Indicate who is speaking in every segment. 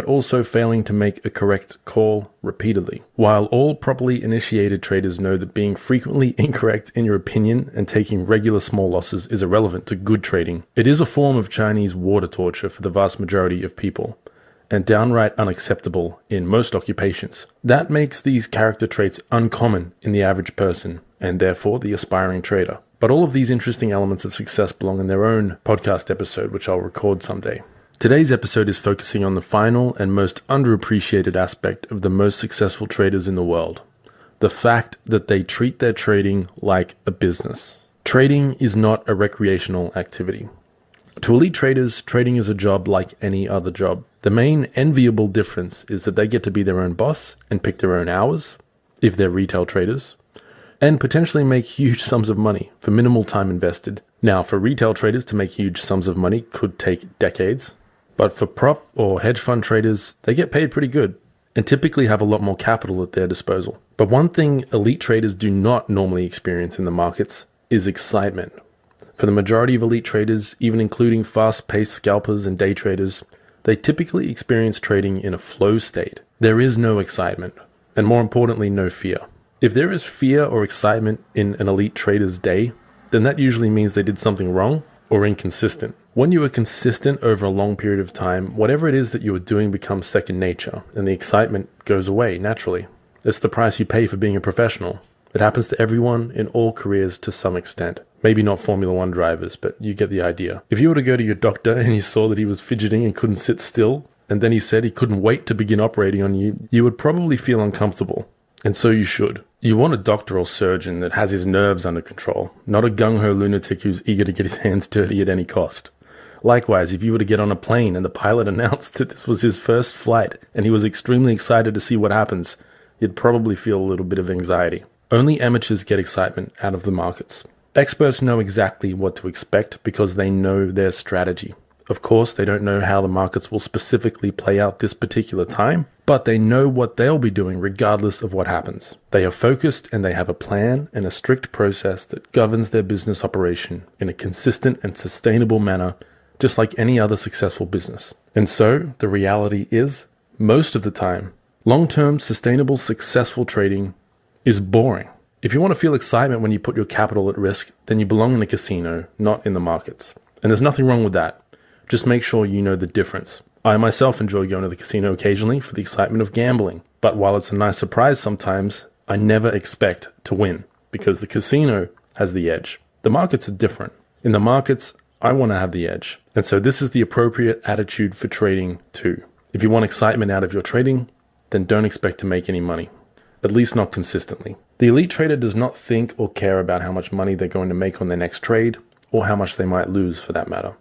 Speaker 1: but also failing to make a correct call repeatedly. While all properly initiated traders know that being frequently incorrect in your opinion and taking regular small losses is irrelevant to good trading, it is a form of Chinese water torture for the vast majority of people, and downright unacceptable in most occupations. That makes these character traits uncommon in the average person, and therefore the aspiring trader. But all of these interesting elements of success belong in their own podcast episode, which I'll record someday. Today's episode is focusing on the final and most underappreciated aspect of the most successful traders in the world: the fact that they treat their trading like a business. Trading is not a recreational activity. To elite traders, trading is a job like any other job. The main enviable difference is that they get to be their own boss and pick their own hours, if they're retail traders, and potentially make huge sums of money for minimal time invested. Now, for retail traders to make huge sums of money could take decades, but for prop or hedge fund traders, they get paid pretty good and typically have a lot more capital at their disposal. But one thing elite traders do not normally experience in the markets is excitement. For the majority of elite traders, even including fast-paced scalpers and day traders, they typically experience trading in a flow state. There is no excitement, and more importantly, no fear. If there is fear or excitement in an elite trader's day, then that usually means they did something wrong or inconsistent. When you are consistent over a long period of time, whatever it is that you are doing becomes second nature, and the excitement goes away naturally. It's the price you pay for being a professional. It happens to everyone in all careers to some extent. Maybe not Formula One drivers, but you get the idea. If you were to go to your doctor and you saw that he was fidgeting and couldn't sit still, and then he said he couldn't wait to begin operating on you, you would probably feel uncomfortable. And so you should. You want a doctor or surgeon that has his nerves under control, not a gung-ho lunatic who's eager to get his hands dirty at any cost. Likewise, if you were to get on a plane and the pilot announced that this was his first flight and he was extremely excited to see what happens, you'd probably feel a little bit of anxiety. Only amateurs get excitement out of the markets. Experts know exactly what to expect because they know their strategy. Of course, they don't know how the markets will specifically play out this particular time, but they know what they'll be doing regardless of what happens. They are focused and they have a plan and a strict process that governs their business operation in a consistent and sustainable manner, just like any other successful business. And so, the reality is, most of the time, long-term, sustainable, successful trading is boring. If you want to feel excitement when you put your capital at risk, then you belong in a casino, not in the markets. And there's nothing wrong with that. Just make sure you know the difference. I myself enjoy going to the casino occasionally for the excitement of gambling. But while it's a nice surprise sometimes, I never expect to win because the casino has the edge. The markets are different. In the markets, I want to have the edge. And so this is the appropriate attitude for trading too. If you want excitement out of your trading, then don't expect to make any money. At least not consistently. The elite trader does not think or care about how much money they're going to make on their next trade, or how much they might lose for that matter.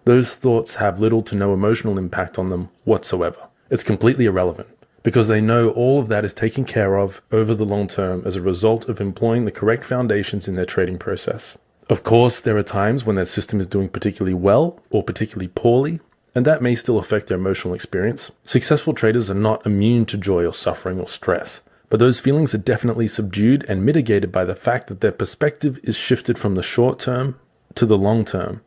Speaker 1: Those thoughts have little to no emotional impact on them whatsoever. It's completely irrelevant, because they know all of that is taken care of over the long term as a result of employing the correct foundations in their trading process. Of course, there are times when their system is doing particularly well or particularly poorly, and that may still affect their emotional experience. Successful traders are not immune to joy or suffering or stress, but those feelings are definitely subdued and mitigated by the fact that their perspective is shifted from the short term to the long term,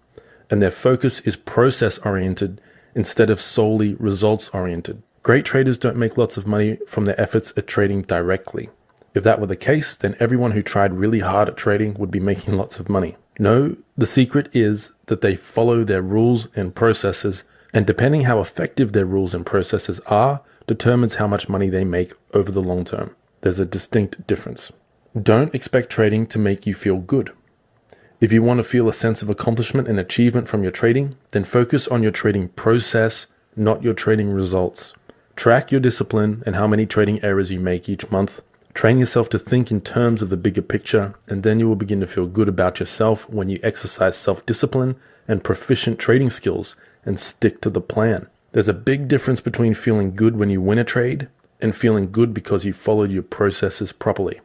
Speaker 1: and their focus is process-oriented instead of solely results-oriented. Great traders don't make lots of money from their efforts at trading directly. If that were the case, then everyone who tried really hard at trading would be making lots of money. No, the secret is that they follow their rules and processes, and depending how effective their rules and processes are, determines how much money they make over the long term. There's a distinct difference. Don't expect trading to make you feel good. If you want to feel a sense of accomplishment and achievement from your trading, then focus on your trading process, not your trading results. Track your discipline and how many trading errors you make each month. Train yourself to think in terms of the bigger picture, and then you will begin to feel good about yourself when you exercise self-discipline and proficient trading skills and stick to the plan. There's a big difference between feeling good when you win a trade and feeling good because you followed your processes properly.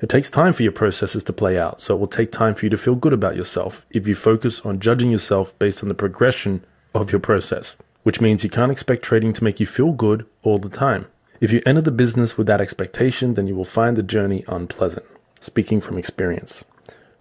Speaker 1: It takes time for your processes to play out, so it will take time for you to feel good about yourself if you focus on judging yourself based on the progression of your process, which means you can't expect trading to make you feel good all the time. If you enter the business with that expectation, then you will find the journey unpleasant, speaking from experience.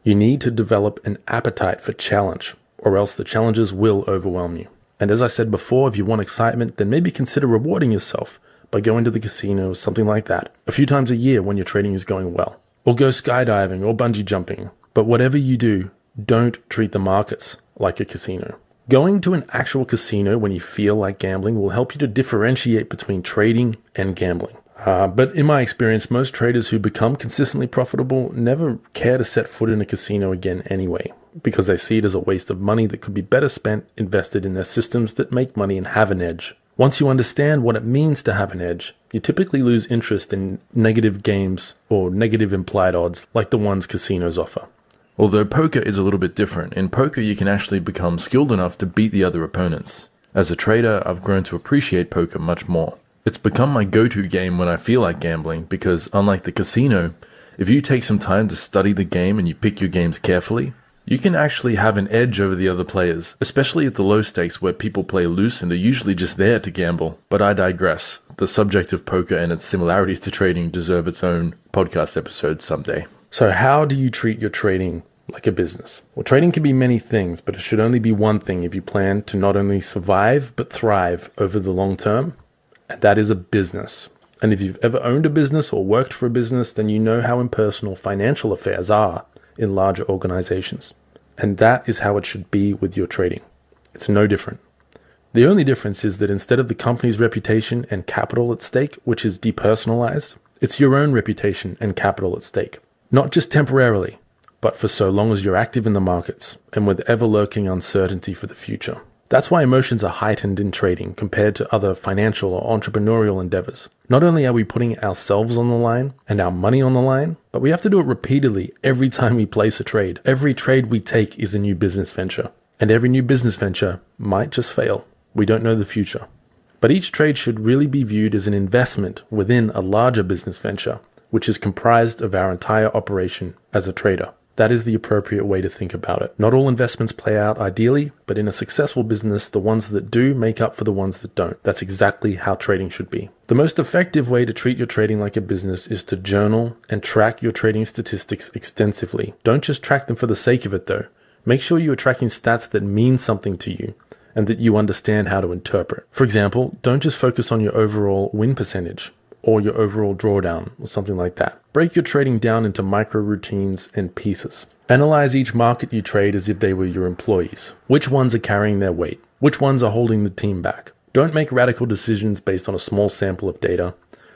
Speaker 1: You need to develop an appetite for challenge, or else the challenges will overwhelm you. And as I said before, if you want excitement, then maybe consider rewarding yourself by going to the casino or something like that a few times a year when your trading is going well. Or go skydiving or bungee jumping. But whatever you do, don't treat the markets like a casino. Going to an actual casino when you feel like gambling will help you to differentiate between trading and gambling. But in my experience, most traders who become consistently profitable never care to set foot in a casino again anyway, because they see it as a waste of money that could be better spent invested in their systems that make money and have an edge. Once you understand what it means to have an edge, you typically lose interest in negative games or negative implied odds like the ones casinos offer.
Speaker 2: Although poker is a little bit different. In poker, you can actually become skilled enough to beat the other opponents. As a trader, I've grown to appreciate poker much more. It's become my go-to game when I feel like gambling because, unlike the casino, if you take some time to study the game and you pick your games carefully, you can actually have an edge over the other players, especially at the low stakes where people play loose and are usually just there to gamble. But I digress. The subject of poker and its similarities to trading deserve its own podcast episode someday.
Speaker 1: So how do you treat your trading like a business? Well, trading can be many things, but it should only be one thing if you plan to not only survive, but thrive over the long term. And that is a business. And if you've ever owned a business or worked for a business, then you know how impersonal financial affairs are in larger organizations. And that is how it should be with your trading. It's no different. The only difference is that instead of the company's reputation and capital at stake, which is depersonalized, it's your own reputation and capital at stake. Not just temporarily, but for so long as you're active in the markets and with ever-lurking uncertainty for the future. That's why emotions are heightened in trading compared to other financial or entrepreneurial endeavors. Not only are we putting ourselves on the line and our money on the line, but we have to do it repeatedly every time we place a trade. Every trade we take is a new business venture, and every new business venture might just fail. We don't know the future. But each trade should really be viewed as an investment within a larger business venture, which is comprised of our entire operation as a trader. That is the appropriate way to think about it. Not all investments play out ideally, but in a successful business, the ones that do make up for the ones that don't. That's exactly how trading should be. The most effective way to treat your trading like a business is to journal and track your trading statistics extensively. Don't just track them for the sake of it though. Make sure you are tracking stats that mean something to you and that you understand how to interpret. For example, don't just focus on your overall win percentage or your overall drawdown or something like that. Break your trading down into micro routines and pieces. Analyze each market you trade as if they were your employees. Which ones are carrying their weight? Which ones are holding the team back? Don't make radical decisions based on a small sample of data.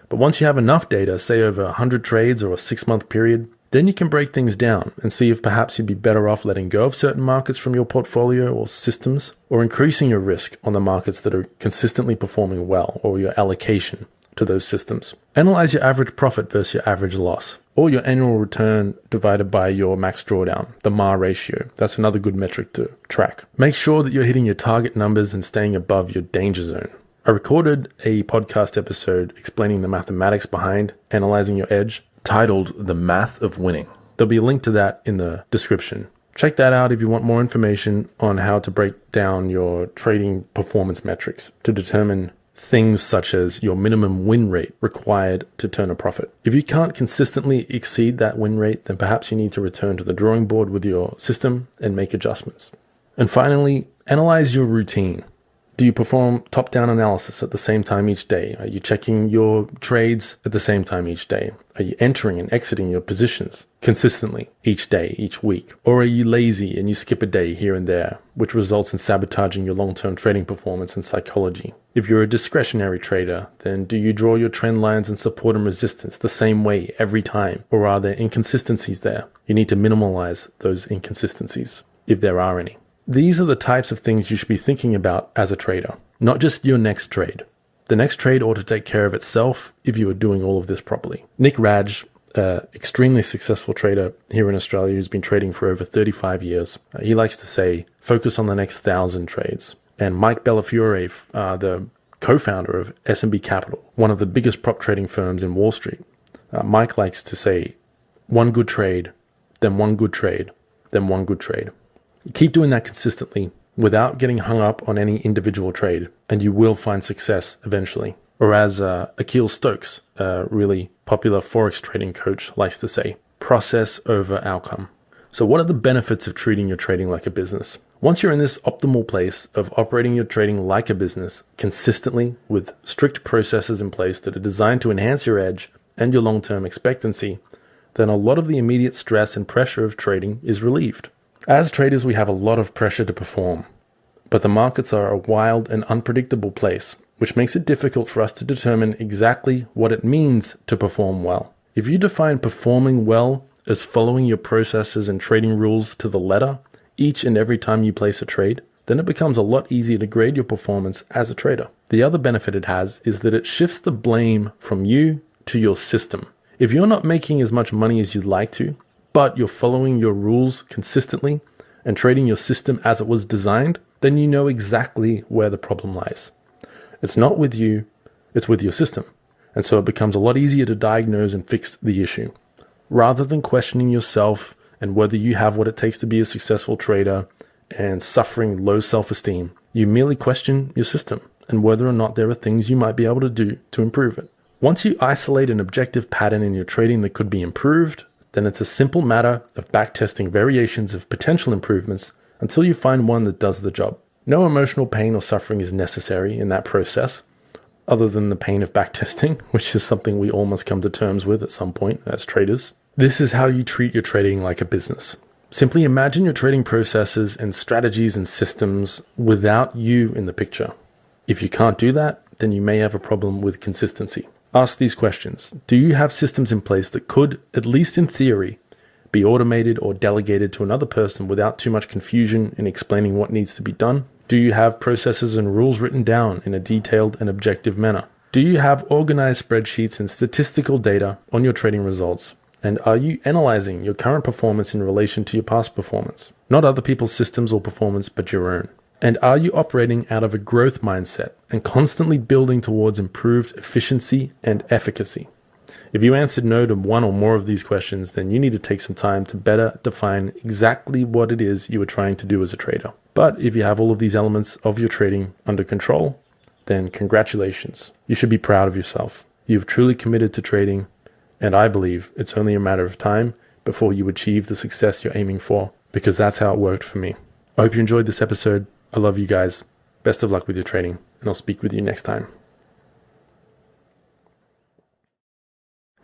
Speaker 1: But once you have enough data, say over 100 trades or a 6-month period, then you can break things down and see if perhaps you'd be better off letting go of certain markets from your portfolio or systems, or increasing your risk on the markets that are consistently performing well, or your allocation to those systems. Analyze your average profit versus your average loss, or your annual return divided by your max drawdown, the MAR ratio. That's another good metric to track. Make sure that you're hitting your target numbers and staying above your danger zone. I recorded a podcast episode explaining the mathematics behind analyzing your edge,
Speaker 2: titled The Math of Winning.
Speaker 1: There'll be a link to that in the description. Check that out if you want more information on how to break down your trading performance metrics to determine things such as your minimum win rate required to turn a profit. If you can't consistently exceed that win rate, then perhaps you need to return to the drawing board with your system and make adjustments. And finally, analyze your routine. Do you perform top-down analysis at the same time each day? Are you checking your trades at the same time each day? Are you entering and exiting your positions consistently each day, each week? Or are you lazy and you skip a day here and there, which results in sabotaging your long-term trading performance and psychology? If you're a discretionary trader, then do you draw your trend lines and support and resistance the same way every time? Or are there inconsistencies there? You need to minimize those inconsistencies, if there are any. These are the types of things you should be thinking about as a trader, not just your next trade. The next trade ought to take care of itself if you are doing all of this properly. Nick Raj, extremely successful trader here in Australia who's been trading for over 35 years, he likes to say, focus on the next 1,000 trades. And Mike Bellafiore, the co-founder of S&B Capital, one of the biggest prop trading firms in Wall Street, Mike likes to say, one good trade, then one good trade, then one good trade. Keep doing that consistently without getting hung up on any individual trade, and you will find success eventually. Or as Akil Stokes, a really popular forex trading coach, likes to say, process over outcome. So what are the benefits of treating your trading like a business? Once you're in this optimal place of operating your trading like a business consistently with strict processes in place that are designed to enhance your edge and your long-term expectancy, then a lot of the immediate stress and pressure of trading is relieved. As traders, we have a lot of pressure to perform, but the markets are a wild and unpredictable place, which makes it difficult for us to determine exactly what it means to perform well. If you define performing well as following your processes and trading rules to the letter each and every time you place a trade, then it becomes a lot easier to grade your performance as a trader. The other benefit it has is that it shifts the blame from you to your system. If you're not making as much money as you'd like to, but you're following your rules consistently and trading your system as it was designed, then you know exactly where the problem lies. It's not with you, it's with your system. And so it becomes a lot easier to diagnose and fix the issue. Rather than questioning yourself and whether you have what it takes to be a successful trader and suffering low self-esteem, you merely question your system and whether or not there are things you might be able to do to improve it. Once you isolate an objective pattern in your trading that could be improved, then it's a simple matter of backtesting variations of potential improvements until you find one that does the job. No emotional pain or suffering is necessary in that process, other than the pain of backtesting, which is something we all must come to terms with at some point as traders. This is how you treat your trading like a business. Simply imagine your trading processes and strategies and systems without you in the picture. If you can't do that, then you may have a problem with consistency. Ask these questions. Do you have systems in place that could, at least in theory, be automated or delegated to another person without too much confusion in explaining what needs to be done? Do you have processes and rules written down in a detailed and objective manner? Do you have organized spreadsheets and statistical data on your trading results? And are you analyzing your current performance in relation to your past performance? Not other people's systems or performance, but your own. And are you operating out of a growth mindset and constantly building towards improved efficiency and efficacy? If you answered no to one or more of these questions, then you need to take some time to better define exactly what it is you are trying to do as a trader. But if you have all of these elements of your trading under control, then congratulations. You should be proud of yourself. You've truly committed to trading, and I believe it's only a matter of time before you achieve the success you're aiming for, because that's how it worked for me. I hope you enjoyed this episode. I love you guys. Best of luck with your trading, and I'll speak with you next time.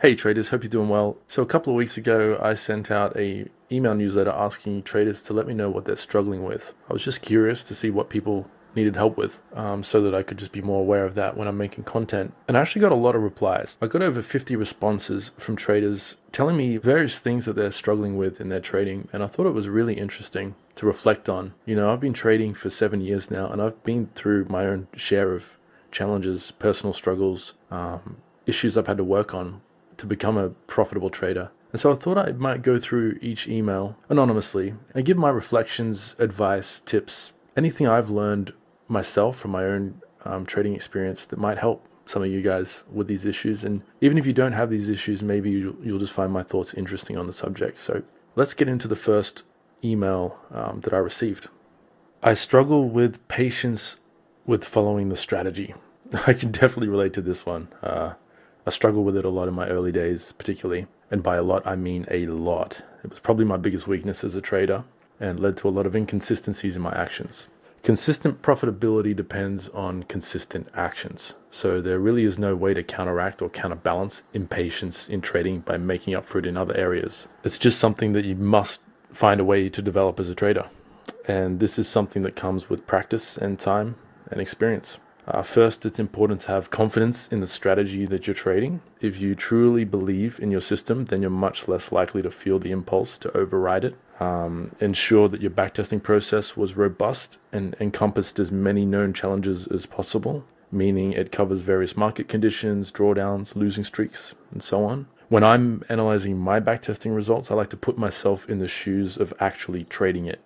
Speaker 1: Hey traders, hope you're doing well. So a couple of weeks ago, I sent out a email newsletter asking traders to let me know what they're struggling with. I was just curious to see what people needed help with, so that I could just be more aware of that when I'm making content. And I actually got a lot of replies. I got over 50 responses from traders telling me various things that they're struggling with in their trading, and I thought it was really interesting to reflect on. You know, I've been trading for 7 years now, and I've been through my own share of challenges, personal struggles, issues I've had to work on to become a profitable trader. And so I thought I might go through each email anonymously and give my reflections, advice, tips, anything I've learned myself from my own trading experience that might help some of you guys with these issues. And even if you don't have these issues, maybe you'll just find my thoughts interesting on the subject. So let's get into the first email that I received. I struggle with patience with following the strategy. I can definitely relate to this one. I struggled with it a lot in my early days, particularly. And by a lot, I mean a lot. It was probably my biggest weakness as a trader and led to a lot of inconsistencies in my actions. Consistent profitability depends on consistent actions. So there really is no way to counteract or counterbalance impatience in trading by making up for it in other areas. It's just something that you must find a way to develop as a trader. And this is something that comes with practice and time and experience. First, it's important to have confidence in the strategy that you're trading. If you truly believe in your system, then you're much less likely to feel the impulse to override it. Ensure that your backtesting process was robust and encompassed as many known challenges as possible, meaning it covers various market conditions, drawdowns, losing streaks, and so on. When I'm analyzing my backtesting results, I like to put myself in the shoes of actually trading it,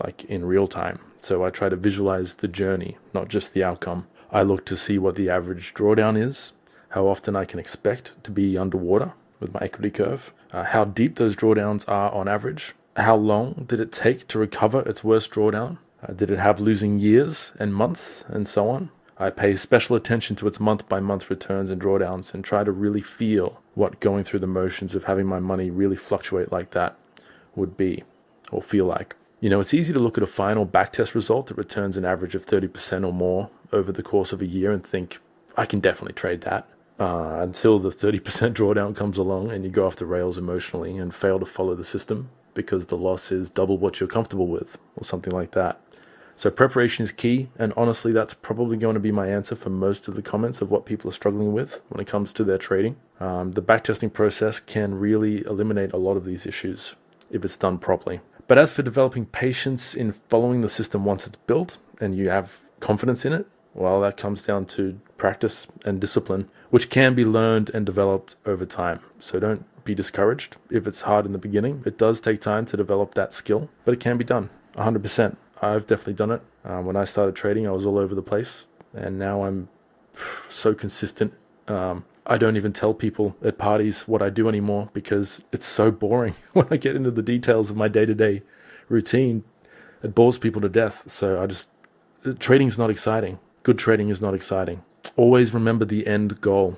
Speaker 1: like in real time. So I try to visualize the journey, not just the outcome. I look to see what the average drawdown is, how often I can expect to be underwater with my equity curve, how deep those drawdowns are on average, how long did it take to recover its worst drawdown, did it have losing years and months, and so on. I pay special attention to its month-by-month returns and drawdowns and try to really feel what going through the motions of having my money really fluctuate like that would be or feel like. It's easy to look at a final backtest result that returns an average of 30% or more over the course of a year and think, I can definitely trade that. Until the 30% drawdown comes along and you go off the rails emotionally and fail to follow the system because the loss is double what you're comfortable with or something like that. So preparation is key, and honestly, that's probably going to be my answer for most of the comments of what people are struggling with when it comes to their trading. The backtesting process can really eliminate a lot of these issues if it's done properly. But as for developing patience in following the system once it's built and you have confidence in it, well, that comes down to practice and discipline, which can be learned and developed over time. So don't be discouraged if it's hard in the beginning. It does take time to develop that skill, but it can be done 100%. I've definitely done it. When I started trading, I was all over the place, and now I'm so consistent. I don't even tell people at parties what I do anymore because it's so boring. When I get into the details of my day-to-day routine, it bores people to death. So trading's not exciting. Good trading is not exciting. Always remember the end goal.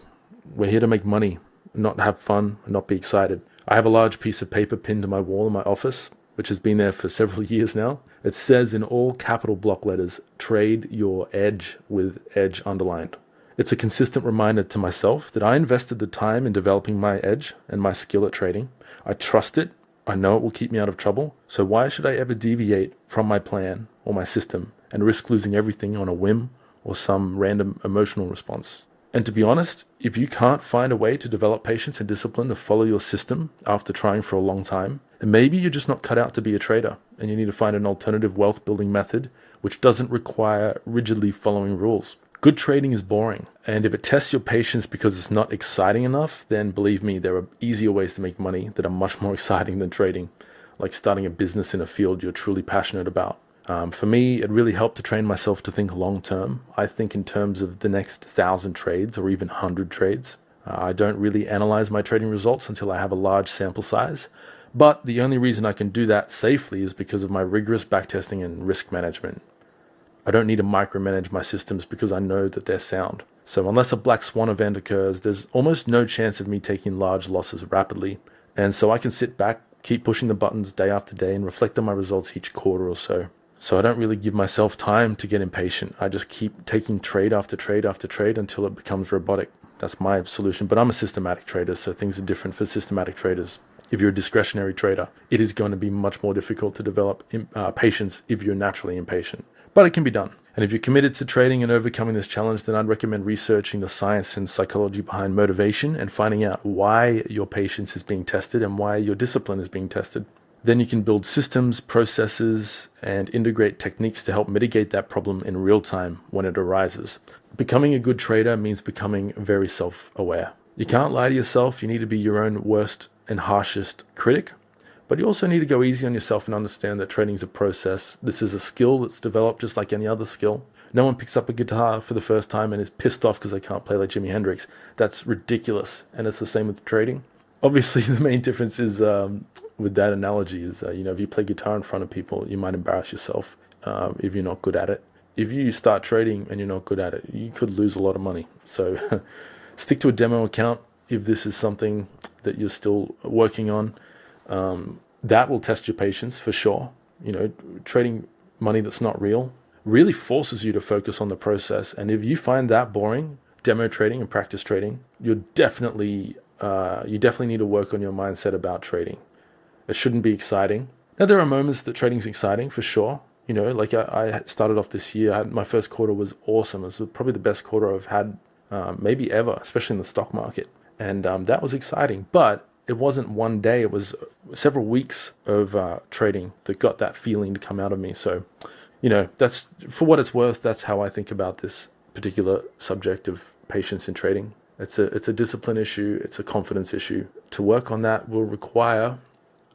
Speaker 1: We're here to make money, not have fun, and not be excited. I have a large piece of paper pinned to my wall in my office, which has been there for several years now. It says in all capital block letters, trade your edge with edge underlined. It's a consistent reminder to myself that I invested the time in developing my edge and my skill at trading. I trust it. I know it will keep me out of trouble. So why should I ever deviate from my plan or my system and risk losing everything on a whim or some random emotional response? And to be honest, if you can't find a way to develop patience and discipline to follow your system after trying for a long time, then maybe you're just not cut out to be a trader and you need to find an alternative wealth building method which doesn't require rigidly following rules. Good trading is boring, and if it tests your patience because it's not exciting enough, then believe me, there are easier ways to make money that are much more exciting than trading, like starting a business in a field you're truly passionate about. For me, it really helped to train myself to think long term. I think in terms of the next 1,000 trades or even 100 trades. I don't really analyze my trading results until I have a large sample size. But the only reason I can do that safely is because of my rigorous backtesting and risk management. I don't need to micromanage my systems because I know that they're sound. So unless a black swan event occurs, there's almost no chance of me taking large losses rapidly. And so I can sit back, keep pushing the buttons day after day and reflect on my results each quarter or so. So I don't really give myself time to get impatient. I just keep taking trade after trade after trade until it becomes robotic. That's my solution. But I'm a systematic trader, so things are different for systematic traders. If you're a discretionary trader, it is going to be much more difficult to develop patience if you're naturally impatient. But it can be done. And if you're committed to trading and overcoming this challenge, then I'd recommend researching the science and psychology behind motivation and finding out why your patience is being tested and why your discipline is being tested. Then you can build systems, processes, and integrate techniques to help mitigate that problem in real time when it arises. Becoming a good trader means becoming very self-aware. You can't lie to yourself. You need to be your own worst and harshest critic. But you also need to go easy on yourself and understand that trading is a process. This is a skill that's developed just like any other skill. No one picks up a guitar for the first time and is pissed off because they can't play like Jimi Hendrix. That's ridiculous. And it's the same with trading. Obviously, the main difference is with that analogy is, if you play guitar in front of people, you might embarrass yourself if you're not good at it. If you start trading and you're not good at it, you could lose a lot of money. So stick to a demo account if this is something that you're still working on. That will test your patience for sure. Trading money that's not real really forces you to focus on the process. And if you find that boring, demo trading and practice trading, you definitely need to work on your mindset about trading. It shouldn't be exciting. Now, there are moments that trading's exciting for sure. Like I started off this year, my first quarter was awesome. It was probably the best quarter I've had maybe ever, especially in the stock market. And that was exciting. But it wasn't one day. It was several weeks of trading that got that feeling to come out of me. So, that's, for what it's worth, that's how I think about this particular subject of patience in trading. It's a discipline issue. It's a confidence issue. To work on that will require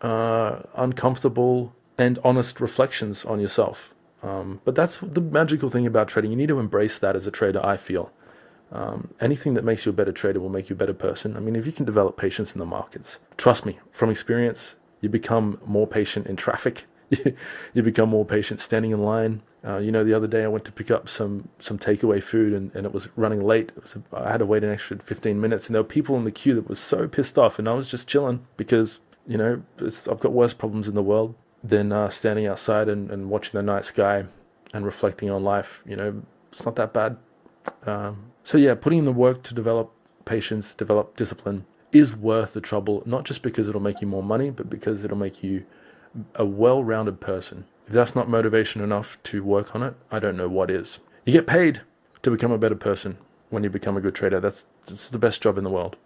Speaker 1: uncomfortable and honest reflections on yourself. But that's the magical thing about trading. You need to embrace that as a trader, I feel. Anything that makes you a better trader will make you a better person. I mean, if you can develop patience in the markets, trust me, from experience, you become more patient in traffic. You become more patient standing in line. The other day I went to pick up some takeaway food and it was running late. I had to wait an extra 15 minutes and there were people in the queue that was so pissed off, and I was just chilling because, I've got worse problems in the world than standing outside and watching the night sky and reflecting on life. It's not that bad. So yeah, putting in the work to develop patience, develop discipline is worth the trouble, not just because it'll make you more money, but because it'll make you a well-rounded person. If that's not motivation enough to work on it, I don't know what is. You get paid to become a better person when you become a good trader. That's the best job in the world.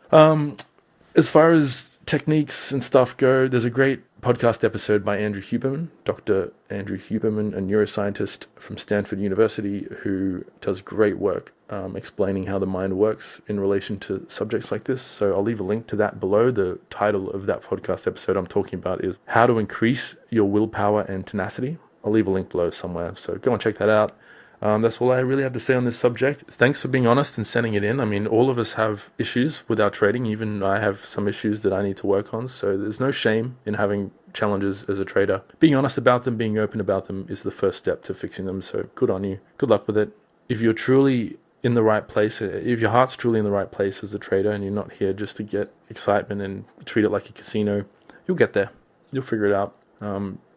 Speaker 1: As far as techniques and stuff go, there's a great podcast episode by Andrew Huberman, Dr. Andrew Huberman, a neuroscientist from Stanford University who does great work explaining how the mind works in relation to subjects like this. So I'll leave a link to that below. The title of that podcast episode I'm talking about is How to Increase Your Willpower and Tenacity. I'll leave a link below somewhere, so go and check that out. That's all I really have to say on this subject. Thanks for being honest and sending it in. I mean, all of us have issues with our trading. Even I have some issues that I need to work on. So there's no shame in having challenges as a trader. Being honest about them, being open about them is the first step to fixing them. So good on you. Good luck with it. If you're truly in the right place, if your heart's truly in the right place as a trader and you're not here just to get excitement and treat it like a casino, you'll get there. You'll figure it out.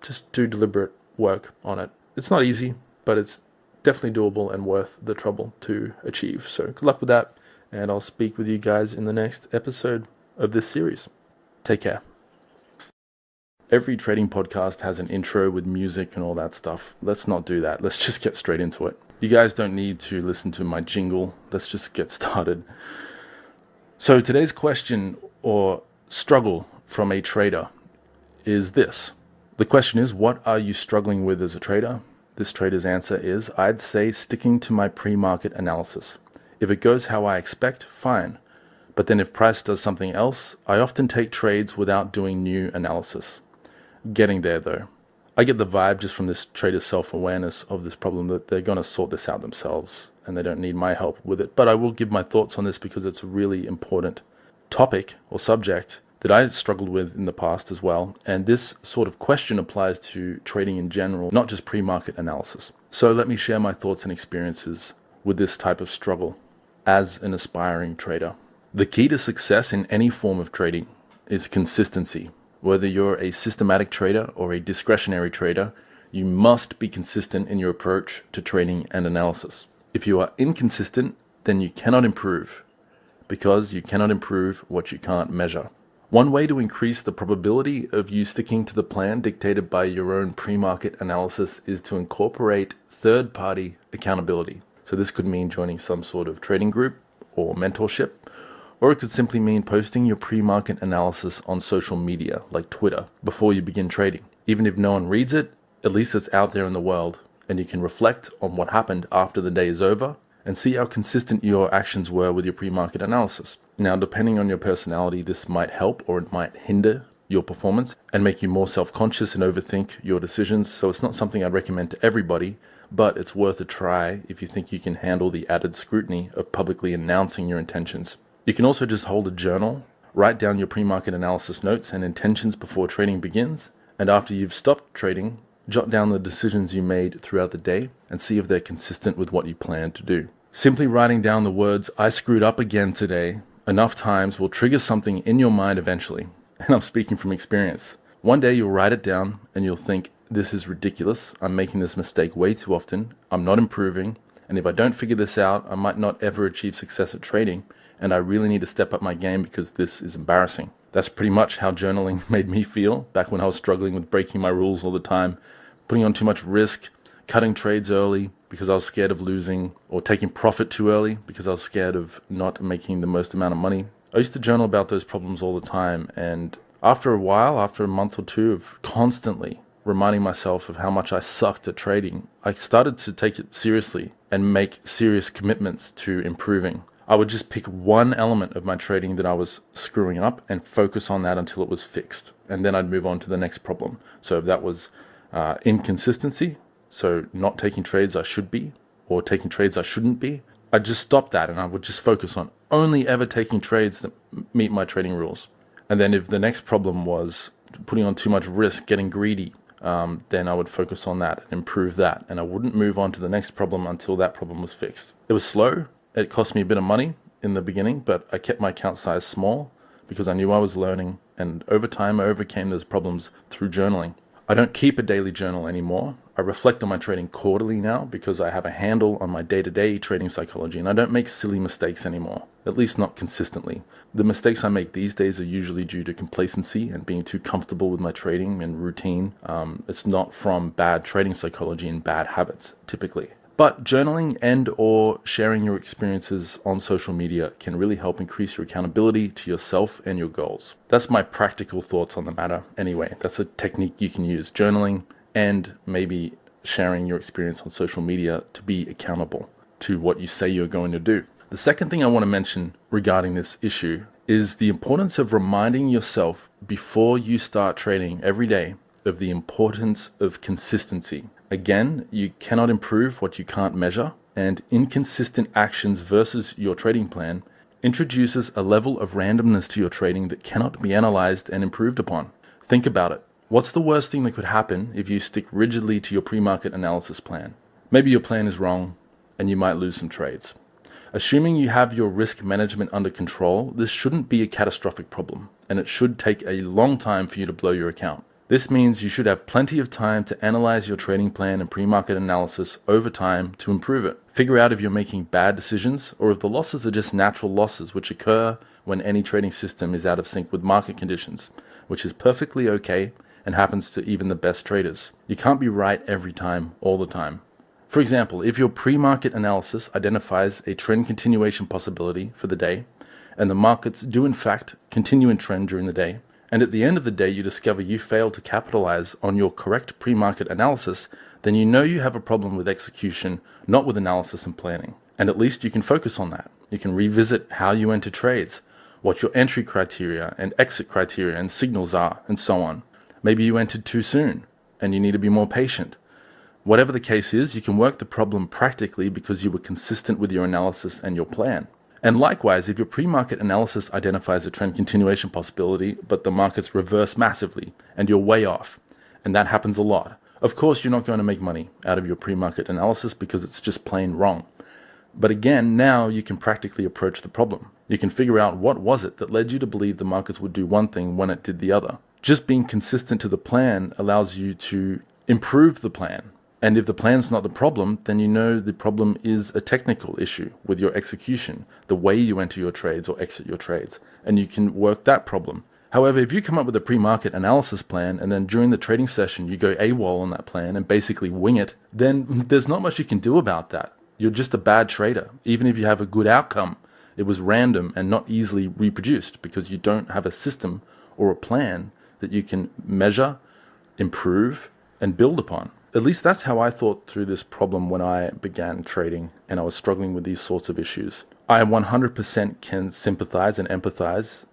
Speaker 1: Just do deliberate work on it. It's not easy, but it's definitely doable and worth the trouble to achieve. So good luck with that, and I'll speak with you guys in the next episode of this series. Take care. Every trading podcast has an intro with music and all that stuff. Let's not do that. Let's just get straight into it. You guys don't need to listen to my jingle. Let's just get started. So today's question or struggle from a trader is this. The question is, what are you struggling with as a trader? This trader's answer is, I'd say sticking to my pre-market analysis. If it goes how I expect, fine. But then if price does something else, I often take trades without doing new analysis. Getting there though. I get the vibe just from this trader's self-awareness of this problem that they're going to sort this out themselves and they don't need my help with it. But I will give my thoughts on this because it's a really important topic or subject that I struggled with in the past as well. And this sort of question applies to trading in general, not just pre-market analysis. So let me share my thoughts and experiences with this type of struggle as an aspiring trader. The key to success in any form of trading is consistency. Whether you're a systematic trader or a discretionary trader, you must be consistent in your approach to trading and analysis. If you are inconsistent, then you cannot improve, because you cannot improve what you can't measure. One way to increase the probability of you sticking to the plan dictated by your own pre-market analysis is to incorporate third-party accountability. So this could mean joining some sort of trading group or mentorship, or it could simply mean posting your pre-market analysis on social media like Twitter before you begin trading. Even if no one reads it, at least it's out there in the world, and you can reflect on what happened after the day is over and see how consistent your actions were with your pre-market analysis. Now, depending on your personality, this might help or it might hinder your performance and make you more self-conscious and overthink your decisions. So it's not something I'd recommend to everybody, but it's worth a try if you think you can handle the added scrutiny of publicly announcing your intentions. You can also just hold a journal, write down your pre-market analysis notes and intentions before trading begins, and after you've stopped trading, jot down the decisions you made throughout the day and see if they're consistent with what you plan to do. Simply writing down the words, "I screwed up again today," enough times will trigger something in your mind eventually. And I'm speaking from experience. One day you'll write it down and you'll think, this is ridiculous. I'm making this mistake way too often. I'm not improving. And if I don't figure this out, I might not ever achieve success at trading. And I really need to step up my game because this is embarrassing. That's pretty much how journaling made me feel back when I was struggling with breaking my rules all the time, putting on too much risk, cutting trades early because I was scared of losing, or taking profit too early because I was scared of not making the most amount of money. I used to journal about those problems all the time, and after a while, after a month or two of constantly reminding myself of how much I sucked at trading, I started to take it seriously and make serious commitments to improving. I would just pick one element of my trading that I was screwing up and focus on that until it was fixed. And then I'd move on to the next problem. So if that was inconsistency, so not taking trades I should be, or taking trades I shouldn't be, I'd just stop that and I would just focus on only ever taking trades that meet my trading rules. And then if the next problem was putting on too much risk, getting greedy, then I would focus on that and improve that. And I wouldn't move on to the next problem until that problem was fixed. It was slow. It cost me a bit of money in the beginning, but I kept my account size small because I knew I was learning. And over time, I overcame those problems through journaling. I don't keep a daily journal anymore. I reflect on my trading quarterly now because I have a handle on my day-to-day trading psychology, and I don't make silly mistakes anymore, at least not consistently. The mistakes I make these days are usually due to complacency and being too comfortable with my trading and routine. It's not from bad trading psychology and bad habits, typically. But journaling and or sharing your experiences on social media can really help increase your accountability to yourself and your goals. That's my practical thoughts on the matter. Anyway, that's a technique you can use, journaling and maybe sharing your experience on social media to be accountable to what you say you're going to do. The second thing I want to mention regarding this issue is the importance of reminding yourself before you start trading every day of the importance of consistency. Again, you cannot improve what you can't measure, and inconsistent actions versus your trading plan introduces a level of randomness to your trading that cannot be analyzed and improved upon. Think about it. What's the worst thing that could happen if you stick rigidly to your pre-market analysis plan? Maybe your plan is wrong and you might lose some trades. Assuming you have your risk management under control, this shouldn't be a catastrophic problem, and it should take a long time for you to blow your account. This means you should have plenty of time to analyze your trading plan and pre-market analysis over time to improve it. Figure out if you're making bad decisions or if the losses are just natural losses which occur when any trading system is out of sync with market conditions, which is perfectly okay and happens to even the best traders. You can't be right every time, all the time. For example, if your pre-market analysis identifies a trend continuation possibility for the day, and the markets do in fact continue in trend during the day, and at the end of the day you discover you failed to capitalize on your correct pre-market analysis, then you know you have a problem with execution, not with analysis and planning. And at least you can focus on that. You can revisit how you enter trades, what your entry criteria and exit criteria and signals are, and so on. Maybe you entered too soon, and you need to be more patient. Whatever the case is, you can work the problem practically because you were consistent with your analysis and your plan. And likewise, if your pre-market analysis identifies a trend continuation possibility, but the markets reverse massively and you're way off, and that happens a lot, of course you're not going to make money out of your pre-market analysis because it's just plain wrong. But again, now you can practically approach the problem. You can figure out what was it that led you to believe the markets would do one thing when it did the other. Just being consistent to the plan allows you to improve the plan. And if the plan's not the problem, then you know the problem is a technical issue with your execution, the way you enter your trades or exit your trades, and you can work that problem. However, if you come up with a pre-market analysis plan and then during the trading session you go AWOL on that plan and basically wing it, then there's not much you can do about that. You're just a bad trader. Even if you have a good outcome, it was random and not easily reproduced because you don't have a system or a plan that you can measure, improve, and build upon. At least that's how I thought through this problem when I began trading and I was struggling with these sorts of issues. I 100% can sympathize and empathize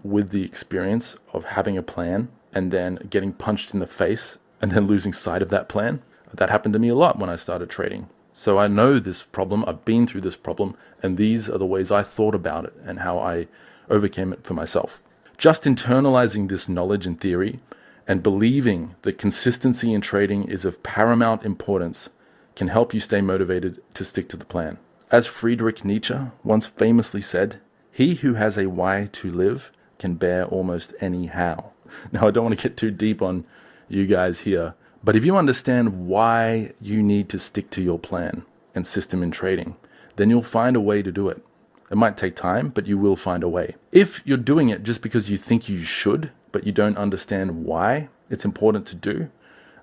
Speaker 1: with the experience of having a plan and then getting punched in the face and then losing sight of that plan. That happened to me a lot when I started trading. So I know this problem, I've been through this problem, and these are the ways I thought about it and how I overcame it for myself. Just internalizing this knowledge and theory and believing that consistency in trading is of paramount importance can help you stay motivated to stick to the plan. As Friedrich Nietzsche once famously said, "He who has a why to live can bear almost any how." Now, I don't want to get too deep on you guys here, but if you understand why you need to stick to your plan and system in trading, then you'll find a way to do it. It might take time, but you will find a way. If you're doing it just because you think you should, but you don't understand why it's important to do,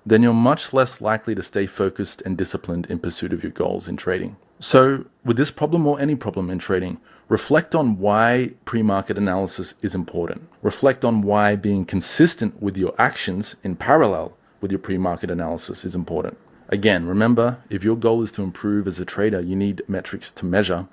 Speaker 1: then you're much less likely to stay focused and disciplined in pursuit of your goals in trading. So with this problem or any problem in trading, reflect on why pre-market analysis is important. Reflect on why being consistent with your actions in parallel with your pre-market analysis is important. Again, remember, if your goal is to improve as a trader, you need metrics to measure.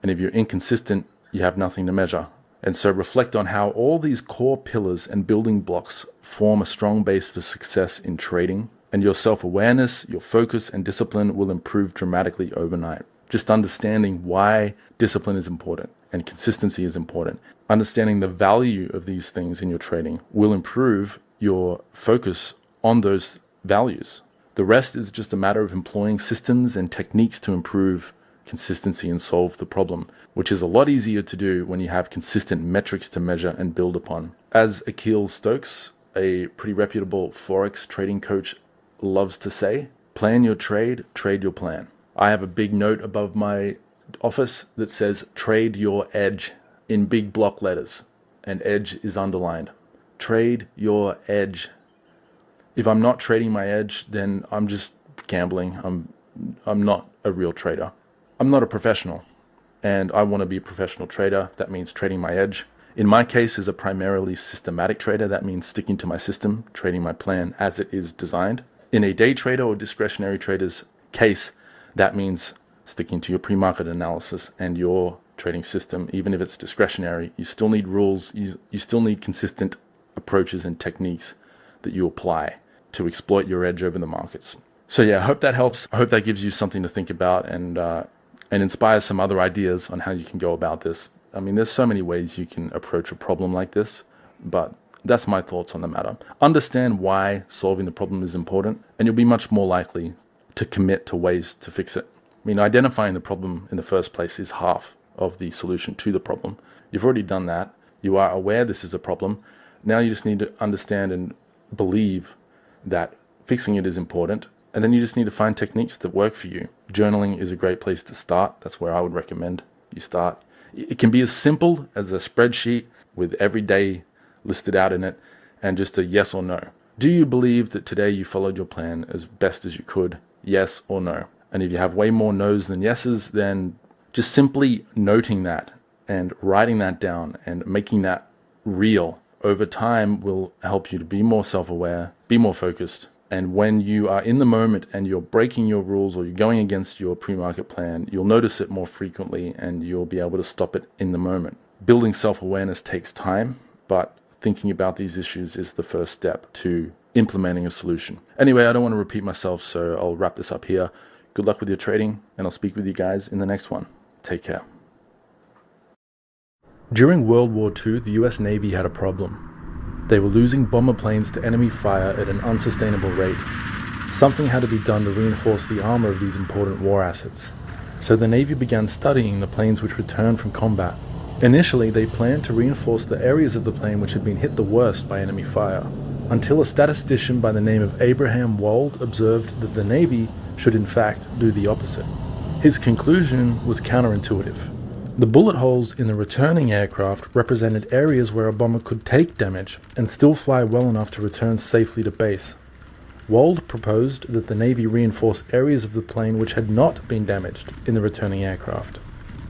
Speaker 1: And if you're inconsistent, you have nothing to measure. And so reflect on how all these core pillars and building blocks form a strong base for success in trading, and your self-awareness, your focus and discipline will improve dramatically overnight. Just understanding why discipline is important and consistency is important, understanding the value of these things in your trading will improve your focus on those values. The rest is just a matter of employing systems and techniques to improve consistency and solve the problem, which is a lot easier to do when you have consistent metrics to measure and build upon. As Akil Stokes
Speaker 2: a pretty reputable Forex trading coach loves to say, plan your trade, trade your plan. I have a big note above my office that says trade your edge in big block letters, and edge is underlined. Trade your edge. If I'm not trading my edge, then I'm just gambling. I'm not a real trader. I'm not a professional, and I want to be a professional trader. That means trading my edge. In my case, as a primarily systematic trader, that means sticking to my system, trading my plan as it is designed. In a day trader or discretionary trader's case, that means sticking to your pre-market analysis and your trading system. Even if it's discretionary, you still need rules. You still need consistent approaches and techniques that you apply to exploit your edge over the markets. So yeah, I hope that helps. I hope that gives you something to think about and inspires some other ideas on how you can go about this. I mean, there's so many ways you can approach a problem like this, but that's my thoughts on the matter. Understand why solving the problem is important, and you'll be much more likely to commit to ways to fix it. I mean, identifying the problem in the first place is half of the solution to the problem. You've already done that. You are aware this is a problem. Now you just need to understand and believe that fixing it is important, and then you just need to find techniques that work for you. Journaling is a great place to start. That's where I would recommend you start. It can be as simple as a spreadsheet with every day listed out in it and just a yes or no. Do you believe that today you followed your plan as best as you could? Yes or no? And if you have way more no's than yeses, then just simply noting that and writing that down and making that real over time will help you to be more self-aware, be more focused. And when you are in the moment and you're breaking your rules or you're going against your pre-market plan, you'll notice it more frequently and you'll be able to stop it in the moment. Building self-awareness takes time, but thinking about these issues is the first step to implementing a solution. Anyway, I don't want to repeat myself, so I'll wrap this up here. Good luck with your trading, and I'll speak with you guys in the next one. Take care.
Speaker 1: During World War II, the US Navy had a problem. They were losing bomber planes to enemy fire at an unsustainable rate. Something had to be done to reinforce the armor of these important war assets. So the Navy began studying the planes which returned from combat. Initially, they planned to reinforce the areas of the plane which had been hit the worst by enemy fire, until a statistician by the name of Abraham Wald observed that the Navy should in fact do the opposite. His conclusion was counterintuitive. The bullet holes in the returning aircraft represented areas where a bomber could take damage and still fly well enough to return safely to base. Wald proposed that the Navy reinforce areas of the plane which had not been damaged in the returning aircraft.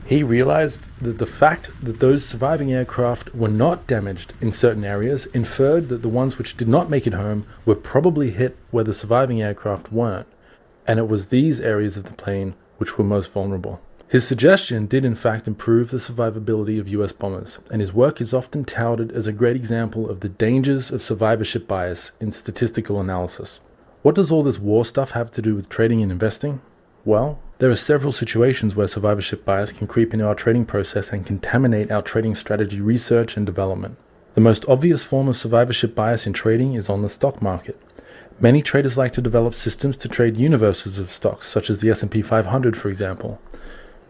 Speaker 1: He realized that the fact that those surviving aircraft were not damaged in certain areas inferred that the ones which did not make it home were probably hit where the surviving aircraft weren't, and it was these areas of the plane which were most vulnerable. His suggestion did in fact improve the survivability of US bombers, and his work is often touted as a great example of the dangers of survivorship bias in statistical analysis. What does all this war stuff have to do with trading and investing? Well, there are several situations where survivorship bias can creep into our trading process and contaminate our trading strategy research and development. The most obvious form of survivorship bias in trading is on the stock market. Many traders like to develop systems to trade universes of stocks, such as the S&P 500, for example.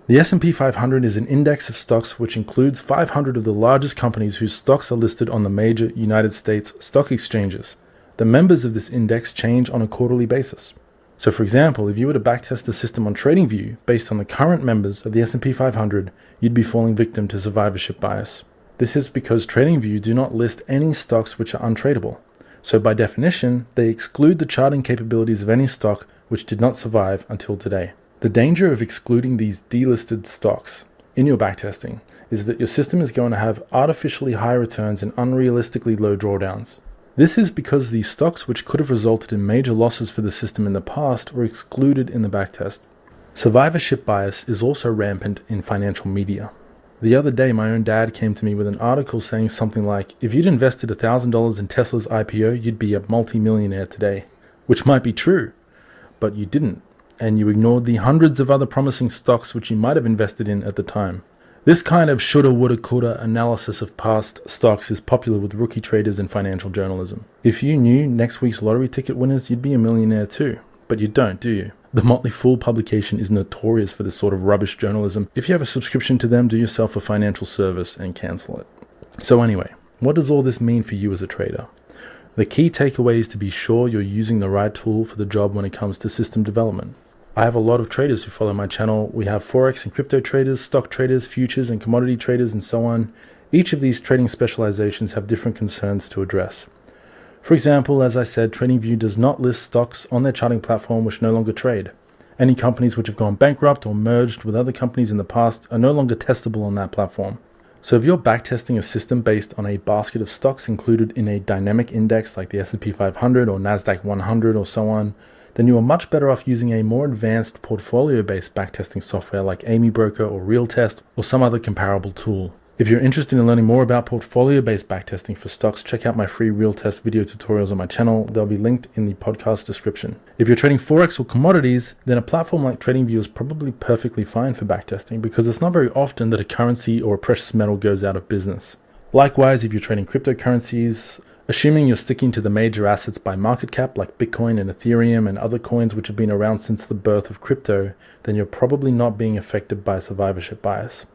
Speaker 1: The S&P 500 is an index of stocks which includes 500 of the largest companies whose stocks are listed on the major United States stock exchanges. The members of this index change on a quarterly basis. So for example, if you were to backtest the system on TradingView based on the current members of the S&P 500, you'd be falling victim to survivorship bias. This is because TradingView do not list any stocks which are untradeable. So by definition, they exclude the charting capabilities of any stock which did not survive until today. The danger of excluding these delisted stocks in your backtesting is that your system is going to have artificially high returns and unrealistically low drawdowns. This is because these stocks which could have resulted in major losses for the system in the past were excluded in the backtest. Survivorship bias is also rampant in financial media. The other day, my own dad came to me with an article saying something like, if you'd invested $1,000 in Tesla's IPO, you'd be a multi-millionaire today. Which might be true, but you didn't, and you ignored the hundreds of other promising stocks which you might have invested in at the time. This kind of shoulda, woulda, coulda analysis of past stocks is popular with rookie traders in financial journalism. If you knew next week's lottery ticket winners, you'd be a millionaire too. But you don't, do you? The Motley Fool publication is notorious for this sort of rubbish journalism. If you have a subscription to them, do yourself a financial service and cancel it. So anyway, what does all this mean for you as a trader? The key takeaway is to be sure you're using the right tool for the job when it comes to system development. I have a lot of traders who follow my channel. We have Forex and crypto traders, stock traders, futures and commodity traders, and so on. Each of these trading specializations have different concerns to address. For example, as I said, TradingView does not list stocks on their charting platform which no longer trade. Any companies which have gone bankrupt or merged with other companies in the past are no longer testable on that platform. So if you're backtesting a system based on a basket of stocks included in a dynamic index like the S&P 500 or NASDAQ 100 or so on, then you are much better off using a more advanced portfolio-based backtesting software like Amy Broker or Realtest or some other comparable tool. If you're interested in learning more about portfolio-based backtesting for stocks, check out my free Realtest video tutorials on my channel. They'll be linked in the podcast description. If you're trading Forex or commodities, then a platform like TradingView is probably perfectly fine for backtesting because it's not very often that a currency or a precious metal goes out of business. Likewise, if you're trading cryptocurrencies, assuming you're sticking to the major assets by market cap like Bitcoin and Ethereum and other coins which have been around since the birth of crypto, then you're probably not being affected by survivorship bias.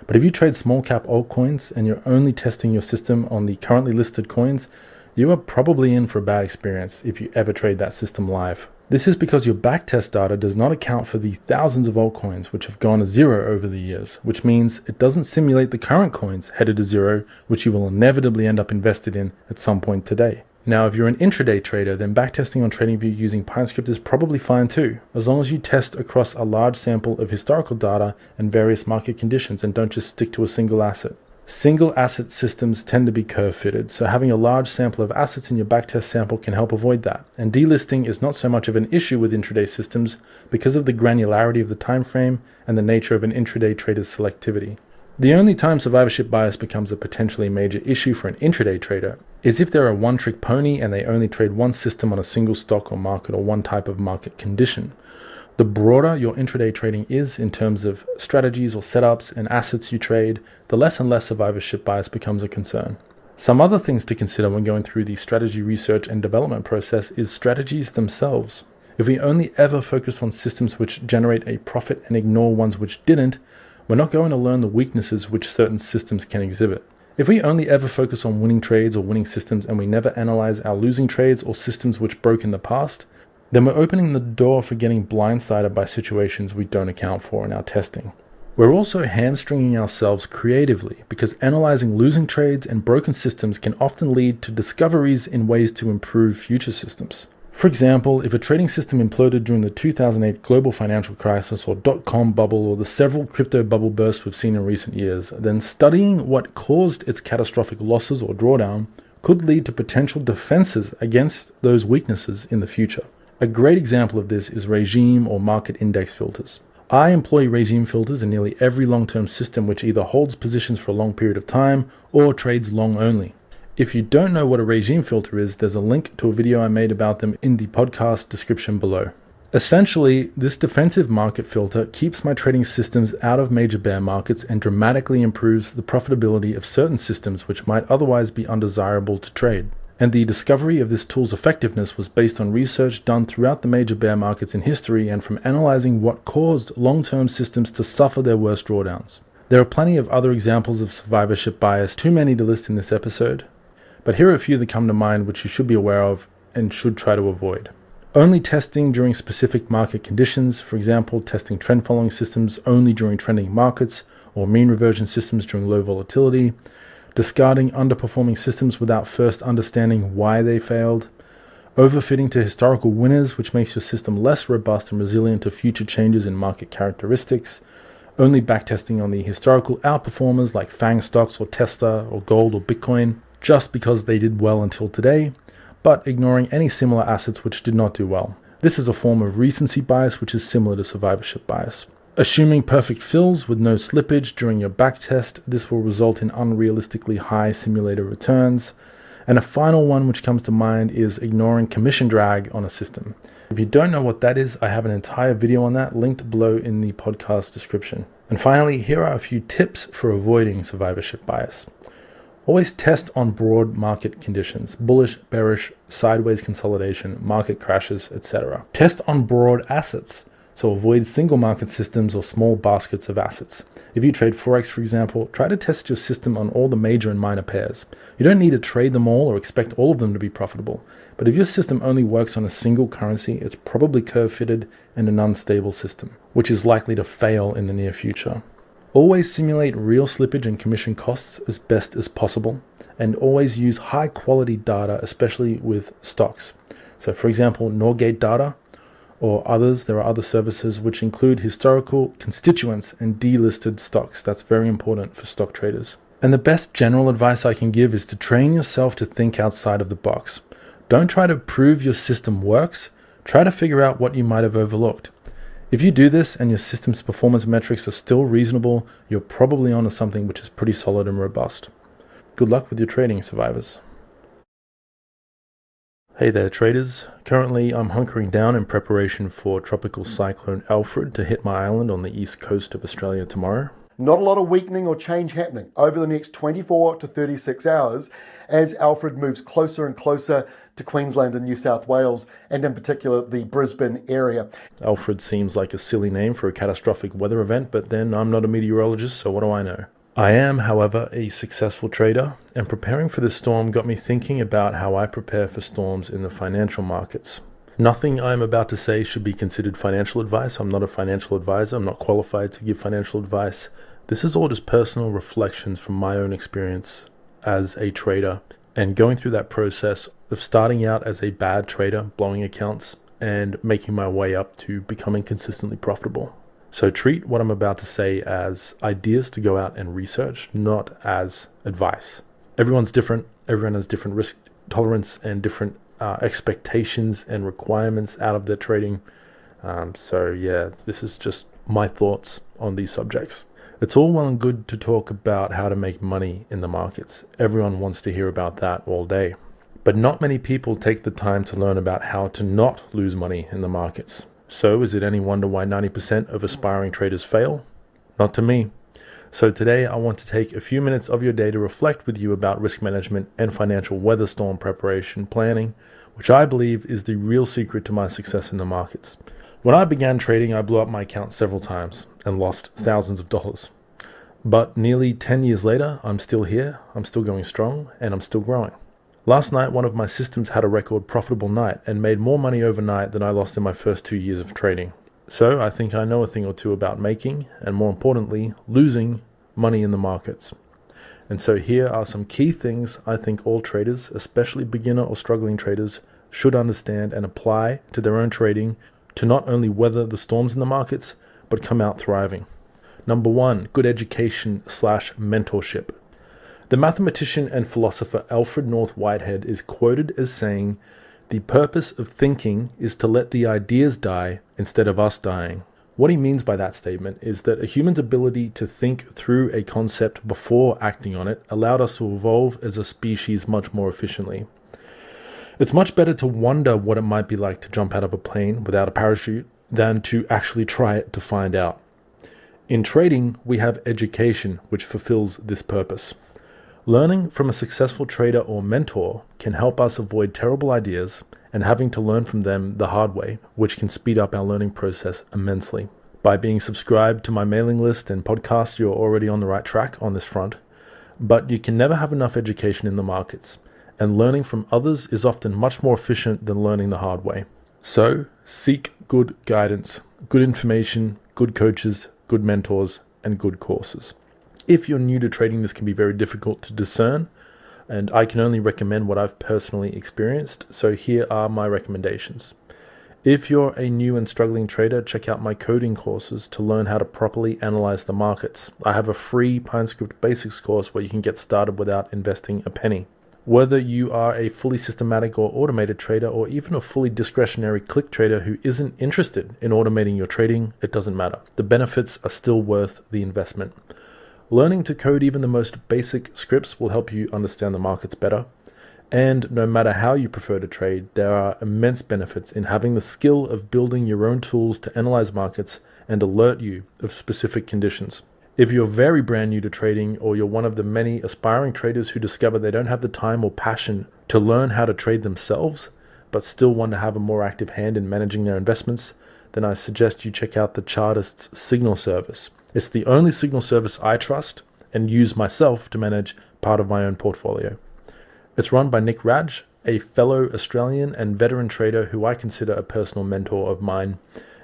Speaker 1: But if you trade small cap altcoins and you're only testing your system on the currently listed coins, you are probably in for a bad experience if you ever trade that system live. This is because your backtest data does not account for the thousands of altcoins which have gone to zero over the years, which means it doesn't simulate the current coins headed to zero, which you will inevitably end up invested in at some point today. Now, if you're an intraday trader, then backtesting on TradingView using PineScript is probably fine too, as long as you test across a large sample of historical data and various market conditions and don't just stick to a single asset. Single asset systems tend to be curve fitted, so having a large sample of assets in your backtest sample can help avoid that. And delisting is not so much of an issue with intraday systems because of the granularity of the time frame and the nature of an intraday trader's selectivity. The only time survivorship bias becomes a potentially major issue for an intraday trader is if they're a one-trick pony and they only trade one system on a single stock or market or one type of market condition. The broader your intraday trading is in terms of strategies or setups and assets you trade, the less and less survivorship bias becomes a concern. Some other things to consider when going through the strategy research and development process is strategies themselves. If we only ever focus on systems which generate a profit and ignore ones which didn't, we're not going to learn the weaknesses which certain systems can exhibit. If we only ever focus on winning trades or winning systems and we never analyze our losing trades or systems which broke in the past, then we're opening the door for getting blindsided by situations we don't account for in our testing. We're also hamstringing ourselves creatively because analyzing losing trades and broken systems can often lead to discoveries in ways to improve future systems. For example, if a trading system imploded during the 2008 global financial crisis or dot-com bubble or the several crypto bubble bursts we've seen in recent years, then studying what caused its catastrophic losses or drawdown could lead to potential defenses against those weaknesses in the future. A great example of this is regime or market index filters. I employ regime filters in nearly every long-term system which either holds positions for a long period of time or trades long only. If you don't know what a regime filter is, there's a link to a video I made about them in the podcast description below. Essentially, this defensive market filter keeps my trading systems out of major bear markets and dramatically improves the profitability of certain systems which might otherwise be undesirable to trade. And the discovery of this tool's effectiveness was based on research done throughout the major bear markets in history and from analyzing what caused long-term systems to suffer their worst drawdowns. There are plenty of other examples of survivorship bias, too many to list in this episode, but here are a few that come to mind which you should be aware of and should try to avoid. Only testing during specific market conditions, for example, testing trend following systems only during trending markets or mean reversion systems during low volatility, discarding underperforming systems without first understanding why they failed, overfitting to historical winners, which makes your system less robust and resilient to future changes in market characteristics, only backtesting on the historical outperformers like FANG stocks or Tesla or gold or Bitcoin, just because they did well until today, but ignoring any similar assets which did not do well. This is a form of recency bias which is similar to survivorship bias. Assuming perfect fills with no slippage during your backtest, this will result in unrealistically high simulator returns. And a final one which comes to mind is ignoring commission drag on a system. If you don't know what that is, I have an entire video on that linked below in the podcast description. And finally, here are a few tips for avoiding survivorship bias. Always test on broad market conditions, bullish, bearish, sideways consolidation, market crashes, etc. Test on broad assets. So avoid single market systems or small baskets of assets. If you trade Forex, for example, try to test your system on all the major and minor pairs. You don't need to trade them all or expect all of them to be profitable. But if your system only works on a single currency, it's probably curve fitted in an unstable system, which is likely to fail in the near future. Always simulate real slippage and commission costs as best as possible, and always use high quality data, especially with stocks. So for example, Norgate data or others, there are other services which include historical constituents and delisted stocks. That's very important for stock traders. And the best general advice I can give is to train yourself to think outside of the box. Don't try to prove your system works, try to figure out what you might have overlooked. If you do this and your system's performance metrics are still reasonable, you're probably onto something which is pretty solid and robust. Good luck with your trading, survivors. Hey there, traders. Currently, I'm hunkering down in preparation for Tropical Cyclone Alfred to hit my island on the east coast of Australia tomorrow.
Speaker 3: Not a lot of weakening or change happening over the next 24 to 36 hours as Alfred moves closer and closer to Queensland and New South Wales, and in particular the Brisbane area.
Speaker 1: Alfred seems like a silly name for a catastrophic weather event, but then I'm not a meteorologist, so what do I know? I am, however, a successful trader, and preparing for this storm got me thinking about how I prepare for storms in the financial markets. Nothing I'm about to say should be considered financial advice. I'm not a financial advisor. I'm not qualified to give financial advice. This is all just personal reflections from my own experience as a trader and going through that process of starting out as a bad trader, blowing accounts, and making my way up to becoming consistently profitable. So treat what I'm about to say as ideas to go out and research, not as advice. Everyone's different. Everyone has different risk tolerance and different expectations and requirements out of their trading. So yeah, this is just my thoughts on these subjects. It's all well and good to talk about how to make money in the markets. Everyone wants to hear about that all day. But not many people take the time to learn about how to not lose money in the markets. So is it any wonder why 90% of aspiring traders fail? Not to me. So today I want to take a few minutes of your day to reflect with you about risk management and financial weather storm preparation planning, which I believe is the real secret to my success in the markets. When I began trading, I blew up my account several times and lost thousands of dollars. But nearly 10 years later, I'm still here, I'm still going strong, and I'm still growing. Last night, one of my systems had a record profitable night and made more money overnight than I lost in my first 2 years of trading. So I think I know a thing or two about making, and more importantly, losing money in the markets. And so here are some key things I think all traders, especially beginner or struggling traders, should understand and apply to their own trading to not only weather the storms in the markets, but come out thriving. Number 1, good education/mentorship. The mathematician and philosopher Alfred North Whitehead is quoted as saying, "The purpose of thinking is to let the ideas die instead of us dying." What he means by that statement is that a human's ability to think through a concept before acting on it allowed us to evolve as a species much more efficiently. It's much better to wonder what it might be like to jump out of a plane without a parachute than to actually try it to find out. In trading, we have education, which fulfills this purpose. Learning from a successful trader or mentor can help us avoid terrible ideas and having to learn from them the hard way, which can speed up our learning process immensely. By being subscribed to my mailing list and podcast, you're already on the right track on this front. But you can never have enough education in the markets, and learning from others is often much more efficient than learning the hard way. So seek good guidance, good information, good coaches, good mentors, and good courses. If you're new to trading, this can be very difficult to discern, and I can only recommend what I've personally experienced, so here are my recommendations. If you're a new and struggling trader, check out my coding courses to learn how to properly analyze the markets. I have a free PineScript Basics course where you can get started without investing a penny. Whether you are a fully systematic or automated trader, or even a fully discretionary click trader who isn't interested in automating your trading, it doesn't matter. The benefits are still worth the investment. Learning to code even the most basic scripts will help you understand the markets better. And no matter how you prefer to trade, there are immense benefits in having the skill of building your own tools to analyze markets and alert you of specific conditions. If you're very brand new to trading, or you're one of the many aspiring traders who discover they don't have the time or passion to learn how to trade themselves, but still want to have a more active hand in managing their investments, then I suggest you check out the Chartist's Signal service. It's the only signal service I trust and use myself to manage part of my own portfolio. It's run by Nick Raj, a fellow Australian and veteran trader who I consider a personal mentor of mine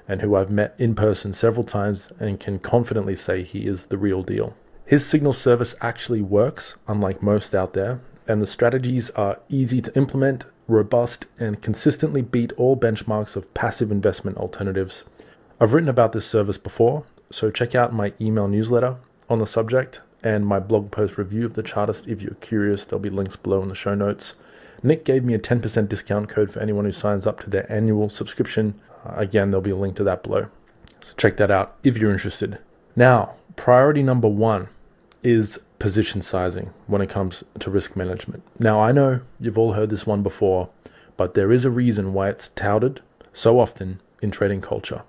Speaker 1: and who I've met in person several times and can confidently say he is the real deal. His signal service actually works, unlike most out there, and the strategies are easy to implement, robust, and consistently beat all benchmarks of passive investment alternatives. I've written about this service before, so check out my email newsletter on the subject and my blog post review of the Chartist if you're curious. There'll be links below in the show notes. Nick gave me a 10% discount code for anyone who signs up to their annual subscription. Again, there'll be a link to that below. So check that out if you're interested. Now, priority number 1 is position sizing when it comes to risk management. Now, I know you've all heard this one before, but there is a reason why it's touted so often in trading culture.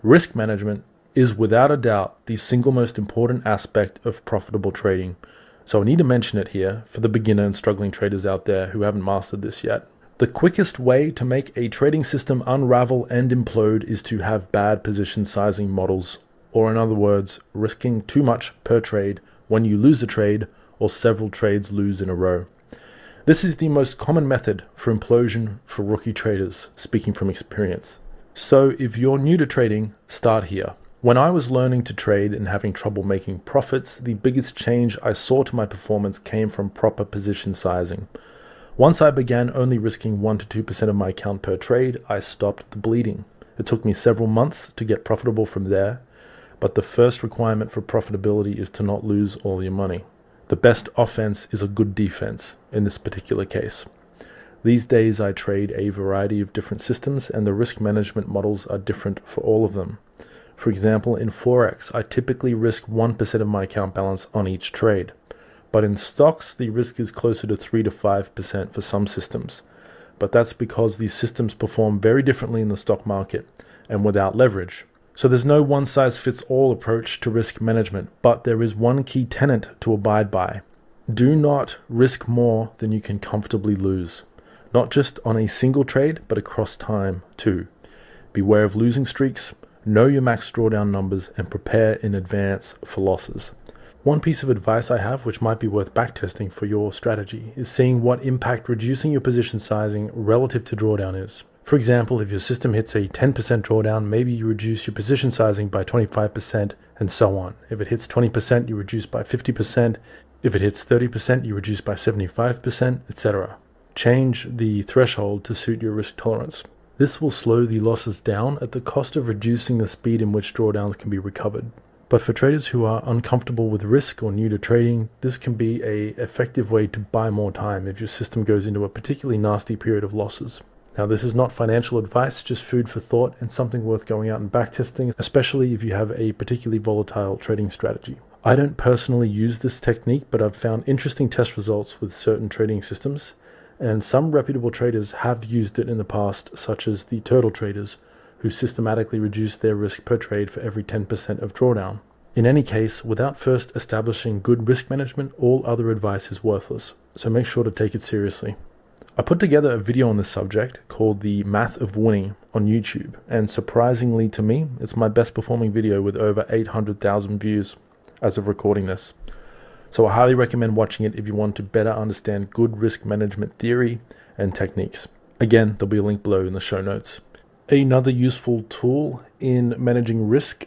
Speaker 1: Risk management is without a doubt the single most important aspect of profitable trading. So I need to mention it here for the beginner and struggling traders out there who haven't mastered this yet. The quickest way to make a trading system unravel and implode is to have bad position sizing models, or in other words, risking too much per trade when you lose a trade or several trades lose in a row. This is the most common method for implosion for rookie traders, speaking from experience. So if you're new to trading, start here. When I was learning to trade and having trouble making profits, the biggest change I saw to my performance came from proper position sizing. Once I began only risking 1 to 2% of my account per trade, I stopped the bleeding. It took me several months to get profitable from there, but the first requirement for profitability is to not lose all your money. The best offense is a good defense in this particular case. These days I trade a variety of different systems and the risk management models are different for all of them. For example, in Forex, I typically risk 1% of my account balance on each trade. But in stocks, the risk is closer to 3 to 5% for some systems. But that's because these systems perform very differently in the stock market and without leverage. So there's no one-size-fits-all approach to risk management, but there is one key tenet to abide by. Do not risk more than you can comfortably lose. Not just on a single trade, but across time too. Beware of losing streaks. Know your max drawdown numbers and prepare in advance for losses. One piece of advice I have, which might be worth backtesting for your strategy, is seeing what impact reducing your position sizing relative to drawdown is. For example, if your system hits a 10% drawdown, maybe you reduce your position sizing by 25% and so on. If it hits 20%, you reduce by 50%. If it hits 30%, you reduce by 75%, etc. Change the threshold to suit your risk tolerance. This will slow the losses down at the cost of reducing the speed in which drawdowns can be recovered. But for traders who are uncomfortable with risk or new to trading, this can be an effective way to buy more time if your system goes into a particularly nasty period of losses. Now, this is not financial advice, just food for thought and something worth going out and backtesting, especially if you have a particularly volatile trading strategy. I don't personally use this technique, but I've found interesting test results with certain trading systems, and some reputable traders have used it in the past, such as the turtle traders, who systematically reduce their risk per trade for every 10% of drawdown. In any case, without first establishing good risk management, all other advice is worthless, so make sure to take it seriously. I put together a video on this subject called The Math of Winning on YouTube, and surprisingly to me, it's my best performing video with over 800,000 views as of recording this. So I highly recommend watching it if you want to better understand good risk management theory and techniques. Again, there'll be a link below in the show notes. Another useful tool in managing risk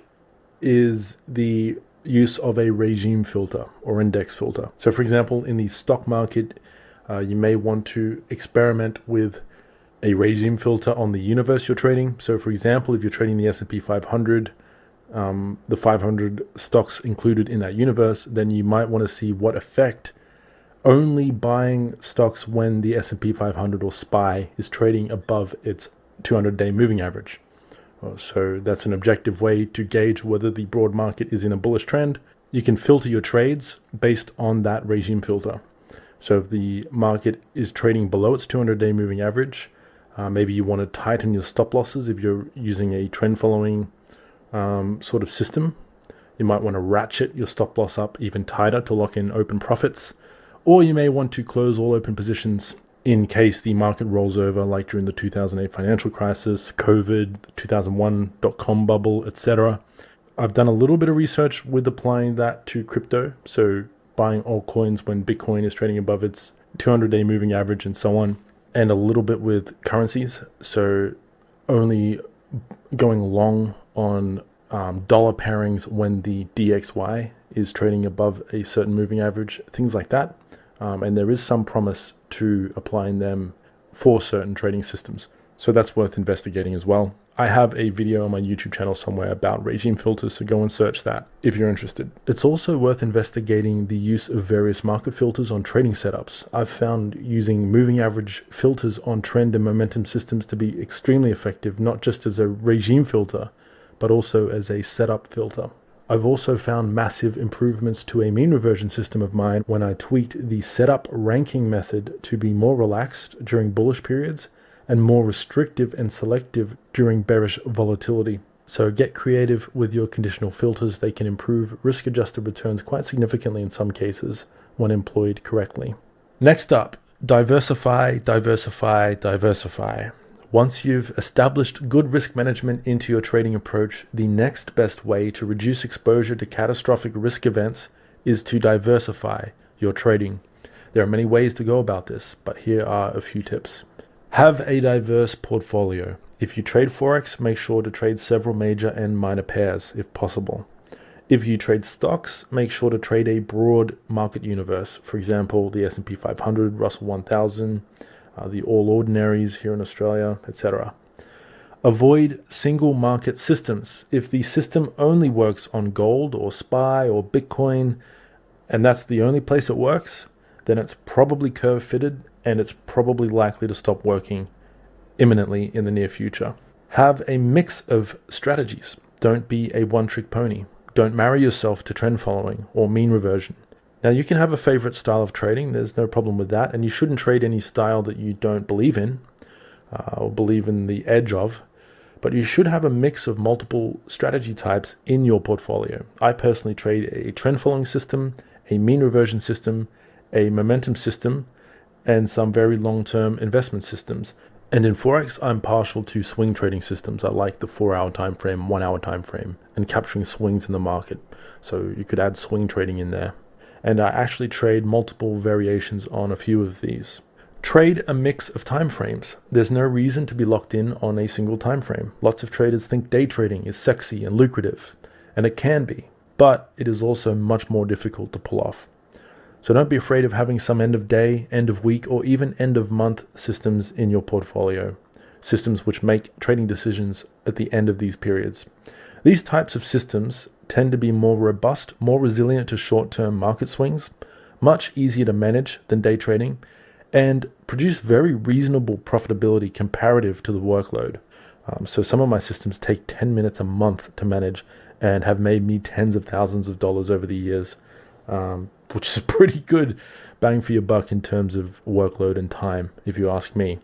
Speaker 1: is the use of a regime filter or index filter. So for example, in the stock market, you may want to experiment with a regime filter on the universe you're trading. So for example, if you're trading the S&P 500, the 500 stocks included in that universe, then you might want to see what effect only buying stocks when the S&P 500 or SPY is trading above its 200-day moving average. So that's an objective way to gauge whether the broad market is in a bullish trend. You can filter your trades based on that regime filter. So if the market is trading below its 200-day moving average, maybe you want to tighten your stop losses if you're using a trend following sort of system. You might want to ratchet your stop loss up even tighter to lock in open profits, or you may want to close all open positions in case the market rolls over, like during the 2008 financial crisis, COVID, 2001 dot-com bubble, etc. I've done a little bit of research with applying that to crypto, so buying altcoins when Bitcoin is trading above its 200-day moving average and so on, and a little bit with currencies, so only going long on dollar pairings when the DXY is trading above a certain moving average, things like that. And there is some promise to applying them for certain trading systems. So that's worth investigating as well. I have a video on my YouTube channel somewhere about regime filters, so go and search that if you're interested. It's also worth investigating the use of various market filters on trading setups. I've found using moving average filters on trend and momentum systems to be extremely effective, not just as a regime filter, but also as a setup filter. I've also found massive improvements to a mean reversion system of mine when I tweaked the setup ranking method to be more relaxed during bullish periods and more restrictive and selective during bearish volatility. So get creative with your conditional filters. They can improve risk-adjusted returns quite significantly in some cases when employed correctly. Next up, diversify, diversify, diversify. Once you've established good risk management into your trading approach, the next best way to reduce exposure to catastrophic risk events is to diversify your trading. There are many ways to go about this, but here are a few tips. Have a diverse portfolio. If you trade Forex, make sure to trade several major and minor pairs if possible. If you trade stocks, make sure to trade a broad market universe. For example, the S&P 500, Russell 1000, the All Ordinaries here in Australia, etc. Avoid single market systems. If the system only works on gold or SPY or Bitcoin, and that's the only place it works, then it's probably curve fitted and it's probably likely to stop working imminently in the near future. Have a mix of strategies. Don't be a one-trick pony. Don't marry yourself to trend following or mean reversion. Now, you can have a favorite style of trading. There's no problem with that. And you shouldn't trade any style that you don't believe in or believe in the edge of. But you should have a mix of multiple strategy types in your portfolio. I personally trade a trend following system, a mean reversion system, a momentum system, and some very long-term investment systems. And in Forex, I'm partial to swing trading systems. I like the 4-hour time frame, 1-hour time frame, and capturing swings in the market. So you could add swing trading in there. And I actually trade multiple variations on a few of these. Trade a mix of time frames. There's no reason to be locked in on a single time frame. Lots of traders think day trading is sexy and lucrative, and it can be, but it is also much more difficult to pull off. So don't be afraid of having some end of day, end of week, or even end of month systems in your portfolio. Systems which make trading decisions at the end of these periods. These types of systems tend to be more robust, more resilient to short-term market swings, much easier to manage than day trading, and produce very reasonable profitability comparative to the workload. So some of my systems take 10 minutes a month to manage and have made me tens of thousands of dollars over the years, which is pretty good bang for your buck in terms of workload and time, if you ask me.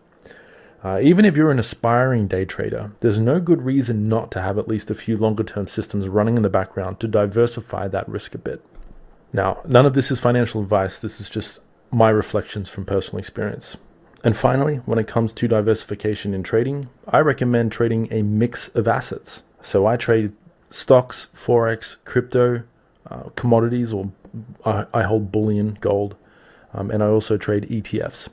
Speaker 1: Even if you're an aspiring day trader, there's no good reason not to have at least a few longer-term systems running in the background to diversify that risk a bit. Now, none of this is financial advice. This is just my reflections from personal experience. And finally, when it comes to diversification in trading, I recommend trading a mix of assets. So I trade stocks, Forex, crypto, commodities, or I hold bullion, gold, and I also trade ETFs.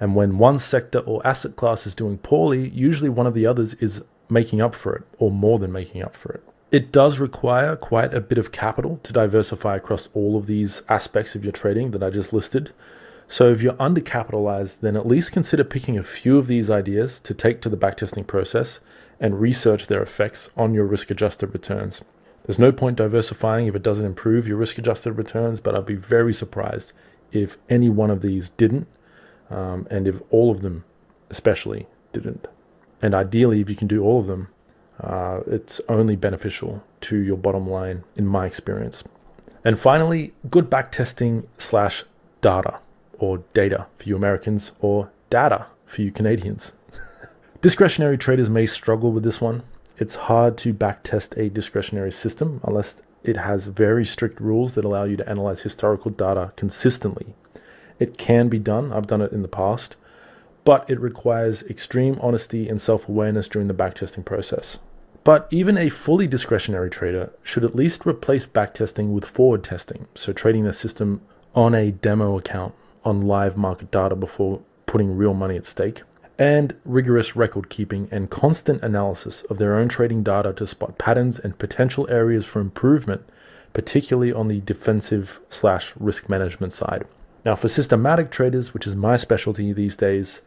Speaker 1: And when one sector or asset class is doing poorly, usually one of the others is making up for it, or more than making up for it. It does require quite a bit of capital to diversify across all of these aspects of your trading that I just listed. So if you're undercapitalized, then at least consider picking a few of these ideas to take to the backtesting process and research their effects on your risk-adjusted returns. There's no point diversifying if it doesn't improve your risk-adjusted returns, but I'd be very surprised if any one of these didn't. And if all of them especially didn't. And ideally, if you can do all of them, it's only beneficial to your bottom line, in my experience. And finally, good backtesting / data, or data for you Americans, or data for you Canadians. Discretionary traders may struggle with this one. It's hard to backtest a discretionary system unless it has very strict rules that allow you to analyze historical data consistently. It can be done. I've done it in the past, but it requires extreme honesty and self-awareness during the backtesting process. But even a fully discretionary trader should at least replace backtesting with forward testing, so trading the system on a demo account on live market data before putting real money at stake, and rigorous record keeping and constant analysis of their own trading data to spot patterns and potential areas for improvement, particularly on the defensive/risk management side. Now, for systematic traders, which is my specialty these days,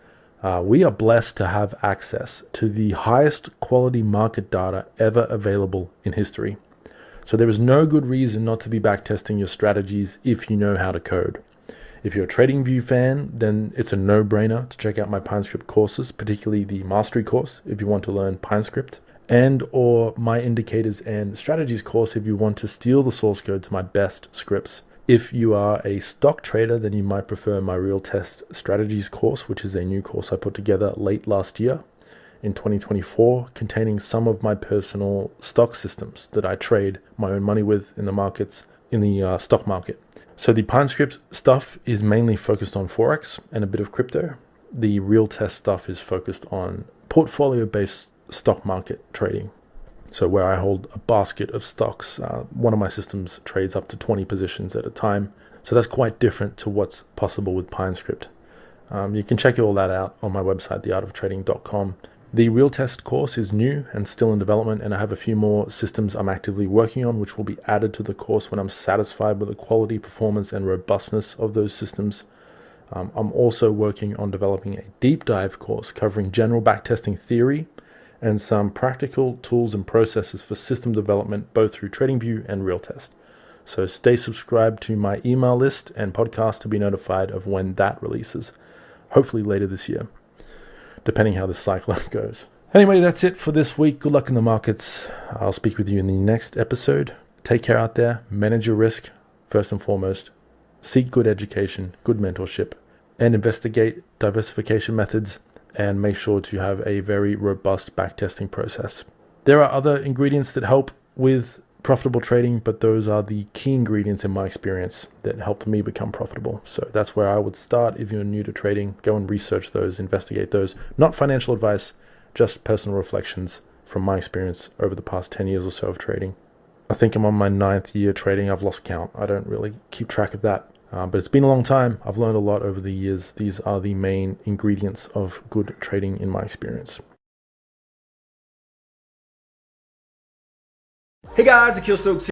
Speaker 1: we are blessed to have access to the highest quality market data ever available in history. So there is no good reason not to be backtesting your strategies if you know how to code. If you're a TradingView fan, then it's a no-brainer to check out my PineScript courses, particularly the Mastery course if you want to learn PineScript, and or my Indicators and Strategies course if you want to steal the source code to my best scripts. If you are a stock trader, then you might prefer my Real Test Strategies course, which is a new course I put together late last year in 2024, containing some of my personal stock systems that I trade my own money with in the markets, in the stock market. So the PineScript stuff is mainly focused on Forex and a bit of crypto. The Real Test stuff is focused on portfolio-based stock market trading. So where I hold a basket of stocks, one of my systems trades up to 20 positions at a time. So that's quite different to what's possible with PineScript. You can check all that out on my website, theartoftrading.com. The Real Test course is new and still in development, and I have a few more systems I'm actively working on, which will be added to the course when I'm satisfied with the quality, performance, and robustness of those systems. I'm also working on developing a deep dive course covering general backtesting theory and some practical tools and processes for system development, both through TradingView and Real Test. So stay subscribed to my email list and podcast to be notified of when that releases, hopefully later this year, depending how this cycle goes. Anyway, that's it for this week. Good luck in the markets. I'll speak with you in the next episode. Take care out there. Manage your risk, first and foremost. Seek good education, good mentorship, and investigate diversification methods, and make sure to have a very robust backtesting process. There are other ingredients that help with profitable trading, but those are the key ingredients in my experience that helped me become profitable. So that's where I would start if you're new to trading. Go and research those, investigate those. Not financial advice, just personal reflections from my experience over the past 10 years or so of trading. I think I'm on my 9th year trading. I've lost count. I don't really keep track of that. But it's been a long time. I've learned a lot over the years. These are the main ingredients of good trading in my experience.
Speaker 4: Hey guys, Akil Stokes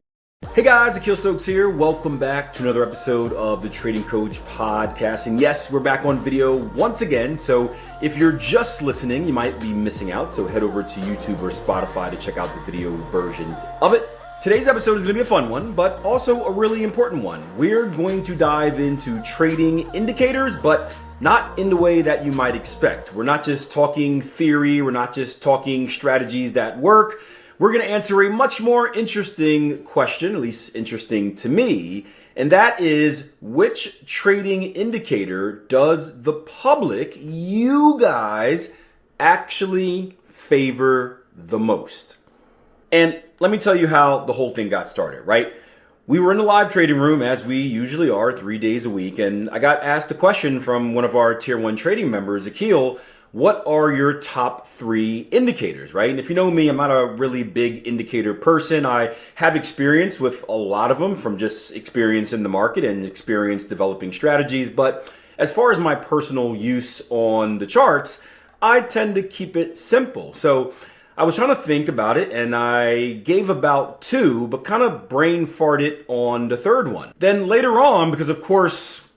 Speaker 4: here. Welcome back to another episode of the Trading Coach Podcast. And yes, we're back on video once again. So if you're just listening, you might be missing out. So head over to YouTube or Spotify to check out the video versions of it. Today's episode is going to be a fun one, but also a really important one. We're going to dive into trading indicators, but not in the way that you might expect. We're not just talking theory. We're not just talking strategies that work. We're going to answer a much more interesting question, at least interesting to me, and that is, which trading indicator does the public, you guys, actually favor the most? And let me tell you how the whole thing got started, right? We were in the live trading room, as we usually are, 3 days a week, and I got asked a question from one of our Tier 1 trading members, Akil. What are your top 3 indicators, right? And if you know me, I'm not a really big indicator person. I have experience with a lot of them from just experience in the market and experience developing strategies. But as far as my personal use on the charts, I tend to keep it simple. So I was trying to think about it, and I gave about 2, but kind of brain farted on the 3rd one. Then later on, because of course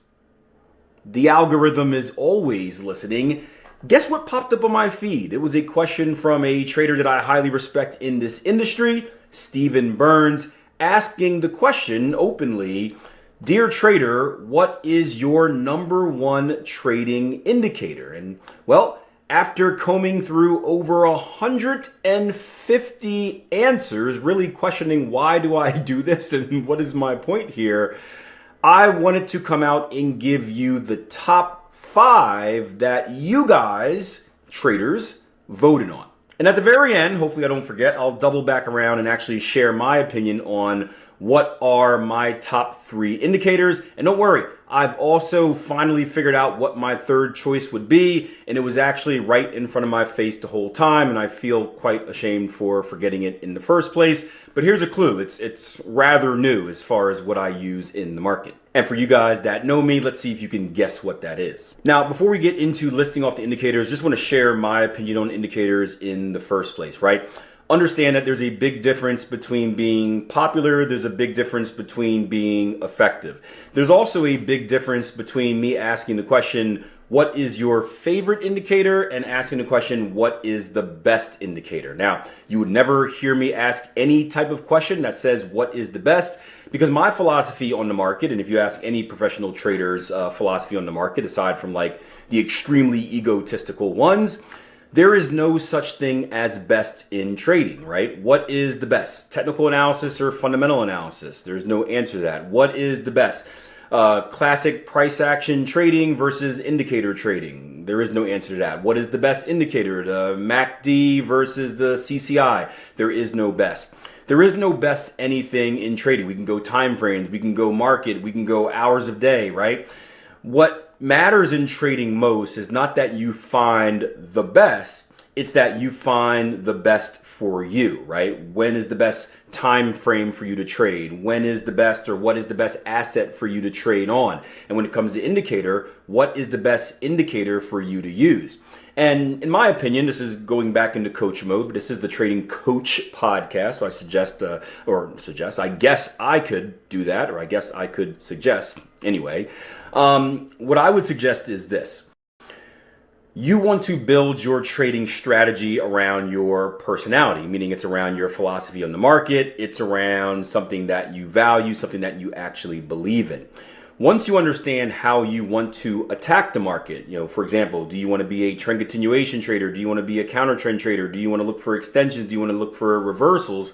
Speaker 4: the algorithm is always listening, guess what popped up on my feed? It was a question from a trader that I highly respect in this industry, Stephen Burns, asking the question openly, "Dear trader, what is your number 1 trading indicator?" And well, after combing through over 150 answers, really questioning why do I do this and what is my point here, I wanted to come out and give you the top 5 that you guys, traders, voted on. And at the very end, hopefully I don't forget, I'll double back around and actually share my opinion on what are my top 3 indicators. And don't worry, I've also finally figured out what my third choice would be, and it was actually right in front of my face the whole time, and I feel quite ashamed for forgetting it in the first place. But here's a clue. It's rather new as far as what I use in the market. And for you guys that know me, let's see if you can guess what that is. Now, before we get into listing off the indicators, just want to share my opinion on indicators in the first place, right? Understand that there's a big difference between being popular. There's a big difference between being effective. There's also a big difference between me asking the question, what is your favorite indicator, and asking the question, what is the best indicator? Now, you would never hear me ask any type of question that says, what is the best? Because my philosophy on the market, and if you ask any professional traders' philosophy on the market, aside from like the extremely egotistical ones, there is no such thing as best in trading, right? What is the best? Technical analysis or fundamental analysis? There's no answer to that. What is the best? Classic price action trading versus indicator trading. There is no answer to that. What is the best indicator? The MACD versus the CCI. There is no best. There is no best anything in trading. We can go time frames, we can go market, we can go hours of day, right? What matters in trading most is not that you find the best, it's that you find the best for you, right? When is the best time frame for you to trade? When is the best, or what is the best asset for you to trade on? And when it comes to indicator, what is the best indicator for you to use? And in my opinion, this is going back into coach mode, but this is the Trading Coach podcast. So I guess I could do that, or I guess I could suggest anyway. What I would suggest is this. You want to build your trading strategy around your personality, meaning it's around your philosophy on the market. It's around something that you value, something that you actually believe in. Once you understand how you want to attack the market, for example, do you want to be a trend continuation trader? Do you want to be a counter trend trader? Do you want to look for extensions? Do you want to look for reversals?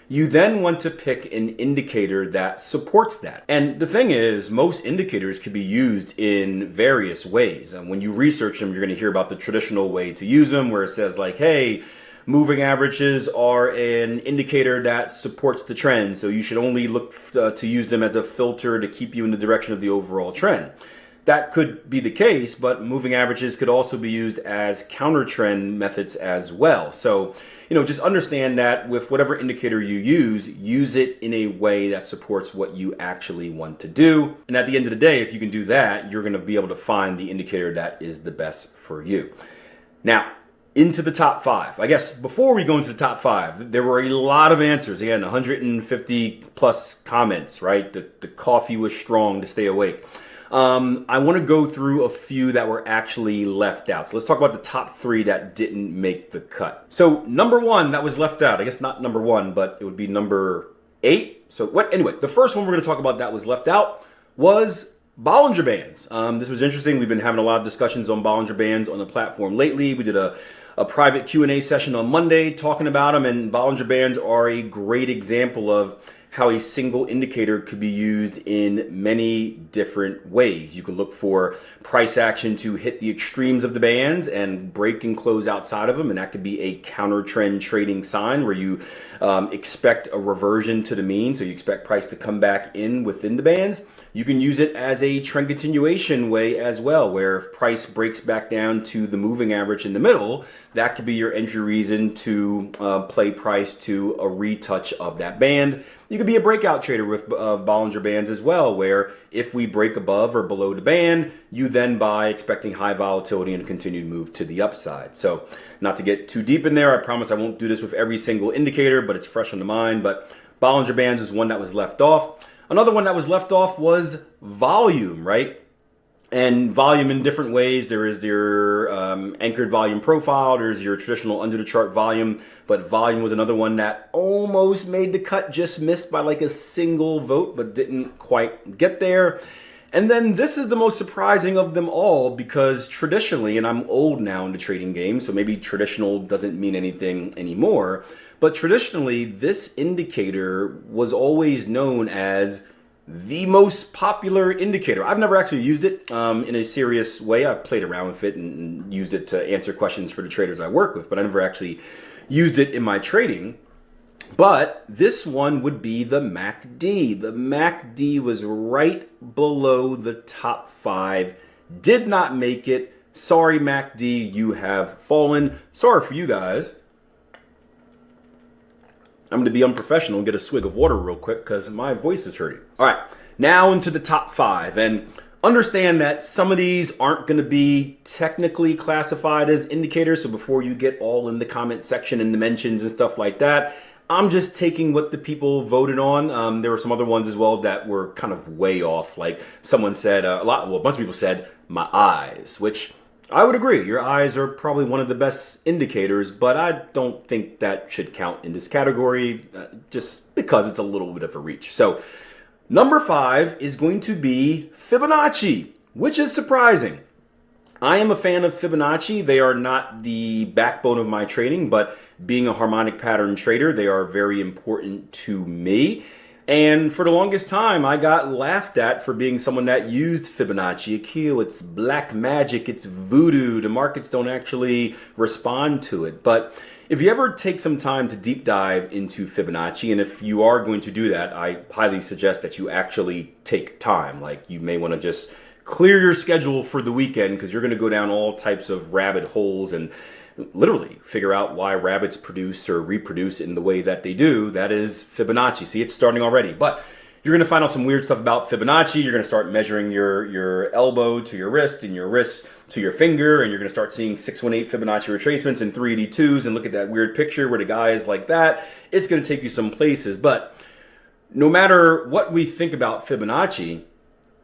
Speaker 4: You then want to pick an indicator that supports that. And the thing is, most indicators can be used in various ways. And when you research them, you're going to hear about the traditional way to use them, where it says like, hey, moving averages are an indicator that supports the trend, so you should only look to use them as a filter to keep you in the direction of the overall trend. That could be the case, but moving averages could also be used as counter trend methods as well. So, just understand that with whatever indicator you use it in a way that supports what you actually want to do. And at the end of the day, if you can do that, you're going to be able to find the indicator that is the best for you. Now, into the top 5. I guess before we go into the top 5, there were a lot of answers. Again, 150 plus comments, right? The coffee was strong to stay awake. I want to go through a few that were actually left out. So let's talk about the top 3 that didn't make the cut. So number 1 that was left out, I guess not number 1, but it would be number 8. So anyway, the first one we're going to talk about that was left out was Bollinger Bands. This was interesting. We've been having a lot of discussions on Bollinger Bands on the platform lately. We did a private Q&A session on Monday talking about them, and Bollinger Bands are a great example of how a single indicator could be used in many different ways. You could look for price action to hit the extremes of the bands and break and close outside of them, and that could be a counter trend trading sign where you expect a reversion to the mean, so you expect price to come back in within the bands. You can use it as a trend continuation way as well, where if price breaks back down to the moving average in the middle, that could be your entry reason to play price to a retouch of that band. You could be a breakout trader with Bollinger Bands as well, where if we break above or below the band, you then buy expecting high volatility and continued move to the upside. So not to get too deep in there, I promise I won't do this with every single indicator, but it's fresh on the mind. But Bollinger Bands is one that was left off. Another one that was left off was volume, right? And volume in different ways. There is your anchored volume profile. There's your traditional under the chart volume. But volume was another one that almost made the cut, just missed by like a single vote, but didn't quite get there. And then this is the most surprising of them all, because traditionally, and I'm old now in the trading game, so maybe traditional doesn't mean anything anymore, but traditionally this indicator was always known as the most popular indicator. I've never actually used it in a serious way. I've played around with it and used it to answer questions for the traders I work with, but I never actually used it in my trading. But this one would be the MACD. The MACD was right below the top 5, did not make it. Sorry, MACD, you have fallen. Sorry for you guys. I'm going to be unprofessional and get a swig of water real quick because my voice is hurting. All right, now into the top 5. And understand that some of these aren't going to be technically classified as indicators. So before you get all in the comment section and the mentions and stuff like that, I'm just taking what the people voted on. There were some other ones as well that were kind of way off. Like someone said, a bunch of people said my eyes, which I would agree. Your eyes are probably one of the best indicators, but I don't think that should count in this category just because it's a little bit of a reach. So number 5 is going to be Fibonacci, which is surprising. I am a fan of Fibonacci. They are not the backbone of my trading, but being a harmonic pattern trader, they are very important to me. And for the longest time, I got laughed at for being someone that used Fibonacci. Akil, it's black magic, it's voodoo. The markets don't actually respond to it. But if you ever take some time to deep dive into Fibonacci, and if you are going to do that, I highly suggest that you actually take time. Like you may want to just clear your schedule for the weekend because you're going to go down all types of rabbit holes and literally figure out why rabbits produce or reproduce in the way that they do. That is Fibonacci. See, it's starting already. But you're going to find out some weird stuff about Fibonacci. You're going to start measuring your elbow to your wrist and your wrist to your finger, and you're going to start seeing 618 Fibonacci retracements and 382s and look at that weird picture where the guy is like that. It's going to take you some places. But no matter what we think about Fibonacci,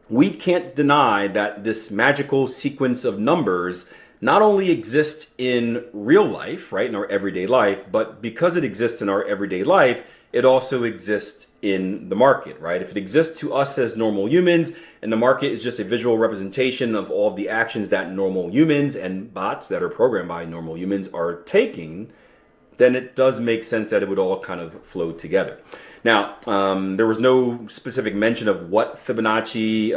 Speaker 4: we can't deny that this magical sequence of numbers not only exists in real life, right, in our everyday life, but because it exists in our everyday life, it also exists in the market, right? If it exists to us as normal humans and the market is just a visual representation of all of the actions that normal humans and bots that are programmed by normal humans are taking, then it does make sense that it would all kind of flow together. Now, there was no specific mention of what Fibonacci,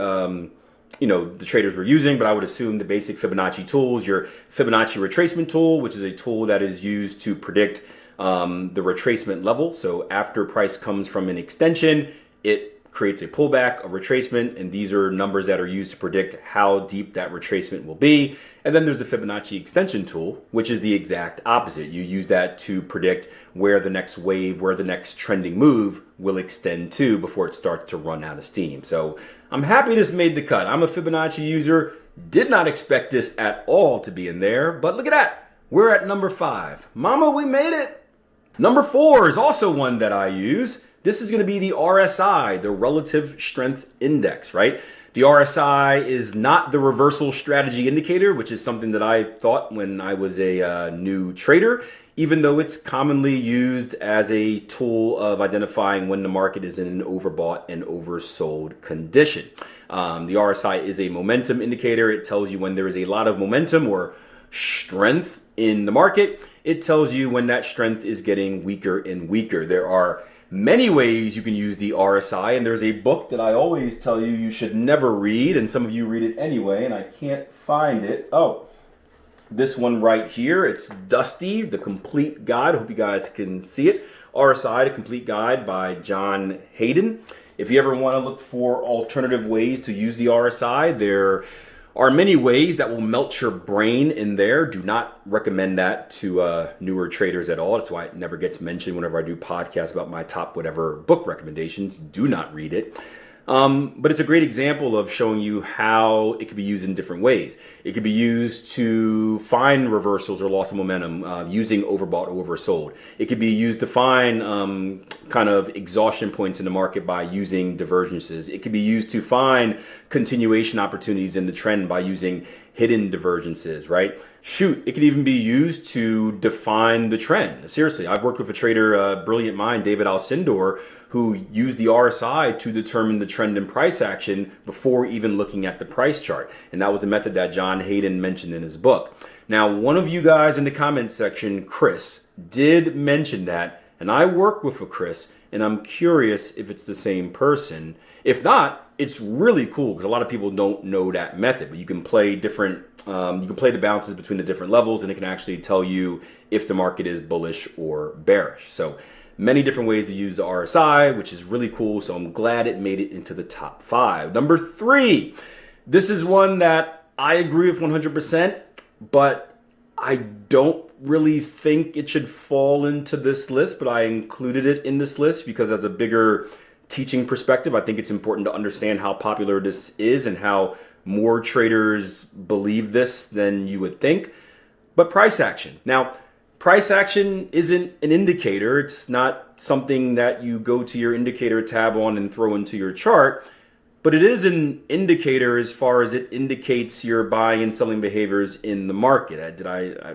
Speaker 4: the traders were using, but I would assume the basic Fibonacci tools, your Fibonacci retracement tool, which is a tool that is used to predict the retracement level. So after price comes from an extension, it creates a pullback, a retracement, and these are numbers that are used to predict how deep that retracement will be. And then there's the Fibonacci extension tool, which is the exact opposite. You use that to predict where the next wave, where the next trending move will extend to before it starts to run out of steam. So I'm happy this made the cut. I'm a Fibonacci user. Did not expect this at all to be in there, but look at that. We're at number 5. Mama, we made it. Number 4 is also one that I use. This is going to be the RSI, the Relative Strength Index, right? The RSI is not the reversal strategy indicator, which is something that I thought when I was a new trader, even though it's commonly used as a tool of identifying when the market is in an overbought and oversold condition. The RSI is a momentum indicator. It tells you when there is a lot of momentum or strength in the market. It tells you when that strength is getting weaker and weaker. There are many ways you can use the RSI, and there's a book that I always tell you you should never read, and some of you read it anyway, and I can't find it. Oh, this one right here. It's Dusty, The Complete Guide. I hope you guys can see it. RSI, The Complete Guide by John Hayden. If you ever want to look for alternative ways to use the RSI, there are many ways that will melt your brain in there. Do not recommend that to newer traders at all. That's why it never gets mentioned whenever I do podcasts about my top whatever book recommendations. Do not read it. But it's a great example of showing you how it could be used in different ways. It could be used to find reversals or loss of momentum using overbought or oversold. It could be used to find kind of exhaustion points in the market by using divergences. It could be used to find continuation opportunities in the trend by using hidden divergences, right? Shoot, it could even be used to define the trend. Seriously, I've worked with a trader, brilliant mind, David Alcindor, who used the RSI to determine the trend in price action before even looking at the price chart. And that was a method that John Hayden mentioned in his book. Now, one of you guys in the comments section, Chris, did mention that, and I work with a Chris, and I'm curious if it's the same person. If not, it's really cool because a lot of people don't know that method, but you can play different, you can play the bounces between the different levels, and it can actually tell you if the market is bullish or bearish. So many different ways to use the RSI, which is really cool. So I'm glad it made it into the top 5. Number 3, this is one that I agree with 100%, but I don't really think it should fall into this list, but I included it in this list because as a bigger teaching perspective, I think it's important to understand how popular this is and how more traders believe this than you would think. But price action. Now, price action isn't an indicator. It's not something that you go to your indicator tab on and throw into your chart, but it is an indicator as far as it indicates your buying and selling behaviors in the market.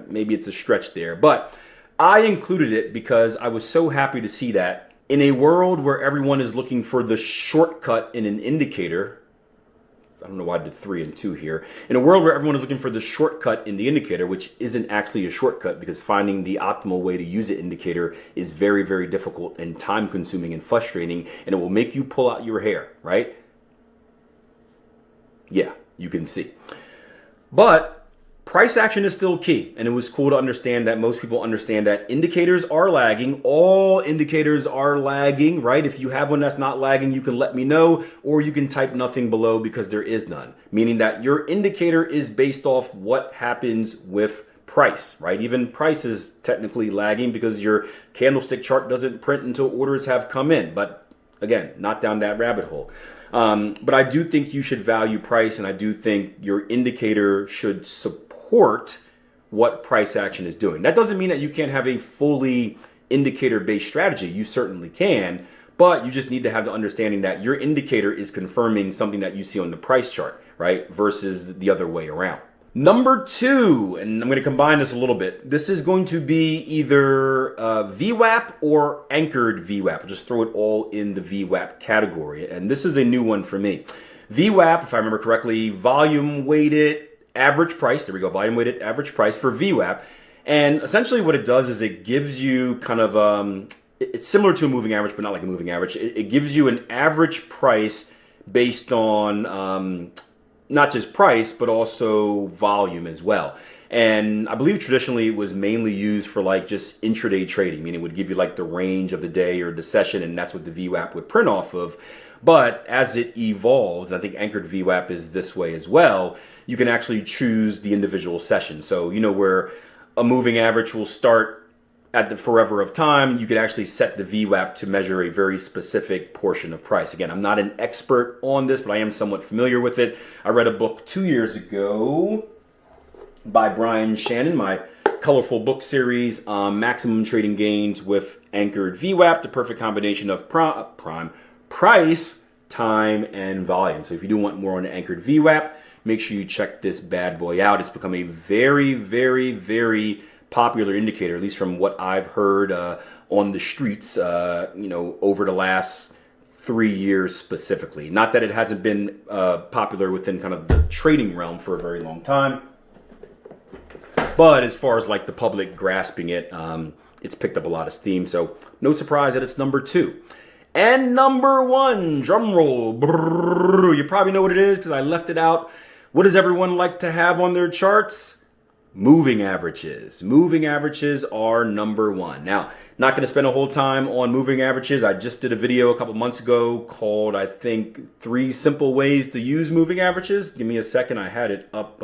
Speaker 4: Maybe it's a stretch there, but I included it because I was so happy to see that in a world where everyone is looking for the shortcut in an indicator. I don't know why I did 3 and 2 here. In a world where everyone is looking for the shortcut in the indicator, which isn't actually a shortcut because finding the optimal way to use an indicator is very, very difficult and time consuming and frustrating, and it will make you pull out your hair, right? Yeah, you can see. But price action is still key, and it was cool to understand that most people understand that indicators are lagging. All indicators are lagging, right? If you have one that's not lagging, you can let me know, or you can type nothing below because there is none, meaning that your indicator is based off what happens with price, right? Even price is technically lagging because your candlestick chart doesn't print until orders have come in. But again, not down that rabbit hole. But I do think you should value price, and I do think your indicator should support what price action is doing. That doesn't mean that you can't have a fully indicator-based strategy. You certainly can, but you just need to have the understanding that your indicator is confirming something that you see on the price chart, right? Versus the other way around. Number 2, and I'm going to combine this a little bit. This is going to be either VWAP or anchored VWAP. I'll just throw it all in the VWAP category. And this is a new one for me. VWAP, if I remember correctly, volume weighted average price. There we go, volume weighted average price for VWAP. And essentially what it does is it gives you kind of, it's similar to a moving average, but not like a moving average. It gives you an average price based on not just price, but also volume as well. And I believe traditionally it was mainly used for like just intraday trading, meaning it would give you like the range of the day or the session, and that's what the VWAP would print off of. But as it evolves, and I think anchored VWAP is this way as well, you can actually choose the individual session. So, you know, where a moving average will start at the forever of time, you could actually set the VWAP to measure a very specific portion of price. Again, I'm not an expert on this, but I am somewhat familiar with it. I read a book 2 years ago by Brian Shannon, my colorful book series, Maximum Trading Gains with Anchored VWAP, the perfect combination of price, time, and volume. So if you do want more on the anchored VWAP, make sure you check this bad boy out. It's become a very, very, very popular indicator, at least from what I've heard on the streets, over the last 3 years specifically. Not that it hasn't been popular within kind of the trading realm for a very long time, but as far as like the public grasping it, it's picked up a lot of steam. So no surprise that it's number 2. And number 1, drum roll. Brrr, you probably know what it is because I left it out. What does everyone like to have on their charts? Moving averages. Moving averages are number 1. Now, not going to spend a whole time on moving averages. I just did a video a couple months ago called, I think, 3 simple ways to use moving averages. Give me a second. I had it up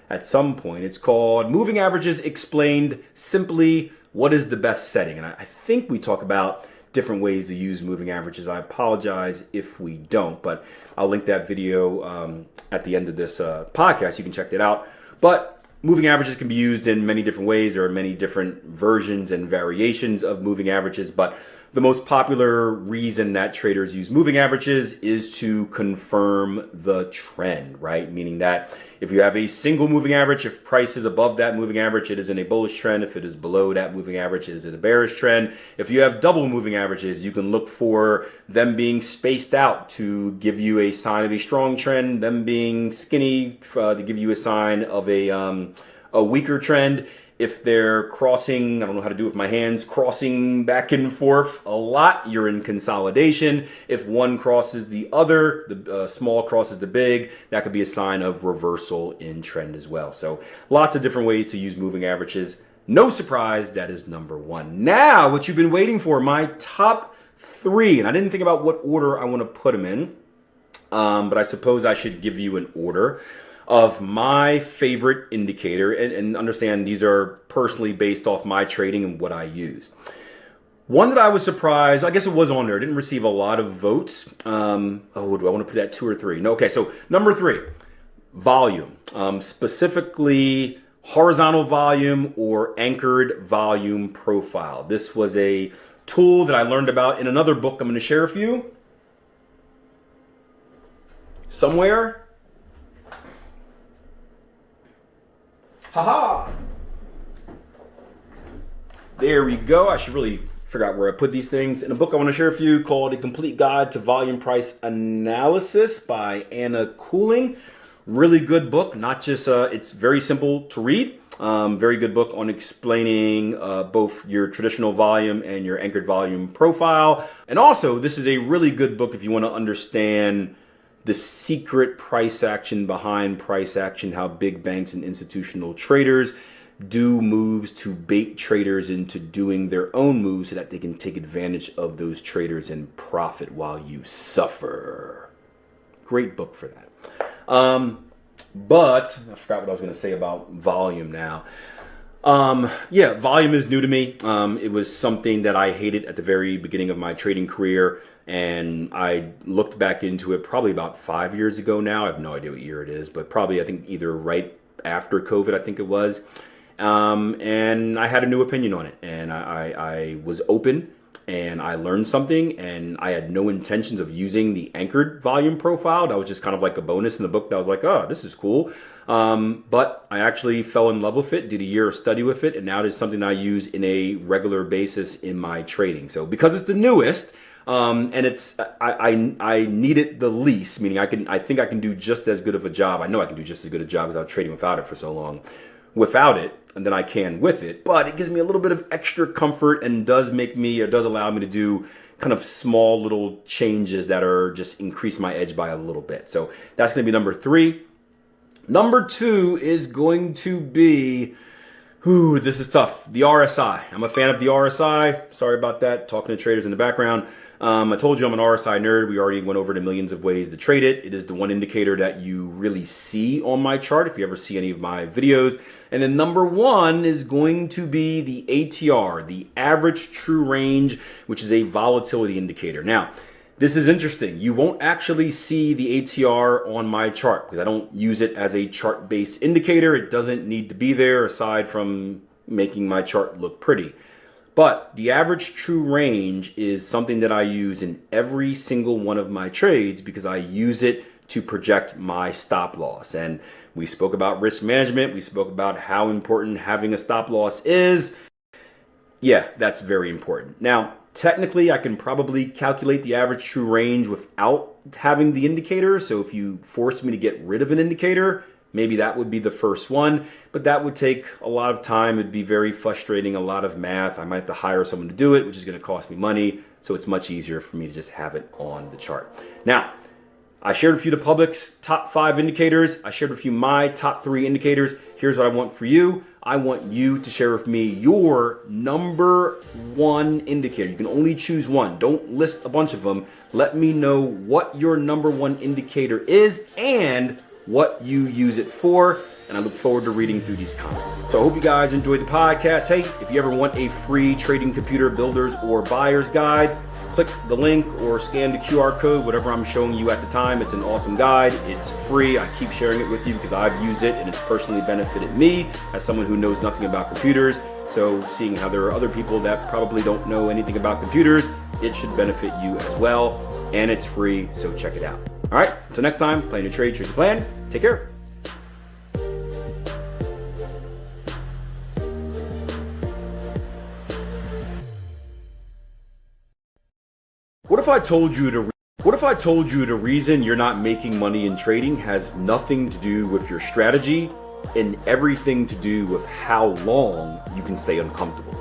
Speaker 4: at some point. It's called Moving Averages Explained Simply. What is the best setting? And I think we talk about different ways to use moving averages. I apologize if we don't, but I'll link that video at the end of this podcast. You can check that out. But moving averages can be used in many different ways. There are many different versions and variations of moving averages, but the most popular reason that traders use moving averages is to confirm the trend, right? Meaning that if you have a single moving average, if price is above that moving average, it is in a bullish trend. If it is below that moving average, it is in a bearish trend. If you have double moving averages, you can look for them being spaced out to give you a sign of a strong trend, them being skinny to give you a sign of a weaker trend. If they're crossing, I don't know how to do it with my hands, crossing back and forth a lot, you're in consolidation. If one crosses the other, the small crosses the big, that could be a sign of reversal in trend as well. So lots of different ways to use moving averages. No surprise, that is number one. Now, what you've been waiting for, my top 3, and I didn't think about what order I want to put them in, but I suppose I should give you an order of my favorite indicator, and understand these are personally based off my trading and what I used. One that I was surprised, I guess it was on there, didn't receive a lot of votes. Do I want to put that 2 or 3? No, okay, so number 3, volume, specifically horizontal volume or anchored volume profile. This was a tool that I learned about in another book I'm going to share with you somewhere. Haha! There we go. I should really figure out where I put these things. In a book I want to share with you called A Complete Guide to Volume Price Analysis by Anna Cooling. Really good book, not just, it's very simple to read. Very good book on explaining both your traditional volume and your anchored volume profile. And also, this is a really good book if you want to understand the secret price action behind price action, how big banks and institutional traders do moves to bait traders into doing their own moves so that they can take advantage of those traders and profit while you suffer. Great book for that. But I forgot what I was going to say about volume now. Yeah, volume is new to me. It was something that I hated at the very beginning of my trading career, and I looked back into it probably about 5 years ago now. I have no idea what year it is, but probably I think either right after COVID, I think it was. And I had a new opinion on it, and I was open, and I learned something, and I had no intentions of using the anchored volume profile. That was just kind of like a bonus in the book that I was like, oh, this is cool. But I actually fell in love with it, did a year of study with it, and now it is something I use in a regular basis in my trading. So because it's the newest, and it's I need it the least, meaning I think I can do just as good of a job. I know I can do just as good a job as I was trading without it for so long. Without it, and then I can with it, but it gives me a little bit of extra comfort and does allow me to do kind of small little changes that are just increase my edge by a little bit. So that's going to be number 3. Number 2 is going to be, this is tough, the RSI. I'm a fan of the RSI. Sorry about that, talking to traders in the background. I told you I'm an RSI nerd. We already went over the millions of ways to trade it. It is the one indicator that you really see on my chart if you ever see any of my videos. And then number 1 is going to be the ATR, the average true range, which is a volatility indicator. Now, this is interesting. You won't actually see the ATR on my chart because I don't use it as a chart-based indicator. It doesn't need to be there aside from making my chart look pretty. But the average true range is something that I use in every single one of my trades because I use it to project my stop loss. And we spoke about risk management. We spoke about how important having a stop loss is. Yeah, that's very important. Now, technically, I can probably calculate the average true range without having the indicator. So if you force me to get rid of an indicator, maybe that would be the first one, but that would take a lot of time. It'd be very frustrating, a lot of math. I might have to hire someone to do it, which is going to cost me money. So it's much easier for me to just have it on the chart. Now, I shared with you the public's top 5 indicators. I shared with you my top 3 indicators. Here's what I want for you. I want you to share with me your number 1 indicator. You can only choose one. Don't list a bunch of them. Let me know what your number 1 indicator is and what you use it for, and I look forward to reading through these comments. So I hope you guys enjoyed the podcast. Hey, if you ever want a free trading computer builders or buyers guide, click the link or scan the QR code, whatever I'm showing you at the time. It's an awesome guide. It's free. I keep sharing it with you because I've used it and it's personally benefited me as someone who knows nothing about computers. So seeing how there are other people that probably don't know anything about computers, it should benefit you as well. And it's free, so check it out. All right, until next time, plan your trade, trade your plan. Take care. What if I told you the reason you're not making money in trading has nothing to do with your strategy and everything to do with how long you can stay uncomfortable?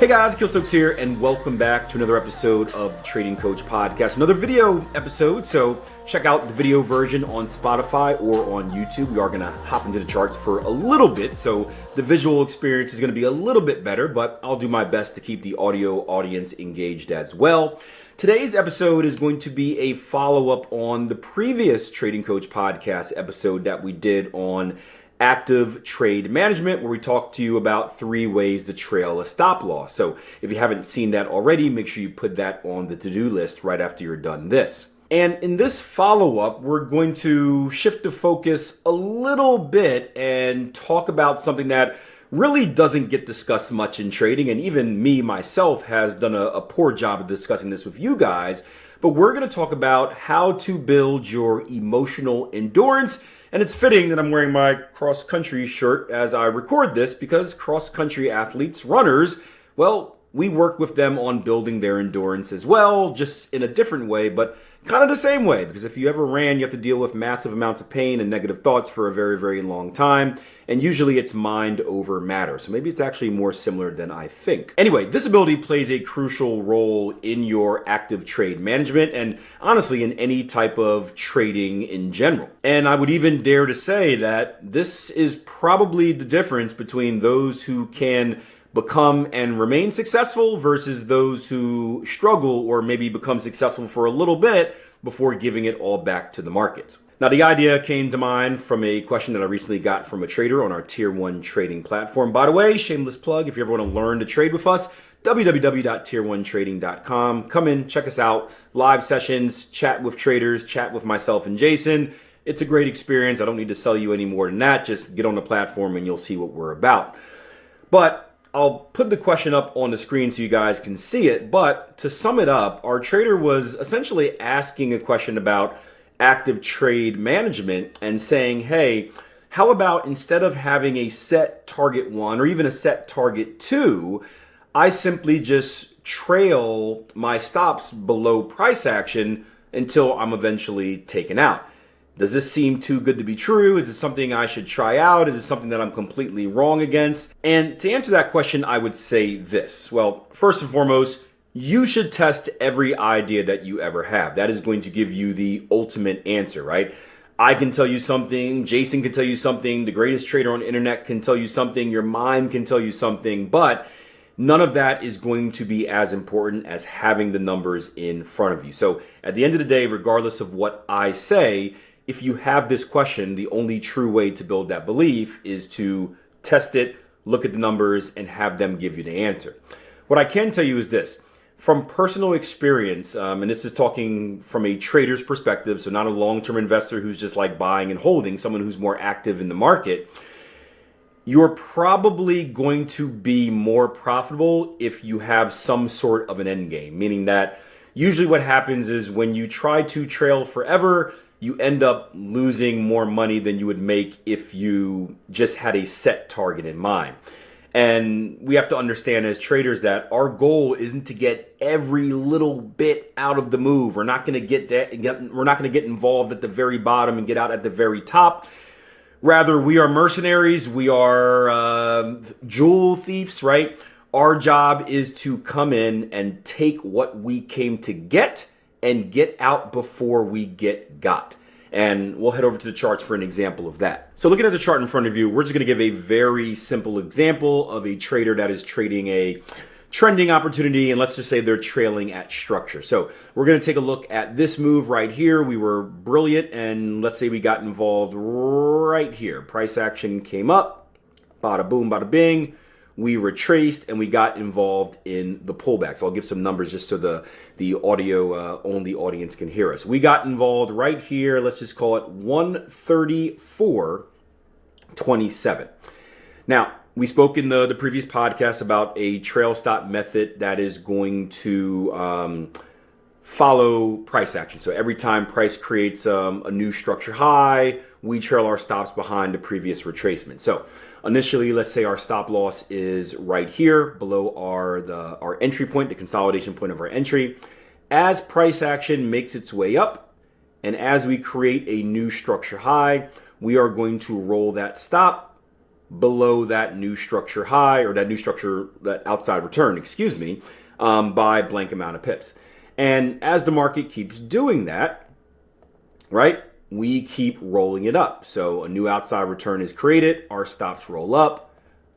Speaker 4: Hey guys, Akil Stokes here, and welcome back to another episode of the Trading Coach Podcast. Another video episode, so check out the video version on Spotify or on YouTube. We are going to hop into the charts for a little bit, so the visual experience is going to be a little bit better, but I'll do my best to keep the audio audience engaged as well. Today's episode is going to be a follow-up on the previous Trading Coach Podcast episode that we did on active trade management, where we talked to you about 3 ways to trail a stop loss. So if you haven't seen that already, make sure you put that on the to-do list right after you're done this. And in this follow-up, we're going to shift the focus a little bit and talk about something that really doesn't get discussed much in trading. And even me, myself, has done a poor job of discussing this with you guys. But we're going to talk about how to build your emotional endurance. And it's fitting that I'm wearing my cross-country shirt as I record this, because cross-country athletes, runners, well, we work with them on building their endurance as well, just in a different way, but kind of the same way. Because if you ever ran, you have to deal with massive amounts of pain and negative thoughts for a very, very long time. And usually it's mind over matter. So maybe it's actually more similar than I think. Anyway, this ability plays a crucial role in your active trade management, and honestly in any type of trading in general. And I would even dare to say that this is probably the difference between those who can become and remain successful versus those who struggle or maybe become successful for a little bit before giving it all back to the markets. Now, the idea came to mind from a question that I recently got from a trader on our Tier 1 trading platform. By the way, shameless plug, if you ever want to learn to trade with us, www.tier1trading.com. Come in, check us out, live sessions, chat with traders, chat with myself and Jason. It's a great experience. I don't need to sell you any more than that. Just get on the platform and you'll see what we're about. But I'll put the question up on the screen so you guys can see it, but to sum it up, our trader was essentially asking a question about active trade management and saying, hey, how about instead of having a set target 1 or even a set target 2, I simply just trail my stops below price action until I'm eventually taken out. Does this seem too good to be true? Is this something I should try out? Is it something that I'm completely wrong against? And to answer that question, I would say this. Well, first and foremost, you should test every idea that you ever have. That is going to give you the ultimate answer, right? I can tell you something, Jason can tell you something, the greatest trader on the internet can tell you something, your mind can tell you something, but none of that is going to be as important as having the numbers in front of you. So at the end of the day, regardless of what I say, if you have this question, the only true way to build that belief is to test it, look at the numbers, and have them give you the answer. What I can tell you is this. From personal experience, and this is talking from a trader's perspective, so not a long-term investor who's just like buying and holding, someone who's more active in the market, you're probably going to be more profitable if you have some sort of an end game, meaning that usually what happens is when you try to trail forever, you end up losing more money than you would make if you just had a set target in mind. And we have to understand as traders that our goal isn't to get every little bit out of the move. We're not going to get involved at the very bottom and get out at the very top. Rather, we are mercenaries. We are jewel thieves, right? Our job is to come in and take what we came to get and get out before we get got. And we'll head over to the charts for an example of that. So looking at the chart in front of you, we're just going to give a very simple example of a trader that is trading a trending opportunity, and let's just say they're trailing at structure. So we're going to take a look at this move right here. We were brilliant, and let's say we got involved right here. Price action came up, bada boom, bada bing. We retraced and we got involved in the pullback. So I'll give some numbers just so the audio only audience can hear us. We got involved right here. Let's just call it 134.27. Now, we spoke in the previous podcast about a trail stop method that is going to follow price action. So every time price creates a new structure high, we trail our stops behind the previous retracement. So initially, let's say our stop loss is right here below our entry point, the consolidation point of our entry. As price action makes its way up, and as we create a new structure high, we are going to roll that stop below that new structure high, or that outside return, by blank amount of pips. And as the market keeps doing that, right, we keep rolling it up. So a new outside return is created, our stops roll up.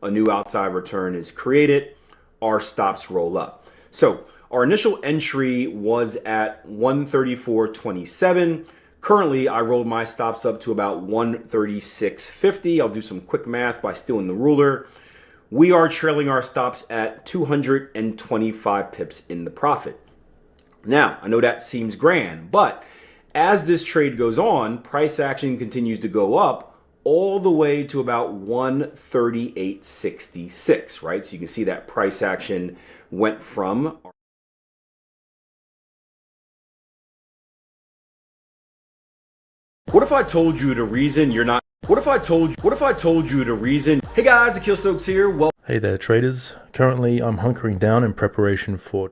Speaker 4: A new outside return is created, our stops roll up. So our initial entry was at 134.27. Currently, I rolled my stops up to about 136.50. I'll do some quick math by stealing the ruler. We are trailing our stops at 225 pips in the profit. Now, I know that seems grand, but as this trade goes on, price action continues to go up all the way to about 138.66, right? So you can see that price action went from... What if I told you the reason you're not... What if I told you the reason... Hey guys, Akil Stokes here. Well,
Speaker 1: Hey there, traders. Currently, I'm hunkering down in preparation for...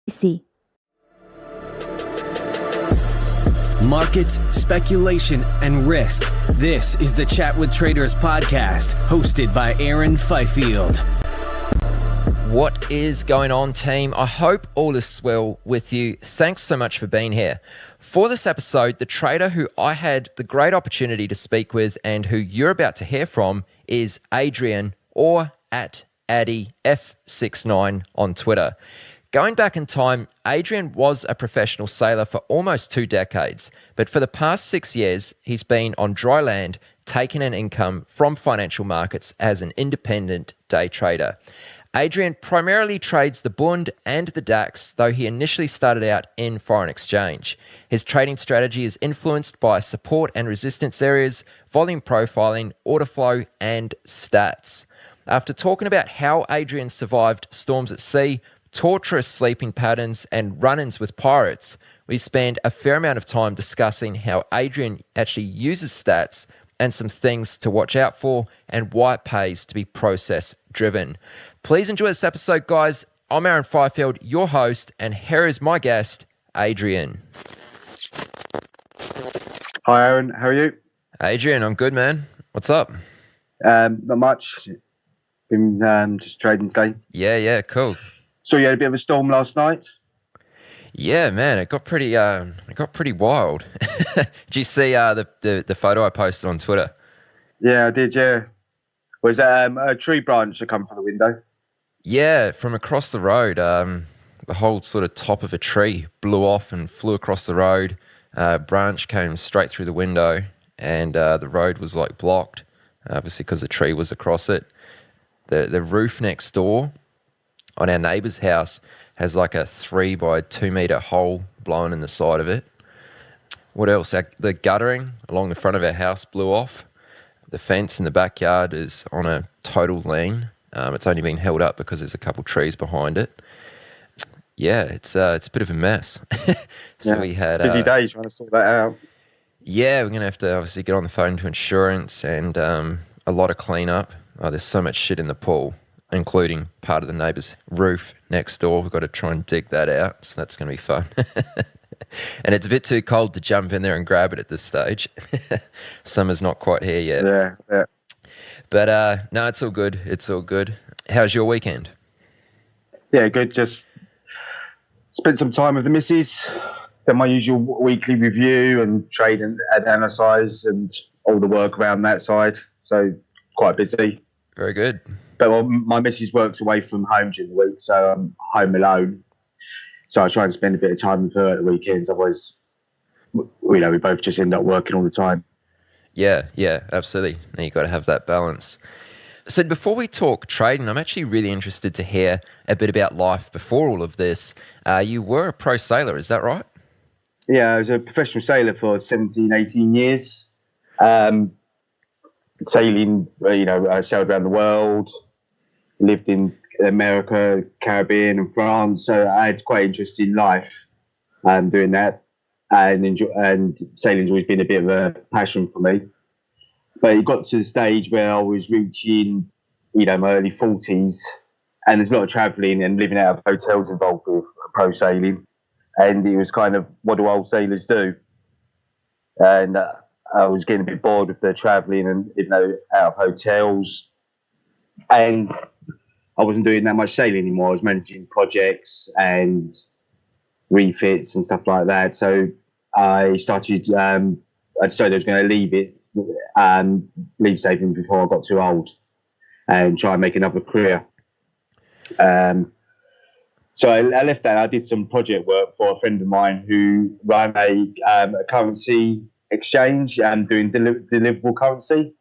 Speaker 5: See.
Speaker 6: Markets, speculation, and risk. This is the Chat with Traders podcast, hosted by Aaron Fifield.
Speaker 7: What is going on, team? I hope all is well with you. Thanks so much for being here. For this episode, the trader who I had the great opportunity to speak with and who you're about to hear from is Adrian, or at AddyF69 on Twitter. Going back in time, Adrian was a professional sailor for almost 2 decades, but for the past 6 years, he's been on dry land, taking an income from financial markets as an independent day trader. Adrian primarily trades the Bund and the DAX, though he initially started out in foreign exchange. His trading strategy is influenced by support and resistance areas, volume profiling, order flow, and stats. After talking about how Adrian survived storms at sea, torturous sleeping patterns, and run-ins with pirates, we spend a fair amount of time discussing how Adrian actually uses stats and some things to watch out for and why it pays to be process-driven. Please enjoy this episode, guys. I'm Aaron Fifield, your host, and here is my guest, Adrian.
Speaker 8: Hi, Aaron. How are you?
Speaker 7: Adrian, I'm good, man. What's up?
Speaker 8: Not much. Been just trading today.
Speaker 7: Yeah, cool.
Speaker 8: So you had a bit of a storm last night?
Speaker 7: Yeah, man, it got pretty wild. Did you see the photo I posted on Twitter?
Speaker 8: Yeah, I did. Yeah, was that a tree branch that come from the window?
Speaker 7: Yeah, from across the road. The whole sort of top of a tree blew off and flew across the road. Branch came straight through the window, and the road was like blocked, obviously because the tree was across it. The roof next door on our neighbour's house has like a 3 by 2 metre hole blown in the side of it. What else? The guttering along the front of our house blew off. The fence in the backyard is on a total lean. It's only been held up because there's a couple trees behind it. Yeah, it's a bit of a mess. So we had
Speaker 8: busy days trying to sort that out.
Speaker 7: Yeah, we're gonna have to obviously get on the phone to insurance and a lot of cleanup. There's so much shit in the pool, including part of the neighbour's roof next door. We've got to try and dig that out, so that's going to be fun. And it's a bit too cold to jump in there and grab it at this stage. Summer's not quite here yet.
Speaker 8: Yeah.
Speaker 7: But no, it's all good. It's all good. How's your weekend?
Speaker 8: Yeah, good. Just spent some time with the missus, done my usual weekly review and trade and analyse and all the work around that side. So quite busy.
Speaker 7: Very good.
Speaker 8: but my missus works away from home during the week, so I'm home alone. So I try and spend a bit of time with her at the weekends. Otherwise, we both just end up working all the time.
Speaker 7: Yeah, absolutely. Now you've got to have that balance. So before we talk trading, I'm actually really interested to hear a bit about life before all of this. You were a pro sailor, is that right?
Speaker 8: Yeah, I was a professional sailor for 17, 18 years. Sailing, I sailed around the world, lived in America, Caribbean and France. So I had quite an interesting life doing that. And sailing's always been a bit of a passion for me. But it got to the stage where I was reaching, my early 40s, and there's a lot of travelling and living out of hotels involved with pro sailing. And it was kind of, what do old sailors do? And I was getting a bit bored with the travelling and, out of hotels. And I wasn't doing that much sailing anymore. I was managing projects and refits and stuff like that. So I decided I was going to leave it, leave sailing before I got too old and try and make another career. So I left that. I did some project work for a friend of mine who ran a currency exchange and doing deliverable currency.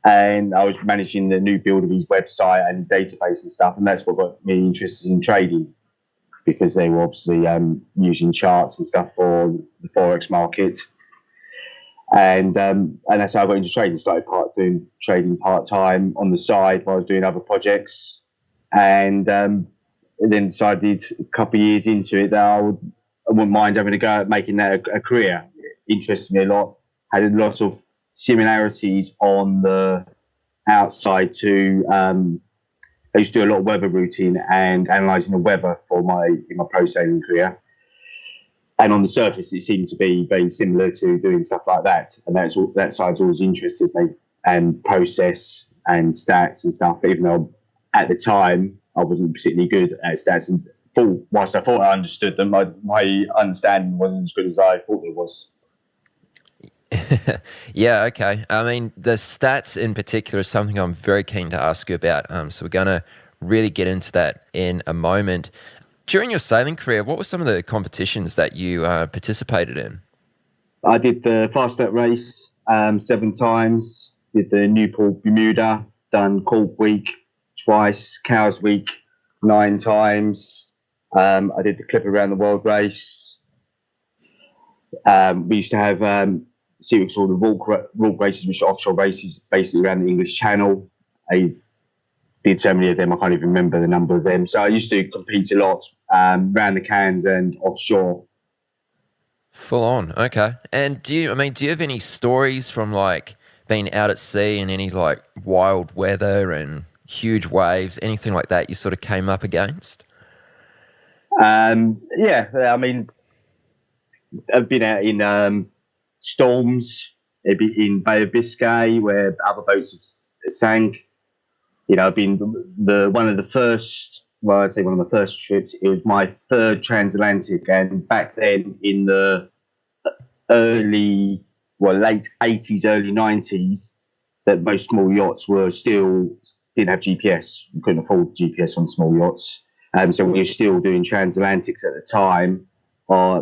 Speaker 8: And I was managing the new build of his website and his database and stuff. And that's what got me interested in trading, because they were obviously using charts and stuff for the Forex market. And that's how I got into trading. Started doing trading part-time on the side while I was doing other projects. And then decided a couple of years into it that I wouldn't mind having a go at making that a career. It interested me a lot. Had a lot of similarities on the outside to I used to do a lot of weather routing and analysing the weather in my pro sailing career. And on the surface, it seemed to be very similar to doing stuff like that. And that side's always interested me, and process and stats and stuff, even though at the time I wasn't particularly good at stats. And whilst I thought I understood them, my understanding wasn't as good as I thought it was.
Speaker 7: Yeah, okay. I mean, the stats in particular is something I'm very keen to ask you about. So we're going to really get into that in a moment. During your sailing career, what were some of the competitions that you participated in?
Speaker 8: I did the Fast Start race 7 times, did the Newport Bermuda, done Cork Week twice, Cows Week 9 times. I did the Clipper Around the World race. We used to have series called the Rourke races, which are offshore races basically around the English Channel. I did so many of them, I can't even remember the number of them. So I used to compete a lot around the Cairns and offshore.
Speaker 7: Full on, okay. And do you have any stories from like being out at sea and any like wild weather and huge waves, anything like that you sort of came up against?
Speaker 8: Yeah, I mean, I've been out in storms in Bay of Biscay where other boats have sank. I've been one of the first trips. It was my 3rd transatlantic, and back then in the late 80s, early 90s, that most small yachts didn't have GPS. You couldn't afford GPS on small yachts. So we were still doing transatlantics at the time,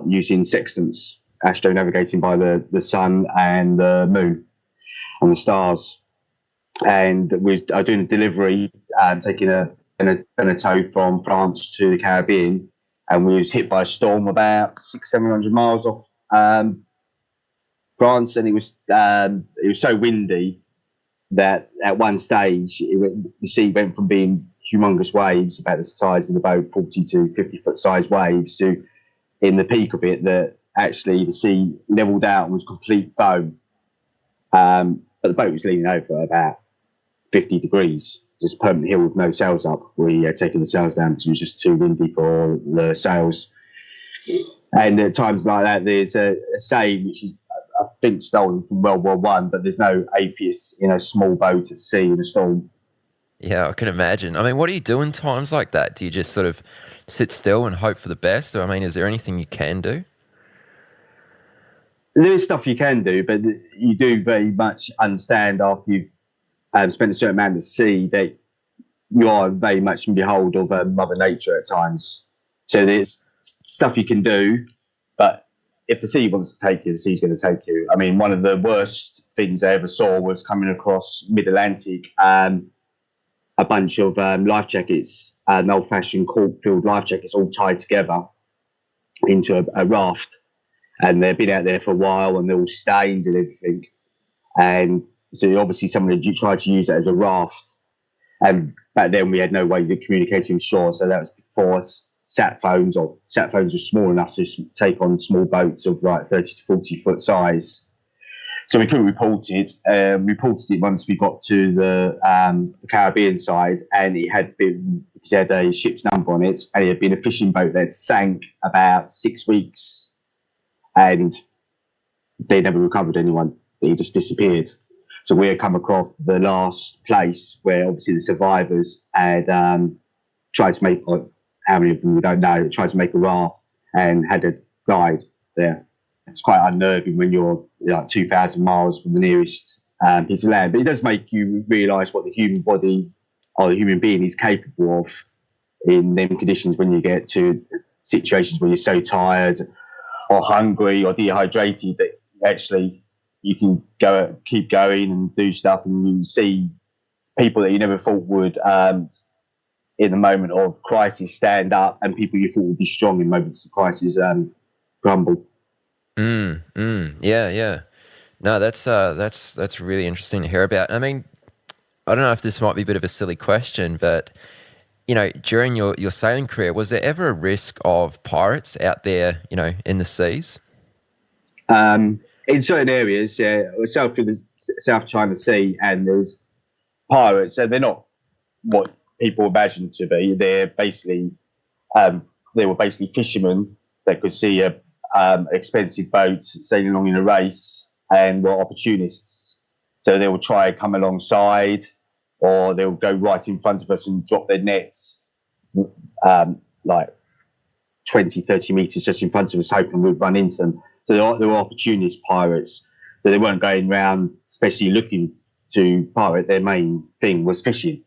Speaker 8: using sextants, astronavigating by the sun and the moon and the stars. And I was doing a delivery, taking a tow from France to the Caribbean, and we was hit by a storm about 600-700 miles off France, and it was so windy that at one stage the sea went from being humongous waves about the size of the boat, 40 to 50 foot size waves, to in the peak of it that actually the sea leveled out and was complete foam. But the boat was leaning over about 50 degrees, just permanent hill with no sails up. We had taken the sails down because it was just too windy for the sails. And at times like that, there's a saying which is, I think, stolen from World War I, but there's no atheists in a small boat at sea in a storm.
Speaker 7: Yeah, I can imagine. I mean, what do you do in times like that? Do you just sort of sit still and hope for the best? Or, I mean, is there anything you can do?
Speaker 8: There is stuff you can do, but you do very much understand after you've spent a certain amount at sea that you are very much in behold of Mother Nature at times. So there's stuff you can do, but if the sea wants to take you, the sea's going to take you. I mean, one of the worst things I ever saw was coming across mid-Atlantic, a bunch of life jackets, old-fashioned cork-filled life jackets, all tied together into a raft. And they've been out there for a while, and they're all stained and everything. And so obviously someone had tried to use that as a raft. And back then we had no ways of communicating with shore, so that was before sat phones were small enough to take on small boats of like 30 to 40 foot size. So we couldn't report it. Reported it once we got to the Caribbean side, and it had a ship's number on it, and it had been a fishing boat that sank about 6 weeks, and they never recovered anyone. They just disappeared. So we had come across the last place where obviously the survivors had tried to make, how many of them we don't know, tried to make a raft and had died there. It's quite unnerving when you're like 2,000 miles from the nearest piece of land. But it does make you realise what the human body or the human being is capable of in them conditions when you get to situations where you're so tired or hungry or dehydrated that actually you can keep going and do stuff, and you see people that you never thought would, in the moment of crisis, stand up, and people you thought would be strong in moments of crisis crumble.
Speaker 7: Yeah. No, that's really interesting to hear about. I mean, I don't know if this might be a bit of a silly question, but you know, during your sailing career, was there ever a risk of pirates out there, you know, in the seas?
Speaker 8: In certain areas, yeah, south of the South China Sea, and there's pirates. So they're not what people imagine to be. They're basically, they were basically fishermen that could see a expensive boat sailing along in a race and were opportunists. So they will try and come alongside, or they'll go right in front of us and drop their nets like 20, 30 meters just in front of us, hoping we'd run into them. So they were opportunist pirates. So they weren't going around especially looking to pirate. Their main thing was fishing.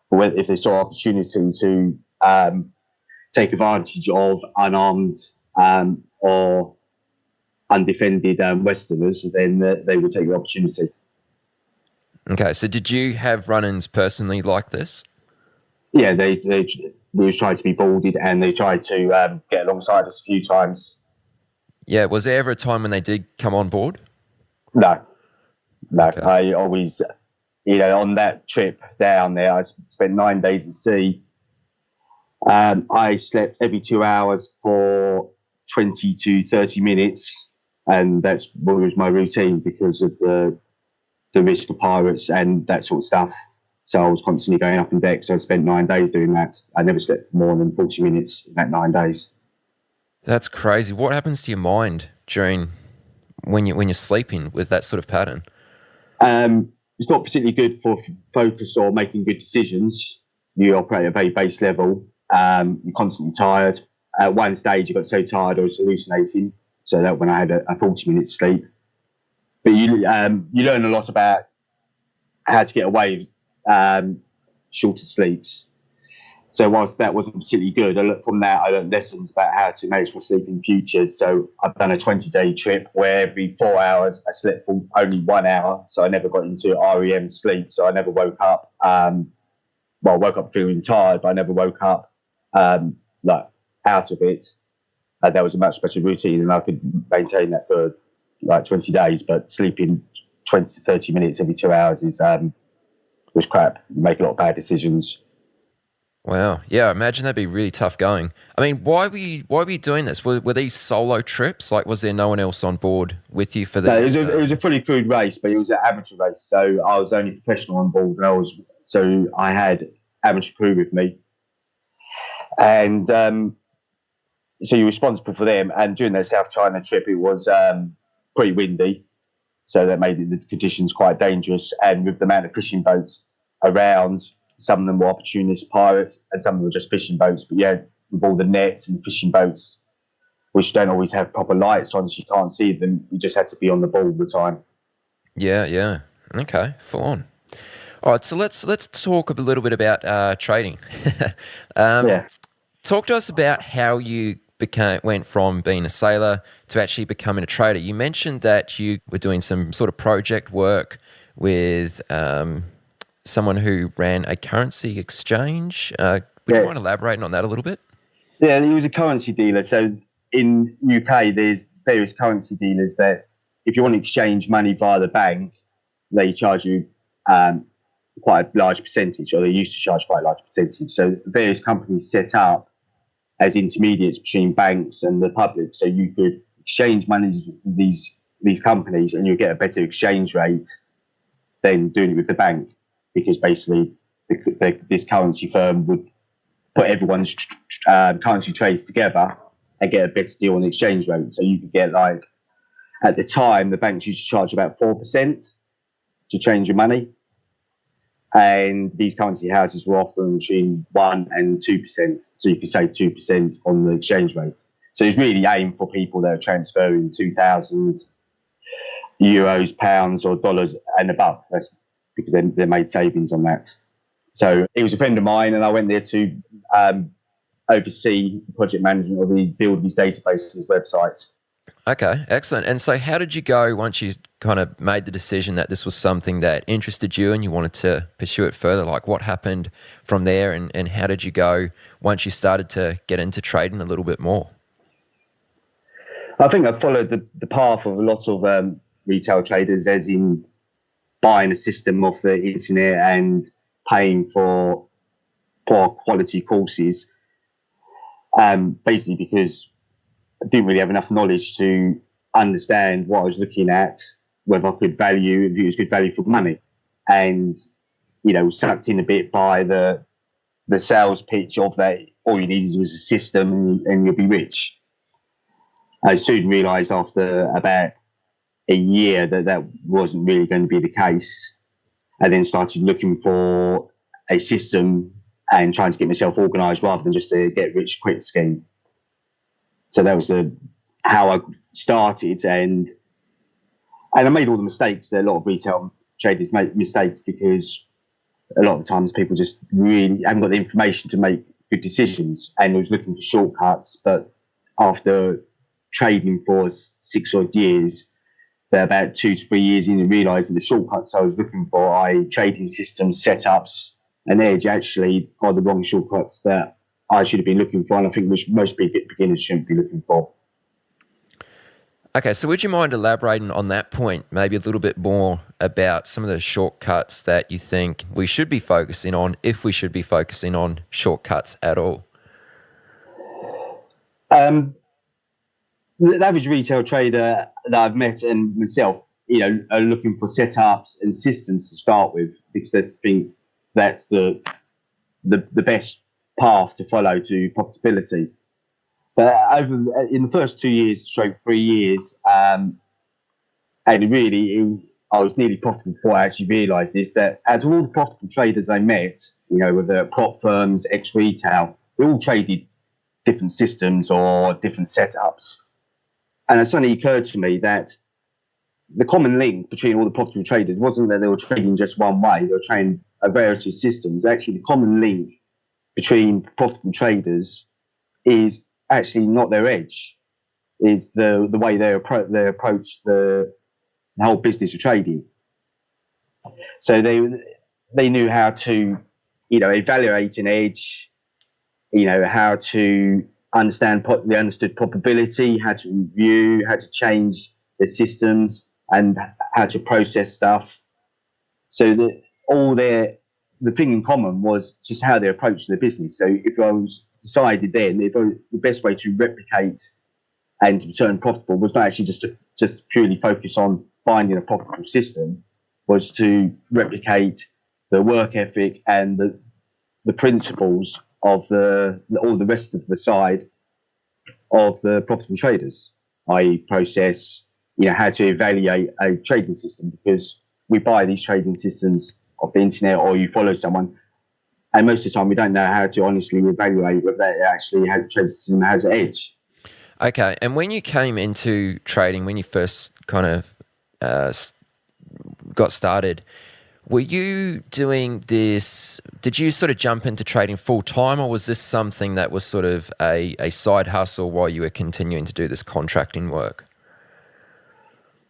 Speaker 8: But if they saw opportunity to take advantage of unarmed or undefended Westerners, then they would take the opportunity.
Speaker 7: Okay, so did you have run-ins personally like this?
Speaker 8: Yeah, we tried to be boarded, and they tried to get alongside us a few times.
Speaker 7: Yeah, was there ever a time when they did come on board?
Speaker 8: No.
Speaker 7: Okay.
Speaker 8: I always, on that trip down there, I spent 9 days at sea. I slept every 2 hours for 20 to 30 minutes, and that's what was my routine because of the risk of pirates and that sort of stuff. So I was constantly going up on deck, so I spent 9 days doing that. I never slept more than 40 minutes in that 9 days.
Speaker 7: That's crazy. What happens to your mind during when you're sleeping with that sort of pattern?
Speaker 8: It's not particularly good for focus or making good decisions. You operate at a very base level. You're constantly tired. At one stage, I got so tired I was hallucinating. So that when I had a 40-minute sleep. But you learn a lot about how to get away with shorter sleeps. So whilst that wasn't particularly good, from that I learned lessons about how to manage my sleep in future. So I've done a 20-day trip where every 4 hours I slept for only 1 hour. So I never got into REM sleep. So I never woke up. I woke up feeling tired, but I never woke up like out of it. That was a much better routine, and I could maintain that for like 20 days. But sleeping 20 to 30 minutes every 2 hours was crap. You make a lot of bad decisions.
Speaker 7: Wow. Yeah, I imagine that'd be really tough going. I mean, why were you doing this? Were these solo trips? Like, was there no one else on board with you for this?
Speaker 8: No, it was a fully crewed race, but it was an amateur race. So I was only professional on board, and I had amateur crew with me. And so you're responsible for them. And during that South China trip, it was pretty windy. So that made the conditions quite dangerous. And with the amount of fishing boats around, some of them were opportunist pirates and some of them were just fishing boats. But yeah, with all the nets and fishing boats, which don't always have proper lights on, so you can't see them, you just had to be on the ball all the time.
Speaker 7: Yeah. Okay, full on. All right, so let's talk a little bit about trading.
Speaker 8: Yeah.
Speaker 7: Talk to us about how you went from being a sailor to actually becoming a trader. You mentioned that you were doing some sort of project work with someone who ran a currency exchange. Would you mind elaborating on that a little bit?
Speaker 8: Yeah, he was a currency dealer. So in UK, there's various currency dealers that if you want to exchange money via the bank, they charge you quite a large percentage, or they used to charge quite a large percentage. So various companies set up as intermediates between banks and the public, so you could exchange money with these companies, and you get a better exchange rate than doing it with the bank, because basically this currency firm would put everyone's currency trades together and get a better deal on the exchange rate. So you could get, like, at the time, the banks used to charge about 4% to change your money. And these currency houses were offering between 1% and 2%. So you could save 2% on the exchange rate. So it's really aimed for people that are transferring 2,000 euros, pounds, or dollars and above. That's because they made savings on that. So it was a friend of mine, and I went there to oversee the project management of these, build these databases, websites.
Speaker 7: Okay, excellent. And so how did you go once you kind of made the decision that this was something that interested you and you wanted to pursue it further? Like, what happened from there, and how did you go once you started to get into trading a little bit more?
Speaker 8: I think I followed the path of a lot of retail traders, as in buying a system off the internet and paying for poor quality courses, basically because I didn't really have enough knowledge to understand what I was looking at, whether I could value, if it was good value for money, and sucked in a bit by the sales pitch of that all you needed was a system and you'll be rich. I soon realised after about a year that wasn't really going to be the case. I then started looking for a system and trying to get myself organised rather than just a get rich quick scheme. So that was how I started, and I made all the mistakes that a lot of retail traders make mistakes, because a lot of the times people just really haven't got the information to make good decisions, and I was looking for shortcuts. But after trading for 6 odd years, about 2 to 3 years in, and realised that the shortcuts I was looking for, i.e. trading systems, setups, and edge, actually are the wrong shortcuts that I should have been looking for, and I think which most beginners shouldn't be looking for.
Speaker 7: Okay, so would you mind elaborating on that point, maybe a little bit more about some of the shortcuts that you think we should be focusing on, if we should be focusing on shortcuts at all?
Speaker 8: The average retail trader that I've met and myself, are looking for setups and systems to start with, because they think that's the best path to follow to profitability. But in the first 2 years, stroke 3 years, and I was nearly profitable before I actually realised this, that out of all the profitable traders I met, whether prop firms, ex-retail, they all traded different systems or different setups. And it suddenly occurred to me that the common link between all the profitable traders wasn't that they were trading just one way, they were trading a variety of systems. Actually, the common link between profitable traders is actually not their edge, is the way they approach the whole business of trading. So they knew how to evaluate an edge, how to they understood probability, how to review, how to change the systems, and how to process stuff. So the thing in common was just how they approached their business. So if I was decided then the best way to replicate and to turn profitable was not actually just purely focus on finding a profitable system, was to replicate the work ethic and the principles of all the rest of the side of the profitable traders, i.e. process, how to evaluate a trading system, because we buy these trading systems off the internet, or you follow someone, and most of the time we don't know how to honestly evaluate whether they actually had a trading system has an edge.
Speaker 7: Okay, and when you came into trading, when you first kind of got started, Were you doing this, did you sort of jump into trading full time, or was this something that was sort of a side hustle while you were continuing to do this contracting work?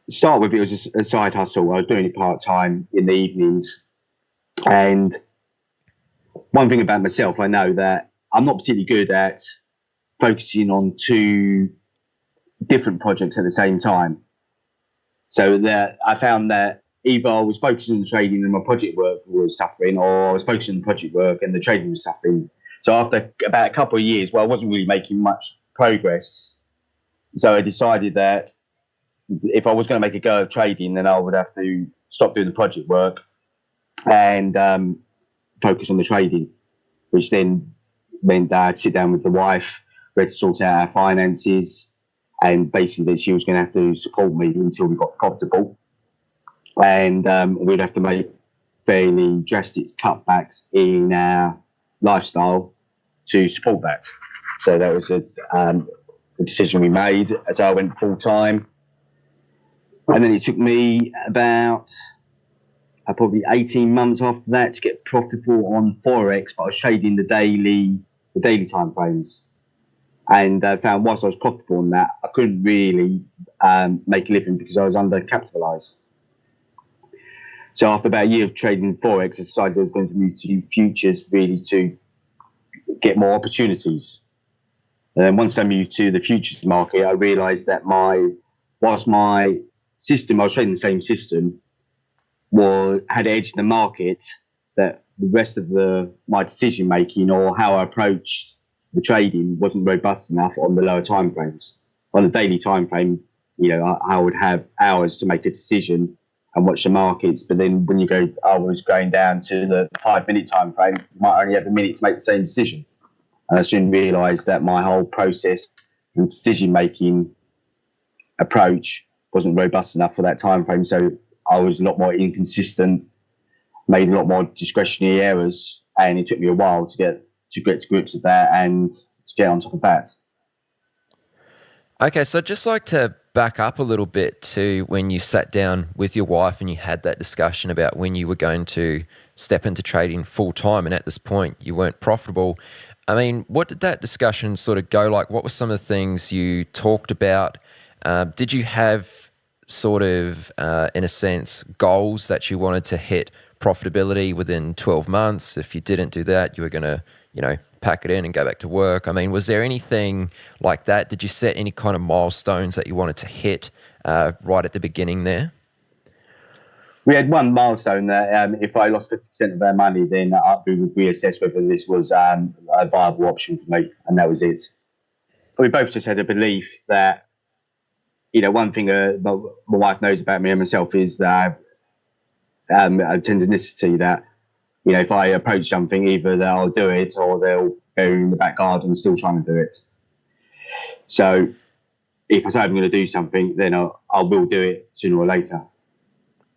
Speaker 8: To start with, it was just a side hustle. I was doing it part time in the evenings. And one thing about myself, I know that I'm not particularly good at focusing on two different projects at the same time. So that I found that either I was focusing on the trading and my project work was suffering, or I was focusing on the project work and the trading was suffering. So after about a couple of years, I wasn't really making much progress. So I decided that if I was going to make a go of trading, then I would have to stop doing the project work and focus on the trading, which then meant that I'd sit down with the wife, we had to sort out our finances, and basically she was going to have to support me until we got profitable. And we'd have to make fairly drastic cutbacks in our lifestyle to support that. So that was a decision we made as I went full time. And then it took me about probably 18 months after that to get profitable on Forex, but I was trading the daily time frames. And I found whilst I was profitable on that, I couldn't really make a living because I was undercapitalized. So after about a year of trading Forex, I decided I was going to move to futures really to get more opportunities. And then once I moved to the futures market, I realized that whilst my system, I was trading the same system, had edged the market, that the rest of my decision making or how I approached the trading wasn't robust enough on the lower time frames. On the daily time frame, I would have hours to make a decision and watch the markets, but then when I was going down to the 5-minute time frame, you might only have a minute to make the same decision. And I soon realised that my whole process and decision making approach wasn't robust enough for that time frame. So I was a lot more inconsistent, made a lot more discretionary errors, and it took me a while to get to grips with that and to get on top of that.
Speaker 7: Okay, so I'd just like to back up a little bit to when you sat down with your wife and you had that discussion about when you were going to step into trading full time, and at this point you weren't profitable. I mean, what did that discussion sort of go like? What were some of the things you talked about? Did you have sort of, in a sense, goals that you wanted to hit profitability within 12 months? If you didn't do that, you were going to, pack it in and go back to work. I mean, was there anything like that? Did you set any kind of milestones that you wanted to hit right at the beginning there?
Speaker 8: We had one milestone that if I lost 50% of our money, then we would reassess whether this was a viable option for me, and that was it. But we both just had a belief that, one thing my wife knows about me and myself is that I have a tendency that, if I approach something, either they'll do it or they'll go in the back garden still trying to do it. So if I say I'm going to do something, then I will do it sooner or later.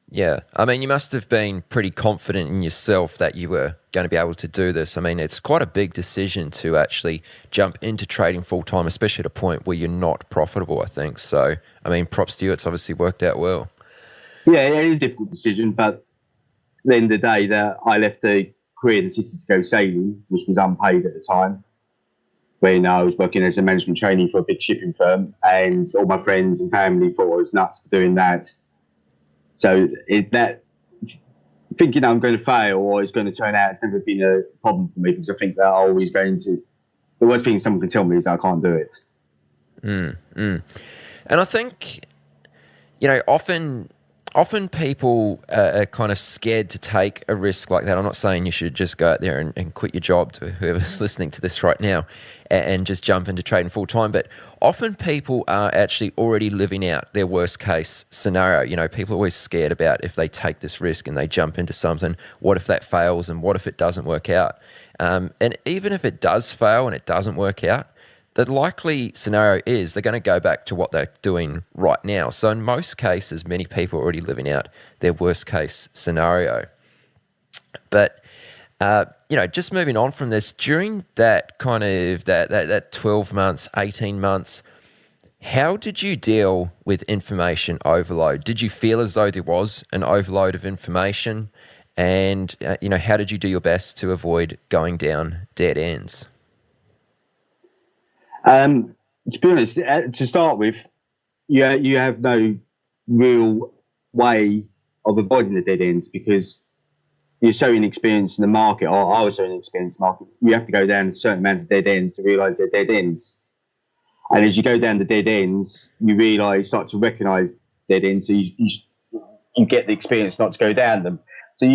Speaker 7: Yeah. I mean, you must have been pretty confident in yourself that you were going to be able to do this. I mean, it's quite a big decision to actually jump into trading full time, especially at a point where you're not profitable, I think. So, I mean, props to you. It's obviously worked out well.
Speaker 8: Yeah, it is a difficult decision, but at the end of the day, that I left the career in the city to go sailing, which was unpaid at the time, when I was working as a management trainee for a big shipping firm, and all my friends and family thought I was nuts for doing that. So thinking I'm going to fail or it's going to turn out, it's never been a problem for me, because I think that I'm always going to. The worst thing someone can tell me is that I can't do it.
Speaker 7: And I think, often people are kind of scared to take a risk like that. I'm not saying you should just go out there and quit your job, to whoever's listening to this right now, and just jump into trading full time. But often people are actually already living out their worst case scenario. People are always scared about if they take this risk and they jump into something, what if that fails and what if it doesn't work out? And even if it does fail and it doesn't work out, the likely scenario is they're going to go back to what they're doing right now. So in most cases, many people are already living out their worst case scenario. But, just moving on from this, during that kind of that 12 months, 18 months, how did you deal with information overload? Did you feel as though there was an overload of information? And, how did you do your best to avoid going down dead ends?
Speaker 8: To be honest, to start with, you have no real way of avoiding the dead ends because you're so inexperienced in the market, or I was so inexperienced in the market. You have to go down a certain amount of dead ends to realise they're dead ends. And as you go down the dead ends, you start to recognise dead ends, so you get the experience not to go down them. So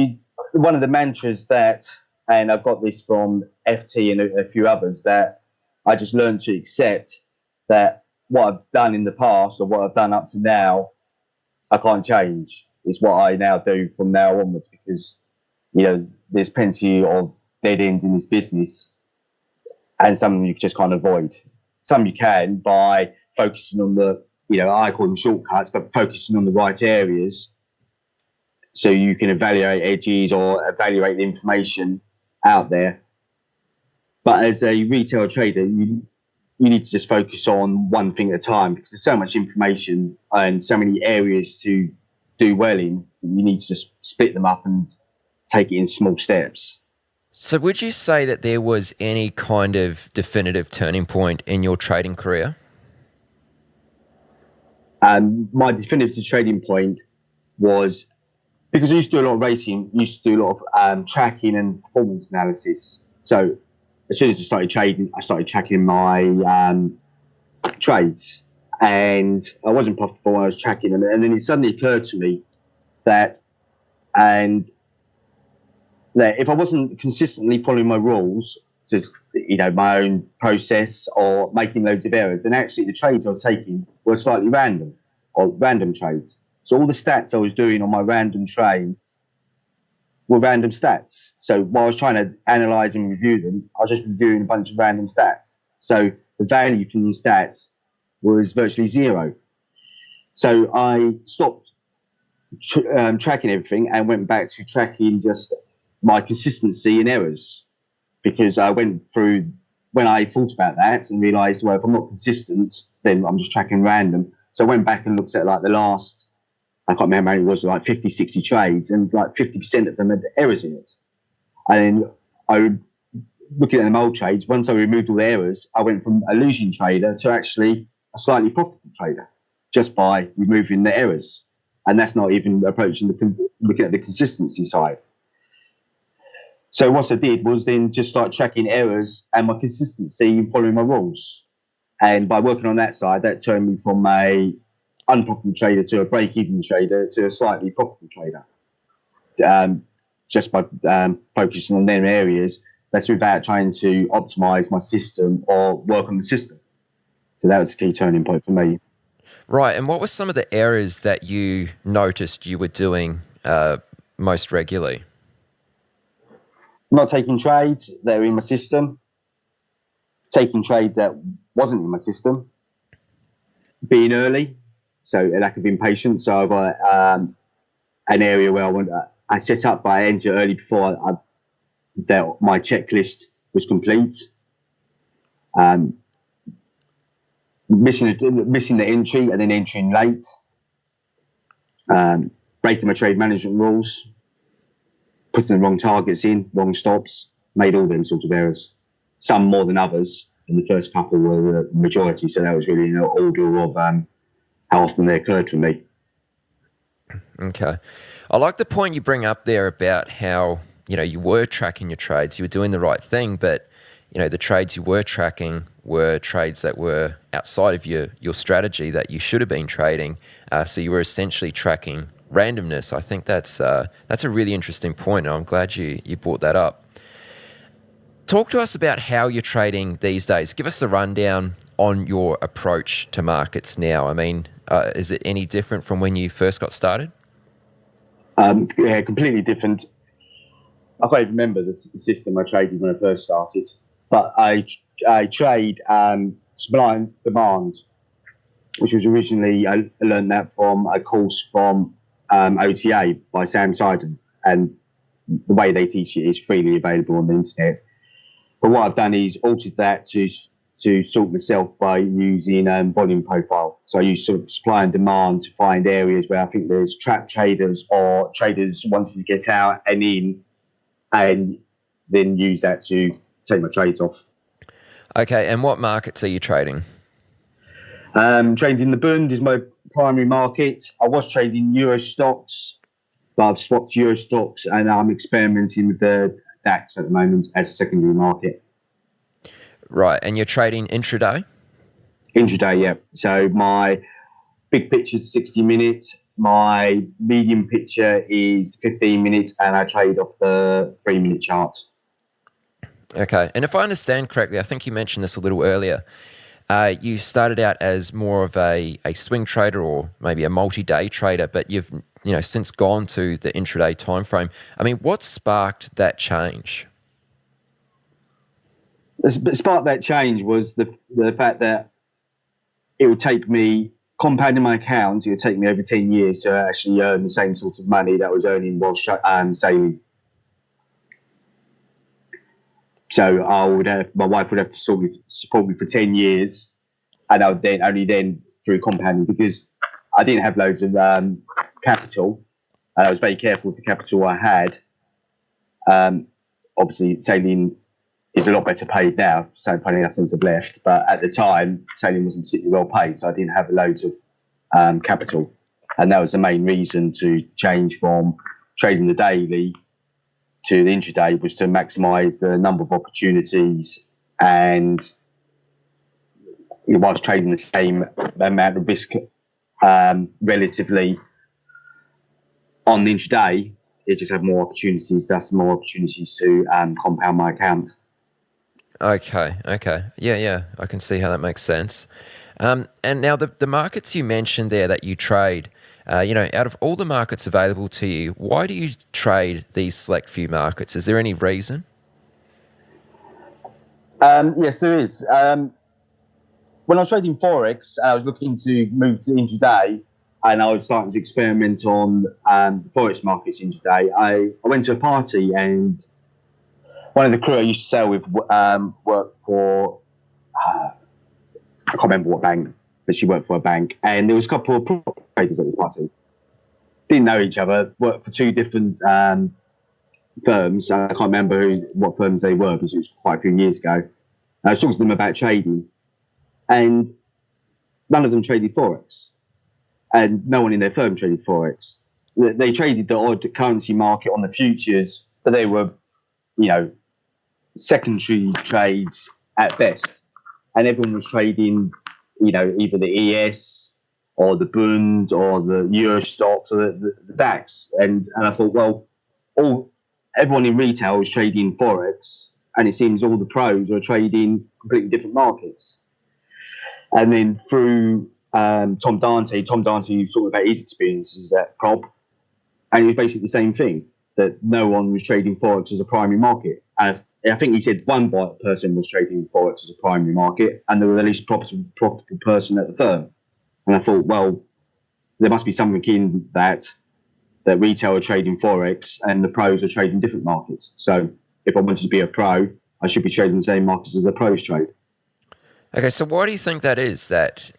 Speaker 8: one of the mantras that, and I've got this from FT and a few others, that I just learned to accept that what I've done in the past or what I've done up to now, I can't change. It's what I now do from now onwards because, there's plenty of dead ends in this business and some you just can't avoid. Some you can by focusing on I call them shortcuts, but focusing on the right areas so you can evaluate edges or evaluate the information out there. But as a retail trader, you need to just focus on one thing at a time because there's so much information and so many areas to do well in. You need to just split them up and take it in small steps.
Speaker 7: So would you say that there was any kind of definitive turning point in your trading career?
Speaker 8: My definitive trading point was because I used to do a lot of racing, used to do a lot of tracking and performance analysis. So as soon as I started trading, I started tracking my trades, and I wasn't profitable when I was tracking them. And then it suddenly occurred to me that if I wasn't consistently following my rules, so my own process or making loads of errors, then actually the trades I was taking were slightly random or random trades. So all the stats I was doing on my random trades were random stats. So while I was trying to analyze and review them, I was just reviewing a bunch of random stats. So the value from the stats was virtually zero. So I stopped tracking everything and went back to tracking just my consistency and errors, because I went through when I thought about that and realized, well, if I'm not consistent, then I'm just tracking random. So I went back and looked at the last, I can't remember how many it was, 50, 60 trades, and 50% of them had errors in it. And then looking at the old trades, once I removed all the errors, I went from a losing trader to actually a slightly profitable trader just by removing the errors. And that's not even looking at the consistency side. So what I did was then just start tracking errors and my consistency in following my rules. And by working on that side, that turned me from a unprofitable trader to a break-even trader to a slightly profitable trader. Just by focusing on them areas, that's without trying to optimize my system or work on the system. So that was a key turning point for me.
Speaker 7: Right. And what were some of the errors that you noticed you were doing most regularly?
Speaker 8: Not taking trades that are in my system, taking trades that wasn't in my system, being early, so a lack of impatience. So I've got an area where I set up, but I enter early before my checklist was complete. Missing the entry and then entering late. Breaking my trade management rules. Putting the wrong targets in, wrong stops, made all them sorts of errors. Some more than others, and the first couple were the majority, so that was really an order of how often they occurred for me.
Speaker 7: Okay. I like the point you bring up there about how, you were tracking your trades, you were doing the right thing, but, the trades you were tracking were trades that were outside of your strategy that you should have been trading. So you were essentially tracking randomness. I think that's a really interesting point, and I'm glad you brought that up. Talk to us about how you're trading these days. Give us the rundown on your approach to markets now. I mean, is it any different from when you first got started?
Speaker 8: Yeah, completely different. I can't even remember the system I traded when I first started, but I trade supply and demand, which was originally, I learned that from a course from OTA by Sam Seiden, and the way they teach it is freely available on the internet. But what I've done is altered that to to sort myself by using volume profile. So I use sort of supply and demand to find areas where I think there's trap traders or traders wanting to get out and in, and then use that to take my trades off.
Speaker 7: Okay, and what markets are you trading?
Speaker 8: Trading in the Bund is my primary market. I was trading Euro stocks, but I've swapped Euro stocks and I'm experimenting with the DAX at the moment as a secondary market.
Speaker 7: Right, and you're trading intraday?
Speaker 8: Intraday, yeah. So my big picture is 60 minutes. My medium picture is 15 minutes, and I trade off the 3-minute chart.
Speaker 7: Okay, and if I understand correctly, I think you mentioned this a little earlier. You started out as more of a swing trader or maybe a multi-day trader, but you've since gone to the intraday time frame. I mean, what sparked that change?
Speaker 8: The spark that change was the fact that it would take me, compounding my account, it would take me over 10 years to actually earn the same sort of money that I was earning while saving. So my wife would have to support me for 10 years, and I would then only then through compounding, because I didn't have loads of capital. I was very careful with the capital I had. Obviously, sailing is a lot better paid now, so funny enough since I've left. But at the time, sailing wasn't particularly well paid, so I didn't have loads of capital. And that was the main reason to change from trading the daily to the intraday, was to maximise the number of opportunities, and whilst trading the same amount of risk relatively on the intraday, it just had more opportunities, thus more opportunities to compound my account.
Speaker 7: Okay. Yeah, I can see how that makes sense. And now the markets you mentioned there that you trade, out of all the markets available to you, why do you trade these select few markets? Is there any reason?
Speaker 8: Yes, there is. When I was trading Forex, I was looking to move to intraday, and I was starting to experiment on Forex markets intraday. I went to a party, and one of the crew I used to sail with worked for, I can't remember what bank, but she worked for a bank. And there was a couple of prop traders at this party. Didn't know each other, worked for two different firms. I can't remember what firms they were, because it was quite a few years ago. I was talking to them about trading, and none of them traded Forex. And no one in their firm traded Forex. They traded the odd currency market on the futures, but they were, secondary trades at best. And everyone was trading, either the ES or the Bund or the Euro stocks or the DAX. And I thought, well, everyone in retail is trading Forex, and it seems all the pros are trading completely different markets. And then through Tom Dante was talking about his experiences at Prop, and it was basically the same thing, that no one was trading Forex as a primary market. And I think he said one person was trading Forex as a primary market, and there was the least profitable person at the firm. And I thought, well, there must be something in that retail are trading Forex and the pros are trading different markets. So if I wanted to be a pro, I should be trading the same markets as the pros trade.
Speaker 7: Okay, so why do you think that is, that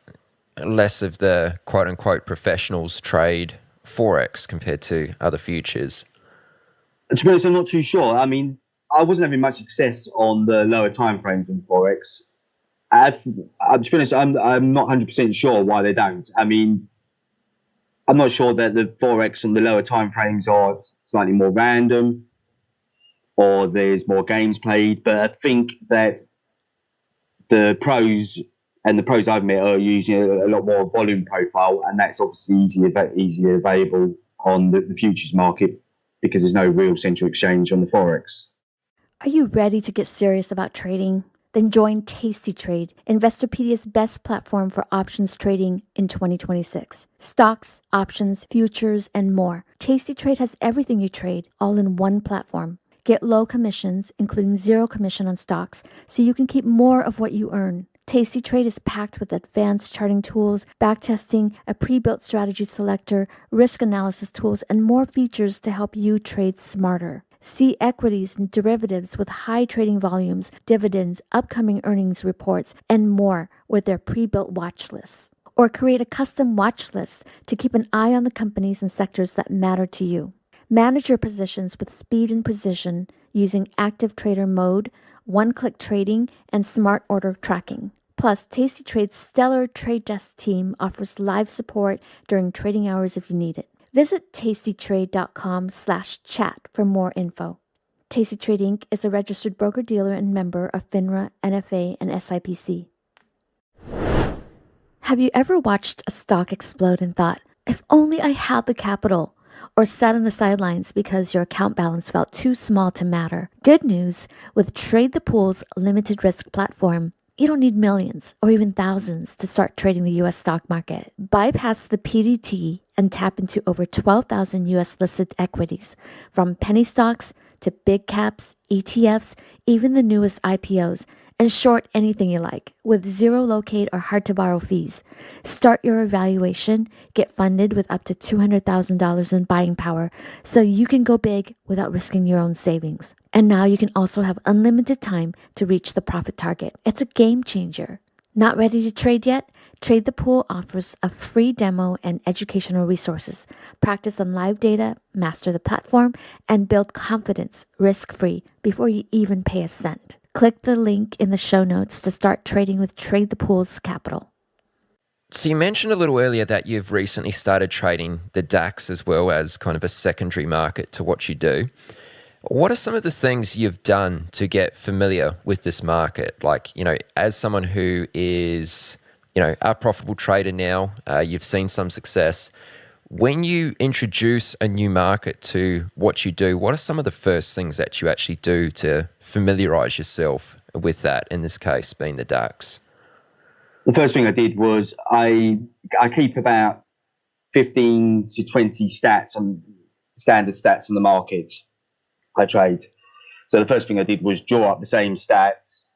Speaker 7: less of the quote-unquote professionals trade Forex compared to other futures?
Speaker 8: To be honest, I'm not too sure. I mean, I wasn't having much success on the lower time frames in Forex. To be honest, I'm not 100% sure why they don't. I mean, I'm not sure that the Forex on the lower time frames are slightly more random, or there's more games played, but I think that the pros I've met are using a lot more volume profile, and that's obviously easier available on the futures market, because there's no real central exchange on the Forex.
Speaker 5: Are you ready to get serious about trading? Then join Tasty Trade, Investorpedia's best platform for options trading in 2026. Stocks, options, futures, and more. Tasty Trade has everything you trade, all in one platform. Get low commissions, including 0 commission on stocks, so you can keep more of what you earn. Tasty Trade is packed with advanced charting tools, backtesting, a pre-built strategy selector, risk analysis tools, and more features to help you trade smarter. See equities and derivatives with high trading volumes, dividends, upcoming earnings reports, and more with their pre-built watch lists. Or create a custom watch list to keep an eye on the companies and sectors that matter to you. Manage your positions with speed and precision using active trader mode, one-click trading, and smart order tracking. Plus, Tasty Trade's stellar trade desk team offers live support during trading hours if you need it. Visit tastytrade.com/chat for more info. Tasty Trade Inc. is a registered broker-dealer and member of FINRA, NFA, and SIPC. Have you ever watched a stock explode and thought, if only I had the capital? Or sat on the sidelines because your account balance felt too small to matter? Good news, with Trade the Pool's limited risk platform, you don't need millions or even thousands to start trading the U.S. stock market. Bypass the PDT and tap into over 12,000 U.S. listed equities, from penny stocks to big caps, ETFs, even the newest IPOs, and short anything you like with zero locate or hard to borrow fees. Start your evaluation, get funded with up to $200,000 in buying power so you can go big without risking your own savings. And now you can also have unlimited time to reach the profit target. It's a game changer. Not ready to trade yet? Trade the Pool offers a free demo and educational resources. Practice on live data, master the platform, and build confidence risk-free before you even pay a cent. Click the link in the show notes to start trading with Trade the Pool's capital.
Speaker 7: So you mentioned a little earlier that you've recently started trading the DAX as well as kind of a secondary market to what you do. What are some of the things you've done to get familiar with this market? Like, as someone who is, a profitable trader now, you've seen some success. When you introduce a new market to what you do, what are some of the first things that you actually do to familiarize yourself with that, in this case being the DAX?
Speaker 8: The first thing I did was I keep about 15 to 20 standard stats on the market I trade. So the first thing I did was draw up the same stats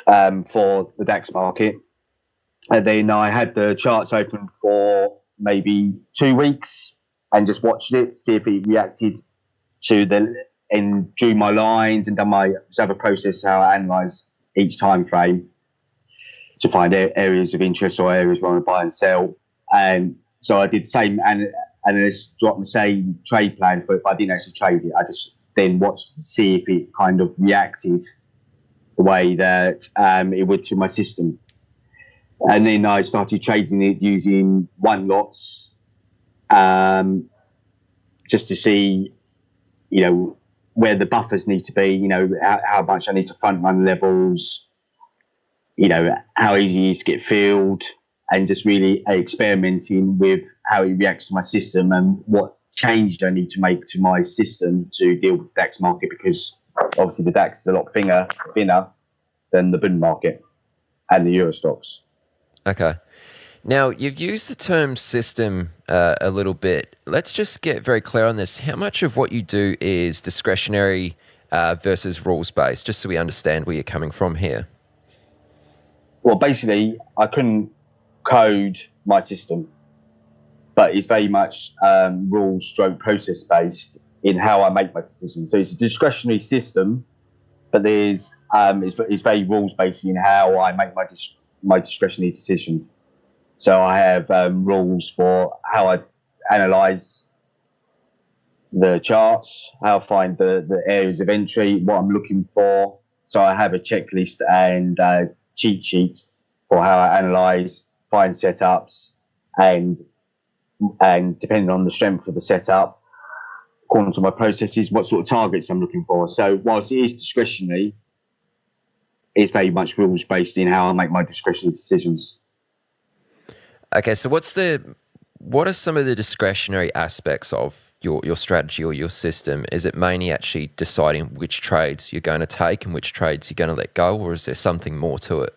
Speaker 8: for the DAX market. And then I had the charts open for maybe 2 weeks and just watched it, see if it reacted and drew my lines and just have a process how I analyze each time frame to find areas of interest or areas where I want to buy and sell. And so I did the same analyst dropped the same trade plan for it, but I didn't actually trade it. I just then watched to see if it kind of reacted the way that it would to my system. And then I started trading it using one lots, just to see, where the buffers need to be, how much I need to front run levels, how easy it is to get filled, and just really experimenting with how it reacts to my system and what change I need to make to my system to deal with the DAX market, because obviously the DAX is a lot thinner than the bond market and the Euro stocks.
Speaker 7: Okay. Now, you've used the term system a little bit. Let's just get very clear on this. How much of what you do is discretionary versus rules-based, just so we understand where you're coming from here?
Speaker 8: Well, basically, I couldn't code my system, but it's very much rules/process-based in how I make my decisions. So it's a discretionary system, but it's very rules-based in how I make my discretionary decision. So I have rules for how I analyze the charts, how I find the areas of entry, what I'm looking for. So I have a checklist and cheat sheet for how I analyze, find setups, and depending on the strength of the setup, according to my processes, what sort of targets I'm looking for. So whilst it is discretionary, it's very much rules-based in how I make my discretionary decisions.
Speaker 7: Okay, so what are some of the discretionary aspects of your strategy or your system? Is it mainly actually deciding which trades you're going to take and which trades you're going to let go, or is there something more to it?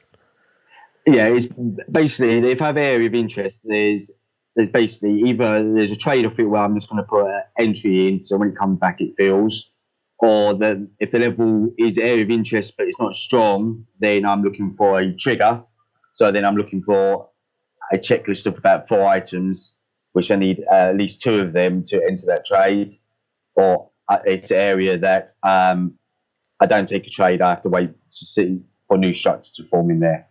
Speaker 8: Yeah, it's basically, if I have an area of interest, there's basically either there's a trade off it where I'm just going to put an entry in, so when it comes back it fills, or if the level is an area of interest but it's not strong, then I'm looking for a trigger. So then I'm looking for a checklist of about 4 items, which I need at least 2 of them to enter that trade, or it's an area that I don't take a trade. I have to wait to see for new structure to form in there.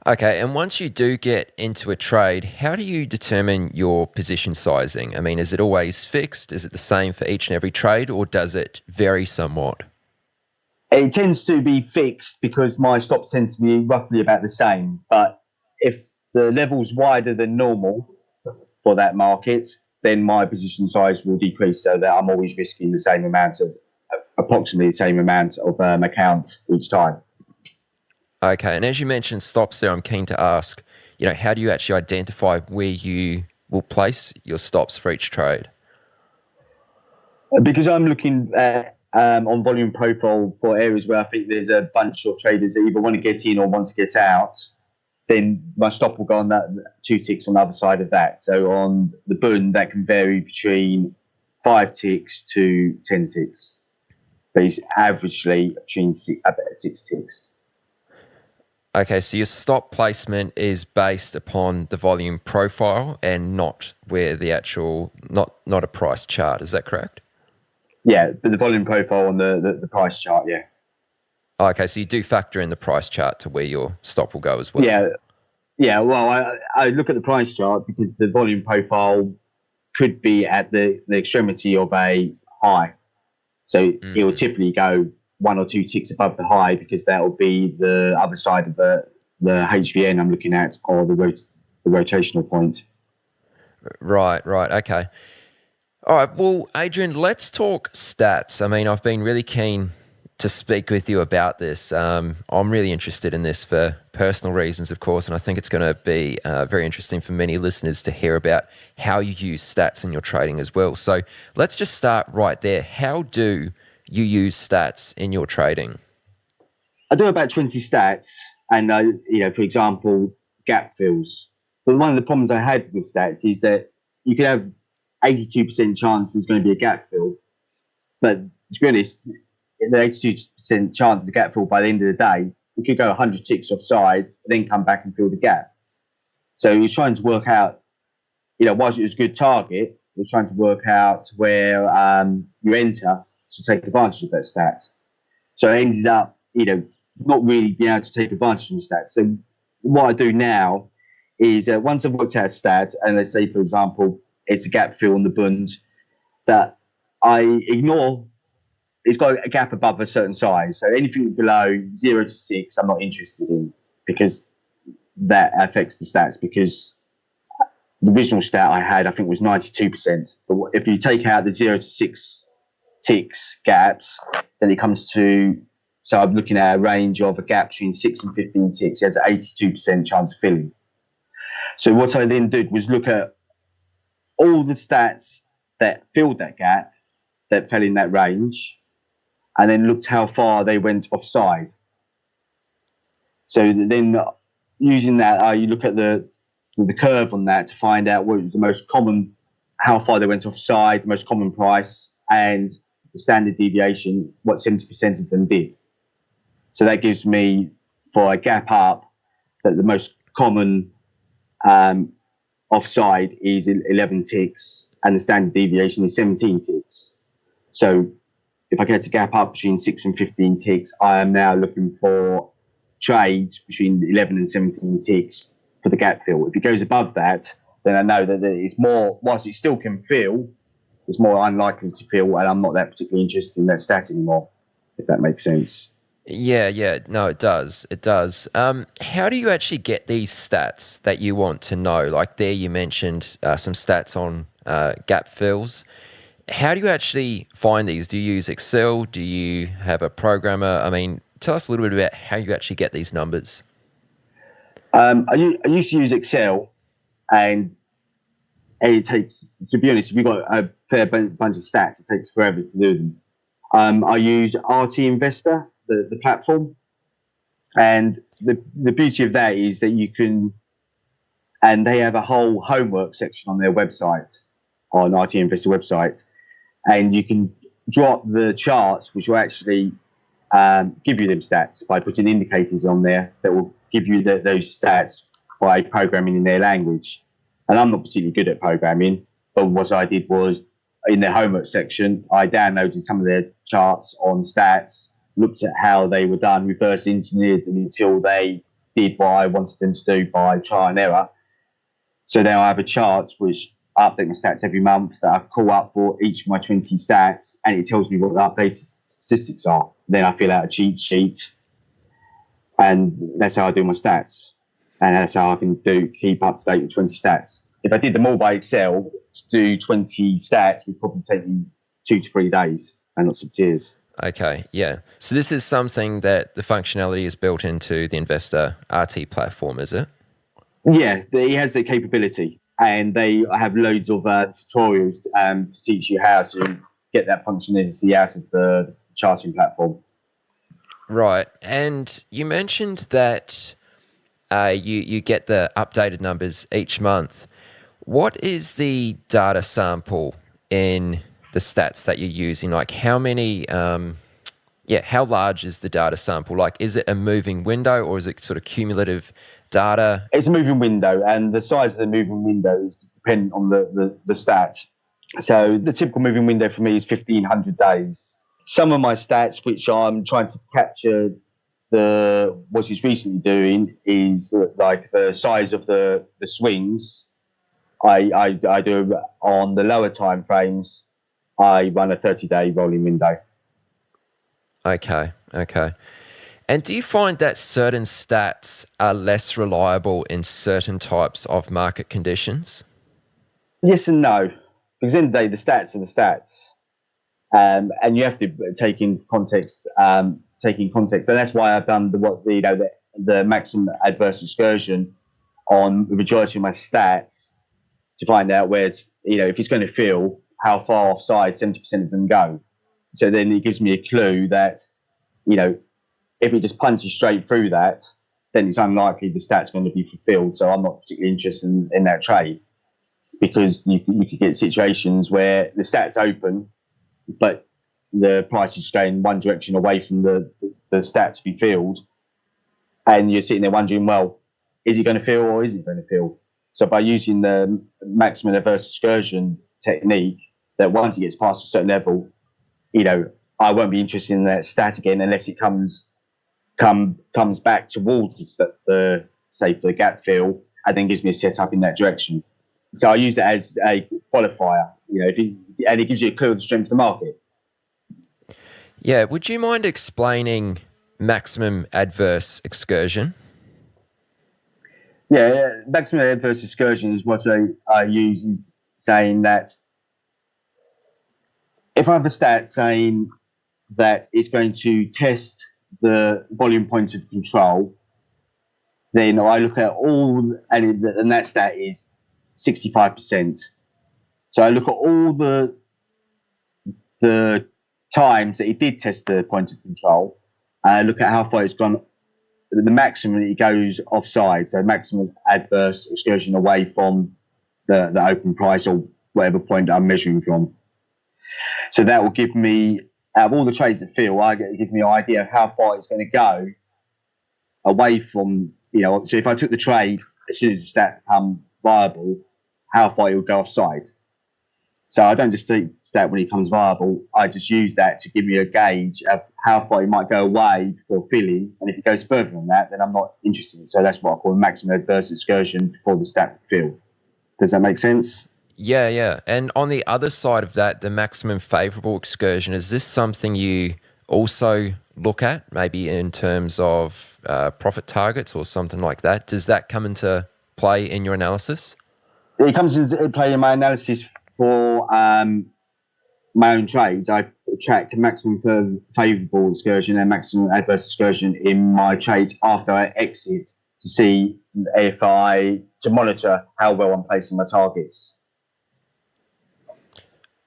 Speaker 7: Okay, and once you do get into a trade, how do you determine your position sizing? I mean, is it always fixed? Is it the same for each and every trade, or does it vary somewhat?
Speaker 8: It tends to be fixed because my stops tend to be roughly about the same. But if the level's wider than normal for that market, then my position size will decrease so that I'm always risking the same amount of, approximately the same amount of account each time.
Speaker 7: Okay, and as you mentioned stops there, I'm keen to ask, how do you actually identify where you will place your stops for each trade?
Speaker 8: Because I'm looking at, on volume profile for areas where I think there's a bunch of traders that either want to get in or want to get out, then my stop will go on that 2 ticks on the other side of that. So on the bund, that can vary between 5 ticks to 10 ticks. But it's averagely between 6 ticks.
Speaker 7: Okay, so your stop placement is based upon the volume profile and not where the actual, not a price chart. Is that correct?
Speaker 8: Yeah, but the volume profile on the price chart, yeah.
Speaker 7: Okay, so you do factor in the price chart to where your stop will go as well.
Speaker 8: Yeah. Well, I look at the price chart because the volume profile could be at the extremity of a high. So it will typically go 1 or 2 ticks above the high because that will be the other side of the HVN I'm looking at, or the rotational point.
Speaker 7: Right. Okay. All right. Well, Adrian, let's talk stats. I mean, I've been really keen to speak with you about this. I'm really interested in this for personal reasons, of course, and I think it's going to be very interesting for many listeners to hear about how you use stats in your trading as well. So let's just start right there. How do you use stats in your trading?
Speaker 8: I do about 20 stats, and for example, gap fills. But one of the problems I had with stats is that you could have 82% chance there's going to be a gap fill, but to be honest, the 82% chance of the gap fill by the end of the day, we could go 100 ticks offside, then come back and fill the gap. So we're trying to work out, whilst it was a good target, we're trying to work out where you enter to take advantage of that stat. So I ended up, not really being able to take advantage of the stats. So what I do now is once I've worked out a stat, and let's say, for example, it's a gap fill on the bund, that I ignore, it's got a gap above a certain size. So anything below 0 to 6, I'm not interested in, because that affects the stats. Because the original stat I had, I think, was 92%. But if you take out the 0 to 6 ticks gaps, then it comes to, so I'm looking at a range of a gap between 6 and 15 ticks. It has an 82% chance of filling. So what I then did was look at all the stats that filled that gap, that fell in that range, and then looked how far they went offside. So then using that, you look at the curve on that to find out what was the most common, how far they went offside, the most common price, and the standard deviation, what 70% of them did. So that gives me, for a gap up, that the most common offside is 11 ticks, and the standard deviation is 17 ticks. So if I get a gap up between 6 and 15 ticks, I am now looking for trades between 11 and 17 ticks for the gap fill. If it goes above that, then I know that it's more, whilst it still can fill, it's more unlikely to fill, and I'm not that particularly interested in that stat anymore, if that makes sense.
Speaker 7: Yeah. No, it does. How do you actually get these stats that you want to know? Like there you mentioned some stats on gap fills. How do you actually find these? Do you use Excel? Do you have a programmer? I mean, tell us a little bit about how you actually get these numbers.
Speaker 8: I used to use Excel, and it takes, to be honest, if you've got a fair bunch of stats, it takes forever to do them. I use RT Investor, the platform, and the beauty of that is that you can, and they have a whole homework section on their website, on RT Investor website, and you can drop the charts which will actually give you them stats by putting indicators on there that will give you those stats by programming in their language. And I'm not particularly good at programming, but what I did was in their homework section, I downloaded some of their charts on stats, looked at how they were done, reverse engineered them until they did what I wanted them to do by trial and error. So now I have a chart which I update my stats every month that I call up for each of my 20 stats, and it tells me what the updated statistics are. Then I fill out a cheat sheet, and that's how I do my stats. And that's how I can keep up to date with 20 stats. If I did them all by Excel, to do 20 stats would probably take me 2 to 3 days and lots of tears.
Speaker 7: Okay, yeah. So this is something that the functionality is built into the Investor RT platform, is it?
Speaker 8: Yeah, it has the capability, and they have loads of tutorials to teach you how to get that functionality out of the charting platform.
Speaker 7: Right, and you mentioned that you get the updated numbers each month. What is the data sample in the stats that you're using? Like how many, how large is the data sample? Like, is it a moving window or is it sort of cumulative data?
Speaker 8: It's a moving window, and the size of the moving window is dependent on the stat. So the typical moving window for me is 1,500 days. Some of my stats, which I'm trying to capture what he's recently doing, is like the size of the swings. I do on the lower time frames. I run a 30-day rolling window.
Speaker 7: Okay. And do you find that certain stats are less reliable in certain types of market conditions?
Speaker 8: Yes and no, because in the day the stats are the stats, and you have to take in context. And that's why I've done the maximum adverse excursion on the majority of my stats to find out where it's, if it's going to fill, how far offside 70% of them go. So then it gives me a clue that, if it just punches straight through that, then it's unlikely the stat's going to be fulfilled. So I'm not particularly interested in that trade, because you could get situations where the stat's open, but the price is going one direction away from the stat to be filled. And you're sitting there wondering, well, is it going to fill or is it going to fill? So by using the maximum adverse excursion technique, that once it gets past a certain level, I won't be interested in that stat again unless it comes back towards the gap fill, and then gives me a setup in that direction. So I use it as a qualifier, and it gives you a clue of the strength of the market.
Speaker 7: Yeah, would you mind explaining maximum adverse excursion?
Speaker 8: Yeah, maximum adverse excursion is what I use, is saying that if I have a stat saying that it's going to test the volume point of control, then I look at all, and that stat is 65%. So I look at all the times that it did test the point of control, and I look at how far it's gone, the maximum it goes offside, so maximum adverse excursion away from the open price or whatever point I'm measuring from. So that will give me, out of all the trades that fill, it gives me an idea of how far it's going to go away from, so if I took the trade as soon as the stat become viable, how far it will go offside. So I don't just take the stat when it becomes viable, I just use that to give me a gauge of how far it might go away before filling, and if it goes further than that, then I'm not interested. So that's what I call a maximum adverse excursion before the stat fill. Does that make sense?
Speaker 7: Yeah. And on the other side of that, the maximum favorable excursion, is this something you also look at, maybe in terms of profit targets or something like that? Does that come into play in your analysis?
Speaker 8: It comes into play in my analysis for my own trades. I track maximum favourable excursion and maximum adverse excursion in my trades after I exit to see to monitor how well I'm placing my targets.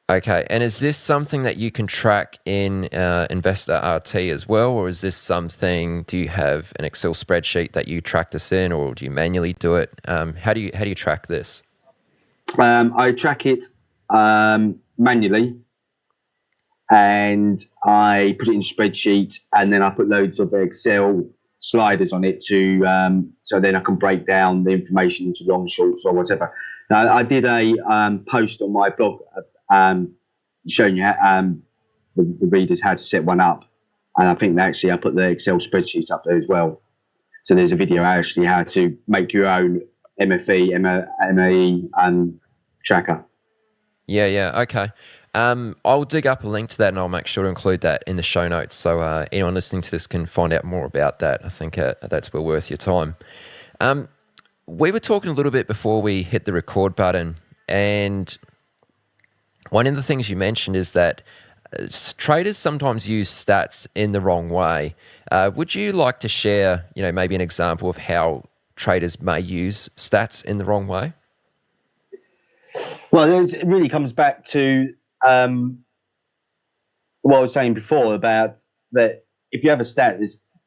Speaker 7: Okay, and is this something that you can track in Investor RT as well, or is this something, do you have an Excel spreadsheet that you track this in, or do you manually do it? How do you track this?
Speaker 8: I track it manually, and I put it in a spreadsheet, and then I put loads of Excel sliders on it to so then I can break down the information into long, shorts, or whatever. Now, I did a post on my blog showing you the readers how to set one up. And I think that actually I put the Excel spreadsheets up there as well. So there's a video actually how to make your own MFE, MAE tracker.
Speaker 7: Yeah, okay. I'll dig up a link to that and I'll make sure to include that in the show notes so anyone listening to this can find out more about that. I think that's well worth your time. We were talking a little bit before we hit the record button, and one of the things you mentioned is that traders sometimes use stats in the wrong way. Would you like to share, maybe an example of how traders may use stats in the wrong way?
Speaker 8: Well, it really comes back to what I was saying before about that if you have a stat that's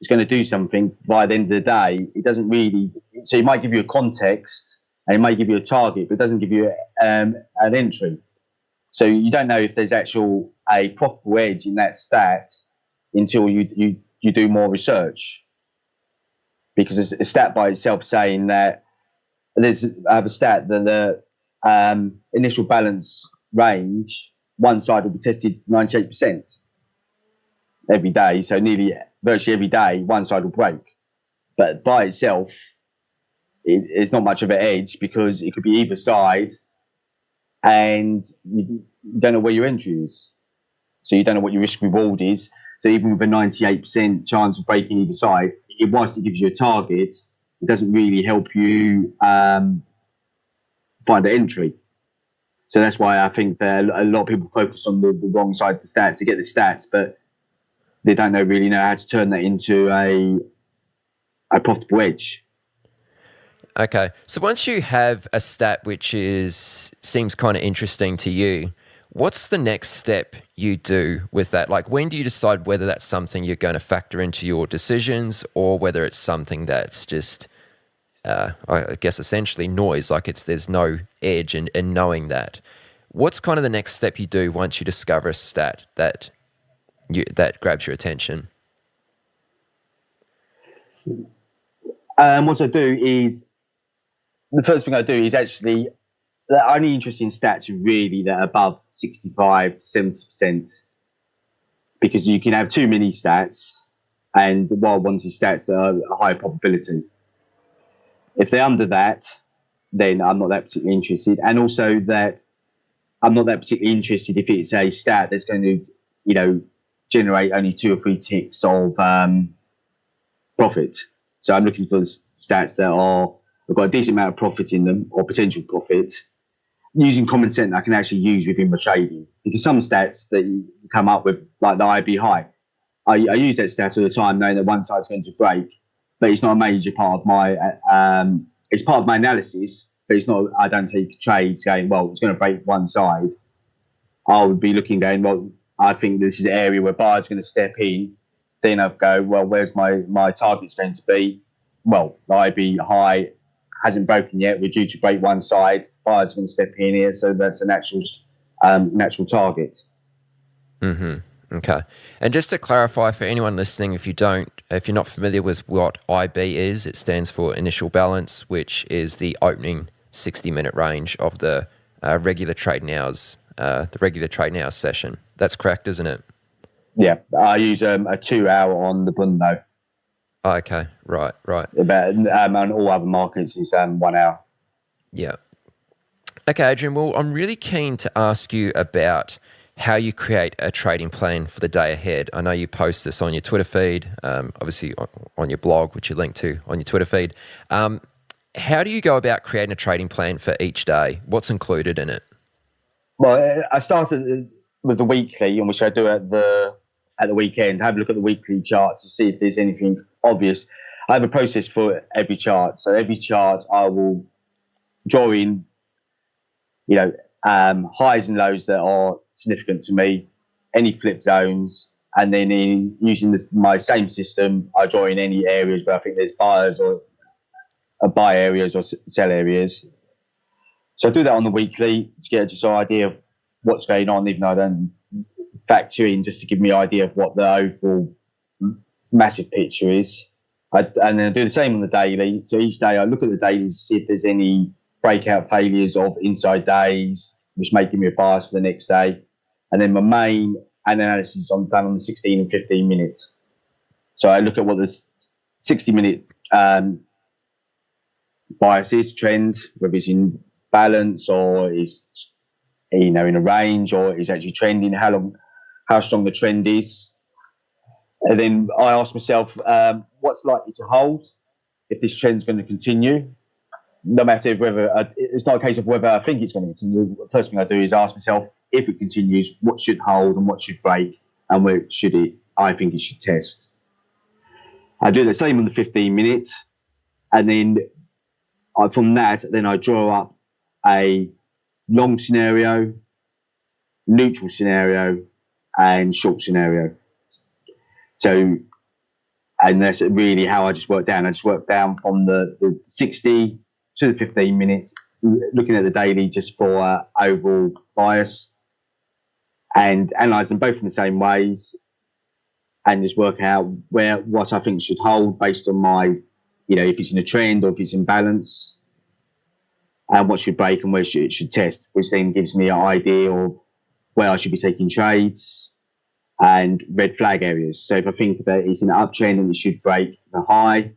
Speaker 8: going to do something by the end of the day, it doesn't really, so it might give you a context and it might give you a target, but it doesn't give you an entry. So you don't know if there's a profitable edge in that stat until you do more research. Because it's a stat by itself saying that I have a stat that the initial balance range, one side will be tested 98% every day. So virtually every day, one side will break. But by itself, it's not much of an edge because it could be either side and you don't know where your entry is. So you don't know what your risk reward is. So even with a 98% chance of breaking either side, whilst it gives you a target, it doesn't really help you find an entry. So that's why I think that a lot of people focus on the wrong side of the stats. They get the stats, but they don't really know how to turn that into a profitable edge.
Speaker 7: Okay, so once you have a stat which seems kind of interesting to you, what's the next step you do with that? Like, when do you decide whether that's something you're going to factor into your decisions or whether it's something that's just, I guess, essentially noise, like there's no edge in knowing that? What's kind of the next step you do once you discover a stat that grabs your attention?
Speaker 8: What I do is, the first thing I do is actually, the only interesting stats are really that are above 65 to 70%, because you can have too many stats, and what I want is stats that are a high probability. If they're under that, then I'm not that particularly interested. And also that I'm not that particularly interested if it's a stat that's going to, generate only 2 or 3 ticks of profit. So I'm looking for the stats that have got a decent amount of profit in them, or potential profit, using common sense that I can actually use within my trading. Because some stats that you come up with, like the IB high, I use that stat all the time, knowing that one side's going to break, but it's not a major part of my, it's part of my analysis, but it's not, I don't take trades going, well, it's going to break one side. I would be looking going, well, I think this is an area where buyers are going to step in. Then I'd go, well, where's my target's going to be? Well, the IB high hasn't broken yet. We're due to break one side. Buyers are going to step in here, so that's a natural target.
Speaker 7: Mm-hmm. Okay. And just to clarify for anyone listening, if you're not familiar with what IB is, it stands for initial balance, which is the opening 60-minute range of the regular trading hours, session. That's correct, isn't it?
Speaker 8: Yeah, I use a 2-hour on the bund though.
Speaker 7: Oh, okay, right.
Speaker 8: But on all other markets is 1 hour.
Speaker 7: Yeah. Okay, Adrian. Well, I'm really keen to ask you about how you create a trading plan for the day ahead. I know you post this on your Twitter feed, obviously on your blog, which you link to on your Twitter feed. How do you go about creating a trading plan for each day? What's included in it?
Speaker 8: Well, I started with the weekly, in which I do at the weekend. Have a look at the weekly charts to see if there's anything obvious. I have a process for every chart. So every chart I will draw in, highs and lows that are significant to me, any flip zones, and then using my same system, I draw in any areas where I think there's buyers or buy areas or sell areas. So I do that on the weekly to get just an idea of what's going on, even though I don't factor in, just to give me an idea of what the overall massive picture is. And then I do the same on the daily. So each day I look at the dailies to see if there's any breakout failures of inside days, which may give me a bias for the next day. and then my main analysis is done on the 16 and 15 minutes. So I look at what the 60-minute bias is, trend, whether it's in balance or is in a range or is actually trending, how strong the trend is. And then I ask myself, what's likely to hold if this trend's going to continue? No matter whether it's not a case of whether I think it's going to continue. The first thing I do is ask myself, if it continues, what should hold and what should break, and where I think it should test. I do the same on the 15 minutes, and then from that, then I draw up a long scenario, neutral scenario, and short scenario. So, and that's really how I just work down. I just work down from the 60 to the 15 minutes, looking at the daily just for overall bias, and analyse them both in the same ways, and just work out what I think should hold based on my, if it's in a trend or if it's in balance, and what should break and where it should test, which then gives me an idea of where I should be taking trades and red flag areas. So if I think that it's in an uptrend and it should break the high,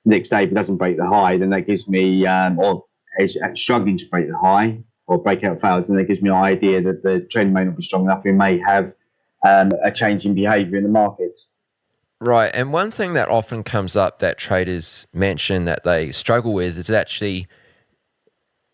Speaker 8: next day if it doesn't break the high, then that gives me, or is struggling to break the high or breakout fails, then that gives me an idea that the trend may not be strong enough. We may have a change in behaviour in the market.
Speaker 7: Right, and one thing that often comes up that traders mention that they struggle with is actually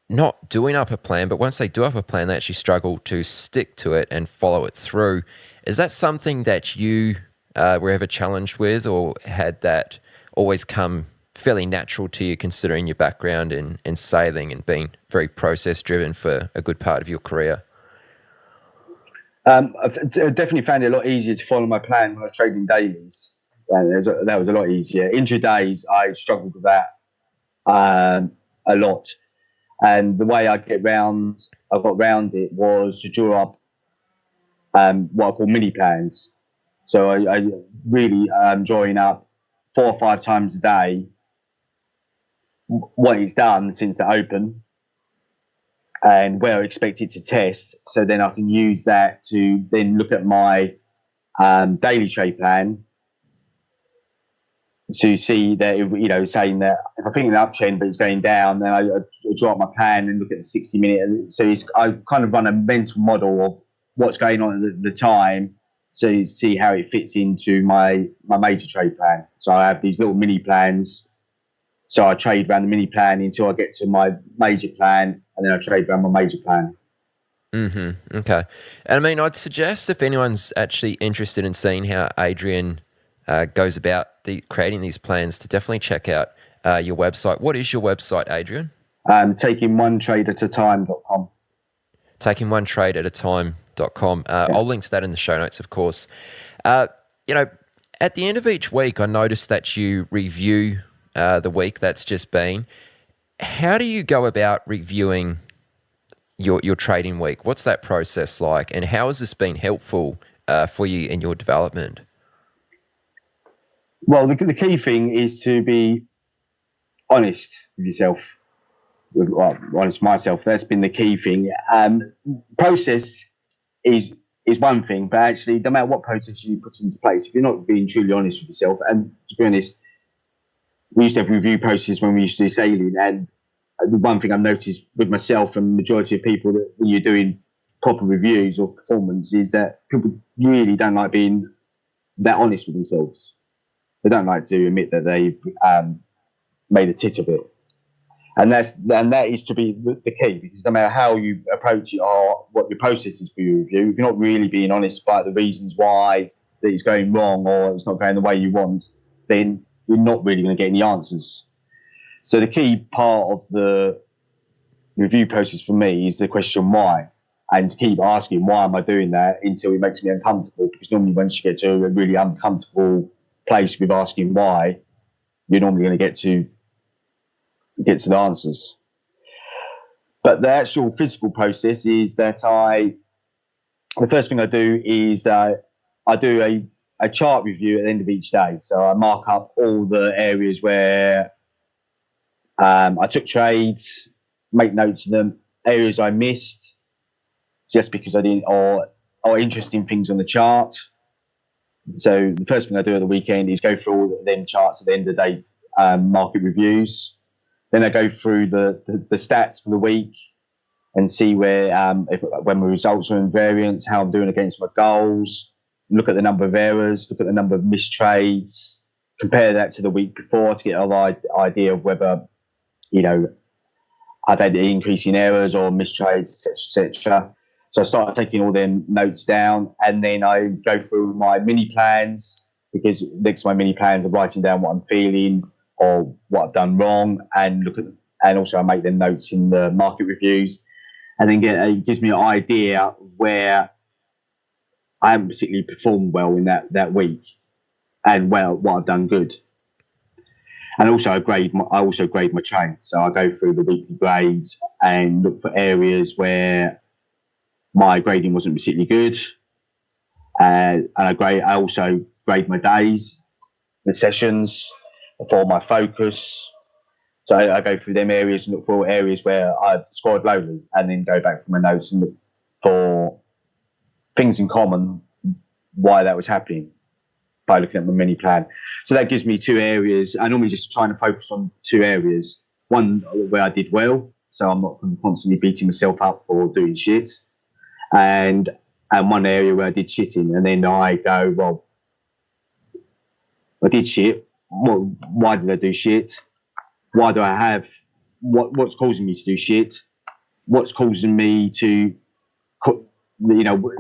Speaker 7: not doing up a plan, but once they do up a plan, they actually struggle to stick to it and follow it through. Is that something that you were ever challenged with, or had that always come fairly natural to you, considering your background in sailing and being very process-driven for a good part of your career?
Speaker 8: I've definitely found it a lot easier to follow my plan when I was trading dailies. That was a lot easier. Intradays, I struggled with that a lot. And the way I got round it was to draw up what I call mini plans. So I really drawing up 4 or 5 times a day what it's done since the open and where I expect it to test. So then I can use that to then look at my daily trade plan to see that, saying that if I think an uptrend but it's going down, then I draw up my plan and look at the 60-minute. So I kind of run a mental model of what's going on at the time, so see how it fits into my major trade plan. So I have these little mini plans. So I trade around the mini plan until I get to my major plan, and then I trade around my major plan.
Speaker 7: Mm-hmm. Okay. And I mean, I'd suggest if anyone's actually interested in seeing how Adrian goes about creating these plans, to definitely check out your website. What is your website, Adrian?
Speaker 8: TakingOneTradeAtAtime.com.
Speaker 7: TakingOneTradeAtAtime.com. I'll link to that in the show notes, of course. At the end of each week, I noticed that you review the week that's just been. How do you go about reviewing your trading week? What's that process like, and how has this been helpful for you in your development?
Speaker 8: Well, the key thing is to be honest with yourself. Honest with myself. That's been the key thing. Process is one thing, but actually, no matter what process you put into place, if you're not being truly honest with yourself, and to be honest, we used to have review processes when we used to do sailing, and the one thing I've noticed with myself and the majority of people that when you're doing proper reviews of performance is that people really don't like being that honest with themselves. They don't like to admit that they've made a tit of it. And that is to be the key, because no matter how you approach it or what your process is for your review, if you're not really being honest about the reasons why that it's going wrong or it's not going the way you want, then you're not really going to get any answers. So the key part of the review process for me is the question why, and to keep asking why am I doing that until it makes me uncomfortable, because normally once you get to a really uncomfortable place with asking why, you're normally going to get to the answers. But the actual physical process is that the first thing I do is I do a chart review at the end of each day. So I mark up all the areas where I took trades, make notes of them, areas I missed just because I didn't, or are interesting things on the chart. So the first thing I do at the weekend is go through all them charts at the end of the day, market reviews. Then I go through the stats for the week and see where when my results are in variance, how I'm doing against my goals. Look at the number of errors, look at the number of missed trades, compare that to the week before to get an idea of whether, I've had an increase in errors or missed trades, etc. So I started taking all them notes down, and then I go through my mini plans, because next to my mini plans, I'm writing down what I'm feeling or what I've done wrong, and also I make them notes in the market reviews, and then it gives me an idea where I haven't particularly performed well in that week, and what I've done good. And also I grade my trades. So I go through the weekly grades and look for areas where my grading wasn't particularly good. And I also grade my days, the sessions, for my focus. So I go through them areas and look for areas where I've scored lowly, and then go back for my notes and look for things in common, why that was happening, by looking at my mini plan. So that gives me two areas. I normally just trying to focus on two areas. One where I did well, so I'm not constantly beating myself up for doing shit. And one area where I did shitting, and then I go, well, I did shit. Well, why did I do shit? Why do I have what's causing me to do shit? What's causing me to,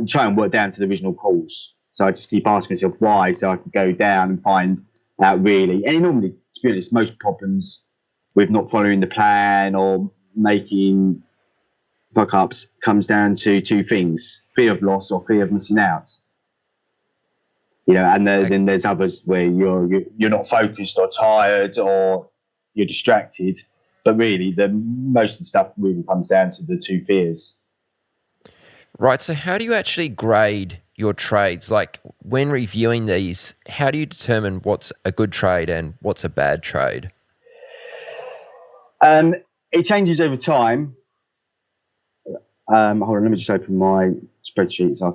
Speaker 8: try and work down to the original cause? So I just keep asking myself why, so I can go down and find out really. And normally, to be honest, most problems with not following the plan or making fuck ups comes down to two things: fear of loss or fear of missing out. And then there's others where you're not focused or tired or you're distracted. But really, most of the stuff really comes down to the two fears.
Speaker 7: Right. So how do you actually grade your trades? Like when reviewing these, how do you determine what's a good trade and what's a bad trade?
Speaker 8: It changes over time. Hold on, let me just open my spreadsheet so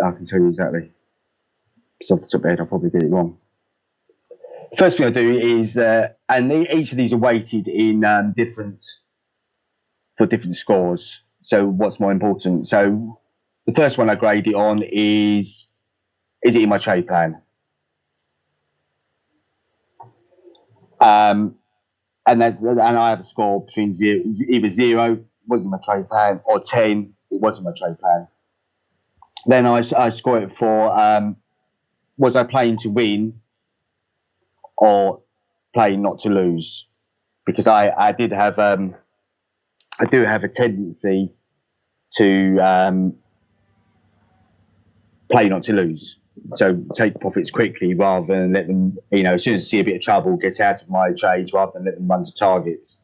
Speaker 8: I can tell you exactly. Because off the top of my head, I'll probably get it wrong. First thing I do is and each of these are weighted in different scores. So what's more important? So the first one I grade it on is it in my trade plan? And I have a score between either 0, wasn't my trade plan, or 10, it wasn't my trade plan. Then I score it for was I playing to win or playing not to lose? Because I do have a tendency to play not to lose. So take profits quickly rather than let them, as soon as I see a bit of trouble, get out of my trades rather than let them run to targets.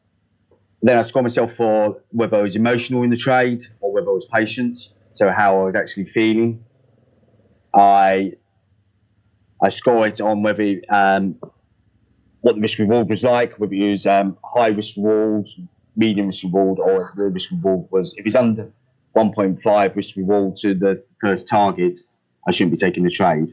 Speaker 8: Then I score myself for whether I was emotional in the trade or whether I was patient, so how I was actually feeling. I score it on whether what the risk reward was like, whether it was high risk reward, medium risk reward, or if the risk reward was, if it's under 1.5 risk reward to the first target, I shouldn't be taking the trade.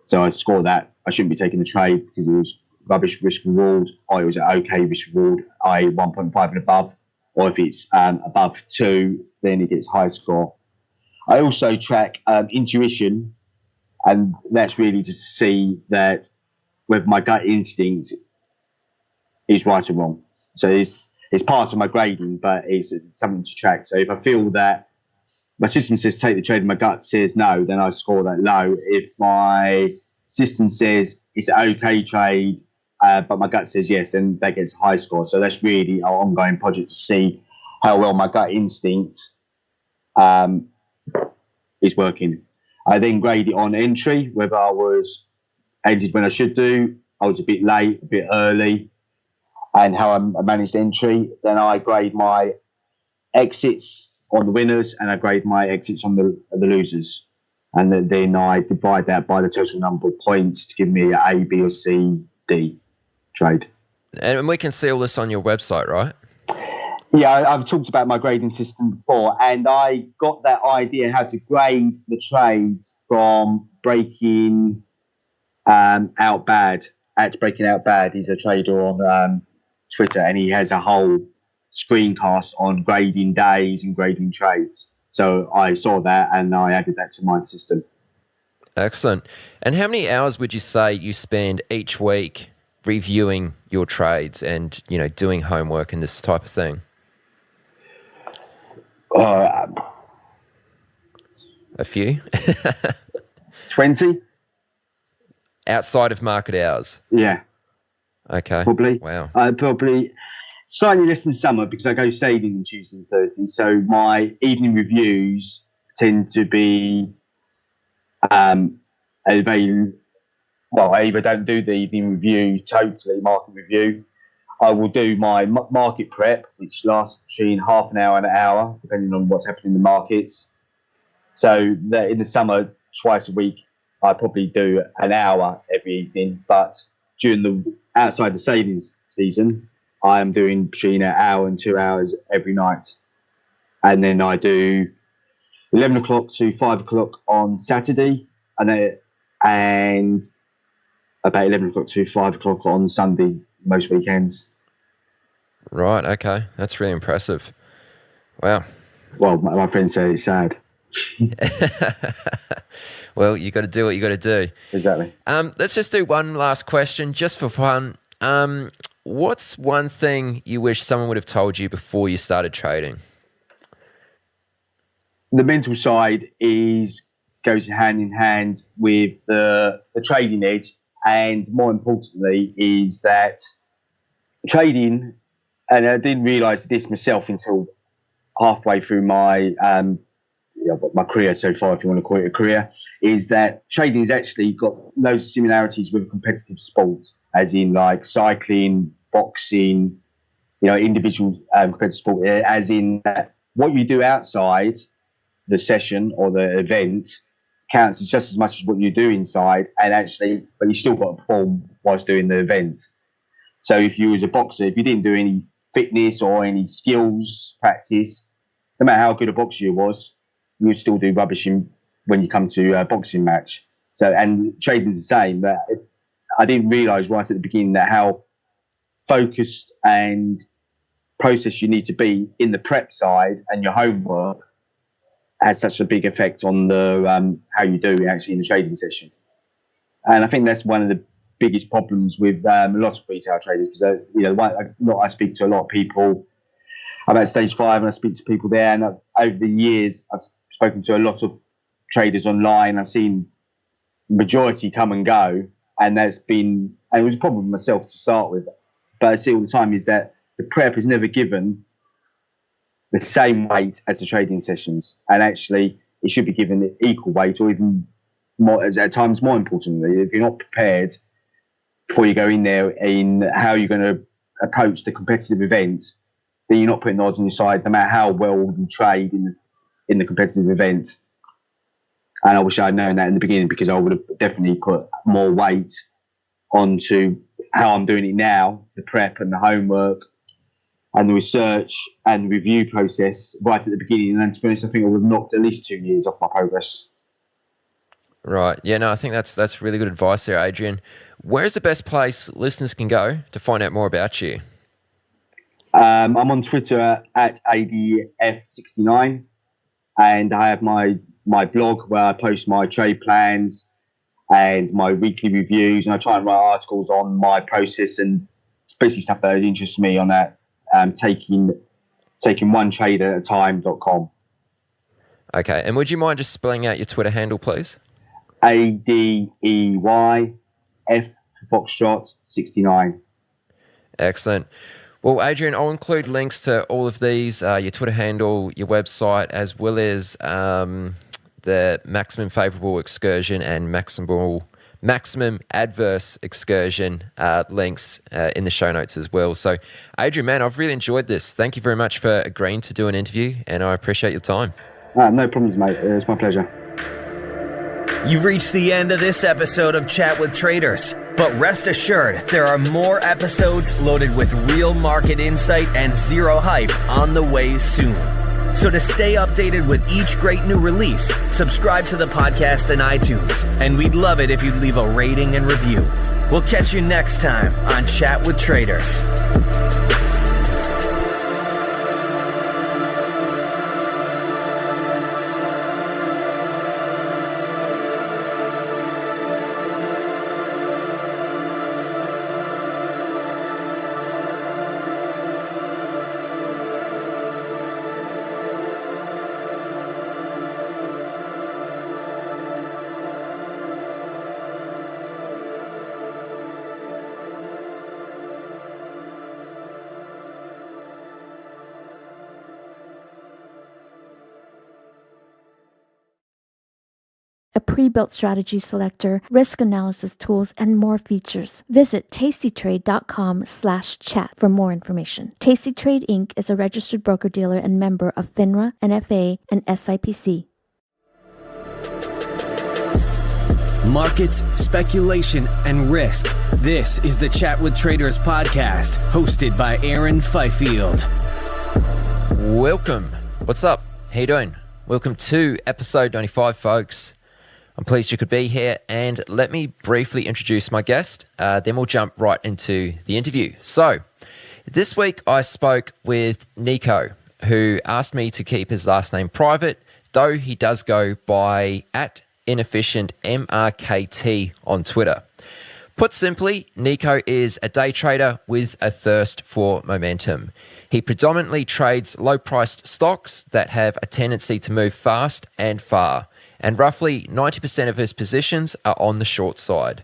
Speaker 8: So I score that. I shouldn't be taking the trade because it was rubbish risk reward, or it was an okay risk reward, i.e. 1.5 and above, or if it's above 2, then it gets high score. I also track intuition, and that's really just to see that whether my gut instinct is right or wrong. So it's part of my grading, but it's something to track. So if I feel that my system says take the trade and my gut says no, then I score that low. If my system says it's an okay trade, but my gut says yes, then that gets a high score. So that's really our ongoing project to see how well my gut instinct is working. I then grade it on entry, whether I was entered when I should do, I was a bit late, a bit early, and how I managed entry. Then I grade my exits on the winners, and I grade my exits on the losers. And then I divide that by the total number of points to give me an A, B, or C, D trade.
Speaker 7: And we can see all this on your website, right?
Speaker 8: Yeah, I've talked about my grading system before, and I got that idea how to grade the trades from Breaking Out Bad. At Breaking Out Bad, he's a trader on Twitter, and he has a whole screencast on grading days and grading trades. So I saw that, and I added that to my system.
Speaker 7: Excellent. And how many hours would you say you spend each week reviewing your trades and, doing homework and this type of thing? A few?
Speaker 8: 20?
Speaker 7: Outside of market hours?
Speaker 8: Yeah.
Speaker 7: Okay.
Speaker 8: Probably.
Speaker 7: Wow.
Speaker 8: Probably slightly less than summer because I go sailing on Tuesday and Thursday. So my evening reviews tend to be I either don't do the evening review totally, market review. I will do my market prep, which lasts between half an hour and an hour, depending on what's happening in the markets. So that in the summer, twice a week, I probably do an hour every evening. But outside the sailing season, I am doing between an hour and 2 hours every night. And then I do 11 o'clock to 5 o'clock on Saturday, and about 11 o'clock to 5 o'clock on Sunday, most weekends.
Speaker 7: Right, okay. That's really impressive. Wow.
Speaker 8: Well, my friends say it's sad.
Speaker 7: Well, you got to do what you got to do.
Speaker 8: Exactly.
Speaker 7: Let's just do one last question, just for fun. What's one thing you wish someone would have told you before you started trading?
Speaker 8: The mental side goes hand in hand with the trading edge, and more importantly is that trading, and I didn't realise this myself until halfway through my career so far, if you want to call it a career, is that trading has actually got loads of similarities with a competitive sport, as in like cycling, boxing, individual competitive sport, as in that what you do outside the session or the event counts just as much as what you do inside, but you still got to perform whilst doing the event. So if you was a boxer, if you didn't do any fitness or any skills practice, no matter how good a boxer you was, you would still do rubbish when you come to a boxing match. So, and trading's the same. But I didn't realise right at the beginning that how focused and processed you need to be in the prep side and your homework has such a big effect on the how you do actually in the trading session. And I think that's one of the biggest problems with a lot of retail traders, because I speak to a lot of people. I'm at stage 5 and I speak to people there, and over the years I've spoken to a lot of traders online. I've seen majority come and go, and it was a problem with myself to start with, but I see all the time is that the prep is never given the same weight as the trading sessions, and actually it should be given equal weight, or even more, at times more importantly. If you're not prepared before you go in there in how you're going to approach the competitive event, then you're not putting the odds on your side, no matter how well you trade in the competitive event. And I wish I'd known that in the beginning, because I would have definitely put more weight onto how I'm doing it now, the prep and the homework and the research and review process right at the beginning. And to be honest, I think I would have knocked at least 2 years off my progress.
Speaker 7: Right. Yeah, no, I think that's really good advice there, Adrian. Where's the best place listeners can go to find out more about you?
Speaker 8: I'm on Twitter at ADF69, and I have my blog where I post my trade plans and my weekly reviews, and I try and write articles on my process and basically stuff that interests me on that. Taking one trade at a time.com.
Speaker 7: Okay, and would you mind just spelling out your Twitter handle, please?
Speaker 8: ADEYF for Foxtrot 69.
Speaker 7: Excellent. Well, Adrian, I'll include links to all of these, your Twitter handle, your website, as well as the maximum favourable excursion and maximum adverse excursion links in the show notes as well. So, Adrian, man, I've really enjoyed this. Thank you very much for agreeing to do an interview, and I appreciate your time.
Speaker 8: No problems, mate. It's my pleasure.
Speaker 6: You've reached the end of this episode of Chat with Traders. But rest assured, there are more episodes loaded with real market insight and zero hype on the way soon. So to stay updated with each great new release, subscribe to the podcast in iTunes. And we'd love it if you'd leave a rating and review. We'll catch you next time on Chat with Traders.
Speaker 5: A pre-built strategy selector, risk analysis tools, and more features. Visit tastytrade.com/chat for more information. Tasty Trade Inc. is a registered broker-dealer and member of FINRA, NFA, and SIPC.
Speaker 6: Markets, speculation, and risk. This is the Chat with Traders podcast, hosted by Aaron Fifield.
Speaker 7: Welcome. What's up? How you doing? Welcome to episode 95, folks. I'm pleased you could be here, and let me briefly introduce my guest, then we'll jump right into the interview. So, this week I spoke with Nico, who asked me to keep his last name private, though he does go by @inefficientMRKT on Twitter. Put simply, Nico is a day trader with a thirst for momentum. He predominantly trades low-priced stocks that have a tendency to move fast and far, and roughly 90% of his positions are on the short side.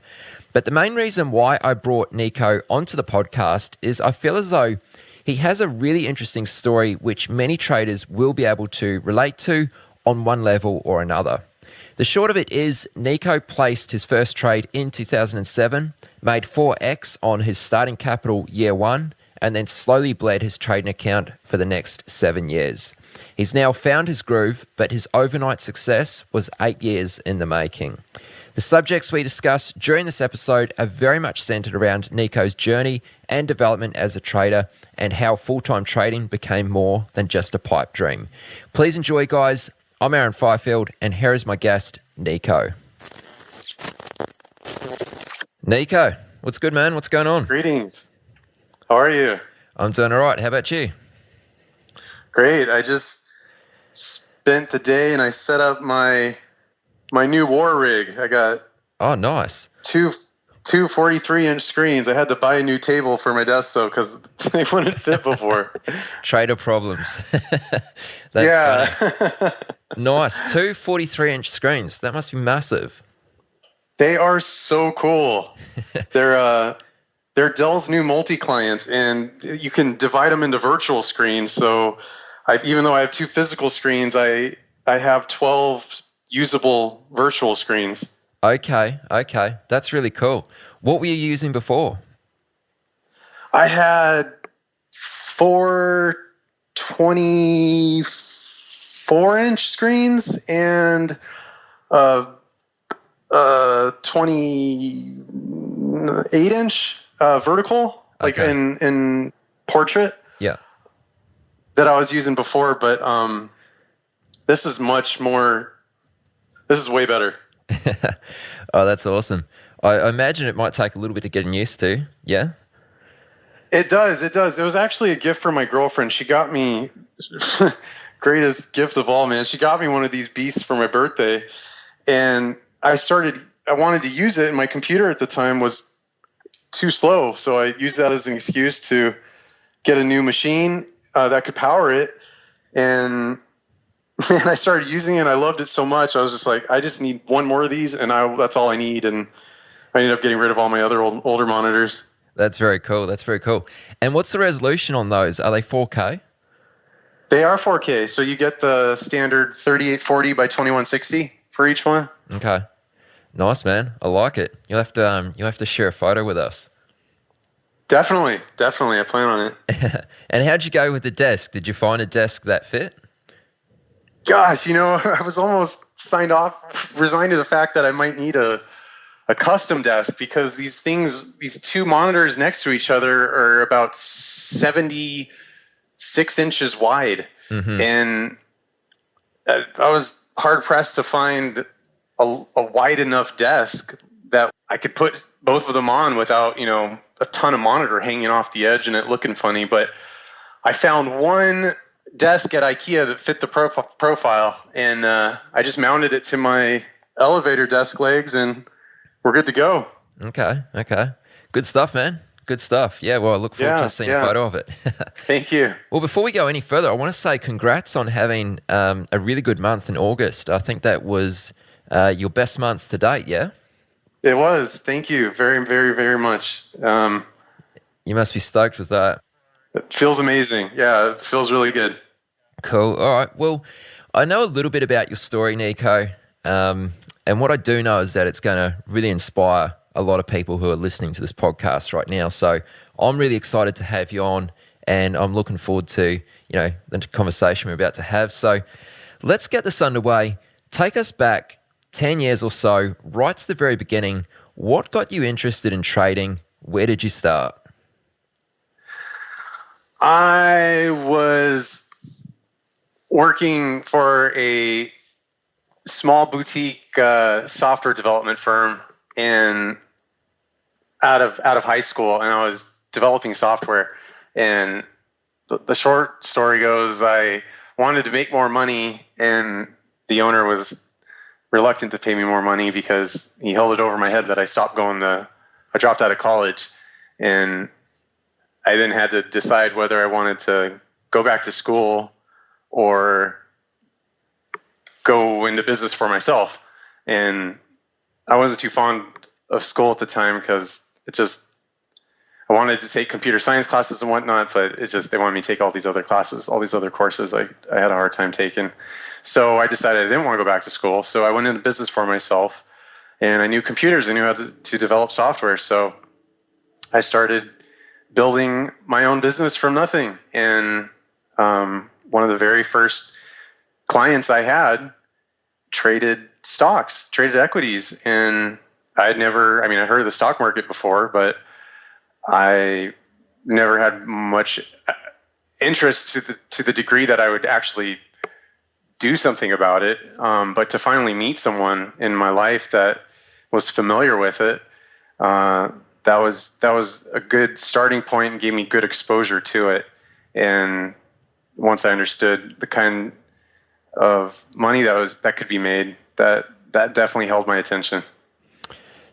Speaker 7: But the main reason why I brought Nico onto the podcast is I feel as though he has a really interesting story which many traders will be able to relate to on one level or another. The short of it is Nico placed his first trade in 2007, made 4x on his starting capital year one, and then slowly bled his trading account for the next 7 years. He's now found his groove, but his overnight success was 8 years in the making. The subjects we discuss during this episode are very much centered around Nico's journey and development as a trader and how full-time trading became more than just a pipe dream. Please enjoy, guys. I'm Aaron Fifield, and here is my guest, Nico. Nico, what's good, man? What's going on?
Speaker 9: Greetings. How are you?
Speaker 7: I'm doing all right. How about you?
Speaker 9: Great. I just spent the day and I set up my new war rig. I got
Speaker 7: nice.
Speaker 9: two 43-inch screens. I had to buy a new table for my desk though because they wouldn't fit before.
Speaker 7: Trader problems.
Speaker 9: Yeah.
Speaker 7: Nice. 2 43-inch screens. That must be massive.
Speaker 9: They are so cool. They're Dell's new multi-clients, and you can divide them into virtual screens. So even though I have 2 physical screens, I have 12 usable virtual screens.
Speaker 7: Okay. That's really cool. What were you using before?
Speaker 9: I had 4 24-inch screens and 28-inch vertical, like in portrait.
Speaker 7: Yeah.
Speaker 9: That I was using before, but this is much more. This is way better.
Speaker 7: Oh, that's awesome. I imagine it might take a little bit of getting used to. Yeah.
Speaker 9: It does. It was actually a gift from my girlfriend. She got me greatest gift of all, man. She got me one of these beasts for my birthday, and I wanted to use it, and my computer at the time was too slow, so I used that as an excuse to get a new machine that could power it, and I started using it. And I loved it so much. I was just like, I just need one more of these, and that's all I need. And I ended up getting rid of all my other older monitors.
Speaker 7: That's very cool. And what's the resolution on those? Are they 4K?
Speaker 9: They are 4K. So you get the standard 3840 by 2160 for each one.
Speaker 7: Okay. Nice, man. I like it. You'll have to share a photo with us.
Speaker 9: Definitely. I plan on it.
Speaker 7: And how'd you go with the desk? Did you find a desk that fit?
Speaker 9: Gosh, I was almost resigned to the fact that I might need a a custom desk, because these two monitors next to each other are about 76 inches wide.
Speaker 7: Mm-hmm.
Speaker 9: And I was hard pressed to find a wide enough desk that I could put both of them on without, a ton of monitor hanging off the edge and it looking funny. But I found one desk at IKEA that fit the profile, and I just mounted it to my elevator desk legs, and we're good to go.
Speaker 7: Okay. Good stuff, man. Good stuff. Yeah, well, I look forward to seeing a photo of it.
Speaker 9: Thank you.
Speaker 7: Well, before we go any further, I want to say congrats on having a really good month in August. I think that was your best month to date, yeah?
Speaker 9: It was. Thank you very, very, very much.
Speaker 7: You must be stoked with that.
Speaker 9: It feels amazing. Yeah, it feels really good.
Speaker 7: Cool. All right. Well, I know a little bit about your story, Nico. And what I do know is that it's going to really inspire a lot of people who are listening to this podcast right now. So I'm really excited to have you on, and I'm looking forward to, the conversation we're about to have. So let's get this underway. Take us back 10 years or so, right to the very beginning. What got you interested in trading? Where did you start?
Speaker 9: I was working for a small boutique software development firm out of high school, and I was developing software. And the short story goes, I wanted to make more money, and the owner was reluctant to pay me more money because he held it over my head that I dropped out of college, and I then had to decide whether I wanted to go back to school or go into business for myself. And I wasn't too fond of school at the time because I wanted to take computer science classes and whatnot, but they wanted me to take all these other classes, all these other courses I had a hard time taking. So I decided I didn't want to go back to school. So I went into business for myself, and I knew computers. I knew how to develop software. So I started building my own business from nothing. And one of the very first clients I had traded stocks, traded equities. And I'd heard of the stock market before, but I never had much interest to the degree that I would actually do something about it. But to finally meet someone in my life that was familiar with it, that was a good starting point and gave me good exposure to it. And once I understood the kind of money that could be made, that definitely held my attention.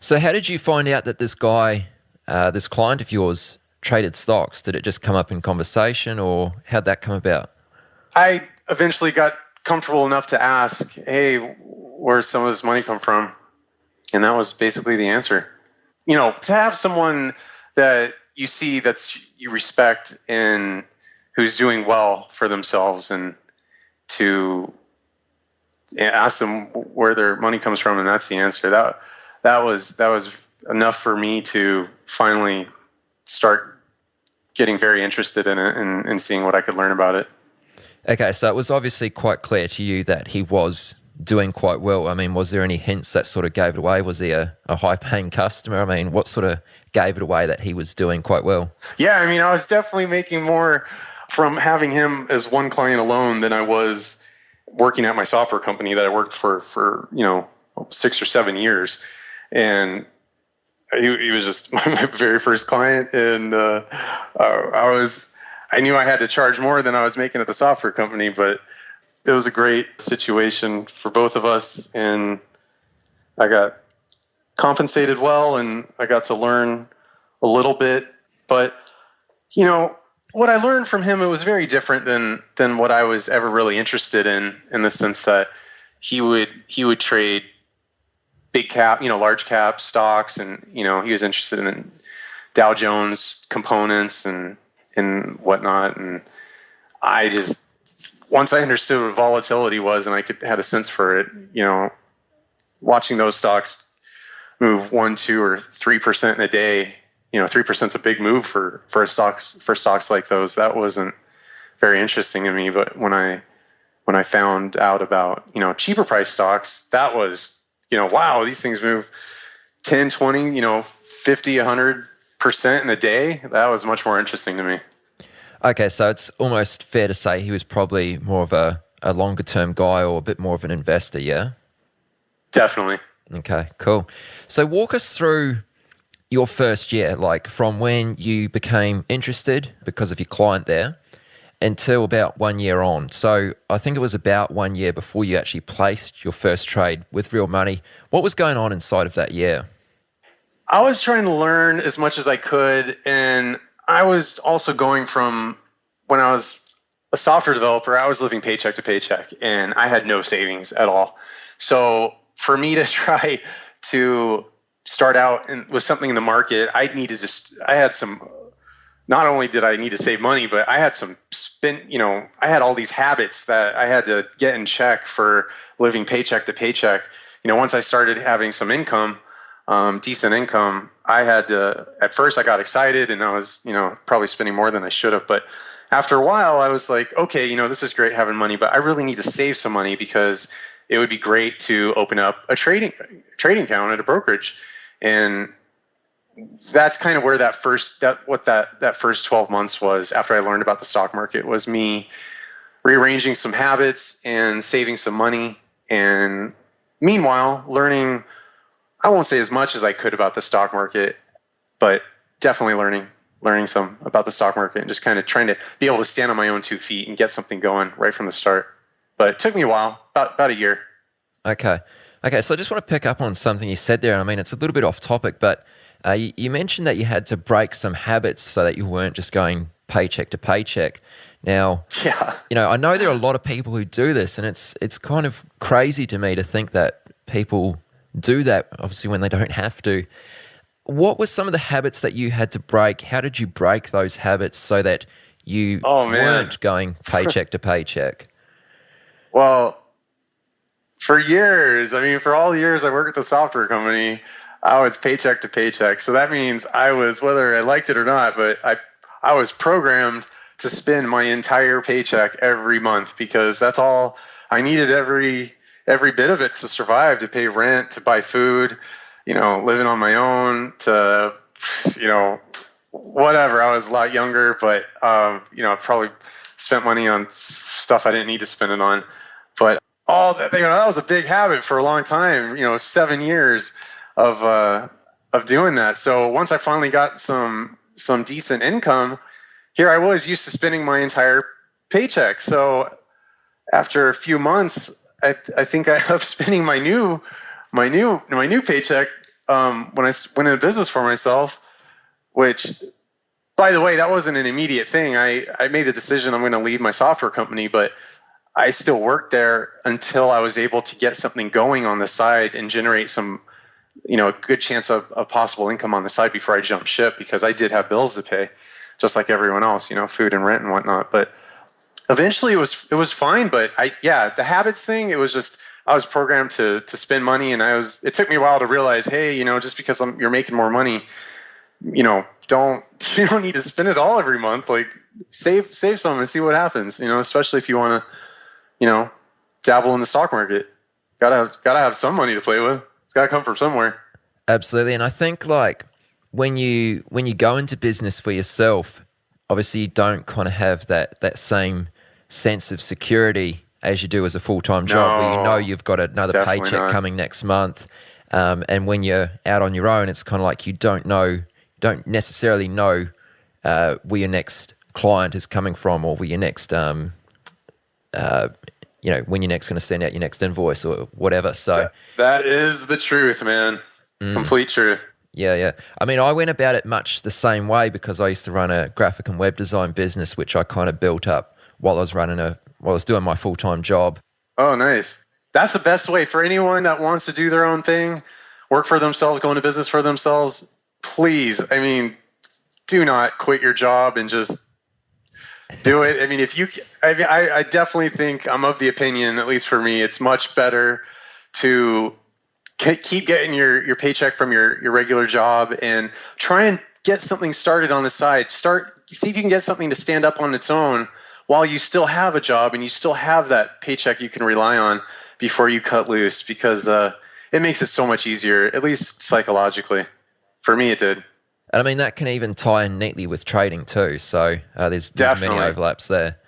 Speaker 7: So how did you find out that this guy, this client of yours, traded stocks? Did it just come up in conversation, or how'd that come about?
Speaker 9: I eventually got comfortable enough to ask, hey, where's some of this money come from? And that was basically the answer. To have someone that you see you respect and who's doing well for themselves, and to ask them where their money comes from, and that's the answer. That was enough for me to finally start getting very interested in it and seeing what I could learn about it.
Speaker 7: Okay, so it was obviously quite clear to you that he was doing quite well. I mean, was there any hints that sort of gave it away? Was he a high-paying customer? I mean, what sort of gave it away that he was doing quite well?
Speaker 9: Yeah, I was definitely making more from having him as one client alone than I was working at my software company that I worked for 6 or 7 years. And he was just my very first client, and I knew I had to charge more than I was making at the software company, but it was a great situation for both of us, and I got compensated well, and I got to learn a little bit. But what I learned from him, it was very different than what I was ever really interested in the sense that he would trade big cap, large cap stocks, and he was interested in Dow Jones components and whatnot. And once I understood what volatility was and I had a sense for it, watching those stocks move 1%, 2%, or 3% in a day, 3% is a big move for stocks like those. That wasn't very interesting to me. But when I found out about cheaper price stocks, that was wow, these things move 10, 20, 50, 100% in a day, that was much more interesting to me.
Speaker 7: Okay, so it's almost fair to say he was probably more of a longer term guy or a bit more of an investor, yeah?
Speaker 9: Definitely.
Speaker 7: Okay, cool. So walk us through your first year, like from when you became interested because of your client there until about 1 year on. So I think it was about 1 year before you actually placed your first trade with real money. What was going on inside of that year?
Speaker 9: I was trying to learn as much as I could, and I was also going from when I was a software developer, I was living paycheck to paycheck, and I had no savings at all. So for me to try to start out with something in the market, I had some, not only did I need to save money, but I had some I had all these habits that I had to get in check for living paycheck to paycheck. Once I started having some income, decent income, I had to, at first I got excited and I was, probably spending more than I should have. But after a while I was like, okay, this is great having money, but I really need to save some money because it would be great to open up a trading account at a brokerage. And that's kind of where that first 12 months was after I learned about the stock market, was me rearranging some habits and saving some money. And meanwhile, learning, I won't say as much as I could about the stock market, but definitely learning some about the stock market and just kind of trying to be able to stand on my own 2 feet and get something going right from the start. But it took me a while, about a year.
Speaker 7: Okay, so I just want to pick up on something you said there. I mean, it's a little bit off topic, but you mentioned that you had to break some habits so that you weren't just going paycheck to paycheck. Now,
Speaker 9: yeah,
Speaker 7: I know there are a lot of people who do this, and it's kind of crazy to me to think that people do that, obviously, when they don't have to. What were some of the habits that you had to break? How did you break those habits so that you weren't going paycheck to paycheck?
Speaker 9: Well, for all the years I worked at the software company, I was paycheck to paycheck. So that means I was, whether I liked it or not, but I was programmed to spend my entire paycheck every month because that's all I needed, every bit of it to survive, to pay rent, to buy food, living on my own, to, whatever. I was a lot younger, but, I probably spent money on stuff I didn't need to spend it on. But all that, that was a big habit for a long time, 7 years of doing that. So once I finally got some decent income, here I was used to spending my entire paycheck. So after a few months, I think I was spending my new paycheck when I went into business for myself, which, by the way, that wasn't an immediate thing. I made a decision I'm going to leave my software company, but I still worked there until I was able to get something going on the side and generate some, a good chance of possible income on the side before I jumped ship, because I did have bills to pay, just like everyone else, food and rent and whatnot. But eventually it was fine. But the habits thing, it was just, I was programmed to spend money, and it took me a while to realize, hey, just because you're making more money, you don't need to spend it all every month. Like save some and see what happens, especially if you want to, dabble in the stock market. Gotta have some money to play with. It's gotta come from somewhere.
Speaker 7: Absolutely. And I think like when you go into business for yourself, obviously you don't kind of have that same sense of security as you do as a full-time job, where you've got another paycheck coming next month. And when you're out on your own, it's kind of like you don't necessarily know where your next client is coming from, or where your next when you're next going to send out your next invoice or whatever. So
Speaker 9: that is the truth, man. Complete truth.
Speaker 7: Yeah. I mean, I went about it much the same way because I used to run a graphic and web design business, which I kind of built up while I was doing my full-time job.
Speaker 9: Oh, nice. That's the best way for anyone that wants to do their own thing, work for themselves, go into business for themselves. Please, do not quit your job and just do it. I definitely think, I'm of the opinion, at least for me, it's much better to keep getting your paycheck from your regular job and try and get something started on the side. See if you can get something to stand up on its own while you still have a job and you still have that paycheck you can rely on before you cut loose. Because it makes it so much easier, at least psychologically. For me, it did.
Speaker 7: And I mean, that can even tie in neatly with trading too. So there's many overlaps there.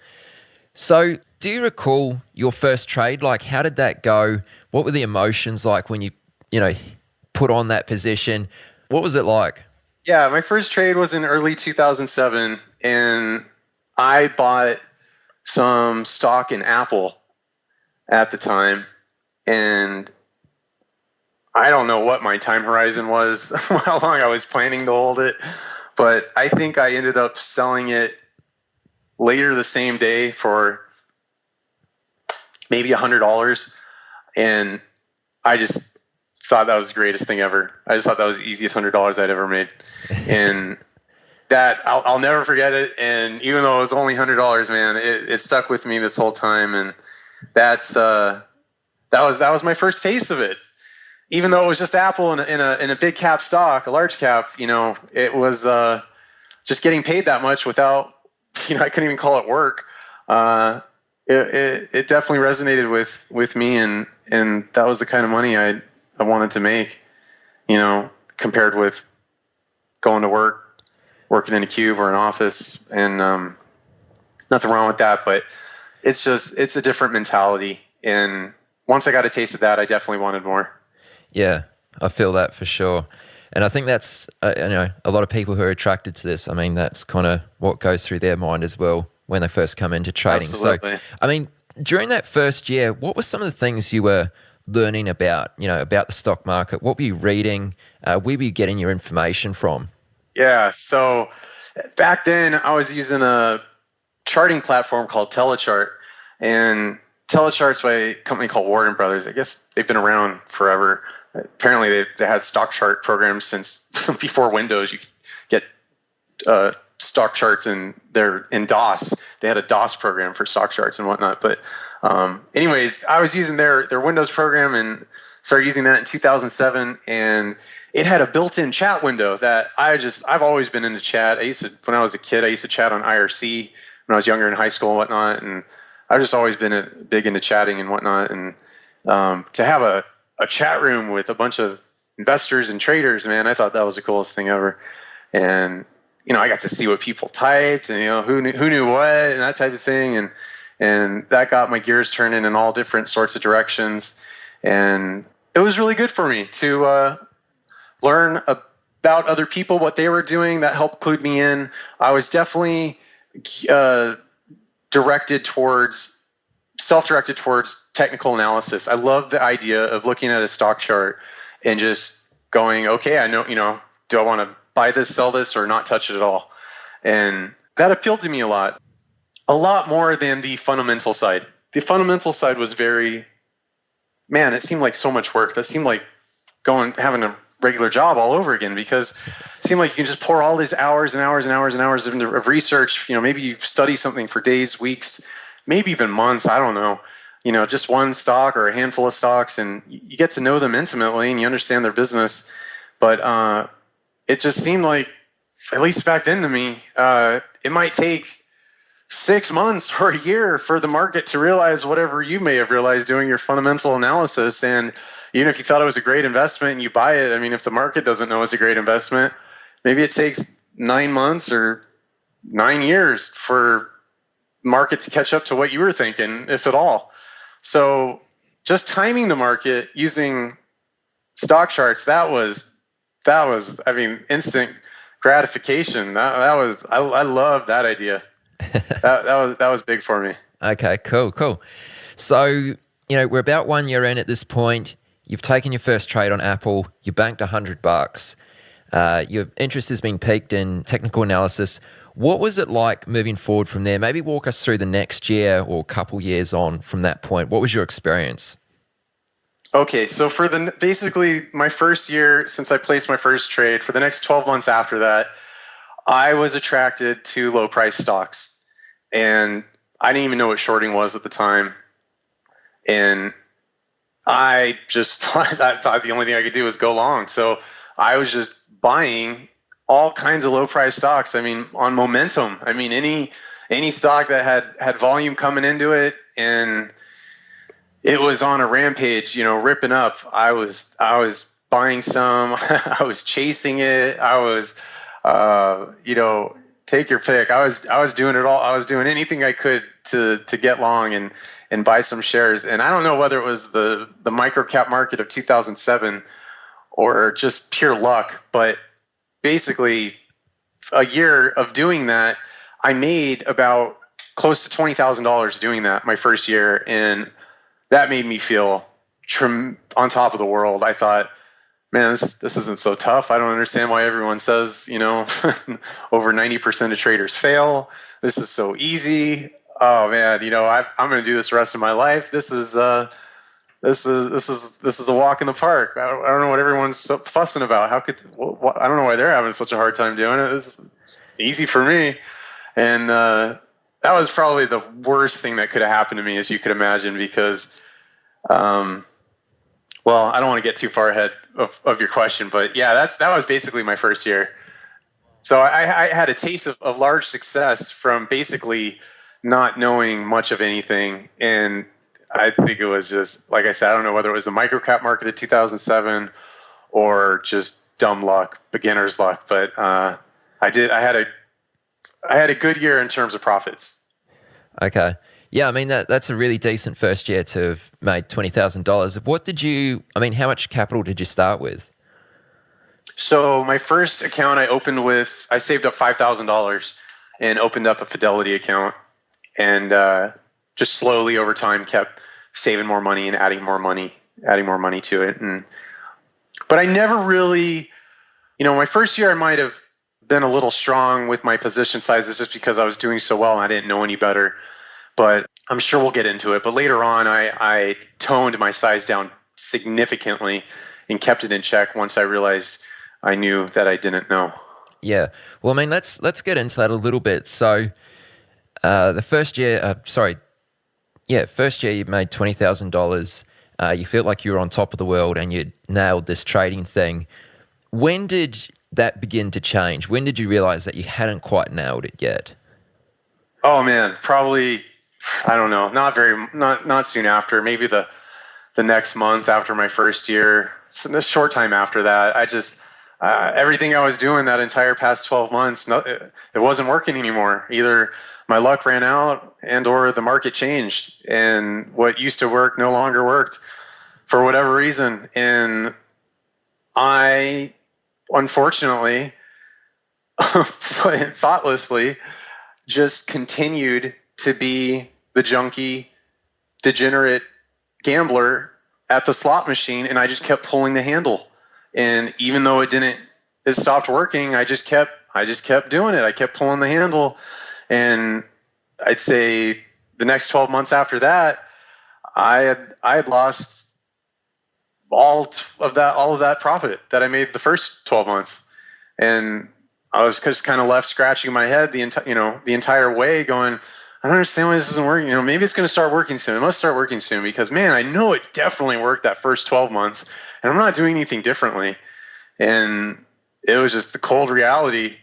Speaker 7: So do you recall your first trade? Like, how did that go? What were the emotions like when you put on that position? What was it like?
Speaker 9: Yeah, my first trade was in early 2007, and I bought some stock in Apple at the time, and I don't know what my time horizon was, how long I was planning to hold it, but I think I ended up selling it later the same day for maybe $100, and I just thought that was the greatest thing ever. I just thought that was the easiest $100 I'd ever made, and that I'll never forget it. And even though it was only $100, man, it stuck with me this whole time, and that was my first taste of it. Even though it was just Apple in a big cap stock, a large cap, it was just getting paid that much without, I couldn't even call it work. It definitely resonated with me, and that was the kind of money I wanted to make, compared with going to work, working in a cube or an office, and nothing wrong with that, but it's a different mentality. And once I got a taste of that, I definitely wanted more.
Speaker 7: Yeah, I feel that for sure. And I think that's, a lot of people who are attracted to this, I mean, that's kind of what goes through their mind as well when they first come into trading.
Speaker 9: Absolutely.
Speaker 7: So, I mean, during that first year, what were some of the things you were learning about, about the stock market? What were you reading? Where were you getting your information from?
Speaker 9: Yeah, so back then I was using a charting platform called Telechart, and Telechart's by a company called Warden Brothers. I guess they've been around forever. Apparently they had stock chart programs since before Windows. You could get stock charts in DOS. They had a DOS program for stock charts and whatnot. But anyways, I was using their Windows program and started using that in 2007, and it had a built-in chat window that I've always been into chat. When I was a kid, I used to chat on IRC when I was younger in high school and whatnot, and I've just always been big into chatting and whatnot. And to have a chat room with a bunch of investors and traders, man, I thought that was the coolest thing ever. And I got to see what people typed, and who knew what, and that type of thing, and that got my gears turning in all different sorts of directions. And it was really good for me to learn about other people, what they were doing. That helped clue me in. I was definitely self-directed towards technical analysis. I love the idea of looking at a stock chart and just going, okay, I know, do I want to buy this, sell this, or not touch it at all? And that appealed to me a lot more than the fundamental side. The fundamental side was it seemed like so much work. That seemed like having a regular job all over again, because it seemed like you can just pour all these hours and hours and hours and hours of research. Maybe you study something for days, weeks, maybe even months. I don't know. Just one stock or a handful of stocks, and you get to know them intimately and you understand their business. But it just seemed like, at least back then to me, it might take 6 months or a year for the market to realize whatever you may have realized doing your fundamental analysis. And even if you thought it was a great investment and you buy it, I mean, if the market doesn't know it's a great investment, maybe it takes 9 months or 9 years for market to catch up to what you were thinking, if at all. So just timing the market using stock charts, that was I mean, instant gratification. I love that idea. that was big for me.
Speaker 7: Okay, cool. So, we're about 1 year in at this point. You've taken your first trade on Apple. You banked $100. Your interest has been piqued in technical analysis. What was it like moving forward from there? Maybe walk us through the next year or couple years on from that point. What was your experience?
Speaker 9: Okay, so for basically my first year since I placed my first trade, for the next 12 months after that, I was attracted to low price stocks. And I didn't even know what shorting was at the time. And I just thought the only thing I could do was go long. So I was just buying all kinds of low price stocks. I mean, on momentum. I mean, any stock that had volume coming into it, and it was on a rampage, ripping up. I was buying some, I was chasing it. I was, take your pick. I was doing it all. I was doing anything I could to get long and buy some shares. And I don't know whether it was the micro cap market of 2007 or just pure luck, but basically a year of doing that, I made about close to $20,000 doing that my first year. And that made me feel on top of the world. I thought, man, this isn't so tough. I don't understand why everyone says, over 90% of traders fail. This is so easy. Oh man, I'm going to do this the rest of my life. This is a walk in the park. I don't know what everyone's so fussing about. I don't know why they're having such a hard time doing it. This is easy for me. And that was probably the worst thing that could have happened to me, as you could imagine, because, well, I don't want to get too far ahead of your question, but yeah, that was basically my first year. So I had a taste of large success from basically not knowing much of anything. And I think it was just, like I said, I don't know whether it was the microcap market of 2007 or just dumb luck, beginner's luck. But I had a good year in terms of profits.
Speaker 7: Okay. Yeah, I mean, that's a really decent first year to have made $20,000. How much capital did you start with?
Speaker 9: So my first account I saved up $5,000 and opened up a Fidelity account, and just slowly over time kept saving more money and adding more money to it. But I never really, my first year I might have been a little strong with my position sizes just because I was doing so well and I didn't know any better. But I'm sure we'll get into it. But later on, I toned my size down significantly and kept it in check once I realized I knew that I didn't know.
Speaker 7: Yeah. Well, let's get into that a little bit. So the first year you made $20,000. You felt like you were on top of the world and you nailed this trading thing. When did that begin to change? When did you realize that you hadn't quite nailed it yet?
Speaker 9: Oh man, probably, I don't know, not soon after, maybe the next month after my first year, so a short time after that. I just, everything I was doing that entire past 12 months, it wasn't working anymore. Either my luck ran out and or the market changed, and what used to work no longer worked for whatever reason. And I, unfortunately, thoughtlessly, just continued to be the junkie, degenerate gambler at the slot machine, and I just kept pulling the handle. And even though it stopped working, I just kept doing it. I kept pulling the handle, and I'd say the next 12 months after that, I had lost all of that profit that I made the first 12 months, and I was just kind of left scratching my head the entire way, going, I don't understand why this isn't working. Maybe it's going to start working soon. It must start working soon, because man, I know it definitely worked that first 12 months, and I'm not doing anything differently. And it was just the cold reality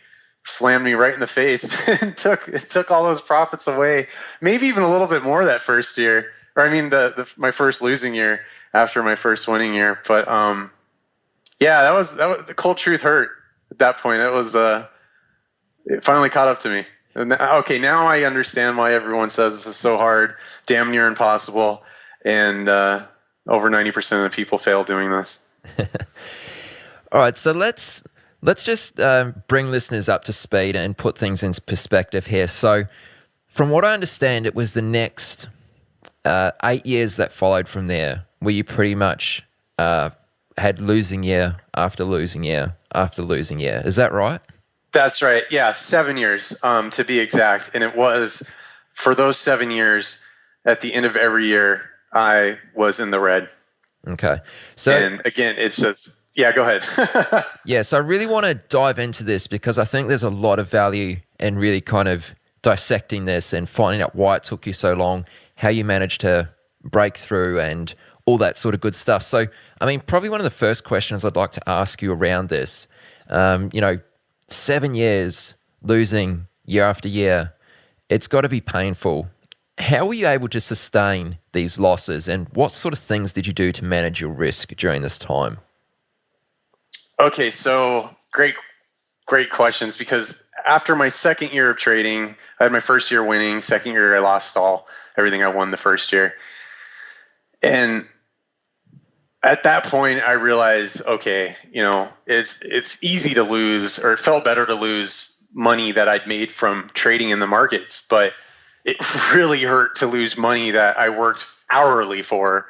Speaker 9: slammed me right in the face and took all those profits away. Maybe even a little bit more that first year, or my first losing year after my first winning year. But that was the cold truth hurt at that point. It was it finally caught up to me. And okay, now I understand why everyone says this is so hard, damn near impossible, and over 90% of the people fail doing this.
Speaker 7: All right, so let's just bring listeners up to speed and put things in perspective here. So from what I understand, it was the next 8 years that followed from there where you pretty much had losing year after losing year after losing year. Is that right?
Speaker 9: That's right. Yeah, 7 years to be exact. And it was for those 7 years, at the end of every year, I was in the red.
Speaker 7: Okay.
Speaker 9: And again, it's just, yeah, go ahead.
Speaker 7: Yeah, so I really want to dive into this because I think there's a lot of value in really kind of dissecting this and finding out why it took you so long, how you managed to break through and all that sort of good stuff. So, probably one of the first questions I'd like to ask you around this, 7 years losing year after year, it's got to be painful. How were you able to sustain these losses, and what sort of things did you do to manage your risk during this time?
Speaker 9: Okay, so great questions, because after my second year of trading, I had my first year winning, second year I lost everything I won the first year. And at that point I realized, okay, it's easy to lose, or it felt better to lose money that I'd made from trading in the markets, but it really hurt to lose money that I worked hourly for,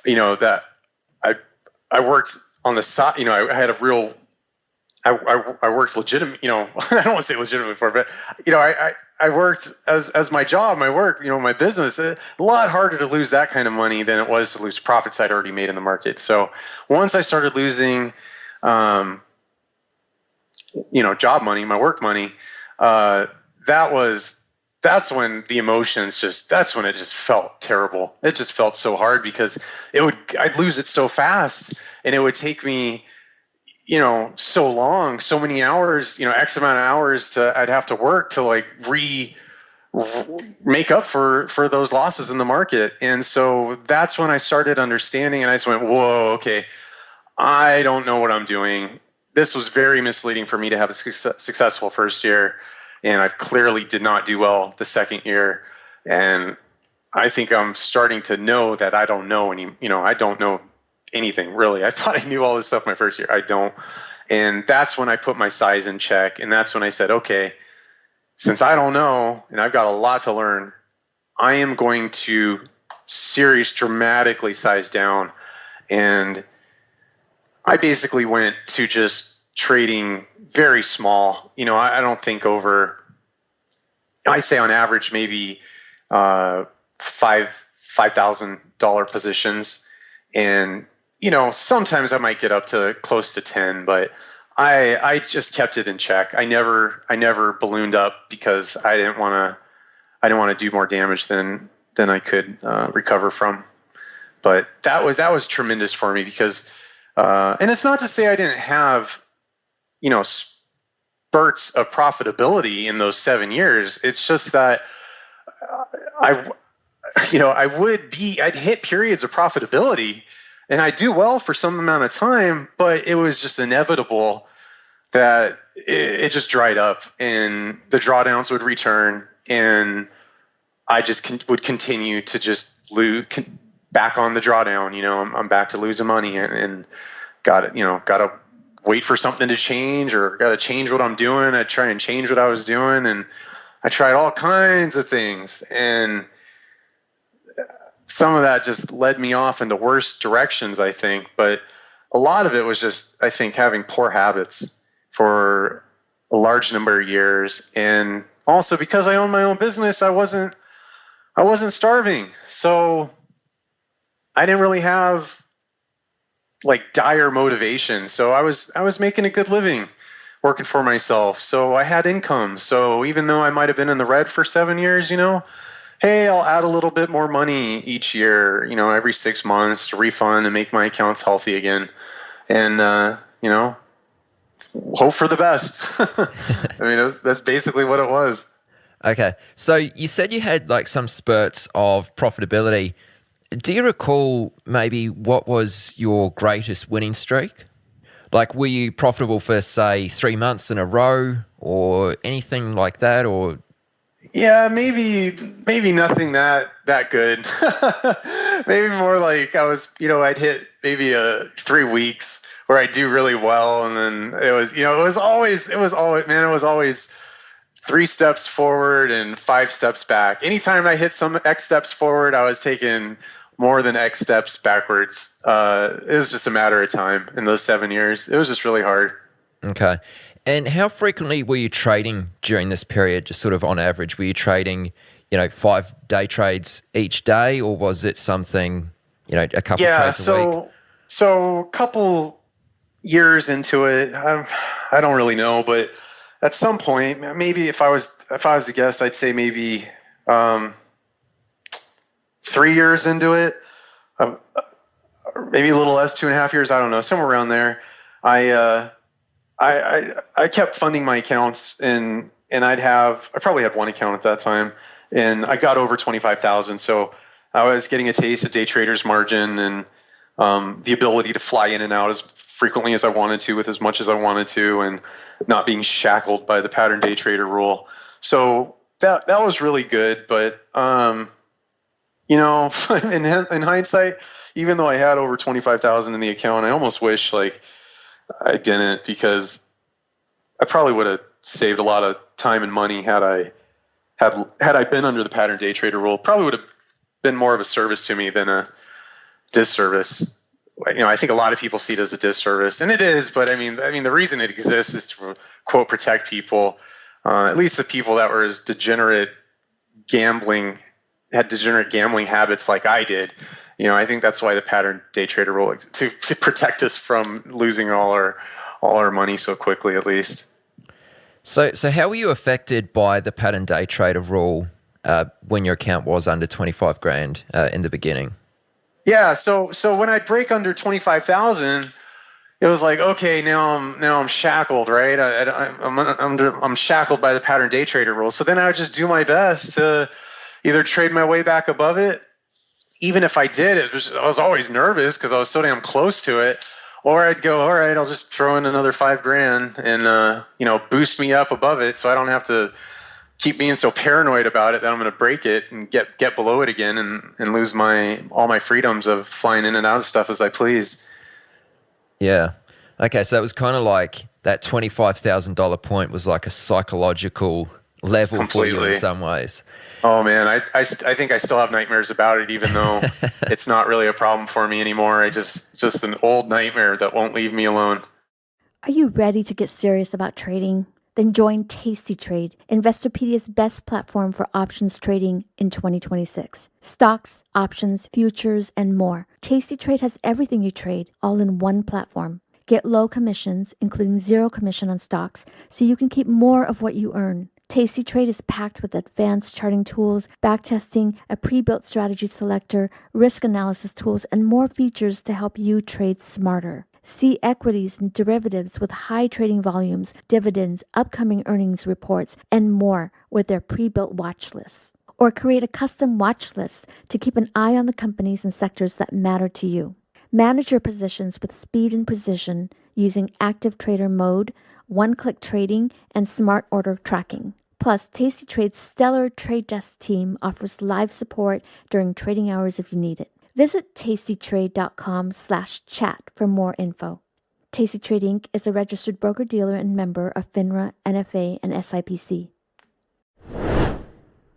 Speaker 9: that I worked on the side, I had a real, I worked legitimate, I don't want to say legitimate for, but, I worked as my job, my work, my business. A lot harder to lose that kind of money than it was to lose profits I'd already made in the market. So once I started losing, job money, my work money, that's when the emotions that's when it just felt terrible. It just felt so hard, because I'd lose it so fast, and it would take me, so long, so many hours, X amount of hours I'd have to work to make up for those losses in the market. And so that's when I started understanding, and I just went, whoa, okay, I don't know what I'm doing. This was very misleading for me to have a successful first year. And I clearly did not do well the second year. And I think I'm starting to know that I don't know I don't know anything really. I thought I knew all this stuff my first year. I don't. And that's when I put my size in check. And that's when I said, okay, since I don't know, and I've got a lot to learn, I am going to dramatically size down. And I basically went to just trading very small. I don't think over, I say on average, maybe $5,000 positions. And, sometimes I might get up to close to 10, but I just kept it in check. I never ballooned up, because I didn't want to do more damage than I could recover from. But that was tremendous for me, because, and it's not to say I didn't have, spurts of profitability in those 7 years. It's just that I'd hit periods of profitability, and I do well for some amount of time, but it was just inevitable that it just dried up, and the drawdowns would return, and I just would continue to just lose back on the drawdown. I'm back to losing money, and got to wait for something to change, or got to change what I'm doing. I try and change what I was doing, and I tried all kinds of things, and some of that just led me off into worse directions, I think. But a lot of it was just, I think, having poor habits for a large number of years. And also because I own my own business, I wasn't starving. So I didn't really have dire motivation. So I was making a good living working for myself. So I had income. So even though I might have been in the red for 7 years, hey, I'll add a little bit more money each year, every 6 months to refund and make my accounts healthy again. And, hope for the best. That's basically what it was.
Speaker 7: Okay. So you said you had some spurts of profitability. Do you recall maybe what was your greatest winning streak? Were you profitable for, say, 3 months in a row or anything like that? Or
Speaker 9: yeah, maybe nothing that good. Maybe more like I was, I'd hit maybe 3 weeks where I do really well, and then it was always 3 steps forward and 5 steps back. Anytime I hit some X steps forward, I was taking more than X steps backwards. It was just a matter of time in those 7 years. It was just really hard.
Speaker 7: Okay. And how frequently were you trading during this period, just sort of on average? Were you trading, 5 day trades each day, or was it something, a couple trades a week?
Speaker 9: So a couple years into it, I don't really know, but at some point, maybe if I was to guess, I'd say maybe 3 years into it, maybe a little less, 2.5 years. I don't know, somewhere around there. I kept funding my accounts, and I probably had one account at that time. and I got over 25,000. So I was getting a taste of day trader's margin and the ability to fly in and out as frequently as I wanted to, with as much as I wanted to, and not being shackled by the pattern day trader rule. So that was really good. But in hindsight, even though I had over 25,000 in the account, I almost wish like I didn't, because I probably would have saved a lot of time and money had I been under the pattern day trader rule. Probably would have been more of a service to me than a disservice. I think a lot of people see it as a disservice, and it is. But I mean, the reason it exists is to quote protect people, at least the people that were as degenerate gambling habits like I did. I think that's why the pattern day trader rule exists, to protect us from losing all our money so quickly, at least.
Speaker 7: So how were you affected by the pattern day trader rule when your account was under 25 grand in the beginning?
Speaker 9: Yeah, so when I break under 25,000, it was like, okay, now I'm shackled, right? I'm shackled by the pattern day trader rule. So then I would just do my best to either trade my way back above it. Even if I did, I was always nervous because I was so damn close to it. Or I'd go, all right, I'll just throw in another $5,000 and boost me up above it, so I don't have to keep being so paranoid about it that I'm going to break it and get below it again and lose all my freedoms of flying in and out of stuff as I please.
Speaker 7: Yeah. Okay, so it was kind of like that $25,000 point was like a psychological level
Speaker 9: Completely.
Speaker 7: for you in some ways.
Speaker 9: Oh man, I think I still have nightmares about it, even though it's not really a problem for me anymore. Just an old nightmare that won't leave me alone.
Speaker 5: Are you ready to get serious about trading? Then join Tasty Trade, Investorpedia's best platform for options trading in 2026. Stocks, options, futures, and more. Tasty Trade has everything you trade, all in one platform. Get low commissions, including 0 commission on stocks, so you can keep more of what you earn. Tasty Trade is packed with advanced charting tools, backtesting, a pre-built strategy selector, risk analysis tools, and more features to help you trade smarter. See equities and derivatives with high trading volumes, dividends, upcoming earnings reports, and more with their pre-built watch lists. Or create a custom watch list to keep an eye on the companies and sectors that matter to you. Manage your positions with speed and precision using active trader mode, one-click trading, and smart order tracking. Plus, Tasty Trade's stellar trade desk team offers live support during trading hours if you need it. Visit tastytrade.com/chat for more info. Tasty Trade Inc. is a registered broker-dealer and member of FINRA, NFA, and SIPC.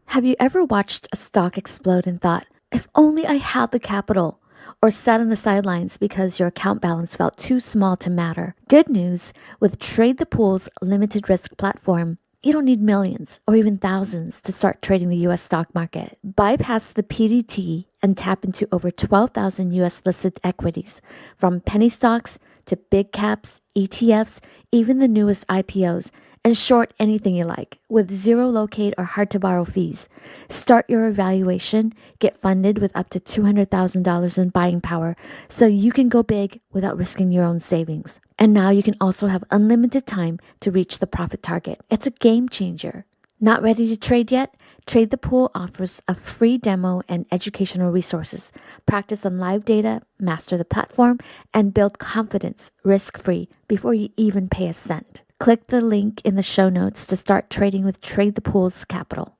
Speaker 5: Have you ever watched a stock explode and thought, if only I had the capital? Or sat on the sidelines because your account balance felt too small to matter? Good news, with Trade the Pool's limited risk platform, you don't need millions or even thousands to start trading the U.S. stock market. Bypass the PDT and tap into over 12,000 U.S. listed equities, from penny stocks to big caps, ETFs, even the newest IPOs, and short anything you like with 0 locate or hard to borrow fees. Start your evaluation, get funded with up to $200,000 in buying power so you can go big without risking your own savings. And now you can also have unlimited time to reach the profit target. It's a game changer. Not ready to trade yet? Trade the Pool offers a free demo and educational resources. Practice on live data, master the platform, and build confidence risk-free before you even pay a cent. Click the link in the show notes to start trading with Trade the Pool's capital.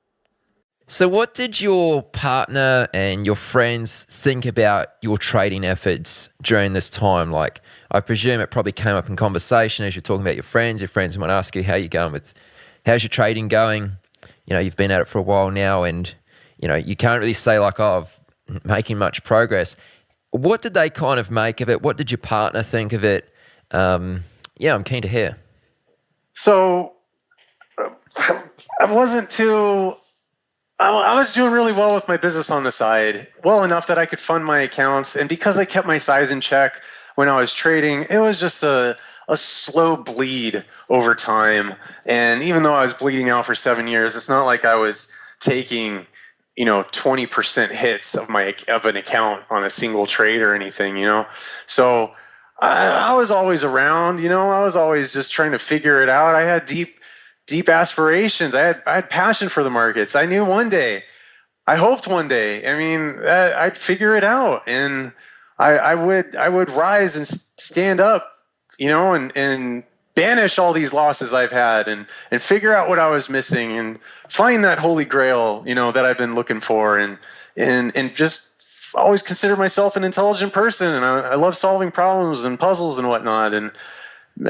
Speaker 7: So what did your partner and your friends think about your trading efforts during this time? Like, I presume it probably came up in conversation as you're talking about your friends. Your friends might ask you, how you going with, how's your trading going? You've been at it for a while now and, you can't really say like, oh, I'm making much progress. What did they kind of make of it? What did your partner think of it? I'm keen to hear.
Speaker 9: So I wasn't too... I was doing really well with my business on the side, well enough that I could fund my accounts. And because I kept my size in check when I was trading, it was just a slow bleed over time. And even though I was bleeding out for 7 years, it's not like I was taking 20% hits of an account on a single trade or anything, So I was always around, I was always just trying to figure it out. I had deep deep aspirations. I had passion for the markets. I knew one day, I hoped one day, I mean, I'd figure it out, and I would rise and stand up, and banish all these losses I've had, and figure out what I was missing, and find that holy grail, that I've been looking for, and just always consider myself an intelligent person, and I love solving problems and puzzles and whatnot, and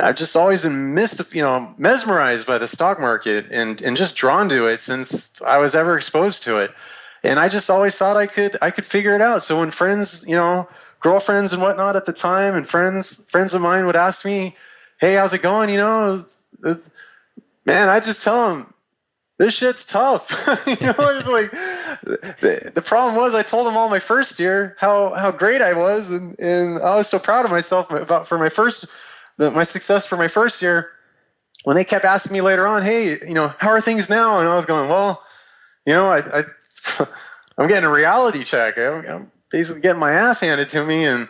Speaker 9: I've just always been mesmerized by the stock market and just drawn to it since I was ever exposed to it. And I just always thought I could figure it out. So when friends, girlfriends and whatnot at the time, and friends of mine would ask me, "Hey, how's it going?" Man, I just tell them, this shit's tough. It's like the problem was I told them all my first year how great I was, and I was so proud of myself for my success for my first year. When they kept asking me later on, "Hey, how are things now?" And I was going, "Well, I'm getting a reality check. I'm basically getting my ass handed to me, and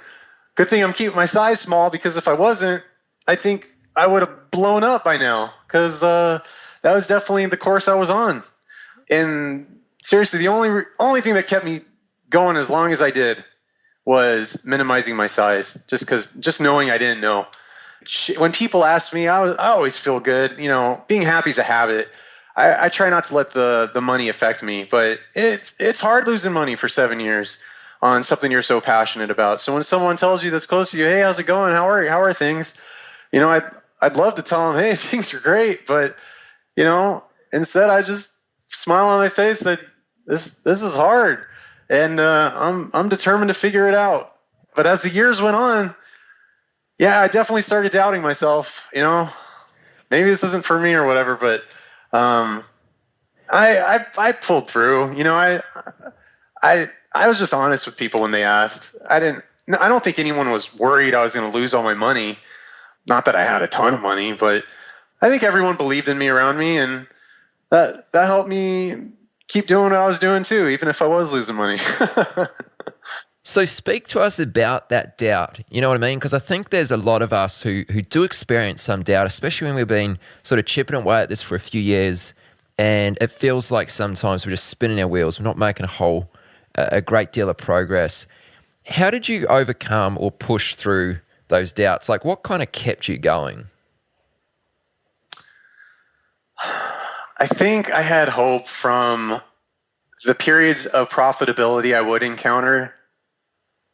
Speaker 9: good thing I'm keeping my size small, because if I wasn't, I think I would have blown up by now, because that was definitely the course I was on." And seriously, the only thing that kept me going as long as I did was minimizing my size, just knowing I didn't know. When people ask me, I always feel good. Being happy is a habit. I try not to let the money affect me, but it's hard losing money for 7 years on something you're so passionate about. So when someone tells you that's close to you, "Hey, how's it going? How are things?" I'd love to tell them, "Hey, things are great," but instead I just smile on my face that this is hard, and I'm determined to figure it out. But as the years went on, yeah, I definitely started doubting myself. Maybe this isn't for me or whatever, but I pulled through. I was just honest with people when they asked. I don't think anyone was worried I was going to lose all my money. Not that I had a ton of money, but I think everyone believed in me around me, and that helped me keep doing what I was doing too, even if I was losing money.
Speaker 7: So speak to us about that doubt. You know what I mean? Because I think there's a lot of us who do experience some doubt, especially when we've been sort of chipping away at this for a few years, and it feels like sometimes we're just spinning our wheels. We're not making a great deal of progress. How did you overcome or push through those doubts? Like, what kind of kept you going?
Speaker 9: I think I had hope from the periods of profitability I would encounter.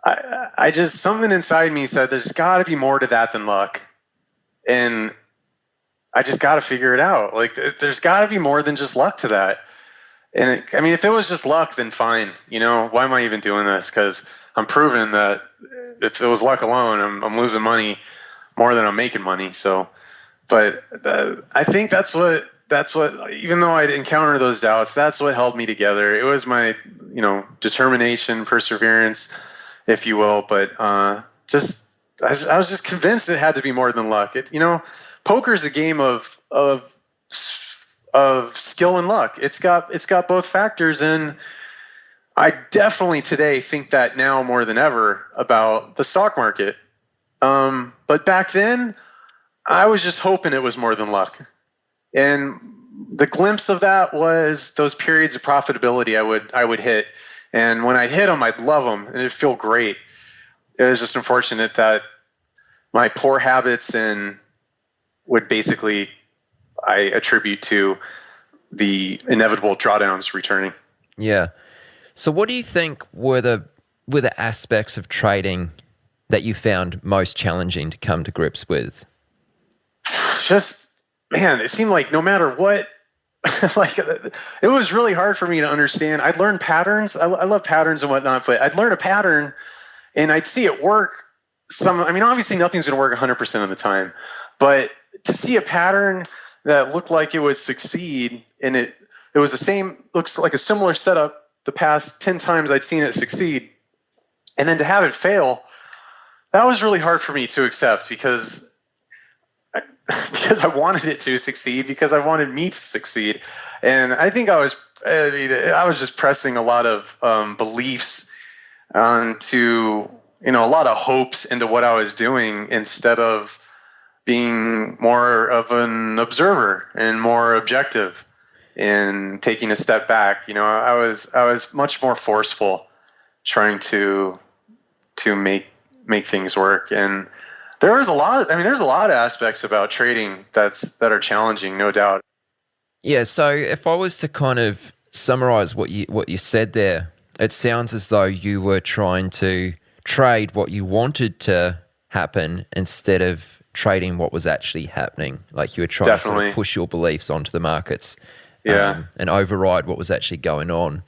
Speaker 9: I just, something inside me said there's got to be more to that than luck, and I just got to figure it out. Like, there's got to be more than just luck to that. And if it was just luck, then fine. Why am I even doing this? Because I'm proving that if it was luck alone, I'm losing money more than I'm making money. So, but I think that's what, even though I'd encounter those doubts, that's what held me together. It was my, determination, perseverance, if you will. But I was just convinced it had to be more than luck. Poker is a game of skill and luck. It's got both factors, and I definitely today think that now more than ever about the stock market. But back then, I was just hoping it was more than luck. And the glimpse of that was those periods of profitability I would hit. And when I'd hit them, I'd love them, and it'd feel great. It was just unfortunate that my poor habits would basically, I attribute to the inevitable drawdowns returning.
Speaker 7: Yeah. So what do you think were the aspects of trading that you found most challenging to come to grips with?
Speaker 9: It seemed like no matter what, it was really hard for me to understand. I'd learn patterns. I love patterns and whatnot, but I'd learn a pattern and I'd see it work. Obviously nothing's going to work 100% of the time, but to see a pattern that looked like it would succeed, and it was looks like a similar setup the past 10 times I'd seen it succeed, and then to have it fail, that was really hard for me to accept because I wanted it to succeed, because I wanted me to succeed. And I think I was just pressing a lot of beliefs onto, a lot of hopes into what I was doing, instead of being more of an observer and more objective and taking a step back. You know, I was much more forceful trying to make things work. And there's a lot of aspects about trading that are challenging, no doubt.
Speaker 7: Yeah, so if I was to kind of summarize what you said there, it sounds as though you were trying to trade what you wanted to happen instead of trading what was actually happening. Like you were trying to sort of push your beliefs onto the markets, and override what was actually going on.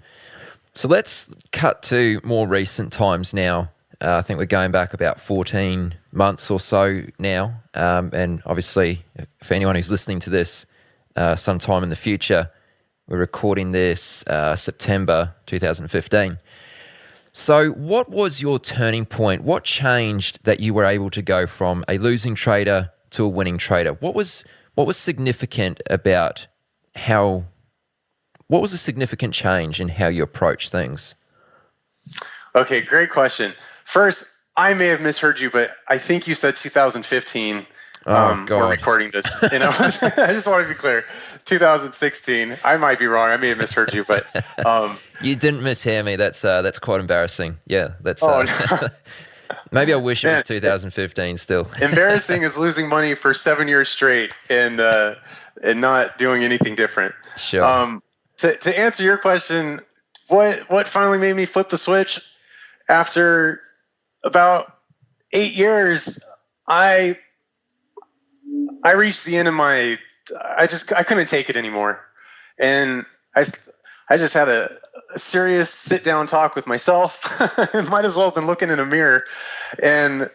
Speaker 7: So let's cut to more recent times now. I think we're going back about 14 months or so now. And obviously, for anyone who's listening to this sometime in the future, we're recording this September 2015. So what was your turning point? What changed that you were able to go from a losing trader to a winning trader? What was significant about what was a significant change in how you approach things?
Speaker 9: Okay, great question. First, I may have misheard you, but I think you said 2015.
Speaker 7: God.
Speaker 9: We're recording this. You know, I just want to be clear. 2016. I might be wrong. I may have misheard you, but
Speaker 7: you didn't mishear me. That's quite embarrassing. Yeah, that's.
Speaker 9: No.
Speaker 7: Maybe I wish it was 2015 still.
Speaker 9: Embarrassing is losing money for 7 years straight and not doing anything different.
Speaker 7: Sure.
Speaker 9: To answer your question, what finally made me flip the switch? After about 8 years, I reached the end of I couldn't take it anymore. And I just had a serious sit down talk with myself. Might as well have been looking in a mirror. And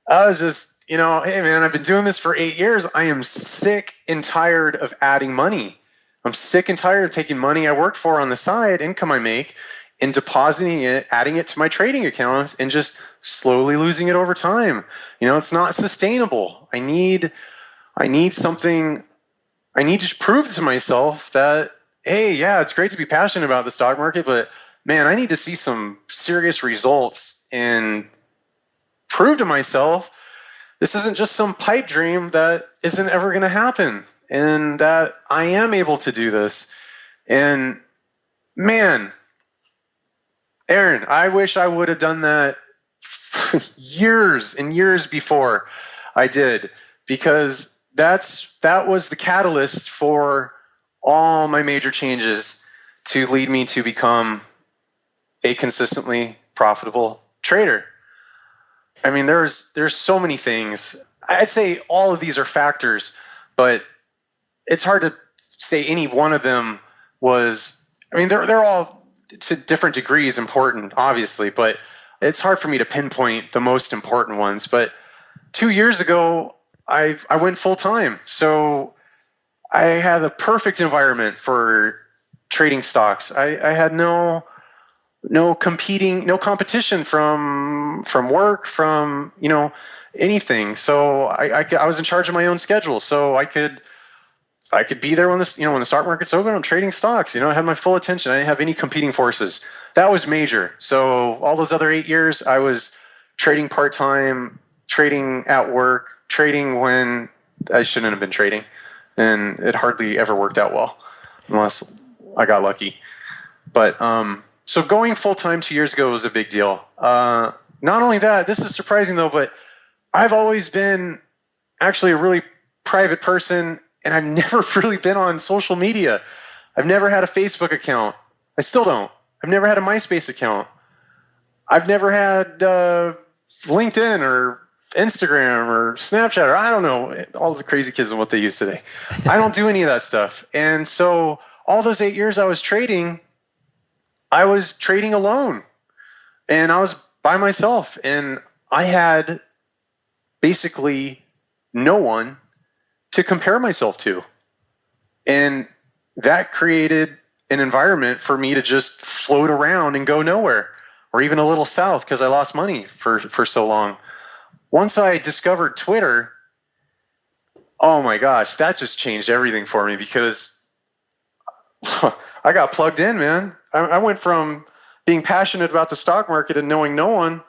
Speaker 9: I was just, hey man, I've been doing this for 8 years. I am sick and tired of adding money. I'm sick and tired of taking money I work for on the side, income I make, and depositing it, adding it to my trading accounts, and just slowly losing it over time. It's not sustainable. I need something. I need to prove to myself that, hey, yeah, it's great to be passionate about the stock market, but man, I need to see some serious results and prove to myself this isn't just some pipe dream that isn't ever going to happen, and that I am able to do this. And man, Aaron, I wish I would have done that years and years before I did, because that was the catalyst for all my major changes to lead me to become a consistently profitable trader. I mean, there's so many things. I'd say all of these are factors, but it's hard to say any one of them was, they're all to different degrees important, obviously, but it's hard for me to pinpoint the most important ones. But 2 years ago, I went full time. So I had the perfect environment for trading stocks. I had no competition from work, from anything. So I was in charge of my own schedule. So I could be there when when the stock market's open. I'm trading stocks. I had my full attention. I didn't have any competing forces. That was major. So all those other 8 years, I was trading part-time, trading at work, trading when I shouldn't have been trading, and it hardly ever worked out well, unless I got lucky. But so going full-time 2 years ago was a big deal. Not only that, this is surprising though, but I've always been actually a really private person, and I've never really been on social media. I've never had a Facebook account. I still don't. I've never had a MySpace account. I've never had LinkedIn or Instagram or Snapchat, or I don't know, all the crazy kids and what they use today. I don't do any of that stuff. And so all those 8 years I was trading alone, and I was by myself, and I had basically no one to compare myself to. And that created an environment for me to just float around and go nowhere, or even a little south, because I lost money for so long. Once I discovered Twitter, oh my gosh, that just changed everything for me, because I got plugged in, man. I went from being passionate about the stock market and knowing no one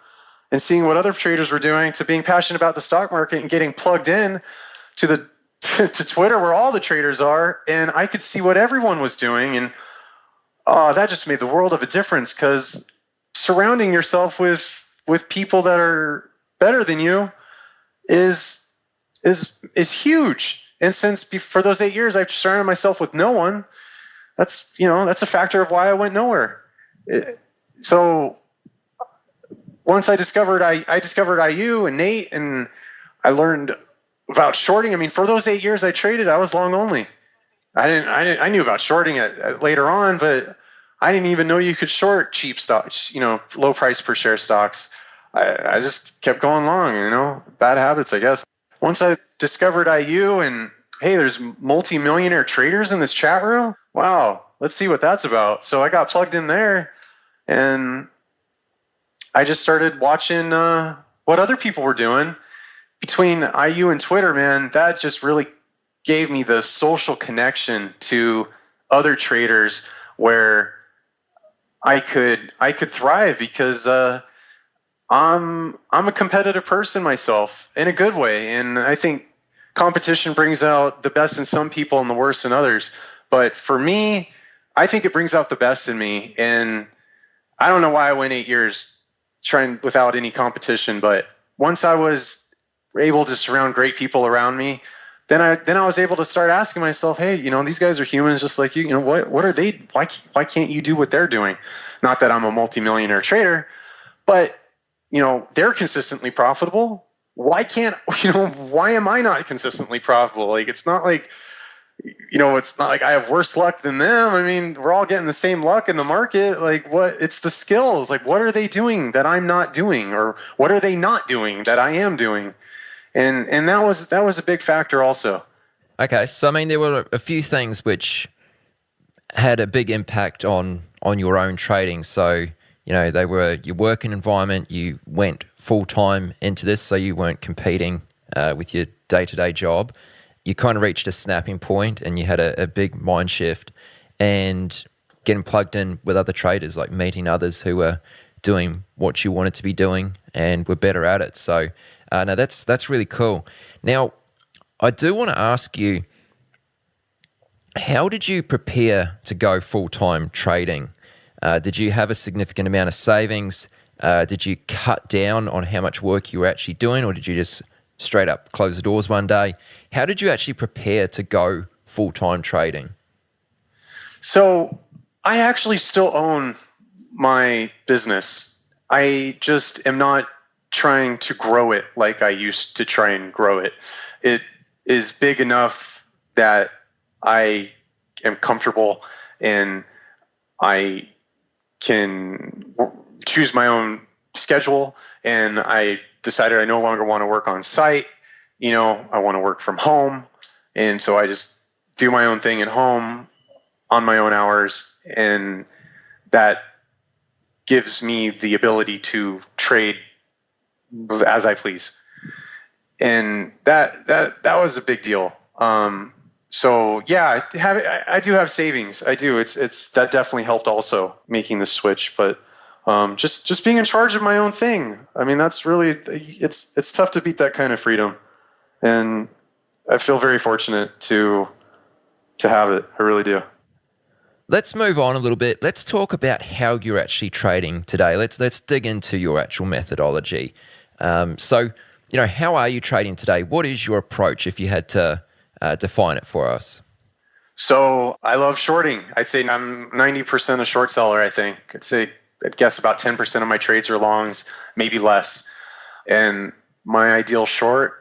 Speaker 9: and seeing what other traders were doing to being passionate about the stock market and getting plugged in to the to Twitter where all the traders are, and I could see what everyone was doing, and that just made the world of a difference, because surrounding yourself with people that are better than you is huge. And since for those 8 years I've surrounded myself with no one, that's a factor of why I went nowhere. So once I discovered IU and Nate, and I learned about shorting. I mean, for those 8 years I traded, I was long only. I knew about shorting it later on, but I didn't even know you could short cheap stocks, low price per share stocks. I just kept going long, bad habits, I guess. Once I discovered IU and, hey, there's multi-millionaire traders in this chat room. Wow, let's see what that's about. So I got plugged in there, and I just started watching what other people were doing. Between IU and Twitter, man, that just really gave me the social connection to other traders where I could thrive, because I'm a competitive person myself in a good way, and I think competition brings out the best in some people and the worst in others. But for me, I think it brings out the best in me, and I don't know why I went 8 years trying without any competition. But once I was able to surround great people around me, then I was able to start asking myself, hey, these guys are humans just like you. What are they? Why can't you do what they're doing? Not that I'm a multimillionaire trader, but they're consistently profitable. Why can't why am I not consistently profitable? Like, it's not like it's not like I have worse luck than them. I mean, we're all getting the same luck in the market. Like, it's the skills. Like, what are they doing that I'm not doing, or what are they not doing that I am doing? And that was a big factor also.
Speaker 7: Okay, so I mean, there were a few things which had a big impact on your own trading. So, they were your working environment. You went full time into this, so you weren't competing with your day-to-day job. You kind of reached a snapping point, and you had a big mind shift, and getting plugged in with other traders, like meeting others who were doing what you wanted to be doing and were better at it. So, no, that's really cool. Now, I do want to ask you, how did you prepare to go full-time trading? Did you have a significant amount of savings? Did you cut down on how much work you were actually doing, or did you just straight up close the doors one day? How did you actually prepare to go full-time trading?
Speaker 9: So I actually still own my business. I just am not trying to grow it like I used to try and grow it. It is big enough that I am comfortable, and I can choose my own schedule, and I decided I no longer want to work on site. I want to work from home, and so I just do my own thing at home on my own hours, and that gives me the ability to trade as I please. And that was a big deal. So yeah, I do have savings. I do. It's that definitely helped also making the switch. But just being in charge of my own thing. I mean, that's really it's tough to beat that kind of freedom, and I feel very fortunate to have it. I really do.
Speaker 7: Let's move on a little bit. Let's talk about how you're actually trading today. Let's dig into your actual methodology. So, how are you trading today? What is your approach, if you had to define it for us?
Speaker 9: So I love shorting. I'd say I'm 90% a short seller, I think. I'd guess about 10% of my trades are longs, maybe less. And my ideal short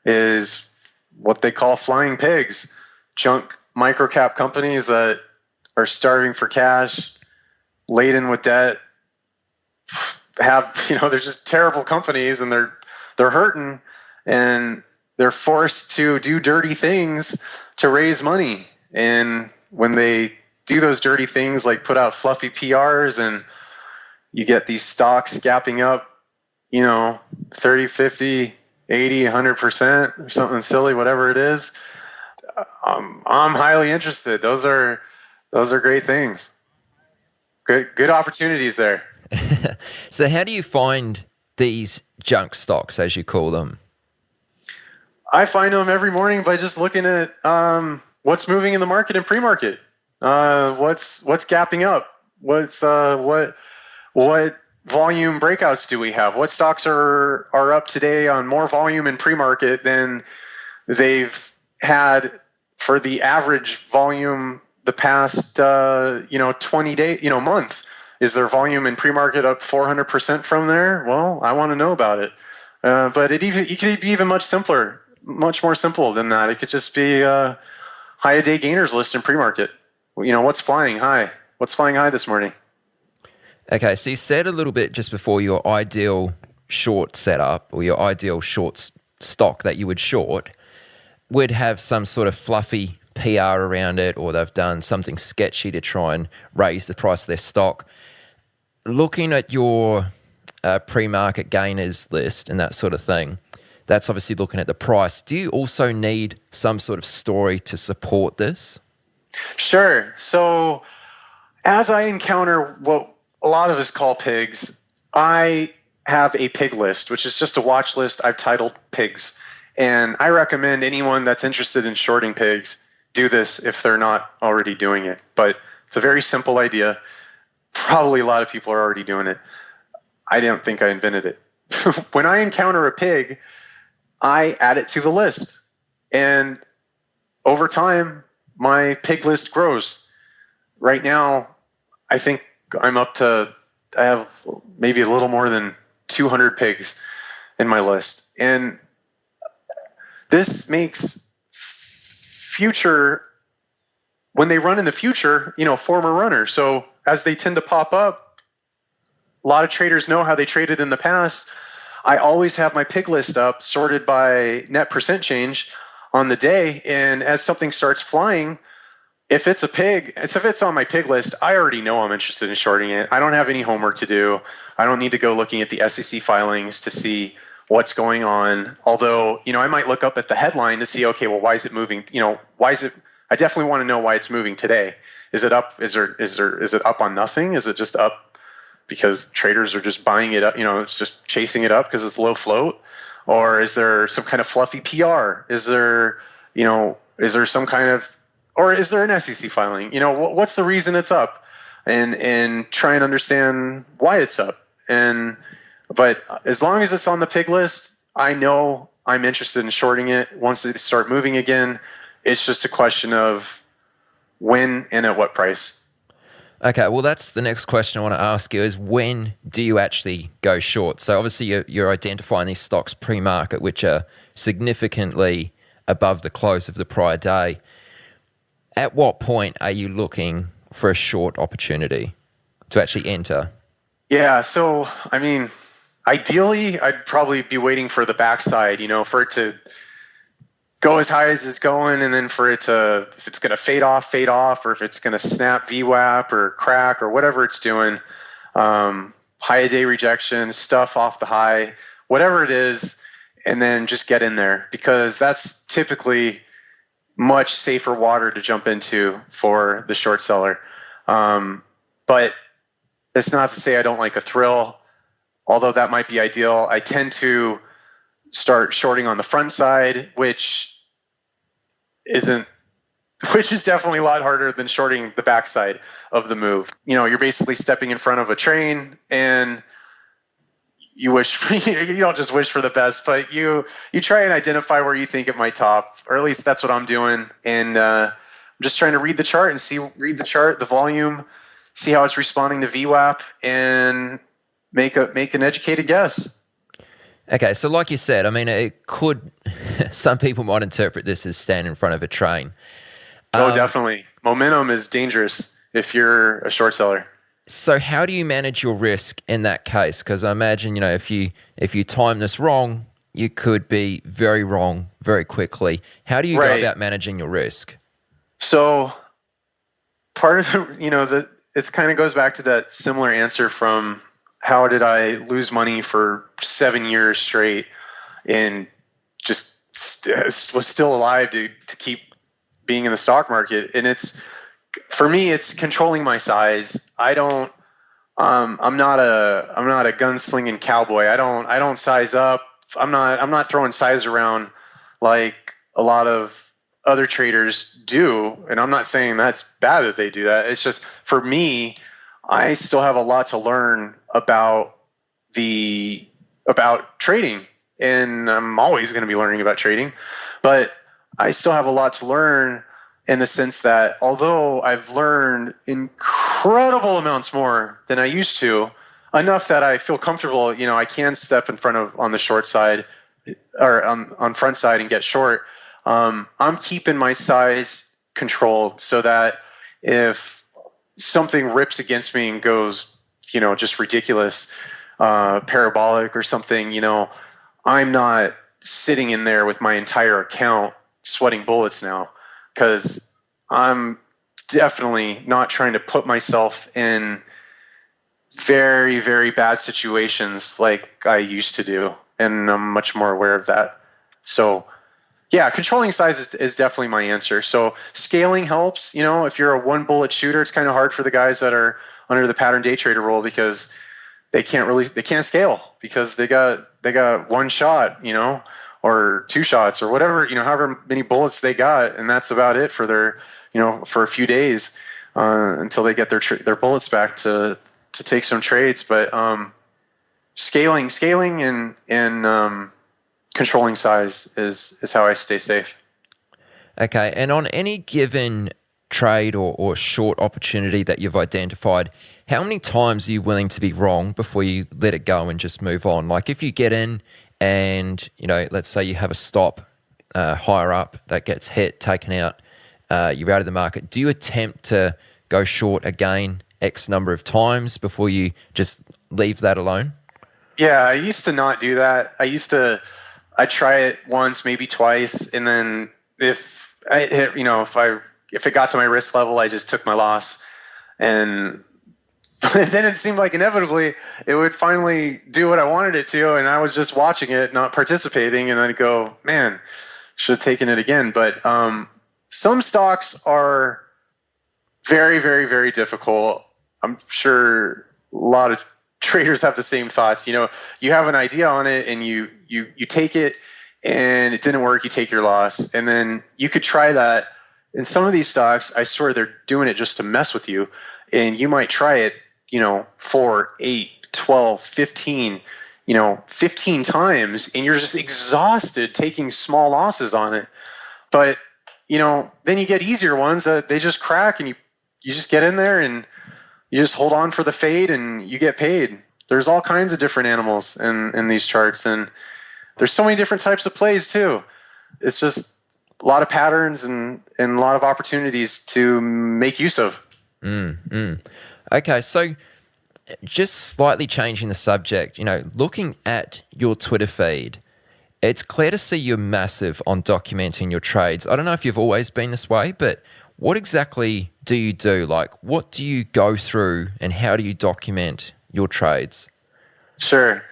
Speaker 9: is what they call flying pigs, junk microcap companies that are starving for cash, laden with debt, they're just terrible companies, and they're hurting, and they're forced to do dirty things to raise money. And when they do those dirty things, like put out fluffy PRs, and you get these stocks gapping up, 30, 50, 80, 100% or something silly, whatever it is, I'm highly interested. Those are great things. Good opportunities there.
Speaker 7: So how do you find these junk stocks, as you call them?
Speaker 9: I find them every morning by just looking at what's moving in the market and pre-market. What's gapping up? What volume breakouts do we have? What stocks are up today on more volume in pre-market than they've had for the average volume the past 20 days, month? Is their volume in pre-market up 400% from there? Well, I want to know about it. But it could be even much simpler, much more simple than that. It could just be high a day gainers list in pre-market. What's flying high? What's flying high this morning?
Speaker 7: Okay, so you said a little bit just before your ideal short setup or your ideal short stock that you would short would have some sort of fluffy PR around it, or they've done something sketchy to try and raise the price of their stock. Looking at your pre-market gainers list and that sort of thing, that's obviously looking at the price. Do you also need some sort of story to support this?
Speaker 9: Sure. So as I encounter what a lot of us call pigs, I have a pig list, which is just a watch list I've titled pigs. And I recommend anyone that's interested in shorting pigs do this if they're not already doing it. But it's a very simple idea. Probably a lot of people are already doing it. I don't think I invented it. When I encounter a pig, I add it to the list. And over time, my pig list grows. Right now, I think I have maybe a little more than 200 pigs in my list. And this makes when they run in the future, former runners. So as they tend to pop up, a lot of traders know how they traded in the past. I always have my pig list up, sorted by net percent change on the day. And as something starts flying, if it's on my pig list, I already know I'm interested in shorting it. I don't have any homework to do. I don't need to go looking at the SEC filings to see what's going on. Although, I might look up at the headline to see, okay, well, why is it moving? I definitely want to know why it's moving today. Is it up? Is it up on nothing? Is it just up because traders are just buying it up? It's just chasing it up because it's low float, or is there some kind of fluffy PR? Is there some kind of, or is there an SEC filing? What's the reason it's up, and try and understand why it's up. But as long as it's on the pig list, I know I'm interested in shorting it. Once they start moving again, it's just a question of when and at what price.
Speaker 7: Okay, well, that's the next question I want to ask you is when do you actually go short? So obviously you're identifying these stocks pre-market, which are significantly above the close of the prior day. At what point are you looking for a short opportunity to actually enter?
Speaker 9: Yeah, so, ideally, I'd probably be waiting for the backside, for it to go as high as it's going, and then for it to, if it's going to fade off, or if it's going to snap VWAP or crack or whatever it's doing, high a day rejection, stuff off the high, whatever it is, and then just get in there, because that's typically much safer water to jump into for the short seller. But it's not to say I don't like a thrill, although that might be ideal. I tend to start shorting on the front side, which is definitely a lot harder than shorting the backside of the move. You're basically stepping in front of a train, and you don't just wish for the best, but you try and identify where you think it might top, or at least that's what I'm doing. And I'm just trying to read the chart, the volume, see how it's responding to VWAP, and make an educated guess.
Speaker 7: Okay, so like you said, it could, some people might interpret this as standing in front of a train.
Speaker 9: Oh, definitely. Momentum is dangerous if you're a short seller.
Speaker 7: So how do you manage your risk in that case? Because I imagine, if you time this wrong, you could be very wrong very quickly. How do you go about managing your risk?
Speaker 9: So part of it kind of goes back to that similar answer from how did I lose money for 7 years straight and just was still alive to keep being in the stock market. And for me, it's controlling my size. I'm not a gunslinging cowboy. I don't size up. I'm not throwing size around like a lot of other traders do. And I'm not saying that's bad that they do that. It's just, for me, I still have a lot to learn about trading, and I'm always going to be learning about trading, but I still have a lot to learn in the sense that although I've learned incredible amounts more than I used to, enough that I feel comfortable, I can step in front of on the short side or on front side and get short. I'm keeping my size controlled so that if something rips against me and goes, just ridiculous, parabolic or something, I'm not sitting in there with my entire account sweating bullets now, because I'm definitely not trying to put myself in very, very bad situations like I used to do. And I'm much more aware of that. So yeah, controlling size is definitely my answer. So scaling helps. If you're a one bullet shooter, it's kind of hard for the guys that are under the pattern day trader rule, because they can't scale because they got one shot, or two shots or whatever, however many bullets they got. And that's about it for their, for a few days, until they get their bullets back to take some trades. But, scaling and controlling size is how I stay safe.
Speaker 7: Okay. And on any given trade or short opportunity that you've identified, how many times are you willing to be wrong before you let it go and just move on? Like if you get in and, let's say you have a stop higher up that gets hit, taken out, you're out of the market. Do you attempt to go short again X number of times before you just leave that alone?
Speaker 9: Yeah, I used to not do that. I'd try it once, maybe twice. And then if I hit, if it got to my risk level, I just took my loss. And then it seemed like inevitably it would finally do what I wanted it to. And I was just watching it, not participating. And I'd go, man, should have taken it again. But some stocks are very, very, very difficult. I'm sure a lot of traders have the same thoughts. You have an idea on it and you take it and it didn't work, you take your loss. And then you could try that. In some of these stocks, I swear they're doing it just to mess with you. And you might try it, 4, 8, 12, 15, 15 times, and you're just exhausted taking small losses on it. But, then you get easier ones that they just crack and you just get in there and you just hold on for the fade and you get paid. There's all kinds of different animals in these charts, and there's so many different types of plays too. It's just a lot of patterns and a lot of opportunities to make use of.
Speaker 7: Okay, so just slightly changing the subject, looking at your Twitter feed, it's clear to see you're massive on documenting your trades. I don't know if you've always been this way, but what exactly do you do? Like, what do you go through and how do you document your trades?
Speaker 9: Sure.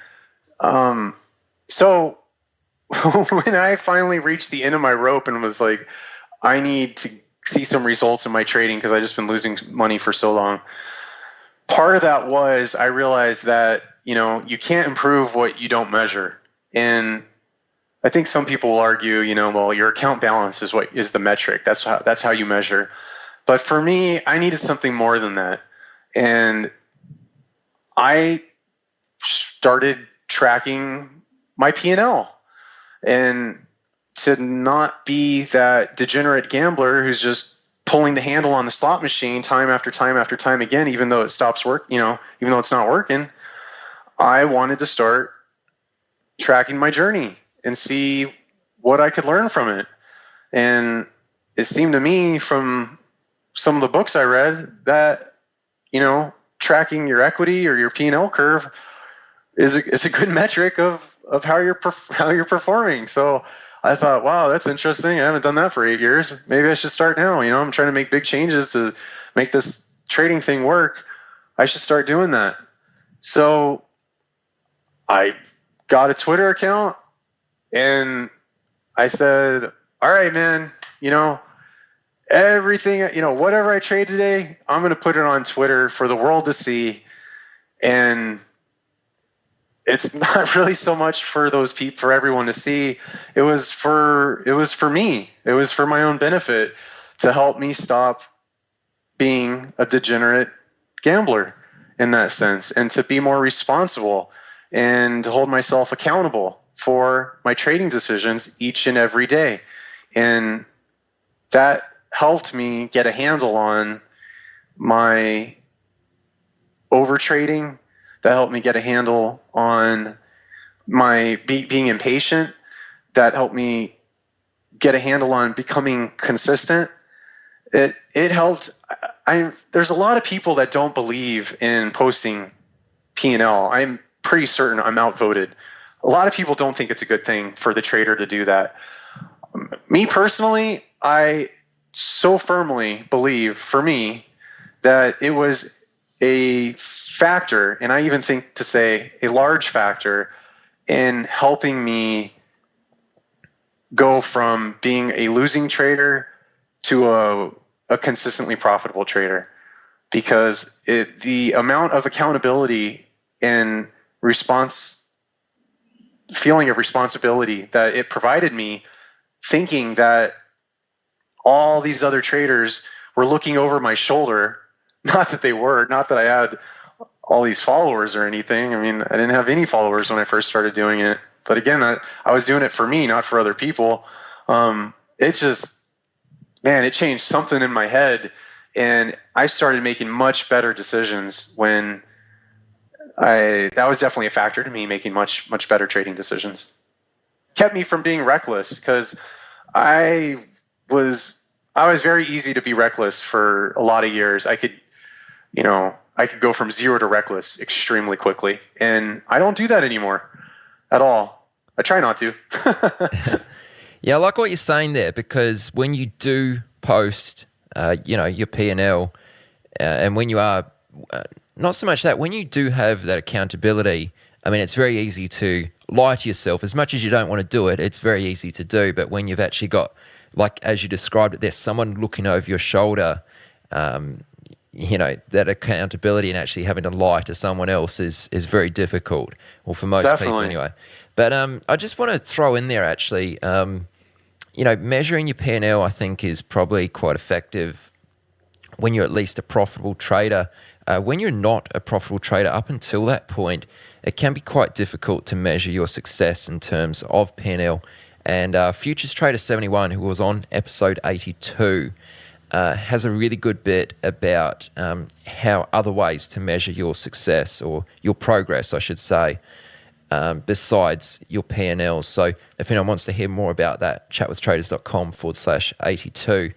Speaker 9: So when I finally reached the end of my rope and was like, I need to see some results in my trading because I've just been losing money for so long. Part of that was I realized that, you can't improve what you don't measure. And I think some people will argue, well, your account balance is what is the metric. That's how you measure. But for me, I needed something more than that. And I started tracking my P&L, and to not be that degenerate gambler who's just pulling the handle on the slot machine time after time after time again, even though it stops work, even though it's not working. I wanted to start tracking my journey and see what I could learn from it. And it seemed to me from some of the books I read that, tracking your equity or your P&L curve is a good metric of how you're performing. So I thought, wow, that's interesting. I haven't done that for 8 years. Maybe I should start now. I'm trying to make big changes to make this trading thing work. I should start doing that. So I got a Twitter account and I said, all right, man, everything, whatever I trade today, I'm going to put it on Twitter for the world to see. And it's not really so much for those people, for everyone to see. It was for me. It was for my own benefit, to help me stop being a degenerate gambler in that sense, and to be more responsible and to hold myself accountable for my trading decisions each and every day. And that helped me get a handle on my overtrading. That helped me get a handle on my being impatient. That helped me get a handle on becoming consistent. It helped. There's a lot of people that don't believe in posting P&L. I'm pretty certain I'm outvoted. A lot of people don't think it's a good thing for the trader to do that. Me personally, I so firmly believe, for me, that it was a factor, and I even think to say a large factor, in helping me go from being a losing trader to a consistently profitable trader. Because the amount of accountability and feeling of responsibility that it provided me, thinking that all these other traders were looking over my shoulder. Not that they were, not that I had all these followers or anything. I mean, I didn't have any followers when I first started doing it. But again, I was doing it for me, not for other people. It changed something in my head, and I started making much better decisions when that was definitely a factor to me making much better trading decisions. Kept me from being reckless, because I was very easy to be reckless for a lot of years. I could go from zero to reckless extremely quickly, and I don't do that anymore at all. I try not to.
Speaker 7: Yeah, I like what you're saying there, because when you do post, your P&L, and when you are, not so much that, when you do have that accountability, I mean, it's very easy to lie to yourself. As much as you don't want to do it, it's very easy to do. But when you've actually got, like as you described it, there's someone looking over your shoulder, that accountability and actually having to lie to someone else is very difficult. Well, for most people anyway. But I just want to throw in there actually, measuring your P&L, I think, is probably quite effective when you're at least a profitable trader. When you're not a profitable trader, up until that point, it can be quite difficult to measure your success in terms of P&L. And Futures Trader 71, who was on episode 82, has a really good bit about how other ways to measure your success, or your progress, I should say, besides your P&L. So if anyone wants to hear more about that, chatwithtraders.com/82.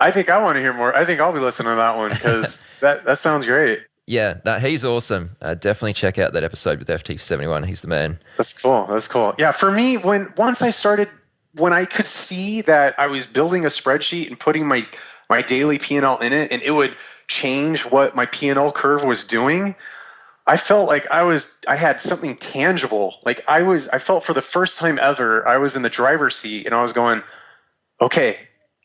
Speaker 9: I think I want to hear more. I think I'll be listening to that one, because that sounds great.
Speaker 7: Yeah, he's awesome. Definitely check out that episode with FT71. He's the man.
Speaker 9: That's cool. Yeah, for me, once I could see that I was building a spreadsheet and putting my daily P&L in it, and it would change what my P&L curve was doing, I felt like I had something tangible. Like I felt for the first time ever, I was in the driver's seat, and I was going, okay,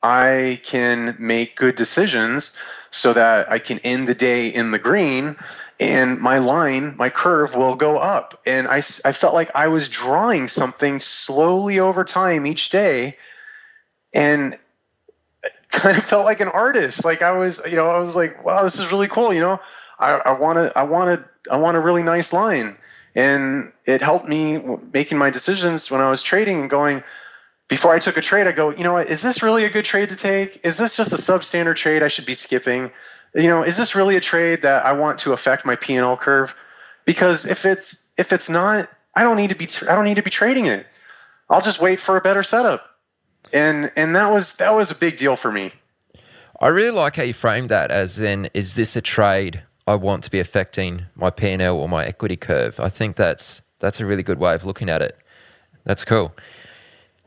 Speaker 9: I can make good decisions so that I can end the day in the green, and my curve will go up. And I felt like I was drawing something slowly over time each day, and kind of felt like an artist. Like I was like, wow, this is really cool. I want a really nice line. And it helped me making my decisions when I was trading and going, before I took a trade, I go, is this really a good trade to take? Is this just a substandard trade I should be skipping? Is this really a trade that I want to affect my P&L curve? Because if it's not, I don't need to be trading it. I'll just wait for a better setup. And that was a big deal for me.
Speaker 7: I really like how you framed that, as in, is this a trade I want to be affecting my P&L or my equity curve? I think that's a really good way of looking at it. That's cool.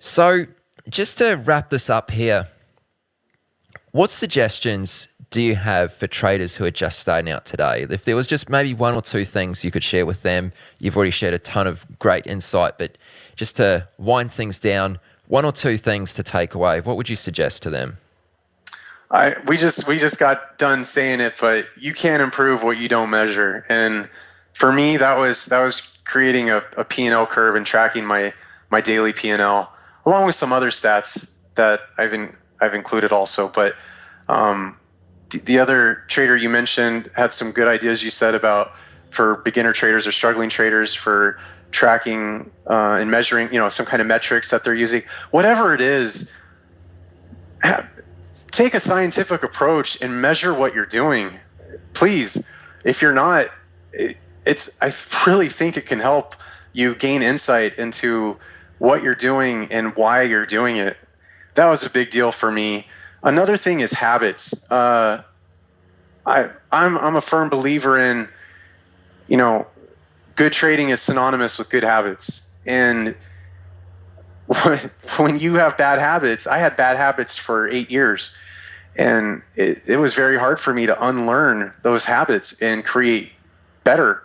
Speaker 7: So just to wrap this up here, what suggestions do you have for traders who are just starting out today? If there was just maybe one or two things you could share with them, you've already shared a ton of great insight, but just to wind things down, one or two things to take away, what would you suggest to them?
Speaker 9: We just got done saying it, but you can't improve what you don't measure. And for me, that was creating a P&L curve and tracking my daily P&L, along with some other stats that I've included also. But the other trader you mentioned had some good ideas you said about for beginner traders or struggling traders for tracking and measuring, some kind of metrics that they're using. Whatever it is, take a scientific approach and measure what you're doing. Please, if you're not, I really think it can help you gain insight into what you're doing and why you're doing it. That was a big deal for me. Another thing is habits. I'm a firm believer in, good trading is synonymous with good habits. And when you have bad habits, I had bad habits for 8 years, and it was very hard for me to unlearn those habits and create better,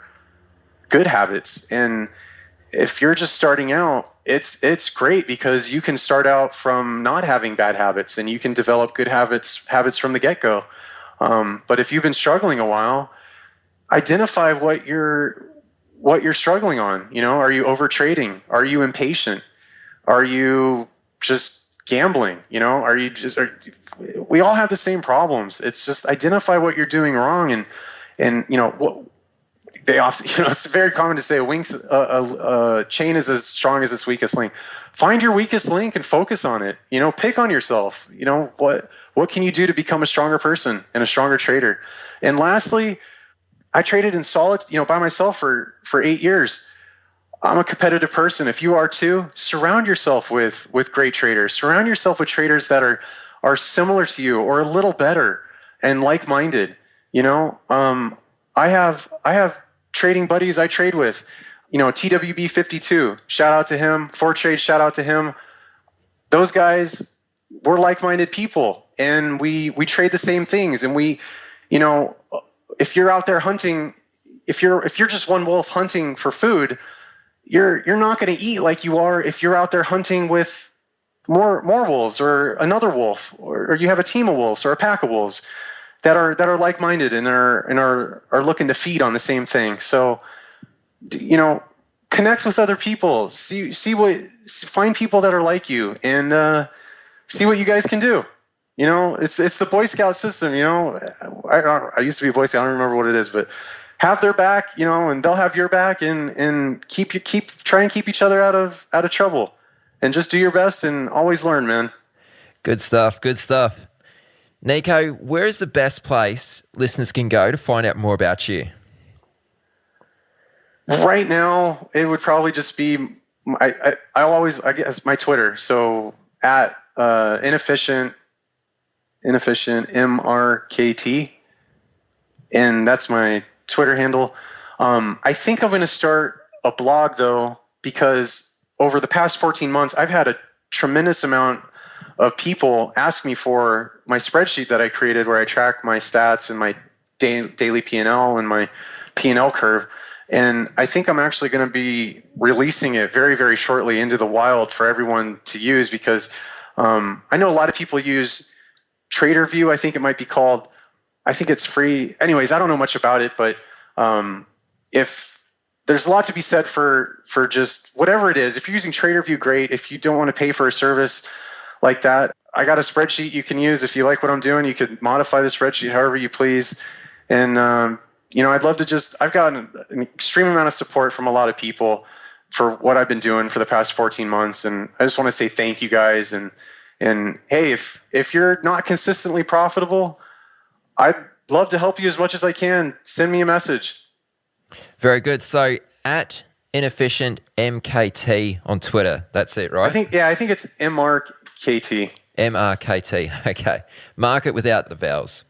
Speaker 9: good habits. And if you're just starting out, it's great because you can start out from not having bad habits and you can develop good habits from the get-go. But if you've been struggling a while, identify what you're struggling on. Are you overtrading? Are you impatient? Are you just gambling? We all have the same problems. It's just identify what you're doing wrong, and what they often, it's very common to say a chain is as strong as its weakest link. Find your weakest link and focus on it. Pick on yourself. What can you do to become a stronger person and a stronger trader? And lastly, I traded in solitude, by myself for 8 years. I'm a competitive person. If you are too, surround yourself with great traders. Surround yourself with traders that are similar to you or a little better and like-minded. I have trading buddies I trade with. TWB52, shout out to him. 4Trade, shout out to him. Those guys, we're like-minded people, and we trade the same things. And we, if you're out there hunting, if you're just one wolf hunting for food, you're not going to eat like you are if you're out there hunting with more wolves or another wolf, or you have a team of wolves or a pack of wolves that are like-minded and are looking to feed on the same thing. So, connect with other people. Find people that are like you, and see what you guys can do. It's the Boy Scout system. I used to be a Boy Scout. I don't remember what it is, but have their back, and they'll have your back, and try and keep each other out of trouble, and just do your best and always learn, man.
Speaker 7: Good stuff. Good stuff. Nico, where is the best place listeners can go to find out more about you?
Speaker 9: Right now, it would probably just be I guess my Twitter. So at inefficient MRKT, and that's my Twitter handle. I think I'm going to start a blog though, because over the past 14 months, I've had a tremendous amount of people ask me for my spreadsheet that I created where I track my stats and my daily P&L and my P&L curve. And I think I'm actually going to be releasing it very, very shortly into the wild for everyone to use, because I know a lot of people use TraderView. I think it might be called. I think it's free. Anyways, I don't know much about it, but if there's a lot to be said for just whatever it is. If you're using TraderView, great. If you don't want to pay for a service like that, I got a spreadsheet you can use. If you like what I'm doing, you could modify the spreadsheet however you please. And I'd love to I've gotten an extreme amount of support from a lot of people for what I've been doing for the past 14 months. And I just want to say thank you guys. And hey, if you're not consistently profitable, I'd love to help you as much as I can. Send me a message.
Speaker 7: Very good. So at Inefficient MKT on Twitter. That's it, right?
Speaker 9: I think it's MRKT.
Speaker 7: MRKT. Okay. Mark it without the vowels.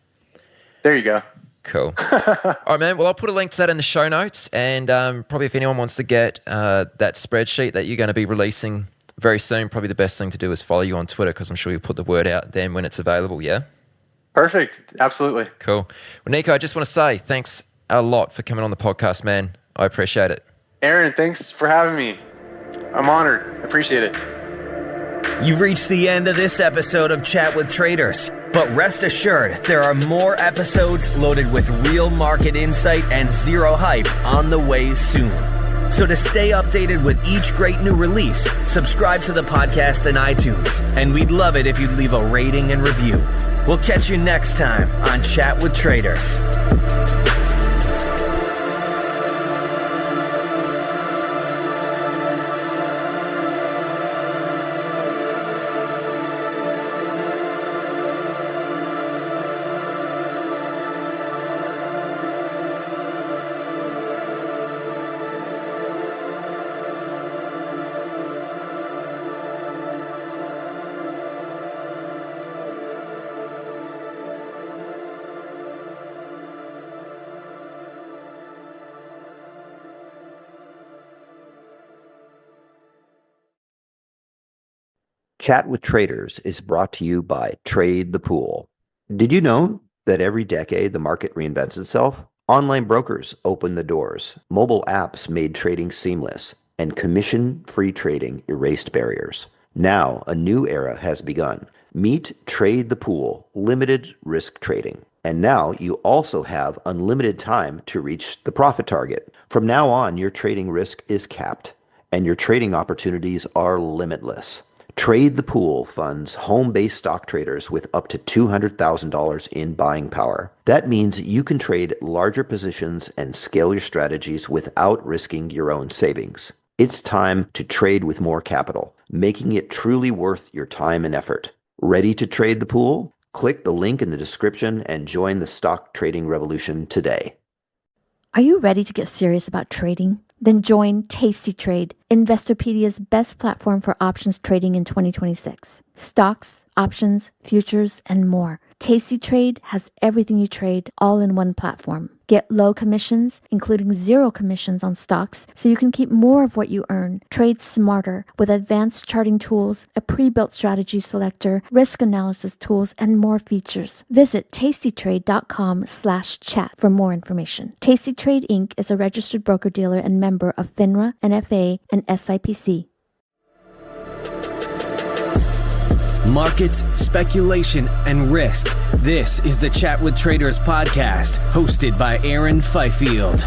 Speaker 9: There you go.
Speaker 7: Cool. All right, man. Well, I'll put a link to that in the show notes, and probably if anyone wants to get that spreadsheet that you're going to be releasing very soon, probably the best thing to do is follow you on Twitter, because I'm sure you'll put the word out then when it's available, yeah?
Speaker 9: Perfect. Absolutely.
Speaker 7: Cool. Well, Nico, I just want to say thanks a lot for coming on the podcast, man. I appreciate it.
Speaker 9: Aaron, thanks for having me. I'm honored. I appreciate it.
Speaker 6: You've reached the end of this episode of Chat with Traders, but rest assured there are more episodes loaded with real market insight and zero hype on the way soon. So to stay updated with each great new release, subscribe to the podcast in iTunes. And we'd love it if you'd leave a rating and review. We'll catch you next time on Chat with Traders.
Speaker 10: Chat with Traders is brought to you by Trade the Pool. Did you know that every decade the market reinvents itself? Online brokers opened the doors, mobile apps made trading seamless, and commission-free trading erased barriers. Now, a new era has begun. Meet Trade the Pool, limited risk trading. And now you also have unlimited time to reach the profit target. From now on, your trading risk is capped, and your trading opportunities are limitless. Trade the Pool funds home-based stock traders with up to $200,000 in buying power. That means you can trade larger positions and scale your strategies without risking your own savings. It's time to trade with more capital, making it truly worth your time and effort. Ready to trade the pool? Click the link in the description and join the stock trading revolution today.
Speaker 5: Are you ready to get serious about trading? Then join Tasty Trade, Investorpedia's best platform for options trading in 2026. Stocks, options, futures, and more. Tasty Trade has everything you trade all in one platform. Get low commissions, including 0 commissions on stocks, so you can keep more of what you earn. Trade smarter with advanced charting tools, a pre-built strategy selector, risk analysis tools, and more features. Visit tastytrade.com/chat for more information. Tasty Trade Inc. is a registered broker-dealer and member of FINRA, NFA, and SIPC.
Speaker 6: Markets, speculation, and risk. This is the Chat with Traders podcast, hosted by Aaron Fifield.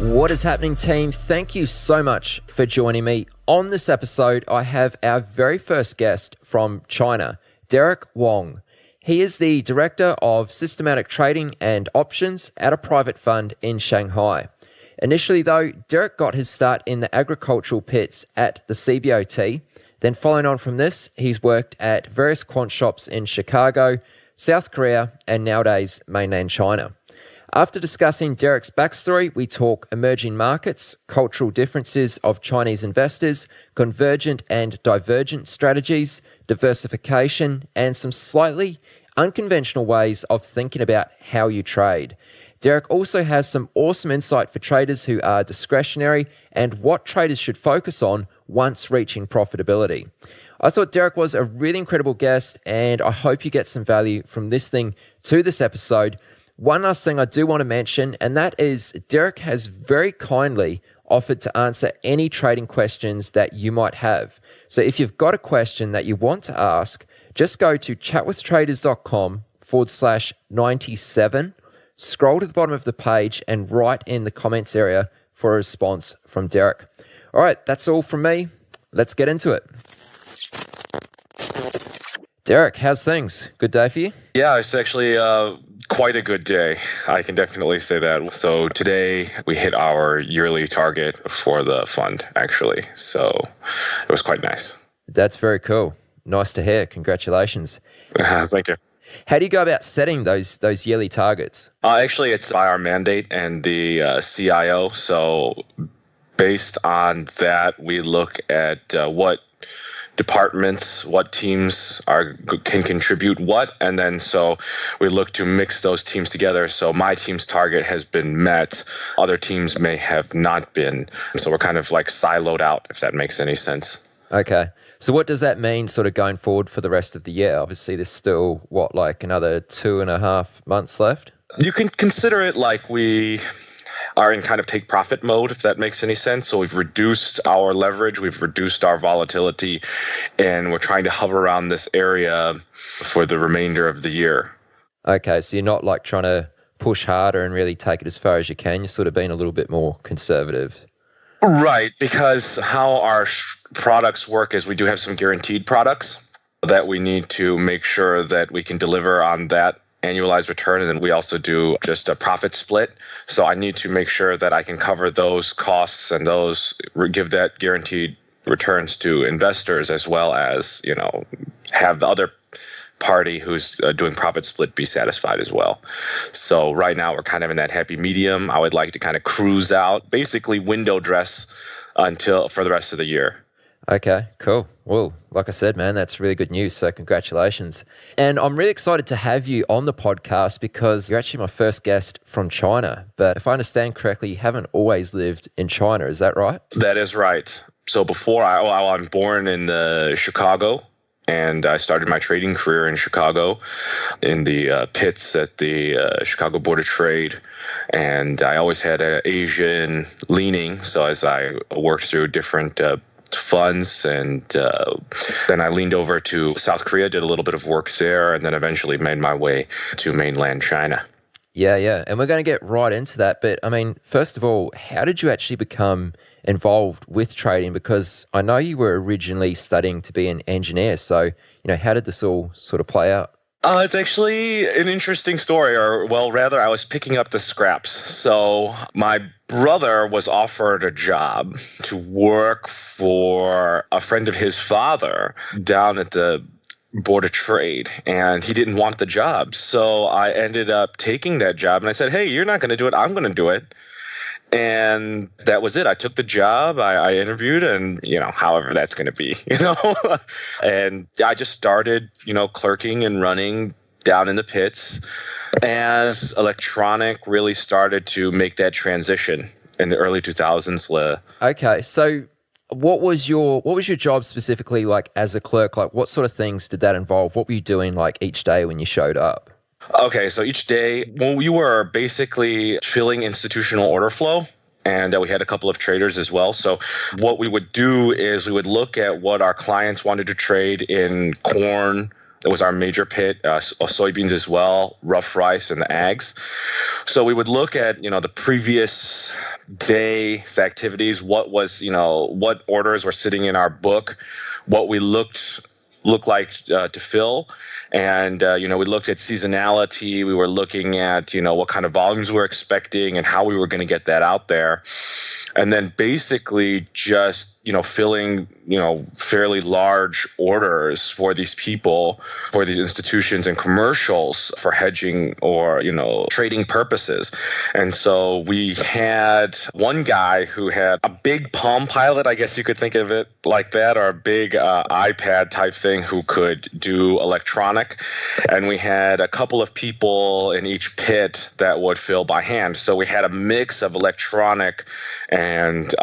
Speaker 7: What is happening, team? Thank you so much for joining me. On this episode, I have our very first guest from China, Derek Wong. He is the Director of Systematic Trading and Options at a private fund in Shanghai. Initially, though, Derek got his start in the agricultural pits at the CBOT. Then following on from this, he's worked at various quant shops in Chicago, South Korea, and nowadays mainland China. After discussing Derek's backstory, we talk emerging markets, cultural differences of Chinese investors, convergent and divergent strategies, diversification, and some slightly unconventional ways of thinking about how you trade. Derek also has some awesome insight for traders who are discretionary and what traders should focus on once reaching profitability. I thought Derek was a really incredible guest, and I hope you get some value from listening to this episode. One last thing I do want to mention, and that is Derek has very kindly offered to answer any trading questions that you might have. So if you've got a question that you want to ask, just go to chatwithtraders.com/97, scroll to the bottom of the page and write in the comments area for a response from Derek. All right, that's all from me. Let's get into it. Derek, how's things? Good day for you?
Speaker 11: Yeah, it's actually quite a good day. I can definitely say that. So today we hit our yearly target for the fund, actually. So it was quite nice.
Speaker 7: That's very cool. Nice to hear. Congratulations.
Speaker 11: Thank you.
Speaker 7: How do you go about setting those yearly targets?
Speaker 11: Actually, it's by our mandate and the CIO. So based on that, we look at what departments, what teams can contribute what, and then so we look to mix those teams together. So my team's target has been met, other teams may have not been. So we're kind of like siloed out, if that makes any sense.
Speaker 7: Okay. So what does that mean sort of going forward for the rest of the year? Obviously, there's still, like another 2.5 months left?
Speaker 11: You can consider it like we are in kind of take profit mode, if that makes any sense. So we've reduced our leverage, we've reduced our volatility, and we're trying to hover around this area for the remainder of the year.
Speaker 7: Okay, so you're not like trying to push harder and really take it as far as you can. You're sort of being a little bit more conservative.
Speaker 11: Right, because how our products work is we do have some guaranteed products that we need to make sure that we can deliver on that annualized return, and then we also do just a profit split. So I need to make sure that I can cover those costs and give that guaranteed returns to investors, as well as, have the other party who's doing profit split be satisfied as well. So right now we're kind of in that happy medium. I would like to kind of cruise out, basically window dress for the rest of the year.
Speaker 7: Okay, cool. Well, like I said, man, that's really good news. So congratulations. And I'm really excited to have you on the podcast because you're actually my first guest from China. But if I understand correctly, you haven't always lived in China. Is that right?
Speaker 11: That is right. So I'm born in Chicago, and I started my trading career in Chicago in the pits at the Chicago Board of Trade. And I always had an Asian leaning. So as I worked through different funds, and then I leaned over to South Korea, did a little bit of work there, and then eventually made my way to mainland China.
Speaker 7: Yeah. And we're going to get right into that. But I mean, first of all, how did you actually become involved with trading? Because I know you were originally studying to be an engineer. So, how did this all sort of play out?
Speaker 11: It's actually an interesting story, or rather, I was picking up the scraps. So my brother was offered a job to work for a friend of his father down at the Board of Trade, and he didn't want the job. So I ended up taking that job, and I said, hey, you're not going to do it, I'm going to do it. And that was it. I took the job, I interviewed, and, however that's going to be, and I just started, clerking and running down in the pits as electronic really started to make that transition in the early 2000s.
Speaker 7: Okay. So what was your job specifically like as a clerk? Like what sort of things did that involve? What were you doing like each day when you showed up?
Speaker 11: Okay, so each day, we were basically filling institutional order flow, and we had a couple of traders as well. So what we would do is we would look at what our clients wanted to trade in corn. That was our major pit, soybeans as well, rough rice, and the ags. So we would look at, the previous day's activities, what orders were sitting in our book, what we looked like to fill. And, we looked at seasonality. We were looking at, what kind of volumes we're expecting and how we were going to get that out there. And then basically just, filling, fairly large orders for these people, for these institutions and commercials for hedging or, trading purposes. And so we had one guy who had a big Palm Pilot, I guess you could think of it like that, or a big iPad type thing who could do electronic. And we had a couple of people in each pit that would fill by hand. So we had a mix of electronic and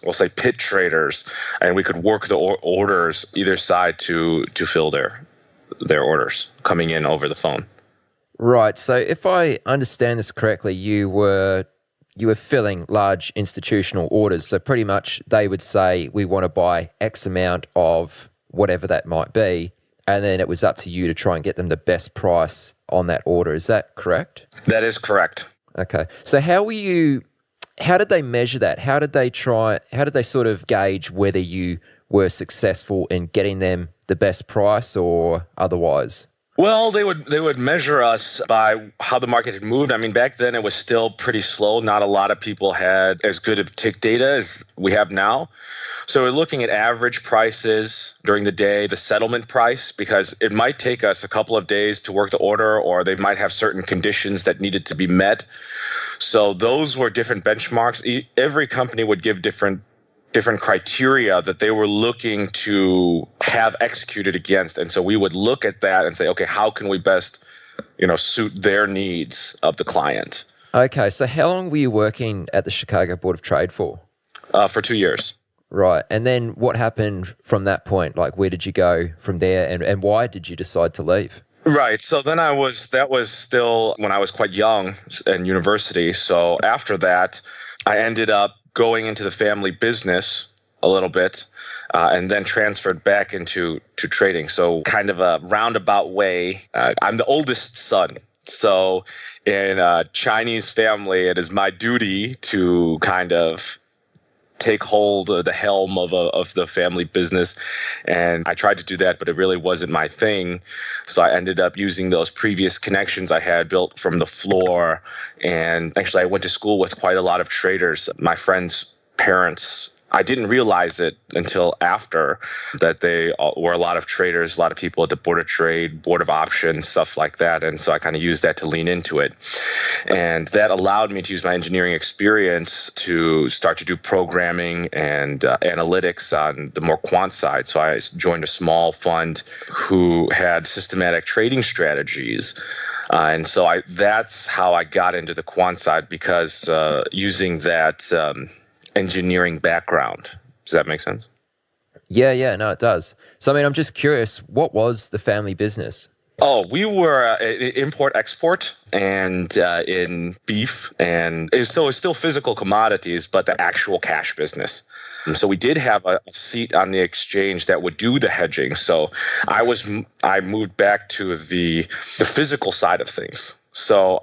Speaker 11: we'll say pit traders, and we could work the orders either side to fill their orders coming in over the phone.
Speaker 7: Right. So if I understand this correctly, you were filling large institutional orders. So pretty much they would say, we want to buy X amount of whatever that might be, and then it was up to you to try and get them the best price on that order. Is that correct?
Speaker 11: That is correct.
Speaker 7: Okay. So how did they measure that? How did they sort of gauge whether you were successful in getting them the best price or otherwise?
Speaker 11: Well, they would measure us by how the market had moved. I mean, back then it was still pretty slow. Not a lot of people had as good of tick data as we have now. So we're looking at average prices during the day, the settlement price, because it might take us a couple of days to work the order, or they might have certain conditions that needed to be met. So those were different benchmarks. Every company would give different criteria that they were looking to have executed against. And so we would look at that and say, okay, how can we best, suit their needs of the client?
Speaker 7: Okay. So how long were you working at the Chicago Board of Trade for?
Speaker 11: For 2 years.
Speaker 7: Right. And then what happened from that point? Like, where did you go from there, and why did you decide to leave?
Speaker 11: Right. So then that was still when I was quite young in university. So after that, I ended up going into the family business a little bit, and then transferred back into trading. So kind of a roundabout way. I'm the oldest son So in a Chinese family, it is my duty to kind of take hold of the helm of the family business. And I tried to do that, but it really wasn't my thing. So I ended up using those previous connections I had built from the floor. And actually, I went to school with quite a lot of traders. My friends' parents, I didn't realize it until after that they were a lot of traders, a lot of people at the Board of Trade, Board of Options, stuff like that. And so I kind of used that to lean into it. And that allowed me to use my engineering experience to start to do programming and analytics on the more quant side. So I joined a small fund who had systematic trading strategies. And so that's how I got into the quant side, because using that engineering background. Does that make sense?
Speaker 7: Yeah, no, it does. So, I mean, I'm just curious, what was the family business?
Speaker 11: Oh, we were import-export and in beef. And so it's still physical commodities, but the actual cash business. So we did have a seat on the exchange that would do the hedging. So I moved back to the physical side of things. So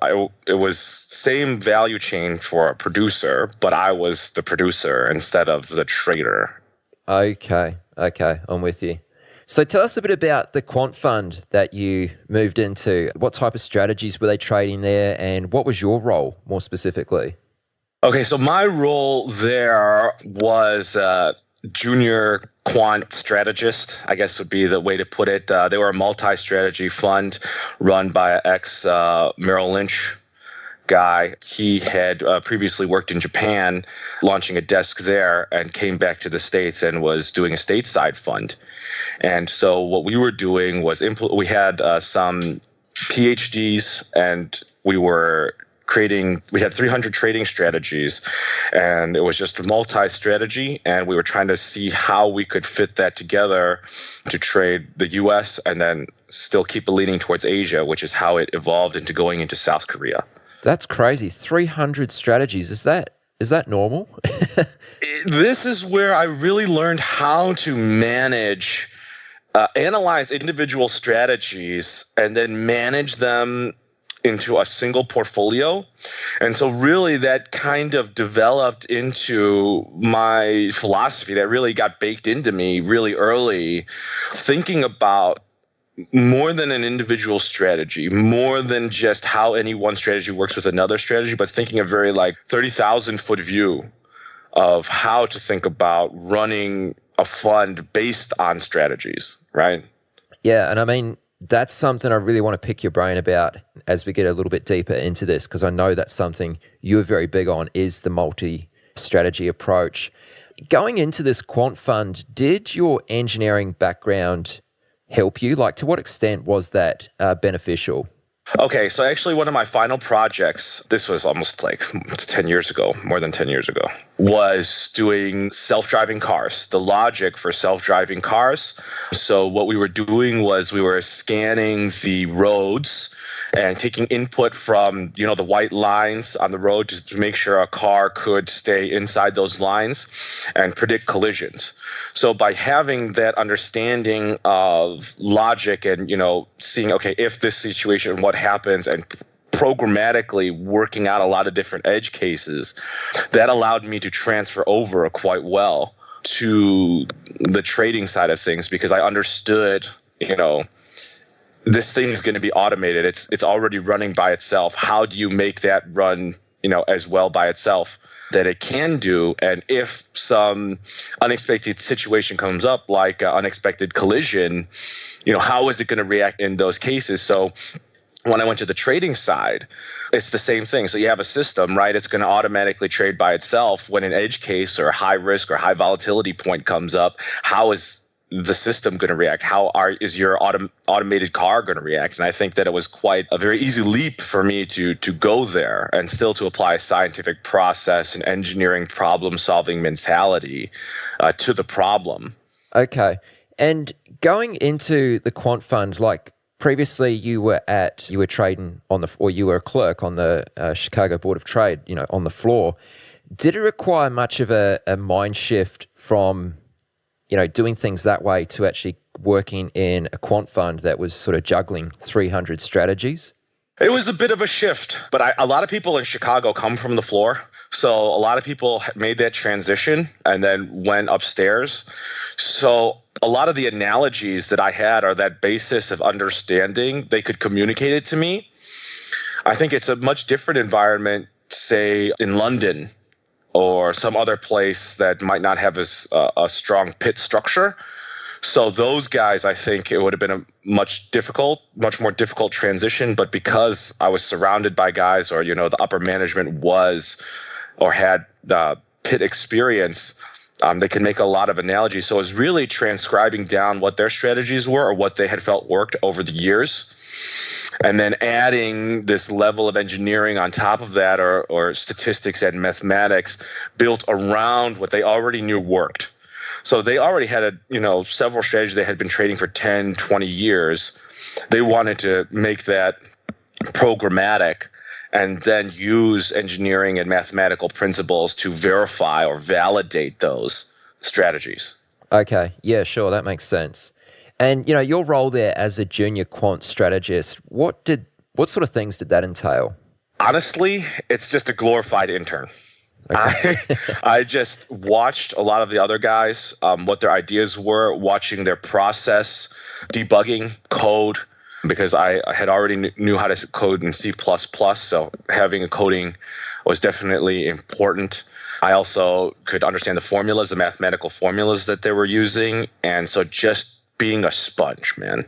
Speaker 11: it was same value chain for a producer, but I was the producer instead of the trader.
Speaker 7: Okay, I'm with you. So tell us a bit about the quant fund that you moved into. What type of strategies were they trading there, and what was your role more specifically?
Speaker 11: Okay, so my role there was junior quant strategist, I guess would be the way to put it. They were a multi-strategy fund run by an ex-Merrill Lynch guy. He had previously worked in Japan, launching a desk there, and came back to the States and was doing a stateside fund. And so what we were doing was we had some PhDs, and we had 300 trading strategies, and it was just a multi-strategy, and we were trying to see how we could fit that together to trade the US and then still keep leaning towards Asia, which is how it evolved into going into South Korea.
Speaker 7: That's crazy. 300 strategies. Is that normal?
Speaker 11: This is where I really learned how to manage, analyze individual strategies and then manage them into a single portfolio. And so really that kind of developed into my philosophy that really got baked into me really early, thinking about more than an individual strategy, more than just how any one strategy works with another strategy, but thinking a very 30,000 foot view of how to think about running a fund based on strategies, right?
Speaker 7: Yeah, and I mean, that's something I really want to pick your brain about as we get a little bit deeper into this, because I know that's something you're very big on, is the multi-strategy approach. Going into this quant fund, did your engineering background help you? To what extent was that beneficial?
Speaker 11: Okay, so actually one of my final projects, this was almost 10 years ago, more than 10 years ago, was doing self-driving cars, the logic for self-driving cars. So what we were doing was we were scanning the roads and taking input from, the white lines on the road to make sure a car could stay inside those lines and predict collisions. So by having that understanding of logic and, seeing, okay, if this situation, what happens, and programmatically working out a lot of different edge cases, that allowed me to transfer over quite well to the trading side of things, because I understood, this thing is going to be automated. It's already running by itself. How do you make that run, as well by itself that it can do? And if some unexpected situation comes up, like an unexpected collision, how is it going to react in those cases? So when I went to the trading side, it's the same thing. So you have a system, right? It's going to automatically trade by itself. When an edge case or high risk or high volatility point comes up, how is the system going to react? How is your automated car going to react? And I think that it was quite a very easy leap for me to go there and still to apply a scientific process and engineering problem-solving mentality to the problem.
Speaker 7: Okay. And going into the quant fund, previously you were trading you were a clerk on the Chicago Board of Trade, on the floor. Did it require much of a mind shift from doing things that way to actually working in a quant fund that was sort of juggling 300 strategies?
Speaker 11: It was a bit of a shift, but a lot of people in Chicago come from the floor. So a lot of people made that transition and then went upstairs. So a lot of the analogies that I had are that basis of understanding. They could communicate it to me. I think it's a much different environment, say, in London or some other place that might not have as a strong pit structure. So those guys, I think it would have been a much more difficult transition. But because I was surrounded by guys, or, the upper management was or had the pit experience, they can make a lot of analogies. So it was really transcribing down what their strategies were or what they had felt worked over the years, and then adding this level of engineering on top of that, or statistics and mathematics built around what they already knew worked. So they already had several strategies they had been trading for 10, 20 years. They wanted to make that programmatic and then use engineering and mathematical principles to verify or validate those strategies.
Speaker 7: Okay, yeah, sure, that makes sense. And, your role there as a junior quant strategist, what sort of things did that entail?
Speaker 11: Honestly, it's just a glorified intern. Okay. I just watched a lot of the other guys, what their ideas were, watching their process, debugging code, because I had already knew how to code in C++, so having a coding was definitely important. I also could understand the formulas, the mathematical formulas that they were using, and so just being a sponge, man.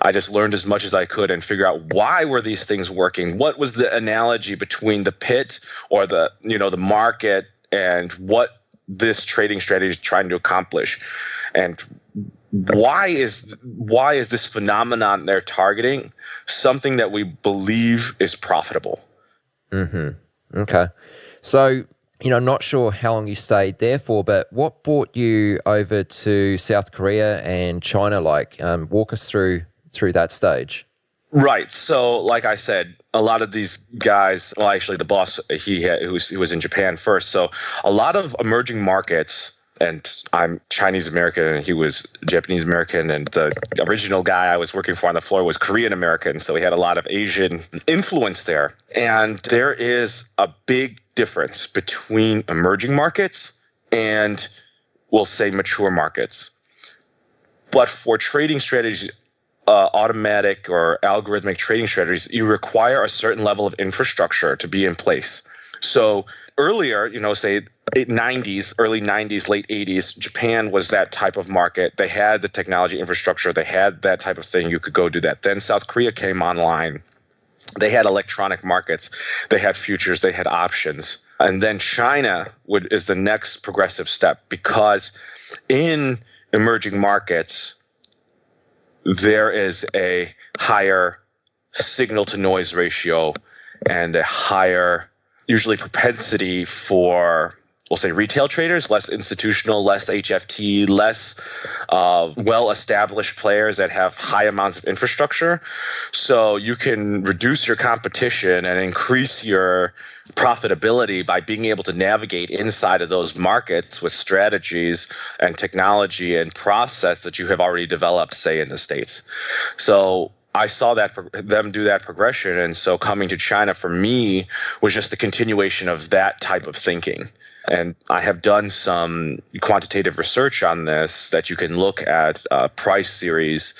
Speaker 11: I just learned as much as I could and figure out why were these things working? What was the analogy between the pit or the market and what this trading strategy is trying to accomplish? And why is this phenomenon they're targeting something that we believe is profitable?
Speaker 7: Mm-hmm. Okay. So, I'm not sure how long you stayed there for, but what brought you over to South Korea and China? Walk us through that stage.
Speaker 11: Right. So, like I said, a lot of these guys, well, actually the boss, he was in Japan first. So a lot of emerging markets, and I'm Chinese American and he was Japanese American, and the original guy I was working for on the floor was Korean American. So we had a lot of Asian influence there. And there is a big difference between emerging markets and, we'll say, mature markets. But for trading strategies, automatic or algorithmic trading strategies, you require a certain level of infrastructure to be in place. So earlier, say early 90s, late 80s, Japan was that type of market. They had the technology infrastructure. They had that type of thing. You could go do that. Then South Korea came online. They had electronic markets. They had futures. They had options. And then China is the next progressive step, because in emerging markets, there is a higher signal-to-noise ratio and a higher, usually, propensity for, we'll say, retail traders, less institutional, less HFT, less well-established players that have high amounts of infrastructure. So you can reduce your competition and increase your profitability by being able to navigate inside of those markets with strategies and technology and process that you have already developed, say, in the States. So I saw them do that progression, and so coming to China for me was just a continuation of that type of thinking. And I have done some quantitative research on this that you can look at price series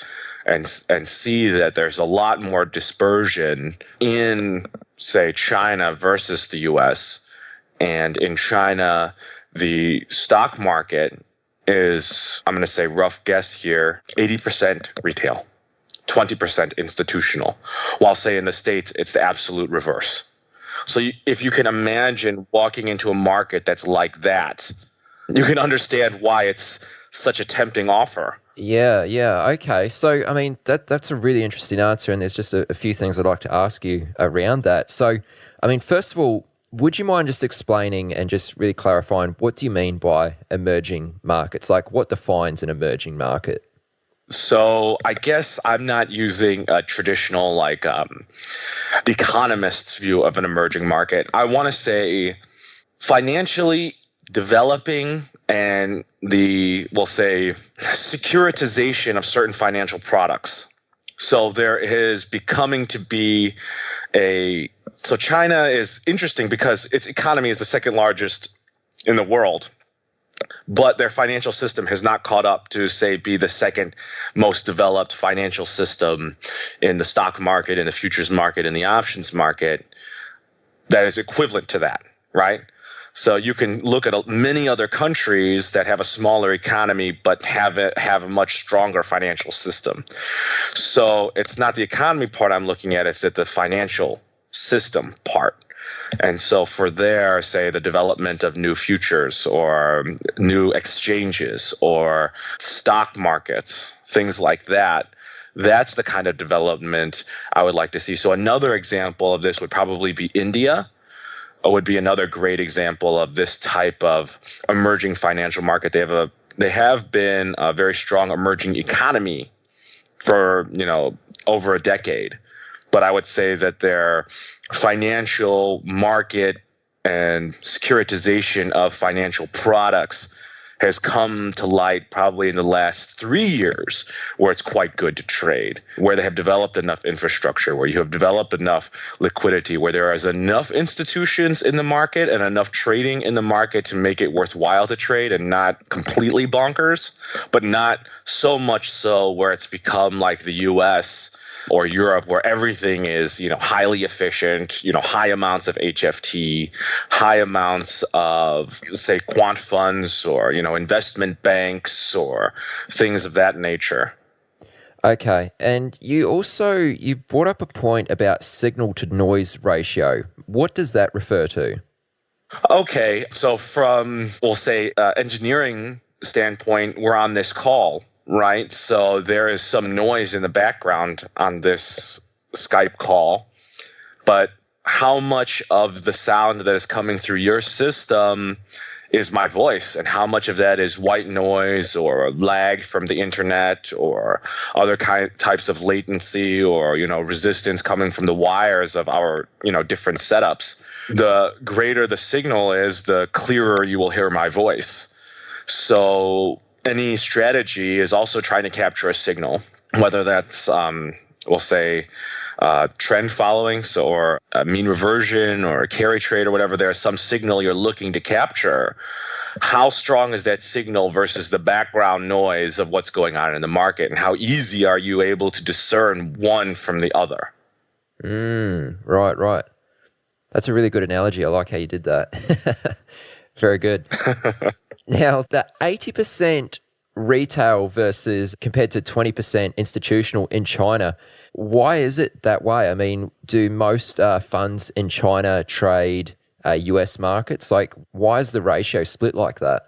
Speaker 11: and see that there's a lot more dispersion in, say, China versus the US. And in China, the stock market is, I'm going to say rough guess here, 80% retail, 20% institutional, while, say, in the States, it's the absolute reverse. So if you can imagine walking into a market that's like that, you can understand why it's such a tempting offer.
Speaker 7: Yeah, okay. So, I mean, that's a really interesting answer, and there's just a few things I'd like to ask you around that. So, I mean, first of all, would you mind just explaining and just really clarifying, what do you mean by emerging markets? Like, what defines an emerging market?
Speaker 11: So I guess I'm not using a traditional economist's view of an emerging market. I want to say financially developing and we'll say, securitization of certain financial products So there is becoming to be so China is interesting because its economy is the second largest in the world, but their financial system has not caught up to, say, be the second most developed financial system in the stock market, in the futures market, in the options market that is equivalent to that, right? So you can look at many other countries that have a smaller economy but have a much stronger financial system. So it's not the economy part I'm looking at, it's at the financial system part. And so for say, the development of new futures or new exchanges or stock markets, things like that, that's the kind of development I would like to see. So another example of this would probably be India. Would be another great example of this type of emerging financial market. They have been a very strong emerging economy for over a decade, but I would say that their financial market and securitization of financial products has come to light probably in the last 3 years, where it's quite good to trade, where they have developed enough infrastructure, where you have developed enough liquidity, where there is enough institutions in the market and enough trading in the market to make it worthwhile to trade and not completely bonkers, but not so much so where it's become like the US or Europe, where everything is, highly efficient, high amounts of HFT, high amounts of, say, quant funds or, investment banks or things of that nature.
Speaker 7: Okay. And you brought up a point about signal to noise ratio. What does that refer to?
Speaker 11: Okay. So from, we'll say, engineering standpoint, we're on this call, right? So there is some noise in the background on this Skype call, but how much of the sound that is coming through your system is my voice, and how much of that is white noise or lag from the internet or other types of latency or, resistance coming from the wires of our, different setups. The greater the signal is, the clearer you will hear my voice. So any strategy is also trying to capture a signal, whether that's, we'll say, trend following, or a mean reversion or a carry trade or whatever. There's some signal you're looking to capture. How strong is that signal versus the background noise of what's going on in the market, and how easy are you able to discern one from the other?
Speaker 7: Right. That's a really good analogy. I like how you did that. Very good. Now, the 80% retail versus compared to 20% institutional in China, why is it that way? I mean, do most funds in China trade US markets? Like, why is the ratio split like that?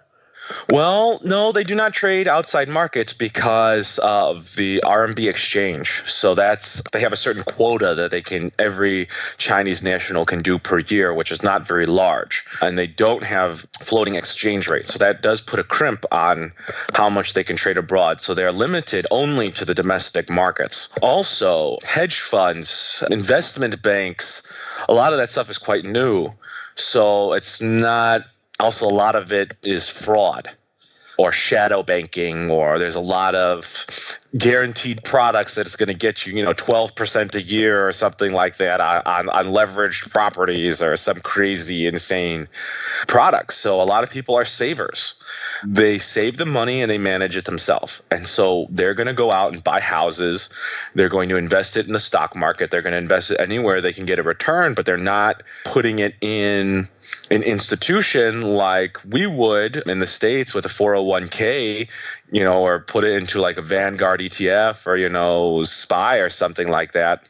Speaker 11: Well, no, they do not trade outside markets because of the RMB exchange. So they have a certain quota that every Chinese national can do per year, which is not very large. And they don't have floating exchange rates. So that does put a crimp on how much they can trade abroad. So they're limited only to the domestic markets. Also, hedge funds, investment banks, a lot of that stuff is quite new. So it's not. Also, a lot of it is fraud or shadow banking, or there's a lot of guaranteed products that it's going to get you, 12% a year or something like that on leveraged properties or some crazy, insane products. So a lot of people are savers. They save the money and they manage it themselves. And so they're going to go out and buy houses. They're going to invest it in the stock market. They're going to invest it anywhere they can get a return, but they're not putting it in an institution like we would in the States with a 401k, or put it into like a Vanguard ETF or, SPY or something like that.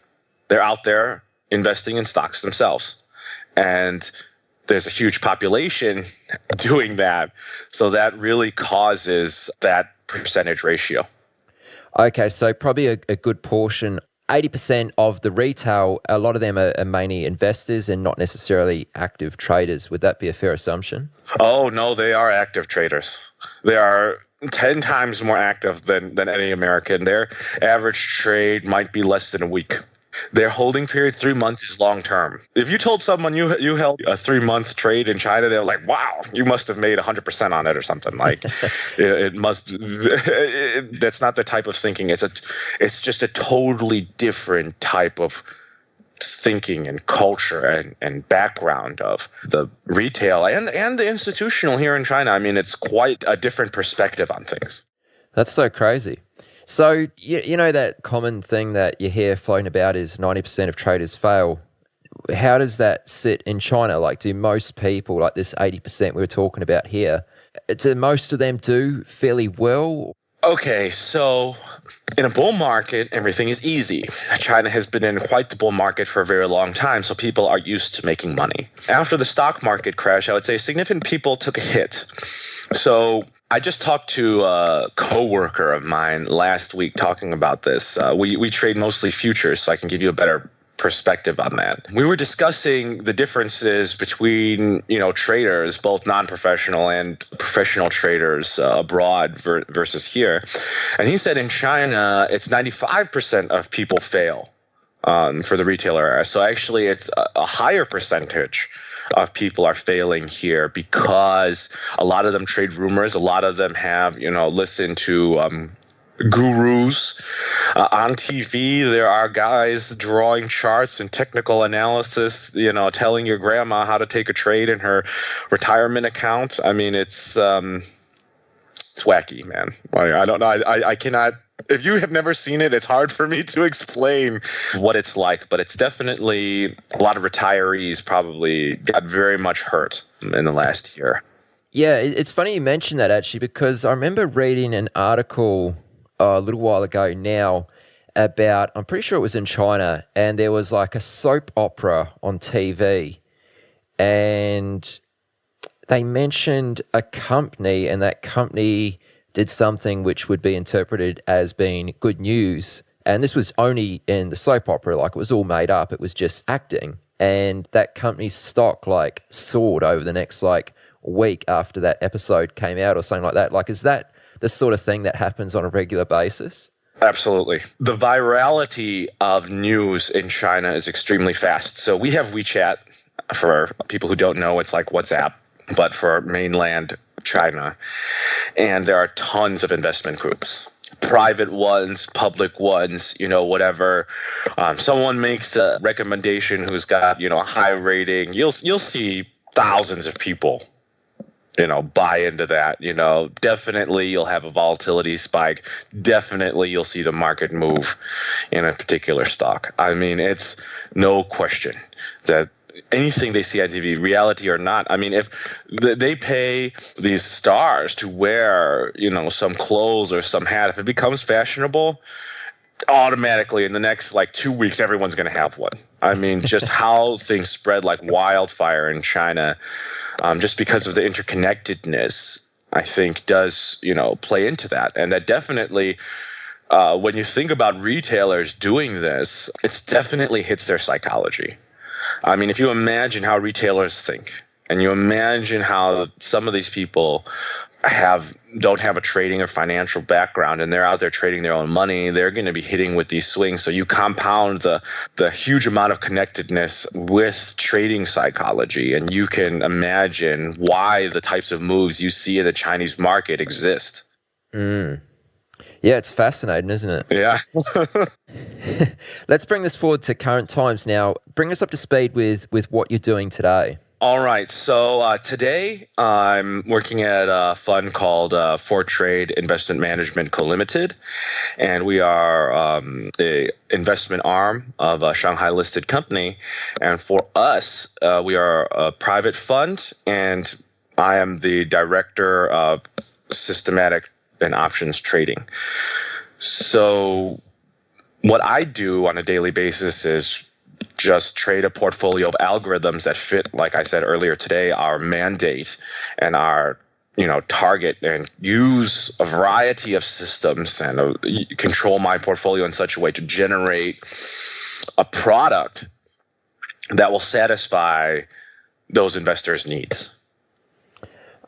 Speaker 11: They're out there investing in stocks themselves. And there's a huge population doing that. So that really causes that percentage ratio.
Speaker 7: Okay, so probably a good portion, 80% of the retail, a lot of them are mainly investors and not necessarily active traders. Would that be a fair assumption?
Speaker 11: Oh, no, they are active traders. They are 10 times more active than any American. Their average trade might be less than a week. Their holding period, 3 months, is long term. If you told someone you held a 3-month trade in China, they're like, wow, you must have made 100% on it or something. Like it must. That's not the type of thinking. It's just a totally different type of thinking and culture and background of the retail and the institutional here in China. I mean, it's quite a different perspective on things.
Speaker 7: That's so crazy. So, you know that common thing that you hear floating about is 90% of traders fail. How does that sit in China? Like, do most people, like this 80% we were talking about here, do most of them do fairly well?
Speaker 11: Okay, so in a bull market, everything is easy. China has been in quite the bull market for a very long time, so people are used to making money. After the stock market crash, I would say significant people took a hit. So I just talked to a coworker of mine last week talking about this. We trade mostly futures, so I can give you a better perspective on that. We were discussing the differences between, traders, both non-professional and professional traders abroad versus here. And he said in China, it's 95% of people fail for the retailer area. So actually, it's a higher percentage of people are failing here because a lot of them trade rumors. A lot of them have, listened to gurus on TV. There are guys drawing charts and technical analysis, telling your grandma how to take a trade in her retirement account. I mean, it's wacky, man. I don't know. I cannot. If you have never seen it, it's hard for me to explain what it's like, but it's definitely a lot of retirees probably got very much hurt in the last year.
Speaker 7: Yeah, it's funny you mentioned that actually, because I remember reading an article a little while ago now about, I'm pretty sure it was in China, and there was like a soap opera on TV, and they mentioned a company, and that company did something which would be interpreted as being good news. And this was only in the soap opera, like it was all made up. It was just acting. And that company's stock like soared over the next like week after that episode came out or something like that. Like, is that the sort of thing that happens on a regular basis?
Speaker 11: Absolutely. The virality of news in China is extremely fast. So we have WeChat. For people who don't know, it's like WhatsApp, but for mainland China. And there are tons of investment groups, private ones, public ones, whatever. Someone makes a recommendation who's got, a high rating. You'll see thousands of people, buy into that. Definitely you'll have a volatility spike. Definitely you'll see the market move in a particular stock. I mean, it's no question that anything they see on TV, reality or not. I mean, if they pay these stars to wear, some clothes or some hat, if it becomes fashionable, automatically in the next 2 weeks, everyone's going to have one. I mean, just how things spread like wildfire in China, just because of the interconnectedness, I think does, play into that. And that definitely, when you think about retailers doing this, it definitely hits their psychology. I mean, if you imagine how retailers think, and you imagine how some of these people don't have a trading or financial background, and they're out there trading their own money, they're going to be hitting with these swings. So you compound the huge amount of connectedness with trading psychology, and you can imagine why the types of moves you see in the Chinese market exist.
Speaker 7: Yeah, it's fascinating, isn't it?
Speaker 11: Yeah.
Speaker 7: Let's bring this forward to current times now. Bring us up to speed with what you're doing today.
Speaker 11: All right. So today I'm working at a fund called Fortrade Investment Management Co. Limited, and we are the investment arm of a Shanghai-listed company. And for us, we are a private fund, and I am the director of systematic and options trading. So what I do on a daily basis is just trade a portfolio of algorithms that fit, like I said earlier today, our mandate and our target, and use a variety of systems and control my portfolio in such a way to generate a product that will satisfy those investors' needs.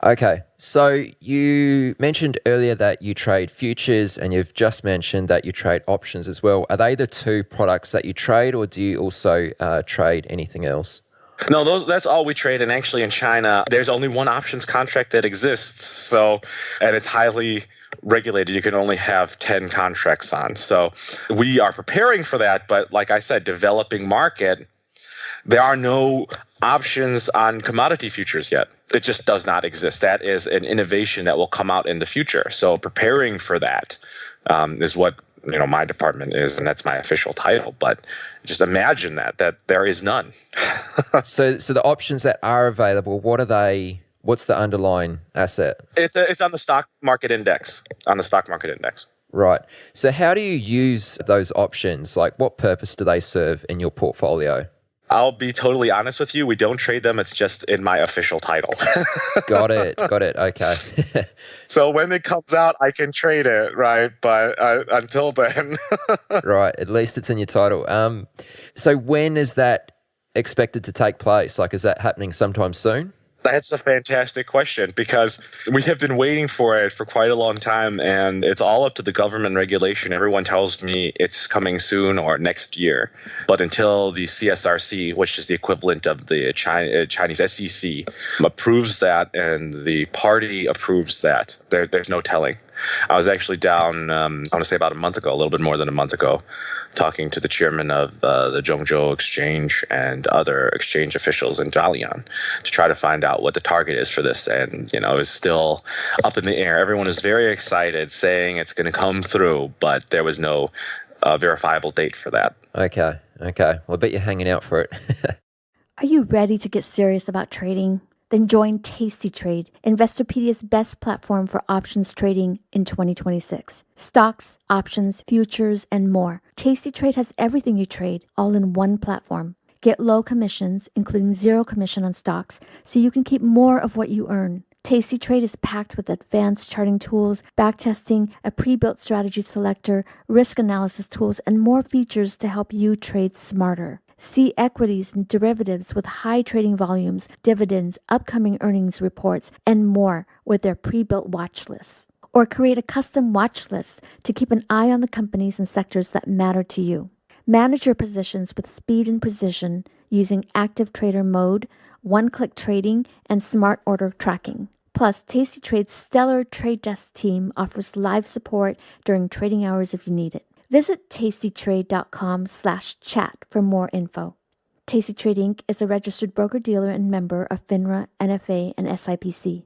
Speaker 7: Okay, so you mentioned earlier that you trade futures and you've just mentioned that you trade options as well. Are they the two products that you trade, or do you also trade anything else?
Speaker 11: No, that's all we trade. And actually in China, there's only one options contract that exists. So, and it's highly regulated. You can only have 10 contracts on. So we are preparing for that. But like I said, developing market, there are no options on commodity futures yet. It just does not exist. That is an innovation that will come out in the future. So preparing for that is what my department is, and that's my official title. But just imagine that there is none.
Speaker 7: So the options that are available, what are they? What's the underlying asset?
Speaker 11: It's on the stock market index.
Speaker 7: Right. So how do you use those options? Like, what purpose do they serve in your portfolio?
Speaker 11: I'll be totally honest with you. We don't trade them. It's just in my official title.
Speaker 7: Got it. Okay.
Speaker 11: So when it comes out, I can trade it, right? But until then.
Speaker 7: Right. At least it's in your title. So when is that expected to take place? Like, is that happening sometime soon?
Speaker 11: That's a fantastic question, because we have been waiting for it for quite a long time, and it's all up to the government regulation. Everyone tells me it's coming soon or next year. But until the CSRC, which is the equivalent of the Chinese SEC, approves that and the party approves that, there's no telling. I was actually down, I want to say about a month ago, a little bit more than a month ago, talking to the chairman of the Zhongzhou exchange and other exchange officials in Dalian to try to find out what the target is for this. And, it was still up in the air. Everyone is very excited, saying it's going to come through, but there was no verifiable date for that.
Speaker 7: Okay. Well, I bet you're hanging out for it.
Speaker 5: Are you ready to get serious about trading? Then join Tasty Trade, Investorpedia's best platform for options trading in 2026. Stocks, options, futures, and more. Tasty Trade has everything you trade, all in one platform. Get low commissions, including 0 commission on stocks, so you can keep more of what you earn. Tasty Trade is packed with advanced charting tools, backtesting, a pre-built strategy selector, risk analysis tools, and more features to help you trade smarter. See equities and derivatives with high trading volumes, dividends, upcoming earnings reports, and more with their pre-built watch lists. Or create a custom watch list to keep an eye on the companies and sectors that matter to you. Manage your positions with speed and precision using active trader mode, one-click trading, and smart order tracking. Plus, Tasty Trade's stellar trade desk team offers live support during trading hours if you need it. Visit tastytrade.com/chat for more info. Tasty Trade Inc. is a registered broker-dealer and member of FINRA, NFA, and SIPC.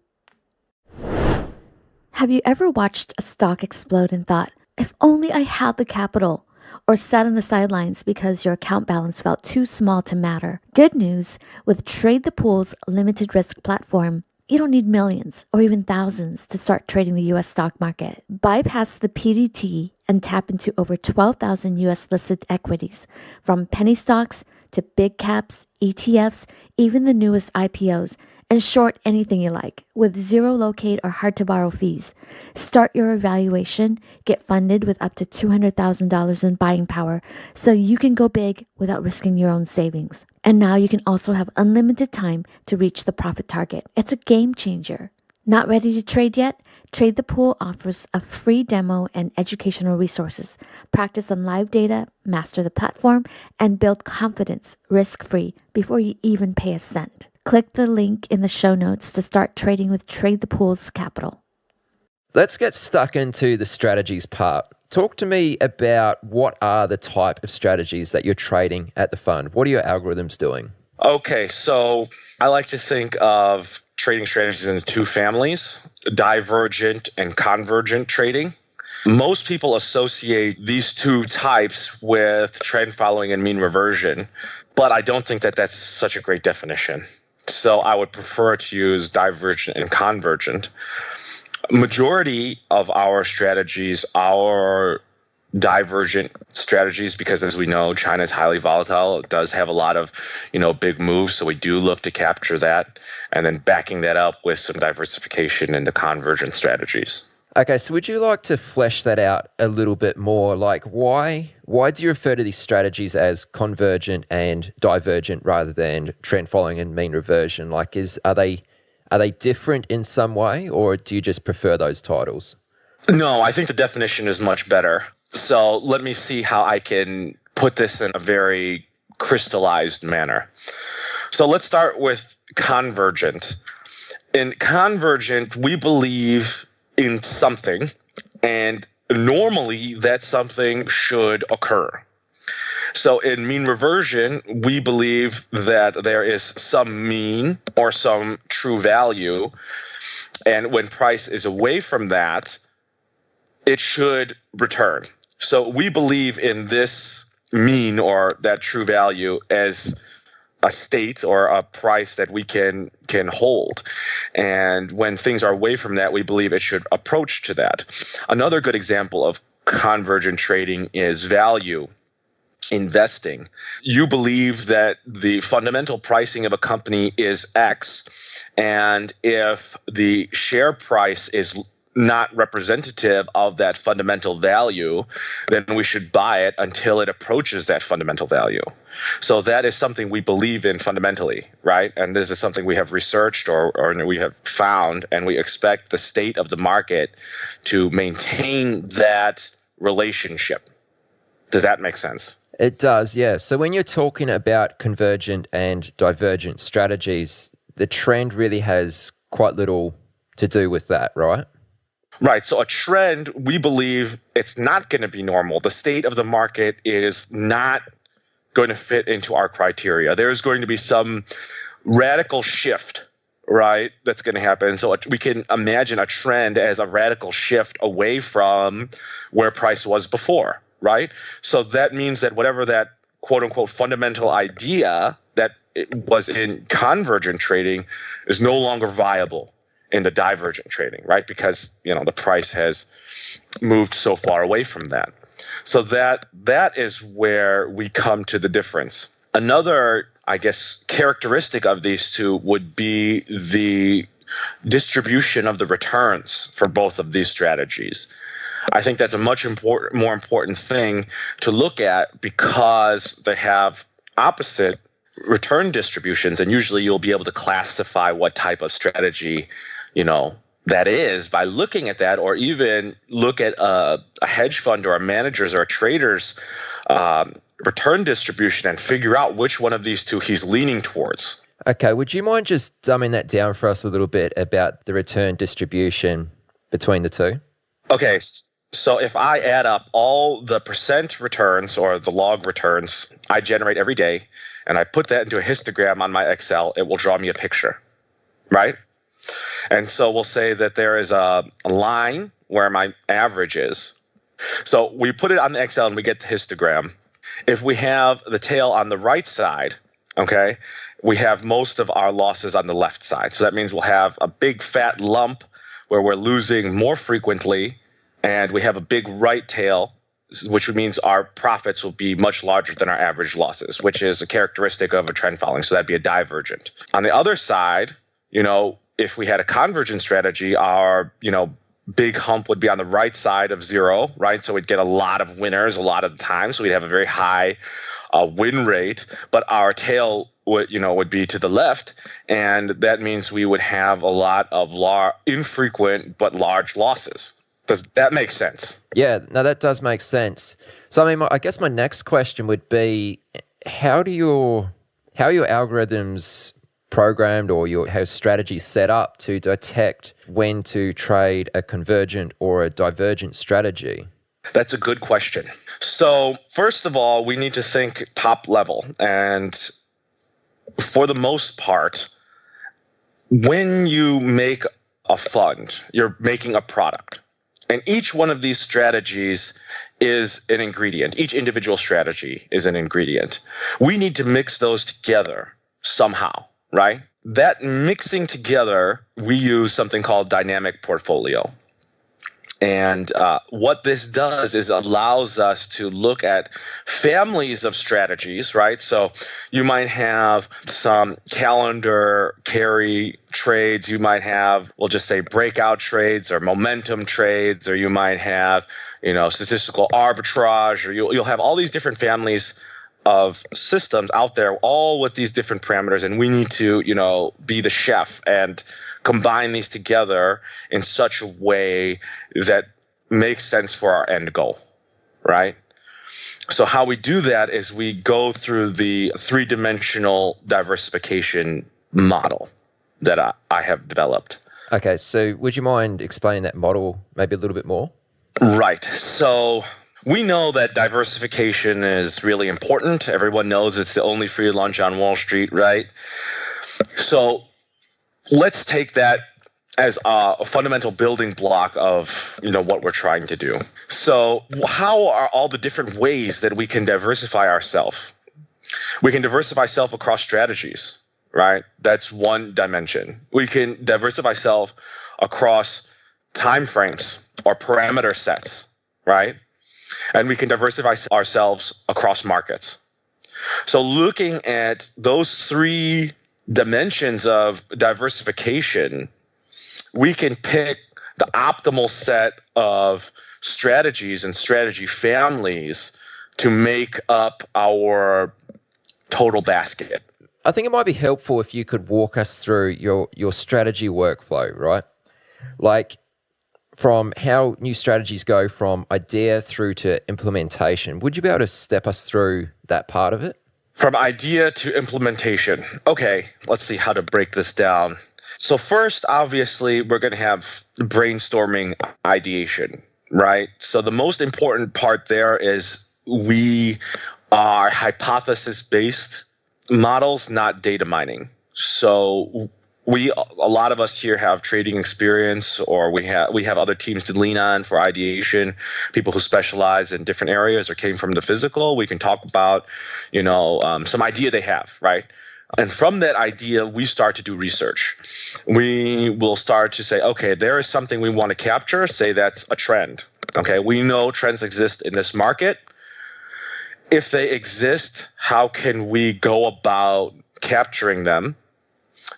Speaker 5: Have you ever watched a stock explode and thought, if only I had the capital? Or sat on the sidelines because your account balance felt too small to matter? Good news, with Trade the Pool's limited risk platform, you don't need millions or even thousands to start trading the U.S. stock market. Bypass the PDT and tap into over 12,000 U.S. listed equities, from penny stocks to big caps, ETFs, even the newest IPOs, and short anything you like with zero locate or hard to borrow fees. Start your evaluation, get funded with up to $200,000 in buying power so you can go big without risking your own savings. And now you can also have unlimited time to reach the profit target. It's a game changer. Not ready to trade yet? Trade the Pool offers a free demo and educational resources. Practice on live data, master the platform, and build confidence risk-free before you even pay a cent. Click the link in the show notes to start trading with Trade the Pool's capital.
Speaker 7: Let's get stuck into the strategies part. Talk to me about what are the type of strategies that you're trading at the fund. What are your algorithms doing?
Speaker 11: Okay, so I like to think of trading strategies in 2 families, divergent and convergent trading. Most people associate these 2 types with trend following and mean reversion, but I don't think that that's such a great definition. So I would prefer to use divergent and convergent. Majority of our strategies are divergent strategies because, as we know, China is highly volatile. It does have a lot of, big moves. So we do look to capture that and then backing that up with some diversification in the convergent strategies.
Speaker 7: Okay, so would you like to flesh that out a little bit more? Like, why do you refer to these strategies as convergent and divergent rather than trend following and mean reversion? Like, are they Are they different in some way, or do you just prefer those titles?
Speaker 11: No, I think the definition is much better. So let me see how I can put this in a very crystallized manner. So let's start with convergent. In convergent, we believe in something, and normally that something should occur. So in mean reversion, we believe that there is some mean or some true value, and when price is away from that, it should return. So we believe in this mean or that true value as a state or a price that we can hold. And when things are away from that, we believe it should approach to that. Another good example of convergent trading is value investing. You believe that the fundamental pricing of a company is X, and if the share price is not representative of that fundamental value, then we should buy it until it approaches that fundamental value. So that is something we believe in fundamentally, right? And this is something we have researched or we have found, and we expect the state of the market to maintain that relationship. Does that make sense?
Speaker 7: It does, yeah. So when you're talking about convergent and divergent strategies, the trend really has quite little to do with that, right?
Speaker 11: Right. So a trend, we believe it's not going to be normal. The state of the market is not going to fit into our criteria. There's going to be some radical shift, right, that's going to happen. So we can imagine a trend as a radical shift away from where price was before, right? So that means that whatever that quote-unquote fundamental idea that it was in convergent trading is no longer viable in the divergent trading, right? Because, the price has moved so far away from that. So that is where we come to the difference. Another, I guess, characteristic of these two would be the distribution of the returns for both of these strategies. I think that's a much more important thing to look at because they have opposite return distributions, and usually you'll be able to classify what type of strategy that is by looking at that, or even look at a hedge fund or a manager's or a trader's return distribution and figure out which one of these two he's leaning towards.
Speaker 7: Okay, would you mind just dumbing that down for us a little bit about the return distribution between the two?
Speaker 11: Okay, so if I add up all the percent returns or the log returns I generate every day, and I put that into a histogram on my Excel, it will draw me a picture, right? And so we'll say that there is a line where my average is. So we put it on the Excel and we get the histogram. If we have the tail on the right side, okay, we have most of our losses on the left side. So that means we'll have a big fat lump where we're losing more frequently, and we have a big right tail, which means our profits will be much larger than our average losses, which is a characteristic of a trend following. So that'd be a divergent. On the other side, if we had a convergent strategy, our, big hump would be on the right side of zero, right? So we'd get a lot of winners a lot of the time. So we'd have a very high win rate, but our tail would be to the left. And that means we would have a lot of infrequent but large losses. Does that make sense?
Speaker 7: Yeah, no, that does make sense. So, I guess my next question would be, how are your algorithms programmed, or how strategy set up to detect when to trade a convergent or a divergent strategy?
Speaker 11: That's a good question. So first of all, we need to think top level. And for the most part, when you make a fund, you're making a product. And each one of these strategies is an ingredient. Each individual strategy is an ingredient. We need to mix those together somehow, right? That mixing together, we use something called dynamic portfolio. And what this does is allows us to look at families of strategies, right? So you might have some calendar carry trades. You might have, we'll just say, breakout trades or momentum trades, or you might have, statistical arbitrage, or you'll have all these different families of systems out there, all with these different parameters. And we need to, be the chef and combine these together in such a way that makes sense for our end goal, right? So how we do that is we go through the three-dimensional diversification model that I have developed.
Speaker 7: Okay, so would you mind explaining that model maybe a little bit more?
Speaker 11: Right. So we know that diversification is really important. Everyone knows it's the only free lunch on Wall Street, right? So let's take that as a fundamental building block of what we're trying to do. So how are all the different ways that we can diversify ourselves? We can diversify ourselves across strategies, right? That's one dimension. We can diversify ourselves across time frames or parameter sets, right? And we can diversify ourselves across markets. So looking at those three dimensions of diversification, we can pick the optimal set of strategies and strategy families to make up our total basket.
Speaker 7: I think it might be helpful if you could walk us through your strategy workflow, right? Like from how new strategies go from idea through to implementation. Would you be able to step us through that part of it?
Speaker 11: From idea to implementation. Okay, let's see how to break this down. So first, obviously, we're going to have brainstorming ideation, right? So the most important part there is we are hypothesis-based models, not data mining. So a lot of us here have trading experience, or we have other teams to lean on for ideation, people who specialize in different areas or came from the physical. We can talk about, some idea they have, right? And from that idea, we start to do research. We will start to say, okay, there is something we want to capture. Say that's a trend. Okay, we know trends exist in this market. If they exist, how can we go about capturing them?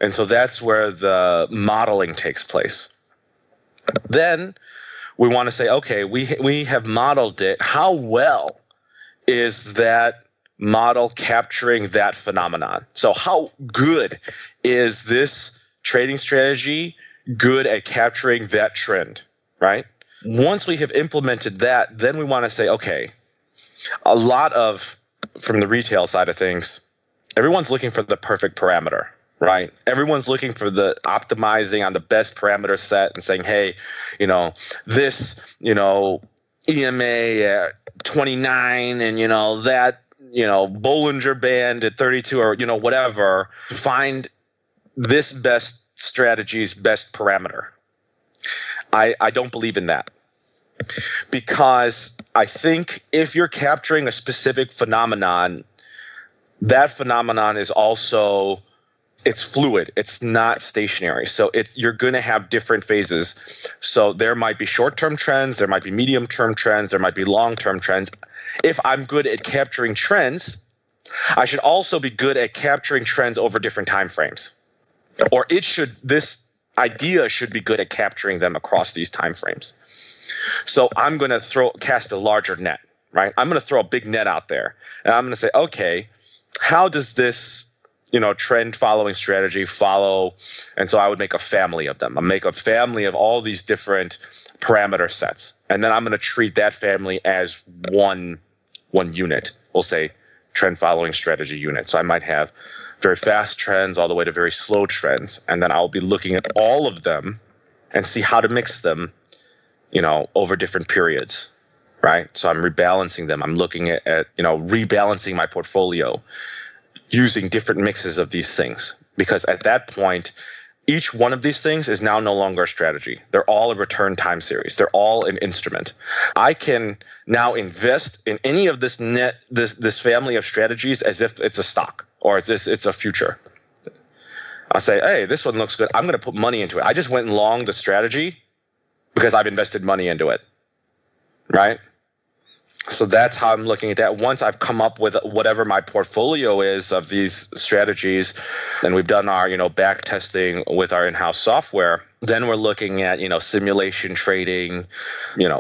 Speaker 11: And so that's where the modeling takes place. Then we want to say, okay, we have modeled it. How well is that model capturing that phenomenon? So how good is this trading strategy good at capturing that trend, right? Once we have implemented that, then we want to say, okay, from the retail side of things, everyone's looking for the perfect parameter, right? Everyone's looking for the optimizing on the best parameter set and saying, hey, this, EMA at 29 and, that, Bollinger Band at 32 or, whatever, find this best strategy's best parameter. I don't believe in that, because I think if you're capturing a specific phenomenon, that phenomenon is also, it's fluid. It's not stationary. So you're going to have different phases. So there might be short-term trends, there might be medium-term trends, there might be long-term trends. If I'm good at capturing trends, I should also be good at capturing trends over different time frames. Or this idea should be good at capturing them across these time frames. So I'm going to cast a larger net, right? I'm going to throw a big net out there, and I'm going to say, okay, how does this, trend following strategy follow? And so I would make a family of them. I make a family of all these different parameter sets, and then I'm going to treat that family as one unit. We'll say trend following strategy unit. So I might have very fast trends all the way to very slow trends, and then I'll be looking at all of them and see how to mix them, over different periods, right? So I'm rebalancing them. I'm looking at rebalancing my portfolio using different mixes of these things, because at that point, each one of these things is now no longer a strategy. They're all a return time series. They're all an instrument. I can now invest in any of this family of strategies as if it's a stock or it's a future. I'll say, hey, this one looks good. I'm going to put money into it. I just went long the strategy because I've invested money into it, right? So that's how I'm looking at that. Once I've come up with whatever my portfolio is of these strategies, and we've done our, back testing with our in-house software, then we're looking at, simulation trading,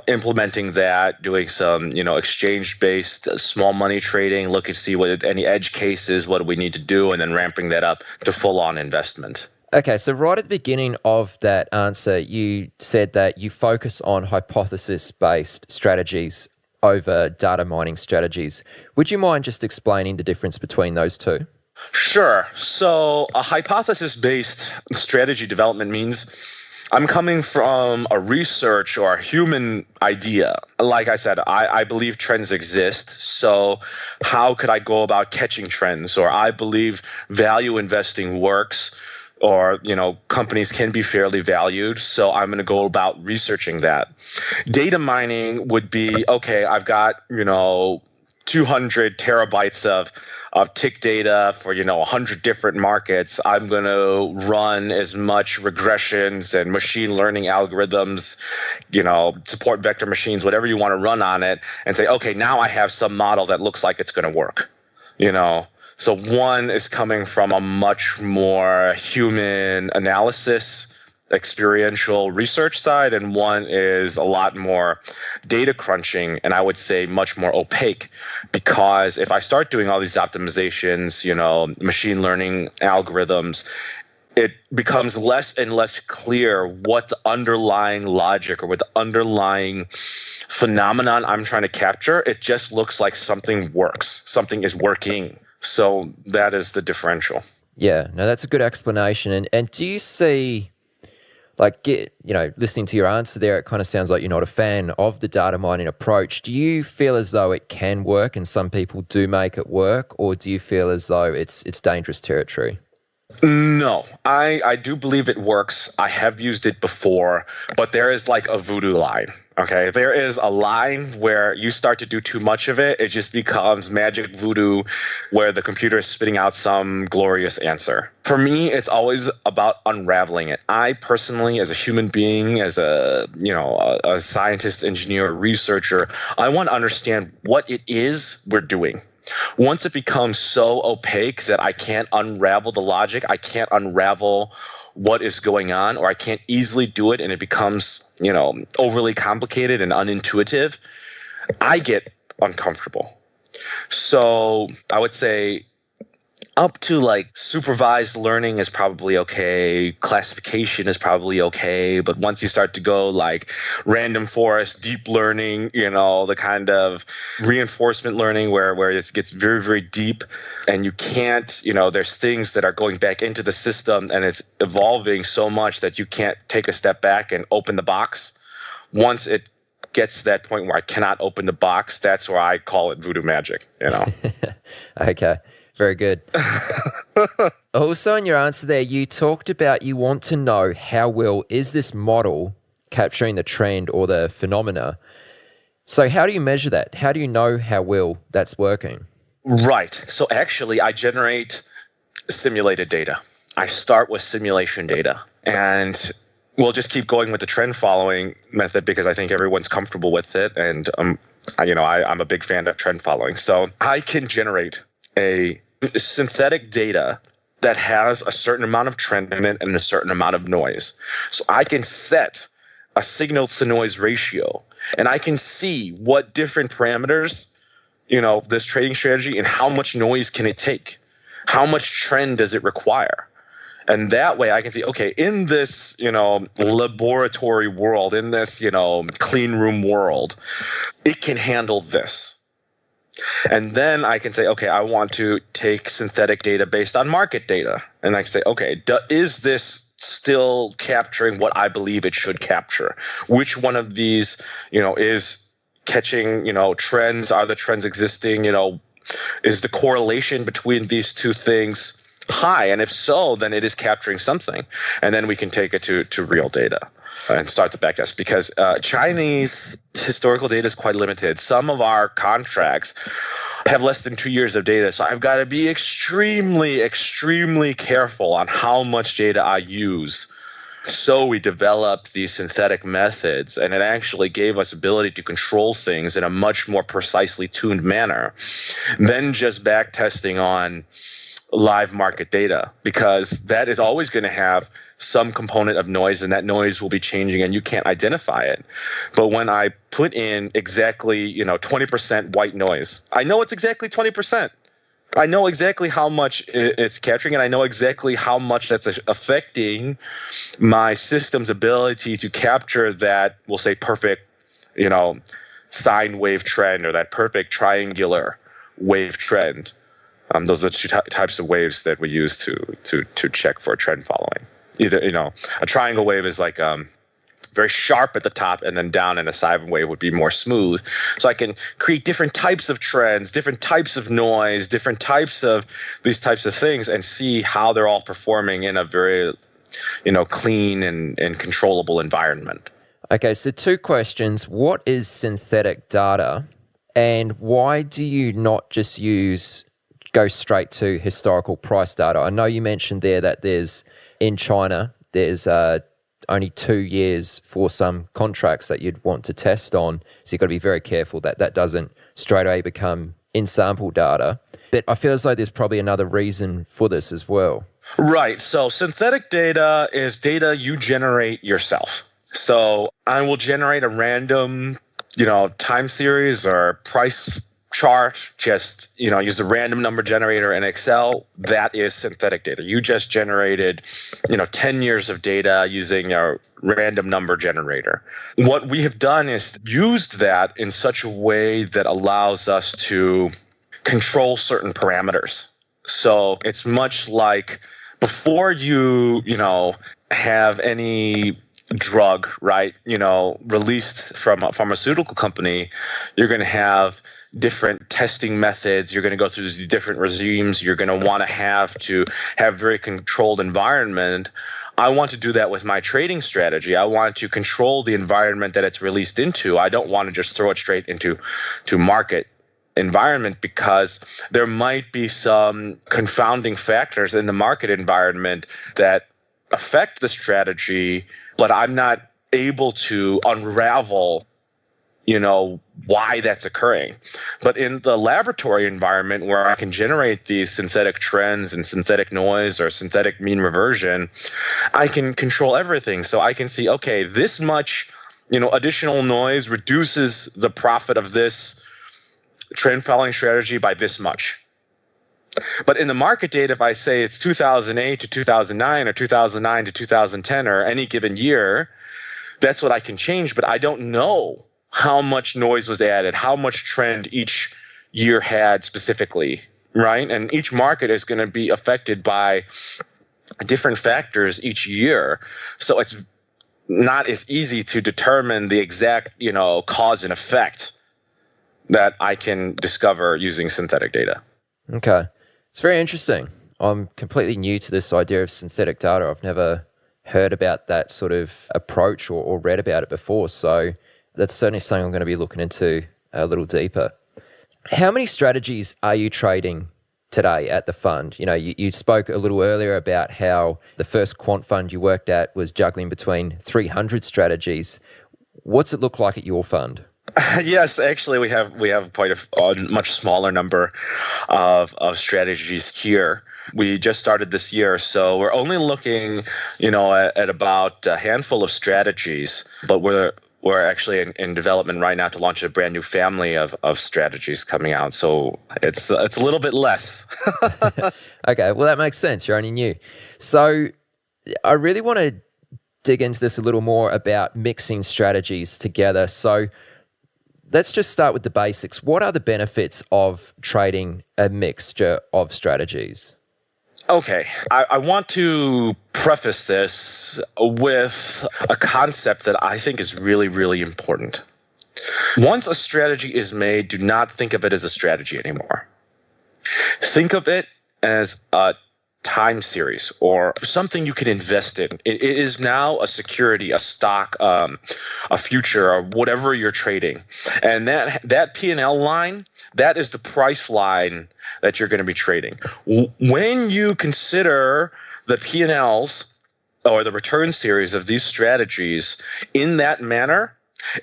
Speaker 11: implementing that, doing some, exchange-based small money trading, looking to see what any edge cases, what do we need to do, and then ramping that up to full-on investment.
Speaker 7: Okay, so right at the beginning of that answer, you said that you focus on hypothesis-based strategies over data mining strategies. Would you mind just explaining the difference between those two?
Speaker 11: Sure. So a hypothesis-based strategy development means I'm coming from a research or a human idea. Like I said, I believe trends exist. So how could I go about catching trends? Or I believe value investing works, or, companies can be fairly valued. So I'm going to go about researching that. Data mining would be, okay, I've got, 200 terabytes of tick data for 100 different markets. I'm going to run as much regressions and machine learning algorithms, support vector machines, whatever you want to run on it, and say, okay, now I have some model that looks like it's going to work. So one is coming from a much more human analysis, experiential research side, and one is a lot more data crunching, and I would say much more opaque, because if I start doing all these optimizations, machine learning algorithms, it becomes less and less clear what the underlying logic or what the underlying phenomenon I'm trying to capture. It just looks like something works, something is working. So that is the differential.
Speaker 7: Yeah, no, that's a good explanation. And do you see, listening to your answer there, it kind of sounds like you're not a fan of the data mining approach. Do you feel as though it can work and some people do make it work, or do you feel as though it's dangerous territory?
Speaker 11: No, I do believe it works. I have used it before, but there is like a voodoo line. Okay, there is a line where you start to do too much of it. It just becomes magic voodoo where the computer is spitting out some glorious answer. For me, it's always about unraveling it. I personally, as a human being, as a scientist, engineer, researcher, I want to understand what it is we're doing. Once it becomes so opaque that I can't unravel the logic, I can't unravel what is going on, or I can't easily do it and it becomes, overly complicated and unintuitive, I get uncomfortable. So I would say up to supervised learning is probably okay. Classification is probably okay. But once you start to go random forest, deep learning, the kind of reinforcement learning where it gets very, very deep and you can't, there's things that are going back into the system and it's evolving so much that you can't take a step back and open the box. Once it gets to that point where I cannot open the box, that's where I call it voodoo magic,
Speaker 7: Okay. Very good. Also, in your answer there, you talked about you want to know how well is this model capturing the trend or the phenomena. So how do you measure that? How do you know how well that's working?
Speaker 11: Right. So actually, I generate simulated data. I start with simulation data. And we'll just keep going with the trend following method because I think everyone's comfortable with it. And, I'm a big fan of trend following. So I can generate a synthetic data that has a certain amount of trend in it and a certain amount of noise. So I can set a signal to noise ratio and I can see what different parameters, this trading strategy and how much noise can it take? How much trend does it require? And that way I can see, okay, in this, laboratory world, in this, clean room world, it can handle this. And then I can say, okay, I want to take synthetic data based on market data. And I can say, okay, is this still capturing what I believe it should capture? Which one of these, is catching, trends? Are the trends existing? Is the correlation between these two things high? And if so, then it is capturing something. And then we can take it to real data and start to backtest, because Chinese historical data is quite limited. Some of our contracts have less than 2 years of data, so I've got to be extremely, extremely careful on how much data I use. So we developed these synthetic methods, and it actually gave us ability to control things in a much more precisely tuned manner than just backtesting on live market data, because that is always going to have some component of noise, and that noise will be changing and you can't identify it. But when I put in exactly, 20% white noise, I know it's exactly 20%. I know exactly how much it's capturing, and I know exactly how much that's affecting my system's ability to capture that, we'll say, perfect, sine wave trend, or that perfect triangular wave trend. Those are the two types of waves that we use to check for trend following. Either, a triangle wave is like very sharp at the top, and then down, and a sine wave would be more smooth. So I can create different types of trends, different types of noise, different types of these types of things, and see how they're all performing in a very, clean and controllable environment.
Speaker 7: Okay, so 2 questions. What is synthetic data, and why do you not just go straight to historical price data? I know you mentioned there that in China, there's only 2 years for some contracts that you'd want to test on. So you've got to be very careful that doesn't straight away become in-sample data. But I feel as though there's probably another reason for this as well.
Speaker 11: Right. So synthetic data is data you generate yourself. So I will generate a random, time series or price chart, just, use the random number generator in Excel. That is synthetic data. You just generated, 10 years of data using a random number generator. What we have done is used that in such a way that allows us to control certain parameters. So it's much like before you, have any drug, right, released from a pharmaceutical company, you're going to have different testing methods. You're going to go through these different regimes. You're going to want to have very controlled environment. I want to do that with my trading strategy. I want to control the environment that it's released into. I don't want to just throw it straight into market environment, because there might be some confounding factors in the market environment that affect the strategy, but I'm not able to unravel why that's occurring. But in the laboratory environment, where I can generate these synthetic trends and synthetic noise or synthetic mean reversion, I can control everything. So I can see, okay, this much, additional noise reduces the profit of this trend following strategy by this much. But in the market data, if I say it's 2008 to 2009 or 2009 to 2010 or any given year, that's what I can change. But I don't know how much noise was added, how much trend each year had specifically, right? And each market is going to be affected by different factors each year. So it's not as easy to determine the exact, cause and effect that I can discover using synthetic data.
Speaker 7: Okay. It's very interesting. I'm completely new to this idea of synthetic data. I've never heard about that sort of approach or read about it before. So that's certainly something I'm going to be looking into a little deeper. How many strategies are you trading today at the fund? You spoke a little earlier about how the first quant fund you worked at was juggling between 300 strategies. What's it look like at your fund?
Speaker 11: Yes, actually, we have quite a much smaller number of strategies here. We just started this year, so we're only looking, at about a handful of strategies. But we're actually in development right now to launch a brand new family of strategies coming out. So it's a little bit less.
Speaker 7: Okay, well that makes sense. You're only new, so I really want to dig into this a little more about mixing strategies together. So let's just start with the basics. What are the benefits of trading a mixture of strategies?
Speaker 11: Okay, I want to preface this with a concept that I think is really, really important. Once a strategy is made, do not think of it as a strategy anymore. Think of it as a time series or something you can invest in. It is now a security, a stock, a future, or whatever you're trading. And that P&L line, that is the price line that you're going to be trading. When you consider the P&Ls or the return series of these strategies in that manner,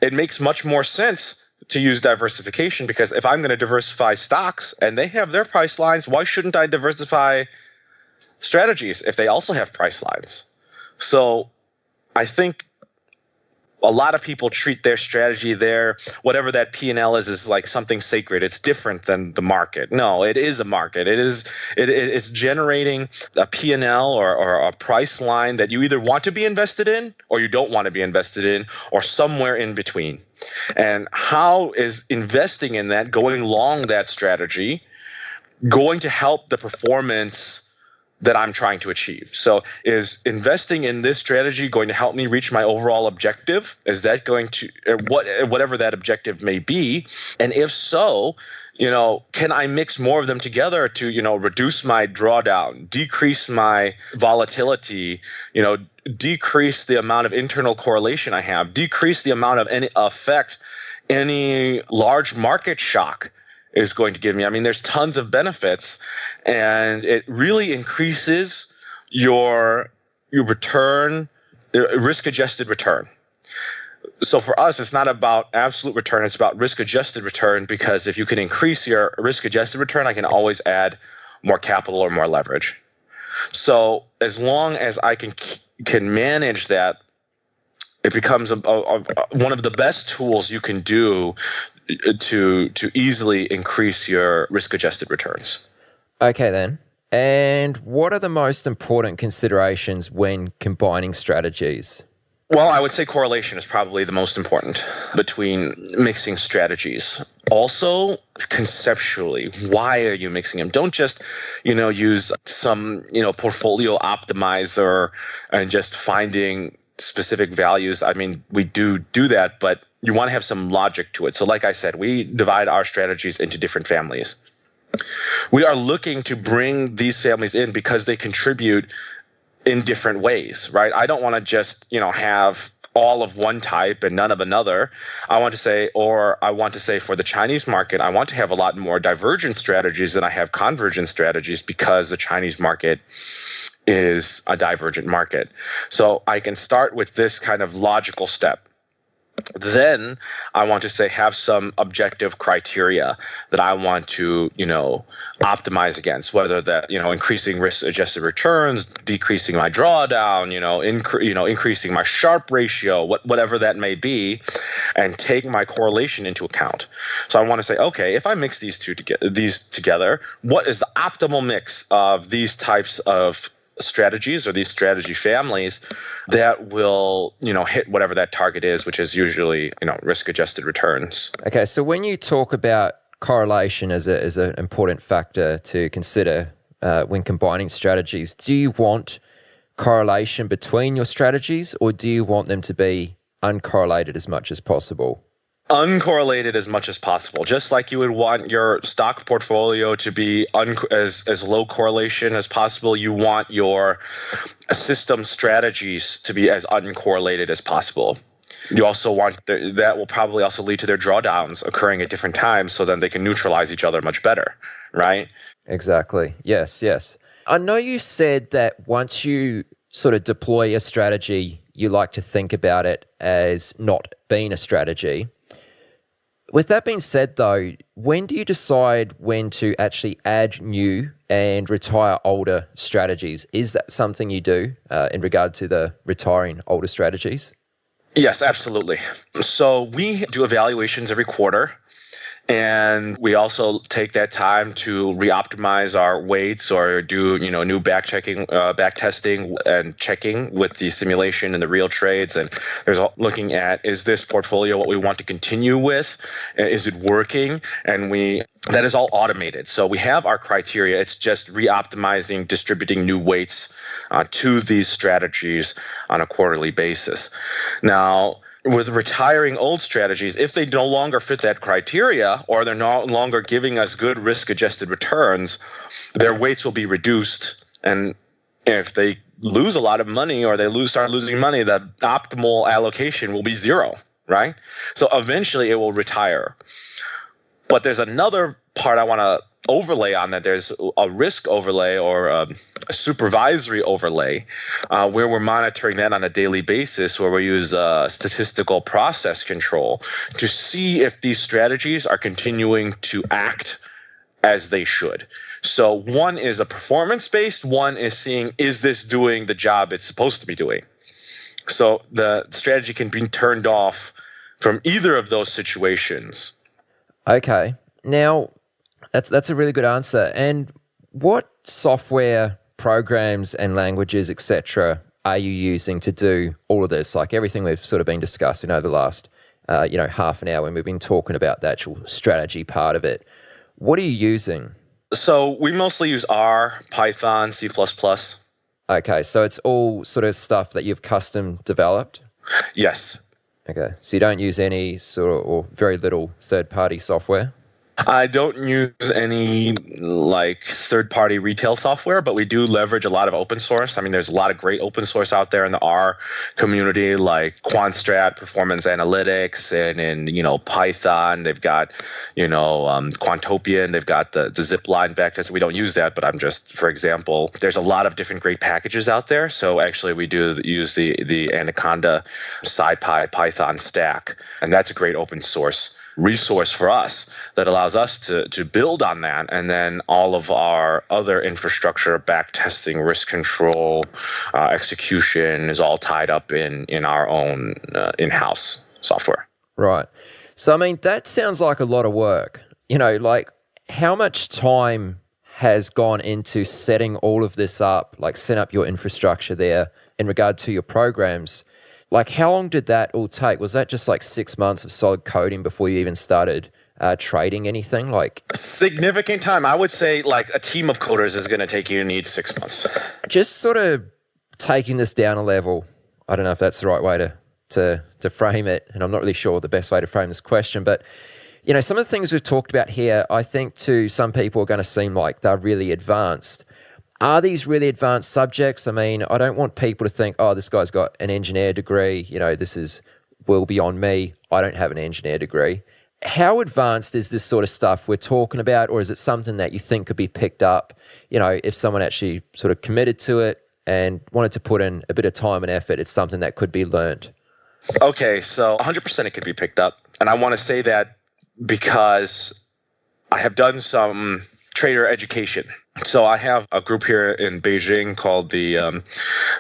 Speaker 11: it makes much more sense to use diversification, because if I'm going to diversify stocks and they have their price lines, why shouldn't I diversify strategies if they also have price lines? So I think a lot of people treat their strategy, whatever that P&L is like something sacred. It's different than the market. No, it is a market. It's generating a P&L or a price line that you either want to be invested in or you don't want to be invested in, or somewhere in between. And how is investing in that, going long that strategy, going to help the performance that I'm trying to achieve? So is investing in this strategy going to help me reach my overall objective? Is that going to, whatever that objective may be? And if so, can I mix more of them together to, reduce my drawdown, decrease my volatility, decrease the amount of internal correlation I have, decrease the amount of any effect any large market shock is going to give me? I mean, there's tons of benefits, and it really increases your return, risk-adjusted return. So for us, it's not about absolute return, it's about risk-adjusted return, because if you can increase your risk-adjusted return, I can always add more capital or more leverage. So as long as I can manage that, it becomes one of the best tools you can do to easily increase your risk-adjusted returns.
Speaker 7: Okay, then. And what are the most important considerations when combining strategies?
Speaker 11: Well, I would say correlation is probably the most important between mixing strategies. Also, conceptually, why are you mixing them? Don't just, use some, portfolio optimizer and just finding specific values. I mean, we do that, but you want to have some logic to it. So like I said, we divide our strategies into different families. We are looking to bring these families in because they contribute in different ways, right? I don't want to just, have all of one type and none of another. I want to say for the Chinese market, I want to have a lot more divergent strategies than I have convergent strategies, because the Chinese market is a divergent market. So I can start with this kind of logical step. Then I want to say have some objective criteria that I want to, optimize against, whether that, increasing risk-adjusted returns, decreasing my drawdown, increasing my Sharpe ratio, whatever that may be, and take my correlation into account. So I want to say, okay, if I mix these together, what is the optimal mix of these types of strategies or these strategy families that will, hit whatever that target is, which is usually, risk-adjusted returns.
Speaker 7: Okay, so when you talk about correlation as an important factor to consider when combining strategies, do you want correlation between your strategies, or do you want them to be uncorrelated as much as possible?
Speaker 11: Uncorrelated as much as possible. Just like you would want your stock portfolio to be as low correlation as possible, you want your system strategies to be as uncorrelated as possible. You also want that will probably also lead to their drawdowns occurring at different times, so then they can neutralize each other much better, right?
Speaker 7: Exactly. Yes. I know you said that once you sort of deploy a strategy, you like to think about it as not being a strategy. With that being said, though, when do you decide when to actually add new and retire older strategies? Is that something you do in regard to the retiring older strategies?
Speaker 11: Yes, absolutely. So we do evaluations every quarter, and we also take that time to re-optimize our weights or do, new back testing and checking with the simulation and the real trades. And there's looking at, is this portfolio what we want to continue with? Is it working? And that is all automated. So we have our criteria. It's just re-optimizing, distributing new weights to these strategies on a quarterly basis. Now, with retiring old strategies, if they no longer fit that criteria, or they're no longer giving us good risk-adjusted returns, their weights will be reduced. And if they lose a lot of money, or they start losing money, the optimal allocation will be zero, right? So eventually it will retire. But there's another part I want to overlay on that. There's a risk overlay or a supervisory overlay where we're monitoring that on a daily basis, where we use statistical process control to see if these strategies are continuing to act as they should. So one is a performance-based, one is seeing, is this doing the job it's supposed to be doing? So the strategy can be turned off from either of those situations.
Speaker 7: Okay. Now, that's a really good answer. And what software, programs and languages, etc., are you using to do all of this? Like everything we've sort of been discussing over the last, half an hour when we've been talking about the actual strategy part of it. What are you using?
Speaker 11: So we mostly use R, Python, C++.
Speaker 7: Okay, so it's all sort of stuff that you've custom developed?
Speaker 11: Yes.
Speaker 7: Okay, so you don't use any sort of, or very little third-party software?
Speaker 11: I don't use any like third-party retail software, but we do leverage a lot of open source. I mean, there's a lot of great open source out there in the R community, like Quantstrat, Performance Analytics, and in Python. They've got Quantopian. They've got the Zipline backtest. We don't use that, but I'm just, for example, there's a lot of different great packages out there. So actually, we do use the Anaconda SciPy Python stack, and that's a great open source resource for us that allows us to build on that, and then all of our other infrastructure, back testing, risk control, execution is all tied up in our own in-house software.
Speaker 7: Right. So I mean, that sounds like a lot of work. Like how much time has gone into setting all of this up, like set up your infrastructure there in regard to your programs? Like, how long did that all take? Was that just like 6 months of solid coding before you even started trading anything? Like
Speaker 11: significant time. I would say like a team of coders is going to need 6 months.
Speaker 7: Just sort of taking this down a level. I don't know if that's the right way to frame it, and I'm not really sure the best way to frame this question, but some of the things we've talked about here, I think to some people are going to seem like they're really advanced. Are these really advanced subjects? I mean, I don't want people to think, oh, this guy's got an engineer degree. This is well beyond me. I don't have an engineer degree. How advanced is this sort of stuff we're talking about, or is it something that you think could be picked up, if someone actually sort of committed to it and wanted to put in a bit of time and effort, it's something that could be learned?
Speaker 11: Okay, so 100% it could be picked up. And I want to say that because I have done some trader education. So I have a group here in Beijing called the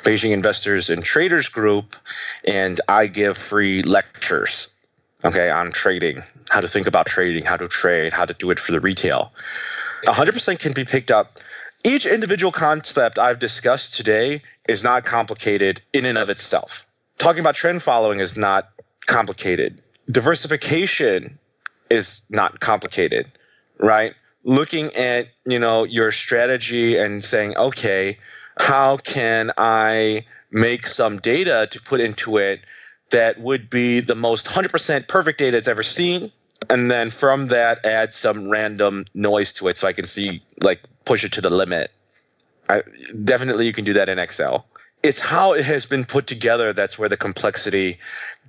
Speaker 11: Beijing Investors and Traders Group, and I give free lectures, on trading, how to think about trading, how to trade, how to do it for the retail. 100% can be picked up. Each individual concept I've discussed today is not complicated in and of itself. Talking about trend following is not complicated. Diversification is not complicated, right? Looking at, your strategy and saying, okay, how can I make some data to put into it that would be the most 100% perfect data it's ever seen? And then from that, add some random noise to it so I can see, push it to the limit. Definitely you can do that in Excel. It's how it has been put together that's where the complexity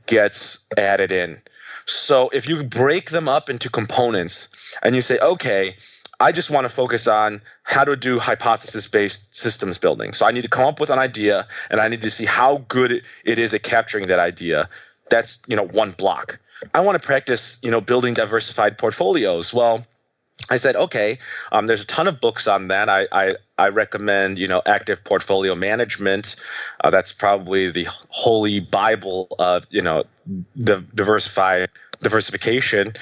Speaker 11: gets added in. So if you break them up into components and you say, okay, I just want to focus on how to do hypothesis-based systems building. So I need to come up with an idea, and I need to see how good it is at capturing that idea. That's, one block. I want to practice, building diversified portfolios. Well, I said, okay, there's a ton of books on that. I recommend, active portfolio management. That's probably the holy Bible of, the diversification.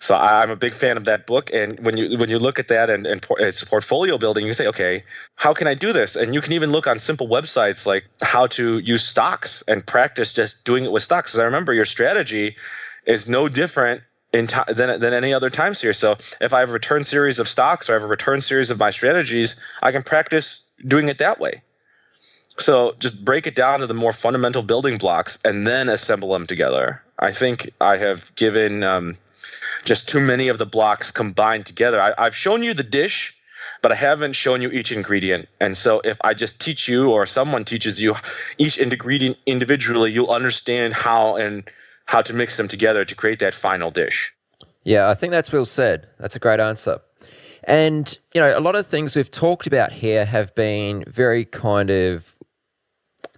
Speaker 11: So I'm a big fan of that book. And when you look at that and it's portfolio building, you say, okay, how can I do this? And you can even look on simple websites like how to use stocks and practice just doing it with stocks. Because I remember your strategy is no different than any other time series. So if I have a return series of stocks or I have a return series of my strategies, I can practice doing it that way. So just break it down to the more fundamental building blocks and then assemble them together. I think I have given just too many of the blocks combined together. I've shown you the dish, but I haven't shown you each ingredient. And so if I just teach you or someone teaches you each ingredient individually, you'll understand how to mix them together to create that final dish.
Speaker 7: Yeah, I think that's well said. That's a great answer. And, a lot of things we've talked about here have been very kind of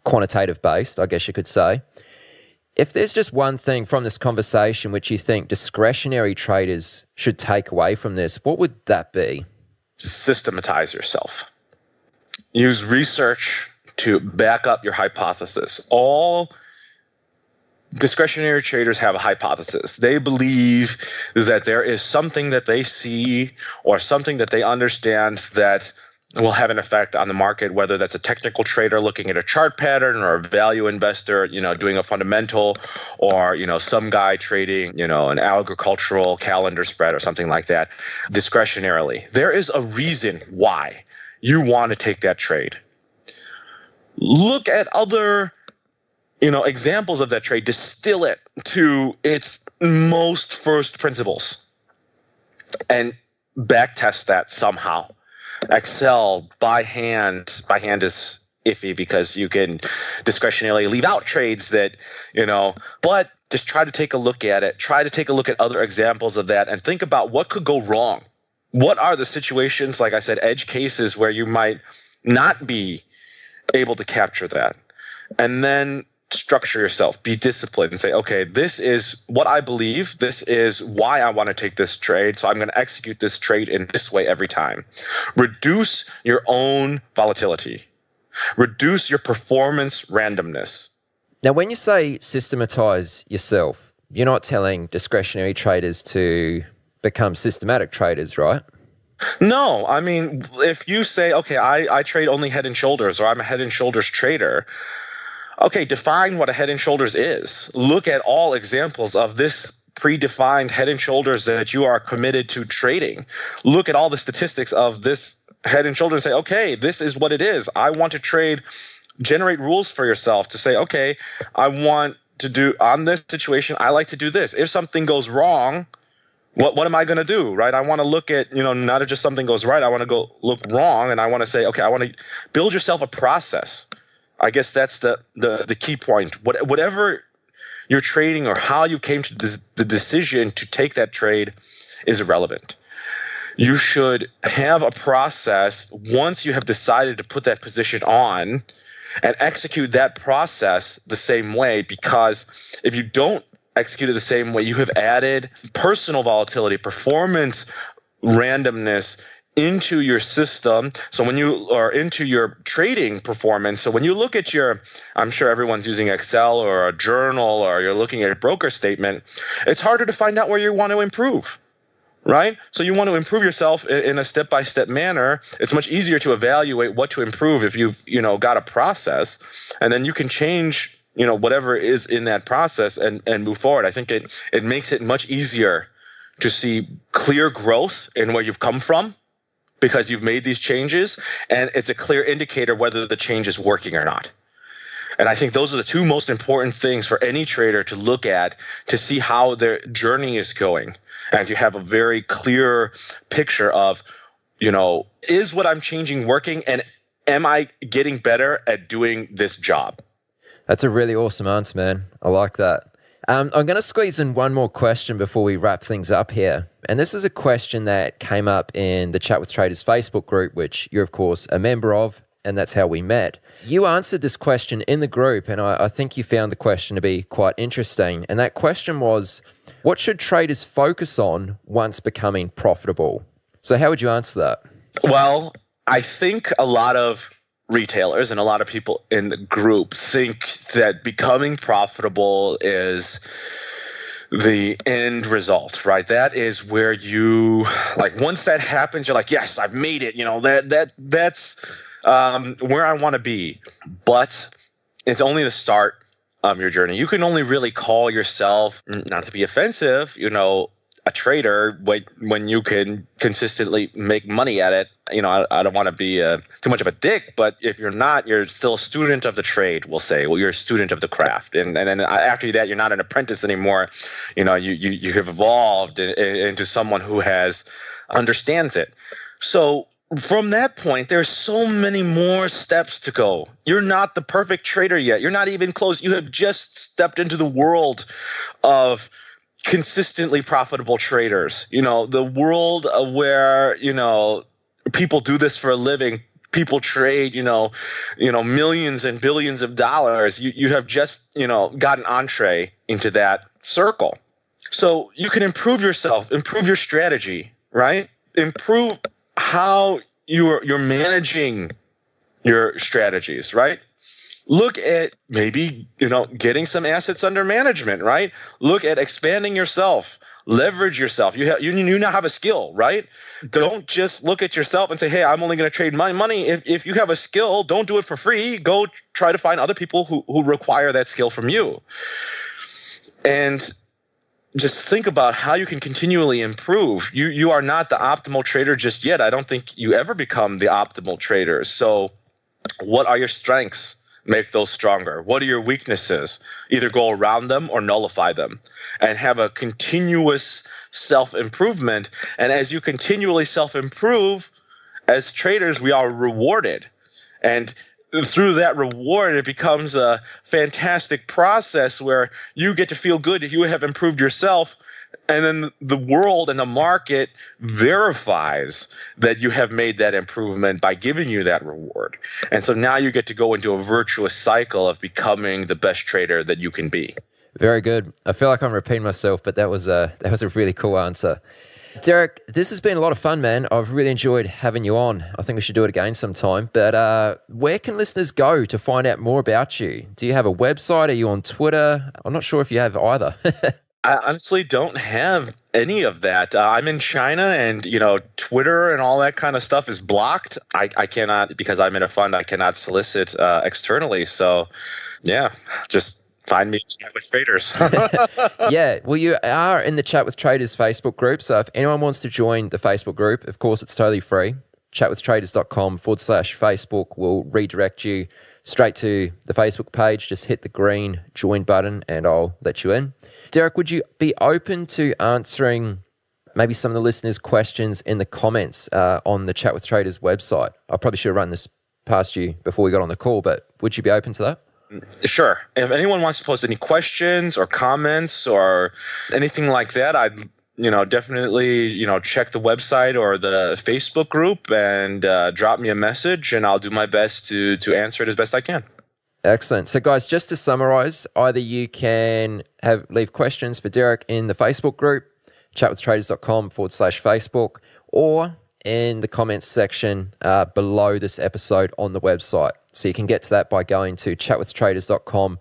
Speaker 7: quantitative based, I guess you could say. If there's just one thing from this conversation which you think discretionary traders should take away from this, what would that be?
Speaker 11: Systematize yourself. Use research to back up your hypothesis. All discretionary traders have a hypothesis. They believe that there is something that they see or something that they understand that will have an effect on the market, whether that's a technical trader looking at a chart pattern or a value investor, doing a fundamental, or, some guy trading, an agricultural calendar spread or something like that, discretionarily. There is a reason why you want to take that trade. Look at other examples of that trade, distill it to its most first principles and backtest that somehow. Excel by hand is iffy because you can discretionarily leave out trades that, but just try to take a look at it. Try to take a look at other examples of that and think about what could go wrong. What are the situations, like I said, edge cases where you might not be able to capture that? And then structure yourself, be disciplined, and say, okay, this is what I believe. This is why I want to take this trade. So I'm going to execute this trade in this way every time. Reduce your own volatility. Reduce your performance randomness.
Speaker 7: Now, when you say systematize yourself, you're not telling discretionary traders to become systematic traders, right?
Speaker 11: No, I mean, if you say, okay, I trade only head and shoulders, or I'm a head and shoulders trader, okay, define what a head and shoulders is. Look at all examples of this predefined head and shoulders that you are committed to trading. Look at all the statistics of this head and shoulders and say, okay, this is what it is. I want to trade. Generate rules for yourself to say, okay, I want to do on this situation, I like to do this. If something goes wrong, what am I going to do, right? I want to look at, not if just something goes right, I want to go look wrong, and I want to say, okay, I want to build yourself a process. I guess that's the key point. Whatever you're trading or how you came to the decision to take that trade is irrelevant. You should have a process once you have decided to put that position on and execute that process the same way, because if you don't execute it the same way, you have added personal volatility, performance randomness into your system. So when you are into your trading performance, so when you look at I'm sure everyone's using Excel or a journal, or you're looking at a broker statement, it's harder to find out where you want to improve, right? So you want to improve yourself in a step-by-step manner. It's much easier to evaluate what to improve if you've, got a process, and then you can change, whatever is in that process and move forward. I think it makes it much easier to see clear growth in where you've come from, because you've made these changes, and it's a clear indicator whether the change is working or not. And I think those are the two most important things for any trader to look at to see how their journey is going. And you have a very clear picture of, is what I'm changing working, and am I getting better at doing this job?
Speaker 7: That's a really awesome answer, man. I like that. I'm going to squeeze in one more question before we wrap things up here. And this is a question that came up in the Chat with Traders Facebook group, which you're, of course, a member of, and that's how we met. You answered this question in the group, and I think you found the question to be quite interesting. And that question was, what should traders focus on once becoming profitable? So how would you answer that?
Speaker 11: Well, I think a lot of retailers and a lot of people in the group think that becoming profitable is the end result, right? That is where you, like, once that happens, you're like, yes, I've made it. That's where I want to be. But it's only the start of your journey. You can only really call yourself, not to be offensive, a trader when you can consistently make money at it. I don't want to be too much of a dick, but if you're not, you're still a student of the trade, we'll say. Well, you're a student of the craft. And then after that, you're not an apprentice anymore. You have evolved into someone who understands it. So from that point, there's so many more steps to go. You're not the perfect trader yet. You're not even close. You have just stepped into the world of consistently profitable traders. The world where, people do this for a living. People trade, millions and billions of dollars. You have just, got an entree into that circle. So you can improve yourself, improve your strategy, right? Improve how you're managing your strategies, right? Look at maybe, getting some assets under management, right? Look at expanding yourself, leverage yourself. You now have a skill, right? Don't just look at yourself and say, hey, I'm only going to trade my money. If you have a skill, don't do it for free. Go try to find other people who require that skill from you. And just think about how you can continually improve. You are not the optimal trader just yet. I don't think you ever become the optimal trader. So what are your strengths? Make those stronger. What are your weaknesses? Either go around them or nullify them, and have a continuous self-improvement. And as you continually self-improve, as traders, we are rewarded. And through that reward, it becomes a fantastic process where you get to feel good that you have improved yourself. And then the world and the market verifies that you have made that improvement by giving you that reward. And so now you get to go into a virtuous cycle of becoming the best trader that you can be.
Speaker 7: Very good. I feel like I'm repeating myself, but that was a really cool answer. Derek, this has been a lot of fun, man. I've really enjoyed having you on. I think we should do it again sometime. But where can listeners go to find out more about you? Do you have a website? Are you on Twitter? I'm not sure if you have either.
Speaker 11: I honestly don't have any of that. I'm in China, and Twitter and all that kind of stuff is blocked. I cannot, because I'm in a fund, I cannot solicit externally. So yeah, just find me in Chat with Traders.
Speaker 7: Yeah, well, you are in the Chat with Traders Facebook group. So if anyone wants to join the Facebook group, of course, it's totally free. chatwithtraders.com/Facebook will redirect you straight to the Facebook page. Just hit the green join button and I'll let you in. Derek, would you be open to answering maybe some of the listeners' questions in the comments on the Chat with Traders website? I probably should have run this past you before we got on the call, but would you be open to that?
Speaker 11: Sure. If anyone wants to post any questions or comments or anything like that, I'd definitely check the website or the Facebook group and drop me a message, and I'll do my best to answer it as best I can.
Speaker 7: Excellent. So guys, just to summarize, either you can leave questions for Derek in the Facebook group, chatwithtraders.com/Facebook, or in the comments section below this episode on the website. So you can get to that by going to chatwithtraders.com/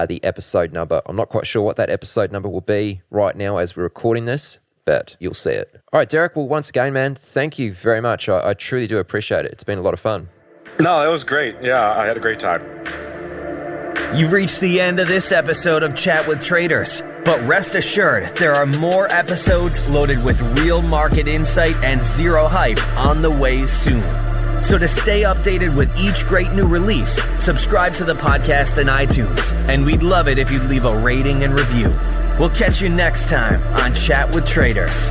Speaker 7: the episode number. I'm not quite sure what that episode number will be right now as we're recording this, but you'll see it. All right, Derek, well, once again, man, thank you very much. I truly do appreciate it. It's been a lot of fun.
Speaker 11: No, that was great. Yeah, I had a great time.
Speaker 6: You've reached the end of this episode of Chat with Traders, but rest assured there are more episodes loaded with real market insight and zero hype on the way soon. So to stay updated with each great new release, subscribe to the podcast in iTunes, and we'd love it if you'd leave a rating and review. We'll catch you next time on Chat with Traders.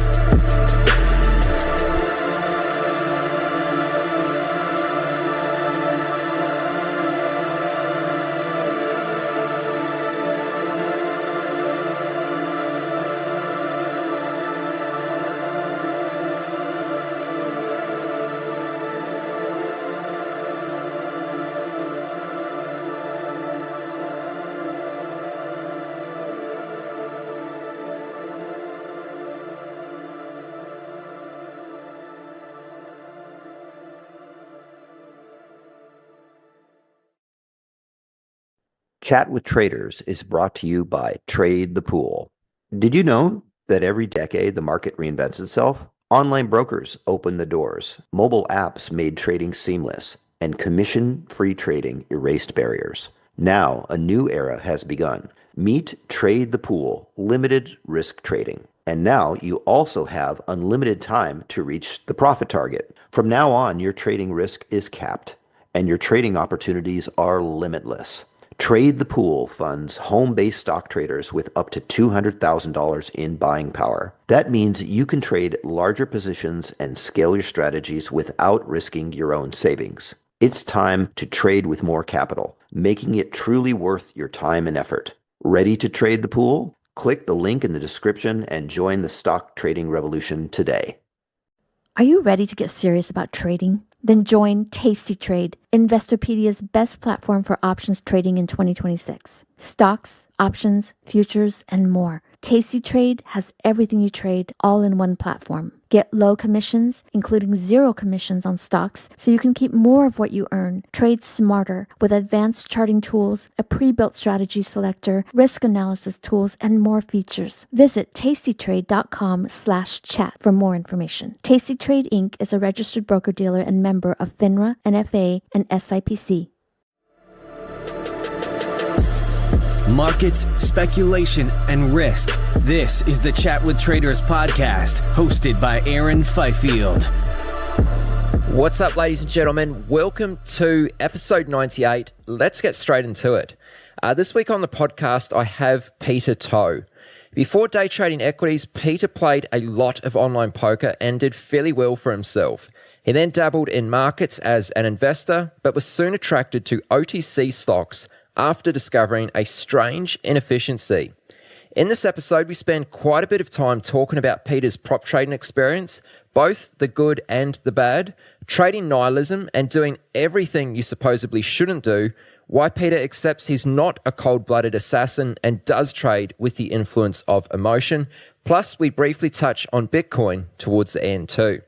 Speaker 10: Chat with Traders is brought to you by Trade the Pool. Did you know that every decade the market reinvents itself? Online brokers opened the doors, mobile apps made trading seamless, and commission-free trading erased barriers. Now, a new era has begun. Meet Trade the Pool, limited risk trading. And now you also have unlimited time to reach the profit target. From now on, your trading risk is capped, and your trading opportunities are limitless. Trade the Pool funds home-based stock traders with up to $200,000 in buying power. That means you can trade larger positions and scale your strategies without risking your own savings. It's time to trade with more capital, making it truly worth your time and effort. Ready to trade the pool? Click the link in the description and join the stock trading revolution today.
Speaker 5: Are you ready to get serious about trading? Then join Tasty Trade, Investopedia's best platform for options trading in 2026. Stocks, options, futures, and more. Tasty Trade has everything you trade all in one platform. Get low commissions, including 0 commissions on stocks, so you can keep more of what you earn. Trade smarter with advanced charting tools, a pre-built strategy selector, risk analysis tools, and more features. Visit tastytrade.com/chat for more information. Tasty Trade Inc. is a registered broker-dealer and member of FINRA, NFA, and SIPC.
Speaker 6: Markets, speculation, and risk. This is the Chat with Traders podcast, hosted by Aaron Fifield.
Speaker 7: What's up, ladies and gentlemen? Welcome to episode 98. Let's get straight into it. This week on the podcast, I have Peter To. Before day trading equities, Peter played a lot of online poker and did fairly well for himself. He then dabbled in markets as an investor, but was soon attracted to OTC stocks after discovering a strange inefficiency. In this episode, we spend quite a bit of time talking about Peter's prop trading experience, both the good and the bad, trading nihilism and doing everything you supposedly shouldn't do, why Peter accepts he's not a cold-blooded assassin and does trade with the influence of emotion, plus we briefly touch on Bitcoin towards the end too.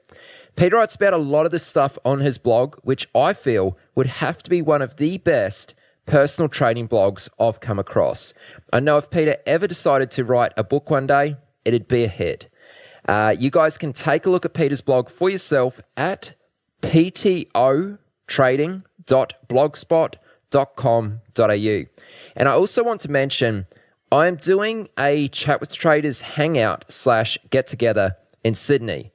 Speaker 7: Peter writes about a lot of this stuff on his blog, which I feel would have to be one of the best personal trading blogs I've come across. I know if Peter ever decided to write a book one day, it'd be a hit. You guys can take a look at Peter's blog for yourself at ptotrading.blogspot.com.au. And I also want to mention, I am doing a Chat with Traders hangout / get together in Sydney.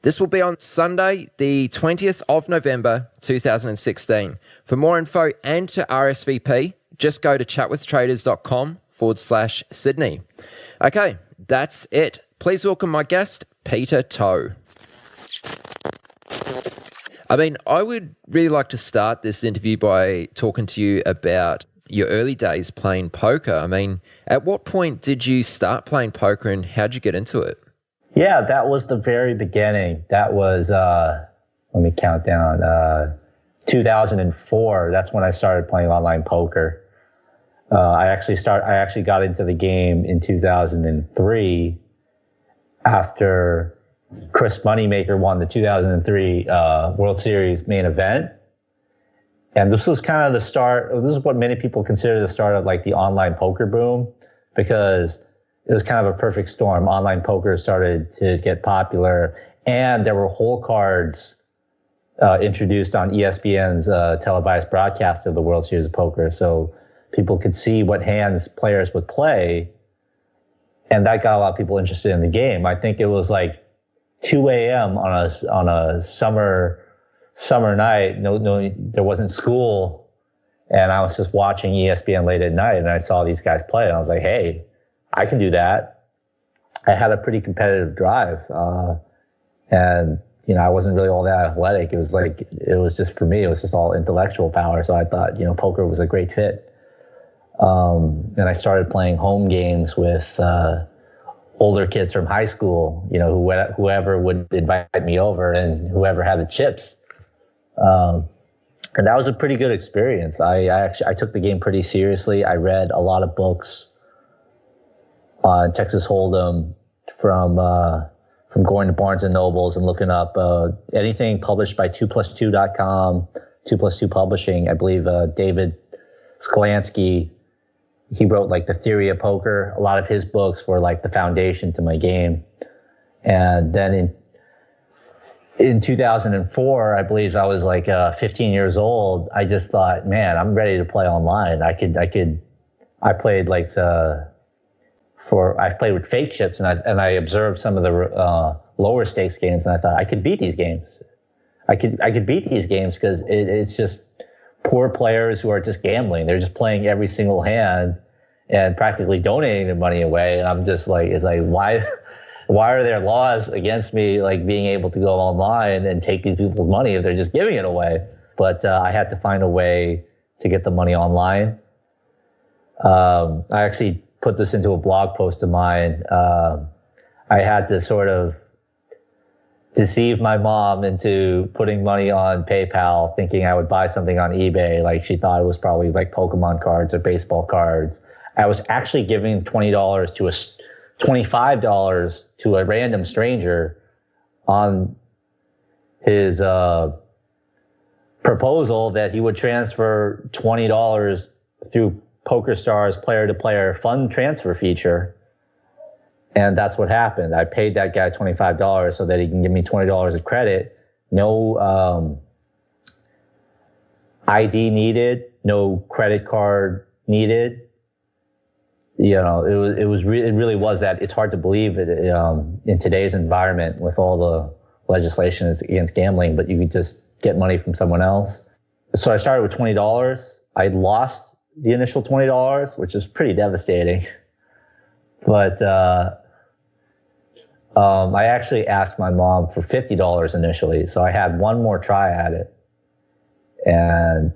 Speaker 7: This will be on Sunday, the 20th of November, 2016. For more info and to RSVP, just go to chatwithtraders.com/Sydney. Okay, that's it. Please welcome my guest, Peter To. I would really like to start this interview by talking to you about your early days playing poker. At what point did you start playing poker and how'd you get into it?
Speaker 12: Yeah, that was the very beginning. That was, let me count down, 2004. That's when I started playing online poker. I actually got into the game in 2003 after Chris Moneymaker won the 2003 World Series main event. And this was kind of the start, this is what many people consider the start of like the online poker boom, because it was kind of a perfect storm. Online poker started to get popular, and there were hole cards introduced on ESPN's televised broadcast of the World Series of Poker, so people could see what hands players would play, and that got a lot of people interested in the game. I think it was like 2 a.m. on a summer night. No, there wasn't school, and I was just watching ESPN late at night, and I saw these guys play, and I was like, hey, I can do that. I had a pretty competitive drive. And, I wasn't really all that athletic. It was just for me, it was just all intellectual power. So I thought, poker was a great fit. And I started playing home games with older kids from high school, whoever would invite me over and whoever had the chips. And that was a pretty good experience. I took the game pretty seriously. I read a lot of books on Texas Hold'em from going to Barnes and Nobles and looking up anything published by 2plus2.com, 2plus2 Publishing. I believe David Sklansky, he wrote like The Theory of Poker. A lot of his books were like the foundation to my game. And then in 2004, I believe I was like 15 years old. I just thought, man, I'm ready to play online. I played like I played with fake chips, and I observed some of the lower stakes games, and I thought I could beat these games. I could beat these games because it's just poor players who are just gambling. They're just playing every single hand and practically donating their money away. And I'm just like, why are there laws against me like being able to go online and take these people's money if they're just giving it away? But I had to find a way to get the money online. I actually put this into a blog post of mine. I had to sort of deceive my mom into putting money on PayPal, thinking I would buy something on eBay. Like she thought it was probably like Pokemon cards or baseball cards. I was actually giving $25 to a random stranger on his proposal that he would transfer $20 through PokerStars player-to-player fund transfer feature. And that's what happened. I paid that guy $25 so that he can give me $20 of credit. No ID needed, no credit card needed. You know, it really was that. It's hard to believe it in today's environment with all the legislation against gambling, but you could just get money from someone else. So I started with $20. I lost the initial $20, which is pretty devastating. But I actually asked my mom for $50 initially, so I had one more try at it. And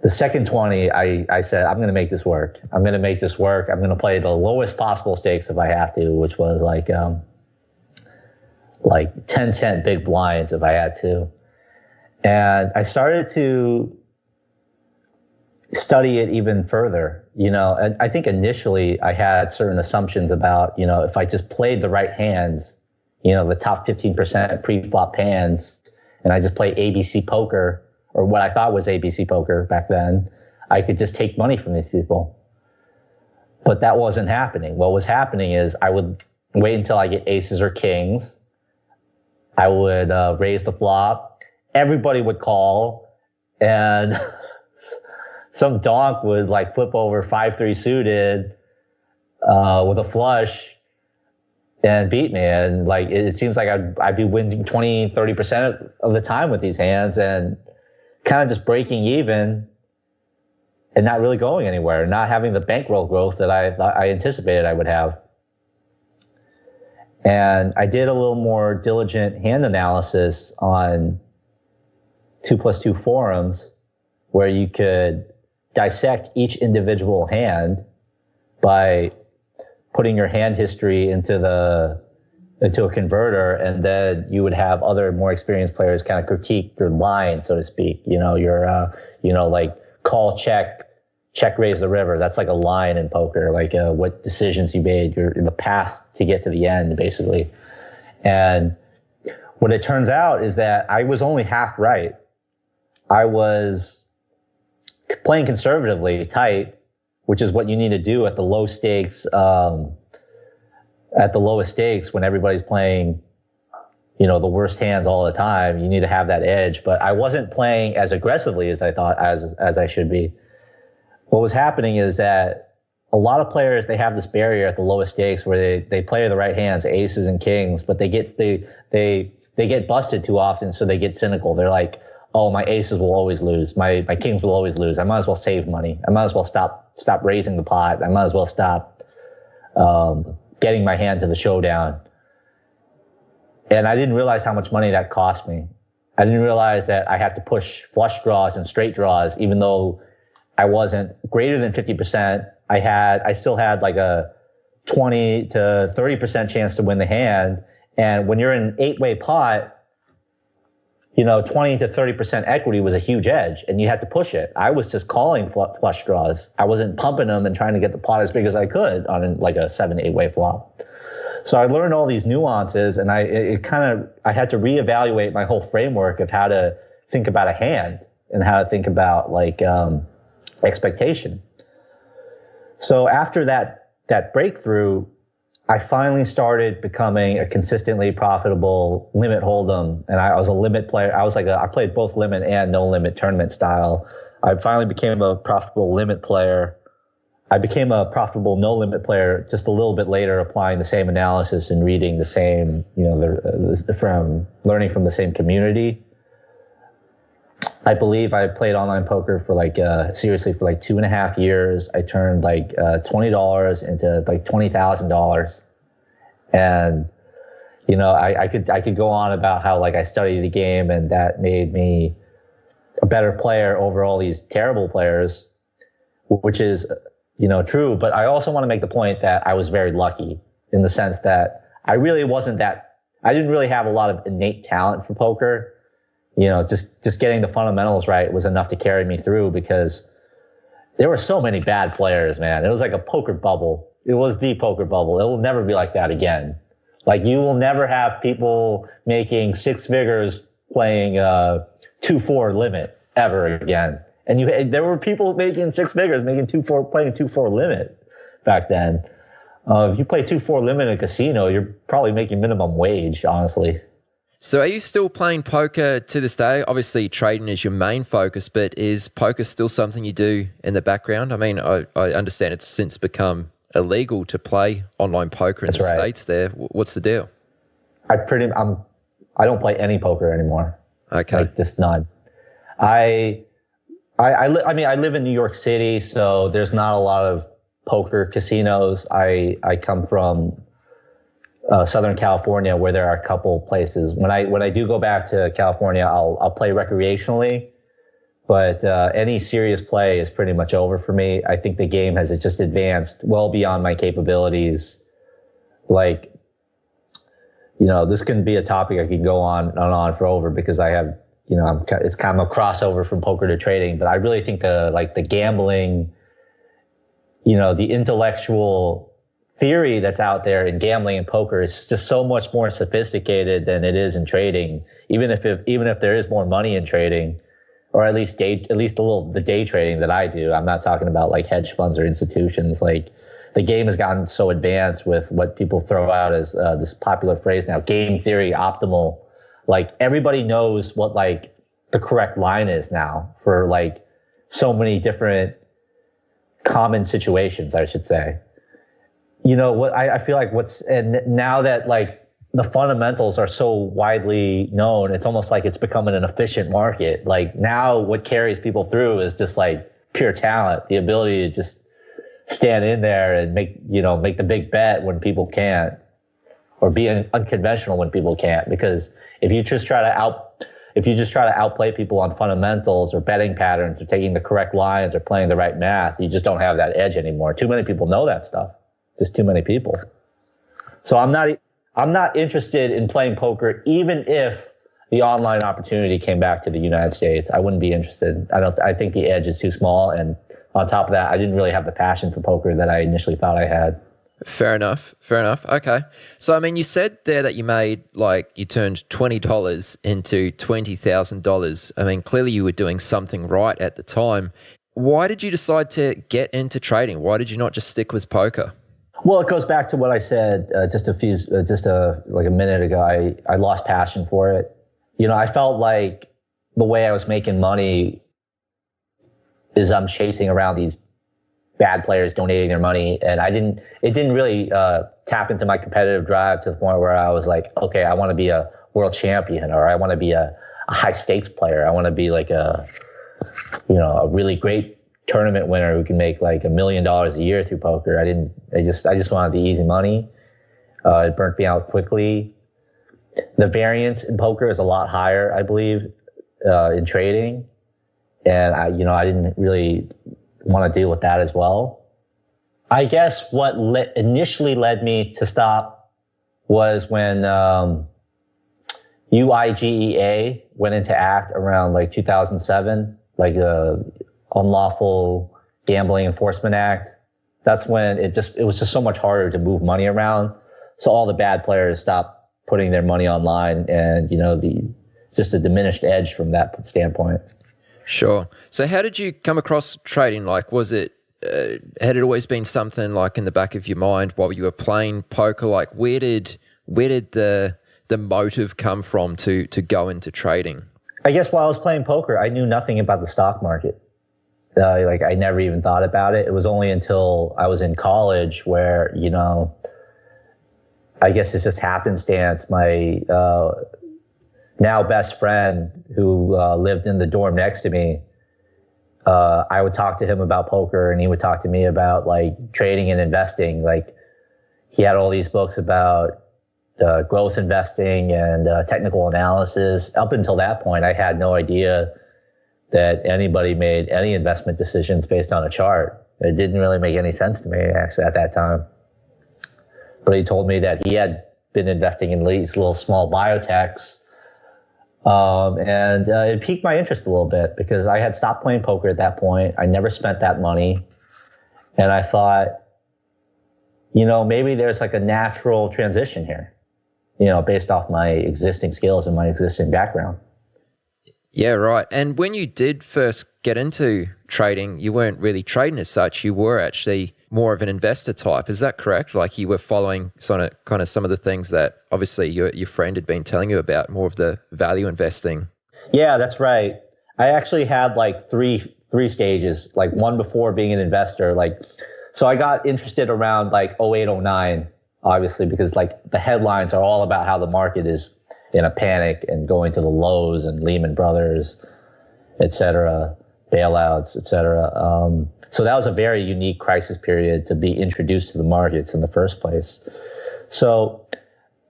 Speaker 12: the second 20, I said, I'm going to make this work. I'm going to make this work. I'm going to play the lowest possible stakes if I have to, which was like 10-cent big blinds if I had to. And I started to study it even further, you know, and I think initially I had certain assumptions about, you know, if I just played the right hands, you know, the top 15% pre-flop hands, and I just play ABC poker, or what I thought was ABC poker back then, I could just take money from these people. But that wasn't happening. What was happening is I would wait until I get aces or kings. I would raise the flop. Everybody would call, and some donk would like flip over 5-3 suited with a flush and beat me. And like it seems like I'd be winning 20-30% of the time with these hands and kind of just breaking even and not really going anywhere, not having the bankroll growth that I anticipated I would have. And I did a little more diligent hand analysis on 2+2 forums where you could dissect each individual hand by putting your hand history into a converter, and then you would have other more experienced players kind of critique your line, so to speak. You know, your like call, check, raise the river. That's like a line in poker, like what decisions you made, you're in the path to get to the end, basically. And what it turns out is that I was only half right. I was playing conservatively tight, which is what you need to do at the low stakes, at the lowest stakes when everybody's playing, you know, the worst hands all the time. You need to have that edge. But I wasn't playing as aggressively as I thought as I should be. What was happening is that a lot of players, they have this barrier at the lowest stakes where they play the right hands, aces and kings, but they get busted too often, so they get cynical. They're like, oh, my aces will always lose. My kings will always lose. I might as well save money. I might as well stop raising the pot. I might as well stop getting my hand to the showdown. And I didn't realize how much money that cost me. I didn't realize that I had to push flush draws and straight draws, even though I wasn't greater than 50%. I still had like a 20 to 30% chance to win the hand. And when you're in an 8-way pot, you know, 20 to 30% equity was a huge edge, and you had to push it. I was just calling flush draws. I wasn't pumping them and trying to get the pot as big as I could on like a 7-8-way flop. So I learned all these nuances, and I had to reevaluate my whole framework of how to think about a hand and how to think about like expectation. So after that breakthrough, I finally started becoming a consistently profitable limit hold'em, and I was a limit player. I played both limit and no limit tournament style. I finally became a profitable limit player. I became a profitable no limit player just a little bit later, applying the same analysis and reading the same, you know, from learning from the same community. I believe I played online poker for seriously for 2.5 years. I turned $20 into $20,000. And, you know, I could go on about how I studied the game and that made me a better player over all these terrible players, which is, you know, true. But I also want to make the point that I was very lucky in the sense that I didn't really have a lot of innate talent for poker. You know, just getting the fundamentals right was enough to carry me through because there were so many bad players, man. It was like a poker bubble. It was the poker bubble. It will never be like that again. Like, you will never have people making six figures playing 2-4 limit ever again. And there were people making six figures, playing 2-4 limit back then. If you play 2-4 limit in a casino, you're probably making minimum wage, honestly.
Speaker 7: So are you still playing poker to this day? Obviously, trading is your main focus, but is poker still something you do in the background? I mean, I understand it's since become illegal to play online poker in the States there. What's the deal?
Speaker 12: I don't play any poker anymore.
Speaker 7: Okay.
Speaker 12: Like, just none. I live in New York City, so there's not a lot of poker casinos. I come from Southern California, where there are a couple places. When I do go back to California, I'll play recreationally, but any serious play is pretty much over for me. I think the game has just advanced well beyond my capabilities. Like, this can be a topic I could go on and on for over, because I have, it's kind of a crossover from poker to trading. But I really think the gambling, the intellectual theory that's out there in gambling and poker is just so much more sophisticated than it is in trading. Even if there is more money in trading, or at least the day trading that I do. I'm not talking about like hedge funds or institutions. Like, the game has gotten so advanced with what people throw out as this popular phrase now, game theory optimal. Like, everybody knows what like the correct line is now for like so many different common situations, I should say. What I feel like and now that like the fundamentals are so widely known, it's almost like it's becoming an efficient market. Like, now what carries people through is just like pure talent, the ability to just stand in there and make the big bet when people can't, or be unconventional when people can't. Because if you just try to outplay people on fundamentals or betting patterns or taking the correct lines or playing the right math, you just don't have that edge anymore. Too many people know that stuff. Just too many people. So I'm not interested in playing poker, even if the online opportunity came back to the United States. I wouldn't be interested. I think the edge is too small, and on top of that, I didn't really have the passion for poker that I initially thought I had.
Speaker 7: Fair enough. Okay. So, I mean, you said there that you turned $20 into $20,000. I mean, clearly you were doing something right at the time. Why did you decide to get into trading? Why did you not just stick with poker?
Speaker 12: Well, it goes back to what I said just a minute ago. I lost passion for it. I felt like the way I was making money is I'm chasing around these bad players donating their money, and it didn't really tap into my competitive drive to the point where I was like, okay, I want to be a world champion, or I want to be a high stakes player. I want to be like a really great tournament winner who can make like $1 million a year through poker. I just wanted the easy money. It burnt me out quickly. The variance in poker is a lot higher, I believe, in trading. And I didn't really want to deal with that as well. I guess what initially led me to stop was when UIGEA went into act around like 2007, like Unlawful Gambling Enforcement Act. That's when it was just so much harder to move money around. So all the bad players stopped putting their money online, and just a diminished edge from that standpoint.
Speaker 7: Sure. So how did you come across trading? Like, was it had it always been something like in the back of your mind while you were playing poker? Like, where did the motive come from to go into trading?
Speaker 12: I guess while I was playing poker, I knew nothing about the stock market. I never even thought about it. It was only until I was in college where, I guess it's just happenstance. My now best friend who lived in the dorm next to me, I would talk to him about poker, and he would talk to me about like trading and investing. Like, he had all these books about growth investing and technical analysis. Up until that point, I had no idea that anybody made any investment decisions based on a chart. It didn't really make any sense to me, actually, at that time. But he told me that he had been investing in these little small biotechs. And it piqued my interest a little bit, because I had stopped playing poker at that point. I never spent that money. And I thought, maybe there's like a natural transition here. based off my existing skills and my existing background.
Speaker 7: Yeah, right. And when you did first get into trading, you weren't really trading as such. You were actually more of an investor type. Is that correct? Like you were following kind of some of the things that obviously your friend had been telling you about, more of the value investing.
Speaker 12: Yeah, that's right. I actually had like three stages, like one before being an investor. So I got interested around like 08, 09, obviously, because like the headlines are all about how the market is in a panic and going to the lows and Lehman Brothers, et cetera, bailouts, et cetera. So that was a very unique crisis period to be introduced to the markets in the first place. So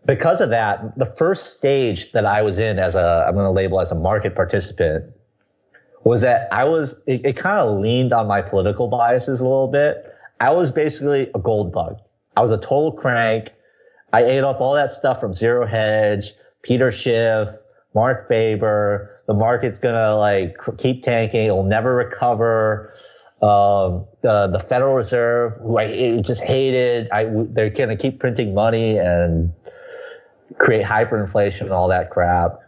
Speaker 12: because of that, the first stage that I was in I'm going to label as a market participant, was that it kind of leaned on my political biases a little bit. I was basically a gold bug. I was a total crank. I ate up all that stuff from Zero Hedge, Peter Schiff, Mark Faber. The market's gonna keep tanking. It'll never recover. The Federal Reserve, who I just hated, they're gonna keep printing money and create hyperinflation and all that crap.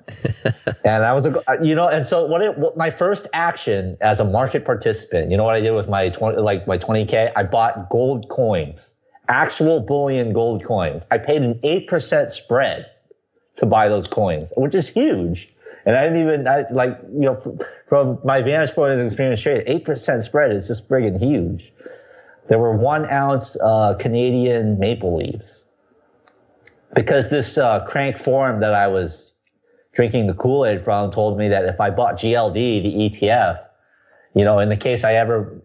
Speaker 12: And I was, and so my first action as a market participant, you know what I did with my 20K? I bought gold coins, actual bullion gold coins. I paid an 8% spread to buy those coins, which is huge. And I didn't even, from my vantage point as an experienced trader, 8% spread is just friggin' huge. There were 1 ounce Canadian maple leaves. Because this crank forum that I was drinking the Kool-Aid from told me that if I bought GLD, the ETF, in the case I ever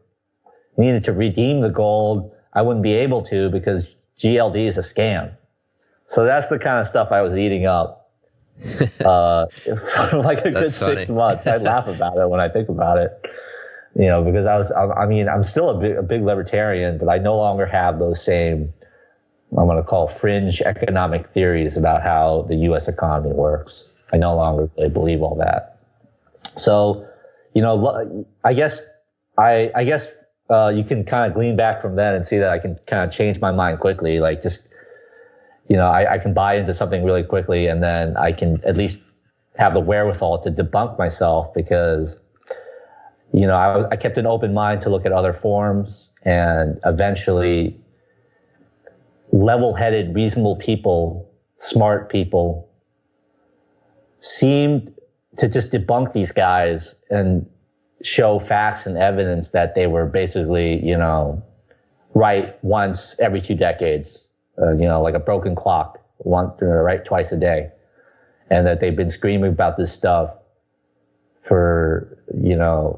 Speaker 12: needed to redeem the gold, I wouldn't be able to because GLD is a scam. So that's the kind of stuff I was eating up for like a good 6 months. I laugh about it when I think about it, because I'm still a big libertarian, but I no longer have those same, I'm going to call fringe economic theories about how the U.S. economy works. I no longer really believe all that. So, I guess you can kind of glean back from that and see that I can kind of change my mind quickly. Like just, I can buy into something really quickly, and then I can at least have the wherewithal to debunk myself because, I kept an open mind to look at other forms, and eventually level-headed, reasonable people, smart people seemed to just debunk these guys and show facts and evidence that they were basically, right once every 2 decades, like a broken clock, right twice a day. And that they've been screaming about this stuff for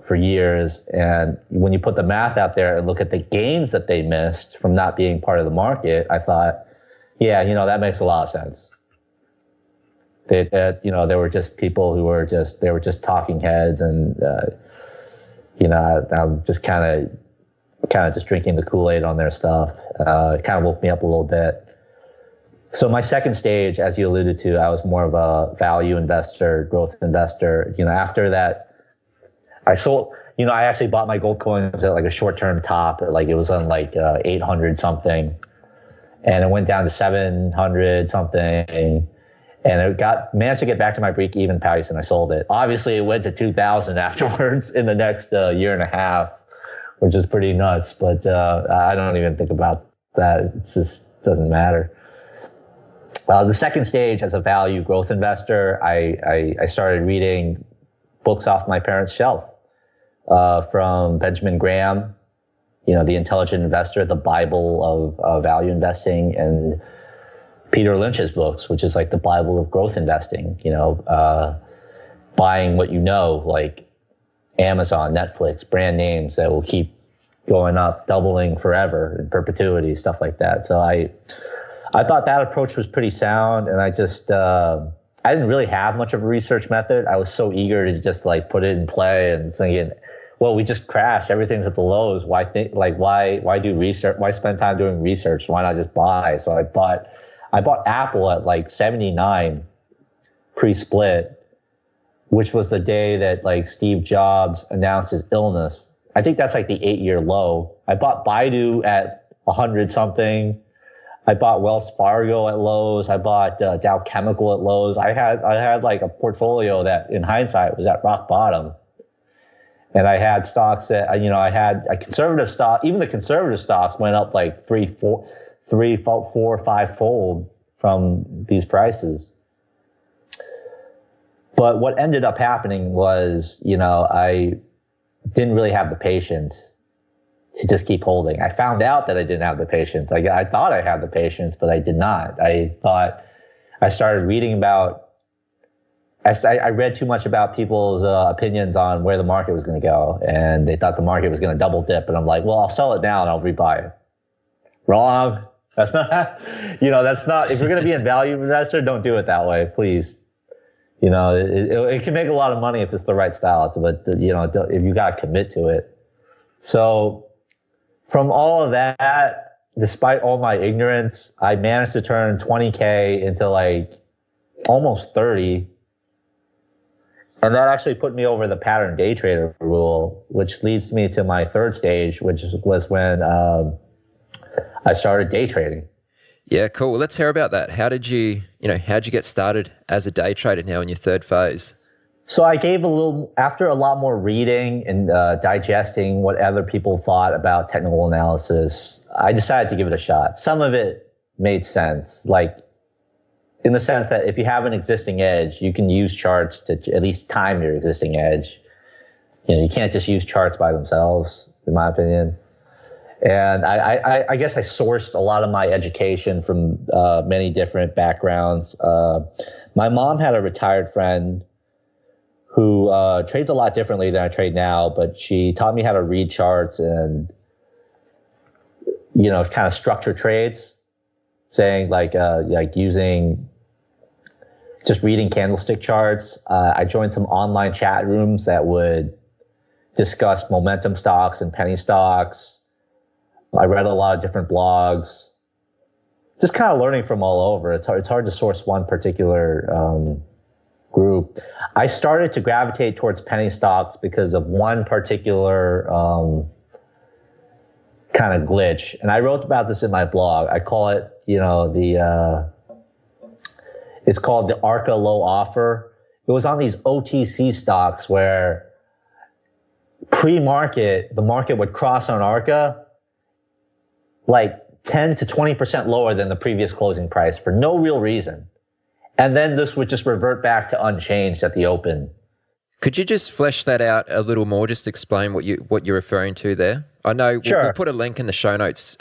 Speaker 12: years. And when you put the math out there and look at the gains that they missed from not being part of the market, I thought, yeah, that makes a lot of sense. That there were just people who were just talking heads, and I'm just kind of just drinking the Kool-Aid on their stuff. It kind of woke me up a little bit. So my second stage, as you alluded to, I was more of a value investor, growth investor. After that, I sold. I actually bought my gold coins at like a short-term top. It was on 800 something, and it went down to 700 something. And it managed to get back to my break-even price, and I sold it. Obviously, it went to 2,000 afterwards in the next year and a half, which is pretty nuts. But I don't even think about that. It just doesn't matter. The second stage, as a value growth investor, I started reading books off my parents' shelf from Benjamin Graham, The Intelligent Investor, the Bible of value investing, and Peter Lynch's books, which is like the Bible of growth investing, buying what like Amazon, Netflix, brand names that will keep going up, doubling forever in perpetuity, stuff like that. So I thought that approach was pretty sound, and I just I didn't really have much of a research method. I was so eager to just put it in play and thinking, well, we just crashed. Everything's at the lows. Why do research? Why spend time doing research? Why not just buy? So I bought Apple at 79 pre-split, which was the day that Steve Jobs announced his illness. I think that's the 8-year low. I bought Baidu at 100 something. I bought Wells Fargo at lows. I bought Dow Chemical at lows. I had like a portfolio that, in hindsight, was at rock bottom. And I had stocks that, I had a conservative stock. Even the conservative stocks went up like 3, 4, 5-fold from these prices. But what ended up happening was, I didn't really have the patience to just keep holding. I found out that I didn't have the patience. I thought I had the patience, but I did not. I started reading about, I read too much about people's opinions on where the market was going to go, and they thought the market was going to double dip. And I'm like, well, I'll sell it now and I'll rebuy it. Wrong. That's not, that's not, if you're going to be a value investor, don't do it that way, please. It can make a lot of money if it's the right style, but if you got to commit to it. So from all of that, despite all my ignorance, I managed to turn 20K into like almost 30. And that actually put me over the pattern day trader rule, which leads me to my third stage, which was when I started day trading.
Speaker 7: Yeah, cool. Well, let's hear about that. How'd you get started as a day trader now in your third phase?
Speaker 12: So I gave after a lot more reading and digesting what other people thought about technical analysis, I decided to give it a shot. Some of it made sense, like in the sense that if you have an existing edge, you can use charts to at least time your existing edge. You can't just use charts by themselves, in my opinion. And I guess I sourced a lot of my education from many different backgrounds. My mom had a retired friend who trades a lot differently than I trade now, but she taught me how to read charts and, kind of structure trades, saying like using just reading candlestick charts. I joined some online chat rooms that would discuss momentum stocks and penny stocks. I read a lot of different blogs, just kind of learning from all over. It's hard to source one particular group. I started to gravitate towards penny stocks because of one particular kind of glitch. And I wrote about this in my blog. I call it, it's called the ARCA low offer. It was on these OTC stocks where pre-market, the market would cross on ARCA like 10 to 20% lower than the previous closing price for no real reason. And then this would just revert back to unchanged at the open.
Speaker 7: Could you just flesh that out a little more? Just explain what you're referring to there. I know we'll put a link in the show notes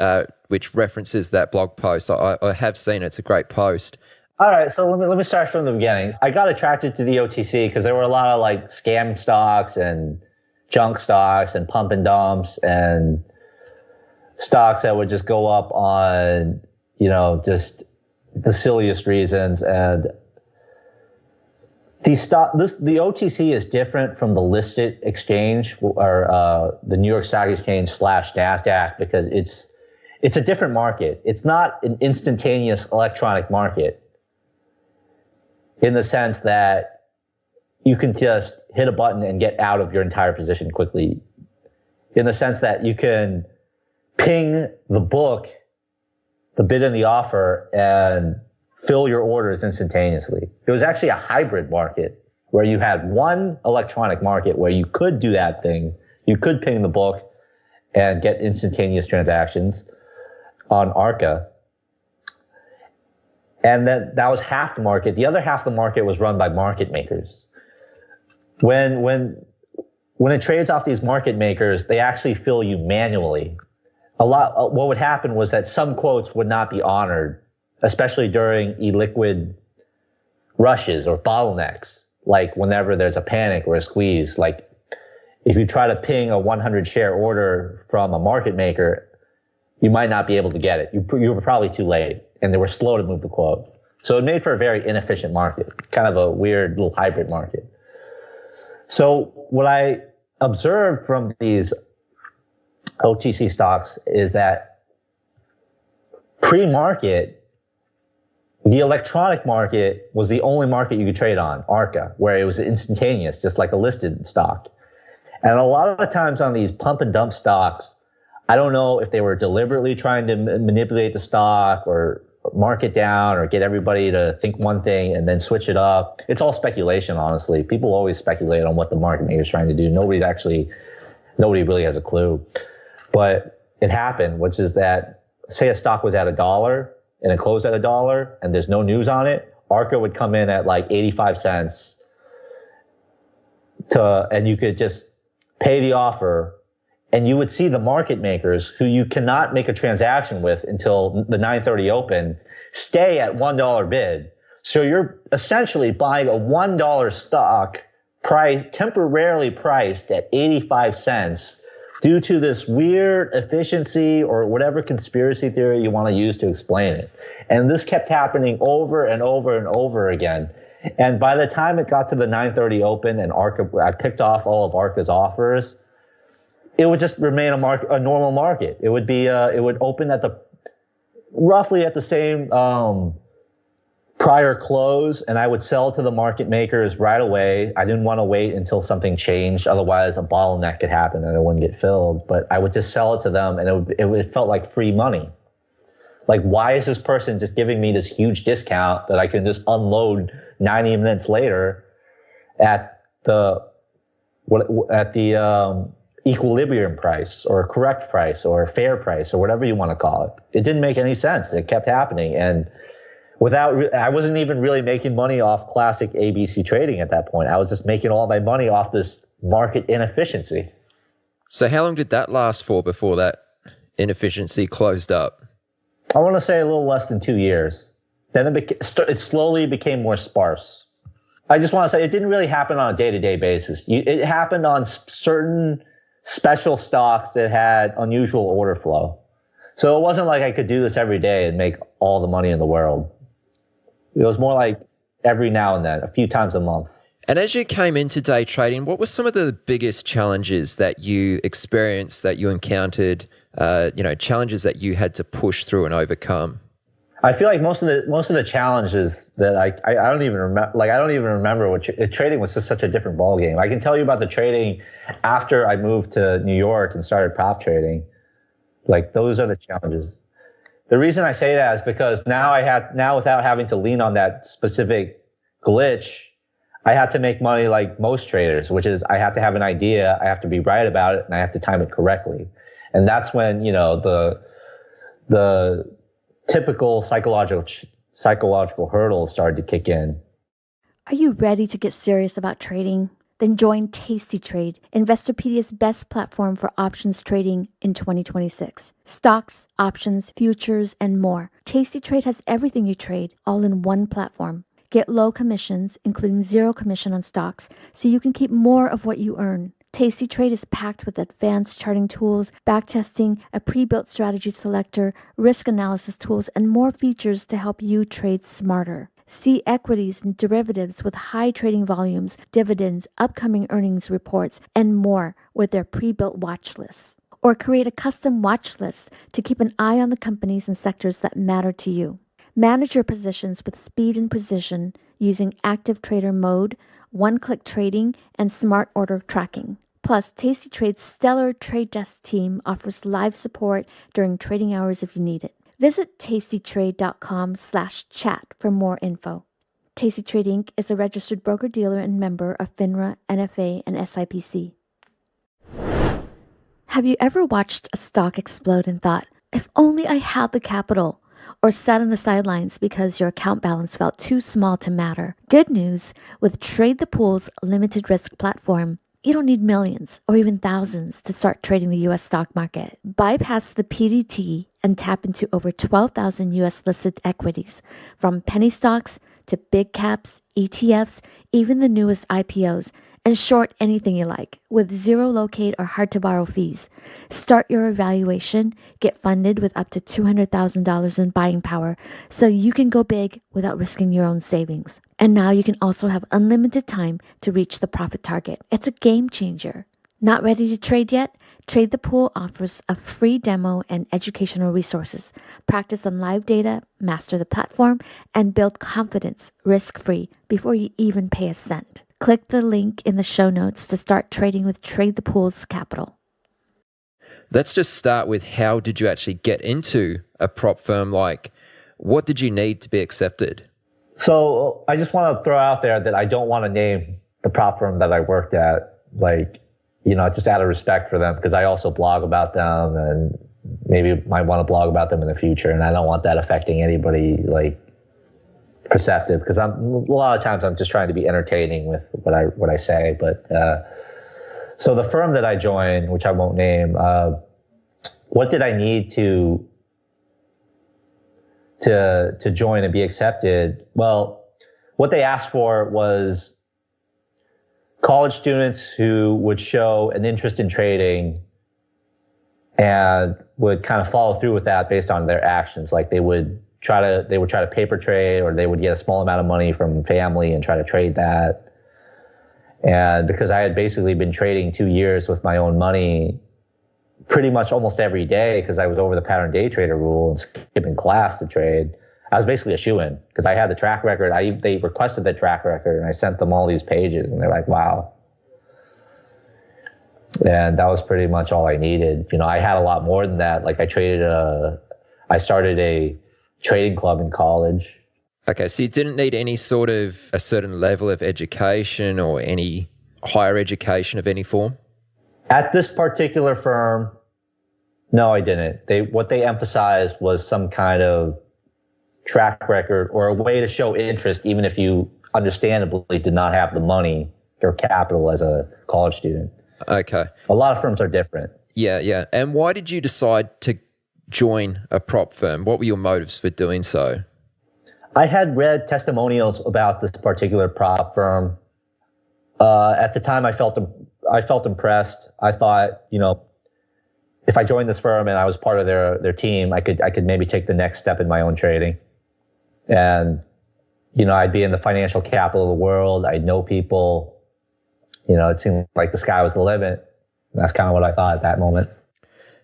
Speaker 7: which references that blog post. I have seen it. It's a great post.
Speaker 12: All right, so let me start from the beginning. I got attracted to the OTC because there were a lot of like scam stocks and junk stocks and pump and dumps and stocks that would just go up on, just the silliest reasons. And the OTC is different from the listed exchange or the New York Stock Exchange / NASDAQ because it's a different market. It's not an instantaneous electronic market in the sense that you can just hit a button and get out of your entire position quickly. In the sense that you can ping the book, the bid and the offer, and fill your orders instantaneously. It was actually a hybrid market where you had one electronic market where you could do that thing. You could ping the book and get instantaneous transactions on ARCA. And then that was half the market. The other half of the market was run by market makers. When it trades off these market makers, they actually fill you manually. What would happen was that some quotes would not be honored, especially during illiquid rushes or bottlenecks, like whenever there's a panic or a squeeze. Like if you try to ping a 100 share order from a market maker, you might not be able to get it. You were probably too late, and they were slow to move the quote. So it made for a very inefficient market, kind of a weird little hybrid market. So what I observed from these OTC stocks is that pre-market, the electronic market was the only market you could trade on, ARCA, where it was instantaneous, just like a listed stock. And a lot of the times on these pump and dump stocks, I don't know if they were deliberately trying to manipulate the stock or mark it down or get everybody to think one thing and then switch it up. It's all speculation, honestly. People always speculate on what the market maker is trying to do. Nobody really has a clue. But it happened, which is that, say a stock was at $1 and it closed at $1 and there's no news on it, ARCA would come in at like 85 cents and you could just pay the offer, and you would see the market makers who you cannot make a transaction with until the 9:30 open stay at $1 bid. So you're essentially buying a $1 stock temporarily priced at 85 cents due to this weird efficiency or whatever conspiracy theory you want to use to explain it. And this kept happening over and over and over again. And by the time it got to the 9:30 open and I picked off all of ARCA's offers, it would just remain a normal market. It would be it would open at roughly at the same prior close, and I would sell to the market makers right away. I didn't want to wait until something changed, otherwise a bottleneck could happen and it wouldn't get filled. But I would just sell it to them, and it felt like free money. Like, why is this person just giving me this huge discount that I can just unload 90 minutes later at the equilibrium price or correct price or fair price or whatever you want to call it? It didn't make any sense. It kept happening. And I wasn't even really making money off classic ABC trading at that point. I was just making all my money off this market inefficiency.
Speaker 7: So how long did that last for before that inefficiency closed up?
Speaker 12: I want to say a little less than 2 years. Then it slowly became more sparse. I just want to say it didn't really happen on a day-to-day basis. It happened on certain special stocks that had unusual order flow. So it wasn't like I could do this every day and make all the money in the world. It was more like every now and then, a few times a month.
Speaker 7: And as you came into day trading, what were some of the biggest challenges that you experienced, that you encountered, challenges that you had to push through and overcome?
Speaker 12: I feel like most of the challenges that I don't even remember. Like, I don't even remember what trading was. Just such a different ballgame. I can tell you about the trading after I moved to New York and started prop trading. Like, those are the challenges. The reason I say that is because now without having to lean on that specific glitch, I had to make money like most traders, which is I have to have an idea, I have to be right about it, and I have to time it correctly. And that's when, the typical psychological hurdles started to kick in.
Speaker 5: Are you ready to get serious about trading? Then join Tasty Trade, Investorpedia's best platform for options trading in 2026. Stocks, options, futures, and more. Tasty Trade has everything you trade, all in one platform. Get low commissions, including 0 commission on stocks, so you can keep more of what you earn. Tasty Trade is packed with advanced charting tools, backtesting, a pre-built strategy selector, risk analysis tools, and more features to help you trade smarter. See equities and derivatives with high trading volumes, dividends, upcoming earnings reports, and more with their pre-built watch lists. Or create a custom watch list to keep an eye on the companies and sectors that matter to you. Manage your positions with speed and precision using active trader mode, one-click trading, and smart order tracking. Plus, Tasty Trade's stellar trade desk team offers live support during trading hours if you need it. Visit tastytrade.com/chat for more info. Tasty Trade Inc. is a registered broker-dealer and member of FINRA, NFA, and SIPC. Have you ever watched a stock explode and thought, if only I had the capital? Or sat on the sidelines because your account balance felt too small to matter? Good news, with Trade the Pool's limited risk platform, you don't need millions or even thousands to start trading the U.S. stock market. Bypass the PDT and tap into over 12,000 U.S. listed equities, from penny stocks to big caps, ETFs, even the newest IPOs, and short anything you like with 0 locate or hard to borrow fees. Start your evaluation, get funded with up to $200,000 in buying power so you can go big without risking your own savings. And now you can also have unlimited time to reach the profit target. It's a game changer. Not ready to trade yet? Trade the Pool offers a free demo and educational resources. Practice on live data, master the platform, and build confidence risk-free before you even pay a cent. Click the link in the show notes to start trading with Trade the Pool's capital.
Speaker 7: Let's just start with, how did you actually get into a prop firm? Like, what did you need to be accepted?
Speaker 12: So I just want to throw out there that I don't want to name the prop firm that I worked at, like, just out of respect for them, because I also blog about them and maybe might want to blog about them in the future. And I don't want that affecting anybody, like, perceptive, because a lot of times I'm just trying to be entertaining with what I say. But so the firm that I joined, which I won't name, what did I need to join and be accepted? Well, what they asked for was college students who would show an interest in trading and would kind of follow through with that based on their actions. Like they would try to paper trade, or they would get a small amount of money from family and try to trade that. And because I had basically been trading 2 years with my own money pretty much almost every day, because I was over the pattern day trader rule and skipping class to trade, I was basically a shoo-in because I had the track record. They requested the track record, and I sent them all these pages, and they're like, wow. And that was pretty much all I needed. I had a lot more than that. Like I started a trading club in college.
Speaker 7: Okay, so you didn't need any sort of a certain level of education or any higher education of any form?
Speaker 12: At this particular firm, no, I didn't. What they emphasized was some kind of track record or a way to show interest, even if you understandably did not have the money or capital as a college student.
Speaker 7: Okay.
Speaker 12: A lot of firms are different.
Speaker 7: Yeah. And why did you decide to join a prop firm? What were your motives for doing so?
Speaker 12: I had read testimonials about this particular prop firm. At the time, I felt impressed. I thought, if I joined this firm and I was part of their team, I could maybe take the next step in my own trading. And, I'd be in the financial capital of the world. I'd know people. It seemed like the sky was the limit. And that's kind of what I thought at that moment.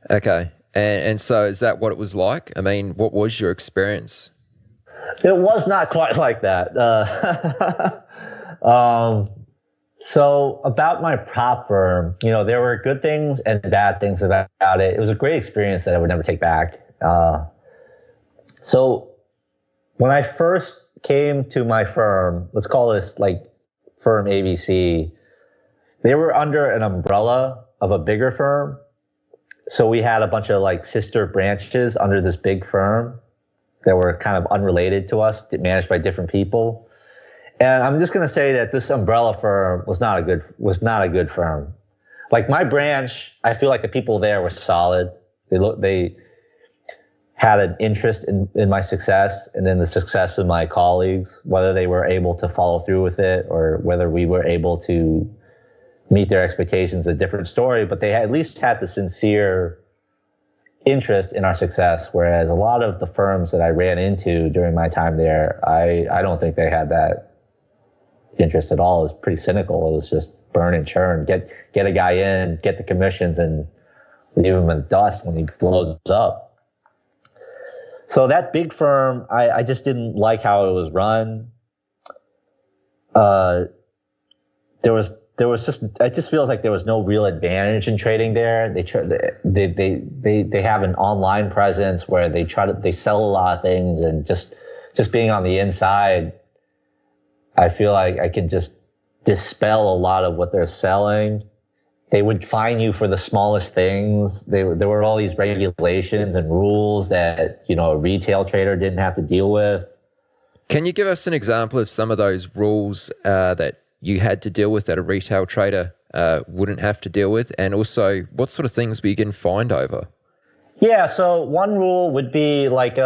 Speaker 7: Okay. And so is that what it was like? I mean, what was your experience?
Speaker 12: It was not quite like that. So about my prop firm, there were good things and bad things about it. It was a great experience that I would never take back. So when I first came to my firm, let's call this like firm ABC, they were under an umbrella of a bigger firm. So we had a bunch of like sister branches under this big firm that were kind of unrelated to us, managed by different people. And I'm just going to say that this umbrella firm was not a good firm. Like my branch, I feel like the people there were solid. They had an interest in my success and in the success of my colleagues. Whether they were able to follow through with it or whether we were able to meet their expectations, a different story. But they at least had the sincere interest in our success, whereas a lot of the firms that I ran into during my time there, I don't think they had that interest at all. It was pretty cynical. It was just burn and churn, get a guy in, get the commissions, and leave him in the dust when he blows up. So that big firm, I just didn't like how it was run. It just feels like there was no real advantage in trading there. They have an online presence where they sell a lot of things, and just being on the inside, I feel like I can just dispel a lot of what they're selling. They would fine you for the smallest things. There were all these regulations and rules that, a retail trader didn't have to deal with.
Speaker 7: Can you give us an example of some of those rules that you had to deal with that a retail trader wouldn't have to deal with? And also, what sort of things were you getting fined over?
Speaker 12: Yeah, so one rule would be like,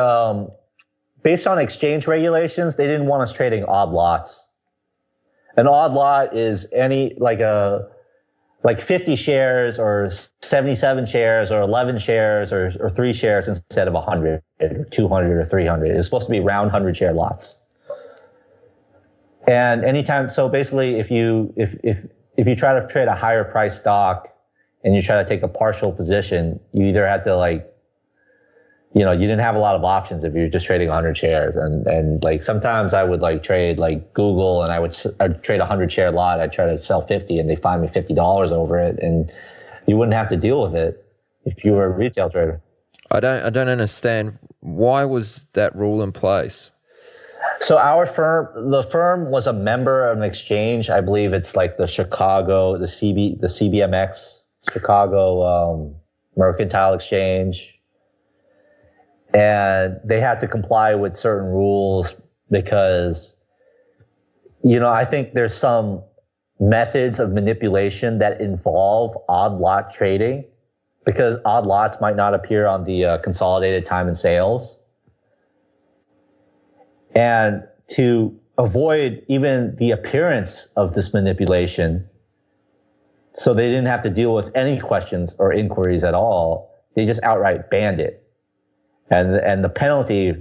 Speaker 12: based on exchange regulations, they didn't want us trading odd lots. An odd lot is like 50 shares or 77 shares or 11 shares or 3 shares instead of 100 or 200 or 300. It's supposed to be round 100 share lots. And anytime, so basically if you try to trade a higher price stock and you try to take a partial position, you either had to you didn't have a lot of options if you were just trading 100 shares. And like sometimes I would trade like Google, and I'd trade a 100 share lot. I'd try to sell 50 and they fine me $50 over it, and you wouldn't have to deal with it. if you were a retail trader.
Speaker 7: I don't understand. Why was that rule in place?
Speaker 12: So the firm was a member of an exchange. I believe it's like the CBMX, Chicago Mercantile Exchange. And they had to comply with certain rules because, I think there's some methods of manipulation that involve odd lot trading, because odd lots might not appear on the consolidated time and sales. And to avoid even the appearance of this manipulation, so they didn't have to deal with any questions or inquiries at all, they just outright banned it. And the penalty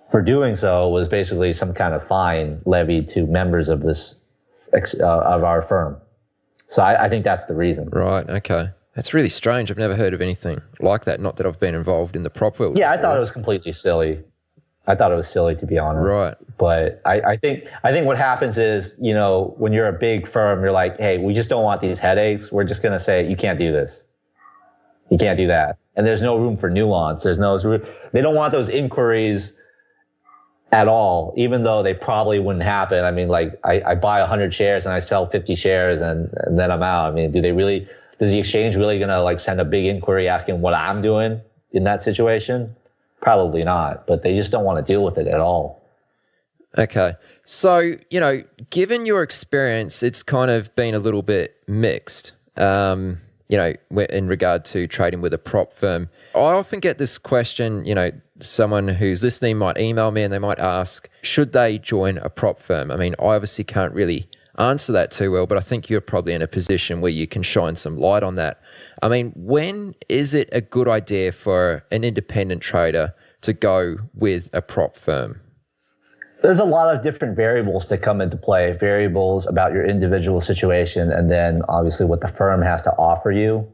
Speaker 12: for doing so was basically some kind of fine levied to members of of our firm. So I think that's the reason.
Speaker 7: Right, okay. That's really strange. I've never heard of anything like that. Not that I've been involved in the prop world.
Speaker 12: Yeah, I thought it was completely silly. I thought it was silly, to be honest.
Speaker 7: Right.
Speaker 12: But I think what happens is, when you're a big firm, you're like, hey, we just don't want these headaches. We're just going to say, you can't do this. You can't do that. And there's no room for nuance. They don't want those inquiries at all, even though they probably wouldn't happen. I mean, like I buy 100 shares and I sell 50 shares and then I'm out. I mean, is the exchange really going to send a big inquiry asking what I'm doing in that situation? Probably not, but they just don't want to deal with it at all.
Speaker 7: Okay. So, given your experience, it's kind of been a little bit mixed, in regard to trading with a prop firm. I often get this question, someone who's listening might email me and they might ask, should they join a prop firm? I mean, I obviously can't really answer that too well, but I think you're probably in a position where you can shine some light on that. I mean, when is it a good idea for an independent trader to go with a prop firm?
Speaker 12: There's a lot of different variables that come into play, variables about your individual situation, and then obviously what the firm has to offer you.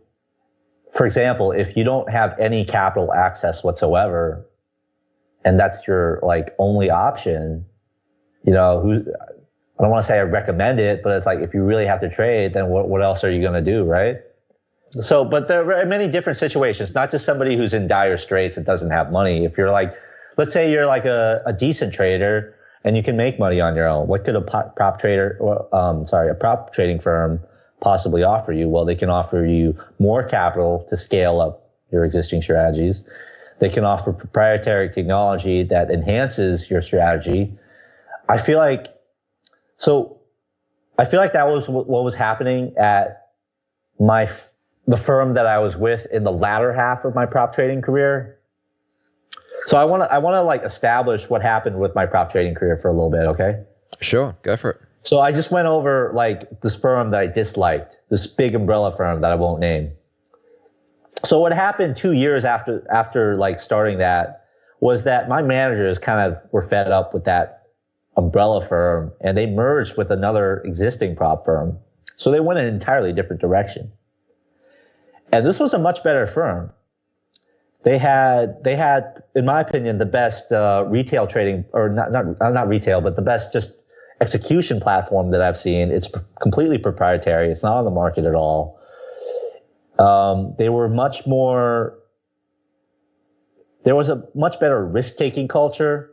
Speaker 12: For example, if you don't have any capital access whatsoever, and that's your only option, I don't want to say I recommend it, but it's like, if you really have to trade, then what else are you going to do, right? So, but there are many different situations, not just somebody who's in dire straits and doesn't have money. If you're let's say you're a decent trader and you can make money on your own, what could a prop trading firm possibly offer you? Well, they can offer you more capital to scale up your existing strategies. They can offer proprietary technology that enhances your strategy. I feel like that was what was happening at the firm that I was with in the latter half of my prop trading career. So I want to establish what happened with my prop trading career for a little bit, okay?
Speaker 7: Sure, go for it.
Speaker 12: So I just went over this firm that I disliked, this big umbrella firm that I won't name. So what happened 2 years after starting that was that my managers kind of were fed up with that umbrella firm, and they merged with another existing prop firm. So they went in an entirely different direction. And this was a much better firm. They had, in my opinion, the best retail trading, or not retail, but the best just execution platform that I've seen. It's completely proprietary. It's not on the market at all. They were there was a much better risk-taking culture.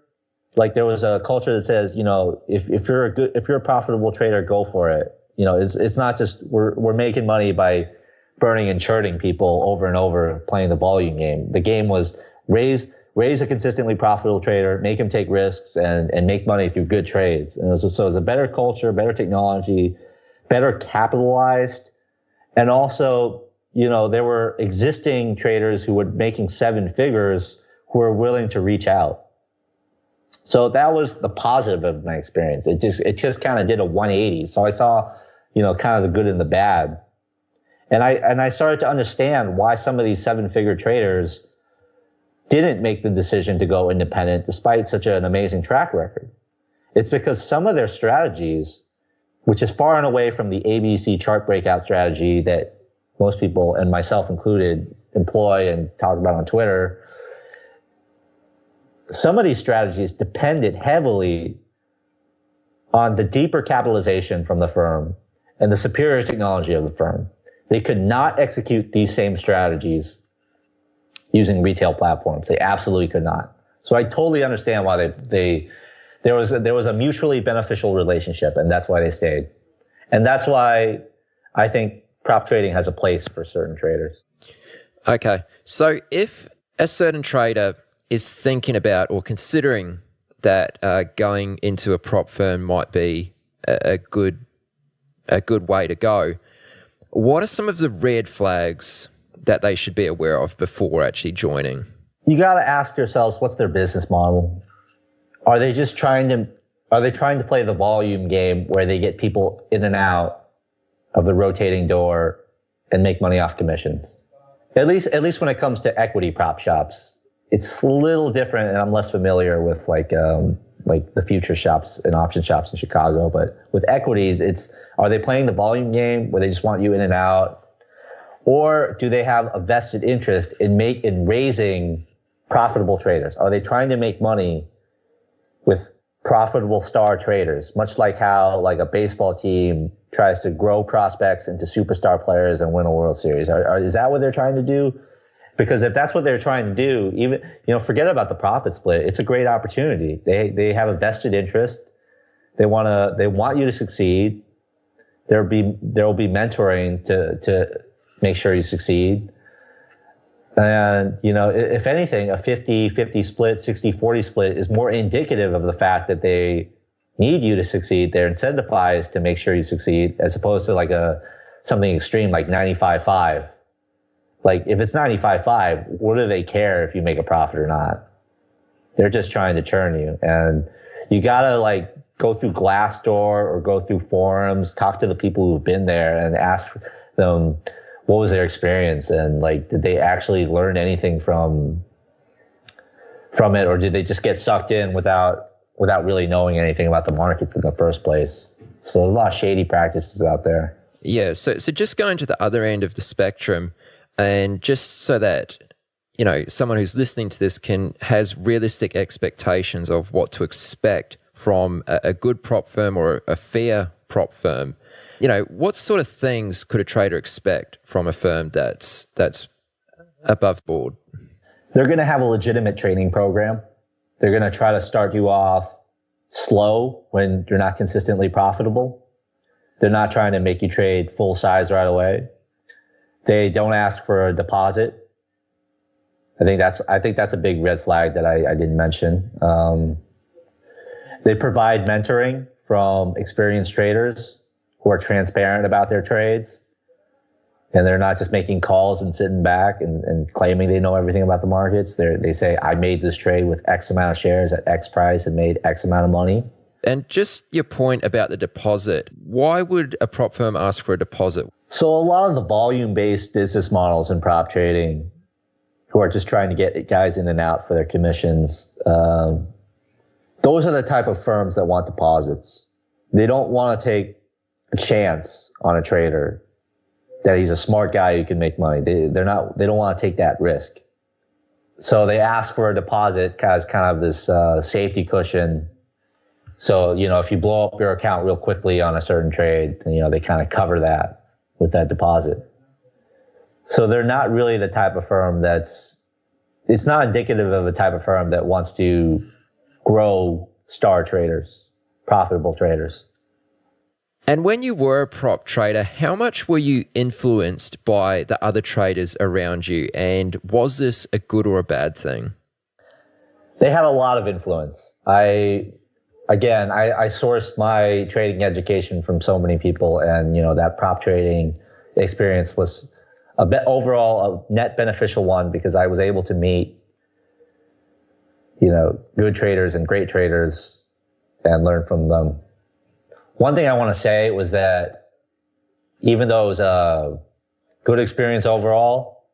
Speaker 12: There was a culture that says, if you're a profitable trader, go for it. It's not just we're making money by burning and churning people over and over playing the volume game. The game was raise a consistently profitable trader, make him take risks, and make money through good trades. And so it was a better culture, better technology, better capitalized. And also, there were existing traders who were making seven figures who were willing to reach out. So that was the positive of my experience. It just kind of did a 180. So I saw, kind of the good and the bad. And I started to understand why some of these seven-figure traders didn't make the decision to go independent despite such an amazing track record. It's because some of their strategies, which is far and away from the ABC chart breakout strategy that most people, and myself included, employ and talk about on Twitter, some of these strategies depended heavily on the deeper capitalization from the firm and the superior technology of the firm. They could not execute these same strategies using retail platforms. They absolutely could not. So I totally understand why there was a mutually beneficial relationship, and that's why they stayed. And that's why I think prop trading has a place for certain traders.
Speaker 7: Okay. So if a certain trader is thinking about or considering that going into a prop firm might be a good way to go, what are some of the red flags that they should be aware of before actually joining?
Speaker 12: You got to ask yourselves, what's their business model? Are they trying to play the volume game where they get people in and out of the rotating door and make money off commissions? At least when it comes to equity prop shops, it's a little different, and I'm less familiar with like the future shops and option shops in Chicago. But with equities, are they playing the volume game where they just want you in and out, or do they have a vested interest in raising profitable traders? Are they trying to make money with profitable star traders, much like how like a baseball team tries to grow prospects into superstar players and win a World Series? Is that what they're trying to do? Because if that's what they're trying to do, even forget about the profit split. It's a great opportunity. They have a vested interest. They want you to succeed. There will be mentoring to make sure you succeed. And, if anything, a 50-50 split, 60-40 split is more indicative of the fact that they need you to succeed. They're incentivized to make sure you succeed, as opposed to like something extreme like 95-5. Like if it's 95-5, what do they care if you make a profit or not? They're just trying to churn you. And you got to like go through Glassdoor or go through forums, talk to the people who've been there and ask them, what was their experience, and like, did they actually learn anything from it, or did they just get sucked in without really knowing anything about the markets in the first place? So there's a lot of shady practices out there.
Speaker 7: Yeah. So just going to the other end of the spectrum, and just so that someone who's listening to this has realistic expectations of what to expect from a good prop firm or a fair prop firm. What sort of things could a trader expect from a firm that's above board?
Speaker 12: They're going to have a legitimate training program. They're going to try to start you off slow when you're not consistently profitable. They're not trying to make you trade full size right away. They don't ask for a deposit. I think that's a big red flag that I didn't mention. They provide mentoring from experienced traders who are transparent about their trades, and they're not just making calls and sitting back and claiming they know everything about the markets. They say, I made this trade with X amount of shares at X price and made X amount of money.
Speaker 7: And just your point about the deposit, why would a prop firm ask for a deposit?
Speaker 12: So a lot of the volume-based business models in prop trading, who are just trying to get guys in and out for their commissions, those are the type of firms that want deposits. They don't want to take a chance on a trader that he's a smart guy who can make money. They don't want to take that risk. So they ask for a deposit as kind of this safety cushion. So, if you blow up your account real quickly on a certain trade, they kind of cover that with that deposit. So they're not really the type of firm it's not indicative of a type of firm that wants to grow star traders, profitable traders.
Speaker 7: And when you were a prop trader, how much were you influenced by the other traders around you? And was this a good or a bad thing?
Speaker 12: They had a lot of influence. I sourced my trading education from so many people, and that prop trading experience was a bit overall a net beneficial one, because I was able to meet good traders and great traders and learn from them. One thing I want to say was that even though it was a good experience overall,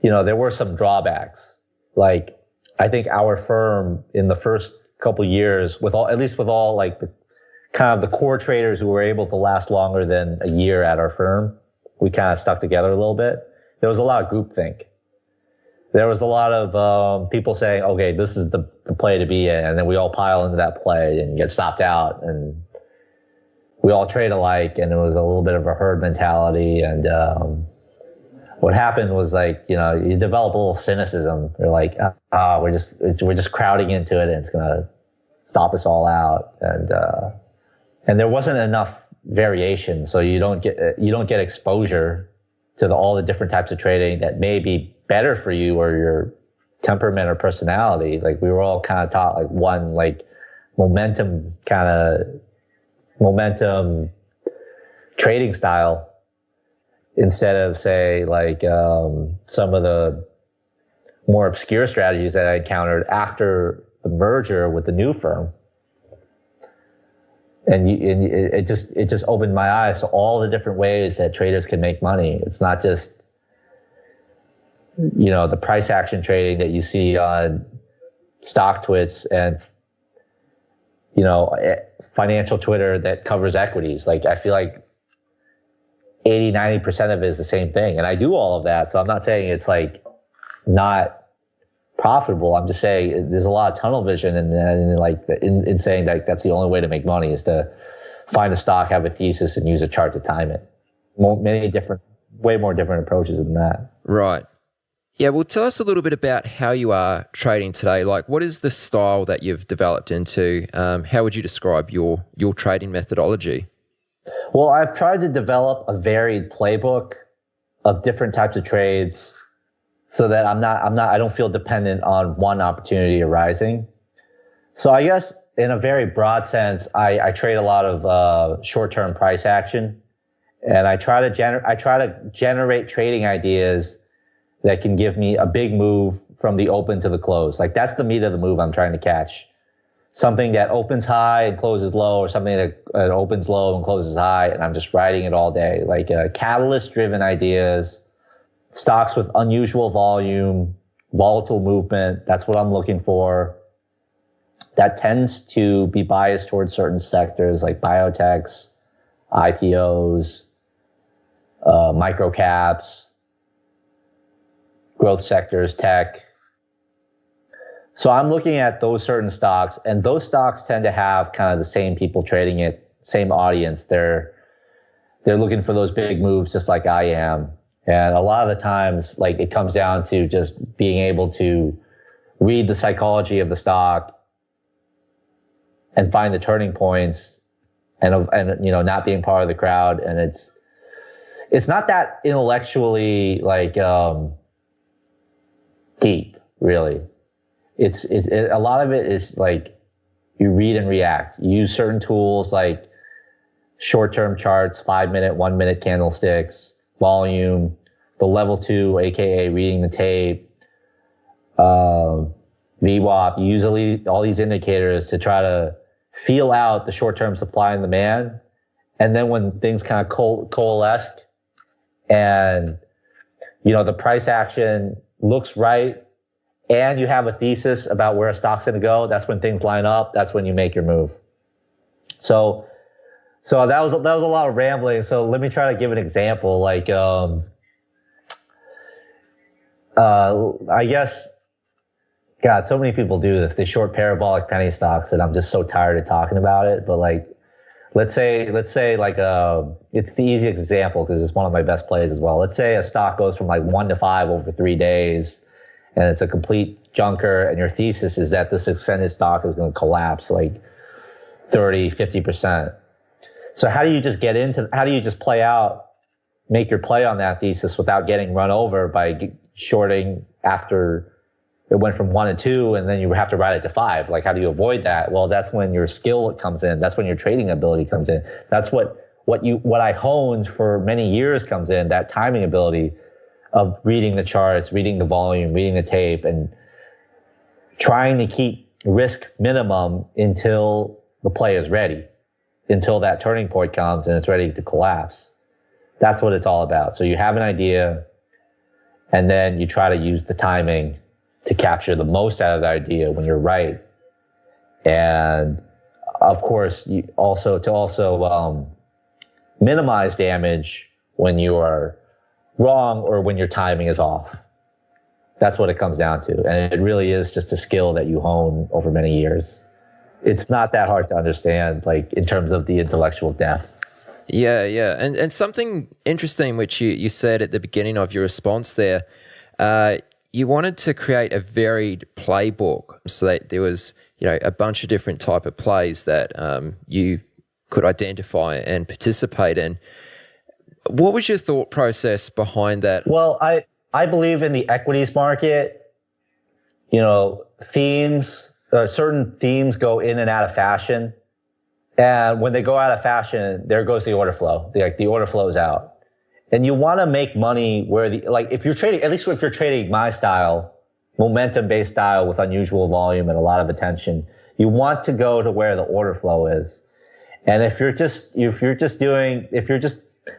Speaker 12: there were some drawbacks. Like, I think our firm in the first couple years, with all like the kind of the core traders who were able to last longer than a year at our firm, we kind of stuck together a little bit. There was a lot of groupthink. There was a lot of people saying, okay, this is the play to be in, and then we all pile into that play and get stopped out. And we all trade alike, and it was a little bit of a herd mentality. And what happened was, like, you know, you develop a little cynicism. You're like, we're just crowding into it, and it's gonna stop us all out. And there wasn't enough variation, so you don't get exposure to all the different types of trading that may be better for you or your temperament or personality. Like, we were all kind of taught like one, like, momentum trading style, instead of, say, like some of the more obscure strategies that I encountered after the merger with the new firm. And it just opened my eyes to all the different ways that traders can make money. It's not just, you know, the price action trading that you see on stock twits and, you know, financial Twitter that covers equities. Like, I feel like 80-90% of it is the same thing. And I do all of that. So I'm not saying it's like not profitable. I'm just saying there's a lot of tunnel vision in saying that that's the only way to make money, is to find a stock, have a thesis, and use a chart to time it. Way more different approaches than that.
Speaker 7: Right. Yeah, well, tell us a little bit about how you are trading today. Like, what is the style that you've developed into? How would you describe your trading methodology?
Speaker 12: Well, I've tried to develop a varied playbook of different types of trades, so that I don't feel dependent on one opportunity arising. So I guess in a very broad sense, I trade a lot of short-term price action, and I try to generate trading ideas that can give me a big move from the open to the close. Like, that's the meat of the move I'm trying to catch. Something that opens high and closes low, or something that opens low and closes high, and I'm just riding it all day. Like, catalyst-driven ideas, stocks with unusual volume, volatile movement. That's what I'm looking for. That tends to be biased towards certain sectors like biotechs, IPOs, micro caps, growth sectors, tech. So I'm looking at those certain stocks, and those stocks tend to have kind of the same people trading it, same audience. They're looking for those big moves just like I am. And a lot of the times, like, it comes down to just being able to read the psychology of the stock and find the turning points, and you know, not being part of the crowd. And it's not that intellectually, like, deep, really. It's a lot of it is like, you read and react. You use certain tools like short-term charts, 5-minute, 1-minute candlesticks, volume, the level 2, aka reading the tape, VWAP. You use all these indicators to try to feel out the short-term supply and demand. And then when things kind of coalesce, and, you know, the price action looks right, and you have a thesis about where a stock's going to go, that's when things line up. That's when you make your move. So that was a lot of rambling. So let me try to give an example. Like, I guess, God, so many people do this. They short parabolic penny stocks, and I'm just so tired of talking about it. But, like, let's say like, it's the easiest example because it's one of my best plays as well. Let's say a stock goes from like 1 to 5 over 3 days, and it's a complete junker, and your thesis is that this extended stock is going to collapse like 30, 50%. So how do you just make your play on that thesis without getting run over by shorting after it went from 1 to 2, and then you have to ride it to 5? Like, how do you avoid that? Well, that's when your skill comes in. That's when your trading ability comes in. That's what I honed for many years comes in, that timing ability of reading the charts, reading the volume, reading the tape, and trying to keep risk minimum until the play is ready, until that turning point comes and it's ready to collapse. That's what it's all about. So you have an idea, and then you try to use the timing to capture the most out of the idea when you're right. And of course, you also minimize damage when you are wrong or when your timing is off. That's what it comes down to. And it really is just a skill that you hone over many years. it's not that hard to understand, like in terms of the intellectual depth.
Speaker 7: Yeah. And something interesting, which you said at the beginning of your response there, you wanted to create a varied playbook so that there was, a bunch of different type of plays that you could identify and participate in. What was your thought process behind that?
Speaker 12: Well, I believe in the equities market, certain themes go in and out of fashion. And when they go out of fashion, there goes the order flow. The order flows out. And you want to make money where if you're trading, at least if you're trading my style, momentum-based style with unusual volume and a lot of attention, you want to go to where the order flow is. And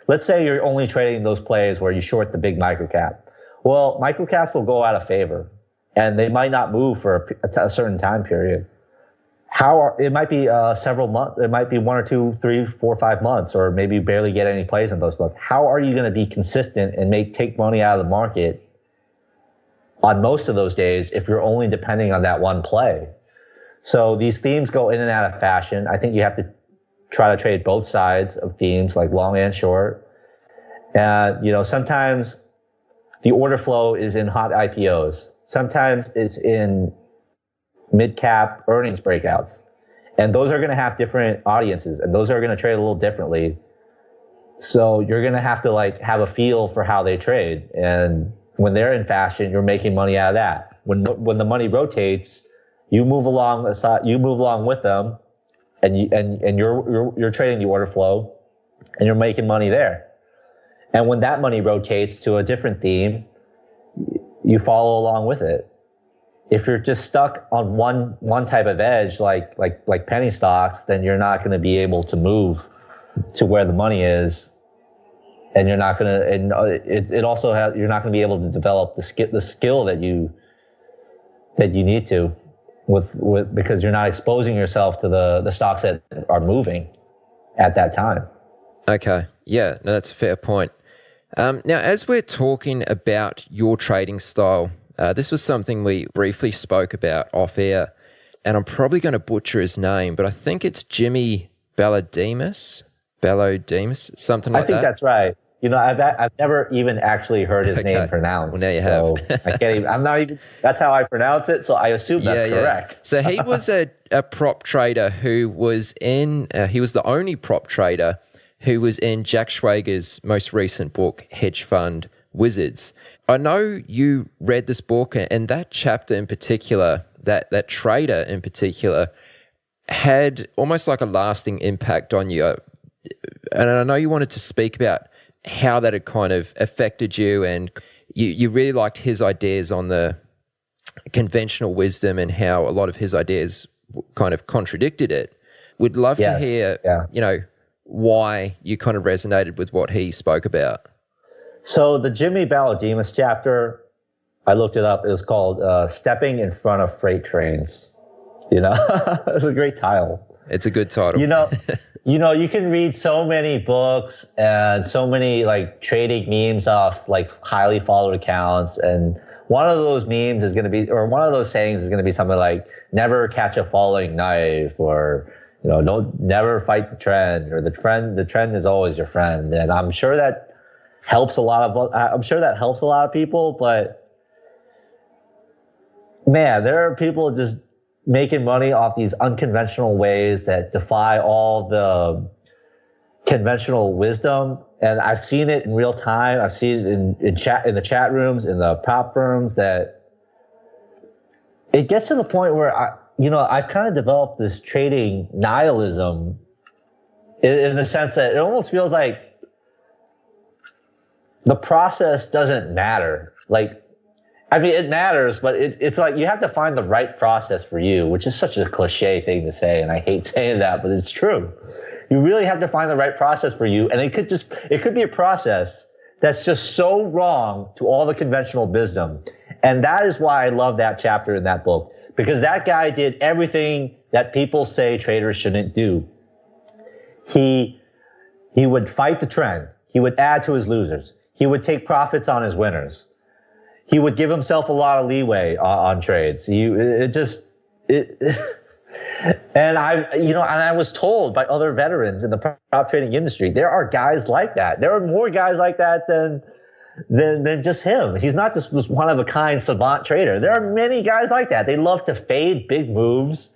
Speaker 12: let's say you're only trading those plays where you short the big microcap. Well, microcaps will go out of favor and they might not move for a certain time period. It might be several months, it might be 1 or 2, 3, 4, 5 months, or maybe you barely get any plays in those months. How are you going to be consistent and take money out of the market on most of those days if you're only depending on that one play? So these themes go in and out of fashion. I think you have to try to trade both sides of themes, like long and short. And, sometimes the order flow is in hot IPOs. Sometimes it's in mid-cap earnings breakouts. And those are going to have different audiences, and those are going to trade a little differently. So you're going to have to have a feel for how they trade. And when they're in fashion, you're making money out of that. When the money rotates, you move along with them, and you're trading the order flow, and you're making money there. And when that money rotates to a different theme, you follow along with it. If you're just stuck on one type of edge, like penny stocks, then you're not going to be able to move to where the money is, and you're not going to. And you're not going to be able to develop the skill that you need to, because you're not exposing yourself to the stocks that are moving at that time.
Speaker 7: Okay, yeah, no, that's a fair point. Now, as we're talking about your trading style. This was something we briefly spoke about off air, and I'm probably going to butcher his name, but I think it's Jimmy Balademus, something like that.
Speaker 12: I think that's right. I've never even actually heard his name pronounced.
Speaker 7: Well, now you have.
Speaker 12: I can't even. I'm not even. That's how I pronounce it, so I assume that's correct.
Speaker 7: So he was a prop trader who was in. He was the only prop trader who was in Jack Schwager's most recent book, Hedge Fund Wizards. I know you read this book, and that chapter in particular, that trader in particular, had almost like a lasting impact on you. And I know you wanted to speak about how that had kind of affected you, and you really liked his ideas on the conventional wisdom and how a lot of his ideas kind of contradicted it. We'd love to hear, why you kind of resonated with what he spoke about.
Speaker 12: So the Jimmy Balademus chapter, I looked it up. It was called Stepping in Front of Freight Trains. It's a great title.
Speaker 7: It's a good title.
Speaker 12: You can read so many books and so many trading memes off highly followed accounts. And one of those memes is going to be, or one of those sayings is going to be something like, never catch a falling knife, or, never fight the trend, or the trend is always your friend. And I'm sure that helps a lot of people, but man, there are people just making money off these unconventional ways that defy all the conventional wisdom. And I've seen it in real time. I've seen it in the chat rooms, in the prop firms, that it gets to the point where I've kind of developed this trading nihilism in the sense that it almost feels like the process doesn't matter. It matters, but it's like you have to find the right process for you, which is such a cliche thing to say, and I hate saying that, but it's true. You really have to find the right process for you, and it could be a process that's just so wrong to all the conventional wisdom. And that is why I love that chapter in that book, because that guy did everything that people say traders shouldn't do. He would fight the trend. He would add to his losers. He would take profits on his winners. He would give himself a lot of leeway on trades. And I was told by other veterans in the prop trading industry, there are guys like that. There are more guys like that than just him. He's not just this one of a kind savant trader. There are many guys like that. They love to fade big moves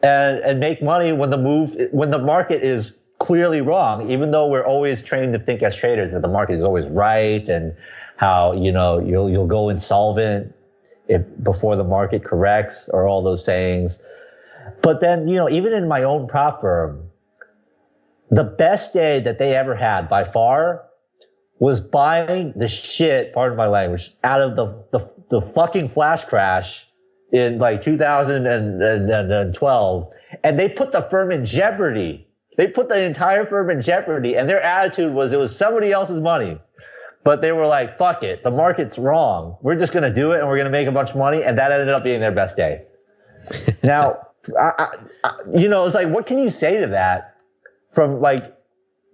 Speaker 12: and make money when the market is clearly wrong, even though we're always trained to think as traders that the market is always right, and how, you'll go insolvent before the market corrects, or all those sayings. But then, even in my own prop firm, the best day that they ever had by far was buying the shit, pardon my language, out of the fucking flash crash in like 2012. And they put the firm in jeopardy. They put the entire firm in jeopardy, and their attitude was it was somebody else's money. But they were like, fuck it, the market's wrong. We're just going to do it, and we're going to make a bunch of money. And that ended up being their best day. Now, it's like, what can you say to that from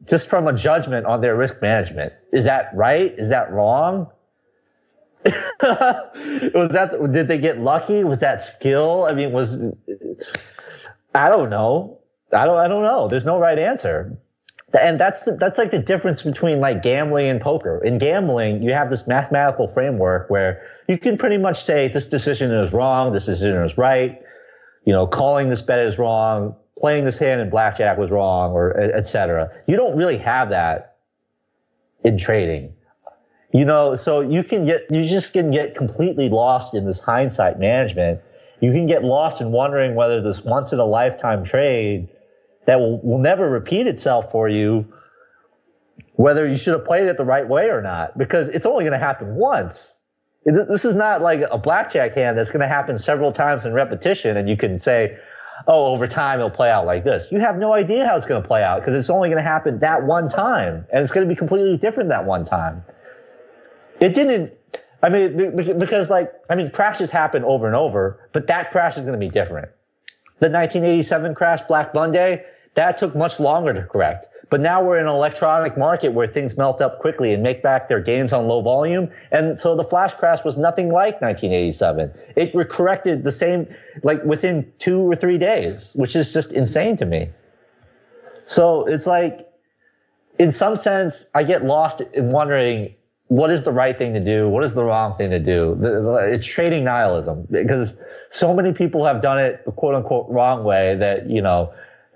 Speaker 12: just from a judgment on their risk management? Is that right? Is that wrong? Did they get lucky? Was that skill? I mean, I don't know. I don't know. There's no right answer. And that's like the difference between like gambling and poker. In gambling, you have this mathematical framework where you can pretty much say this decision is wrong, this decision is right. Calling this bet is wrong, playing this hand in blackjack was wrong, or et cetera. You don't really have that in trading. So you just can get completely lost in this hindsight management. You can get lost in wondering whether this once in a lifetime trade that will never repeat itself for you, whether you should have played it the right way or not, because it's only going to happen once. This is not like a blackjack hand that's going to happen several times in repetition, and you can say, oh, over time it'll play out like this. You have no idea how it's going to play out, because it's only going to happen that one time, and it's going to be completely different that one time. It didn't, because crashes happen over and over, but that crash is going to be different. The 1987 crash, Black Monday, that took much longer to correct. But now we're in an electronic market where things melt up quickly and make back their gains on low volume. And so the flash crash was nothing like 1987. It corrected the same, within 2 or 3 days, which is just insane to me. So it's like, in some sense, I get lost in wondering, what is the right thing to do? What is the wrong thing to do? It's trading nihilism, because so many people have done it the quote unquote wrong way that,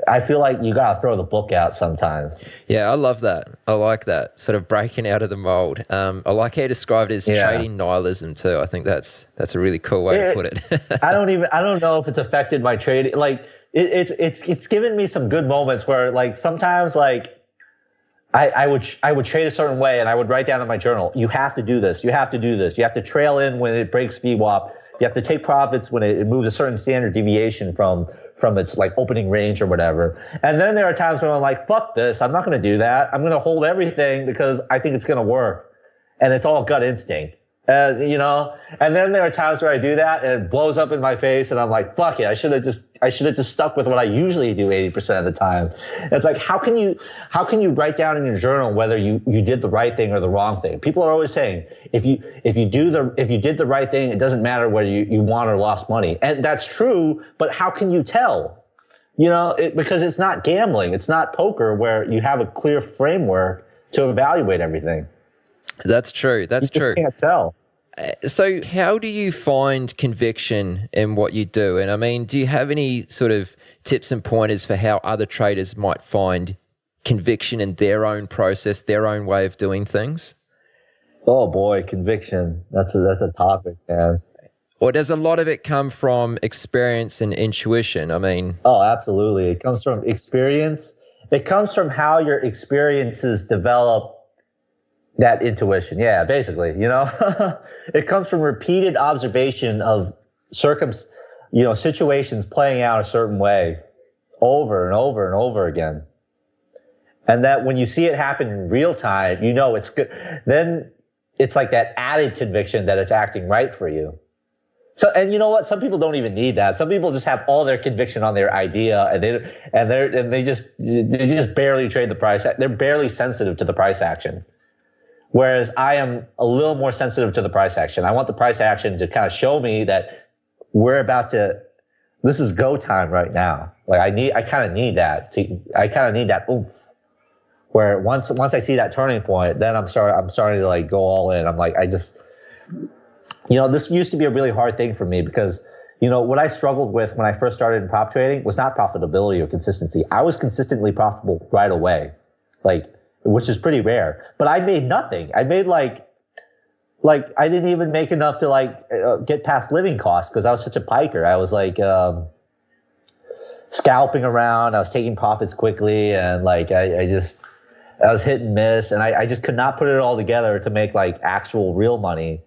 Speaker 12: I feel like you got to throw the book out sometimes.
Speaker 7: Yeah, I love that. I like that sort of breaking out of the mold. I like how you described it as trading nihilism too. I think that's a really cool way to put it.
Speaker 12: I don't know if it's affected my trading. It's given me some good moments where sometimes I would trade a certain way, and I would write down in my journal, you have to do this. You have to do this. You have to trail in when it breaks VWAP. You have to take profits when it moves a certain standard deviation from its opening range or whatever. And then there are times when I'm like, fuck this. I'm not going to do that. I'm going to hold everything because I think it's going to work. And it's all gut instinct. And then there are times where I do that and it blows up in my face, and I'm like, fuck it. I should have just stuck with what I usually do 80% of the time. And it's like, how can you write down in your journal whether you did the right thing or the wrong thing? People are always saying, if you did the right thing, it doesn't matter whether you won or lost money. And that's true, but how can you tell? Because it's not gambling. It's not poker where you have a clear framework to evaluate everything.
Speaker 7: That's true. That's true.
Speaker 12: You just can't tell.
Speaker 7: So how do you find conviction in what you do? And do you have any sort of tips and pointers for how other traders might find conviction in their own process, their own way of doing things?
Speaker 12: Oh boy, conviction. That's a topic, man.
Speaker 7: Or does a lot of it come from experience and intuition?
Speaker 12: Oh, absolutely. It comes from experience. It comes from how your experiences develop that intuition. Yeah, basically, it comes from repeated observation of situations playing out a certain way over and over and over again. And that when you see it happen in real time, it's good. Then it's like that added conviction that it's acting right for you. So, and you know what? Some people don't even need that. Some people just have all their conviction on their idea, and they just barely trade the price. They're barely sensitive to the price action. Whereas I am a little more sensitive to the price action. I want the price action to kind of show me that we're about to this is go time right now. Like I kind of need that. I kind of need that oomph. Where once I see that turning point, then I'm starting to like go all in. I'm like, this used to be a really hard thing for me because, what I struggled with when I first started in prop trading was not profitability or consistency. I was consistently profitable right away, which is pretty rare. But I made nothing. I made like I didn't even make enough to get past living costs because I was such a piker. I was scalping around. I was taking profits quickly, and I was hit and miss, and I just could not put it all together to make actual real money.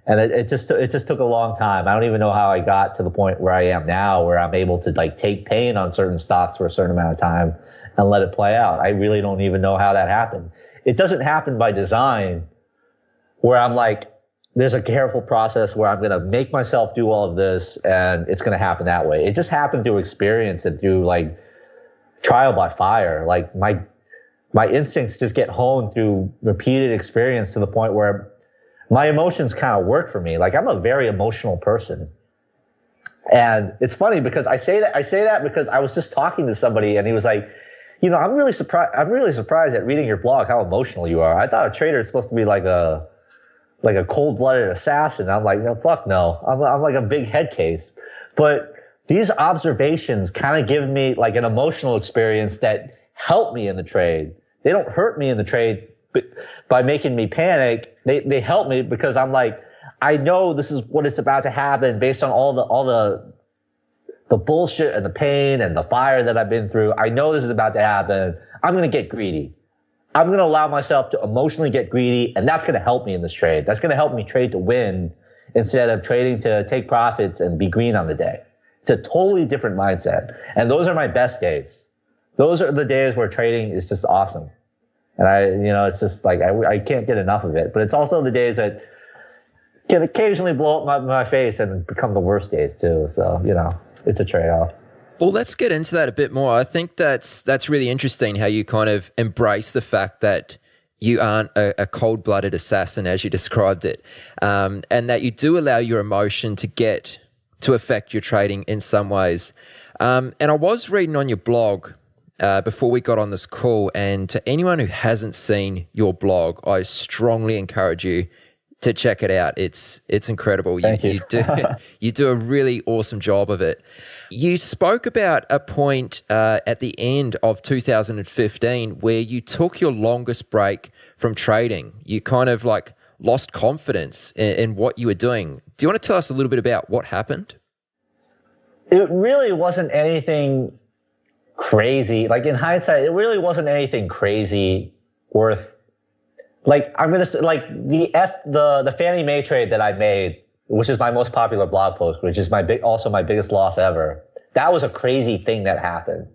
Speaker 12: And it just took a long time. I don't even know how I got to the point where I am now, where I'm able to take pain on certain stocks for a certain amount of time and let it play out. I really don't even know how that happened. It doesn't happen by design, where I'm there's a careful process where I'm going to make myself do all of this and it's going to happen that way. It just happened through experience and through trial by fire. My instincts just get honed through repeated experience to the point where my emotions kind of work for me. I'm a very emotional person. And it's funny because I say that because I was just talking to somebody and he was like, I'm really surprised at reading your blog how emotional you are. I thought a trader is supposed to be like a cold-blooded assassin. I'm like, no, fuck no. I'm like a big head case. But these observations kind of give me an emotional experience that help me in the trade. They don't hurt me in the trade by making me panic. They help me because I'm I know this is what is about to happen based on all the bullshit and the pain and the fire that I've been through. I know this is about to happen. I'm going to get greedy. I'm going to allow myself to emotionally get greedy, and that's going to help me in this trade. That's going to help me trade to win instead of trading to take profits and be green on the day. It's a totally different mindset. And those are my best days. Those are the days where trading is just awesome. And it's just I can't get enough of it. But it's also the days that can occasionally blow up my face and become the worst days too. So, it's a trade-off.
Speaker 7: Well, let's get into that a bit more. I think that's really interesting how you kind of embrace the fact that you aren't a cold-blooded assassin, as you described it, and that you do allow your emotion to affect your trading in some ways. And I was reading on your blog before we got on this call, and to anyone who hasn't seen your blog, I strongly encourage you to check it out. It's incredible.
Speaker 12: Thank you.
Speaker 7: You do a really awesome job of it. You spoke about a point at the end of 2015 where you took your longest break from trading. You kind of lost confidence in what you were doing. Do you want to tell us a little bit about what happened?
Speaker 12: It really wasn't anything crazy. In hindsight, it really wasn't anything crazy worth. I'm gonna say the Fannie Mae trade that I made, which is my most popular blog post, which is my biggest loss ever. That was a crazy thing that happened.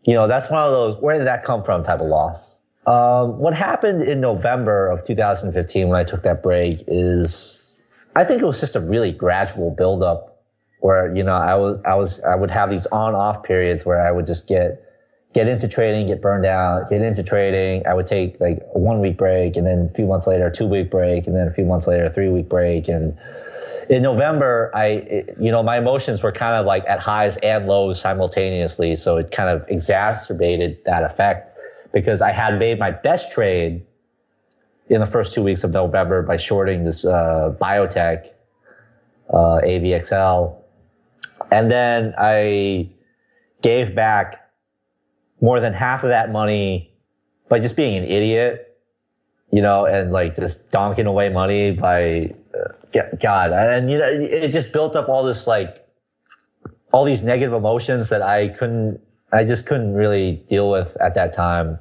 Speaker 12: That's one of those where did that come from type of loss. What happened in November of 2015 when I took that break is, I think it was just a really gradual buildup where I would have these on-off periods where I would just get into trading, get burned out, get into trading. I would take a 1 week break, and then a few months later, a 2 week break, and then a few months later, a 3 week break. And in November, my emotions were kind of at highs and lows simultaneously. So it kind of exacerbated that effect because I had made my best trade in the first 2 weeks of November by shorting this biotech, AVXL. And then I gave back more than half of that money by just being an idiot, and just donking away money by God. And it just built up all this all these negative emotions that I just couldn't really deal with at that time.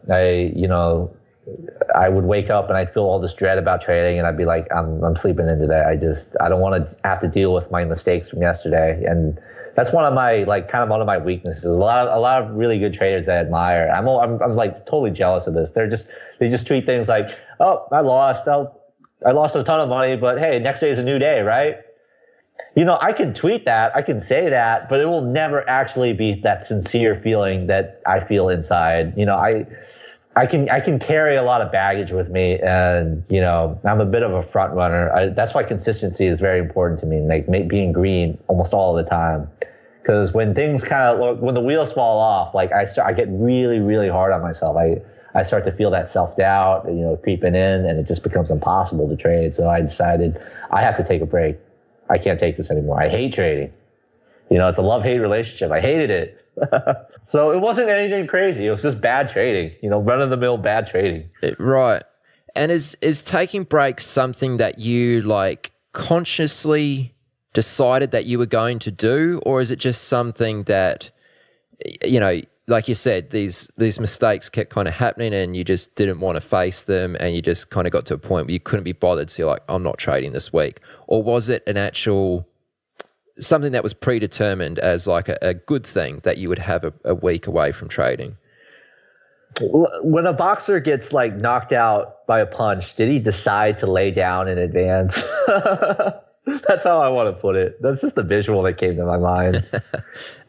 Speaker 12: I would wake up and I'd feel all this dread about trading, and I'd be like, I'm sleeping in today. I don't want to have to deal with my mistakes from yesterday. And that's one of my one of my weaknesses. A lot of really good traders I admire. I'm totally jealous of this. They just tweet things like, oh, I lost a ton of money, but hey, next day is a new day, right? I can tweet that, I can say that, but it will never actually be that sincere feeling that I feel inside. I can carry a lot of baggage with me, and I'm a bit of a front runner. That's why consistency is very important to me. Being green almost all the time, Because when things when the wheels fall off, like I get really, really hard on myself. I start to feel that self-doubt, creeping in, and it just becomes impossible to trade. So I decided I have to take a break. I can't take this anymore. I hate trading. It's a love-hate relationship. I hated it. So it wasn't anything crazy. It was just bad trading, run-of-the-mill bad trading.
Speaker 7: Right. And is taking breaks something that you consciously decided that you were going to do, or is it just something that, like you said, these mistakes kept kind of happening and you just didn't want to face them and you just kind of got to a point where you couldn't be bothered, so you're like, I'm not trading this week? Or was it an actual something that was predetermined as like a good thing that you would have a week away from trading?
Speaker 12: When a boxer gets knocked out by a punch, did he decide to lay down in advance? That's how I want to put it. That's just the visual that came to my mind.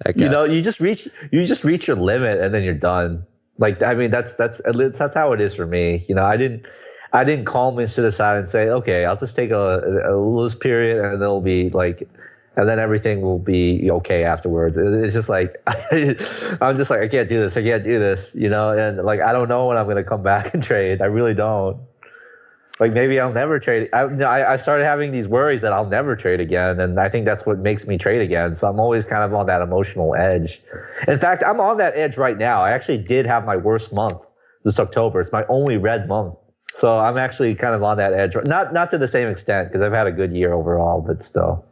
Speaker 12: Okay. You just reach your limit and then you're done. That's how it is for me. I didn't calmly sit aside and say, okay, I'll just take a loose period and it'll be and then everything will be okay afterwards. It's just I'm just I can't do this. And I don't know when I'm going to come back and trade. I really don't. Maybe I'll never trade. I started having these worries that I'll never trade again, and I think that's what makes me trade again. So I'm always kind of on that emotional edge. In fact, I'm on that edge right now. I actually did have my worst month this October. It's my only red month. So I'm actually kind of on that edge. Not to the same extent, because I've had a good year overall, but still.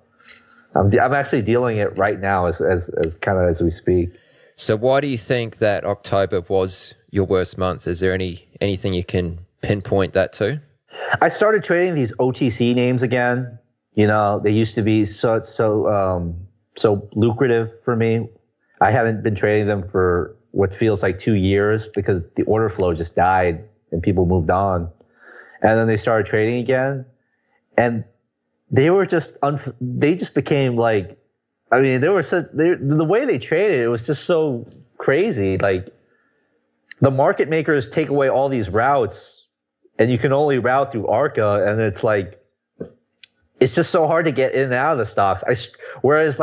Speaker 12: I'm actually dealing it right now as we speak.
Speaker 7: So why do you think that October was your worst month? Is there anything you can pinpoint that to?
Speaker 12: I started trading these OTC names again. They used to be so lucrative for me. I haven't been trading them for what feels like 2 years because the order flow just died and people moved on. And then they started trading again, and they were they just became the way they traded, it was just so crazy. The market makers take away all these routes, and you can only route through ARCA, and it's just so hard to get in and out of the stocks. Whereas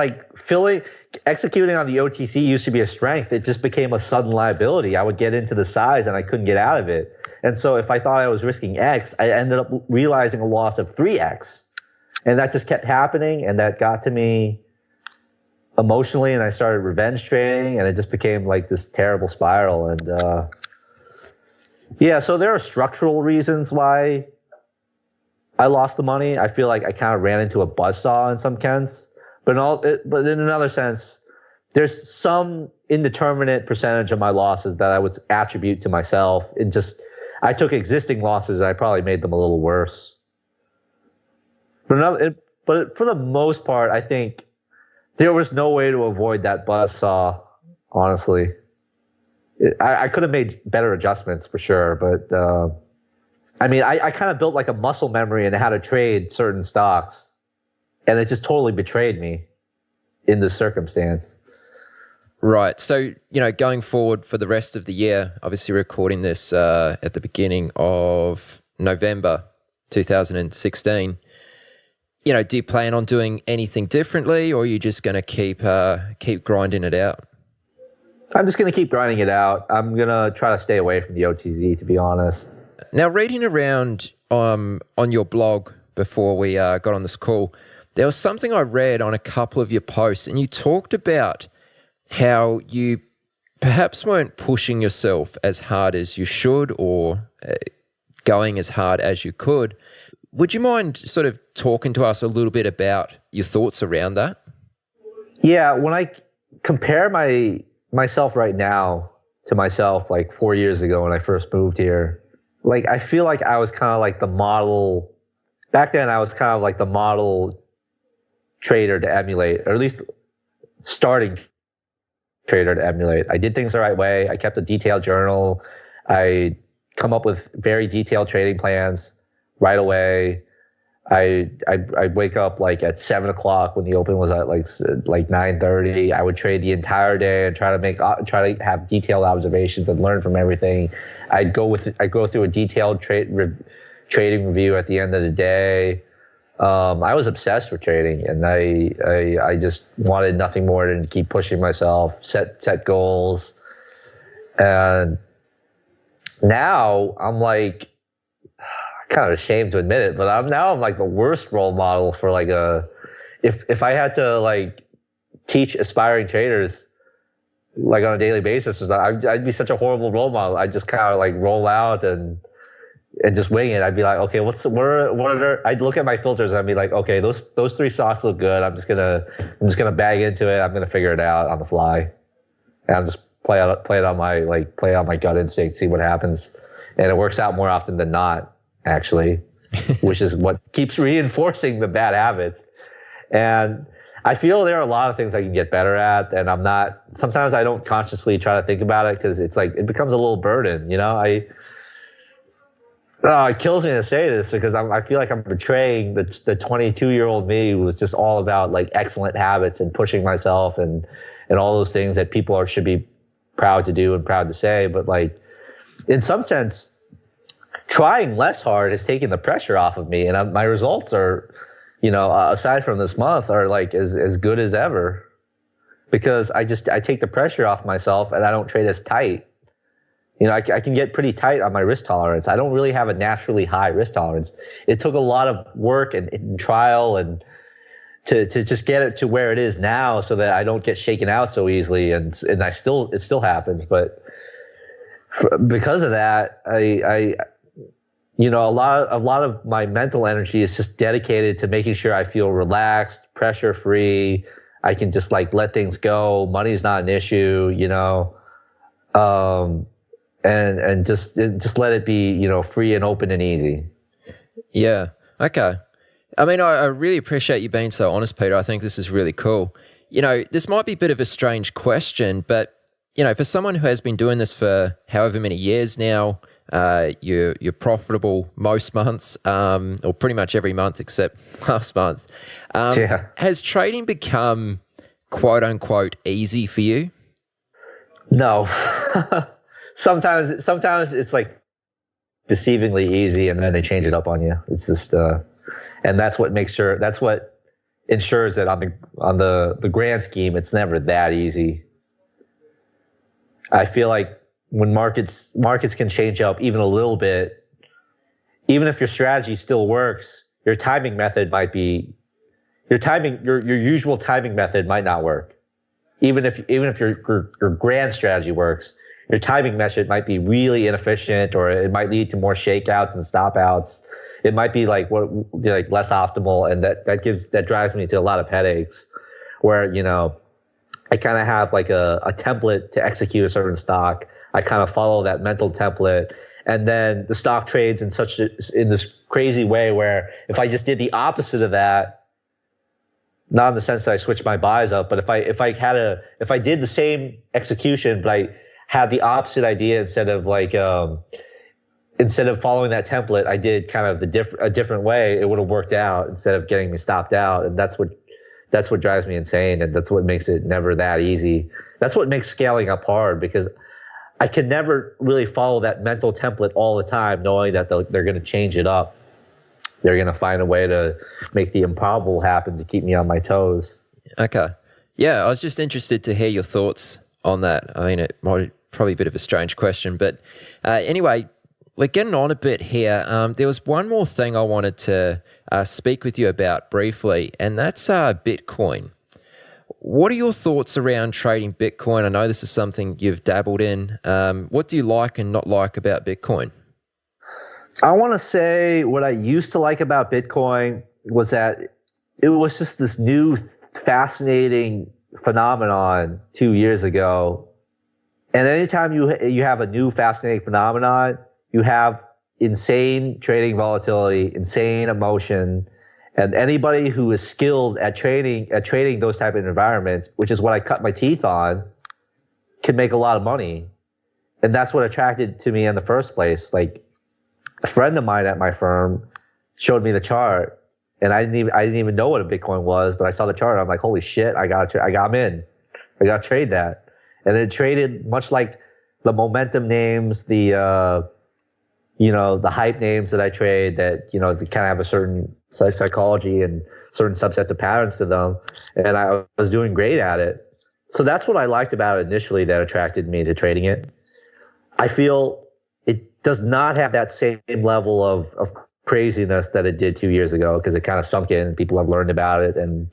Speaker 12: executing on the OTC used to be a strength. It just became a sudden liability. I would get into the size and I couldn't get out of it. And so if I thought I was risking X, I ended up realizing a loss of 3X. And that just kept happening, and that got to me emotionally, and I started revenge trading, and it just became this terrible spiral. And so there are structural reasons why I lost the money. I feel like I kind of ran into a buzzsaw in some sense, but in another sense, there's some indeterminate percentage of my losses that I would attribute to myself. I took existing losses and I probably made them a little worse. But for the most part, I think there was no way to avoid that buzzsaw, honestly. I could have made better adjustments for sure, but I kind of built a muscle memory in how to trade certain stocks, and it just totally betrayed me in this circumstance.
Speaker 7: Right. So, going forward for the rest of the year, obviously recording this at the beginning of November 2016, do you plan on doing anything differently, or are you just going to keep grinding it out?
Speaker 12: I'm just going to keep grinding it out. I'm going to try to stay away from the OTZ, to be honest.
Speaker 7: Now, reading around on your blog before we got on this call, there was something I read on a couple of your posts, and you talked about how you perhaps weren't pushing yourself as hard as you should or going as hard as you could. Would you mind sort of talking to us a little bit about your thoughts around that?
Speaker 12: Yeah, when I compare myself right now to myself 4 years ago when I first moved here, I feel like I was kind of the model. Back then I was kind of the model trader to emulate, or at least starting trader to emulate. I did things the right way. I kept a detailed journal. I come up with very detailed trading plans right away. I'd wake up at 7 o'clock when the open was at 9:30. I would trade the entire day and try to have detailed observations and learn from everything. I'd go through a detailed trading review at the end of the day. I was obsessed with trading, and I just wanted nothing more than to keep pushing myself, set goals. And now I'm like, kind of ashamed to admit it, but I'm like the worst role model for like if I had to like teach aspiring traders like on a daily basis, I'd be such a horrible role model. I'd just kind of like roll out and just wing it. I'd be like, okay, I'd look at my filters and I'd be like, okay, those 3 stocks look good. I'm just gonna bag into it. I'm gonna figure it out on the fly, and I'll just play it on my gut instinct, see what happens, and it works out more often than not, actually, which is what keeps reinforcing the bad habits. And I feel there are a lot of things I can get better at, and sometimes I don't consciously try to think about it because it's like it becomes a little burden, you know. It kills me to say this because I feel like I'm betraying the 22-year-old me who was just all about like excellent habits and pushing myself and all those things that people should be proud to do and proud to say. But like in some sense, trying less hard has taken the pressure off of me, and my results are, aside from this month, are like as good as ever because I take the pressure off myself and I don't trade as tight. I can get pretty tight on my risk tolerance. I don't really have a naturally high risk tolerance. It took a lot of work and trial and to just get it to where it is now so that I don't get shaken out so easily. And it still happens. But because of that, a lot of my mental energy is just dedicated to making sure I feel relaxed, pressure free. I can just like let things go. Money's not an issue, and just let it be, free and open and easy.
Speaker 7: Yeah. Okay. I mean, I really appreciate you being so honest, Peter. I think this is really cool. This might be a bit of a strange question, but, for someone who has been doing this for however many years now, you're profitable most months, or pretty much every month except last month. Has trading become quote unquote easy for you?
Speaker 12: No. Sometimes it's like deceivingly easy, and then they change it up on you. It's just, and that's what ensures that on the grand scheme, it's never that easy. I feel like when markets can change up even a little bit, even if your strategy still works, your timing method might be your usual timing method might not work. Even if your grand strategy works, your timing method might be really inefficient, or it might lead to more shakeouts and stopouts. It might be like less optimal, and that drives me to a lot of headaches. Where I kind of have like a template to execute a certain stock. I kind of follow that mental template, and then the stock trades in this crazy way where if I just did the opposite of that, not in the sense that I switched my buys up, but if I did the same execution, but I had the opposite idea instead of following that template, I did kind of a different way, it would have worked out instead of getting me stopped out. And that's what drives me insane, and that's what makes it never that easy. That's what makes scaling up hard, because I can never really follow that mental template all the time, knowing that they're going to change it up. They're going to find a way to make the improbable happen to keep me on my toes.
Speaker 7: Okay. Yeah, I was just interested to hear your thoughts on that. I mean, it might probably a bit of a strange question, but anyway, we're getting on a bit here. There was one more thing I wanted to speak with you about briefly, and that's Bitcoin. What are your thoughts around trading Bitcoin? I know this is something you've dabbled in. What do you like and not like about Bitcoin?
Speaker 12: I want to say what I used to like about Bitcoin was that it was just this new fascinating phenomenon 2 years ago. And anytime you have a new fascinating phenomenon, you have insane trading volatility, insane emotion, and anybody who is skilled at trading those type of environments, which is what I cut my teeth on, can make a lot of money. And that's what attracted to me in the first place. Like, a friend of mine at my firm showed me the chart, and I didn't even know what a Bitcoin was, but I saw the chart and I'm like, holy shit, I'm in. I got to trade that. And it traded much like the momentum names, the the hype names that I trade that, they kind of have a certain psychology and certain subsets of patterns to them. And I was doing great at it. So that's what I liked about it initially that attracted me to trading it. I feel it does not have that same level of craziness that it did 2 years ago, because it kind of sunk in. People have learned about it, and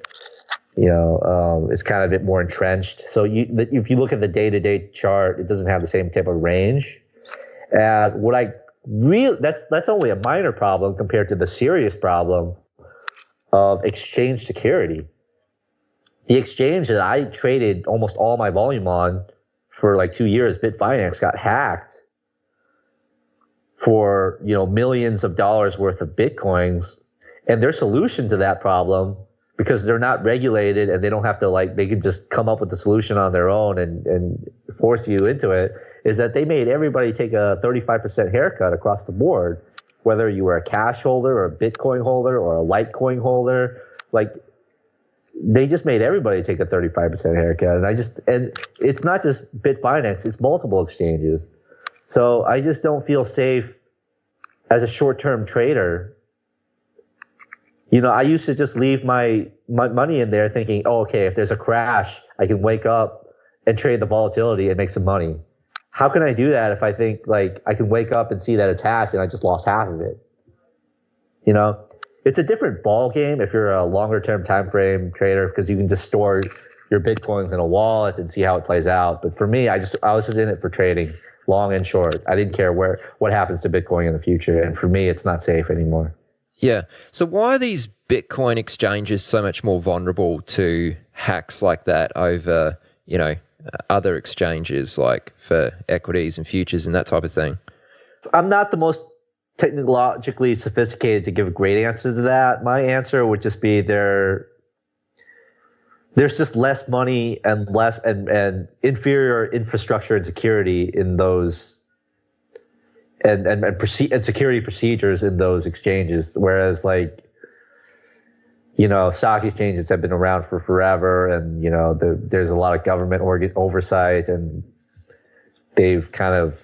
Speaker 12: it's kind of a bit more entrenched. So if you look at the day-to-day chart, it doesn't have the same type of range. What I that's only a minor problem compared to the serious problem of exchange security. The exchange that I traded almost all my volume on for like 2 years, Bitfinex, got hacked for millions of dollars worth of Bitcoins, and their solution to that problem, because they're not regulated and they don't have to they can just come up with the solution on their own and force you into it, is that they made everybody take a 35% haircut across the board, whether you were a cash holder or a Bitcoin holder or a Litecoin holder. They just made everybody take a 35% haircut. And it's not just Bitfinex, it's multiple exchanges. So I just don't feel safe as a short-term trader. I used to just leave my money in there thinking, oh, okay, if there's a crash, I can wake up and trade the volatility and make some money. How can I do that if I think I can wake up and see that it's hacked and I just lost half of it? It's a different ball game if you're a longer-term time frame trader, because you can just store your Bitcoins in a wallet and see how it plays out. But for me, I was just in it for trading, long and short. I didn't care what happens to Bitcoin in the future. And for me, it's not safe anymore.
Speaker 7: Yeah. So why are these Bitcoin exchanges so much more vulnerable to hacks like that over, other exchanges like for equities and futures and that type of thing?
Speaker 12: I'm not the most technologically sophisticated to give a great answer to that. My answer would just be there's just less money and less and inferior infrastructure and security in those and security procedures in those exchanges. Whereas stock exchanges have been around for forever, and there's a lot of government oversight, and they've kind of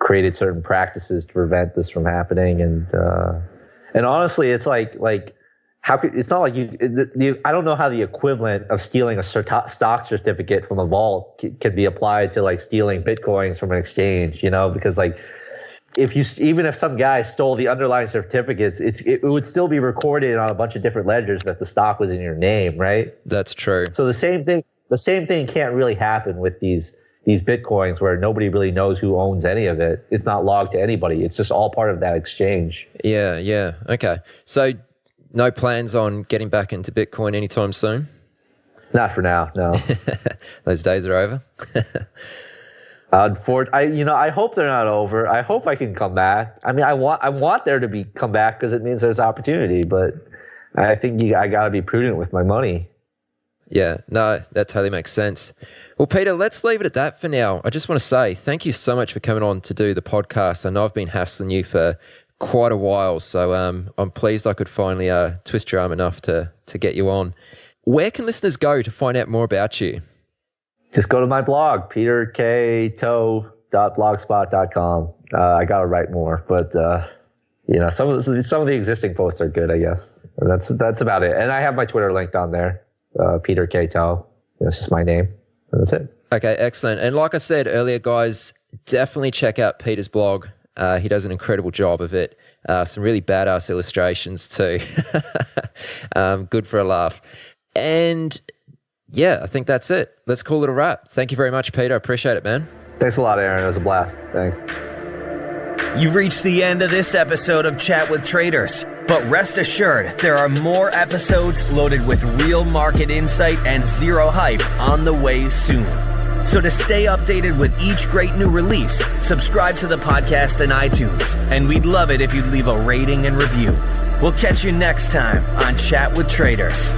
Speaker 12: created certain practices to prevent this from happening. And honestly, it's how could, it's not like I don't know how the equivalent of stealing a stock certificate from a vault can be applied to stealing Bitcoins from an exchange, because even if some guy stole the underlying certificates, it would still be recorded on a bunch of different ledgers that the stock was in your name, right?
Speaker 7: That's true.
Speaker 12: So the same thing can't really happen with these Bitcoins, where nobody really knows who owns any of it. It's not logged to anybody. It's just all part of that exchange.
Speaker 7: Yeah. Okay. So no plans on getting back into Bitcoin anytime soon?
Speaker 12: Not for now, no.
Speaker 7: Those days are over?
Speaker 12: I hope they're not over. I hope I can come back. I mean, I want there to come back, because it means there's opportunity, but I think I got to be prudent with my money.
Speaker 7: Yeah, no, that totally makes sense. Well, Peter, let's leave it at that for now. I just want to say thank you so much for coming on to do the podcast. I know I've been hassling you for quite a while, so I'm pleased I could finally twist your arm enough to get you on. Where can listeners go to find out more about you?
Speaker 12: Just go to my blog, peterktoe.blogspot.com. I got to write more, but some of the existing posts are good, I guess. And that's about it. And I have my Twitter linked on there, Peter K. Toe. That's just my name. And that's it.
Speaker 7: Okay, excellent. And like I said earlier, guys, definitely check out Peter's blog. He does an incredible job of it. Some really badass illustrations too. Good for a laugh. And yeah, I think that's it. Let's call it a wrap. Thank you very much, Peter. I appreciate it, man.
Speaker 12: Thanks a lot, Aaron. It was a blast. Thanks.
Speaker 6: You've reached the end of this episode of Chat with Traders. But rest assured, there are more episodes loaded with real market insight and zero hype on the way soon. So to stay updated with each great new release, subscribe to the podcast in iTunes. And we'd love it if you'd leave a rating and review. We'll catch you next time on Chat with Traders.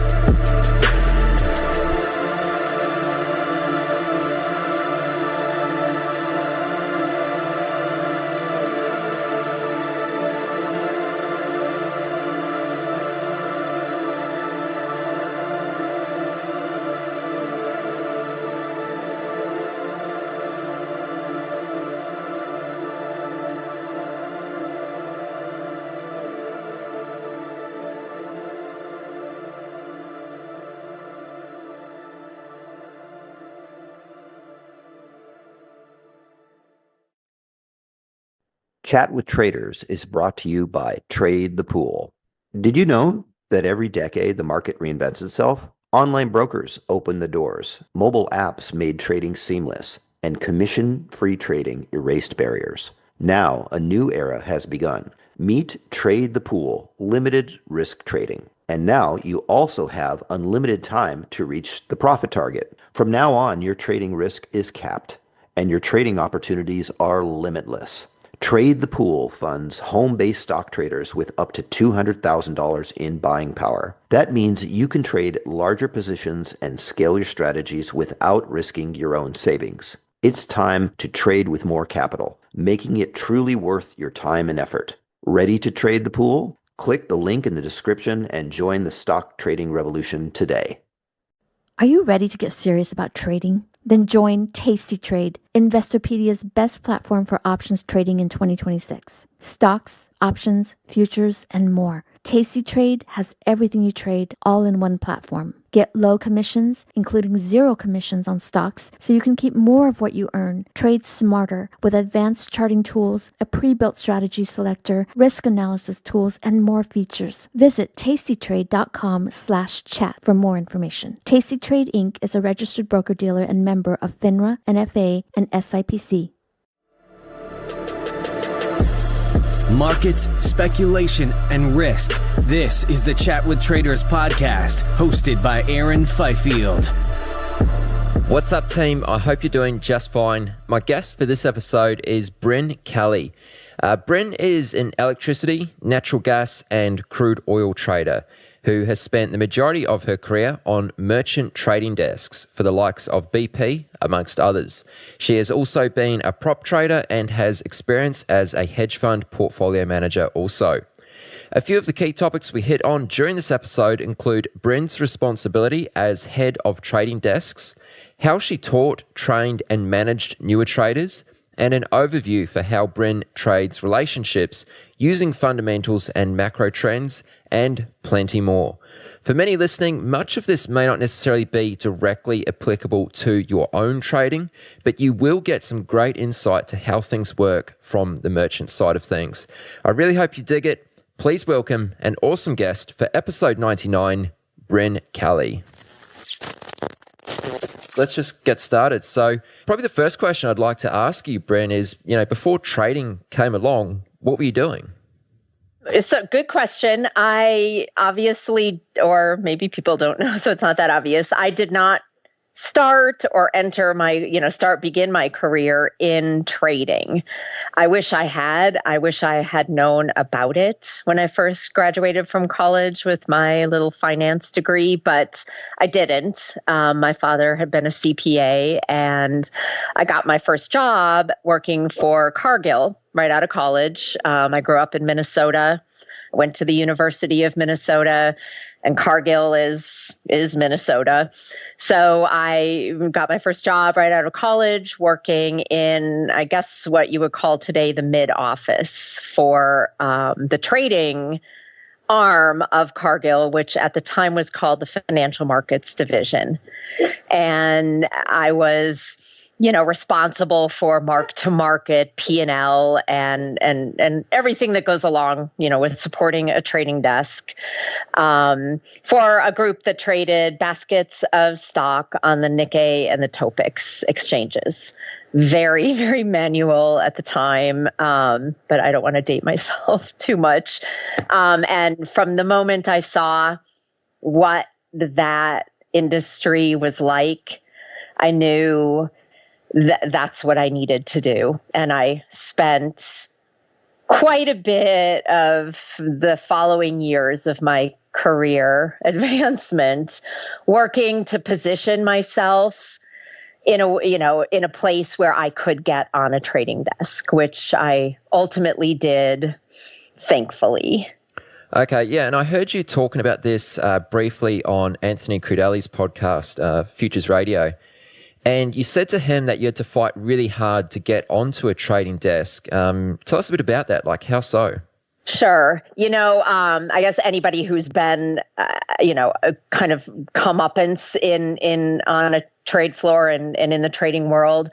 Speaker 10: Chat with Traders is brought to you by Trade the Pool. Did you know that every decade the market reinvents itself? Online brokers opened the doors, mobile apps made trading seamless, and commission-free trading erased barriers. Now, a new era has begun. Meet Trade the Pool, limited risk trading. And now you also have unlimited time to reach the profit target. From now on, your trading risk is capped, and your trading opportunities are limitless. Trade the Pool funds home-based stock traders with up to $200,000 in buying power. That means you can trade larger positions and scale your strategies without risking your own savings. It's time to trade with more capital, making it truly worth your time and effort. Ready to trade the pool? Click the link in the description and join the stock trading revolution today.
Speaker 5: Are you ready to get serious about trading? Then join Tasty Trade, Investorpedia's best platform for options trading in 2026. Stocks, options, futures, and more. Tasty Trade has everything you trade all in one platform. Get low commissions, including 0 commissions on stocks, so you can keep more of what you earn. Trade smarter with advanced charting tools, a pre-built strategy selector, risk analysis tools, and more features. Visit tastytrade.com/chat for more information. Tasty Trade Inc. is a registered broker-dealer and member of FINRA, NFA, and SIPC.
Speaker 6: Markets, speculation, and risk. This is the Chat with Traders podcast, hosted by Aaron Fifield.
Speaker 7: What's up, team? I hope you're doing just fine. My guest for this episode is Bryn Kelly. Bryn is an electricity, natural gas, and crude oil trader who has spent the majority of her career on merchant trading desks for the likes of BP, amongst others. She has also been a prop trader and has experience as a hedge fund portfolio manager also. A few of the key topics we hit on during this episode include Bryn's responsibility as head of trading desks, how she taught, trained, and managed newer traders, and an overview for how Bryn trades relationships using fundamentals and macro trends, and plenty more. For many listening, much of this may not necessarily be directly applicable to your own trading, but you will get some great insight to how things work from the merchant side of things. I really hope you dig it. Please welcome an awesome guest for episode 99, Bryn Kelly. Let's just get started. So probably the first question I'd like to ask you, Bryn, is, before trading came along, what were you doing?
Speaker 13: It's a good question. I obviously, or maybe people don't know, so it's not that obvious. I did not start or enter begin my career in trading. I wish I had known about it when I first graduated from college with my little finance degree, but I didn't. My father had been a CPA, and I got my first job working for Cargill right out of college. I grew up in Minnesota, went to the University of Minnesota, and Cargill is Minnesota. So I got my first job right out of college working in, I guess, what you would call today the mid-office for the trading arm of Cargill, which at the time was called the Financial Markets Division. And I was responsible for mark-to-market, P&L, and everything that goes along, with supporting a trading desk for a group that traded baskets of stock on the Nikkei and the Topix exchanges. Very, very manual at the time, but I don't want to date myself too much. And from the moment I saw what that industry was like, I knew that's what I needed to do. And I spent quite a bit of the following years of my career advancement working to position myself in a place where I could get on a trading desk, which I ultimately did, thankfully.
Speaker 7: Okay, yeah, and I heard you talking about this briefly on Anthony Crudelli's podcast, Futures Radio. And you said to him that you had to fight really hard to get onto a trading desk. Tell us a bit about that. Like, how so?
Speaker 13: Sure. I guess anybody who's been, a kind of comeuppance on a trade floor and in the trading world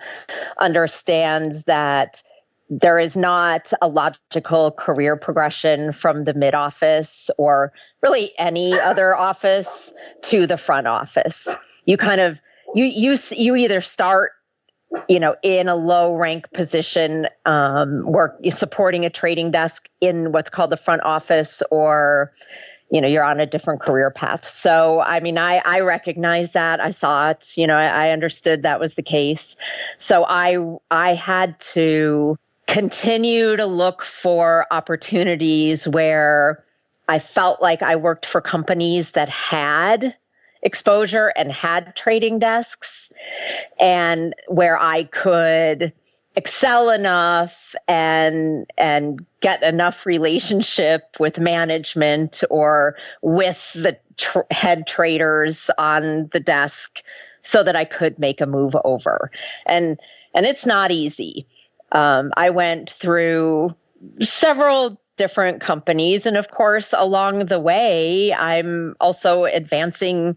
Speaker 13: understands that there is not a logical career progression from the mid office or really any other office to the front office. You kind of you either start in a low rank position, supporting a trading desk in what's called the front office, or you're on a different career path. So, I mean, I recognize that. I saw it. I understood that was the case. So I had to continue to look for opportunities where I felt like I worked for companies that had exposure and had trading desks, and where I could excel enough and get enough relationship with management or with the head traders on the desk so that I could make a move over. And it's not easy. I went through several different companies, and of course, along the way, I'm also advancing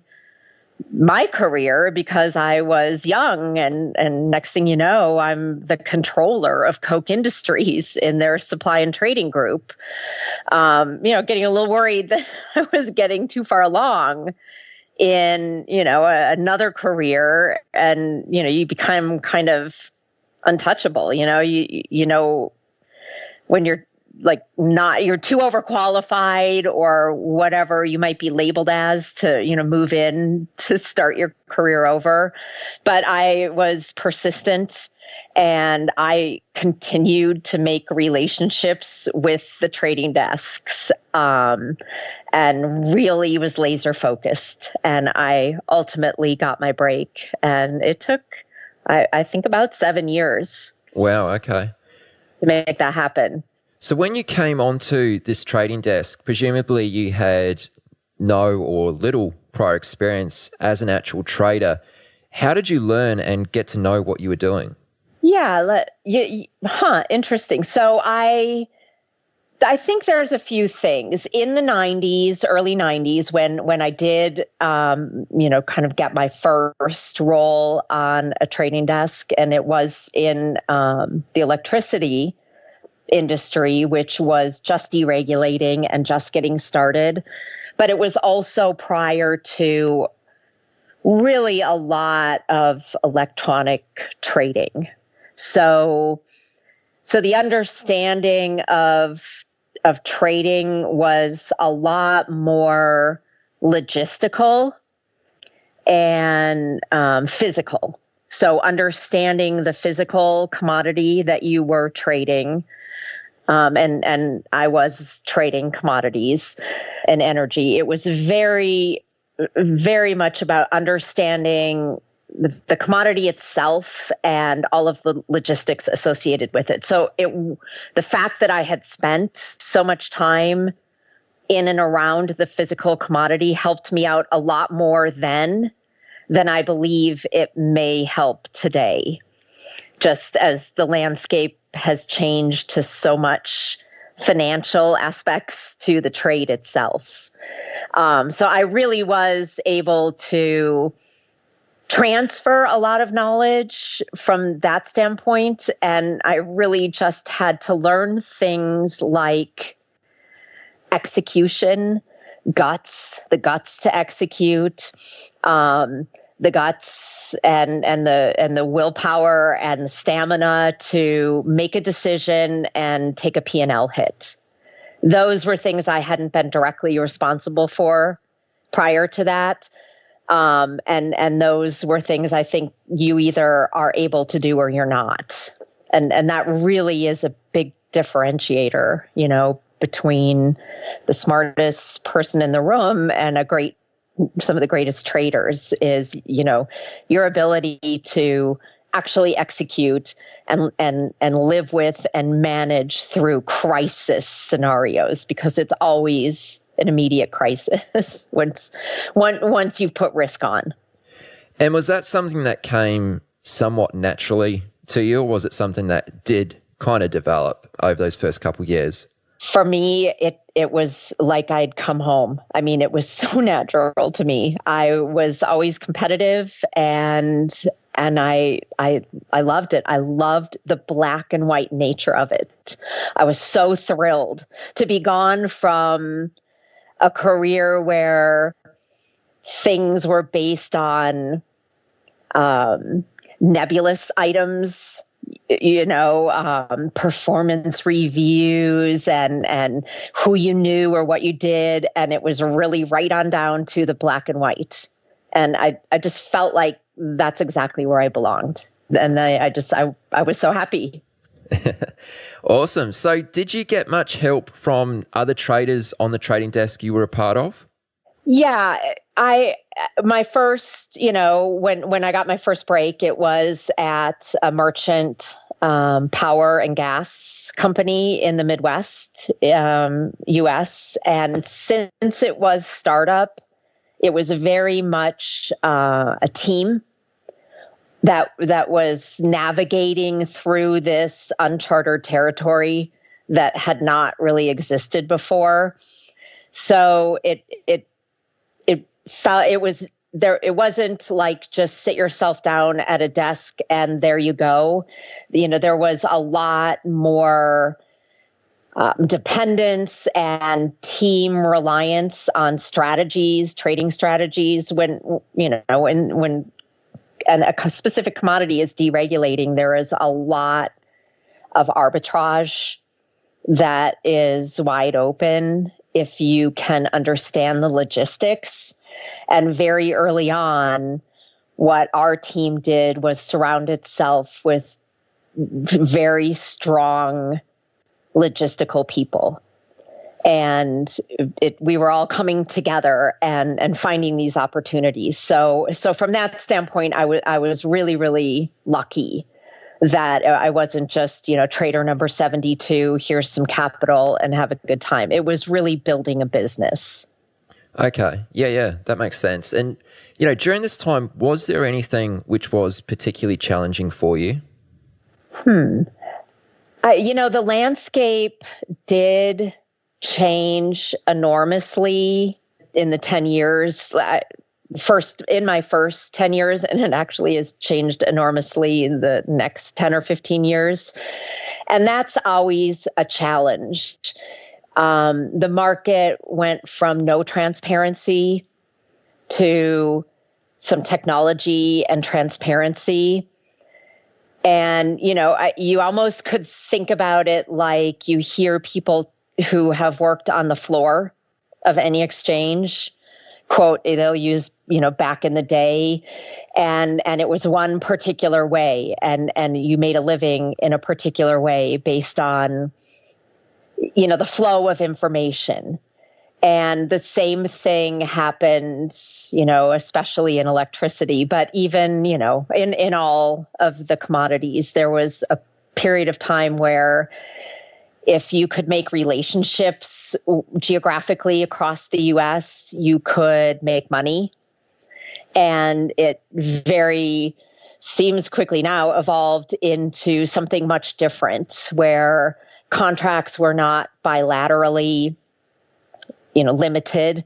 Speaker 13: my career because I was young, and next thing you know, I'm the controller of Koch Industries in their supply and trading group. Getting a little worried that I was getting too far along in, another career, and, you become kind of untouchable. When you're you're too overqualified or whatever you might be labeled as to, move in to start your career over. But I was persistent, and I continued to make relationships with the trading desks, and really was laser focused. And I ultimately got my break, and it took, I think, about 7 years.
Speaker 7: Wow. Okay.
Speaker 13: To make that happen.
Speaker 7: So when you came onto this trading desk, presumably you had no or little prior experience as an actual trader. How did you learn and get to know what you were doing?
Speaker 13: Yeah, interesting. So I think there's a few things in the 90s, early 90s, when I did, kind of get my first role on a trading desk, and it was in the electricity industry, which was just deregulating and just getting started. But it was also prior to really a lot of electronic trading. So the understanding of trading was a lot more logistical and physical. So understanding the physical commodity that you were trading, and I was trading commodities and energy. It was very, very much about understanding the commodity itself and all of the logistics associated with it. So the fact that I had spent so much time in and around the physical commodity helped me out a lot more then than I believe it may help today, just as the landscape has changed to so much financial aspects to the trade itself. So I really was able to transfer a lot of knowledge from that standpoint, and I really just had to learn things like execution, the guts to execute, the guts and the willpower and the stamina to make a decision and take a P&L hit. Those were things I hadn't been directly responsible for prior to that. And those were things I think you either are able to do or you're not. And that really is a big differentiator, between the smartest person in the room and some of the greatest traders is, your ability to actually execute and live with and manage through crisis scenarios, because it's always an immediate crisis once you've put risk on.
Speaker 7: And was that something that came somewhat naturally to you, or was it something that did kind of develop over those first couple of years?
Speaker 13: For me, it was like I'd come home. I mean, it was so natural to me. I was always competitive, and And I loved it. I loved the black and white nature of it. I was so thrilled to be gone from a career where things were based on nebulous items, performance reviews and who you knew or what you did. And it was really right on down to the black and white. And I just felt like that's exactly where I belonged. And I was so happy.
Speaker 7: Awesome. So did you get much help from other traders on the trading desk you were a part of?
Speaker 13: Yeah, my first, when I got my first break, it was at a merchant power and gas company in the Midwest, US. And since it was startup, it was very much a team that was navigating through this uncharted territory that had not really existed before. So it wasn't like just sit yourself down at a desk and there you go. There was a lot more dependence and team reliance on strategies, trading strategies. When a specific commodity is deregulating, there is a lot of arbitrage that is wide open if you can understand the logistics. And very early on, what our team did was surround itself with very strong logistical people. And we were all coming together and finding these opportunities. So from that standpoint, I was really, really lucky that I wasn't just, trader number 72, here's some capital and have a good time. It was really building a business.
Speaker 7: Okay. Yeah, that makes sense. And, during this time, was there anything which was particularly challenging for you?
Speaker 13: The landscape did change enormously in the 10 years. In my first 10 years, and it actually has changed enormously in the next 10 or 15 years. And that's always a challenge. The market went from no transparency to some technology and transparency. And, you almost could think about it like you hear people who have worked on the floor of any exchange, quote, they'll use, back in the day, and it was one particular way, and you made a living in a particular way based on, the flow of information. And the same thing happened, especially in electricity, but even, in all of the commodities, there was a period of time where if you could make relationships geographically across the US, you could make money. And it seems quickly now evolved into something much different, where contracts were not bilaterally limited.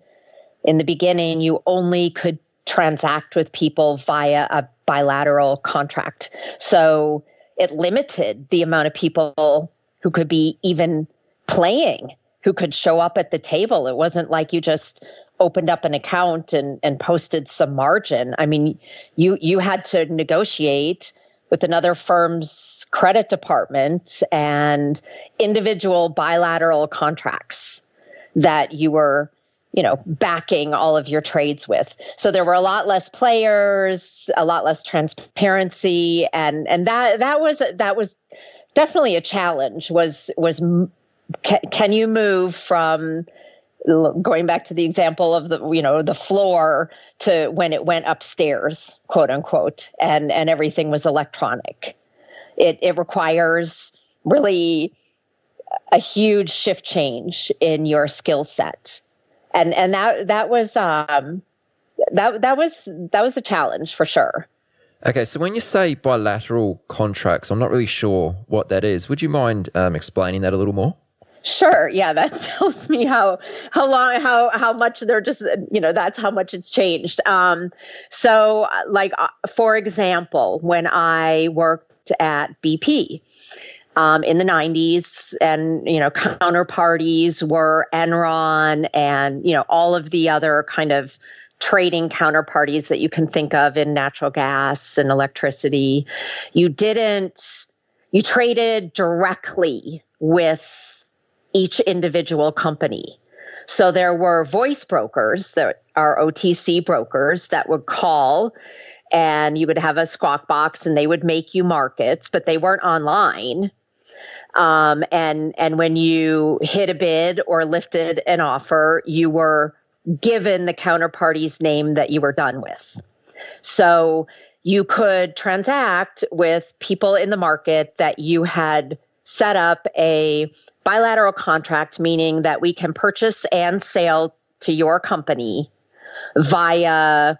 Speaker 13: In the beginning, you only could transact with people via a bilateral contract. So it limited the amount of people who could be even playing, who could show up at the table. It wasn't like you just opened up an account and posted some margin. I mean, you had to negotiate with another firm's credit department and individual bilateral contracts that you were, backing all of your trades with. So there were a lot less players, a lot less transparency, and that was definitely a challenge. Can you move from, going back to the example of the floor to when it went upstairs, quote unquote, and everything was electronic. It requires really a huge shift change in your skill set. And that was a challenge for sure.
Speaker 7: Okay, so when you say bilateral contracts, I'm not really sure what that is. Would you mind explaining that a little more?
Speaker 13: Sure. Yeah, that tells me how much they're just, that's how much it's changed. For example, when I worked at BP in the 90s, and counterparties were Enron and all of the other kind of trading counterparties that you can think of in natural gas and electricity, you traded directly with each individual company. So there were voice brokers that are OTC brokers that would call, and you would have a squawk box and they would make you markets, but they weren't online. And when you hit a bid or lifted an offer, you were given the counterparty's name that you were done with. So you could transact with people in the market that you had set up a bilateral contract, meaning that we can purchase and sell to your company via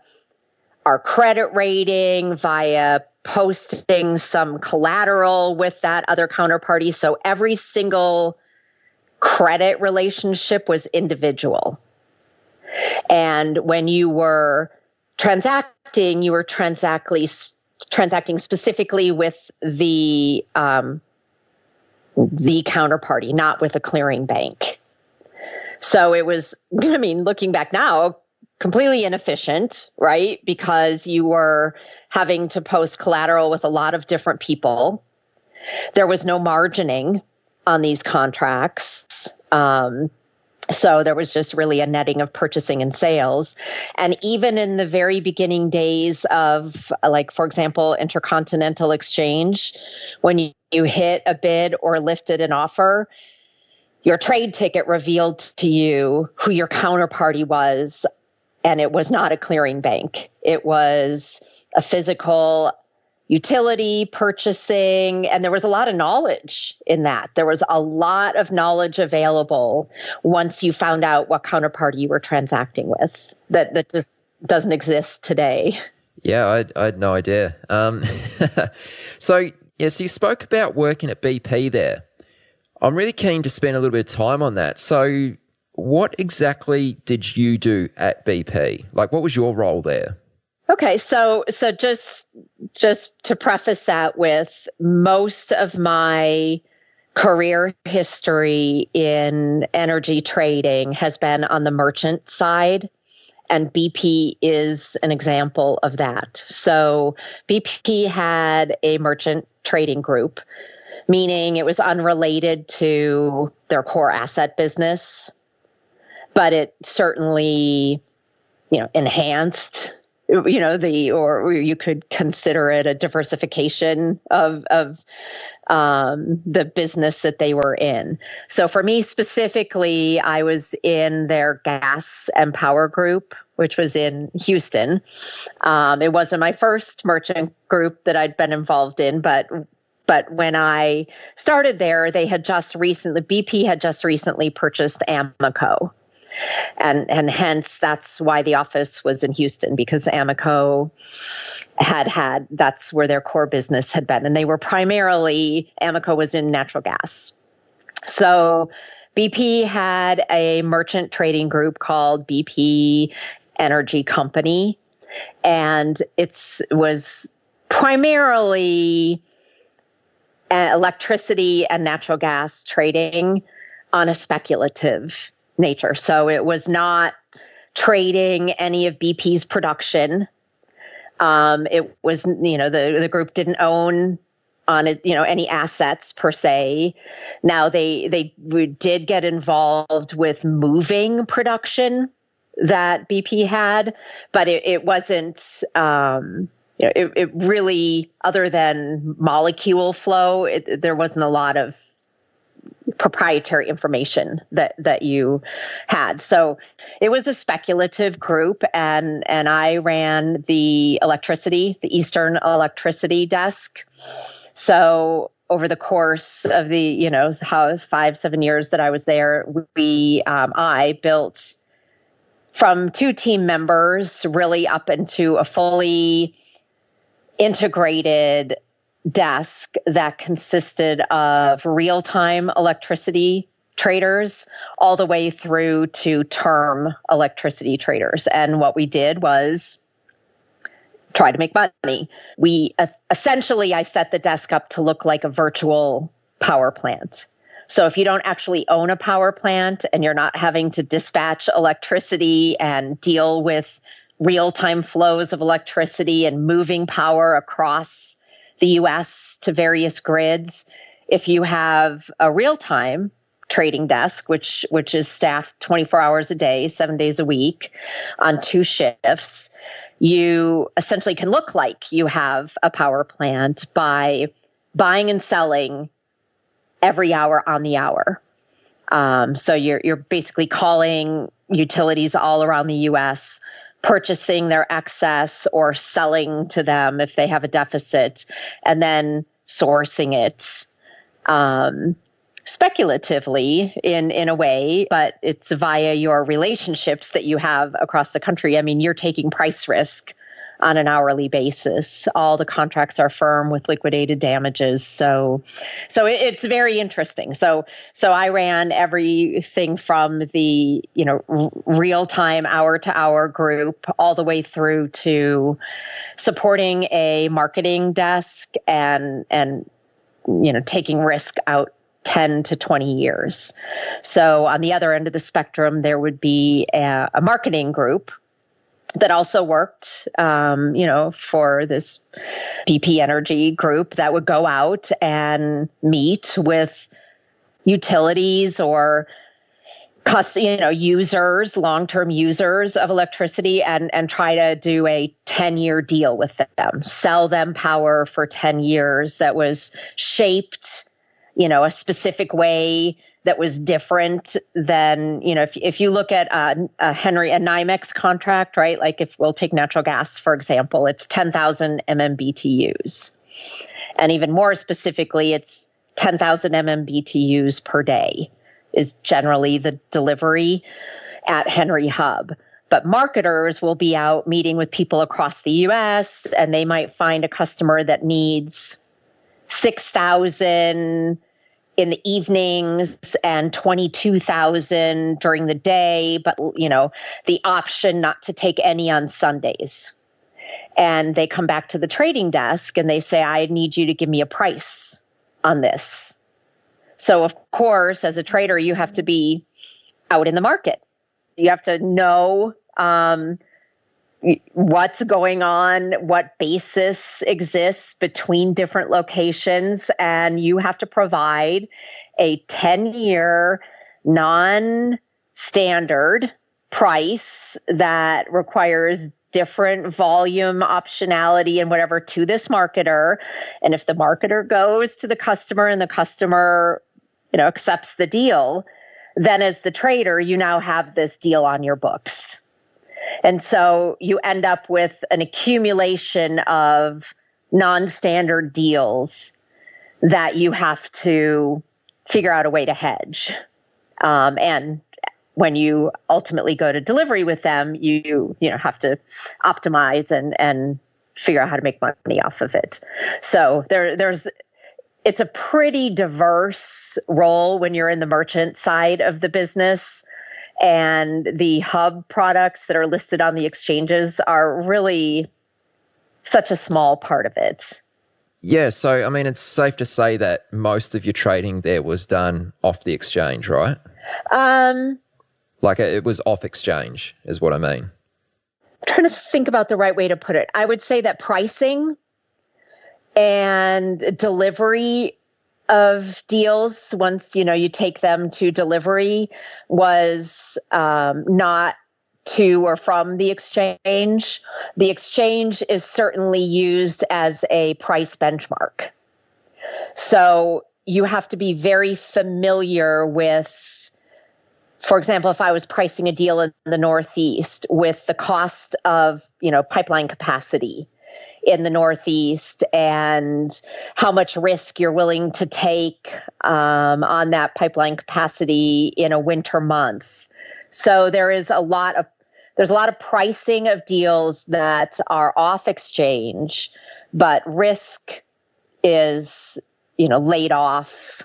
Speaker 13: our credit rating, via posting some collateral with that other counterparty. So every single credit relationship was individual. And when you were transacting, you were transacting specifically with the counterparty, not with a clearing bank. So it was, looking back now, completely inefficient, right? Because you were having to post collateral with a lot of different people. There was no margining on these contracts. So there was just really a netting of purchasing and sales. And even in the very beginning days of, for example, Intercontinental Exchange, when you hit a bid or lifted an offer, your trade ticket revealed to you who your counterparty was, and it was not a clearing bank. It was a physical utility purchasing, and there was a lot of knowledge in that. There was a lot of knowledge available once you found out what counterparty you were transacting with that just doesn't exist today.
Speaker 7: Yeah, I had no idea. So you spoke about working at BP there. I'm really keen to spend a little bit of time on that. So what exactly did you do at BP? What was your role there?
Speaker 13: Okay, so just to preface that with, most of my career history in energy trading has been on the merchant side, and BP is an example of that. So BP had a merchant trading group, meaning it was unrelated to their core asset business, but it certainly, enhanced or you could consider it a diversification of the business that they were in. So for me specifically, I was in their gas and power group, which was in Houston. It wasn't my first merchant group that I'd been involved in, but when I started there, BP had just recently purchased Amoco. And hence that's why the office was in Houston, because Amoco that's where their core business had been. And Amoco was in natural gas. So BP had a merchant trading group called BP Energy Company. And it was primarily electricity and natural gas trading on a speculative nature. So it was not trading any of BP's production. It was, the group didn't own on it, any assets per se. Now they did get involved with moving production that BP had, but it wasn't, it really, other than molecule flow, there wasn't a lot of proprietary information that you had. So it was a speculative group, and I ran the Eastern electricity desk. So over the course of the, 5-7 years that I was there, I built from 2 team members really up into a fully integrated desk that consisted of real-time electricity traders all the way through to term electricity traders. And what we did was try to make money. We essentially, I set the desk up to look like a virtual power plant. So if you don't actually own a power plant and you're not having to dispatch electricity and deal with real-time flows of electricity and moving power across the US to various grids, if you have a real-time trading desk, which is staffed 24 hours a day, 7 days a week on 2 shifts, you essentially can look like you have a power plant by buying and selling every hour on the hour. So you're basically calling utilities all around the U.S., purchasing their excess or selling to them if they have a deficit, and then sourcing it speculatively in a way, but it's via your relationships that you have across the country. I mean, you're taking price risk on an hourly basis. All the contracts are firm with liquidated damages. So it's very interesting. So I ran everything from the, real-time hour-to-hour group all the way through to supporting a marketing desk and taking risk out 10 to 20 years. So on the other end of the spectrum, there would be a marketing group that also worked, for this BP Energy group that would go out and meet with utilities or users, long-term users of electricity, and try to do a 10-year deal with them, sell them power for 10 years that was shaped a specific way that was different than, if you look at a NYMEX contract, right? Like if we'll take natural gas, for example, it's 10,000 MMBTUs. And even more specifically, it's 10,000 MMBTUs per day is generally the delivery at Henry Hub. But marketers will be out meeting with people across the US, and they might find a customer that needs 6,000 in the evenings and 22,000 during the day, but the option not to take any on Sundays. And they come back to the trading desk and they say, I need you to give me a price on this. So of course, as a trader, you have to be out in the market. You have to know what's going on, what basis exists between different locations, and you have to provide a 10-year non-standard price that requires different volume optionality and whatever to this marketer. And if the marketer goes to the customer and the customer, accepts the deal, then as the trader, you now have this deal on your books. And so you end up with an accumulation of non-standard deals that you have to figure out a way to hedge. And when you ultimately go to delivery with them, you have to optimize and figure out how to make money off of it. So it's a pretty diverse role when you're in the merchant side of the business. And the hub products that are listed on the exchanges are really such a small part of it.
Speaker 7: Yeah, so I mean, it's safe to say that most of your trading there was done off the exchange, right? Like it was off exchange is what I mean.
Speaker 13: I'm trying to think about the right way to put it. I would say that pricing and delivery of deals, once you take them to delivery, was not to or from the exchange. The exchange is certainly used as a price benchmark. So you have to be very familiar with, for example, if I was pricing a deal in the Northeast, with the cost of pipeline capacity in the Northeast and how much risk you're willing to take on that pipeline capacity in a winter month. So there's a lot of pricing of deals that are off exchange, but risk is laid off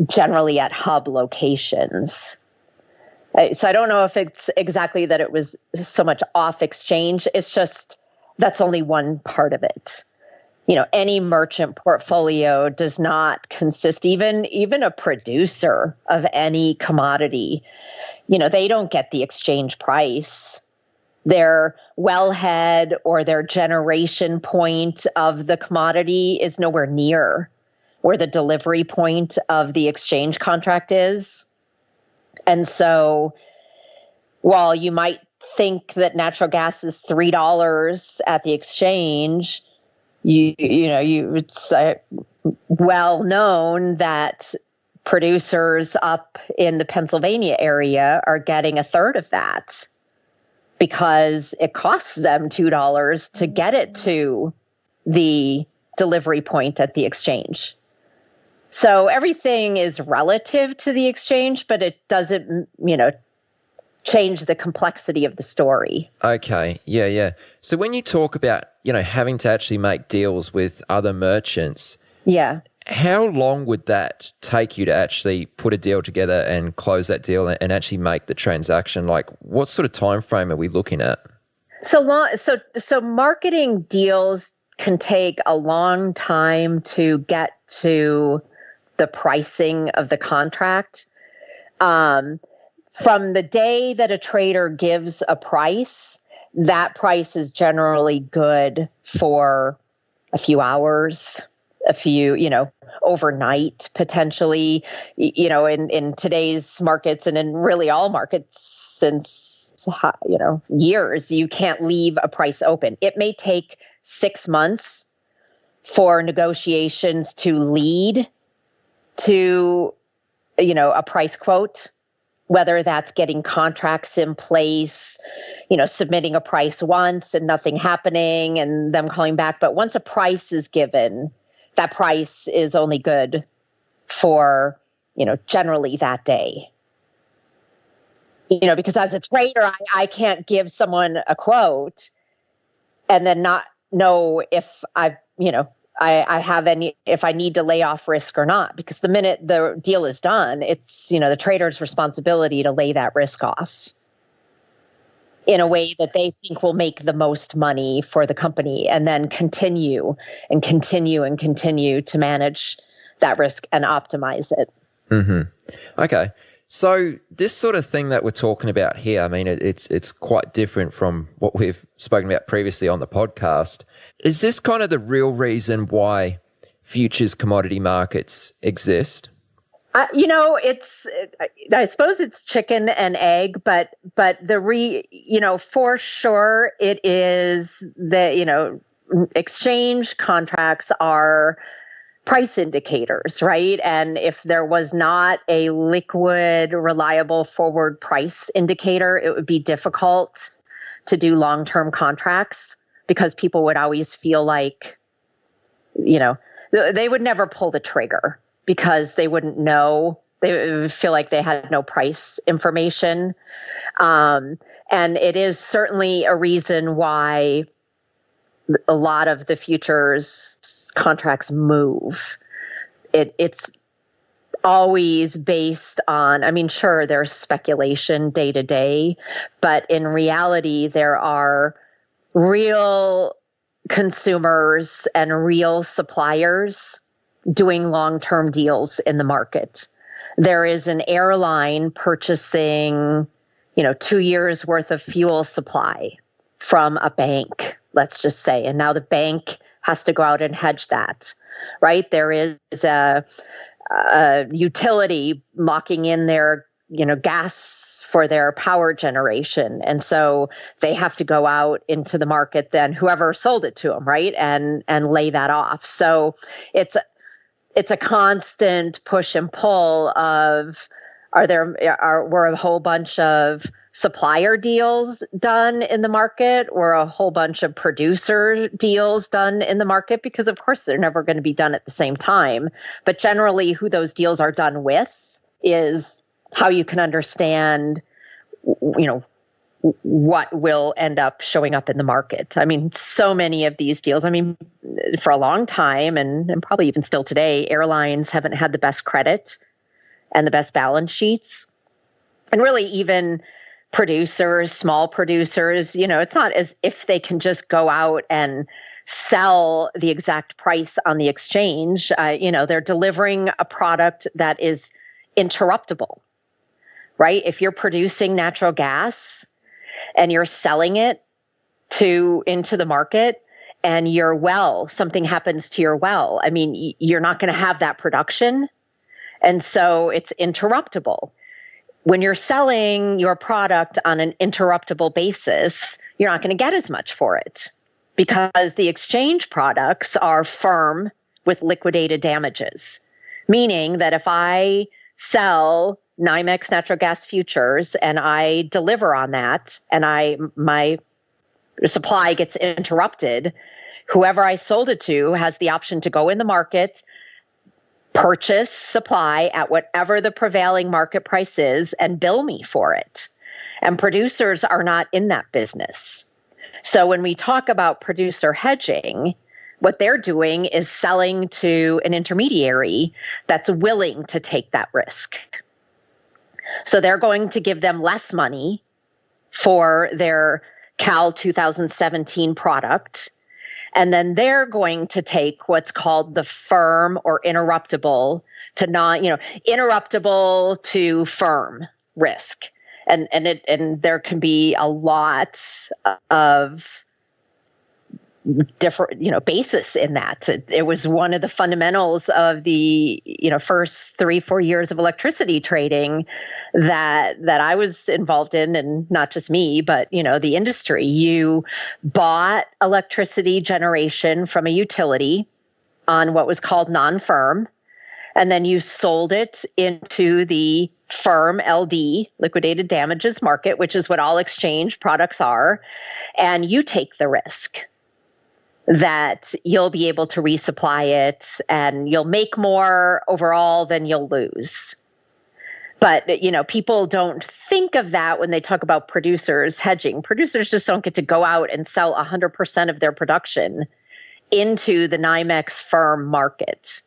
Speaker 13: generally at hub locations. So I don't know if it's exactly that it was so much off exchange. It's just that's only one part of it. Any merchant portfolio does not consist, even a producer of any commodity, they don't get the exchange price. Their wellhead or their generation point of the commodity is nowhere near where the delivery point of the exchange contract is. And so while you might think that natural gas is $3 at the exchange, it's well known that producers up in the Pennsylvania area are getting a third of that because it costs them $2 to get it to the delivery point at the exchange. So everything is relative to the exchange, but it doesn't, change the complexity of the story.
Speaker 7: Okay. Yeah. So when you talk about, having to actually make deals with other merchants,
Speaker 13: yeah,
Speaker 7: how long would that take you to actually put a deal together and close that deal and actually make the transaction? Like, what sort of time frame are we looking at?
Speaker 13: So marketing deals can take a long time to get to the pricing of the contract. From the day that a trader gives a price, that price is generally good for a few hours, overnight potentially, in today's markets and in really all markets since, years, you can't leave a price open. It may take 6 months for negotiations to lead to, a price quote, whether that's getting contracts in place, submitting a price once and nothing happening and them calling back. But once a price is given, that price is only good for, generally that day. Because as a trader, I can't give someone a quote and then not know if I have any, if I need to lay off risk or not, because the minute the deal is done, it's, the trader's responsibility to lay that risk off in a way that they think will make the most money for the company, and then continue to manage that risk and optimize it.
Speaker 7: Mm-hmm. Okay. So this sort of thing that we're talking about here, I mean, it's quite different from what we've spoken about previously on the podcast. Is this kind of the real reason why futures commodity markets exist?
Speaker 13: I suppose it's chicken and egg, but for sure it is the, exchange contracts are price indicators, right? And if there was not a liquid, reliable forward price indicator, it would be difficult to do long-term contracts because people would always feel like, they would never pull the trigger because they wouldn't know. They would feel like they had no price information. And it is certainly a reason why a lot of the futures contracts move. It's always based on, sure, there's speculation day to day, but in reality, there are real consumers and real suppliers doing long-term deals in the market. There is an airline purchasing, 2 years worth of fuel supply from a bank, let's just say. And now the bank has to go out and hedge that, right? There is a utility locking in their, gas for their power generation. And so they have to go out into the market then, whoever sold it to them, right? And lay that off. So it's a constant push and pull of, were a whole bunch of supplier deals done in the market or a whole bunch of producer deals done in the market? Because of course they're never going to be done at the same time. But generally who those deals are done with is how you can understand, what will end up showing up in the market. So many of these deals, for a long time and probably even still today, airlines haven't had the best credit and the best balance sheets. And really even producers, small producers, it's not as if they can just go out and sell the exact price on the exchange. They're delivering a product that is interruptible, right? If you're producing natural gas and you're selling it into the market and something happens to your well, you're not going to have that production. And so it's interruptible. When you're selling your product on an interruptible basis, you're not going to get as much for it because the exchange products are firm with liquidated damages, meaning that if I sell NYMEX natural gas futures and I deliver on that and my supply gets interrupted, whoever I sold it to has the option to go in the market, purchase supply at whatever the prevailing market price is and bill me for it. And producers are not in that business. So when we talk about producer hedging, what they're doing is selling to an intermediary that's willing to take that risk. So they're going to give them less money for their Cal 2017 product. And then they're going to take what's called the firm or interruptible to interruptible to firm risk. And there can be a lot of different, basis in that. It was one of the fundamentals of the, first 3-4 years of electricity trading that I was involved in, and not just me, but, the industry. You bought electricity generation from a utility on what was called non-firm, and then you sold it into the firm LD, liquidated damages market, which is what all exchange products are, and you take the risk that you'll be able to resupply it and you'll make more overall than you'll lose. But, people don't think of that when they talk about producers hedging. Producers just don't get to go out and sell 100% of their production into the NYMEX firm market.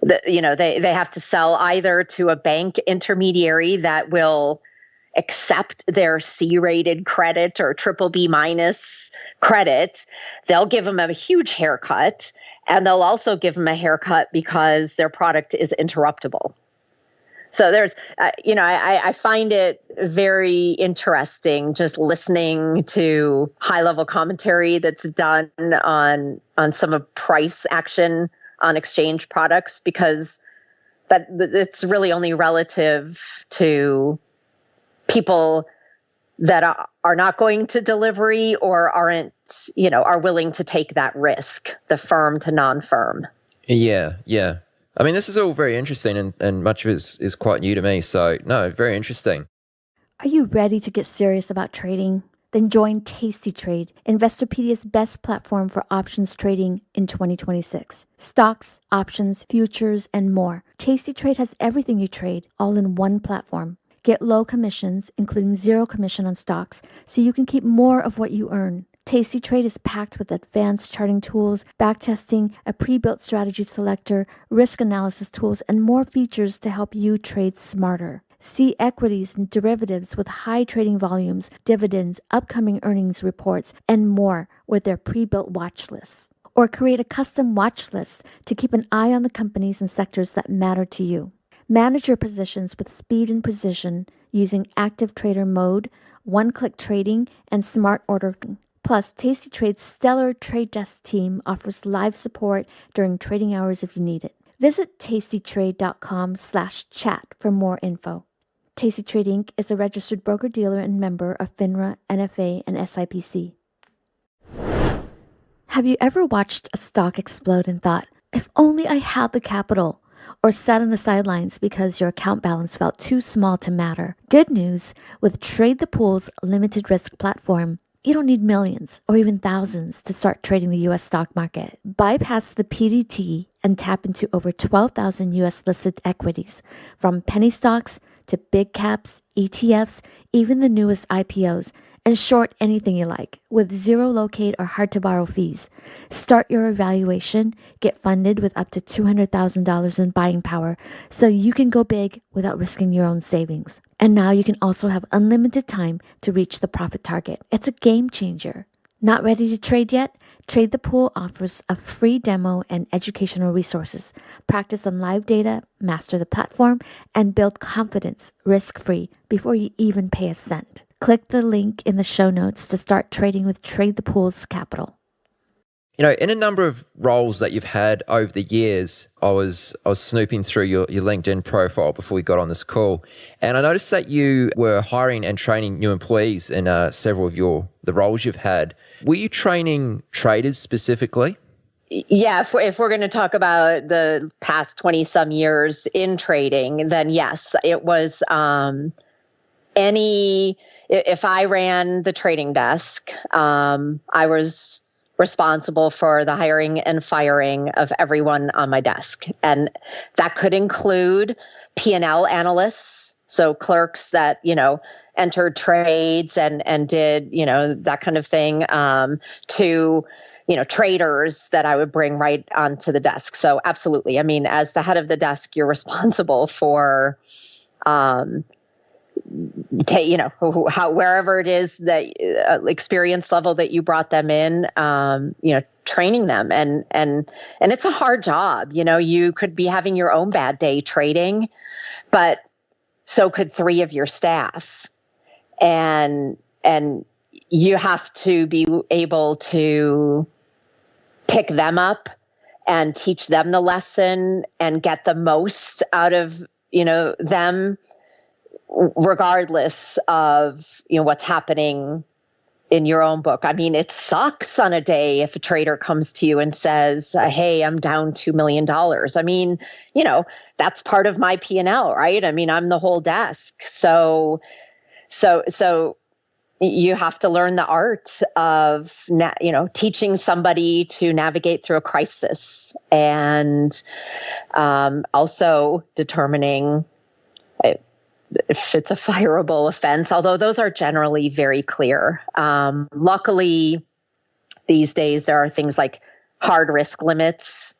Speaker 13: They have to sell either to a bank intermediary that will accept their C-rated credit or BBB minus credit. They'll give them a huge haircut, and they'll also give them a haircut because their product is interruptible. So there's, I find it very interesting just listening to high-level commentary that's done on some of price action on exchange products, because that it's really only relative to people that are not going to delivery or aren't, are willing to take that risk, the firm to non-firm.
Speaker 7: Yeah. This is all very interesting, and much of it is quite new to me. So, no, very interesting.
Speaker 5: Are you ready to get serious about trading? Then join Tasty Trade, Investorpedia's best platform for options trading in 2026. Stocks, options, futures, and more. Tasty Trade has everything you trade, all in one platform. Get low commissions, including 0 commission on stocks, so you can keep more of what you earn. Tasty Trade is packed with advanced charting tools, backtesting, a pre-built strategy selector, risk analysis tools, and more features to help you trade smarter. See equities and derivatives with high trading volumes, dividends, upcoming earnings reports, and more with their pre-built watch lists. Or create a custom watch list to keep an eye on the companies and sectors that matter to you. Manage your positions with speed and precision using active trader mode, one-click trading, and smart ordering. Plus, Tasty Trade's stellar trade desk team offers live support during trading hours if you need it. Visit tastytrade.com/chat for more info. Tasty Trade Inc. is a registered broker-dealer and member of FINRA, NFA, and SIPC. Have you ever watched a stock explode and thought, if only I had the capital? Or sat on the sidelines because your account balance felt too small to matter? Good news, with Trade the Pool's limited risk platform, you don't need millions or even thousands to start trading the U.S. stock market. Bypass the PDT and tap into over 12,000 U.S. listed equities, from penny stocks to big caps, ETFs, even the newest IPOs, and short anything you like with zero locate or hard to borrow fees. Start your evaluation, get funded with up to $200,000 in buying power so you can go big without risking your own savings. And now you can also have unlimited time to reach the profit target. It's a game changer. Not ready to trade yet? Trade the Pool offers a free demo and educational resources. Practice on live data, master the platform, and build confidence risk-free before you even pay a cent. Click the link in the show notes to start trading with Trade the Pool's capital.
Speaker 7: You know, in a number of roles that you've had over the years, I was snooping through your LinkedIn profile before we got on this call, and I noticed that you were hiring and training new employees in several of the roles you've had. Were you training traders specifically?
Speaker 13: Yeah, if we're going to talk about the past 20 some years in trading, then yes, it was if I ran the trading desk, I was responsible for the hiring and firing of everyone on my desk. And that could include P&L analysts, so clerks that, entered trades and did, that kind of thing, to, traders that I would bring right onto the desk. So absolutely. I mean, as the head of the desk, you're responsible for, wherever it is that experience level that you brought them in, training them, and it's a hard job. You could be having your own bad day trading, but so could 3 of your staff, and you have to be able to pick them up and teach them the lesson and get the most out of them, regardless of what's happening in your own book. I mean, it sucks on a day if a trader comes to you and says, hey, I'm down $2 million. I mean, that's part of my P&L, right? I mean, I'm the whole desk. So you have to learn the art of, teaching somebody to navigate through a crisis, and also determining if it's a fireable offense, although those are generally very clear. Luckily, these days there are things like hard risk limits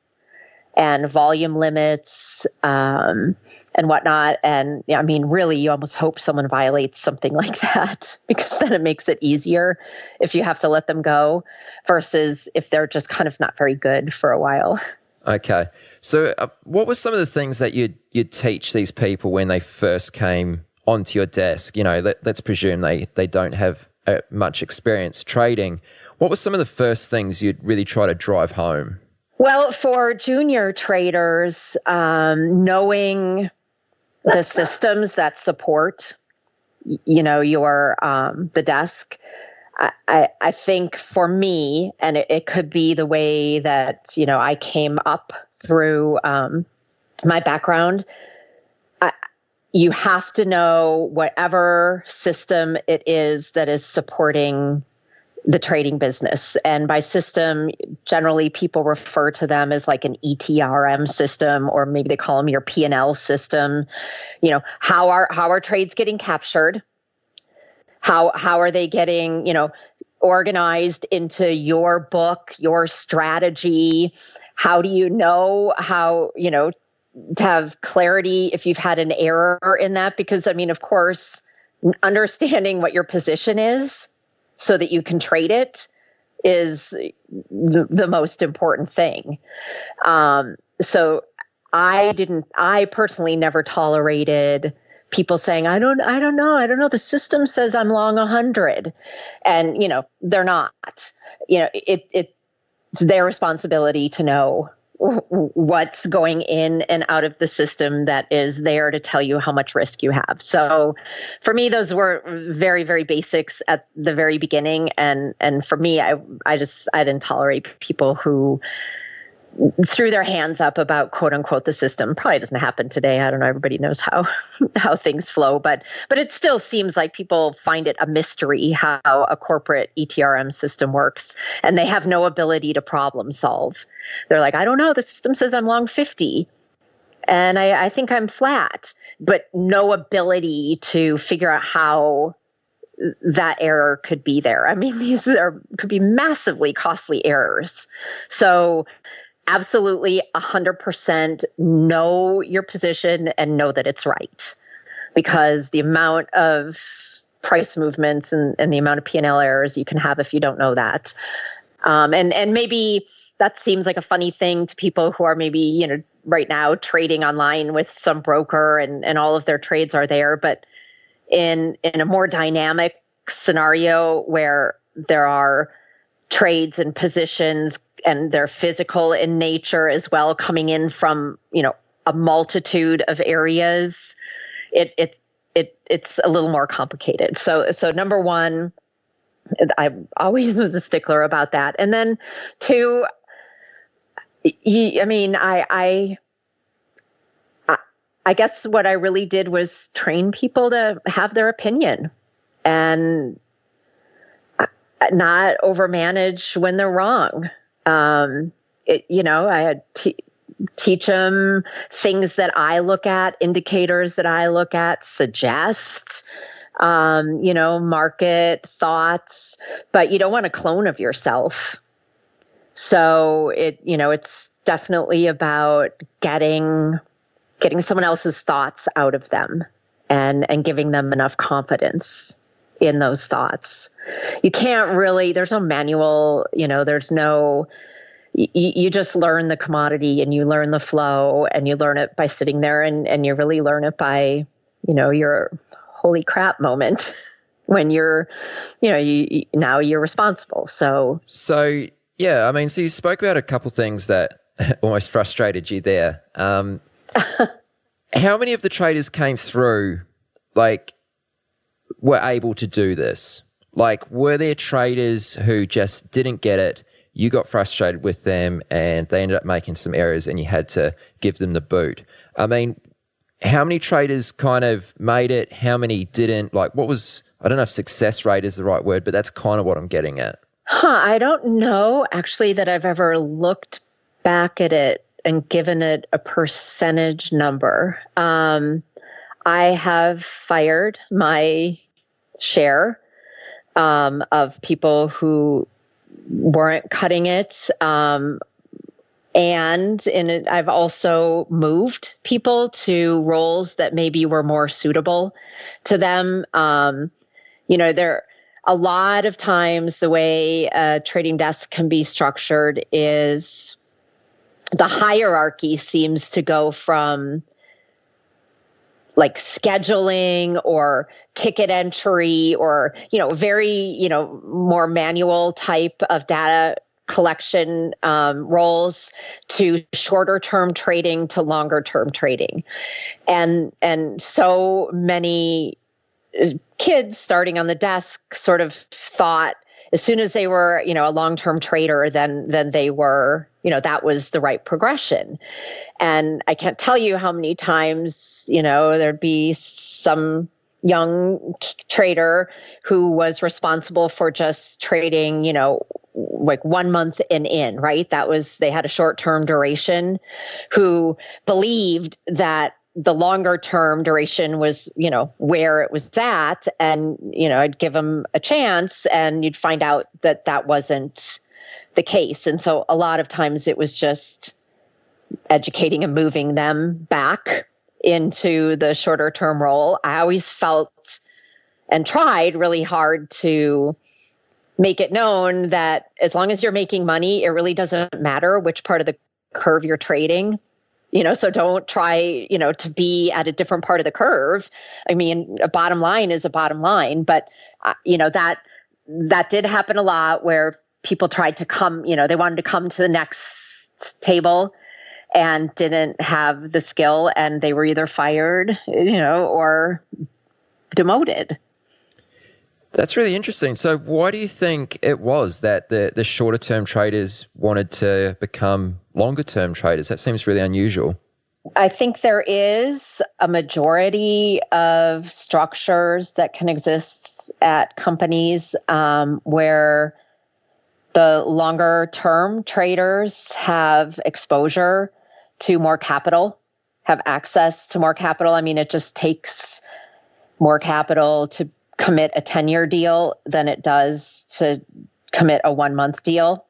Speaker 13: and volume limits and whatnot. And I mean, really, you almost hope someone violates something like that, because then it makes it easier if you have to let them go versus if they're just kind of not very good for a while.
Speaker 7: Okay. So what were some of the things that you'd teach these people when they first came onto your desk? Let's presume they don't have much experience trading. What were some of the first things you'd really try to drive home?
Speaker 13: Well, for junior traders, knowing the systems that support, your the desk. I think for me, and it could be the way that, I came up through my background, you have to know whatever system it is that is supporting the trading business. And by system, generally people refer to them as like an ETRM system, or maybe they call them your P&L system. How are trades getting captured? How are they getting, organized into your book, your strategy? How do you know how, to have clarity if you've had an error in that? Because, I mean, of course, understanding what your position is so that you can trade it is the most important thing. So I personally never tolerated people saying, I don't know. The system says I'm long 100, and, they're not. It's their responsibility to know what's going in and out of the system that is there to tell you how much risk you have. So for me, those were very, very basics at the very beginning. And for me, I didn't tolerate people who threw their hands up about quote unquote the system. Probably doesn't happen today. I don't know. Everybody knows how things flow, but it still seems like people find it a mystery how a corporate ETRM system works, and they have no ability to problem solve. They're like, I don't know. The system says I'm long 50 and I think I'm flat, but no ability to figure out how that error could be there. I mean, could be massively costly errors. So absolutely 100% know your position and know that it's right, because the amount of price movements and the amount of P&L errors you can have if you don't know that. And maybe that seems like a funny thing to people who are maybe, right now trading online with some broker and all of their trades are there. But in a more dynamic scenario where there are trades and positions and they're physical in nature as well, coming in from, a multitude of areas, it's a little more complicated. So number one, I always was a stickler about that. And then two, I guess what I really did was train people to have their opinion and not overmanage when they're wrong. I had teach them things that I look at, indicators that I look at, suggest, market thoughts, but you don't want a clone of yourself. So it's definitely about getting someone else's thoughts out of them and giving them enough confidence in those thoughts. You can't really, there's no manual, you just learn the commodity and you learn the flow and you learn it by sitting there and you really learn it by, your holy crap moment when you're responsible. So
Speaker 7: yeah, so you spoke about a couple things that almost frustrated you there. How many of the traders came through, were able to do this? Were there traders who just didn't get it? You got frustrated with them and they ended up making some errors and you had to give them the boot. How many traders kind of made it? How many didn't? I don't know if success rate is the right word, but that's kind of what I'm getting at.
Speaker 13: I don't know actually that I've ever looked back at it and given it a percentage number. I have fired my share of people who weren't cutting it. And I've also moved people to roles that maybe were more suitable to them. There a lot of times the way a trading desk can be structured is the hierarchy seems to go from scheduling or ticket entry or, very, more manual type of data collection roles to shorter term trading to longer term trading. And so many kids starting on the desk sort of thought as soon as they were, a long-term trader, then they were, that was the right progression. And I can't tell you how many times, there'd be some young trader who was responsible for just trading, 1 month in, right? They had a short-term duration, who believed that the longer term duration was, where it was at. And, I'd give them a chance and you'd find out that that wasn't the case. And so a lot of times it was just educating and moving them back into the shorter term role. I always felt and tried really hard to make it known that as long as you're making money, it really doesn't matter which part of the curve you're trading. So don't try, to be at a different part of the curve. A bottom line is a bottom line, but that did happen a lot where people tried to come, they wanted to come to the next table and didn't have the skill and they were either fired, or demoted.
Speaker 7: That's really interesting. So why do you think it was that the shorter term traders wanted to become longer term traders? That seems really unusual.
Speaker 13: I think there is a majority of structures that can exist at companies where the longer term traders have exposure to more capital, have access to more capital. It just takes more capital to commit a 10-year deal than it does to commit a 1-month deal.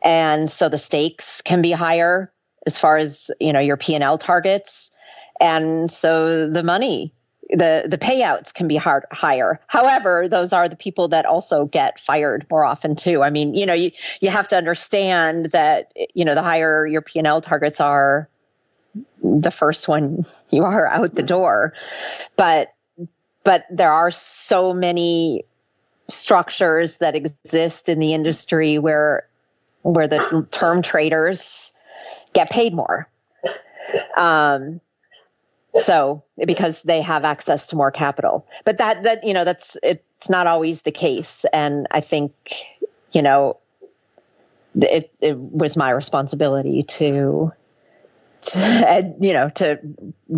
Speaker 13: And so the stakes can be higher as far as, your P&L targets. And so the money, the payouts can be higher. However, those are the people that also get fired more often too. I mean, you have to understand that, the higher your P&L targets are, the first one you are out the door. But there are so many structures that exist in the industry where the term traders get paid more. So because they have access to more capital, but it's not always the case. And I think, it was my responsibility to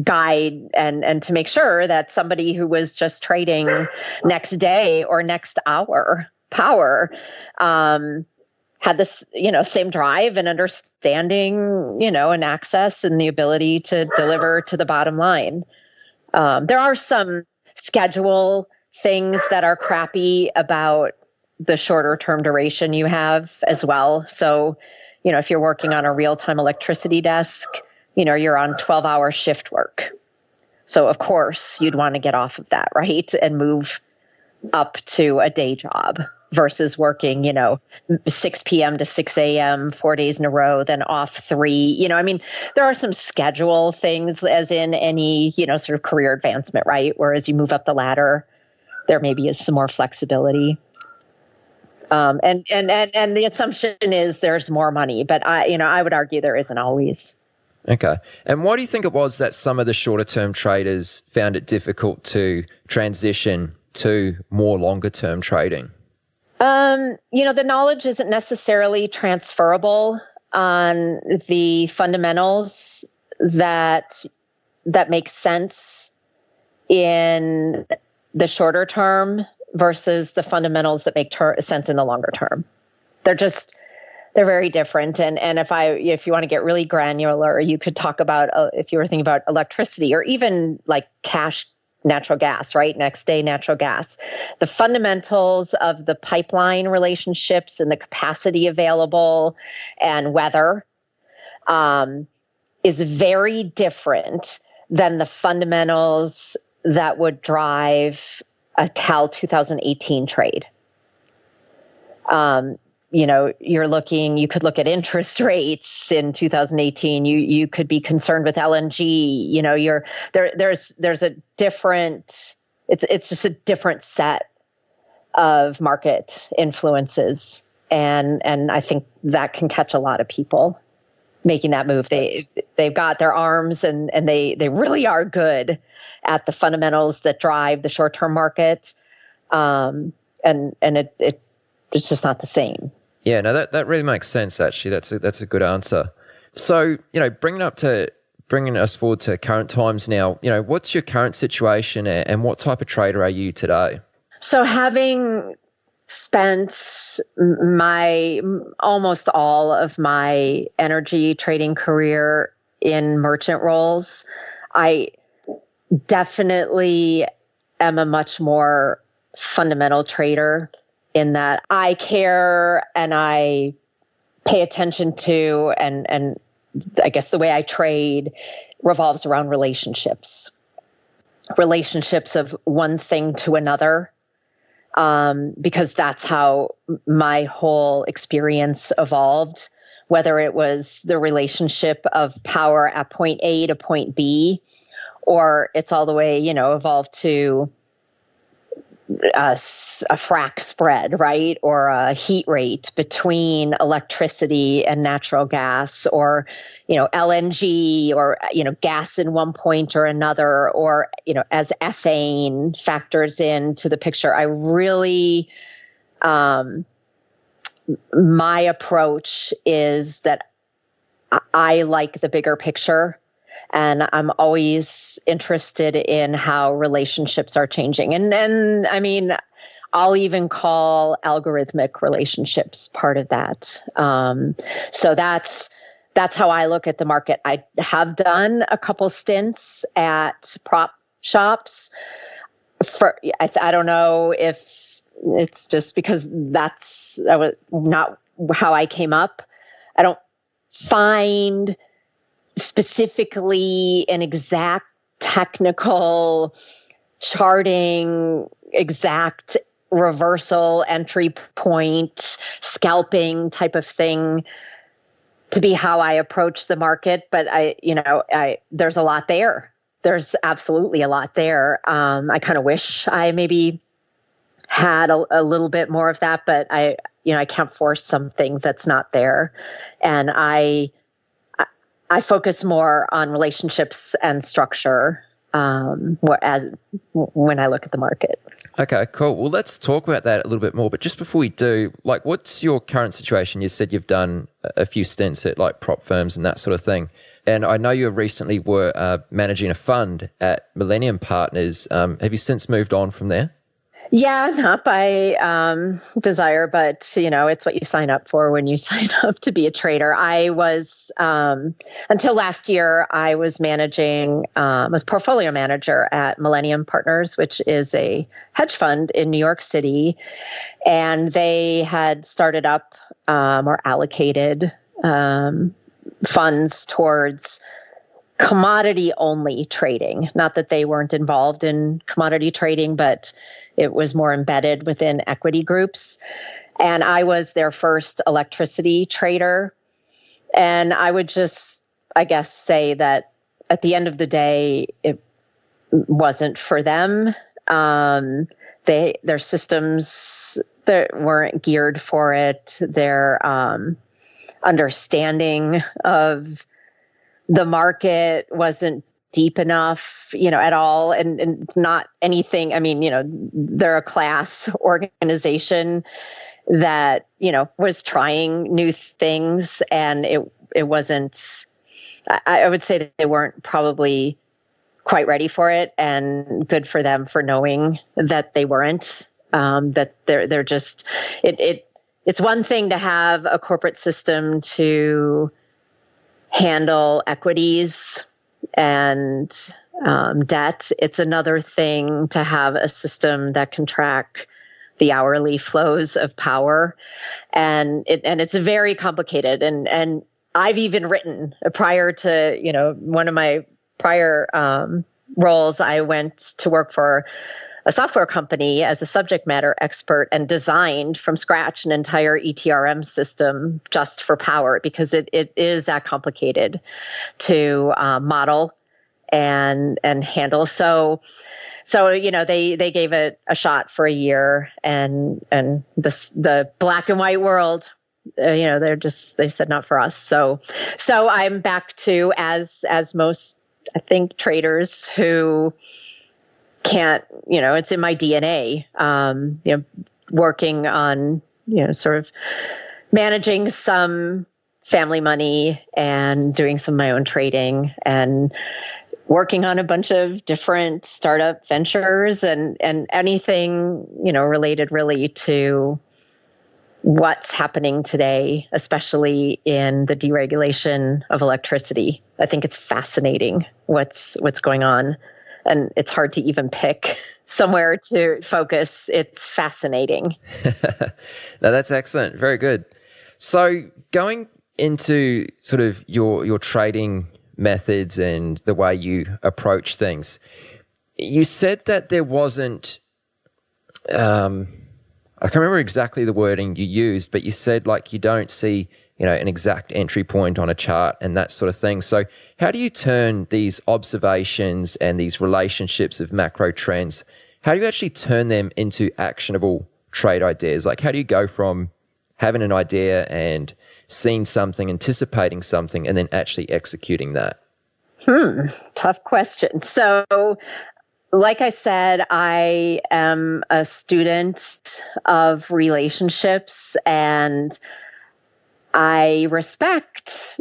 Speaker 13: guide and to make sure that somebody who was just trading next day or next hour power, had this, same drive and understanding, and access and the ability to deliver to the bottom line. There are some schedule things that are crappy about the shorter term duration you have as well. So, if you're working on a real-time electricity desk, you're on 12-hour shift work. So of course you'd want to get off of that, right? And move up to a day job versus working, 6 p.m. to 6 a.m., 4 days in a row, then off 3. There are some schedule things as in any, sort of career advancement, right? Whereas you move up the ladder, there maybe is some more flexibility. And the assumption is there's more money, but I would argue there isn't always.
Speaker 7: Okay. And why do you think it was that some of the shorter term traders found it difficult to transition to more longer term trading?
Speaker 13: The knowledge isn't necessarily transferable on the fundamentals that make sense in the shorter term versus the fundamentals that make sense in the longer term. They're very different. And if you want to get really granular, you could talk about, if you were thinking about electricity or even like cash natural gas, right? Next day natural gas. The fundamentals of the pipeline relationships and the capacity available and weather is very different than the fundamentals that would drive a Cal 2018 trade. You could look at interest rates in 2018. You could be concerned with LNG. There's a different, it's just a different set of market influences. And I think that can catch a lot of people making that move. They've got their arms and they really are good at the fundamentals that drive the short-term market. And it's just not the same.
Speaker 7: Yeah, no, that really makes sense. Actually, that's a good answer. So, bringing us forward to current times now. What's your current situation, and what type of trader are you today?
Speaker 13: So, having spent almost all of my energy trading career in merchant roles, I definitely am a much more fundamental trader, in that I care and I pay attention to, and I guess the way I trade revolves around relationships of one thing to another, because that's how my whole experience evolved, whether it was the relationship of power at point A to point B, or it's all the way, evolved to a frac spread, right? Or a heat rate between electricity and natural gas, or, LNG, or, gas in one point or another, or, as ethane factors into the picture. I really, my approach is that I like the bigger picture. And I'm always interested in how relationships are changing. And I mean, I'll even call algorithmic relationships part of that. So that's how I look at the market. I have done a couple stints at prop shops. I don't know if it's just because that was not how I came up. I don't find specifically an exact technical charting, exact reversal entry point, scalping type of thing to be how I approach the market. But there's a lot there. There's absolutely a lot there. I kind of wish I maybe had a little bit more of that, but I can't force something that's not there. And I focus more on relationships and structure when I look at the market.
Speaker 7: Okay, cool. Well, let's talk about that a little bit more. But just before we do, like, what's your current situation? You said you've done a few stints at like prop firms and that sort of thing. And I know you recently were managing a fund at Millennium Partners. Have you since moved on from there?
Speaker 13: Yeah, not by desire, but it's what you sign up for when you sign up to be a trader. I was until last year, I was was portfolio manager at Millennium Partners, which is a hedge fund in New York City, and they had started up or allocated funds towards commodity only trading. Not that they weren't involved in commodity trading, but it was more embedded within equity groups. And I was their first electricity trader. And I would just, I guess, say that at the end of the day, it wasn't for them. Their systems that weren't geared for it. Their understanding of the market wasn't deep enough, at all, and not anything. I mean, they're a class organization that, was trying new things, and it wasn't, I would say that they weren't probably quite ready for it, and good for them for knowing that they weren't, that they're just, it's one thing to have a corporate system to handle equities and debt. It's another thing to have a system that can track the hourly flows of power, and it's very complicated. And I've even written prior to one of my prior roles. I went to work for a software company as a subject matter expert and designed from scratch an entire ETRM system just for power, because it is that complicated to model and handle. So they gave it a shot for a year, and the black and white world, they said not for us. So I'm back to as most, I think, traders who can't, it's in my DNA, working on, sort of managing some family money and doing some of my own trading and working on a bunch of different startup ventures and anything, related really to what's happening today, especially in the deregulation of electricity. I think it's fascinating what's going on. And it's hard to even pick somewhere to focus. It's fascinating.
Speaker 7: No, that's excellent. Very good. So going into sort of your trading methods and the way you approach things, you said that there wasn't, I can't remember exactly the wording you used, but you said like you don't see an exact entry point on a chart and that sort of thing. So how do you turn these observations and these relationships of macro trends, how do you actually turn them into actionable trade ideas? Like, how do you go from having an idea and seeing something, anticipating something, and then actually executing that?
Speaker 13: Tough question. So, like I said, I am a student of relationships, and I respect,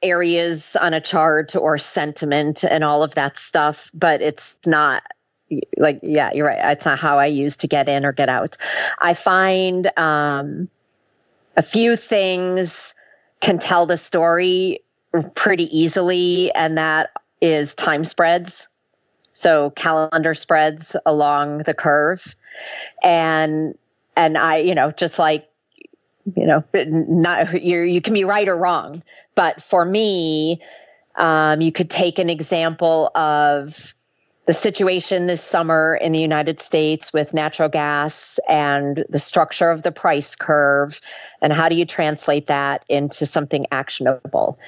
Speaker 13: areas on a chart or sentiment and all of that stuff, but it's not like, yeah, you're right. It's not how I use to get in or get out. I find a few things can tell the story pretty easily, and that is time spreads. So calendar spreads along the curve. And I, just like, not you can be right or wrong, but for me, you could take an example of the situation this summer in the United States with natural gas and the structure of the price curve, and how do you translate that into something actionable?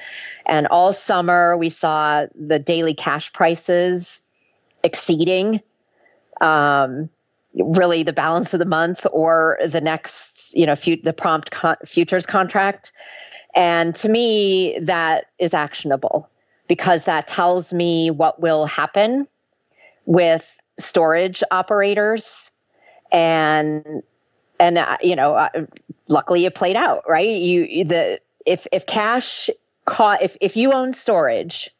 Speaker 13: And all summer we saw the daily cash prices exceeding really the balance of the month or the next, the prompt futures contract. And to me, that is actionable because that tells me what will happen with storage operators. And luckily it played out, right? If you own storage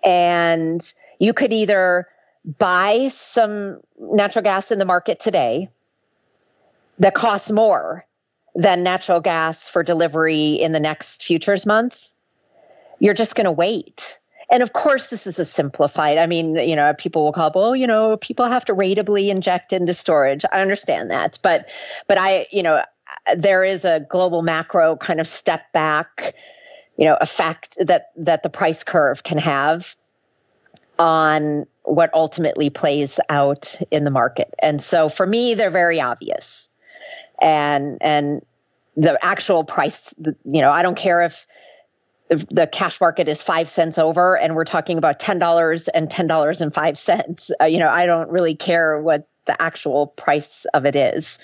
Speaker 13: and you could either buy some natural gas in the market today that costs more than natural gas for delivery in the next futures month, you're just going to wait. And of course, this is a simplified. I mean, people will call, people have to ratably inject into storage. I understand that, but there is a global macro kind of step back, effect that the price curve can have on what ultimately plays out in the market. And so for me, they're very obvious. And the actual price, I don't care if the cash market is 5 cents over and we're talking about $10 and $10.05. I don't really care what the actual price of it is,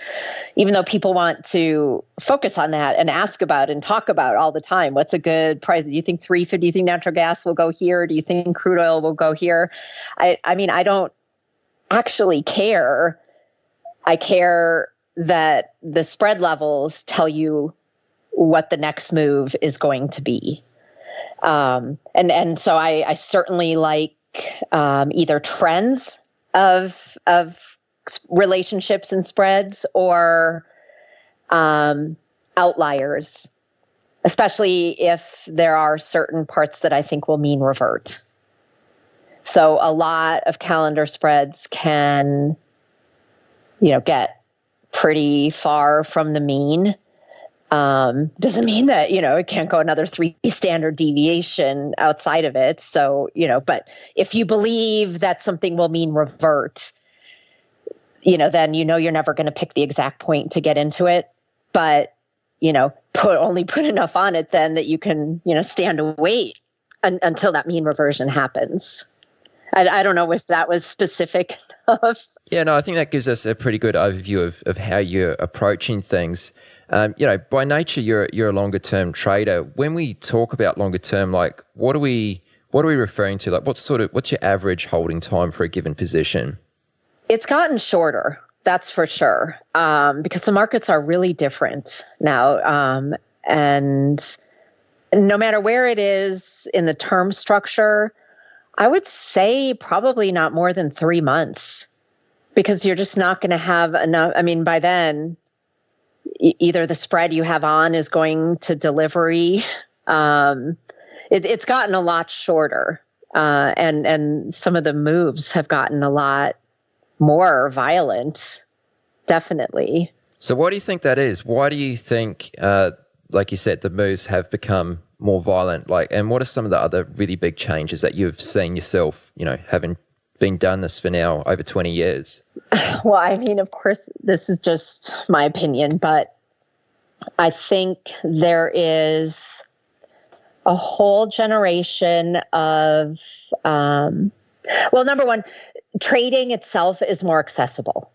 Speaker 13: even though people want to focus on that and ask about and talk about all the time. What's a good price? Do you think $3.50? Do you think natural gas will go here? Do you think crude oil will go here? I mean, I don't actually care. I care that the spread levels tell you what the next move is going to be. And so I certainly like either trends of relationships and spreads or outliers, especially if there are certain parts that I think will mean revert. So a lot of calendar spreads can, get pretty far from the mean. Doesn't mean that, it can't go another 3 standard deviation outside of it. So, but if you believe that something will mean revert, then you're never going to pick the exact point to get into it. But, put enough on it then that you can, stand and wait until that mean reversion happens. I don't know if that was specific enough.
Speaker 7: Yeah, no, I think that gives us a pretty good overview of how you're approaching things. By nature, you're a longer term trader. When we talk about longer term, like what are we referring to? Like what's your average holding time for a given position?
Speaker 13: It's gotten shorter, that's for sure, because the markets are really different now. And no matter where it is in the term structure, I would say probably not more than 3 months, because you're just not going to have enough. I mean, by then, either the spread you have on is going to delivery. It's gotten a lot shorter, and some of the moves have gotten a lot more violent, definitely.
Speaker 7: So why do you think that is? Why do you think, like you said, the moves have become more violent? And what are some of the other really big changes that you've seen yourself, having been done this for now over 20 years?
Speaker 13: Well, I mean, of course, this is just my opinion, but I think there is a whole generation of, number one, trading itself is more accessible.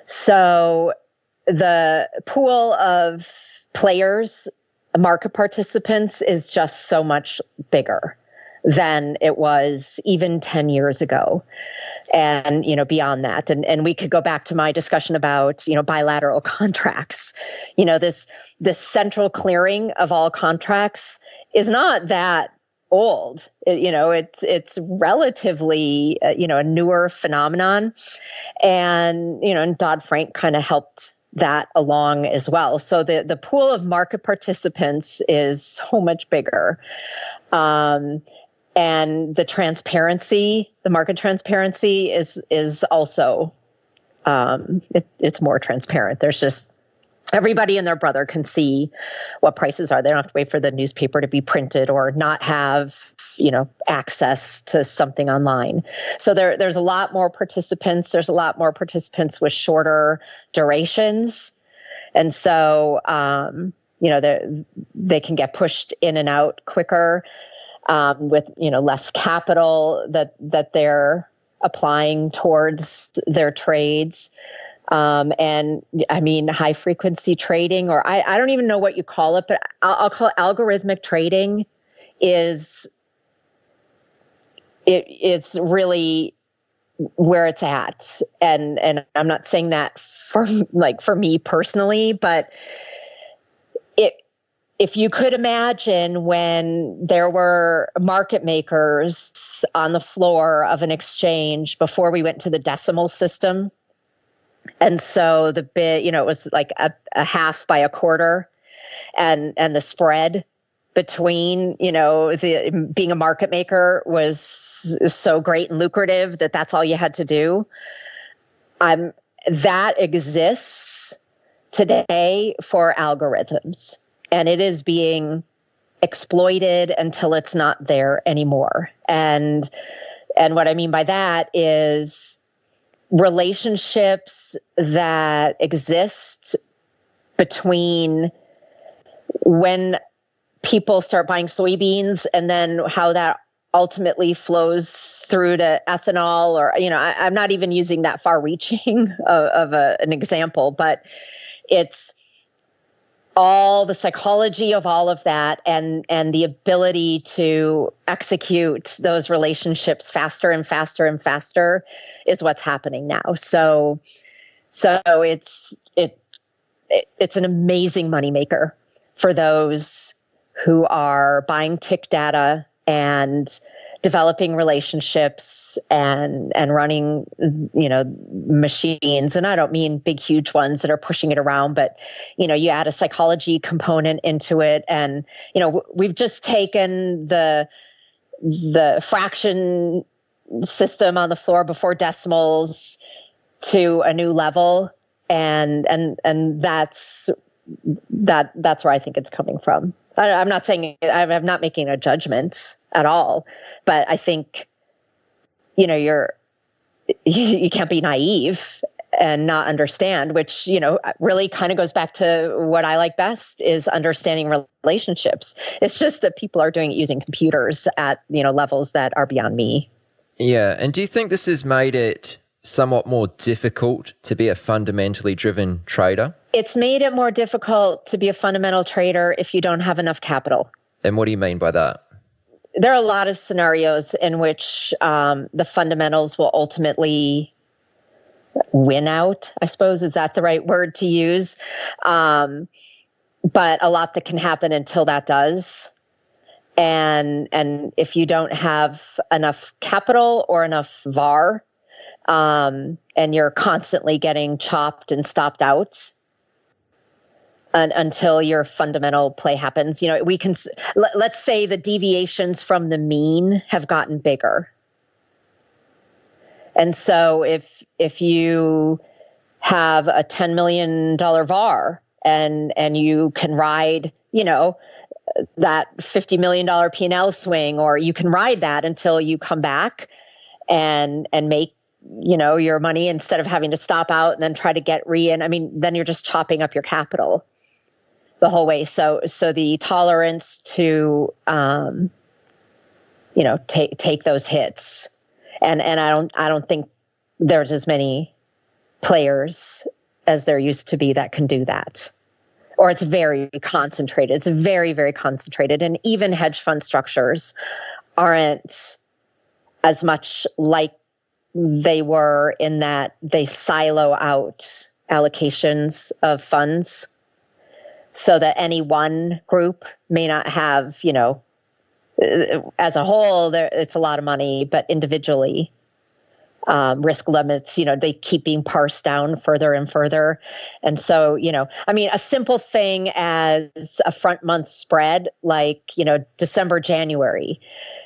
Speaker 13: So the pool of players, market participants, is just so much bigger than it was even 10 years ago. And, beyond that, and we could go back to my discussion about, bilateral contracts. This central clearing of all contracts is not that old. It's relatively, a newer phenomenon. And, Dodd-Frank kind of helped that along as well. So the pool of market participants is so much bigger. And the transparency, the market transparency is also, it's more transparent. There's just, everybody and their brother can see what prices are. They don't have to wait for the newspaper to be printed or not have, access to something online. So there's a lot more participants. There's a lot more participants with shorter durations. And so, they can get pushed in and out quicker, with, less capital that they're applying towards their trades. And I mean, high frequency trading, or I don't even know what you call it, but I'll call it algorithmic trading is really where it's at. And I'm not saying that for me personally, but if you could imagine when there were market makers on the floor of an exchange before we went to the decimal system, and so the bid, it was like a half by a quarter, and the spread between, being a market maker was so great and lucrative that's all you had to do. That exists today for algorithms, and it is being exploited until it's not there anymore. And what I mean by that is relationships that exist between when people start buying soybeans and then how that ultimately flows through to ethanol, or, I'm not even using that far reaching of an example, but it's all the psychology of all of that and the ability to execute those relationships faster and faster and faster is what's happening now. So it's an amazing moneymaker for those who are buying tick data and developing relationships and running, machines. And I don't mean big, huge ones that are pushing it around, but, you add a psychology component into it. And, we've just taken the fraction system on the floor before decimals to a new level. And that's where I think it's coming from. I'm not saying, I'm not making a judgment at all, but I think, you can't be naive and not understand, which, really kind of goes back to what I like best is understanding relationships. It's just that people are doing it using computers at, levels that are beyond me.
Speaker 7: Yeah. And do you think this has made it somewhat more difficult to be a fundamentally driven trader?
Speaker 13: It's made it more difficult to be a fundamental trader if you don't have enough capital.
Speaker 7: And what do you mean by that?
Speaker 13: There are a lot of scenarios in which the fundamentals will ultimately win out, I suppose. Is that the right word to use? But a lot that can happen until that does. And if you don't have enough capital or enough VAR, and you're constantly getting chopped and stopped out until your fundamental play happens. We can, let's say the deviations from the mean have gotten bigger. And so if you have a $10 million VAR and you can ride, that $50 million P&L swing, or you can ride that until you come back and make, your money instead of having to stop out and then try to get in. I mean, then you're just chopping up your capital the whole way. So the tolerance to, take those hits. And I don't think there's as many players as there used to be that can do that. Or it's very concentrated. It's very, very concentrated. And even hedge fund structures aren't as much like they were in that they silo out allocations of funds so that any one group may not have, as a whole, it's a lot of money, but individually, risk limits, they keep being parsed down further and further. And so, a simple thing as a front month spread, like, December, January.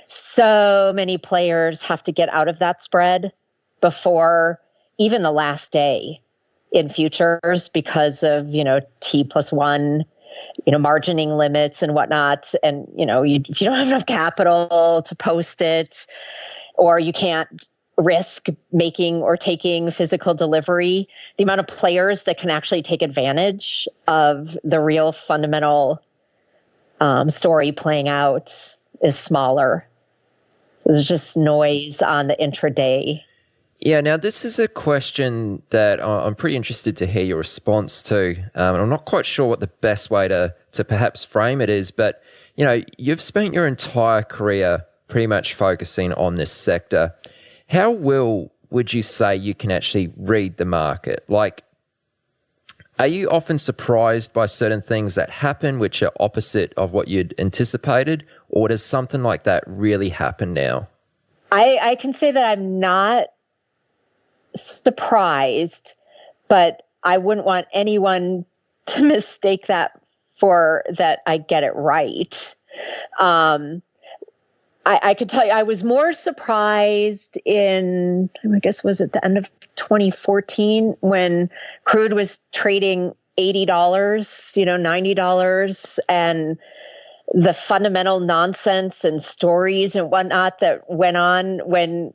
Speaker 13: so many players have to get out of that spread before even the last day in futures because of, T+1, margining limits and whatnot. And, if you don't have enough capital to post it, or you can't risk making or taking physical delivery, the amount of players that can actually take advantage of the real fundamental story playing out is smaller. So there's just noise on the intraday.
Speaker 7: Yeah, now this is a question that I'm pretty interested to hear your response to. And I'm not quite sure what the best way to perhaps frame it is, but, you've spent your entire career pretty much focusing on this sector. How well would you say you can actually read the market? Like, are you often surprised by certain things that happen which are opposite of what you'd anticipated, or does something like that really happen now?
Speaker 13: I can say that I'm not surprised, but I wouldn't want anyone to mistake that for that I get it right. I could tell you I was more surprised in, I guess, was it the end of 2014 when crude was trading $80, $90, and the fundamental nonsense and stories and whatnot that went on when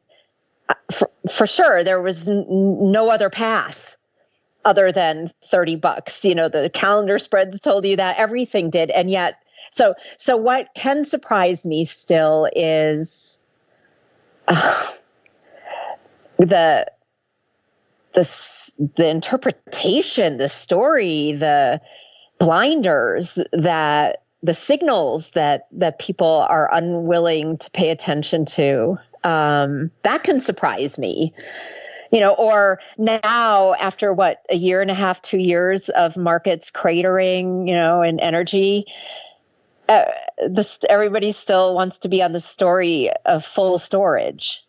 Speaker 13: for sure there was no other path other than $30. The calendar spreads told you that, everything did. And yet, so what can surprise me still is the interpretation, the story, the blinders, that the signals that people are unwilling to pay attention to. That can surprise me, or now after a year and a half, 2 years of markets cratering, in energy, everybody still wants to be on the story of full storage.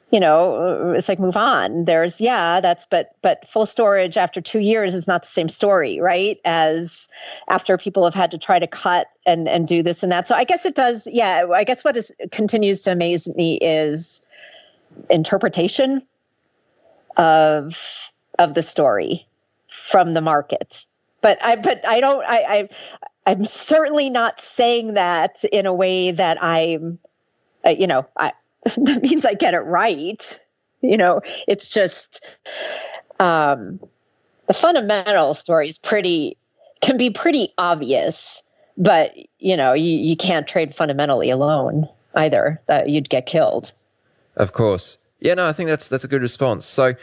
Speaker 13: It's like, move on. But full storage after 2 years is not the same story, right? As after people have had to try to cut and do this and that. So I guess it does. Yeah. I guess what continues to amaze me is interpretation of the story from the market. But I'm certainly not saying that in a way that I'm, that means I get it right. It's just the fundamental story can be pretty obvious, but you can't trade fundamentally alone either. That you'd get killed.
Speaker 7: Of course. Yeah, no, I think that's a good response. So,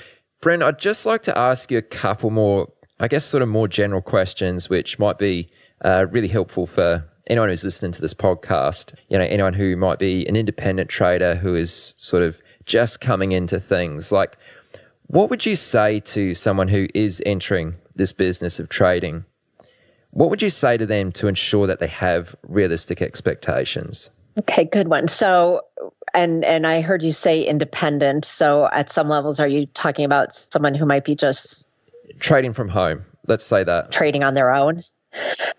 Speaker 7: Brent, I'd just like to ask you a couple more, I guess, sort of more general questions, which might be really helpful for anyone who's listening to this podcast, anyone who might be an independent trader who is sort of just coming into things. Like, what would you say to someone who is entering this business of trading? What would you say to them to ensure that they have realistic expectations?
Speaker 13: Okay, good one. So, and I heard you say independent. So at some levels, are you talking about someone who might be just
Speaker 7: trading from home? Let's say that. Trading
Speaker 13: on their own.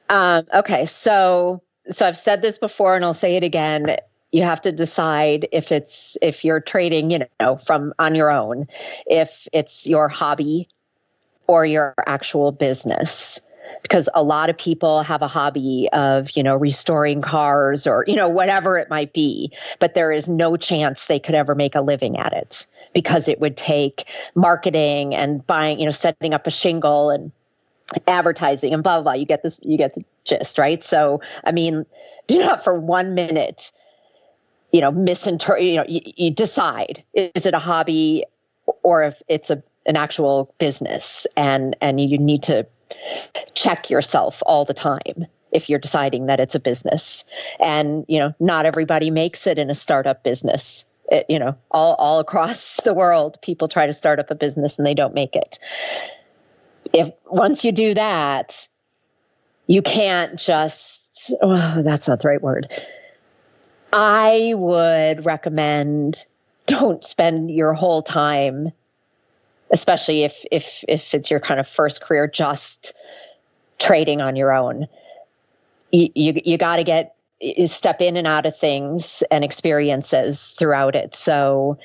Speaker 13: Okay, so I've said this before and I'll say it again. You have to decide if you're trading, from on your own, if it's your hobby or your actual business. Because a lot of people have a hobby of, restoring cars or, whatever it might be, but there is no chance they could ever make a living at it because it would take marketing and buying, setting up a shingle and advertising and blah, blah, blah. You get the gist, right? So, do not for 1 minute, misinterpret, you decide, is it a hobby or if it's an actual business, and you need to check yourself all the time if you're deciding that it's a business. And, not everybody makes it in a startup business. All across the world, people try to start up a business and they don't make it. If once you do that, you can't just, that's not the right word. I would recommend don't spend your whole time, especially if it's your kind of first career, just trading on your own. You got to get step in and out of things and experiences throughout it. So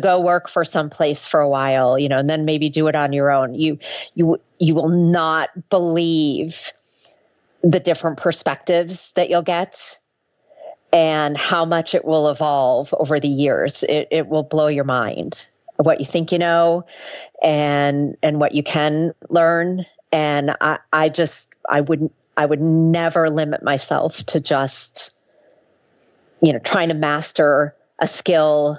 Speaker 13: go work for some place for a while, and then maybe do it on your own. You will not believe the different perspectives that you'll get and how much it will evolve over the years. It will blow your mind of what you think you know and what you can learn. And I would never limit myself to just, trying to master a skill,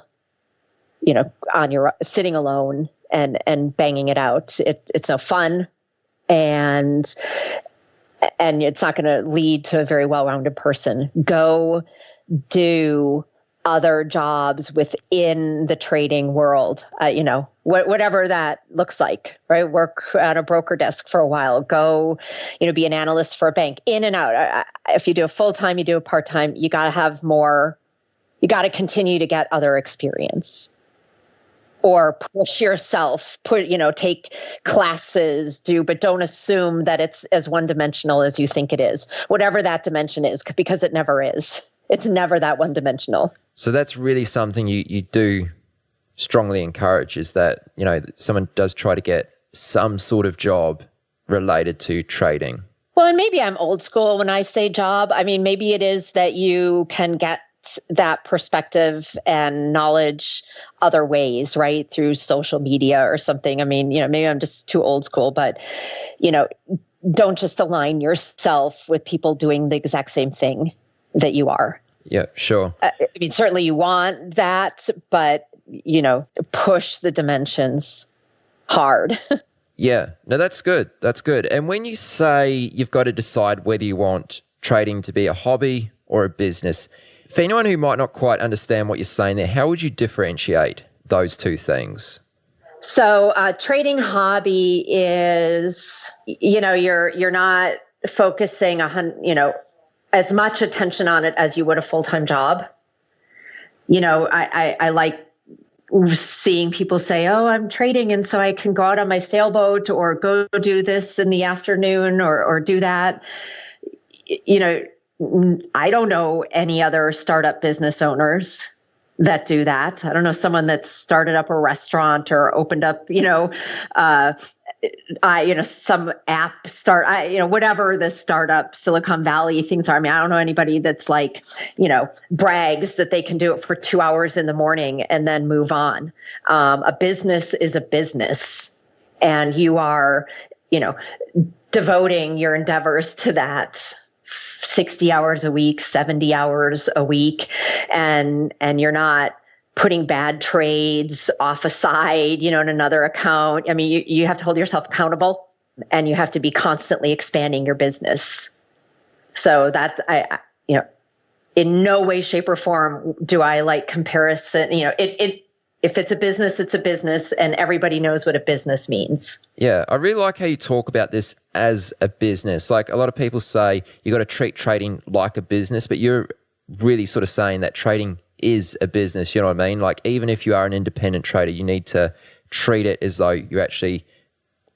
Speaker 13: on your sitting alone and banging it out. It's no fun, and it's not going to lead to a very well-rounded person. Go do other jobs within the trading world, whatever that looks like, right? Work at a broker desk for a while, go, be an analyst for a bank, in and out. If you do a full-time, you do a part-time, you got to have more, you got to continue to get other experience or push yourself, take classes, but don't assume that it's as one-dimensional as you think it is, whatever that dimension is, because it never is. It's never that one-dimensional.
Speaker 7: So that's really something you do strongly encourage, is that, someone does try to get some sort of job related to trading.
Speaker 13: Well, and maybe I'm old school when I say job. I mean, maybe it is that you can get that perspective and knowledge other ways, right? Through social media or something. I mean, maybe I'm just too old school, but, don't just align yourself with people doing the exact same thing that you are.
Speaker 7: Yeah, sure.
Speaker 13: I mean, certainly you want that, but, push the dimensions hard.
Speaker 7: Yeah, no, that's good. That's good. And when you say you've got to decide whether you want trading to be a hobby or a business, for anyone who might not quite understand what you're saying there, how would you differentiate those two things?
Speaker 13: So trading hobby is, you're not focusing as much attention on it as you would a full-time job. I like seeing people say, oh, I'm trading, and so I can go out on my sailboat or go do this in the afternoon or do that. I don't know any other startup business owners that do that. I don't know someone that's started up a restaurant or opened up, some app whatever the startup Silicon Valley things are. I mean, I don't know anybody that's brags that they can do it for 2 hours in the morning and then move on. A business is a business, and you are, devoting your endeavors to that 60 hours a week, 70 hours a week, and you're not putting bad trades off a side, in another account. I mean, you have to hold yourself accountable, and you have to be constantly expanding your business. So that in no way, shape, or form do I like comparison. If it's a business, it's a business, and everybody knows what a business means.
Speaker 7: Yeah, I really like how you talk about this as a business. Like, a lot of people say you got to treat trading like a business, but you're really sort of saying that trading is a business. You know what I mean? Like, even if you are an independent trader, you need to treat it as though you actually,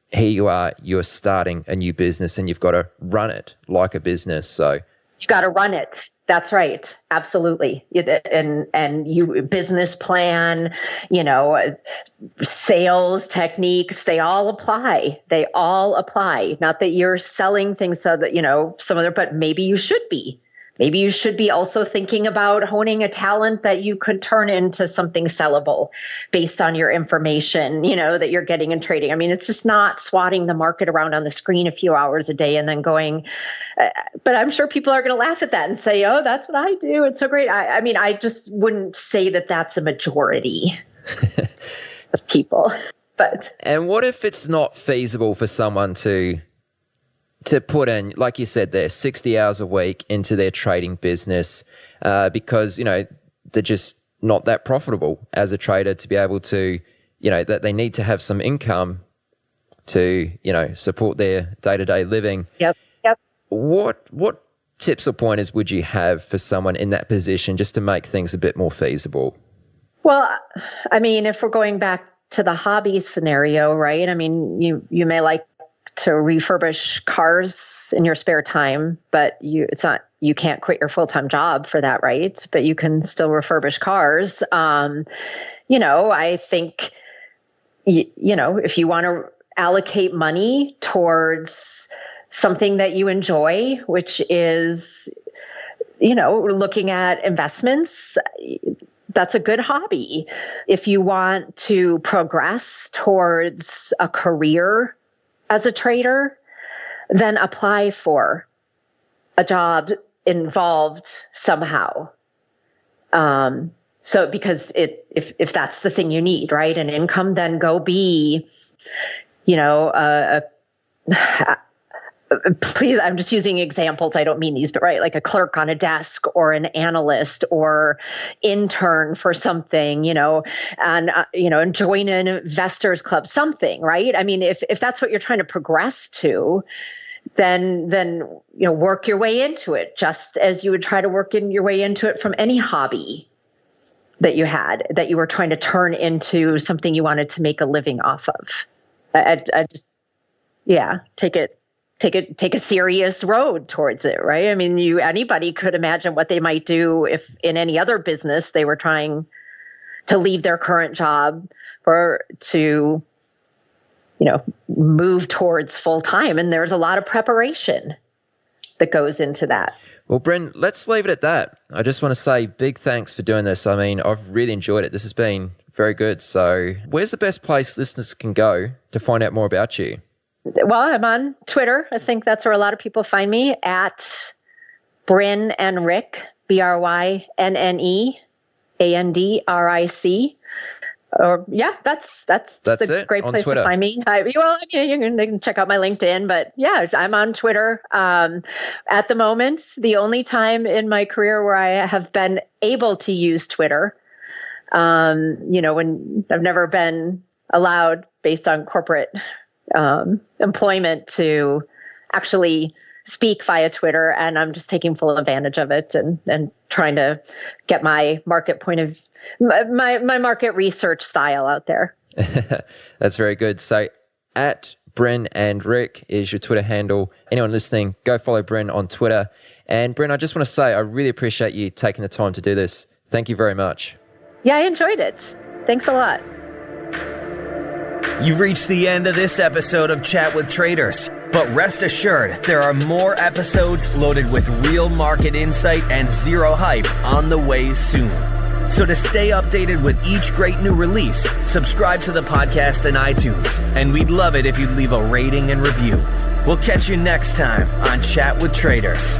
Speaker 7: here you are, you're starting a new business, and you've got to run it like a business. So
Speaker 13: you got to run it. That's right. Absolutely. And you business plan, sales techniques, they all apply. They all apply. Not that you're selling things so that, but maybe you should be. Maybe you should be also thinking about honing a talent that you could turn into something sellable based on your information, that you're getting in trading. I mean, it's just not swatting the market around on the screen a few hours a day and then going, but I'm sure people are going to laugh at that and say, oh, that's what I do. It's so great. I mean, I just wouldn't say that that's a majority of people. But
Speaker 7: and what if it's not feasible for someone to put in, like you said there, 60 hours a week into their trading business because, they're just not that profitable as a trader to be able to, that they need to have some income to, support their day-to-day living.
Speaker 13: Yep.
Speaker 7: What tips or pointers would you have for someone in that position just to make things a bit more feasible?
Speaker 13: Well, I mean, if we're going back to the hobby scenario, right? I mean, you may like to refurbish cars in your spare time, but you can't quit your full-time job for that, right? But you can still refurbish cars. I think, if you want to allocate money towards something that you enjoy, which is, looking at investments, that's a good hobby. If you want to progress towards a career as a trader, then apply for a job involved somehow. So because if that's the thing you need, right, an income, then go be, please, I'm just using examples. I don't mean these, but right, like a clerk on a desk or an analyst or intern for something, and join an investors club, something, right? I mean, if that's what you're trying to progress to, then work your way into it, just as you would try to work your way into it from any hobby that you had, that you were trying to turn into something you wanted to make a living off of. I just, take a serious road towards it, right? I mean, anybody could imagine what they might do if in any other business they were trying to leave their current job to move towards full time. And there's a lot of preparation that goes into that.
Speaker 7: Well, Bryn, let's leave it at that. I just want to say big thanks for doing this. I mean, I've really enjoyed it. This has been very good. So where's the best place listeners can go to find out more about you?
Speaker 13: Well, I'm on Twitter. I think that's where a lot of people find me, at Bryn and Rick, BRYNNEANDRIC. Or that's the great place to find me. You can check out my LinkedIn, but yeah, I'm on Twitter. At the moment, the only time in my career where I have been able to use Twitter, when I've never been allowed based on corporate employment to actually speak via Twitter, and I'm just taking full advantage of it and trying to get my market my market research style out there.
Speaker 7: That's very good. So at Bryn and Rick is your Twitter handle. Anyone listening, go follow Bryn on Twitter. And Bryn, I just want to say I really appreciate you taking the time to do this. Thank you very much.
Speaker 13: Yeah, I enjoyed it. Thanks a lot.
Speaker 6: You've reached the end of this episode of Chat with Traders, but rest assured there are more episodes loaded with real market insight and zero hype on the way soon. So to stay updated with each great new release, subscribe to the podcast in iTunes, and we'd love it if you'd leave a rating and review. We'll catch you next time on Chat with Traders.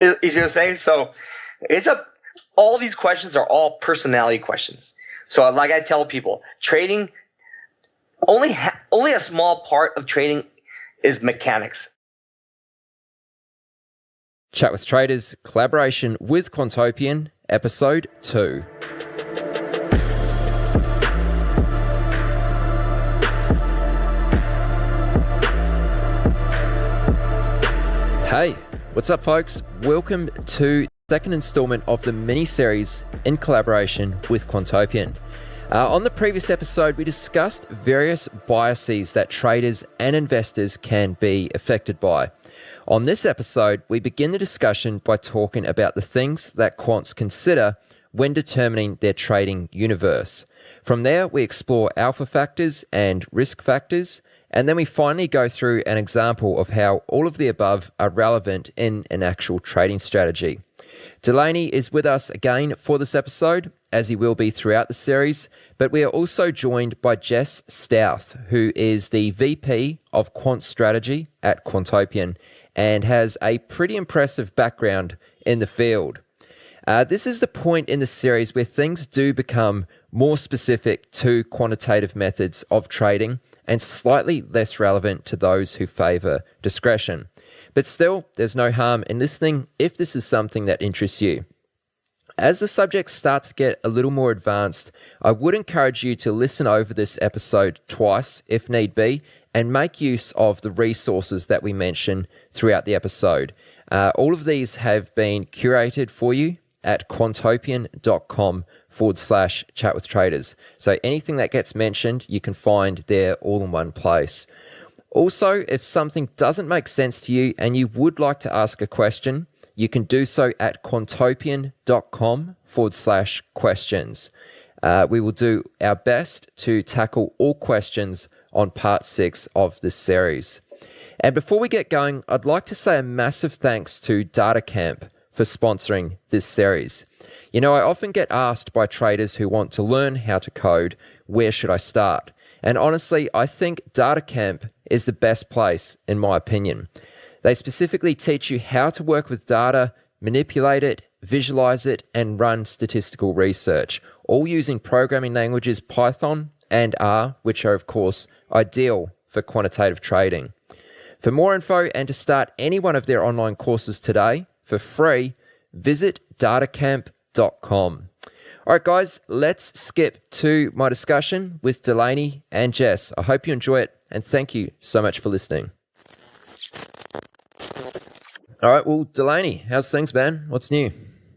Speaker 14: You see what I'm saying? So all these questions are all personality questions. So like I tell people, trading, only a small part of trading is mechanics.
Speaker 7: Chat with Traders, collaboration with Quantopian, episode 2. Hey, what's up, folks? Welcome to the second installment of the mini-series in collaboration with Quantopian. On the previous episode, we discussed various biases that traders and investors can be affected by. On this episode, we begin the discussion by talking about the things that quants consider when determining their trading universe. From there, we explore alpha factors and risk factors, and then we finally go through an example of how all of the above are relevant in an actual trading strategy. Delaney is with us again for this episode, as he will be throughout the series, but we are also joined by Jess Stouth, who is the VP of Quant Strategy at Quantopian and has a pretty impressive background in the field. This is the point in the series where things do become more specific to quantitative methods of trading and slightly less relevant to those who favor discretion. But still, there's no harm in listening if this is something that interests you. As the subject starts to get a little more advanced, I would encourage you to listen over this episode twice if need be and make use of the resources that we mention throughout the episode. All of these have been curated for you at quantopian.com/chat with traders. So anything that gets mentioned, you can find there all in one place. Also, if something doesn't make sense to you and you would like to ask a question, you can do so at quantopian.com/questions. We will do our best to tackle all questions on part 6 of this series. And before we get going, I'd like to say a massive thanks to DataCamp for sponsoring this series. You know, I often get asked by traders who want to learn how to code, where should I start? And honestly, I think DataCamp is the best place, in my opinion. They specifically teach you how to work with data, manipulate it, visualize it, and run statistical research, all using programming languages Python and R, which are, of course, ideal for quantitative trading. For more info and to start any one of their online courses today, for free, visit datacamp.com. All right, guys, let's skip to my discussion with Delaney and Jess. I hope you enjoy it, and thank you so much for listening. All right, well, Delaney, how's things, man? What's new?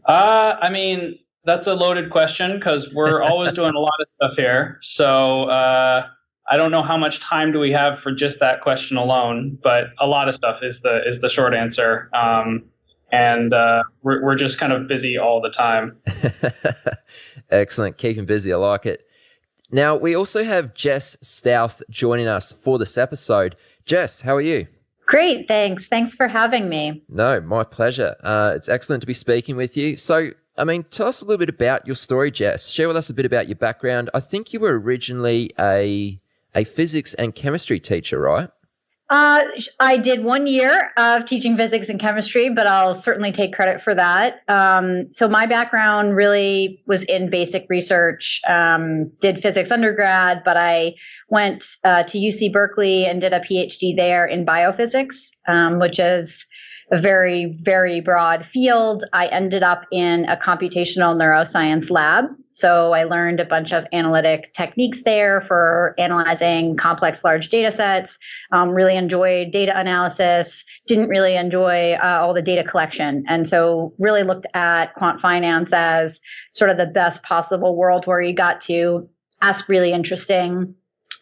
Speaker 15: I mean, that's a loaded question because we're always doing a lot of stuff here. So I don't know how much time do we have for just that question alone, but a lot of stuff is the short answer. And we're just kind of busy all the time.
Speaker 7: Excellent. Keeping busy. I like it. Now, we also have Jess Stouth joining us for this episode. Jess, how are you?
Speaker 16: Great. Thanks. Thanks for having me.
Speaker 7: No, my pleasure. It's excellent to be speaking with you. So, I mean, tell us a little bit about your story, Jess. Share with us a bit about your background. I think you were originally a physics and chemistry teacher, right?
Speaker 16: I did 1 year of teaching physics and chemistry, but I'll certainly take credit for that. So my background really was in basic research, did physics undergrad, but I went to UC Berkeley and did a PhD there in biophysics, which is a very, very broad field. I ended up in a computational neuroscience lab. So I learned a bunch of analytic techniques there for analyzing complex large data sets, really enjoyed data analysis, didn't really enjoy all the data collection. And so really looked at quant finance as sort of the best possible world where you got to ask really interesting,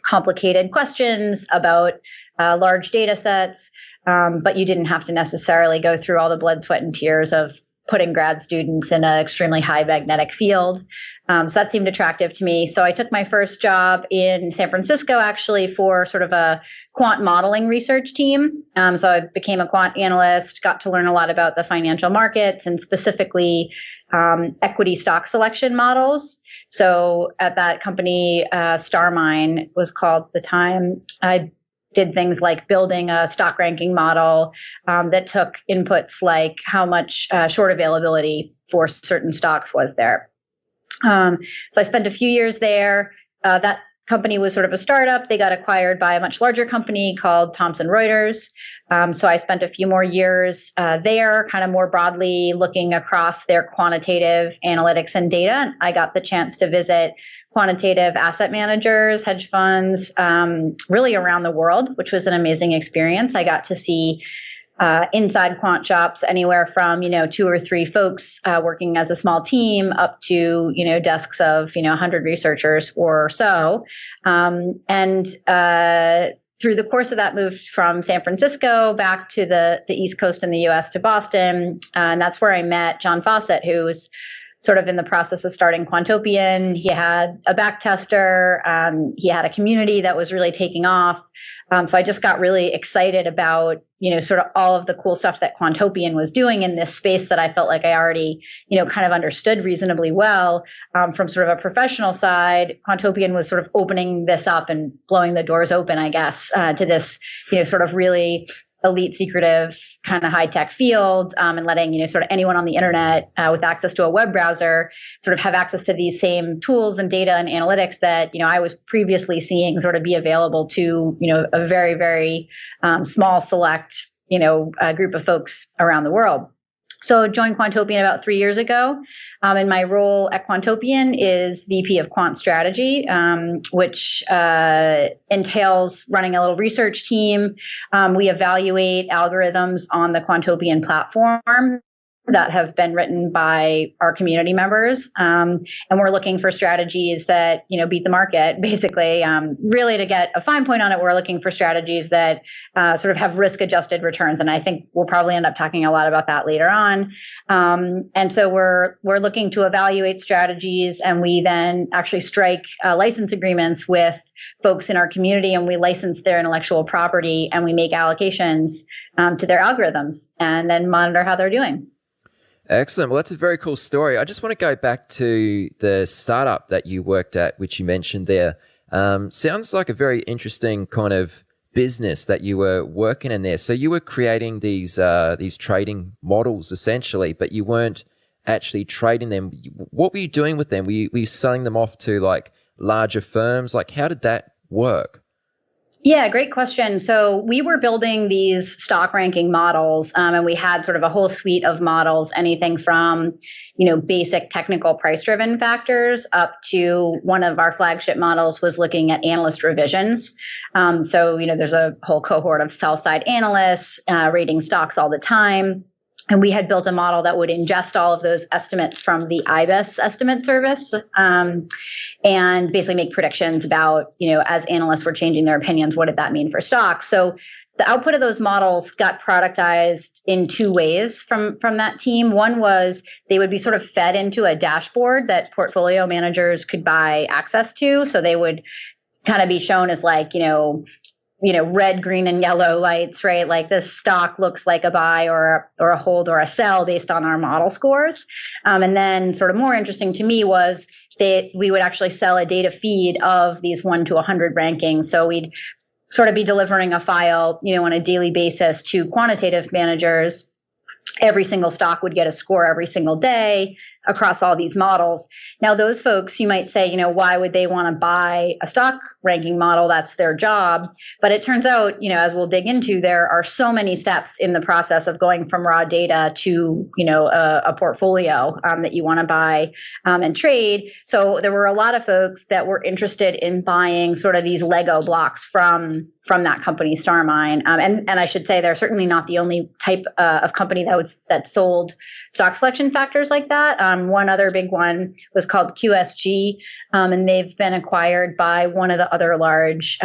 Speaker 16: complicated questions about large data sets, but you didn't have to necessarily go through all the blood, sweat, and tears of putting grad students in an extremely high magnetic field. So that seemed attractive to me. So I took my first job in San Francisco, actually, for sort of a quant modeling research team. So I became a quant analyst, got to learn a lot about the financial markets and specifically equity stock selection models. So at that company, Starmine was called at the time, I did things like building a stock ranking model that took inputs like how much short availability for certain stocks was there. So I spent a few years there. That company was sort of a startup. They got acquired by a much larger company called Thomson Reuters. So I spent a few more years there, kind of more broadly looking across their quantitative analytics and data. I got the chance to visit quantitative asset managers, hedge funds, really around the world, which was an amazing experience. I got to see inside quant shops anywhere from, 2 or 3 folks working as a small team up to, desks of, 100 researchers or so. Through the course of that, moved from San Francisco back to the East Coast in the US to Boston. And that's where I met John Fawcett, who was sort of in the process of starting Quantopian. He had a back tester. He had a community that was really taking off. So I just got really excited about, sort of all of the cool stuff that Quantopian was doing in this space that I felt like I already, kind of understood reasonably well. From sort of a professional side, Quantopian was sort of opening this up and blowing the doors open, I guess, to this, sort of really elite, secretive, kind of high-tech field, and letting, sort of anyone on the internet with access to a web browser sort of have access to these same tools and data and analytics that, I was previously seeing sort of be available to, a very, very small, select, group of folks around the world. So joined Quantopian about 3 years ago. And my role at Quantopian is VP of Quant Strategy, which entails running a little research team. We evaluate algorithms on the Quantopian platform that have been written by our community members. And we're looking for strategies that, beat the market, basically. Really, to get a fine point on it, we're looking for strategies that sort of have risk-adjusted returns. And I think we'll probably end up talking a lot about that later on. And so we're looking to evaluate strategies, and we then actually strike license agreements with folks in our community, and we license their intellectual property, and we make allocations to their algorithms and then monitor how they're doing.
Speaker 7: Excellent. Well, that's a very cool story. I just want to go back to the startup that you worked at, which you mentioned there. Sounds like a very interesting kind of business that you were working in there. So you were creating these trading models essentially, but you weren't actually trading them. What were you doing with them? Were you selling them off to like larger firms? Like, how did that work?
Speaker 16: Yeah, great question. So we were building these stock ranking models, and we had sort of a whole suite of models, anything from, basic technical price-driven factors up to one of our flagship models was looking at analyst revisions. So, there's a whole cohort of sell-side analysts rating stocks all the time. And we had built a model that would ingest all of those estimates from the IBIS estimate service, and basically make predictions about, as analysts were changing their opinions, what did that mean for stocks? So the output of those models got productized in 2 ways from that team. One was they would be sort of fed into a dashboard that portfolio managers could buy access to. So they would kind of be shown as like, red, green, and yellow lights, right? Like this stock looks like a buy or a hold or a sell based on our model scores. And then sort of more interesting to me was that we would actually sell a data feed of these 1 to 100 rankings. So we'd sort of be delivering a file, on a daily basis to quantitative managers. Every single stock would get a score every single day across all these models. Now, those folks, you might say, why would they want to buy a stock ranking model? That's their job. But it turns out, as we'll dig into, there are so many steps in the process of going from raw data to, a portfolio that you want to buy and trade. So there were a lot of folks that were interested in buying sort of these Lego blocks from that company, Starmine. And I should say they're certainly not the only type of company that sold stock selection factors like that. One other big one was called QSG, and they've been acquired by one of the other large,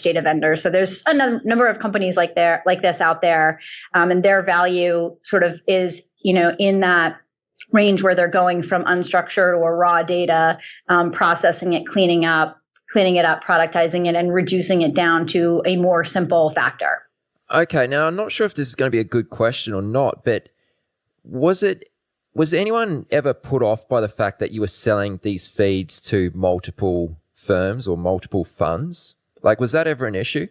Speaker 16: data vendors. So there's a number of companies like this out there, and their value sort of is, in that range where they're going from unstructured or raw data, processing it, cleaning it up, productizing it, and reducing it down to a more simple factor.
Speaker 7: Okay, now I'm not sure if this is going to be a good question or not, but was anyone ever put off by the fact that you were selling these feeds to multiple firms or multiple funds? Like, was that ever an issue?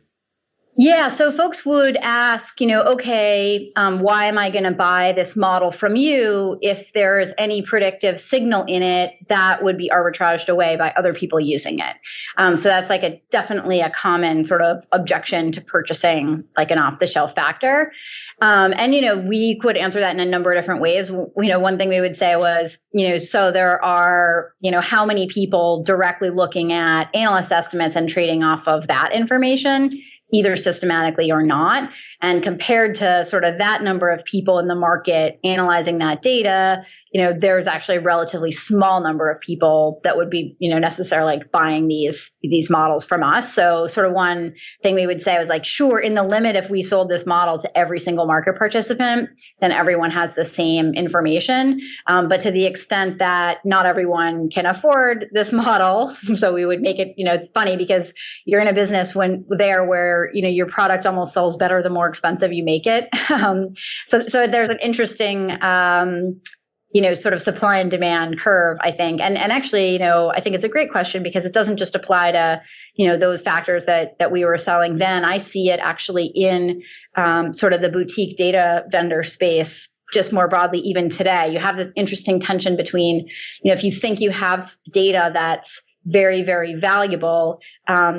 Speaker 16: Yeah, so folks would ask, okay, why am I going to buy this model from you if there is any predictive signal in it that would be arbitraged away by other people using it? So that's like definitely a common sort of objection to purchasing like an off-the-shelf factor. And we could answer that in a number of different ways. One thing we would say was, so there are, how many people directly looking at analyst estimates and trading off of that information, either systematically or not. And compared to sort of that number of people in the market analyzing that data, there's actually a relatively small number of people that would be, necessarily like buying these models from us. So sort of one thing we would say was like, sure, in the limit, if we sold this model to every single market participant, then everyone has the same information. But to the extent that not everyone can afford this model, so we would make it, it's funny because you're in a business where, your product almost sells better the more expensive you make it. So there's an interesting, sort of supply and demand curve, I think. And actually, I think it's a great question because it doesn't just apply to, those factors that we were selling then. I see it actually in sort of the boutique data vendor space, just more broadly, even today. You have this interesting tension between, if you think you have data that's very, very valuable,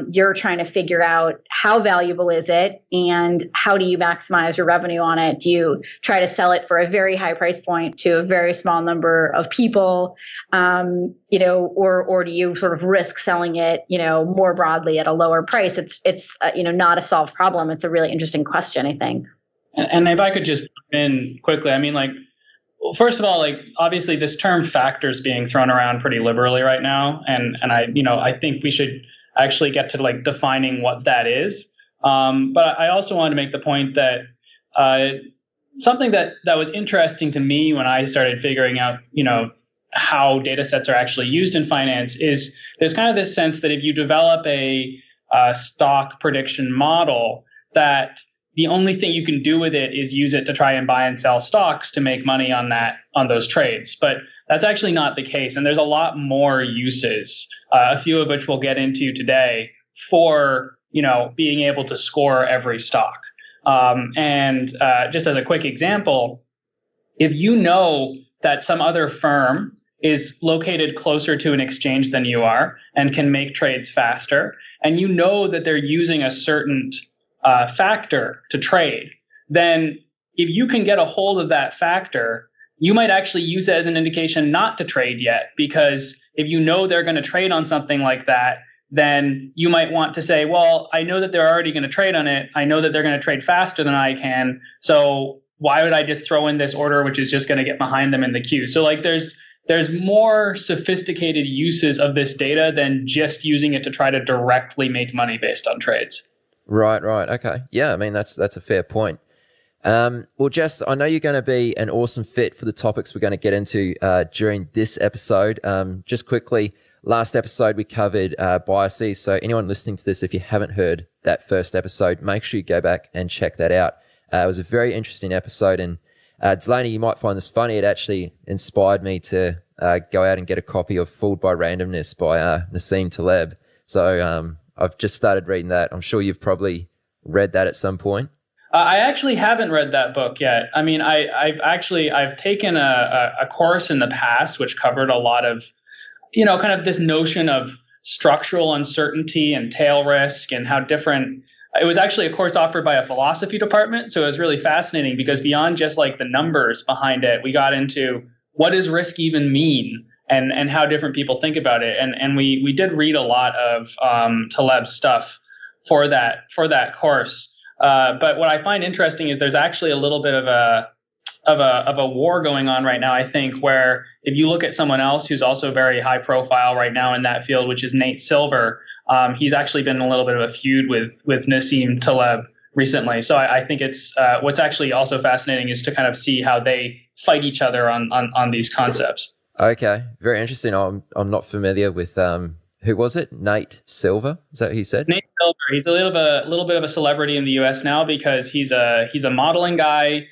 Speaker 16: you're trying to figure out how valuable is it and how do you maximize your revenue on it? Do you try to sell it for a very high price point to a very small number of people, or do you sort of risk selling it, more broadly at a lower price? It's not a solved problem. It's a really interesting question, I think.
Speaker 15: And if I could just jump in quickly, I mean, well, first of all, obviously this term factors being thrown around pretty liberally right now. And I think we should actually get to defining what that is. But I also wanted to make the point that something that was interesting to me when I started figuring out, how data sets are actually used in finance is there's kind of this sense that if you develop a stock prediction model, that the only thing you can do with it is use it to try and buy and sell stocks to make money on those trades. But that's actually not the case. And there's a lot more uses, a few of which we'll get into today, for, being able to score every stock. And just as a quick example, if you know that some other firm is located closer to an exchange than you are and can make trades faster, and you know that they're using a certain factor to trade, then if you can get a hold of that factor, you might actually use it as an indication not to trade yet, because if you know they're going to trade on something like that, then you might want to say, well, I know that they're already going to trade on it. I know that they're going to trade faster than I can. So why would I just throw in this order, which is just going to get behind them in the queue? So there's more sophisticated uses of this data than just using it to try to directly make money based on trades. Right.
Speaker 7: Okay. Yeah, I mean, that's a fair point. Well, Jess, I know you're going to be an awesome fit for the topics we're going to get into during this episode. Just quickly, last episode we covered biases. So anyone listening to this, if you haven't heard that first episode, make sure you go back and check that out. It was a very interesting episode. And Delaney, you might find this funny. It actually inspired me to go out and get a copy of Fooled by Randomness by Nassim Taleb. So I've just started reading that. I'm sure you've probably read that at some point.
Speaker 15: I actually haven't read that book yet. I mean, I've taken a course in the past which covered a lot of, kind of this notion of structural uncertainty and tail risk and how different. It was actually a course offered by a philosophy department, so it was really fascinating because beyond just the numbers behind it, we got into what does risk even mean? And how different people think about it. And we did read a lot of Taleb's stuff for that course. But what I find interesting is there's actually a little bit of a war going on right now, I think, where if you look at someone else who's also very high profile right now in that field, which is Nate Silver, he's actually been in a little bit of a feud with Nassim Taleb recently. So I think it's what's actually also fascinating is to kind of see how they fight each other on these concepts.
Speaker 7: Okay, very interesting. I'm not familiar with who was it? Nate Silver? Is that who you said?
Speaker 15: Nate Silver. He's a little bit of a celebrity in the U.S. now because he's a modeling guy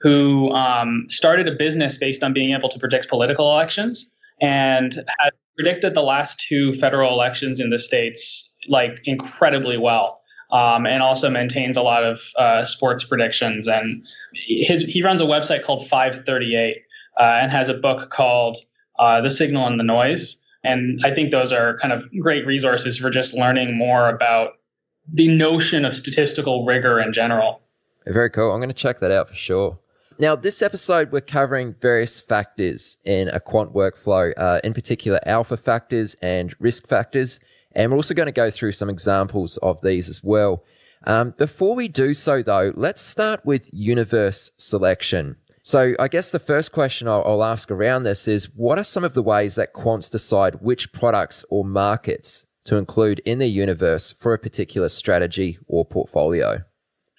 Speaker 15: who started a business based on being able to predict political elections and has predicted the last two federal elections in the States like incredibly well. And also maintains a lot of sports predictions. And he runs a website called 538 and has a book called The Signal and the Noise. And I think those are kind of great resources for just learning more about the notion of statistical rigor in general.
Speaker 7: Very cool. I'm going to check that out for sure. Now, this episode, we're covering various factors in a quant workflow, in particular alpha factors and risk factors. And we're also going to go through some examples of these as well. Before we do so, though, let's start with universe selection. So I guess the first question I'll ask around this is, what are some of the ways that quants decide which products or markets to include in their universe for a particular strategy or portfolio?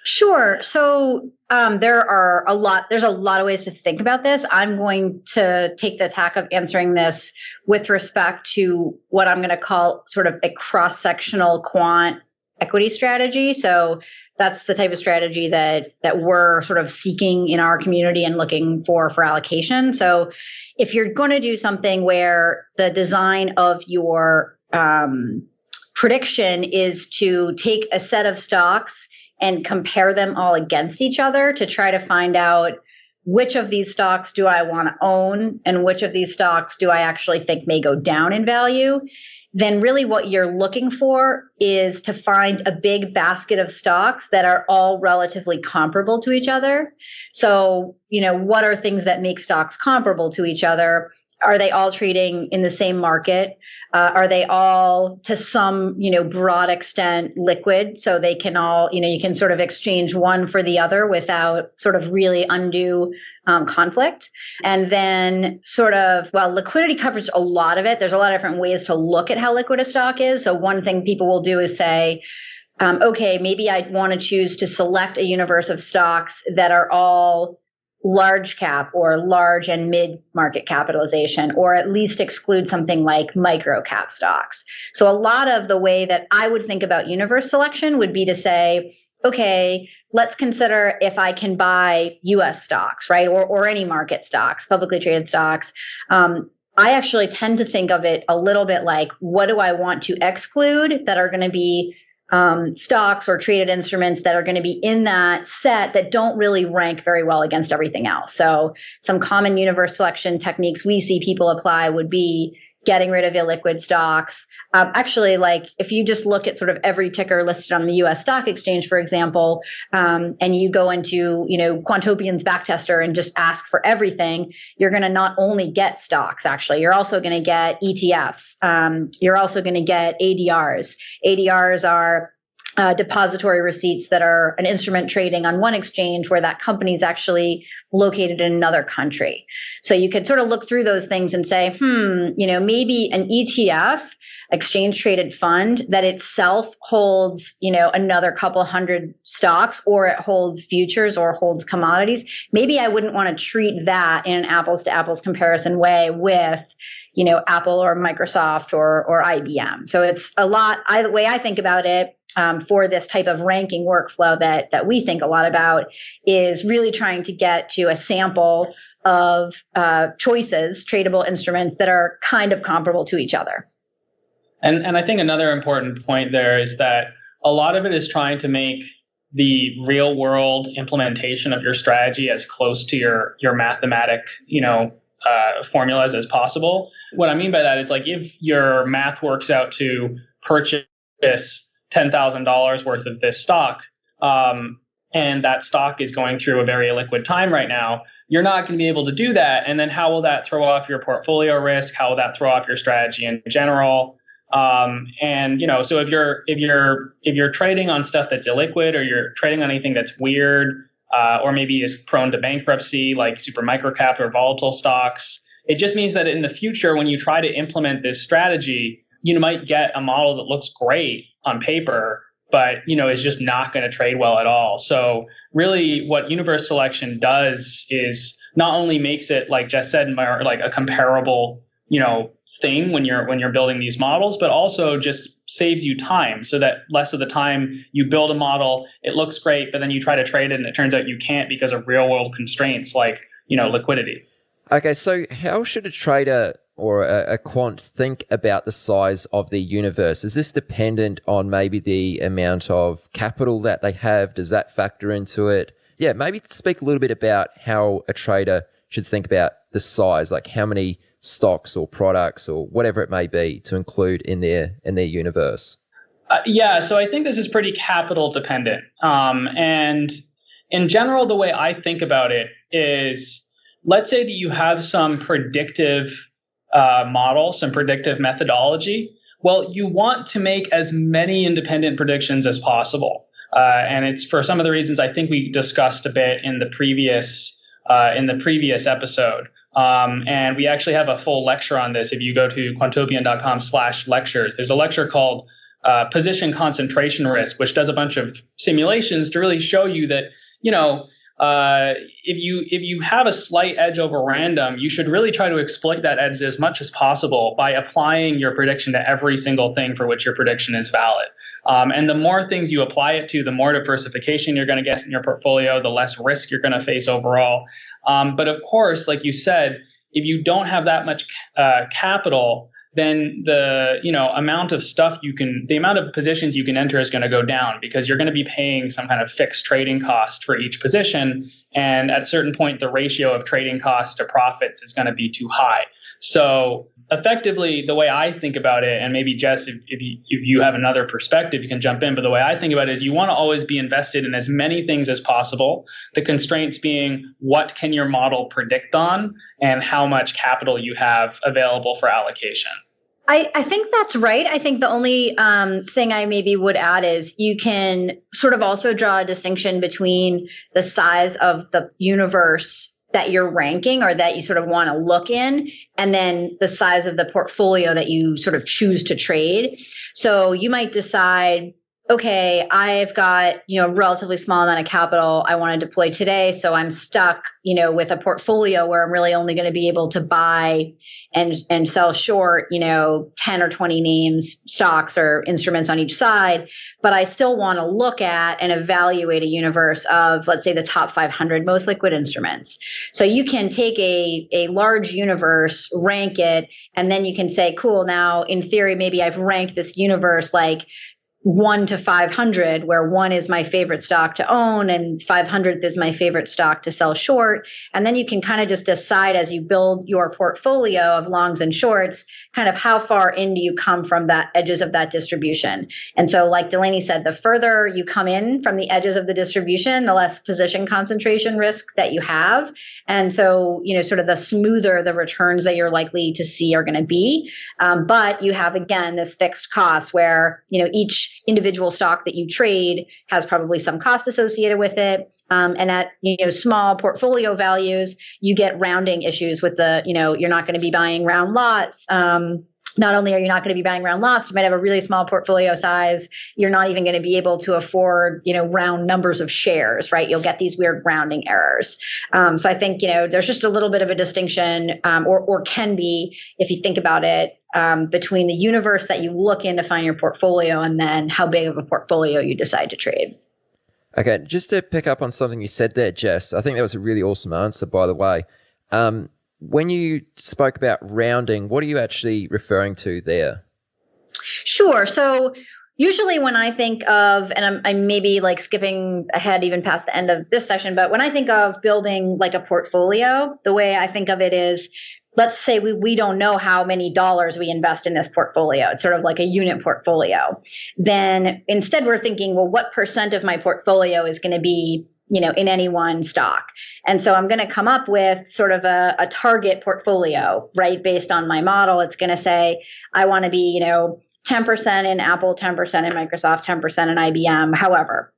Speaker 16: Sure. So there's a lot of ways to think about this. I'm going to take the tack of answering this with respect to what I'm going to call sort of a cross-sectional quant equity strategy. So that's the type of strategy that we're sort of seeking in our community and looking for allocation. So if you're going to do something where the design of your prediction is to take a set of stocks and compare them all against each other to try to find out which of these stocks do I want to own and which of these stocks do I actually think may go down in value, then really what you're looking for is to find a big basket of stocks that are all relatively comparable to each other. So, what are things that make stocks comparable to each other? Are they all trading in the same market? Are they all to some, broad extent liquid? So they can all, you can sort of exchange one for the other without sort of really undue conflict. And then liquidity covers a lot of it. There's a lot of different ways to look at how liquid a stock is. So one thing people will do is say, okay, maybe I want to choose to select a universe of stocks that are all large cap or large and mid market capitalization, or at least exclude something like micro cap stocks. So a lot of the way that I would think about universe selection would be to say, okay, let's consider if I can buy US stocks, right? Or any market stocks, publicly traded stocks. I actually tend to think of it a little bit like, what do I want to exclude that are going to be stocks or traded instruments that are going to be in that set that don't really rank very well against everything else. So some common universe selection techniques we see people apply would be getting rid of illiquid stocks. Actually, like if you just look at sort of every ticker listed on the US stock exchange, for example, and you go into, Quantopian's backtester and just ask for everything, you're going to not only get stocks, actually, you're also going to get ETFs. You're also going to get ADRs. ADRs are depository receipts that are an instrument trading on one exchange where that company is actually located in another country. So you could sort of look through those things and say, maybe an ETF, exchange traded fund, that itself holds, another couple hundred stocks, or it holds futures or holds commodities. Maybe I wouldn't want to treat that in an apples to apples comparison way with, Apple or Microsoft or IBM. So it's a lot. The way I think about it, for this type of ranking workflow that we think a lot about, is really trying to get to a sample of choices, tradable instruments that are kind of comparable to each other.
Speaker 15: And I think another important point there is that a lot of it is trying to make the real world implementation of your strategy as close to your mathematic, formulas as possible. What I mean by that is, like, if your math works out to purchase $10,000 worth of this stock, and that stock is going through a very illiquid time right now, you're not going to be able to do that. And then how will that throw off your portfolio risk? How will that throw off your strategy in general? So if you're trading on stuff that's illiquid, or you're trading on anything that's weird, or maybe is prone to bankruptcy, like super microcap or volatile stocks, it just means that in the future, when you try to implement this strategy, you might get a model that looks great on paper, but is just not going to trade well at all. So really what universe selection does is not only makes it, like Jess said, more like a comparable, thing when you're building these models, but also just saves you time, so that less of the time you build a model, it looks great, but then you try to trade it and it turns out you can't because of real world constraints like, liquidity.
Speaker 7: Okay, so how should a trader or a quant think about the size of the universe? Is this dependent on maybe the amount of capital that they have? Does that factor into it? Yeah, maybe speak a little bit about how a trader should think about the size, like how many stocks or products or whatever it may be to include in their universe.
Speaker 15: Yeah, so I think this is pretty capital dependent. And in general, the way I think about it is, let's say that you have some predictive model, some predictive methodology. Well, you want to make as many independent predictions as possible. And it's for some of the reasons I think we discussed a bit in the previous episode. And we actually have a full lecture on this. If you go to quantopian.com/lectures, there's a lecture called Position Concentration Risk, which does a bunch of simulations to really show you that, if you have a slight edge over random, you should really try to exploit that edge as much as possible by applying your prediction to every single thing for which your prediction is valid. And the more things you apply it to, the more diversification you're going to get in your portfolio, the less risk you're going to face overall. But of course, like you said, if you don't have that much capital, then the amount of positions you can enter is going to go down, because you're going to be paying some kind of fixed trading cost for each position. And at a certain point, the ratio of trading costs to profits is going to be too high. So effectively, the way I think about it, and maybe Jess, if you have another perspective, you can jump in. But the way I think about it is you want to always be invested in as many things as possible. The constraints being, what can your model predict on and how much capital you have available for allocation.
Speaker 16: I think that's right. I think the only thing I maybe would add is you can sort of also draw a distinction between the size of the universe that you're ranking or that you sort of want to look in, and then the size of the portfolio that you sort of choose to trade. So you might decide, okay, I've got, a relatively small amount of capital I want to deploy today. So I'm stuck, with a portfolio where I'm really only going to be able to buy and sell short, 10 or 20 names, stocks or instruments on each side. But I still want to look at and evaluate a universe of, let's say, the top 500 most liquid instruments. So you can take a large universe, rank it, and then you can say, cool, now in theory, maybe I've ranked this universe like 1 to 500, where 1 is my favorite stock to own and 500th is my favorite stock to sell short. And then you can kind of just decide as you build your portfolio of longs and shorts, kind of how far in do you come from that edges of that distribution. And so like Delaney said, the further you come in from the edges of the distribution, the less position concentration risk that you have. And so, sort of the smoother the returns that you're likely to see are going to be. But you have, again, this fixed cost where, each individual stock that you trade has probably some cost associated with it. And at, small portfolio values, you get rounding issues with the, you're not going to be buying round lots. Not only are you not going to be buying round lots, you might have a really small portfolio size. You're not even going to be able to afford, round numbers of shares, right? You'll get these weird rounding errors. So I think, there's just a little bit of a distinction, or can be, if you think about it, between the universe that you look in to find your portfolio and then how big of a portfolio you decide to trade.
Speaker 7: Okay, just to pick up on something you said there, Jess, I think that was a really awesome answer, by the way. When you spoke about rounding, what are you actually referring to there?
Speaker 16: Sure. So usually when I think of, and I'm maybe like skipping ahead even past the end of this session, but when I think of building like a portfolio, the way I think of it is, let's say we don't know how many dollars we invest in this portfolio. It's sort of like a unit portfolio. Then instead we're thinking, well, what percent of my portfolio is going to be, in any one stock? And so I'm going to come up with sort of a target portfolio, right? Based on my model, it's going to say, I want to be, 10% in Apple, 10% in Microsoft, 10% in IBM, however.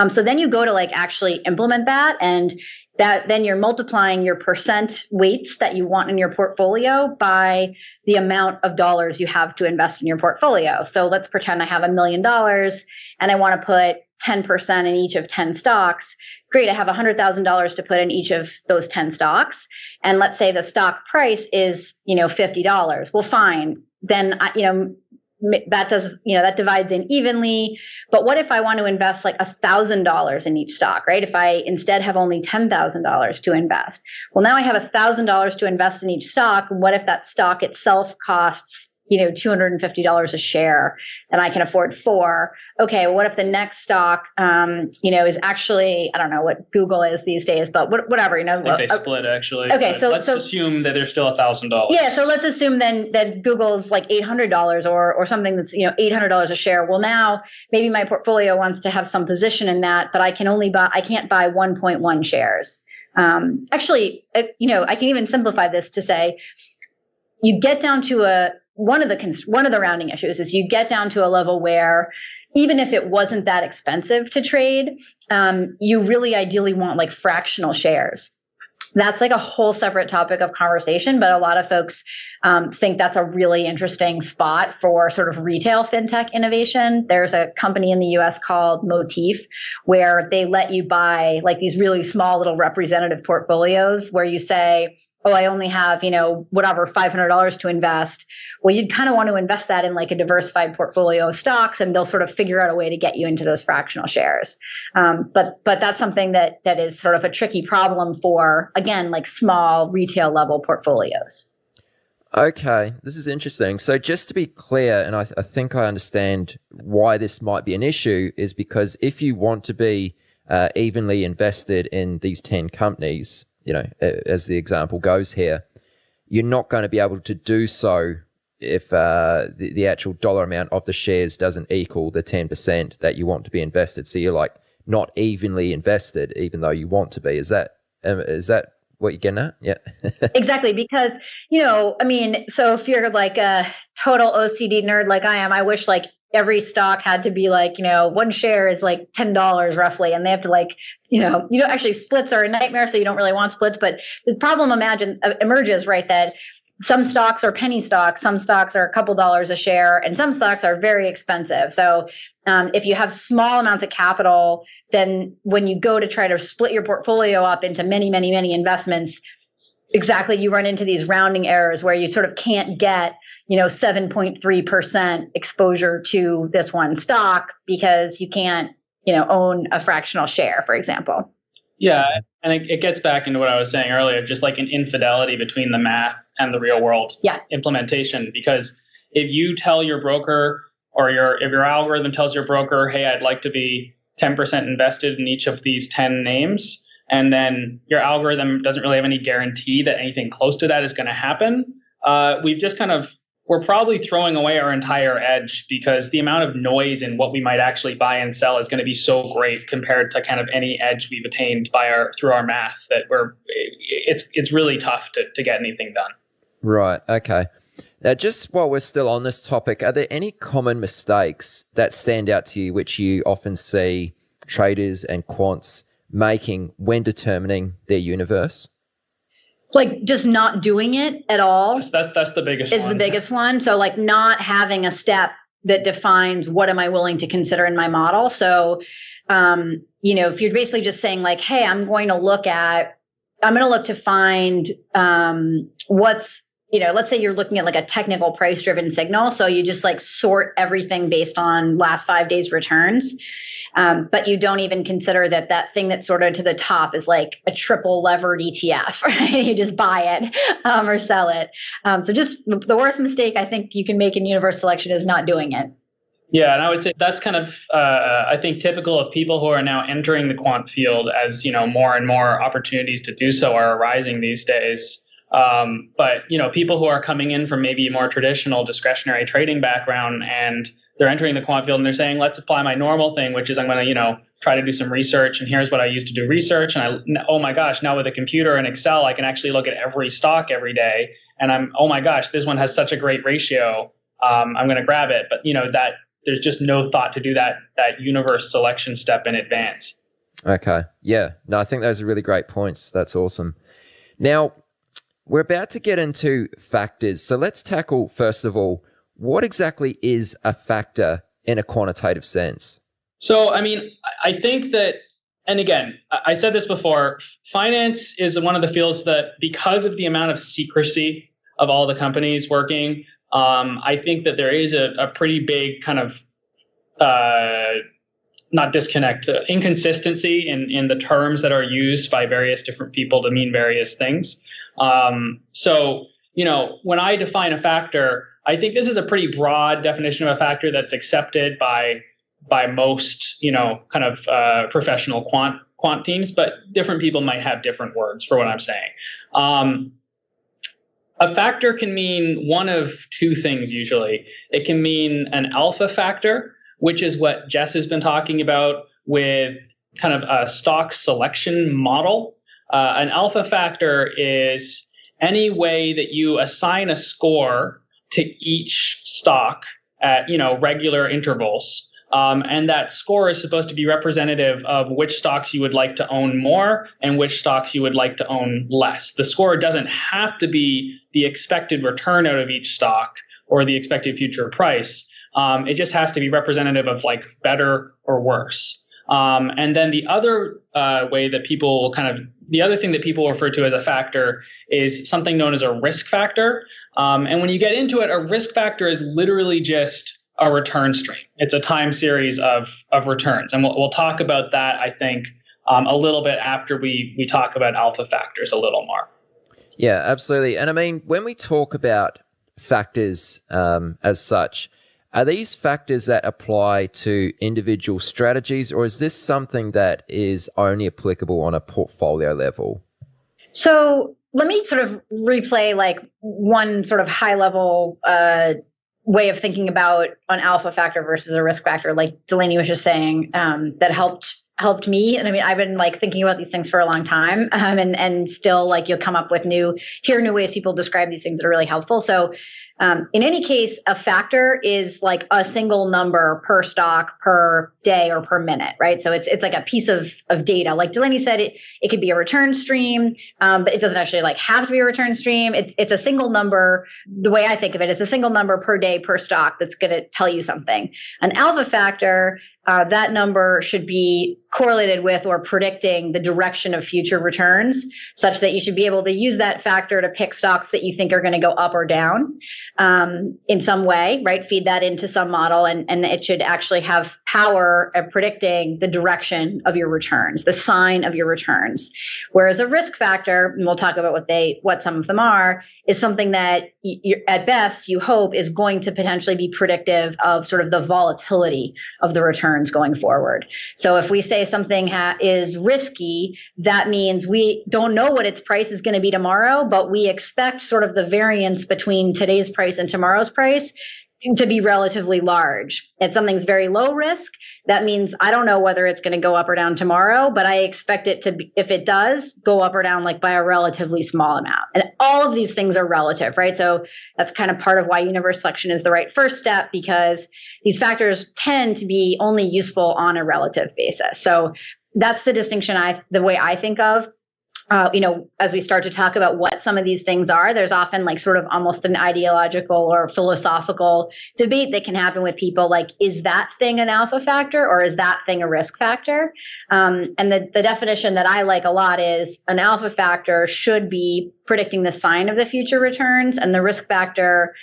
Speaker 16: So then you go to like actually implement that, and that then you're multiplying your percent weights that you want in your portfolio by the amount of dollars you have to invest in your portfolio. So let's pretend I have $1 million and I want to put 10% in each of 10 stocks. Great, I have $100,000 to put in each of those 10 stocks. And let's say the stock price is, $50. Well, fine. Then, that does, that divides in evenly. But what if I want to invest like $1,000 in each stock, right? If I instead have only $10,000 to invest, well, now I have $1,000 to invest in each stock. What if that stock itself costs, $250 a share, and I can afford 4? Okay, well, what if the next stock, is actually, I don't know what Google is these days, but whatever,
Speaker 15: I think they split actually.
Speaker 16: Okay, so
Speaker 15: let's assume that there's still $1,000.
Speaker 16: Yeah, so let's assume then that Google's like $800 or something that's $800 a share. Well, now maybe my portfolio wants to have some position in that, but I can't buy 1.1 shares. Actually, I can even simplify this to say you get down to one of the rounding issues is you get down to a level where even if it wasn't that expensive to trade, you really ideally want like fractional shares. That's like a whole separate topic of conversation, but a lot of folks think that's a really interesting spot for sort of retail fintech innovation. There's a company in the US called Motif where they let you buy like these really small little representative portfolios where you say, oh, I only have, $500 to invest. Well, you'd kind of want to invest that in like a diversified portfolio of stocks, and they'll sort of figure out a way to get you into those fractional shares. But that's something that is sort of a tricky problem for, again, like small retail level portfolios.
Speaker 7: Okay, this is interesting. So just to be clear, and I think I understand why this might be an issue, is because if you want to be evenly invested in these 10 companies, as the example goes here, you're not going to be able to do so if the actual dollar amount of the shares doesn't equal the 10% that you want to be invested. So you're like not evenly invested, even though you want to be. Is that what you're getting at? Yeah.
Speaker 16: Exactly. Because, so if you're like a total OCD nerd like I am, I wish like every stock had to be like, one share is like $10 roughly, and they have to like, actually splits are a nightmare, so you don't really want splits. But the problem emerges, right, that some stocks are penny stocks, some stocks are a couple dollars a share, and some stocks are very expensive. So if you have small amounts of capital, then when you go to try to split your portfolio up into many, many, many investments, exactly, you run into these rounding errors where you sort of can't get 7.3% exposure to this one stock because you can't, own a fractional share, for example.
Speaker 15: Yeah, and it gets back into what I was saying earlier, just like an infidelity between the math and the real world implementation. Because if you tell your broker, or if your algorithm tells your broker, hey, I'd like to be 10% invested in each of these 10 names, and then your algorithm doesn't really have any guarantee that anything close to that is going to happen, we're probably throwing away our entire edge, because the amount of noise in what we might actually buy and sell is going to be so great compared to kind of any edge we've attained through our math that it's really tough to get anything done.
Speaker 7: Right. Okay. Now, just while we're still on this topic, are there any common mistakes that stand out to you, which you often see traders and quants making when determining their universe?
Speaker 16: Like just not doing it at all.
Speaker 15: That's the biggest one.
Speaker 16: Is the biggest one. So like not having a step that defines what am I willing to consider in my model. So, if you're basically just saying like, hey, I'm going to look to find what's, let's say you're looking at like a technical price driven signal. So you just like sort everything based on last 5 days returns. But you don't even consider that thing that's sorted to the top is like a triple levered ETF, right? You just buy it or sell it. So just the worst mistake I think you can make in universe selection is not doing it.
Speaker 15: Yeah, and I would say that's kind of, I think, typical of people who are now entering the quant field as, more and more opportunities to do so are arising these days. But, people who are coming in from maybe a more traditional discretionary trading background, and they're entering the quant field and they're saying, let's apply my normal thing, which is I'm going to, try to do some research. And here's what I used to do research. And oh my gosh, now with a computer and Excel, I can actually look at every stock every day. And oh my gosh, this one has such a great ratio. I'm going to grab it. But, that there's just no thought to do that universe selection step in advance.
Speaker 7: Okay. Yeah. No, I think those are really great points. That's awesome. Now, we're about to get into factors. So let's tackle, first of all, what exactly is a factor in a quantitative sense?
Speaker 15: So, I think that, and again, I said this before, finance is one of the fields that, because of the amount of secrecy of all the companies working. I think that there is a pretty big kind of not disconnect, inconsistency in the terms that are used by various different people to mean various things. So, when I define a factor, I think this is a pretty broad definition of a factor that's accepted by most, kind of professional quant teams, but different people might have different words for what I'm saying. A factor can mean one of two things usually. It can mean an alpha factor, which is what Jess has been talking about with kind of a stock selection model. An alpha factor is any way that you assign a score to each stock at regular intervals. And that score is supposed to be representative of which stocks you would like to own more and which stocks you would like to own less. The score doesn't have to be the expected return out of each stock or the expected future price. It just has to be representative of like better or worse. And then the other way that the other thing that people refer to as a factor is something known as a risk factor. And when you get into it, a risk factor is literally just a return stream. It's a time series of returns. And we'll talk about that, I think, a little bit after we talk about alpha factors a little more.
Speaker 7: Yeah, absolutely. And I mean, when we talk about factors as such, are these factors that apply to individual strategies, or is this something that is only applicable on a portfolio level?
Speaker 16: So let me sort of replay like one sort of high level way of thinking about an alpha factor versus a risk factor, like Delaney was just saying, that helped me. And I mean, I've been like thinking about these things for a long time, and still like you'll come up with new ways people describe these things that are really helpful. So in any case, a factor is like a single number per stock, per day, or per minute, right? So it's like a piece of data. Like Delaney said, it could be a return stream, but it doesn't actually like have to be a return stream. It's a single number. The way I think of it, it's a single number per day per stock that's going to tell you something. An alpha factor, that number should be correlated with or predicting the direction of future returns, such that you should be able to use that factor to pick stocks that you think are going to go up or down in some way, right? Feed that into some model, and it should actually have power of predicting the direction of your returns, the sign of your returns. Whereas a risk factor, and we'll talk about what some of them are, is something that at best you hope is going to potentially be predictive of sort of the volatility of the returns going forward. So if we say something is risky, that means we don't know what its price is going to be tomorrow, but we expect sort of the variance between today's price and tomorrow's price to be relatively large. If something's very low risk, that means I don't know whether it's going to go up or down tomorrow, but I expect it to be, if it does, go up or down like by a relatively small amount. And all of these things are relative, right? So that's kind of part of why universe selection is the right first step, because these factors tend to be only useful on a relative basis. So that's the distinction the way I think of. As we start to talk about what some of these things are, there's often like sort of almost an ideological or philosophical debate that can happen with people like, is that thing an alpha factor or is that thing a risk factor? And the definition that I like a lot is an alpha factor should be predicting the sign of the future returns, and the risk factor,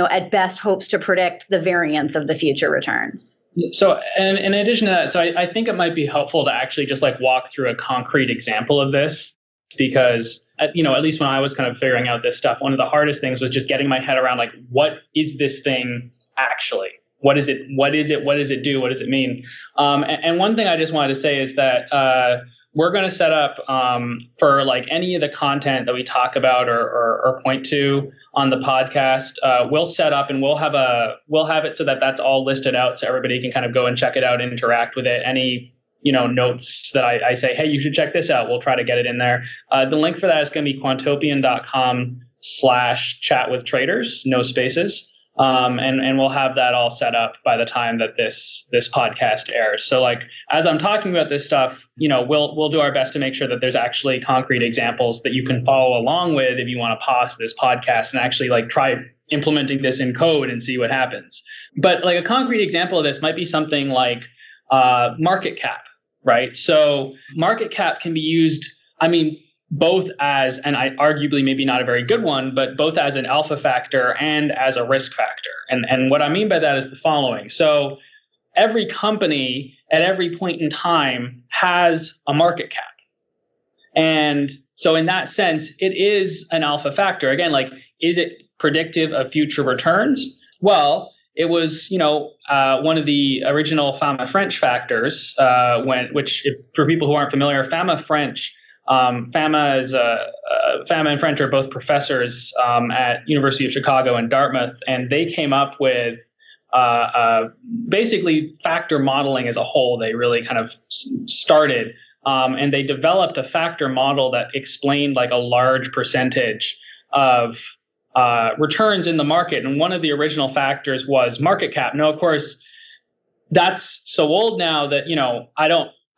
Speaker 16: at best hopes to predict the variance of the future returns.
Speaker 15: So, and in addition to that, so I think it might be helpful to actually just like walk through a concrete example of this. Because, at least when I was kind of figuring out this stuff, one of the hardest things was just getting my head around, like, what is this thing actually? What is it? What does it do? What does it mean? And one thing I just wanted to say is that we're going to set up for like any of the content that we talk about or point to on the podcast. We'll set up and we'll have it so that that's all listed out, so everybody can kind of go and check it out and interact with it. Any notes that I say, hey, you should check this out, we'll try to get it in there. The link for that is going to be quantopian.com/chatwithtraders, no spaces. And we'll have that all set up by the time that this podcast airs. So like, as I'm talking about this stuff, we'll do our best to make sure that there's actually concrete examples that you can follow along with if you want to pause this podcast and actually like try implementing this in code and see what happens. But like a concrete example of this might be something like market cap. Right. So market cap can be used. I mean, both as, and I arguably maybe not a very good one, but both as an alpha factor and as a risk factor. And what I mean by that is the following. So every company at every point in time has a market cap. And so in that sense, it is an alpha factor. Again, like, is it predictive of future returns? Well, it was, one of the original Fama French factors, for people who aren't familiar, Fama French, Fama and French are both professors at University of Chicago and Dartmouth, and they came up with basically factor modeling as a whole. They really kind of started, and they developed a factor model that explained like a large percentage of returns in the market. And one of the original factors was market cap. Now, of course, that's so old now that,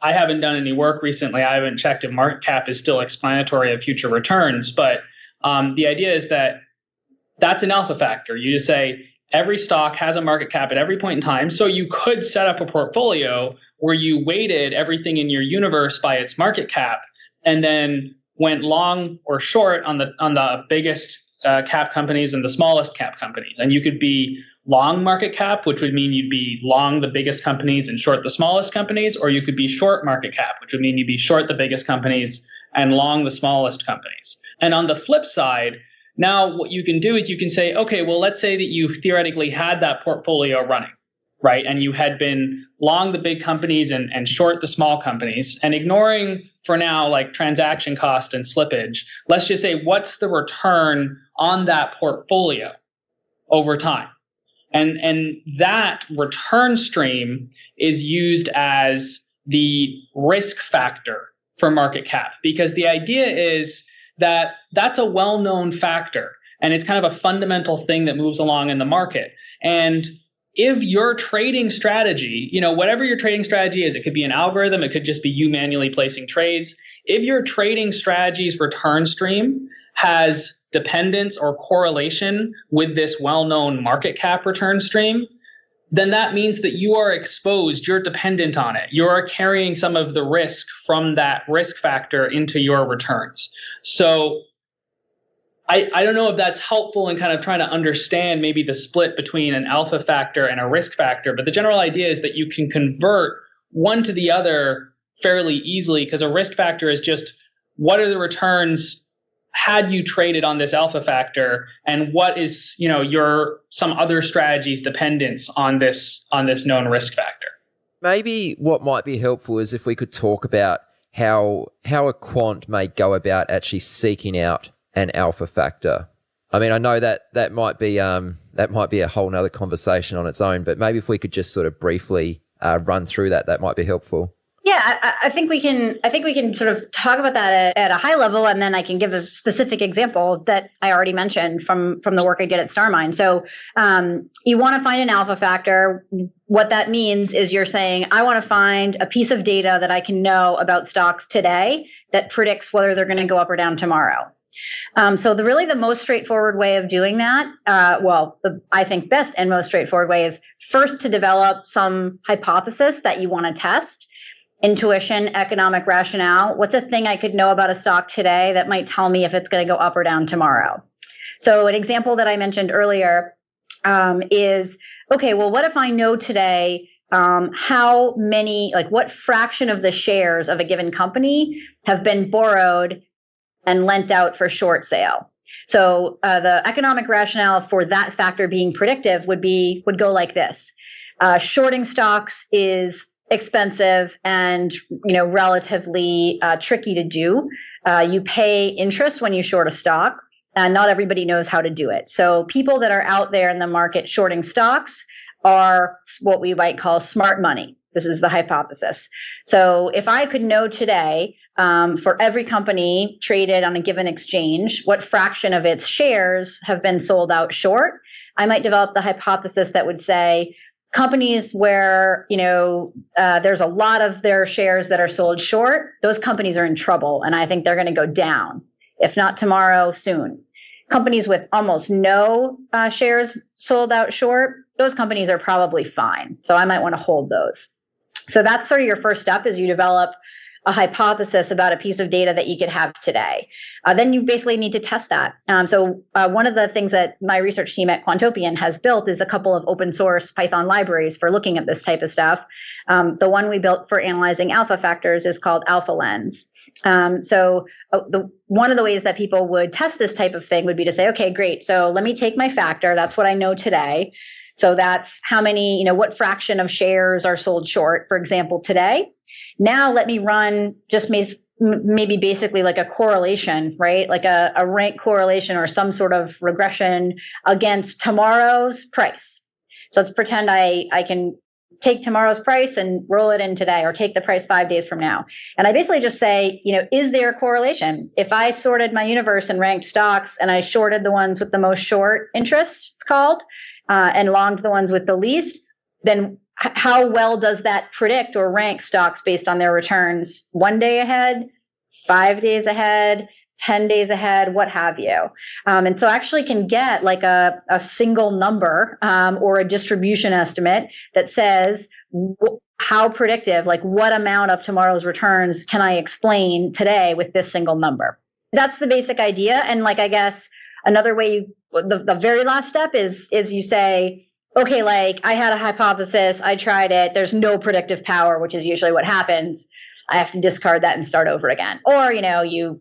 Speaker 15: I haven't done any work recently. I haven't checked if market cap is still explanatory of future returns. But the idea is that that's an alpha factor. You just say every stock has a market cap at every point in time. So you could set up a portfolio where you weighted everything in your universe by its market cap and then went long or short on the biggest cap companies and the smallest cap companies. And you could be long market cap, which would mean you'd be long the biggest companies and short the smallest companies, or you could be short market cap, which would mean you'd be short the biggest companies and long the smallest companies. And on the flip side, now what you can do is you can say, okay, well, let's say that you theoretically had that portfolio running, right? And you had been long the big companies and short the small companies, and ignoring for now like transaction cost and slippage, let's just say what's the return on that portfolio over time? And that return stream is used as the risk factor for market cap, because the idea is that that's a well-known factor and it's kind of a fundamental thing that moves along in the market. And if your trading strategy, whatever your trading strategy is, it could be an algorithm, it could just be you manually placing trades. If your trading strategy's return stream has dependence or correlation with this well-known market cap return stream, then that means that you are exposed, you're dependent on it. You are carrying some of the risk from that risk factor into your returns. So I don't know if that's helpful in kind of trying to understand maybe the split between an alpha factor and a risk factor, but the general idea is that you can convert one to the other fairly easily, because a risk factor is just what are the returns had you traded on this alpha factor, and what is your some other strategy's dependence on this known risk factor.
Speaker 7: Maybe what might be helpful is if we could talk about how a quant may go about actually seeking out an alpha factor. I mean, I know that might be a whole nother conversation on its own, but maybe if we could just sort of briefly run through that might be helpful.
Speaker 16: Yeah, I think we can sort of talk about that at a high level, and then I can give a specific example that I already mentioned from the work I did at StarMine. So you want to find an alpha factor. What that means is you're saying, I want to find a piece of data that I can know about stocks today that predicts whether they're going to go up or down tomorrow. So the most straightforward way of doing that, I think best and most straightforward way is first to develop some hypothesis that you want to test. Intuition, economic rationale. What's a thing I could know about a stock today that might tell me if it's going to go up or down tomorrow? So an example that I mentioned earlier is, okay, well, what if I know today how many, like what fraction of the shares of a given company have been borrowed and lent out for short sale? So the economic rationale for that factor being predictive would go like this. Shorting stocks is expensive and relatively tricky to do. You pay interest when you short a stock, and not everybody knows how to do it. So people that are out there in the market shorting stocks are what we might call smart money. This is the hypothesis. So if I could know today for every company traded on a given exchange, what fraction of its shares have been sold out short, I might develop the hypothesis that would say, companies where, there's a lot of their shares that are sold short, those companies are in trouble. And I think they're going to go down, if not tomorrow, soon. Companies with almost no shares sold out short, those companies are probably fine. So I might want to hold those. So that's sort of your first step, is you develop a hypothesis about a piece of data that you could have today. Then you basically need to test that. So one of the things that my research team at Quantopian has built is a couple of open source Python libraries for looking at this type of stuff. The one we built for analyzing alpha factors is called AlphaLens. One of the ways that people would test this type of thing would be to say, okay, great. So let me take my factor. That's what I know today. So that's how many, what fraction of shares are sold short, for example, today. Now let me run just maybe basically like a correlation, right? Like a rank correlation or some sort of regression against tomorrow's price. So let's pretend I can take tomorrow's price and roll it in today, or take the price 5 days from now. And I basically just say, is there a correlation? If I sorted my universe and ranked stocks and I shorted the ones with the most short interest, it's called, and longed the ones with the least, then how well does that predict or rank stocks based on their returns 1 day ahead, 5 days ahead, 10 days ahead, what have you? And so actually can get like a single number or a distribution estimate that says how predictive, like what amount of tomorrow's returns can I explain today with this single number? That's the basic idea. And like, I guess another way the very last step is you say, okay, like I had a hypothesis, I tried it, there's no predictive power, which is usually what happens. I have to discard that and start over again. Or, you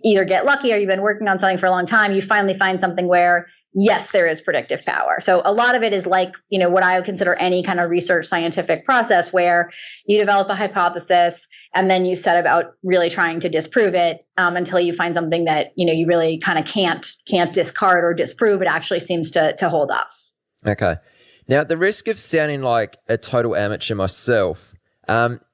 Speaker 16: either get lucky or you've been working on something for a long time. You finally find something where, yes, there is predictive power. So a lot of it is like, what I would consider any kind of research scientific process where you develop a hypothesis and then you set about really trying to disprove it until you find something that, you really kind of can't discard or disprove. It actually seems to hold up.
Speaker 7: Okay. Now, at the risk of sounding like a total amateur myself,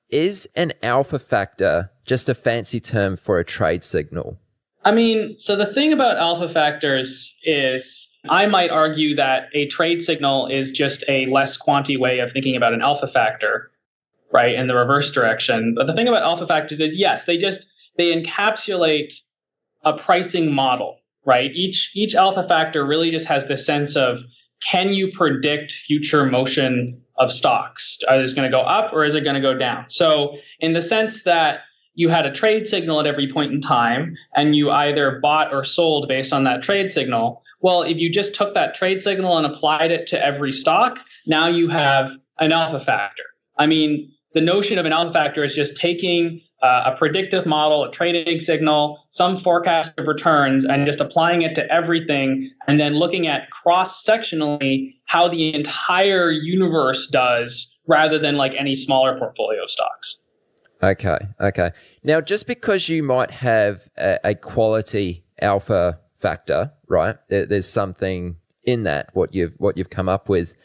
Speaker 7: is an alpha factor just a fancy term for a trade signal?
Speaker 15: I mean, so the thing about alpha factors is I might argue that a trade signal is just a less quanty way of thinking about an alpha factor, right, in the reverse direction. But the thing about alpha factors is, yes, they encapsulate a pricing model, right? Each alpha factor really just has the sense of, can you predict future motion of stocks? Is it going to go up or is it going to go down? So in the sense that you had a trade signal at every point in time and you either bought or sold based on that trade signal, well, if you just took that trade signal and applied it to every stock, now you have an alpha factor. I mean, the notion of an alpha factor is just taking a predictive model, a trading signal, some forecast of returns, and just applying it to everything, and then looking at cross-sectionally how the entire universe does rather than like any smaller portfolio of stocks.
Speaker 7: Okay. Now, just because you might have a quality alpha factor, right? There's something in that, what you've come up with.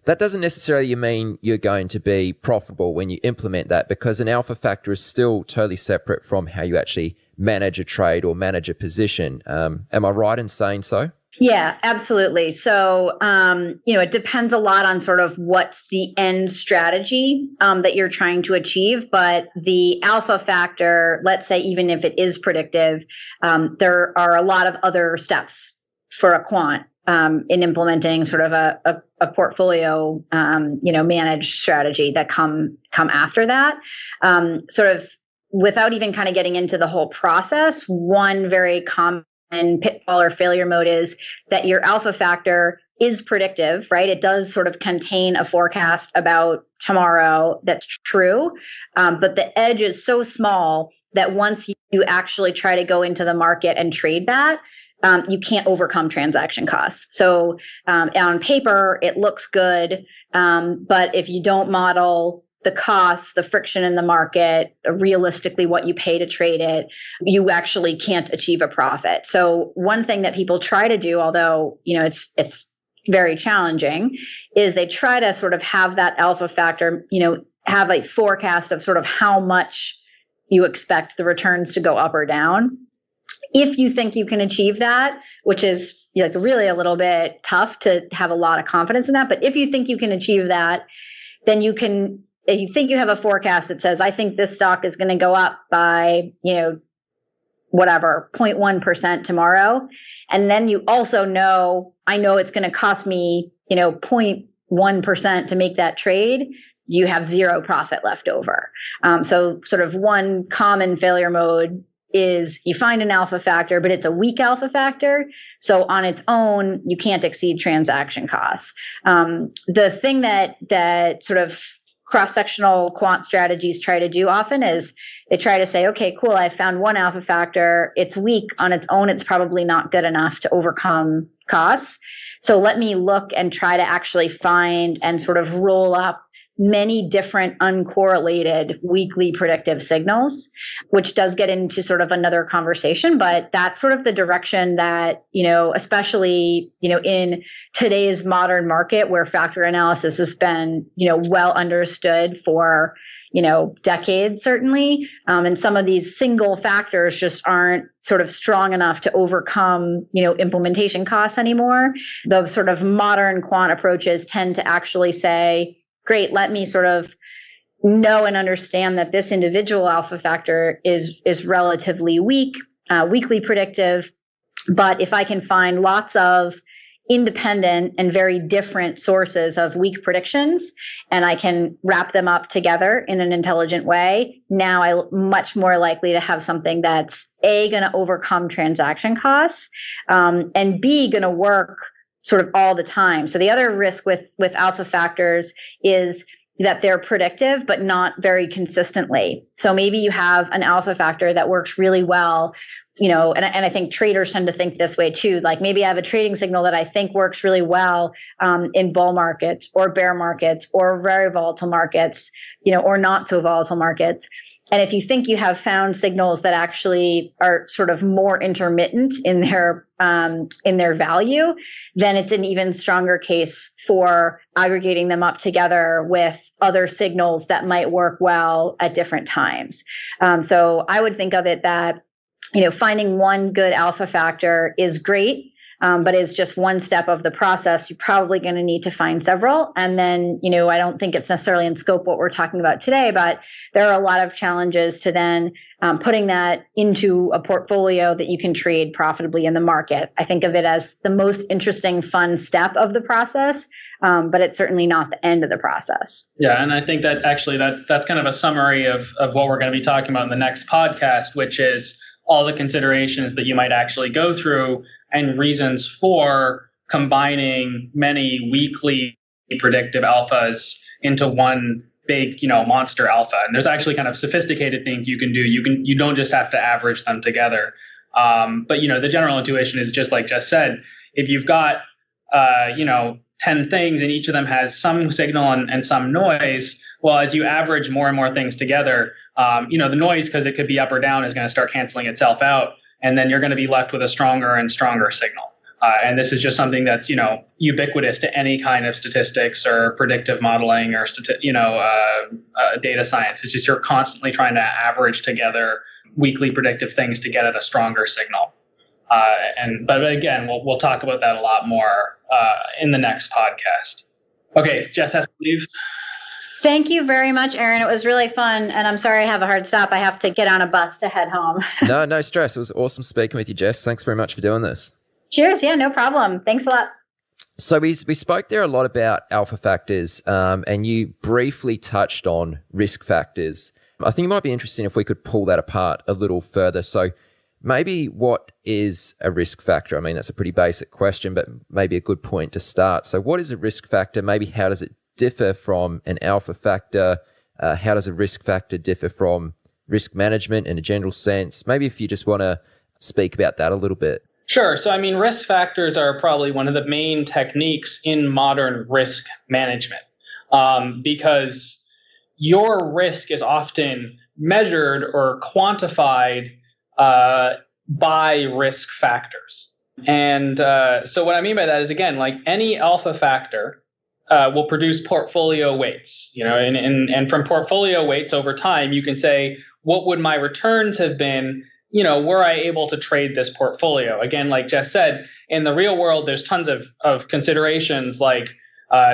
Speaker 7: That doesn't necessarily mean you're going to be profitable when you implement that, because an alpha factor is still totally separate from how you actually manage a trade or manage a position. Am I right in saying so?
Speaker 16: Yeah, absolutely. So, it depends a lot on sort of what's the end strategy that you're trying to achieve. But the alpha factor, let's say, even if it is predictive, there are a lot of other steps for a quant in implementing sort of a portfolio, managed strategy that come after that. Sort of without even kind of getting into the whole process, one very common pitfall or failure mode is that your alpha factor is predictive, right? It does sort of contain a forecast about tomorrow that's true, but the edge is so small that once you actually try to go into the market and trade that, you can't overcome transaction costs. So on paper, it looks good, but if you don't model the costs, the friction in the market, realistically what you pay to trade it, you actually can't achieve a profit. So one thing that people try to do, although it's very challenging, is they try to sort of have that alpha factor, have a forecast of sort of how much you expect the returns to go up or down. If you think you can achieve that, which is like really a little bit tough to have a lot of confidence in that, but if you think you can achieve that, then you can, if you think you have a forecast that says, I think this stock is going to go up by, 0.1% tomorrow. And then you also know, I know it's going to cost me, 0.1% to make that trade. you have zero profit left over. So sort of one common failure mode is you find an alpha factor, but it's a weak alpha factor. So on its own, you can't exceed transaction costs. The thing that sort of cross-sectional quant strategies try to do often is they try to say, okay, cool, I found one alpha factor. It's weak on its own. It's probably not good enough to overcome costs. So let me look and try to actually find and sort of roll up many different uncorrelated weekly predictive signals, which does get into sort of another conversation, but that's sort of the direction that, especially, in today's modern market where factor analysis has been, well understood for, decades, certainly. And some of these single factors just aren't sort of strong enough to overcome, implementation costs anymore. The sort of modern quant approaches tend to actually say, great, let me sort of know and understand that this individual alpha factor is relatively weak, weakly predictive. But if I can find lots of independent and very different sources of weak predictions, and I can wrap them up together in an intelligent way, now I'm much more likely to have something that's A, going to overcome transaction costs, and B, going to work sort of all the time. So the other risk with alpha factors is that they're predictive, but not very consistently. So maybe you have an alpha factor that works really well, and I think traders tend to think this way too. Like maybe I have a trading signal that I think works really well in bull markets or bear markets or very volatile markets, or not so volatile markets. And if you think you have found signals that actually are sort of more intermittent in their value, then it's an even stronger case for aggregating them up together with other signals that might work well at different times. So I would think of it that, finding one good alpha factor is great, but is just one step of the process. You're probably going to need to find several. And then, I don't think it's necessarily in scope what we're talking about today, but there are a lot of challenges to then putting that into a portfolio that you can trade profitably in the market. I think of it as the most interesting, fun step of the process, but it's certainly not the end of the process.
Speaker 15: Yeah, and I think that actually that's kind of a summary of what we're going to be talking about in the next podcast, which is all the considerations that you might actually go through and reasons for combining many weekly predictive alphas into one big, monster alpha. And there's actually kind of sophisticated things you can do. You don't just have to average them together. But the general intuition is just like Jess said, if you've got 10 things and each of them has some signal and some noise, well, as you average more and more things together, the noise, because it could be up or down, is going to start canceling itself out. And then you're going to be left with a stronger and stronger signal. And this is just something that's, ubiquitous to any kind of statistics or predictive modeling or, data science. It's just you're constantly trying to average together weekly predictive things to get at a stronger signal. But again, we'll talk about that a lot more in the next podcast. Okay, Jess has to leave.
Speaker 16: Thank you very much, Aaron. It was really fun. And I'm sorry I have a hard stop. I have to get on a bus to head home.
Speaker 7: No stress. It was awesome speaking with you, Jess. Thanks very much for doing this.
Speaker 16: Cheers. Yeah, no problem. Thanks a lot.
Speaker 7: So we spoke there a lot about alpha factors, and you briefly touched on risk factors. I think it might be interesting if we could pull that apart a little further. So maybe what is a risk factor? I mean, that's a pretty basic question, but maybe a good point to start. So what is a risk factor? Maybe how does it differ from an alpha factor? How does a risk factor differ from risk management in a general sense? Maybe if you just want to speak about that a little bit.
Speaker 15: Sure. So, risk factors are probably one of the main techniques in modern risk management, because your risk is often measured or quantified by risk factors. And so what I mean by that is, again, like any alpha factor will produce portfolio weights, and from portfolio weights over time, you can say, what would my returns have been, were I able to trade this portfolio? Again, like Jess said, in the real world, there's tons of considerations like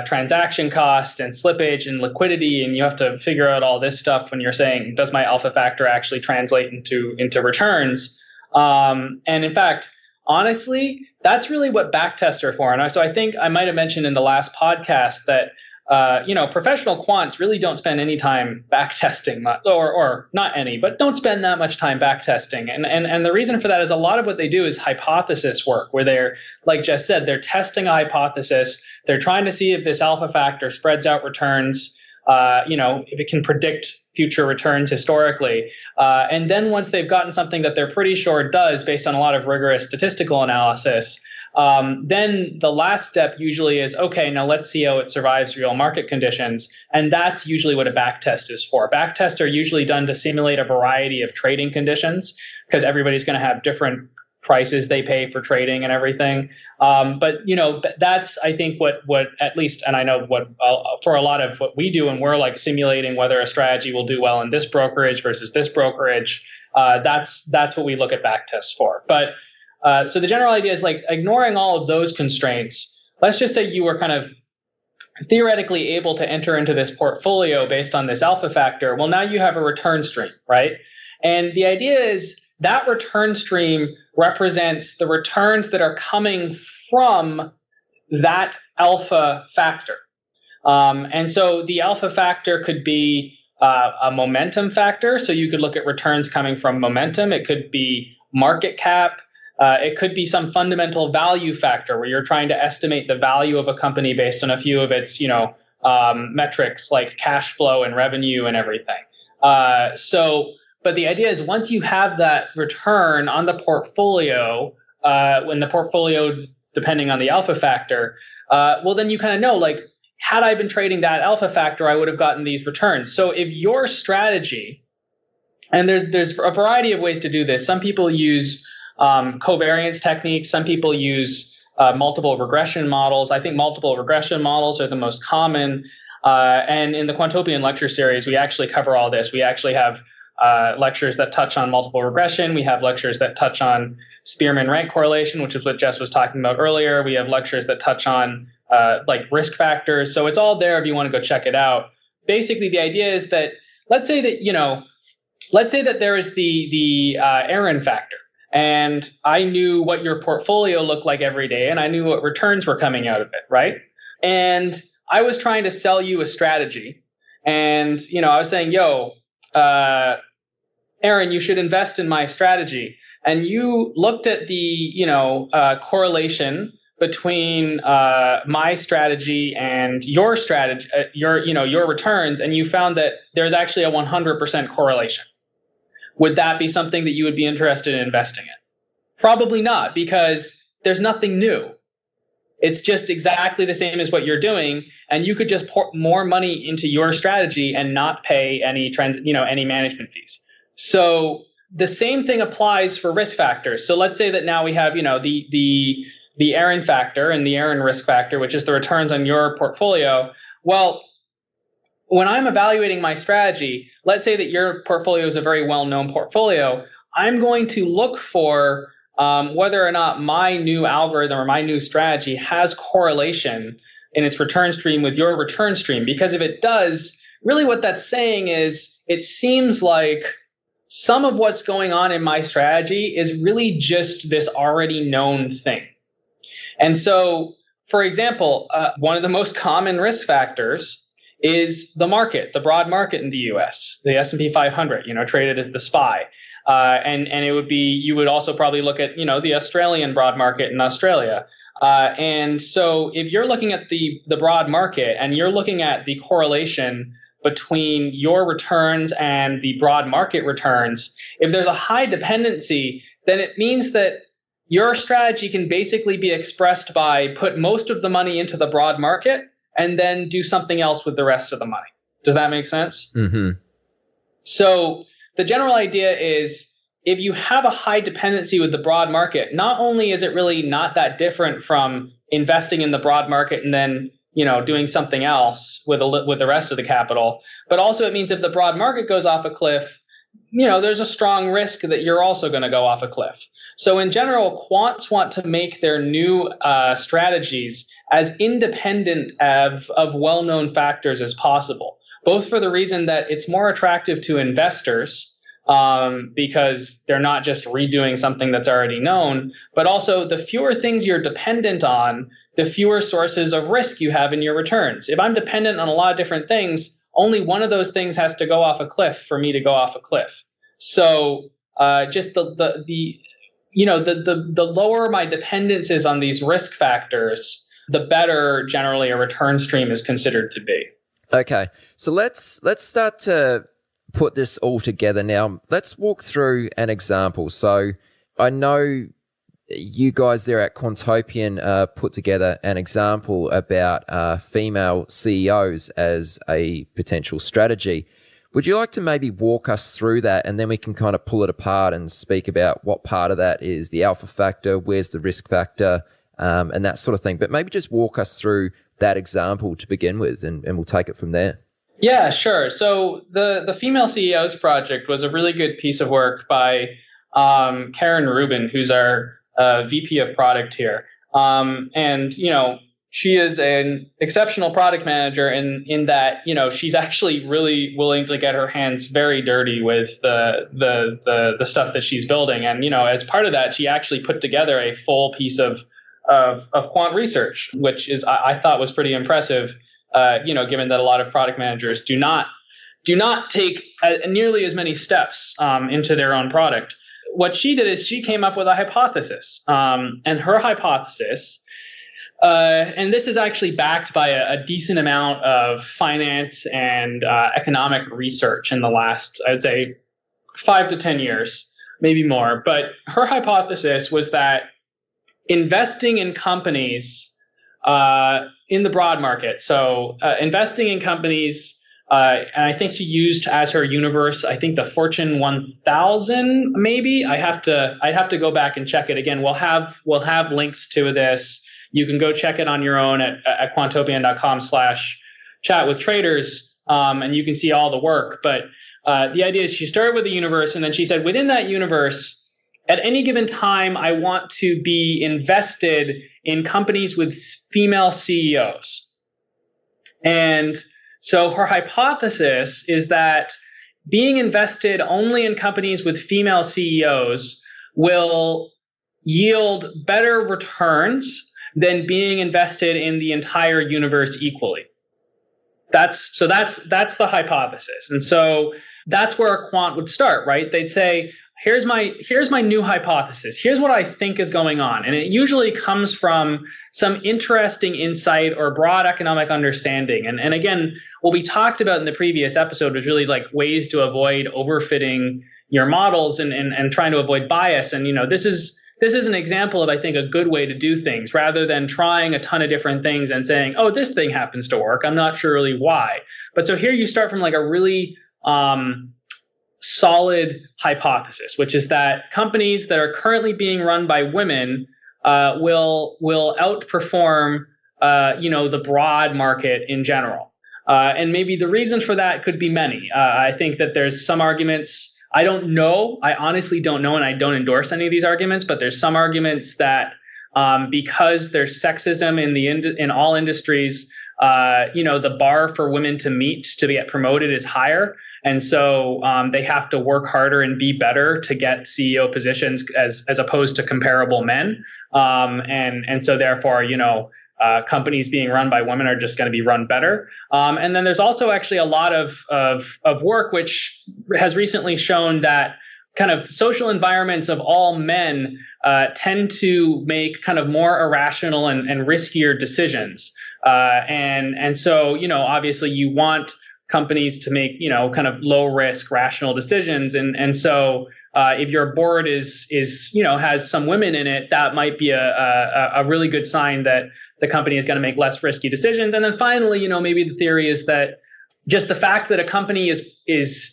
Speaker 15: transaction cost and slippage and liquidity, and you have to figure out all this stuff when you're saying, does my alpha factor actually translate into returns? And in fact, honestly, that's really what backtests are for. And so I think I might have mentioned in the last podcast that professional quants really don't spend any time back testing, or not any, but don't spend that much time back testing. And the reason for that is a lot of what they do is hypothesis work, where they're, like Jess said, they're testing a hypothesis. They're trying to see if this alpha factor spreads out returns, if it can predict future returns historically. And then once they've gotten something that they're pretty sure it does based on a lot of rigorous statistical analysis, then the last step usually is, okay, now let's see how it survives real market conditions. And that's usually what a back test is for. Back tests are usually done to simulate a variety of trading conditions, because everybody's going to have different prices they pay for trading and everything. But that's, I think, what at least, and I know what for a lot of what we do, and we're like simulating whether a strategy will do well in this brokerage versus this brokerage. That's what we look at back tests for. But so the general idea is, like, ignoring all of those constraints, let's just say you were kind of theoretically able to enter into this portfolio based on this alpha factor. Well, now you have a return stream, right? And the idea is that return stream represents the returns that are coming from that alpha factor. And so the alpha factor could be a momentum factor. So you could look at returns coming from momentum. It could be market cap. It could be some fundamental value factor where you're trying to estimate the value of a company based on a few of its, metrics like cash flow and revenue and everything. But the idea is, once you have that return on the portfolio, when the portfolio, depending on the alpha factor, well, then you kind of know, like, had I been trading that alpha factor, I would have gotten these returns. So if your strategy, and there's a variety of ways to do this. Some people use covariance techniques. Some people use multiple regression models. I think multiple regression models are the most common. And in the Quantopian lecture series, we actually cover all this. We actually have lectures that touch on multiple regression. We have lectures that touch on Spearman rank correlation, which is what Jess was talking about earlier. We have lectures that touch on like risk factors. So it's all there if you want to go check it out. Basically, the idea is that let's say that there is the Aaron factor, and I knew what your portfolio looked like every day, and I knew what returns were coming out of it, right? And I was trying to sell you a strategy, and I was saying, Aaron, you should invest in my strategy. And you looked at the correlation between my strategy and your strategy, your returns, and you found that there's actually a 100% correlation. Would that be something that you would be interested in investing in? Probably not, because there's nothing new. It's just exactly the same as what you're doing, and you could just pour more money into your strategy and not pay any management fees. So the same thing applies for risk factors. So let's say that now we have the Aaron factor and the Aaron risk factor, which is the returns on your portfolio. Well, when I'm evaluating my strategy, let's say that your portfolio is a very well-known portfolio. I'm going to look for whether or not my new algorithm or my new strategy has correlation in its return stream with your return stream. Because if it does, really what that's saying is it seems like some of what's going on in my strategy is really just this already known thing. And so, for example, one of the most common risk factors is the market, the broad market in the US, the S&P 500, traded as the SPY. And it would be, you would also probably look at, the Australian broad market in Australia. And so if you're looking at the broad market and you're looking at the correlation between your returns and the broad market returns, if there's a high dependency, then it means that your strategy can basically be expressed by put most of the money into the broad market and then do something else with the rest of the money. Does that make sense?
Speaker 7: Mm-hmm.
Speaker 15: So the general idea is, if you have a high dependency with the broad market, not only is it really not that different from investing in the broad market and then doing something else with the rest of the capital, but also it means if the broad market goes off a cliff, there's a strong risk that you're also going to go off a cliff. So in general, quants want to make their new strategies as independent of well-known factors as possible, both for the reason that it's more attractive to investors because they're not just redoing something that's already known, but also the fewer things you're dependent on, the fewer sources of risk you have in your returns. If I'm dependent on a lot of different things, only one of those things has to go off a cliff for me to go off a cliff. So just the lower my dependence is on these risk factors, the better generally a return stream is considered to be.
Speaker 7: Okay, so let's start to put this all together now. Let's walk through an example. So I know you guys there at Quantopian put together an example about female CEOs as a potential strategy. Would you like to maybe walk us through that, and then we can kind of pull it apart and speak about what part of that is the alpha factor, where's the risk factor, and that sort of thing. But maybe just walk us through that example to begin with, and we'll take it from there.
Speaker 15: Yeah, sure. So the Female CEOs Project was a really good piece of work by Karen Rubin, who's our VP of product here. And, she is an exceptional product manager in that, she's actually really willing to get her hands very dirty with the stuff that she's building. And, as part of that, she actually put together a full piece of quant research, which is I thought was pretty impressive. Given that a lot of product managers do not take nearly as many steps into their own product. What she did is she came up with a hypothesis, and her hypothesis, and this is actually backed by a decent amount of finance and economic research in the last, I'd say, 5 to 10 years, maybe more. But her hypothesis was that investing in companies in the broad market. So investing in companies, and I think she used as her universe, I think the Fortune 1000, maybe. I'd have to go back and check it again. We'll have links to this. You can go check it on your own at quantopian.com/chatwithtraders, and you can see all the work. But the idea is she started with a universe, and then she said, within that universe, at any given time, I want to be invested in companies with female CEOs. And so her hypothesis is that being invested only in companies with female CEOs will yield better returns than being invested in the entire universe equally. That's the hypothesis. And so that's where a quant would start, right? They'd say, here's my new hypothesis. Here's what I think is going on. And it usually comes from some interesting insight or broad economic understanding. And again, what we talked about in the previous episode was really like ways to avoid overfitting your models and trying to avoid bias. And, this is an example of, I think, a good way to do things rather than trying a ton of different things and saying, oh, this thing happens to work. I'm not sure really why. But so here you start from like a really solid hypothesis, which is that companies that are currently being run by women will outperform the broad market in general. And maybe the reasons for that could be many. I think that there's some arguments. I don't know. I honestly don't know, and I don't endorse any of these arguments. But there's some arguments that because there's sexism in all industries, the bar for women to meet to get promoted is higher. And so they have to work harder and be better to get CEO positions as opposed to comparable men. And so therefore, companies being run by women are just going to be run better. And then there's also actually a lot of work which has recently shown that kind of social environments of all men tend to make kind of more irrational and riskier decisions. And so, obviously you want companies to make, kind of low risk, rational decisions. And so if your board is has some women in it, that might be a really good sign that the company is going to make less risky decisions. And then finally, maybe the theory is that just the fact that a company is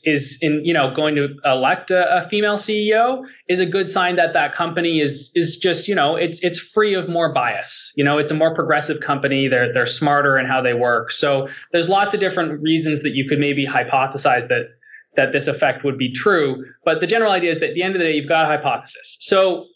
Speaker 15: going to elect a female CEO is a good sign that that company is just, it's free of more bias. It's a more progressive company. They're smarter in how they work. So there's lots of different reasons that you could maybe hypothesize that this effect would be true. But the general idea is that at the end of the day, you've got a hypothesis. So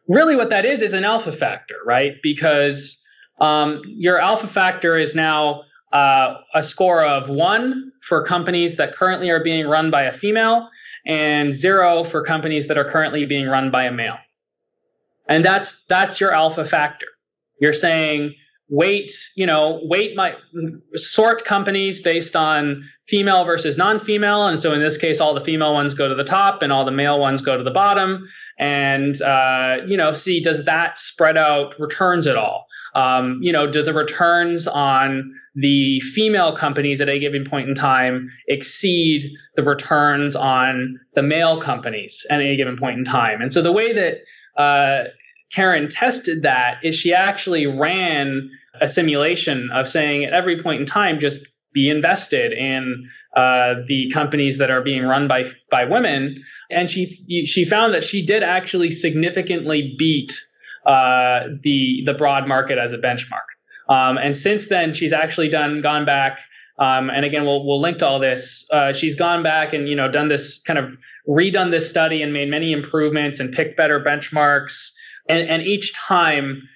Speaker 15: really what that is an alpha factor, right? Because your alpha factor is now a score of 1 for companies that currently are being run by a female, and 0 for companies that are currently being run by a male. And that's your alpha factor. You're saying weight might sort companies based on female versus non-female. And so in this case, all the female ones go to the top and all the male ones go to the bottom. And, see, does that spread out returns at all? Do the returns on the female companies at a given point in time exceed the returns on the male companies at any given point in time? And so the way that Karen tested that is she actually ran a simulation of saying at every point in time, just be invested in the companies that are being run by women. And she found that she did actually significantly beat the broad market as a benchmark. And since then, she's actually gone back. And again, we'll link to all this. She's gone back and, done this kind of redone this study and made many improvements and picked better benchmarks. And each time,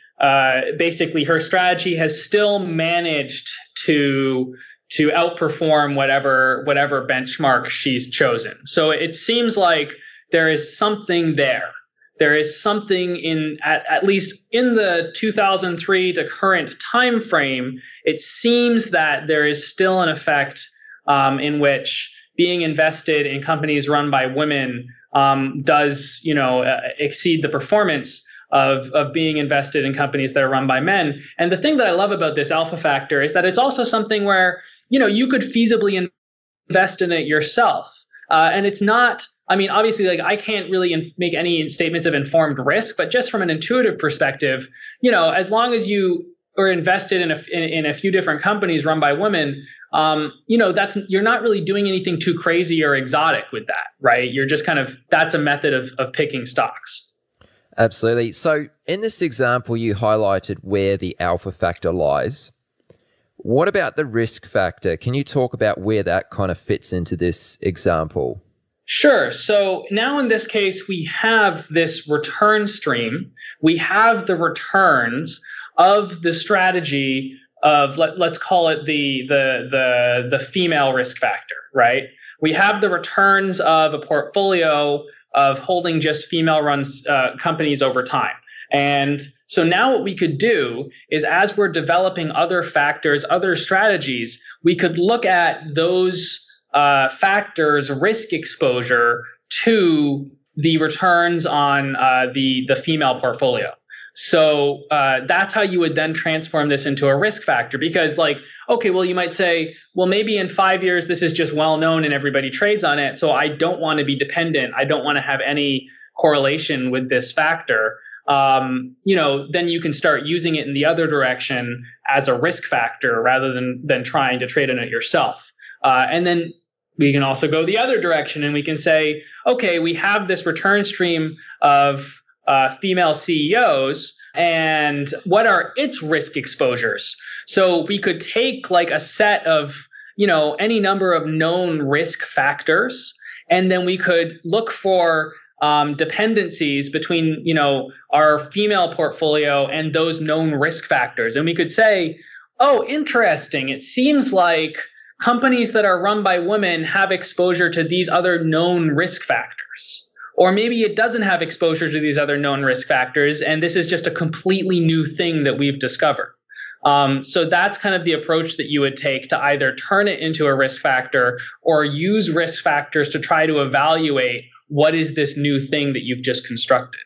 Speaker 15: basically her strategy has still managed to outperform whatever benchmark she's chosen. So it seems like there is something there. There is something at least in the 2003 to current time frame. It seems that there is still an effect in which being invested in companies run by women does exceed the performance of being invested in companies that are run by men. And the thing that I love about this alpha factor is that it's also something where you could feasibly invest in it yourself. And it's not, obviously, like I can't really make any statements of informed risk, but just from an intuitive perspective, as long as you are invested in a few different companies run by women, you're not really doing anything too crazy or exotic with that, right? You're just that's a method of picking stocks.
Speaker 7: Absolutely. So in this example, you highlighted where the alpha factor lies. What about the risk factor? Can you talk about where that kind of fits into this example?
Speaker 15: Sure. So now in this case, we have this return stream. We have the returns of the strategy of let's call it the female risk factor, right? We have the returns of a portfolio of holding just female-run companies over time. And so now what we could do is, as we're developing other factors, other strategies, we could look at those factors' risk exposure to the returns on the female portfolio. So that's how you would then transform this into a risk factor. Because you might say, well, maybe in 5 years, this is just well known and everybody trades on it. So I don't want to be dependent. I don't want to have any correlation with this factor. Then you can start using it in the other direction as a risk factor rather than trying to trade on it yourself. And then we can also go the other direction and we can say, okay, we have this return stream of female CEOs, and what are its risk exposures? So we could take a set of, any number of known risk factors, and then we could look for dependencies between, our female portfolio and those known risk factors. And we could say, oh, interesting. It seems like companies that are run by women have exposure to these other known risk factors. Or maybe it doesn't have exposure to these other known risk factors, and this is just a completely new thing that we've discovered. So that's kind of the approach that you would take to either turn it into a risk factor or use risk factors to try to evaluate what is this new thing that you've just constructed.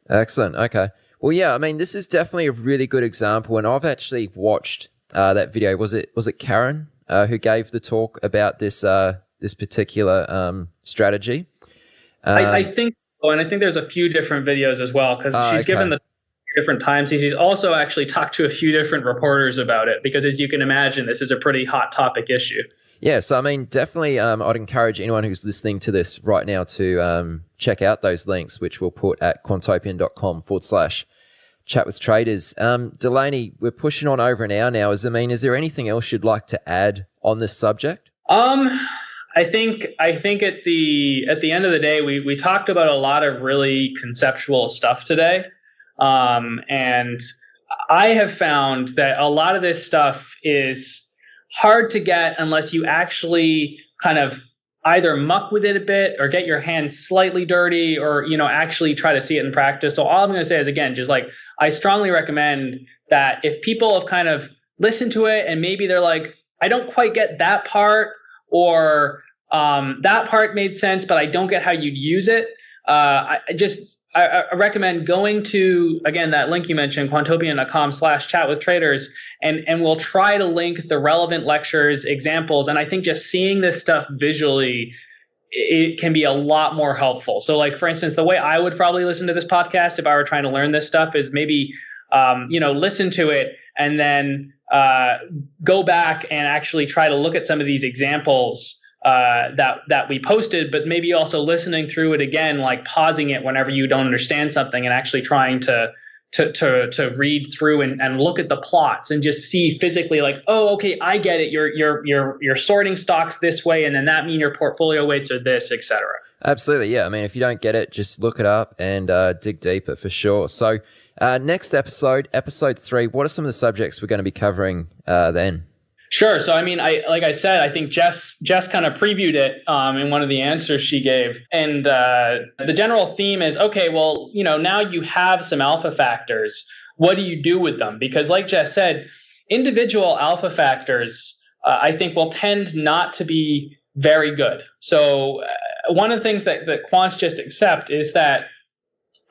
Speaker 7: Excellent. Okay. Well, yeah, this is definitely a really good example, and I've actually watched that video. Was it Karen who gave the talk about this particular strategy?
Speaker 15: I think so, and I think there's a few different videos as well, because she's given the different times. She's also actually talked to a few different reporters about it, because as you can imagine, this is a pretty hot topic issue.
Speaker 7: Yeah, so definitely I'd encourage anyone who's listening to this right now to check out those links, which we'll put at quantopian.com/chat with traders. Delaney, we're pushing on over an hour now. Is there anything else you'd like to add on this subject?
Speaker 15: I think at the end of the day, we talked about a lot of really conceptual stuff today. And I have found that a lot of this stuff is hard to get unless you actually kind of either muck with it a bit or get your hands slightly dirty or, actually try to see it in practice. So all I'm going to say is, again, just like, I strongly recommend that if people have kind of listened to it and maybe they're like, I don't quite get that part, or that part made sense, but I don't get how you'd use it. I recommend going to, again, that link you mentioned, quantopian.com/chat-with-traders, and we'll try to link the relevant lectures, examples. And I think just seeing this stuff visually, it can be a lot more helpful. So like, for instance, the way I would probably listen to this podcast if I were trying to learn this stuff is maybe, listen to it and then go back and actually try to look at some of these examples that we posted, but maybe also listening through it again, like pausing it whenever you don't understand something and actually trying to read through and look at the plots and just see physically like, oh, okay, I get it. You're sorting stocks this way, and then that mean your portfolio weights are this, etc.
Speaker 7: Absolutely, yeah. I mean, if you don't get it, just look it up and dig deeper for sure. So next episode 3, what are some of the subjects we're going to be covering then?
Speaker 15: Sure. So, I mean, like I said, I think Jess kind of previewed it in one of the answers she gave. And the general theme is, okay, well, now you have some alpha factors. What do you do with them? Because like Jess said, individual alpha factors, I think, will tend not to be very good. So one of the things that quants just accept is that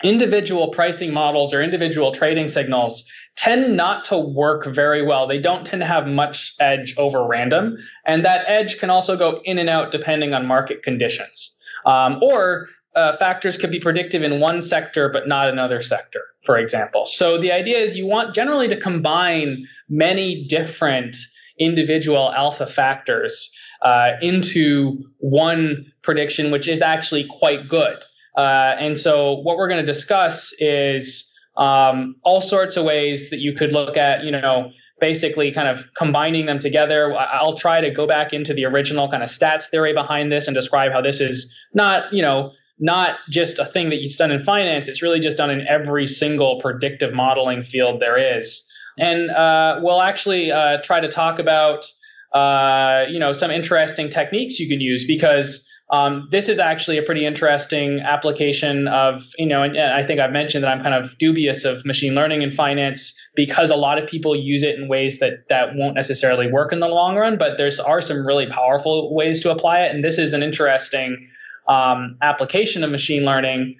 Speaker 15: individual pricing models or individual trading signals tend not to work very well. They don't tend to have much edge over random. And that edge can also go in and out depending on market conditions. Or factors could be predictive in one sector, but not another sector, for example. So the idea is you want generally to combine many different individual alpha factors into one prediction, which is actually quite good. And so what we're going to discuss is all sorts of ways that you could look at, basically kind of combining them together. I'll try to go back into the original kind of stats theory behind this and describe how this is not just a thing that you've done in finance. It's really just done in every single predictive modeling field there is. And we'll actually try to talk about, some interesting techniques you can use, because this is actually a pretty interesting application of, and I think I've mentioned that I'm kind of dubious of machine learning in finance because a lot of people use it in ways that won't necessarily work in the long run, but are some really powerful ways to apply it. And this is an interesting application of machine learning,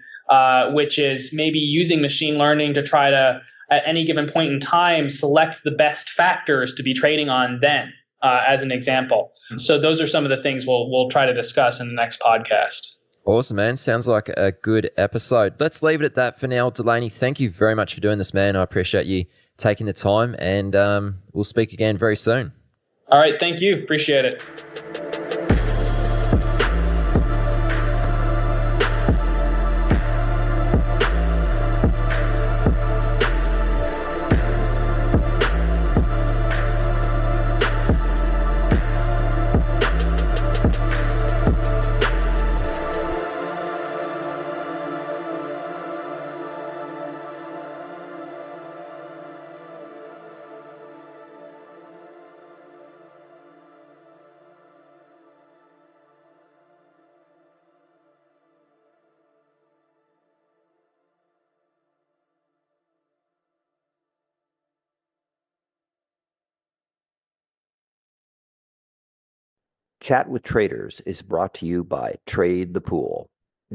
Speaker 15: which is maybe using machine learning to try to, at any given point in time, select the best factors to be trading on then, as an example. So those are some of the things we'll try to discuss in the next podcast.
Speaker 7: Awesome, man. Sounds like a good episode. Let's leave it at that for now. Delaney, thank you very much for doing this, man. I appreciate you taking the time, and we'll speak again very soon.
Speaker 15: All right. Thank you. Appreciate it.
Speaker 10: Chat with Traders is brought to you by Trade the Pool.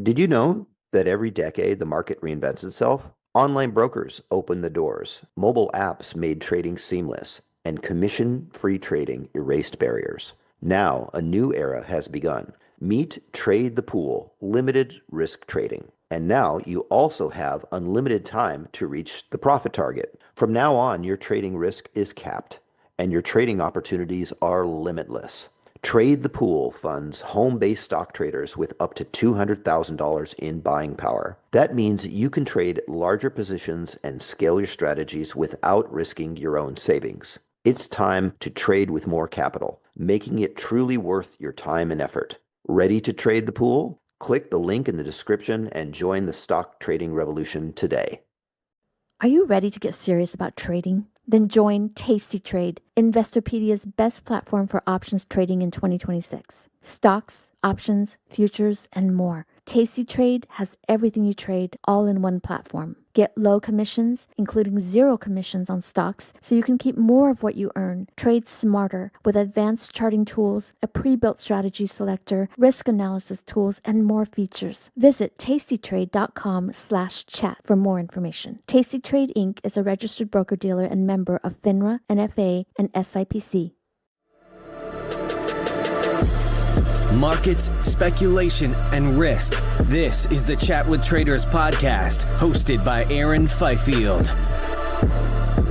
Speaker 10: Did you know that every decade the market reinvents itself? Online brokers opened the doors, mobile apps made trading seamless, and commission-free trading erased barriers. Now, a new era has begun. Meet Trade the Pool, limited risk trading. And now you also have unlimited time to reach the profit target. From now on, your trading risk is capped, and your trading opportunities are limitless. Trade the Pool funds home-based stock traders with up to $200,000 in buying power. That means you can trade larger positions and scale your strategies without risking your own savings. It's time to trade with more capital, making it truly worth your time and effort. Ready to trade the pool? Click the link in the description and join the stock trading revolution today.
Speaker 5: Are you ready to get serious about trading? Then join Tasty Trade, Investorpedia's best platform for options trading in 2026. Stocks, options, futures, and more. Tasty Trade has everything you trade all in one platform. Get low commissions, including 0 commissions on stocks, so you can keep more of what you earn. Trade smarter with advanced charting tools, a pre-built strategy selector, risk analysis tools, and more features. Visit tastytrade.com/chat for more information. Tasty Trade Inc. is a registered broker-dealer and member of FINRA, NFA, and SIPC.
Speaker 6: Markets, speculation, and risk. This is the Chat with Traders podcast, hosted by Aaron Fifield.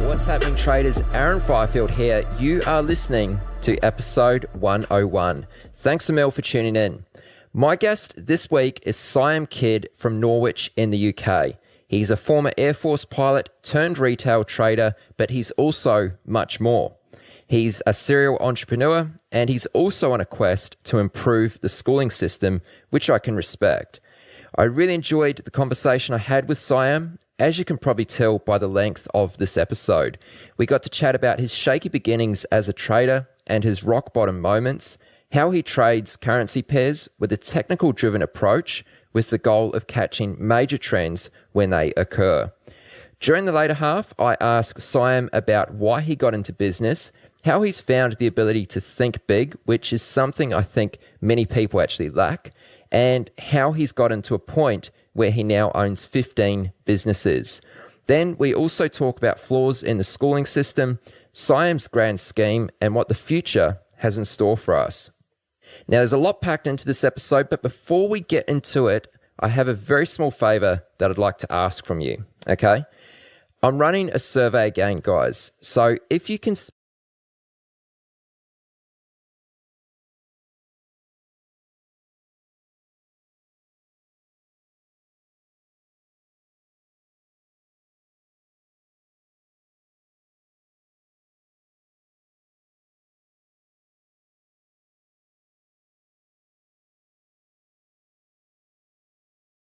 Speaker 7: What's happening, traders? Aaron Fifield here. You are listening to episode 101. Thanks, Emil, for tuning in. My guest this week is Siam Kidd from Norwich in the UK. He's a former Air Force pilot turned retail trader, but he's also much more. He's a serial entrepreneur, and he's also on a quest to improve the schooling system, which I can respect. I really enjoyed the conversation I had with Siam, as you can probably tell by the length of this episode. We got to chat about his shaky beginnings as a trader and his rock bottom moments, how he trades currency pairs with a technical-driven approach with the goal of catching major trends when they occur. During the later half, I asked Siam about why he got into business, how he's found the ability to think big, which is something I think many people actually lack, and how he's gotten to a point where he now owns 15 businesses. Then we also talk about flaws in the schooling system, Siam's grand scheme, and what the future has in store for us. Now, there's a lot packed into this episode, but before we get into it, I have a very small favor that I'd like to ask from you, okay? I'm running a survey again, guys. So if you can